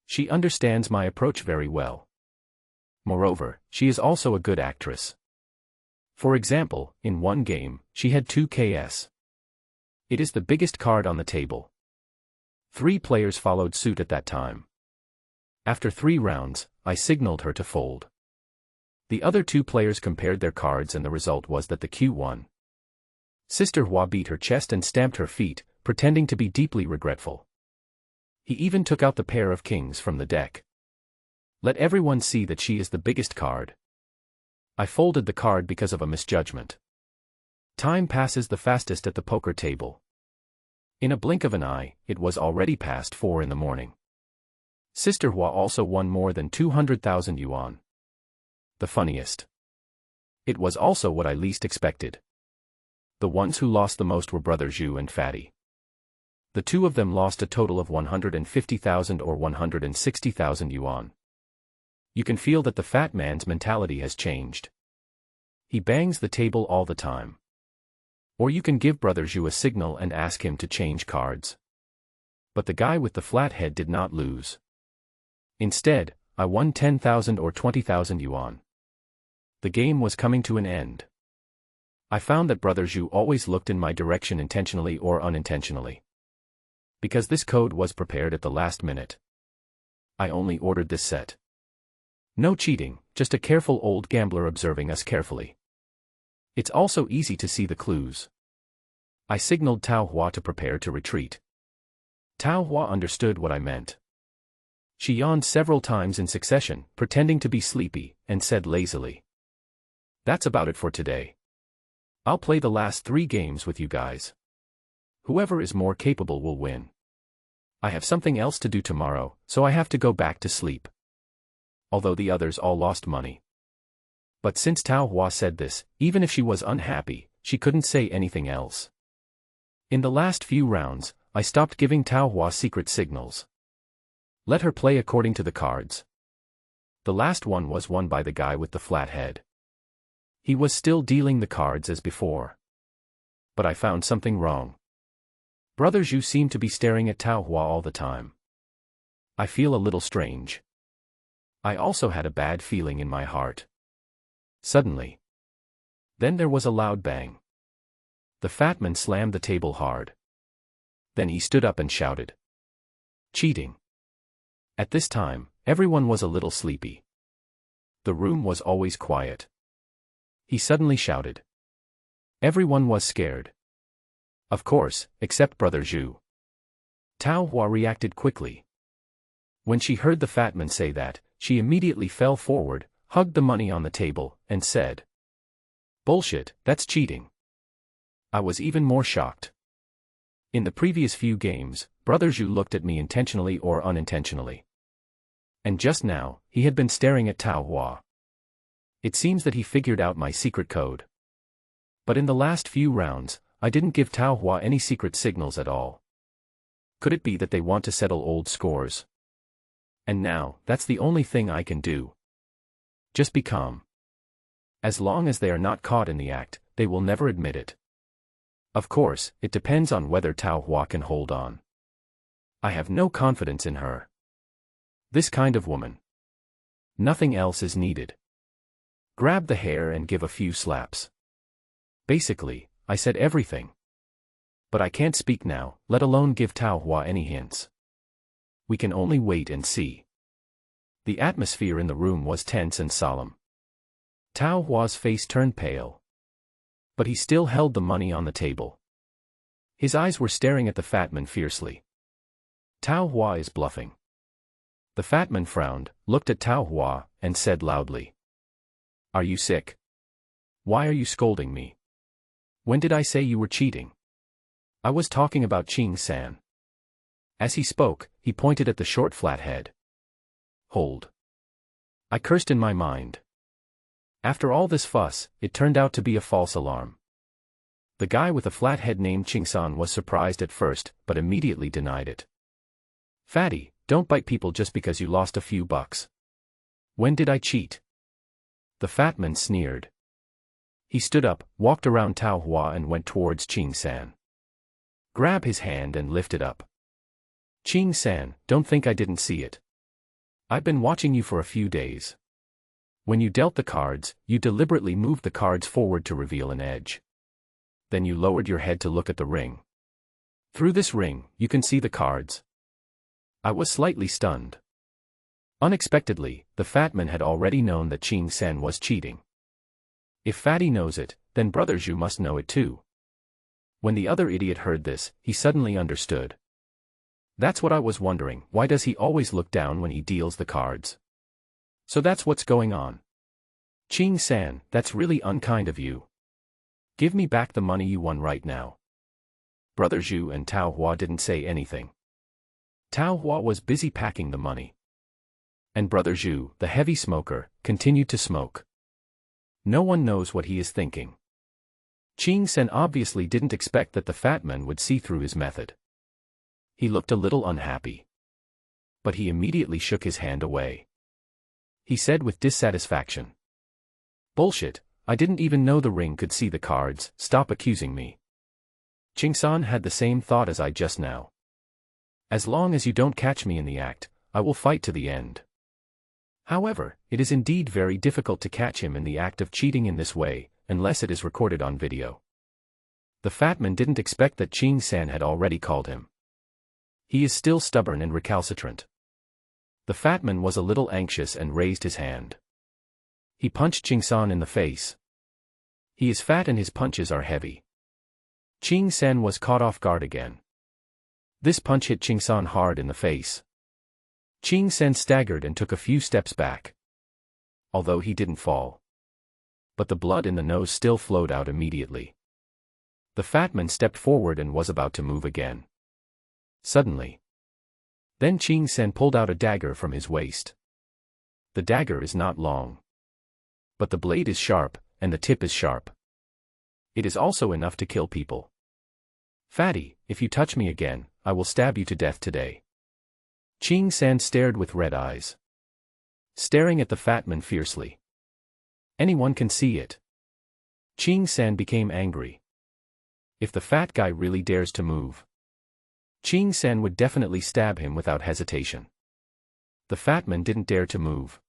She understands my approach very well. Moreover, she is also a good actress. For example, in one game, she had 2 KS. It is the biggest card on the table. 3 players followed suit at that time. After 3 rounds, I signaled her to fold. The other two players compared their cards and the result was that the Q won. Sister Hua beat her chest and stamped her feet, pretending to be deeply regretful. He even took out the pair of kings from the deck. Let everyone see that she is the biggest card. I folded the card because of a misjudgment. Time passes the fastest at the poker table. In a blink of an eye, it was already past 4 in the morning. Sister Hua also won more than 200,000 yuan. The funniest. It was also what I least expected. The ones who lost the most were Brother Zhu and Fatty. The two of them lost a total of 150,000 or 160,000 yuan. You can feel that the fat man's mentality has changed. He bangs the table all the time. Or you can give Brother Zhu a signal and ask him to change cards. But the guy with the flat head did not lose. Instead, I won 10,000 or 20,000 yuan. The game was coming to an end. I found that Brother Zhu always looked in my direction intentionally or unintentionally. Because this code was prepared at the last minute. I only ordered this set. No cheating, just a careful old gambler observing us carefully. It's also easy to see the clues. I signaled Tao Hua to prepare to retreat. Tao Hua understood what I meant. She yawned several times in succession, pretending to be sleepy, and said lazily, "That's about it for today. I'll play the last 3 games with you guys. Whoever is more capable will win. I have something else to do tomorrow, so I have to go back to sleep." Although the others all lost money. But since Tao Hua said this, even if she was unhappy, she couldn't say anything else. In the last few rounds, I stopped giving Tao Hua secret signals. Let her play according to the cards. The last one was won by the guy with the flat head. He was still dealing the cards as before. But I found something wrong. Brother Zhu seemed to be staring at Tao Hua all the time. I feel a little strange. I also had a bad feeling in my heart. Suddenly. Then there was a loud bang. The fat man slammed the table hard. Then he stood up and shouted, "Cheating." At this time, everyone was a little sleepy. The room was always quiet. He suddenly shouted. Everyone was scared. Of course, except Brother Zhu. Tao Hua reacted quickly. When she heard the fat man say that, she immediately fell forward, hugged the money on the table, and said, "Bullshit, that's cheating." I was even more shocked. In the previous few games, Brother Zhu looked at me intentionally or unintentionally. And just now, he had been staring at Tao Hua. It seems that he figured out my secret code. But in the last few rounds, I didn't give Tao Hua any secret signals at all. Could it be that they want to settle old scores? And now, that's the only thing I can do. Just be calm. As long as they are not caught in the act, they will never admit it. Of course, it depends on whether Tao Hua can hold on. I have no confidence in her. This kind of woman. Nothing else is needed. Grab the hair and give a few slaps. Basically, I said everything. But I can't speak now, let alone give Tao Hua any hints. We can only wait and see. The atmosphere in the room was tense and solemn. Tao Hua's face turned pale. But he still held the money on the table. His eyes were staring at the fat man fiercely. Tao Hua is bluffing. The fat man frowned, looked at Tao Hua, and said loudly, "Are you sick? Why are you scolding me? When did I say you were cheating? I was talking about Qing-san." As he spoke, he pointed at the short flat head. Hold. I cursed in my mind. After all this fuss, it turned out to be a false alarm. The guy with a flat head named Qing-san was surprised at first, but immediately denied it. "Fatty, don't bite people just because you lost a few bucks. When did I cheat?" The fat man sneered. He stood up, walked around Tao Hua and went towards Qing-san. Grab his hand and lift it up. "Qing-san, don't think I didn't see it. I've been watching you for a few days. When you dealt the cards, you deliberately moved the cards forward to reveal an edge. Then you lowered your head to look at the ring. Through this ring, you can see the cards." I was slightly stunned. Unexpectedly, the fat man had already known that Qing San was cheating. If Fatty knows it, then Brother Zhu must know it too. When the other idiot heard this, he suddenly understood. That's what I was wondering, why does he always look down when he deals the cards? So that's what's going on. Qing San, that's really unkind of you. Give me back the money you won right now. Brother Zhu and Tao Hua didn't say anything. Tao Hua was busy packing the money. And Brother Zhu, the heavy smoker, continued to smoke. No one knows what he is thinking. Qing San obviously didn't expect that the fat man would see through his method. He looked a little unhappy. But he immediately shook his hand away. He said with dissatisfaction. Bullshit, I didn't even know the ring could see the cards, stop accusing me. Qing San had the same thought as I just now. As long as you don't catch me in the act, I will fight to the end. However, it is indeed very difficult to catch him in the act of cheating in this way, unless it is recorded on video. The fat man didn't expect that Qing San had already called him. He is still stubborn and recalcitrant. The fat man was a little anxious and raised his hand. He punched Qing San in the face. He is fat and his punches are heavy. Qing San was caught off guard again. This punch hit Qing San hard in the face. Qing San staggered and took a few steps back. Although he didn't fall. But the blood in the nose still flowed out immediately. The fat man stepped forward and was about to move again. Suddenly. Then Qing San pulled out a dagger from his waist. The dagger is not long. But the blade is sharp, and the tip is sharp. It is also enough to kill people. Fatty, if you touch me again, I will stab you to death today. Qing San stared with red eyes. Staring at the fat man fiercely. Anyone can see it. Qing San became angry. If the fat guy really dares to move, Qing San would definitely stab him without hesitation. The fat man didn't dare to move.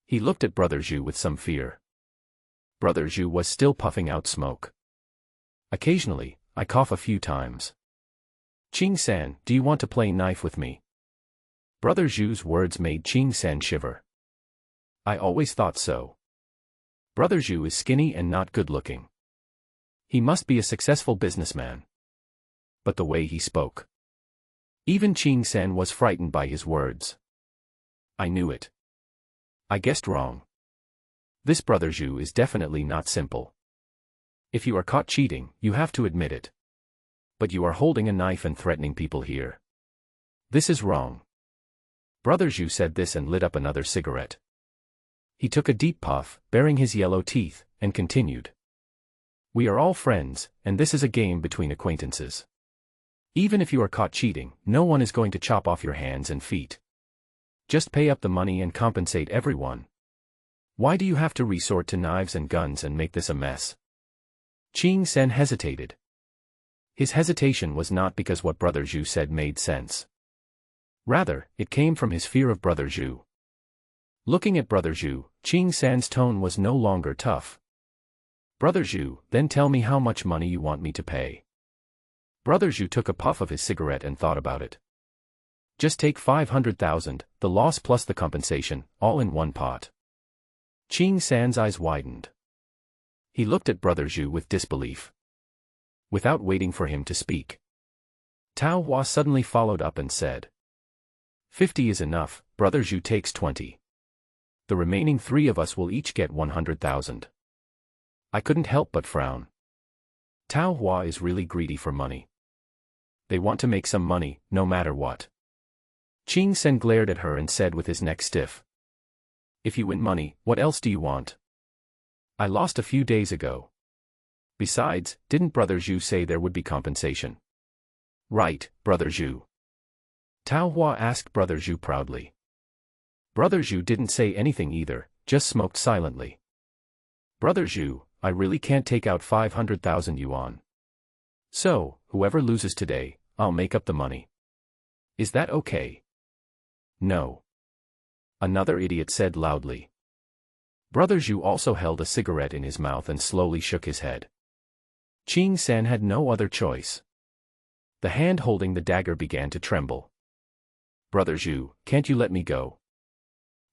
He looked at Brother Zhu with some fear. Brother Zhu was still puffing out smoke. Occasionally, I cough a few times. Qing San, do you want to play knife with me? Brother Zhu's words made Qing San shiver. I always thought so. Brother Zhu is skinny and not good-looking. He must be a successful businessman. But the way he spoke. Even Qing San was frightened by his words. I knew it. I guessed wrong. This Brother Zhu is definitely not simple. If you are caught cheating, you have to admit it. But you are holding a knife and threatening people here. This is wrong. Brother Zhu said this and lit up another cigarette. He took a deep puff, baring his yellow teeth, and continued. We are all friends, and this is a game between acquaintances. Even if you are caught cheating, no one is going to chop off your hands and feet. Just pay up the money and compensate everyone. Why do you have to resort to knives and guns and make this a mess? Qing San hesitated. His hesitation was not because what Brother Zhu said made sense. Rather, it came from his fear of Brother Zhu. Looking at Brother Zhu, Qing San's tone was no longer tough. Brother Zhu, then tell me how much money you want me to pay. Brother Zhu took a puff of his cigarette and thought about it. Just take 500,000, the loss plus the compensation, all in one pot. Qing San's eyes widened. He looked at Brother Zhu with disbelief. Without waiting for him to speak, Tao Hua suddenly followed up and said. 50 is enough, Brother Zhu takes 20. The remaining 3 of us will each get 100,000. I couldn't help but frown. Tao Hua is really greedy for money. They want to make some money, no matter what. Qing San glared at her and said with his neck stiff. If you win money, what else do you want? I lost a few days ago. Besides, didn't Brother Zhu say there would be compensation? Right, Brother Zhu. Tao Hua asked Brother Zhu proudly. Brother Zhu didn't say anything either, just smoked silently. Brother Zhu, I really can't take out 500,000 yuan. So, whoever loses today, I'll make up the money. Is that okay? No. Another idiot said loudly. Brother Zhu also held a cigarette in his mouth and slowly shook his head. Qing San had no other choice. The hand holding the dagger began to tremble. Brother Zhu, can't you let me go?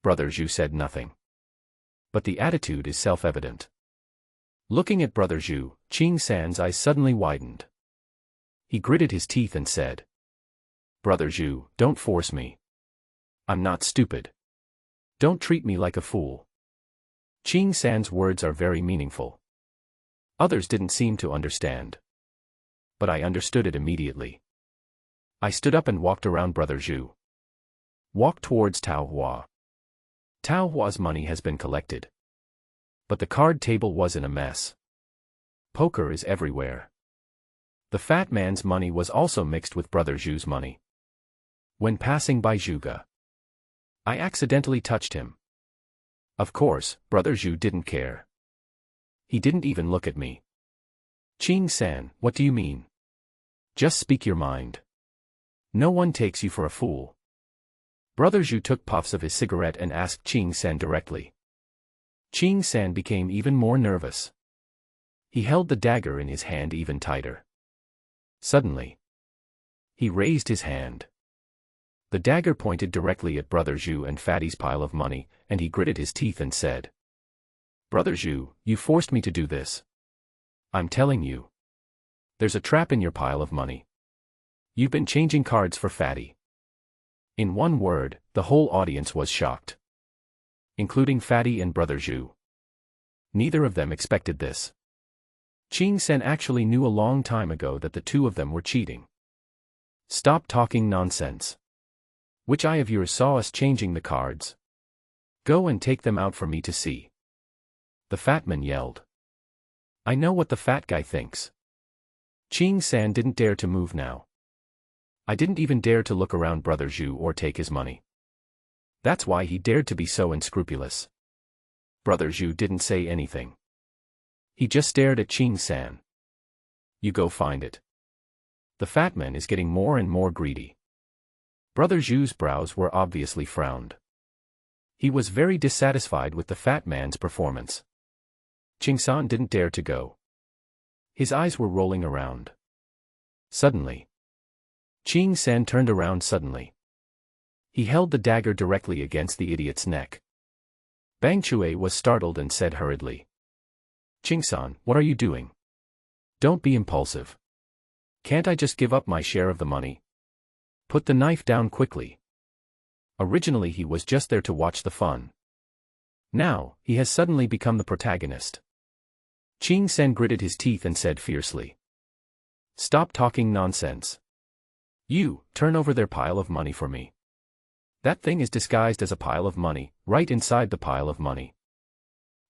Brother Zhu said nothing. But the attitude is self-evident. Looking at Brother Zhu, Qing San's eyes suddenly widened. He gritted his teeth and said, "Brother Zhu, don't force me. I'm not stupid. Don't treat me like a fool." Qing San's words are very meaningful. Others didn't seem to understand. But I understood it immediately. I stood up and walked around Brother Zhu. Walked towards Tao Hua. Tao Hua's money has been collected. But the card table was in a mess. Poker is everywhere. The fat man's money was also mixed with Brother Zhu's money. When passing by Zhuge, I accidentally touched him. Of course, Brother Zhu didn't care. He didn't even look at me. "Qing San, what do you mean? Just speak your mind. No one takes you for a fool." Brother Zhu took puffs of his cigarette and asked Qing San directly. Qing San became even more nervous. He held the dagger in his hand even tighter. Suddenly, he raised his hand. The dagger pointed directly at Brother Zhu and Fatty's pile of money, and he gritted his teeth and said, "Brother Zhu, you forced me to do this. I'm telling you. There's a trap in your pile of money. You've been changing cards for Fatty." In one word, the whole audience was shocked. Including Fatty and Brother Zhu. Neither of them expected this. Qing San actually knew a long time ago that the two of them were cheating. "Stop talking nonsense. Which eye of yours saw us changing the cards? Go and take them out for me to see." The fat man yelled. "I know what the fat guy thinks." Qing San didn't dare to move now. I didn't even dare to look around Brother Zhu or take his money. That's why he dared to be so unscrupulous. Brother Zhu didn't say anything. He just stared at Qing San. "You go find it." The fat man is getting more and more greedy. Brother Zhu's brows were obviously frowned. He was very dissatisfied with the fat man's performance. Qing San didn't dare to go. His eyes were rolling around. Suddenly, Qing San turned around suddenly. He held the dagger directly against the idiot's neck. Bang Chui was startled and said hurriedly, "Qing San, what are you doing? Don't be impulsive. Can't I just give up my share of the money? Put the knife down quickly." Originally he was just there to watch the fun. Now, he has suddenly become the protagonist. Qing San gritted his teeth and said fiercely, "Stop talking nonsense. You, turn over their pile of money for me. That thing is disguised as a pile of money, right inside the pile of money."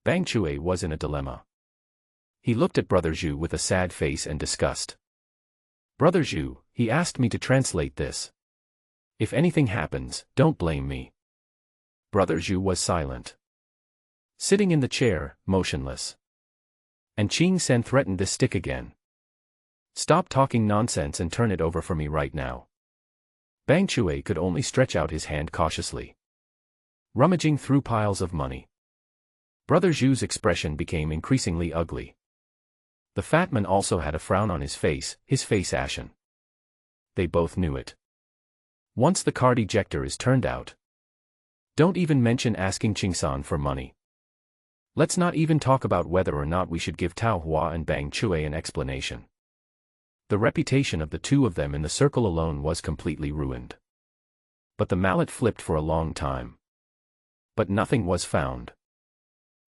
Bang Chui was in a dilemma. He looked at Brother Zhu with a sad face and disgust. "Brother Zhu, he asked me to translate this. If anything happens, don't blame me." Brother Zhu was silent, sitting in the chair, motionless. And Qing San threatened this stick again. "Stop talking nonsense and turn it over for me right now." Bang Chui could only stretch out his hand cautiously, rummaging through piles of money. Brother Zhu's expression became increasingly ugly. The fat man also had a frown on his face ashen. They both knew it. Once the card ejector is turned out, don't even mention asking Qing San for money. Let's not even talk about whether or not we should give Tao Hua and Bang Chui an explanation. The reputation of the two of them in the circle alone was completely ruined. But the mallet flipped for a long time. But nothing was found.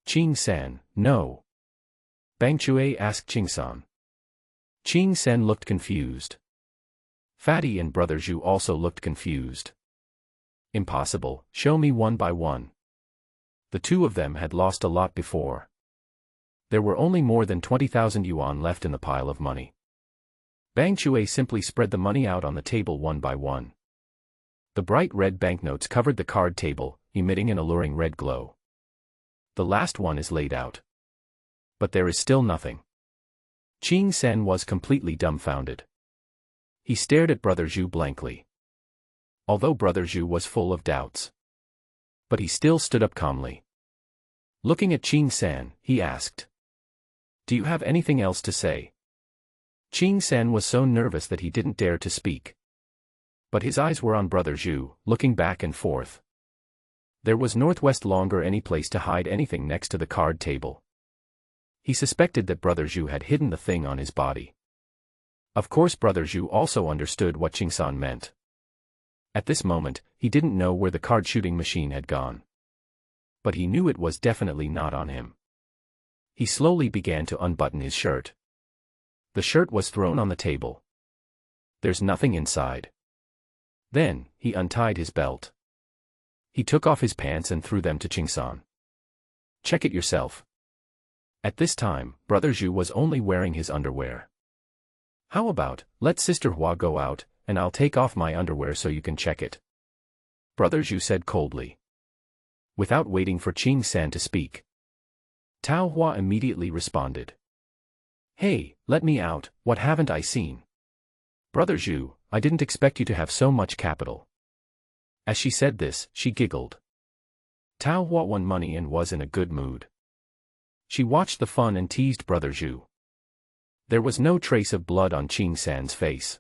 "Qing San, no." Bang Chui asked Qing San. Qing San looked confused. Fatty and Brother Zhu also looked confused. "Impossible, show me one by one." The two of them had lost a lot before. There were only more than 20,000 yuan left in the pile of money. Bang Chui simply spread the money out on the table one by one. The bright red banknotes covered the card table, emitting an alluring red glow. The last one is laid out. But there is still nothing. Qing San was completely dumbfounded. He stared at Brother Zhu blankly. Although Brother Zhu was full of doubts. But he still stood up calmly. Looking at Qing San, he asked, "Do you have anything else to say?" Qing San was so nervous that he didn't dare to speak. But his eyes were on Brother Zhu, looking back and forth. There was Northwest longer any place to hide anything next to the card table. He suspected that Brother Zhu had hidden the thing on his body. Of course Brother Zhu also understood what Qingsan meant. At this moment, he didn't know where the card shooting machine had gone. But he knew it was definitely not on him. He slowly began to unbutton his shirt. The shirt was thrown on the table. There's nothing inside. Then, he untied his belt. He took off his pants and threw them to Qingsan. Check it yourself. At this time, Brother Zhu was only wearing his underwear. How about, let Sister Hua go out, and I'll take off my underwear so you can check it. Brother Zhu said coldly. Without waiting for Qingsan to speak. Tao Hua immediately responded. Hey, let me out, what haven't I seen? Brother Zhu, I didn't expect you to have so much capital. As she said this, she giggled. Tao Hua won money and was in a good mood. She watched the fun and teased Brother Zhu. There was no trace of blood on Qingsan's face.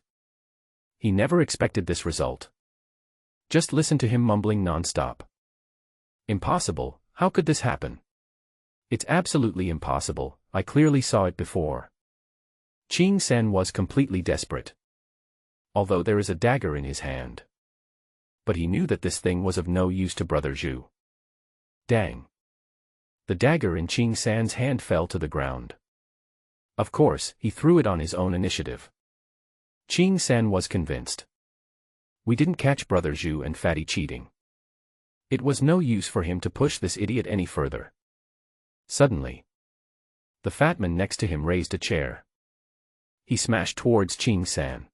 He never expected this result. Just listen to him mumbling non-stop. Impossible, how could this happen? It's absolutely impossible, I clearly saw it before. Qingsan was completely desperate. Although there is a dagger in his hand. But he knew that this thing was of no use to Brother Zhu. Dang. The dagger in Qingsan's hand fell to the ground. Of course, he threw it on his own initiative. Qingsan was convinced. We didn't catch Brother Zhu and Fatty cheating. It was no use for him to push this idiot any further. Suddenly, the fat man next to him raised a chair. He smashed towards Qingsan.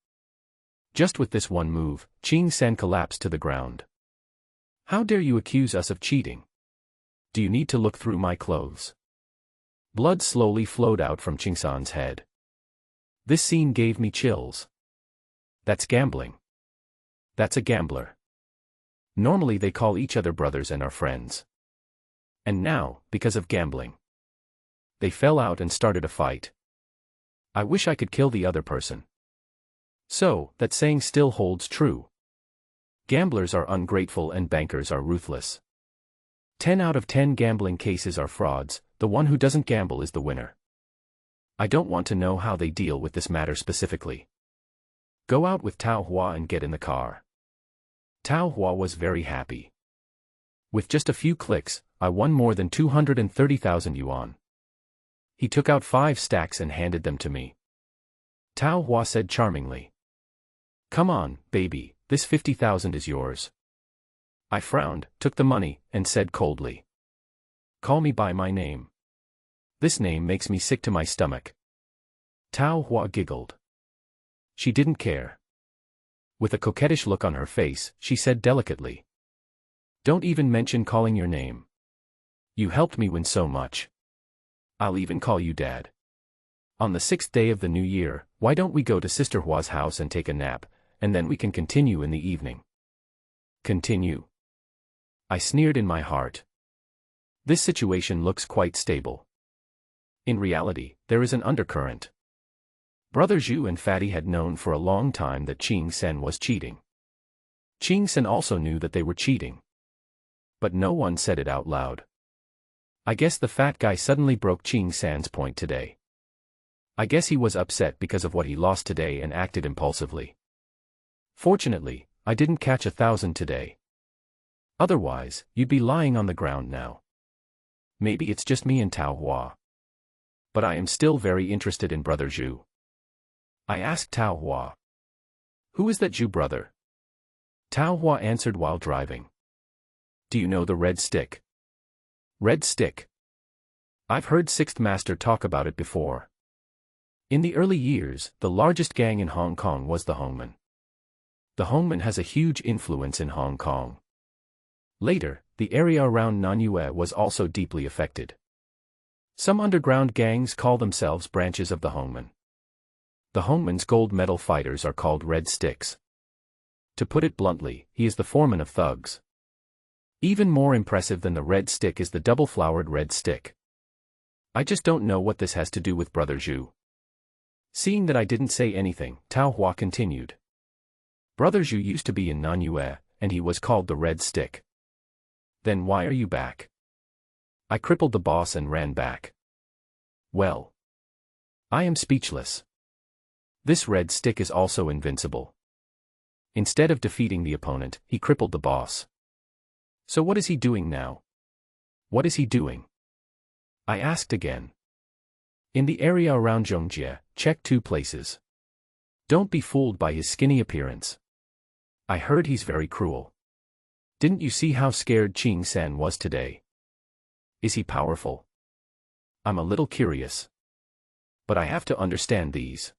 Just with this one move, Qingsan collapsed to the ground. How dare you accuse us of cheating? Do you need to look through my clothes? Blood slowly flowed out from Qingsan's head. This scene gave me chills. That's gambling. That's a gambler. Normally they call each other brothers and are friends. And now, because of gambling, they fell out and started a fight. I wish I could kill the other person. So, that saying still holds true. Gamblers are ungrateful and bankers are ruthless. 10 out of 10 gambling cases are frauds, the one who doesn't gamble is the winner. I don't want to know how they deal with this matter specifically. Go out with Tao Hua and get in the car. Tao Hua was very happy. With just a few clicks, I won more than 230,000 yuan. He took out 5 stacks and handed them to me. Tao Hua said charmingly. Come on, baby, this 50,000 is yours. I frowned, took the money, and said coldly. Call me by my name. This name makes me sick to my stomach. Tao Hua giggled. She didn't care. With a coquettish look on her face, she said delicately. Don't even mention calling your name. You helped me win so much. I'll even call you Dad. On the 6th day of the new year, why don't we go to Sister Hua's house and take a nap, and then we can continue in the evening. Continue. I sneered in my heart. This situation looks quite stable. In reality, there is an undercurrent. Brother Zhu and Fatty had known for a long time that Qingsan was cheating. Qingsan also knew that they were cheating. But no one said it out loud. I guess the fat guy suddenly broke Qingsan's point today. I guess he was upset because of what he lost today and acted impulsively. Fortunately, I didn't catch 1,000 today. Otherwise, you'd be lying on the ground now. Maybe it's just me and Tao Hua. But I am still very interested in Brother Zhu. I asked Tao Hua. Who is that Zhu brother? Tao Hua answered while driving. Do you know the red stick? Red stick. I've heard Sixth Master talk about it before. In the early years, the largest gang in Hong Kong was the Hongmen. The Hongmen has a huge influence in Hong Kong. Later, the area around Nanyue was also deeply affected. Some underground gangs call themselves branches of the Hongmen. The Hongmen's gold medal fighters are called Red Sticks. To put it bluntly, he is the foreman of thugs. Even more impressive than the red stick is the double-flowered red stick. I just don't know what this has to do with Brother Zhu. Seeing that I didn't say anything, Tao Hua continued. Brother Zhu used to be in Nanyue, and he was called the Red Stick. Then why are you back? I crippled the boss and ran back. Well, I am speechless. This red stick is also invincible. Instead of defeating the opponent, he crippled the boss. So what is he doing now? What is he doing? I asked again. In the area around Zhongjie, check 2 places. Don't be fooled by his skinny appearance. I heard he's very cruel. Didn't you see how scared Qing-san was today? Is he powerful? I'm a little curious. But I have to understand these.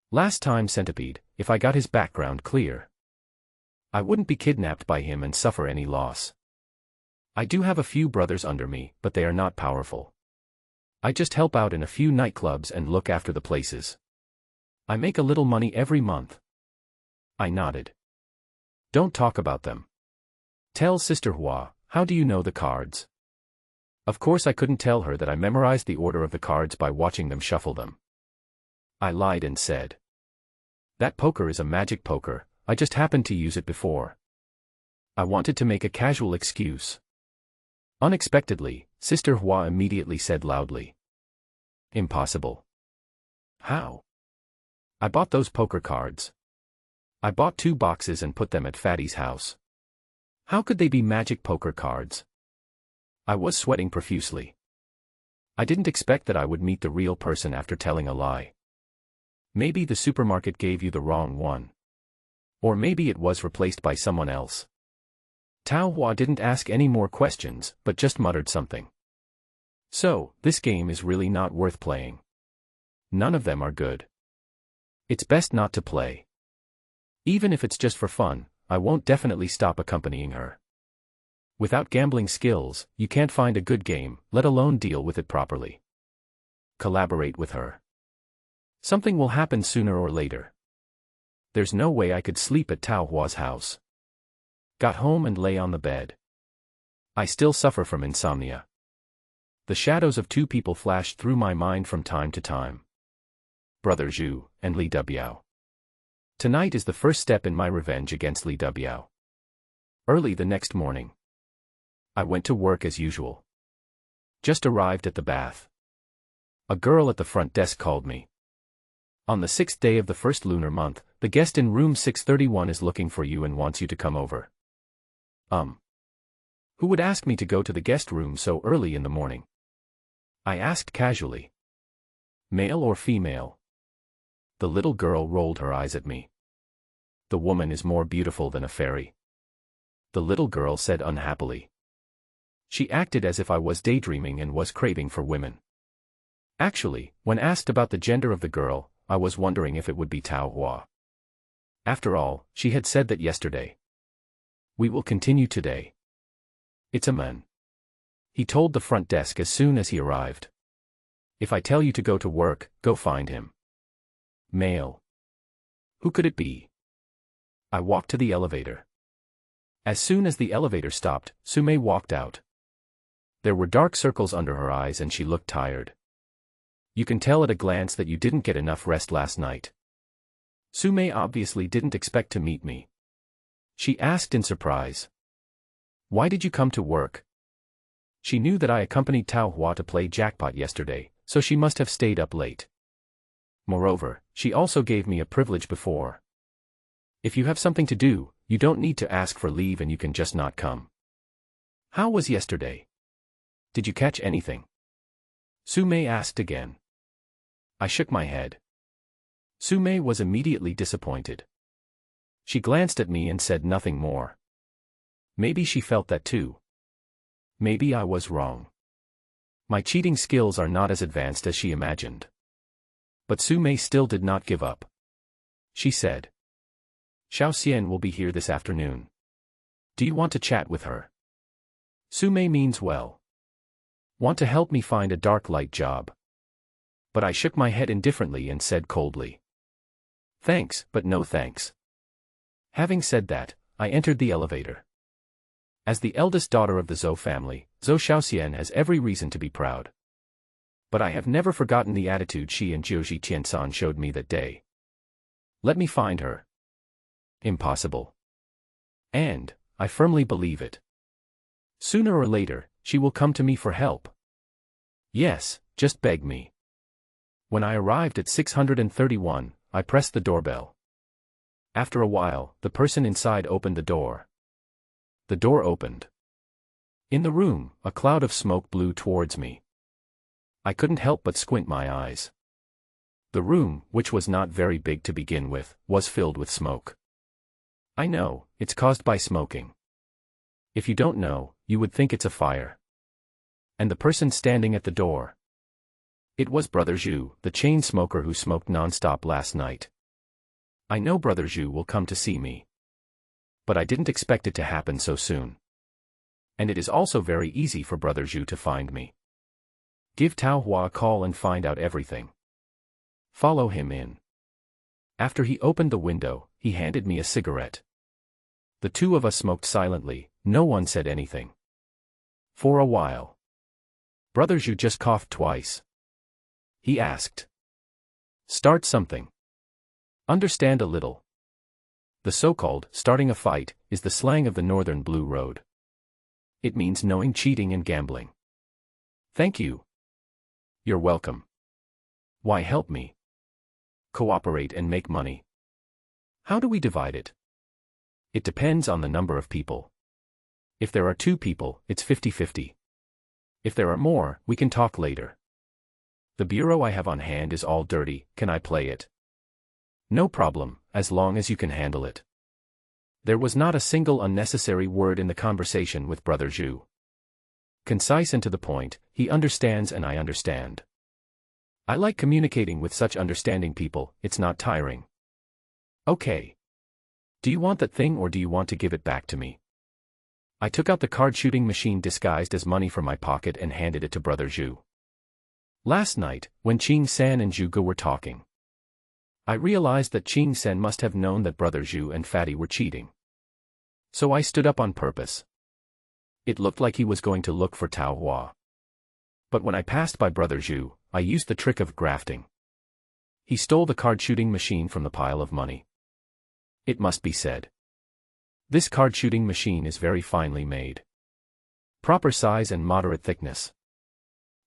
Last time Centipede, if I got his background clear, I wouldn't be kidnapped by him and suffer any loss. I do have a few brothers under me, but they are not powerful. I just help out in a few nightclubs and look after the places. I make a little money every month. I nodded. Don't talk about them. Tell Sister Hua, how do you know the cards? Of course I couldn't tell her that I memorized the order of the cards by watching them shuffle them. I lied and said, that poker is a magic poker, I just happened to use it before. I wanted to make a casual excuse. Unexpectedly, Sister Hua immediately said loudly, impossible. How? I bought those poker cards. I bought 2 boxes and put them at Fatty's house. How could they be magic poker cards? I was sweating profusely. I didn't expect that I would meet the real person after telling a lie. Maybe the supermarket gave you the wrong one. Or maybe it was replaced by someone else. Tao Hua didn't ask any more questions, but just muttered something. So, this game is really not worth playing. None of them are good. It's best not to play. Even if it's just for fun, I won't definitely stop accompanying her. Without gambling skills, you can't find a good game, let alone deal with it properly. Collaborate with her. Something will happen sooner or later. There's no way I could sleep at Tao Hua's house. Got home and lay on the bed. I still suffer from insomnia. The shadows of 2 people flashed through my mind from time to time. Brother Zhu, and Li Dubiao. Tonight is the first step in my revenge against Li Dubiao. Early the next morning, I went to work as usual. Just arrived at the bath. A girl at the front desk called me. On the 6th day of the first lunar month, the guest in room 631 is looking for you and wants you to come over. Who would ask me to go to the guest room so early in the morning? I asked casually. Male or female? The little girl rolled her eyes at me. The woman is more beautiful than a fairy. The little girl said unhappily. She acted as if I was daydreaming and was craving for women. Actually, when asked about the gender of the girl, I was wondering if it would be Tao Hua. After all, she had said that yesterday. We will continue today. It's a man. He told the front desk as soon as he arrived. If I tell you to go to work, go find him. Male. Who could it be? I walked to the elevator. As soon as the elevator stopped, Sume walked out. There were dark circles under her eyes and she looked tired. You can tell at a glance that you didn't get enough rest last night. Sume obviously didn't expect to meet me. She asked in surprise. Why did you come to work? She knew that I accompanied Tao Hua to play jackpot yesterday, so she must have stayed up late. Moreover, she also gave me a privilege before. If you have something to do, you don't need to ask for leave and you can just not come. How was yesterday? Did you catch anything? Sume asked again. I shook my head. Sume was immediately disappointed. She glanced at me and said nothing more. Maybe she felt that too. Maybe I was wrong. My cheating skills are not as advanced as she imagined. But Sume still did not give up. She said. Xiao Xian will be here this afternoon. Do you want to chat with her? Sume means well. Want to help me find a dark light job. But I shook my head indifferently and said coldly. Thanks, but no thanks. Having said that, I entered the elevator. As the eldest daughter of the Zhou family, Zhou Xiaoxian has every reason to be proud. But I have never forgotten the attitude she and Jiuji Tiansan showed me that day. Let me find her. Impossible. And, I firmly believe it. Sooner or later, she will come to me for help. Yes, just beg me. When I arrived at 631, I pressed the doorbell. After a while, the person inside opened the door. The door opened. In the room, a cloud of smoke blew towards me. I couldn't help but squint my eyes. The room, which was not very big to begin with, was filled with smoke. I know, it's caused by smoking. If you don't know, you would think it's a fire. And the person standing at the door. It was Brother Zhu, the chain smoker who smoked non-stop last night. I know Brother Zhu will come to see me. But I didn't expect it to happen so soon. And it is also very easy for Brother Zhu to find me. Give Tao Hua a call and find out everything. Follow him in. After he opened the window, he handed me a cigarette. The two of us smoked silently, no one said anything. For a while. Brother Zhu just coughed twice. He asked. Start something. Understand a little. The so-called starting a fight is the slang of the Northern Blue Road. It means knowing cheating and gambling. Thank you. You're welcome. Why help me? Cooperate and make money. How do we divide it? It depends on the number of people. If there are 2 people, it's 50-50. If there are more, we can talk later. The bureau I have on hand is all dirty, can I play it? No problem, as long as you can handle it. There was not a single unnecessary word in the conversation with Brother Zhu. Concise and to the point, he understands and I understand. I like communicating with such understanding people, it's not tiring. Okay. Do you want that thing or do you want to give it back to me? I took out the card shooting machine disguised as money from my pocket and handed it to Brother Zhu. Last night, when Qing San and Zhu Ge were talking, I realized that Qing San must have known that Brother Zhu and Fatty were cheating. So I stood up on purpose. It looked like he was going to look for Tao Hua. But when I passed by Brother Zhu, I used the trick of grafting. He stole the card shooting machine from the pile of money. It must be said. This card shooting machine is very finely made. Proper size and moderate thickness.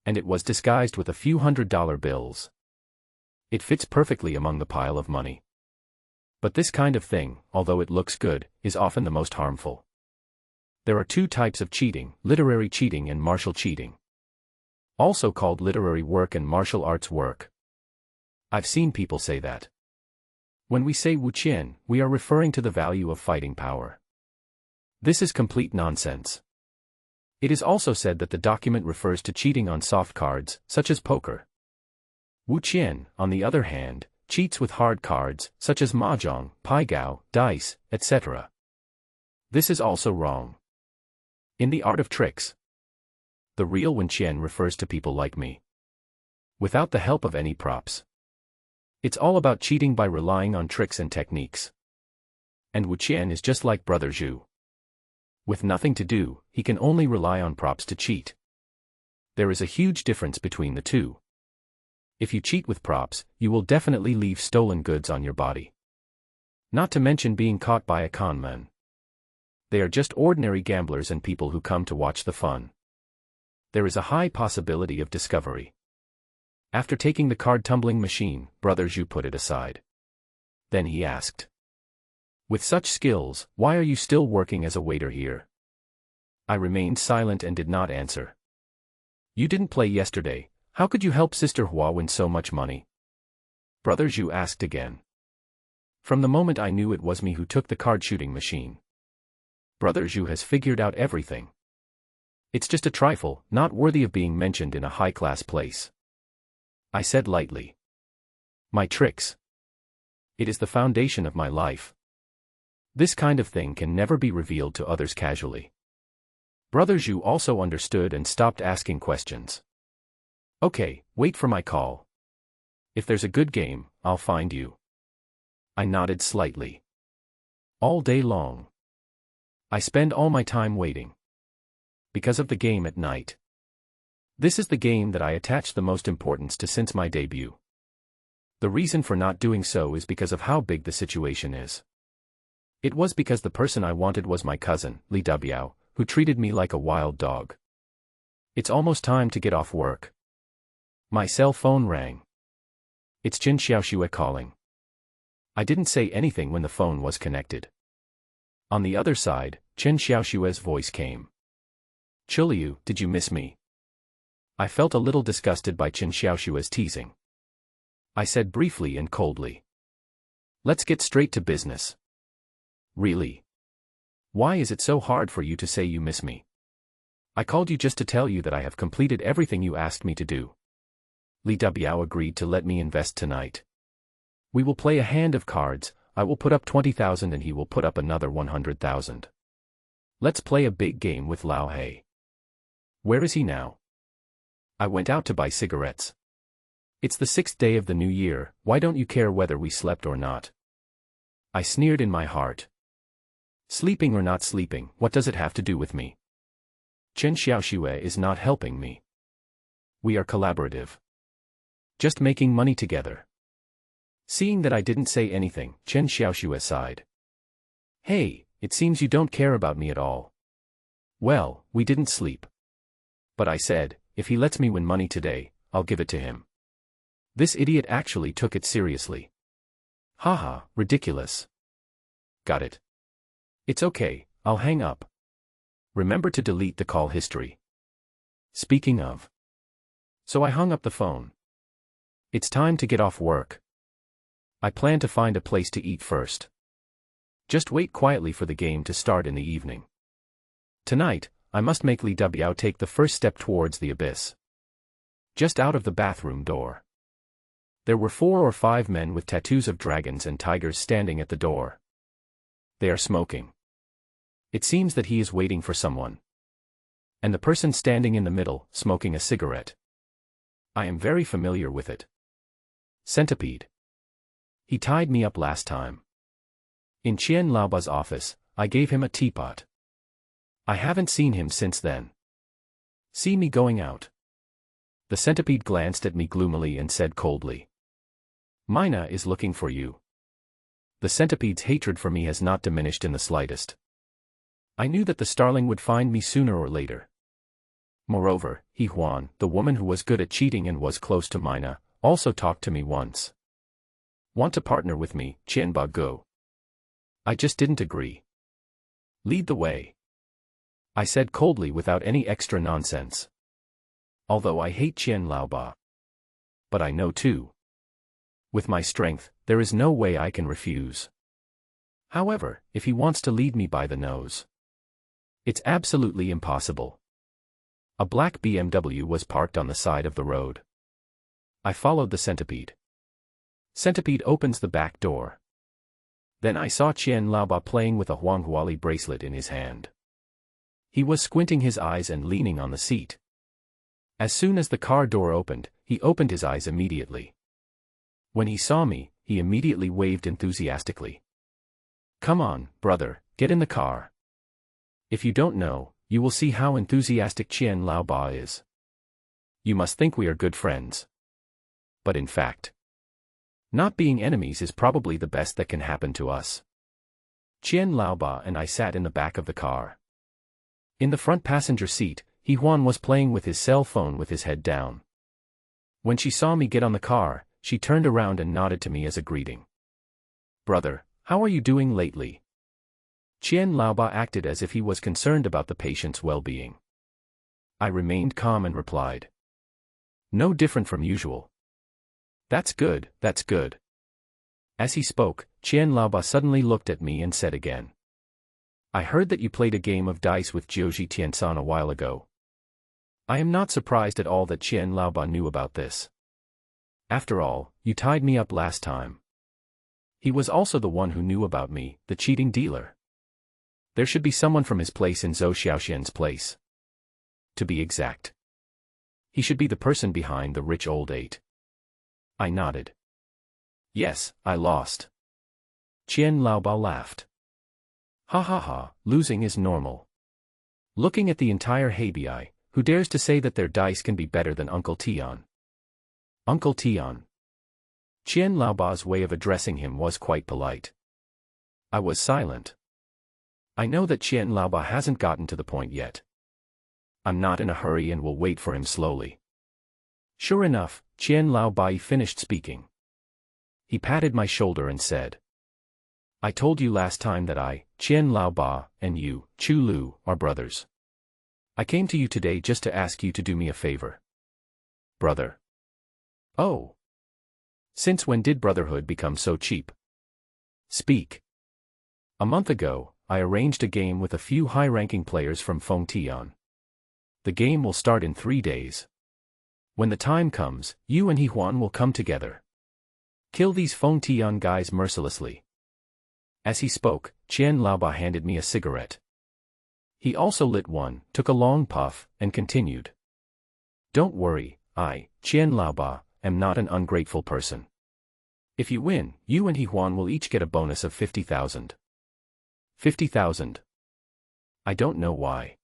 And it was disguised with a few $100 bills. It fits perfectly among the pile of money. But this kind of thing, although it looks good, is often the most harmful. There are 2 types of cheating, literary cheating and martial cheating. Also called literary work and martial arts work. I've seen people say that. When we say wuqian, we are referring to the value of fighting power. This is complete nonsense. It is also said that the document refers to cheating on soft cards, such as poker. Wuqian, on the other hand, cheats with hard cards, such as mahjong, paigao, dice, etc. This is also wrong. In the art of tricks, the real wuqian refers to people like me. Without the help of any props. It's all about cheating by relying on tricks and techniques. And wuqian is just like Brother Zhu. With nothing to do, he can only rely on props to cheat. There is a huge difference between the two. If you cheat with props, you will definitely leave stolen goods on your body. Not to mention being caught by a con man. They are just ordinary gamblers and people who come to watch the fun. There is a high possibility of discovery. After taking the card tumbling machine, Brother Zhu put it aside. Then he asked. With such skills, why are you still working as a waiter here? I remained silent and did not answer. You didn't play yesterday, how could you help Sister Hua win so much money? Brother Zhu asked again. From the moment I knew it was me who took the card shooting machine. Brother Zhu has figured out everything. It's just a trifle, not worthy of being mentioned in a high-class place. I said lightly. My tricks. It is the foundation of my life. This kind of thing can never be revealed to others casually. Brother Zhu also understood and stopped asking questions. Okay, wait for my call. If there's a good game, I'll find you. I nodded slightly. All day long. I spend all my time waiting. Because of the game at night. This is the game that I attach the most importance to since my debut. The reason for not doing so is because of how big the situation is. It was because the person I wanted was my cousin, Li Dabiao, who treated me like a wild dog. It's almost time to get off work. My cell phone rang. It's Chen Xiaoxue calling. I didn't say anything when the phone was connected. On the other side, Chen Xiaoxue's voice came. "Chuliu, did you miss me?" I felt a little disgusted by Chen Xiaoxue's teasing. I said briefly and coldly. "Let's get straight to business." "Really? Why is it so hard for you to say you miss me? I called you just to tell you that I have completed everything you asked me to do. Li Dabiao agreed to let me invest tonight. We will play a hand of cards. I will put up 20,000 and he will put up another 100,000. Let's play a big game with Lao He." "Where is he now?" "I went out to buy cigarettes. It's the 6th day of the new year, why don't you care whether we slept or not?" I sneered in my heart. Sleeping or not sleeping, what does it have to do with me? Chen Xiaoxue is not helping me. We are collaborative. Just making money together. Seeing that I didn't say anything, Chen Xiaoxue sighed. "Hey, it seems you don't care about me at all." "Well, we didn't sleep. But I said, if he lets me win money today, I'll give it to him." This idiot actually took it seriously. Haha, ridiculous. Got it. It's okay, I'll hang up. Remember to delete the call history. Speaking of. So I hung up the phone. It's time to get off work. I plan to find a place to eat first. Just wait quietly for the game to start in the evening. Tonight, I must make Li Dabiao take the first step towards the abyss. Just out of the bathroom door. There were 4 or 5 men with tattoos of dragons and tigers standing at the door. They are smoking. It seems that he is waiting for someone. And the person standing in the middle, smoking a cigarette. I am very familiar with it. Centipede. He tied me up last time. In Qian Laoba's office, I gave him a teapot. I haven't seen him since then. See me going out. The centipede glanced at me gloomily and said coldly. Mina is looking for you. The centipede's hatred for me has not diminished in the slightest. I knew that the starling would find me sooner or later. Moreover, He Huan, the woman who was good at cheating and was close to Mina, also talked to me once. Want to partner with me, Qianba Go? I just didn't agree. Lead the way. I said coldly without any extra nonsense. Although I hate Qian Laoba. But I know too. With my strength, there is no way I can refuse. However, if he wants to lead me by the nose, it's absolutely impossible. A black BMW was parked on the side of the road. I followed the centipede. Centipede opens the back door. Then I saw Qian Laoba playing with a Huanghuali bracelet in his hand. He was squinting his eyes and leaning on the seat. As soon as the car door opened, he opened his eyes immediately. When he saw me, he immediately waved enthusiastically. Come on, brother, get in the car. If you don't know, you will see how enthusiastic Qian Laoba is. You must think we are good friends. But in fact, not being enemies is probably the best that can happen to us. Qian Laoba and I sat in the back of the car. In the front passenger seat, He Huan was playing with his cell phone with his head down. When she saw me get on the car, she turned around and nodded to me as a greeting. Brother, how are you doing lately? Qian Laoba acted as if he was concerned about the patient's well-being. I remained calm and replied. No different from usual. That's good, that's good. As he spoke, Qian Laoba suddenly looked at me and said again. I heard that you played a game of dice with Jiuji Tiansan a while ago. I am not surprised at all that Qian Laoba knew about this. After all, you tied me up last time. He was also the one who knew about me, the cheating dealer. There should be someone from his place in Zhou Xiaoxian's place. To be exact. He should be the person behind the rich old 8. I nodded. Yes, I lost. Qian Laoba laughed. Ha ha ha, losing is normal. Looking at the entire Heibi, who dares to say that their dice can be better than Uncle Tian? Uncle Tian. Qian Laoba's way of addressing him was quite polite. I was silent. I know that Qian Laoba hasn't gotten to the point yet. I'm not in a hurry and will wait for him slowly. Sure enough, Qian Laobai finished speaking. He patted my shoulder and said, I told you last time that I, Qian Laoba, and you, Chu Lu, are brothers. I came to you today just to ask you to do me a favor. Brother. Oh. Since when did brotherhood become so cheap? Speak. A month ago, I arranged a game with a few high-ranking players from Fengtian. The game will start in 3 days. When the time comes, you and He Huan will come together. Kill these Fengtian guys mercilessly. As he spoke, Qian Laoba handed me a cigarette. He also lit one, took a long puff, and continued. Don't worry, I, Qian Laoba, am not an ungrateful person. If you win, you and He Huan will each get a bonus of 50,000. 50,000. I don't know why.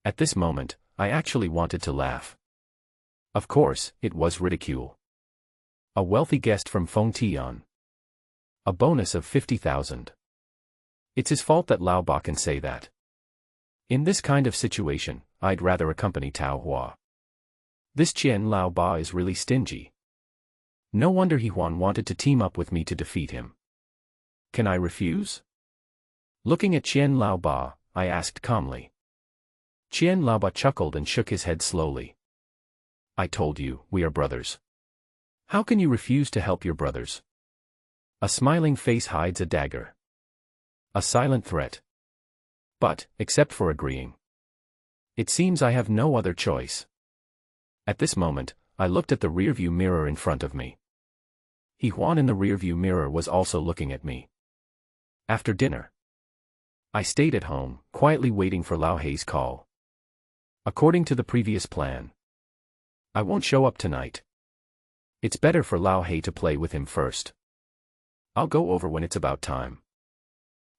At this moment, I actually wanted to laugh. Of course, it was ridicule. A wealthy guest from Fengtian. A bonus of 50,000. It's his fault that Laoba can say that. In this kind of situation, I'd rather accompany Tao Hua. This Qian Laoba is really stingy. No wonder He Huan wanted to team up with me to defeat him. Can I refuse? Looking at Qian Laoba, I asked calmly. Qian Laoba chuckled and shook his head slowly. I told you, we are brothers. How can you refuse to help your brothers? A smiling face hides a dagger. A silent threat. But, except for agreeing. It seems I have no other choice. At this moment, I looked at the rearview mirror in front of me. He Huan in the rearview mirror was also looking at me. After dinner, I stayed at home, quietly waiting for Lao Hei's call. According to the previous plan, I won't show up tonight. It's better for Lao Hei to play with him first. I'll go over when it's about time.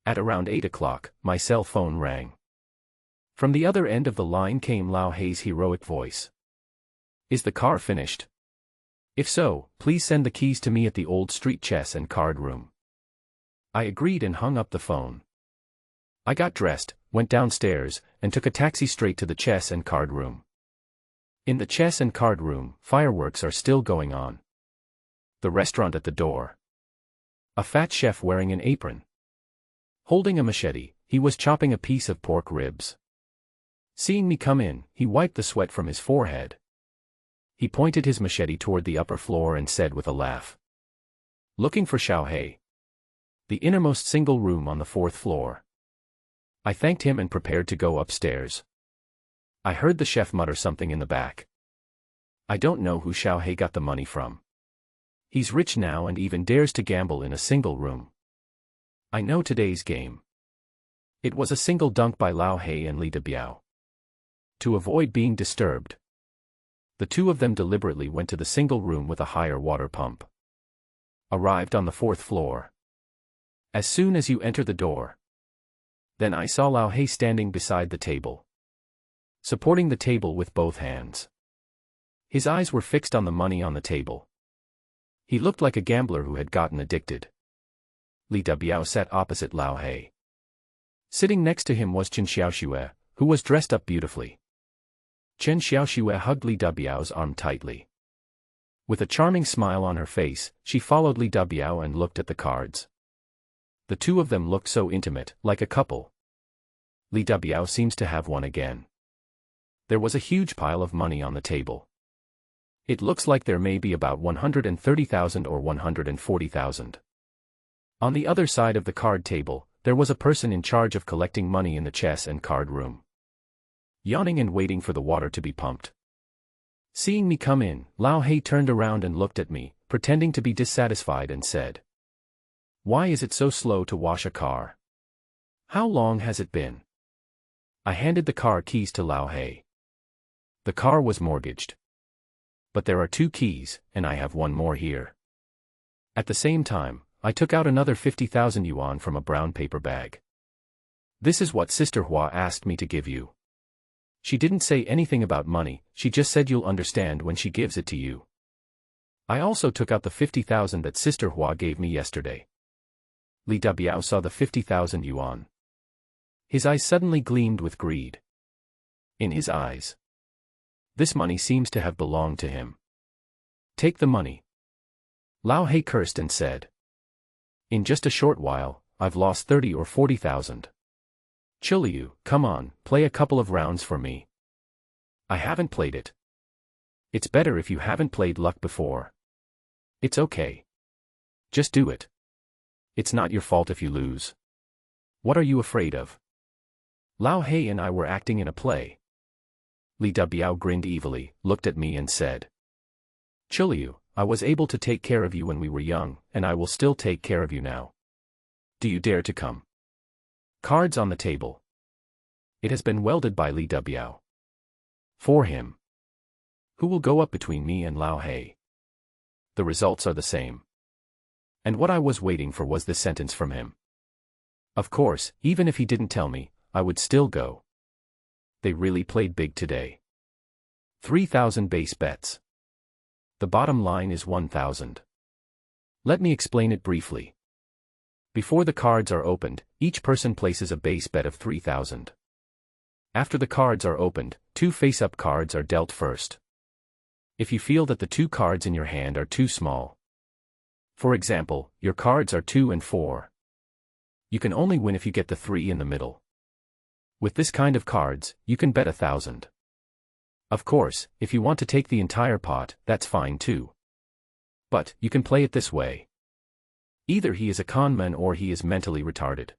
At around 8 o'clock, my cell phone rang. From the other end of the line came Lao Hei's heroic voice. Is the car finished? If so, please send the keys to me at the old street chess and card room. I agreed and hung up the phone. I got dressed, went downstairs, and took a taxi straight to the chess and card room. In the chess and card room, fireworks are still going on. The restaurant at the door. A fat chef wearing an apron. Holding a machete, he was chopping a piece of pork ribs. Seeing me come in, he wiped the sweat from his forehead. He pointed his machete toward the upper floor and said with a laugh. Looking for Xiao Hei. The innermost single room on the 4th floor. I thanked him and prepared to go upstairs. I heard the chef mutter something in the back. I don't know who Xiao Hei got the money from. He's rich now and even dares to gamble in a single room. I know today's game. It was a single dunk by Lao Hei and Li Debiao. To avoid being disturbed, the two of them deliberately went to the single room with a higher water pump. Arrived on the 4th floor. As soon as you enter the door, then I saw Lao Hei standing beside the table, supporting the table with both hands. His eyes were fixed on the money on the table. He looked like a gambler who had gotten addicted. Li Debiao sat opposite Lao Hei. Sitting next to him was Chen Xiaoxue, who was dressed up beautifully. Chen Xiaoxue hugged Li Debiao's arm tightly. With a charming smile on her face, she followed Li Debiao and looked at the cards. The two of them looked so intimate, like a couple. Li Debiao seems to have won again. There was a huge pile of money on the table. It looks like there may be about 130,000 or 140,000. On the other side of the card table, there was a person in charge of collecting money in the chess and card room. Yawning and waiting for the water to be pumped. Seeing me come in, Lao Hei turned around and looked at me, pretending to be dissatisfied and said, "Why is it so slow to wash a car? How long has it been?" I handed the car keys to Lao Hei. The car was mortgaged. But there are 2 keys, and I have one more here. At the same time, I took out another 50,000 yuan from a brown paper bag. This is what Sister Hua asked me to give you. She didn't say anything about money, she just said you'll understand when she gives it to you. I also took out the 50,000 that Sister Hua gave me yesterday. Li Debiao saw the 50,000 yuan. His eyes suddenly gleamed with greed. In his eyes, this money seems to have belonged to him. Take the money. Lao He cursed and said. In just a short while, I've lost 30 or 40,000. Chiliu, come on, play a couple of rounds for me. I haven't played it. It's better if you haven't played luck before. It's okay. Just do it. It's not your fault if you lose. What are you afraid of? Lao He and I were acting in a play. Li Biao grinned evilly, looked at me and said. Chiliu, I was able to take care of you when we were young, and I will still take care of you now. Do you dare to come? Cards on the table. It has been welded by Li Biao. For him. Who will go up between me and Lao He? The results are the same. And what I was waiting for was this sentence from him. Of course, even if he didn't tell me, I would still go. They really played big today. 3,000 base bets. The bottom line is 1,000. Let me explain it briefly. Before the cards are opened, each person places a base bet of 3,000. After the cards are opened, 2 face-up cards are dealt first. If you feel that the 2 cards in your hand are too small, for example, your cards are 2 and 4, you can only win if you get the 3 in the middle. With this kind of cards, you can bet 1,000. Of course, if you want to take the entire pot, that's fine too. But, you can play it this way. Either he is a con man or he is mentally retarded.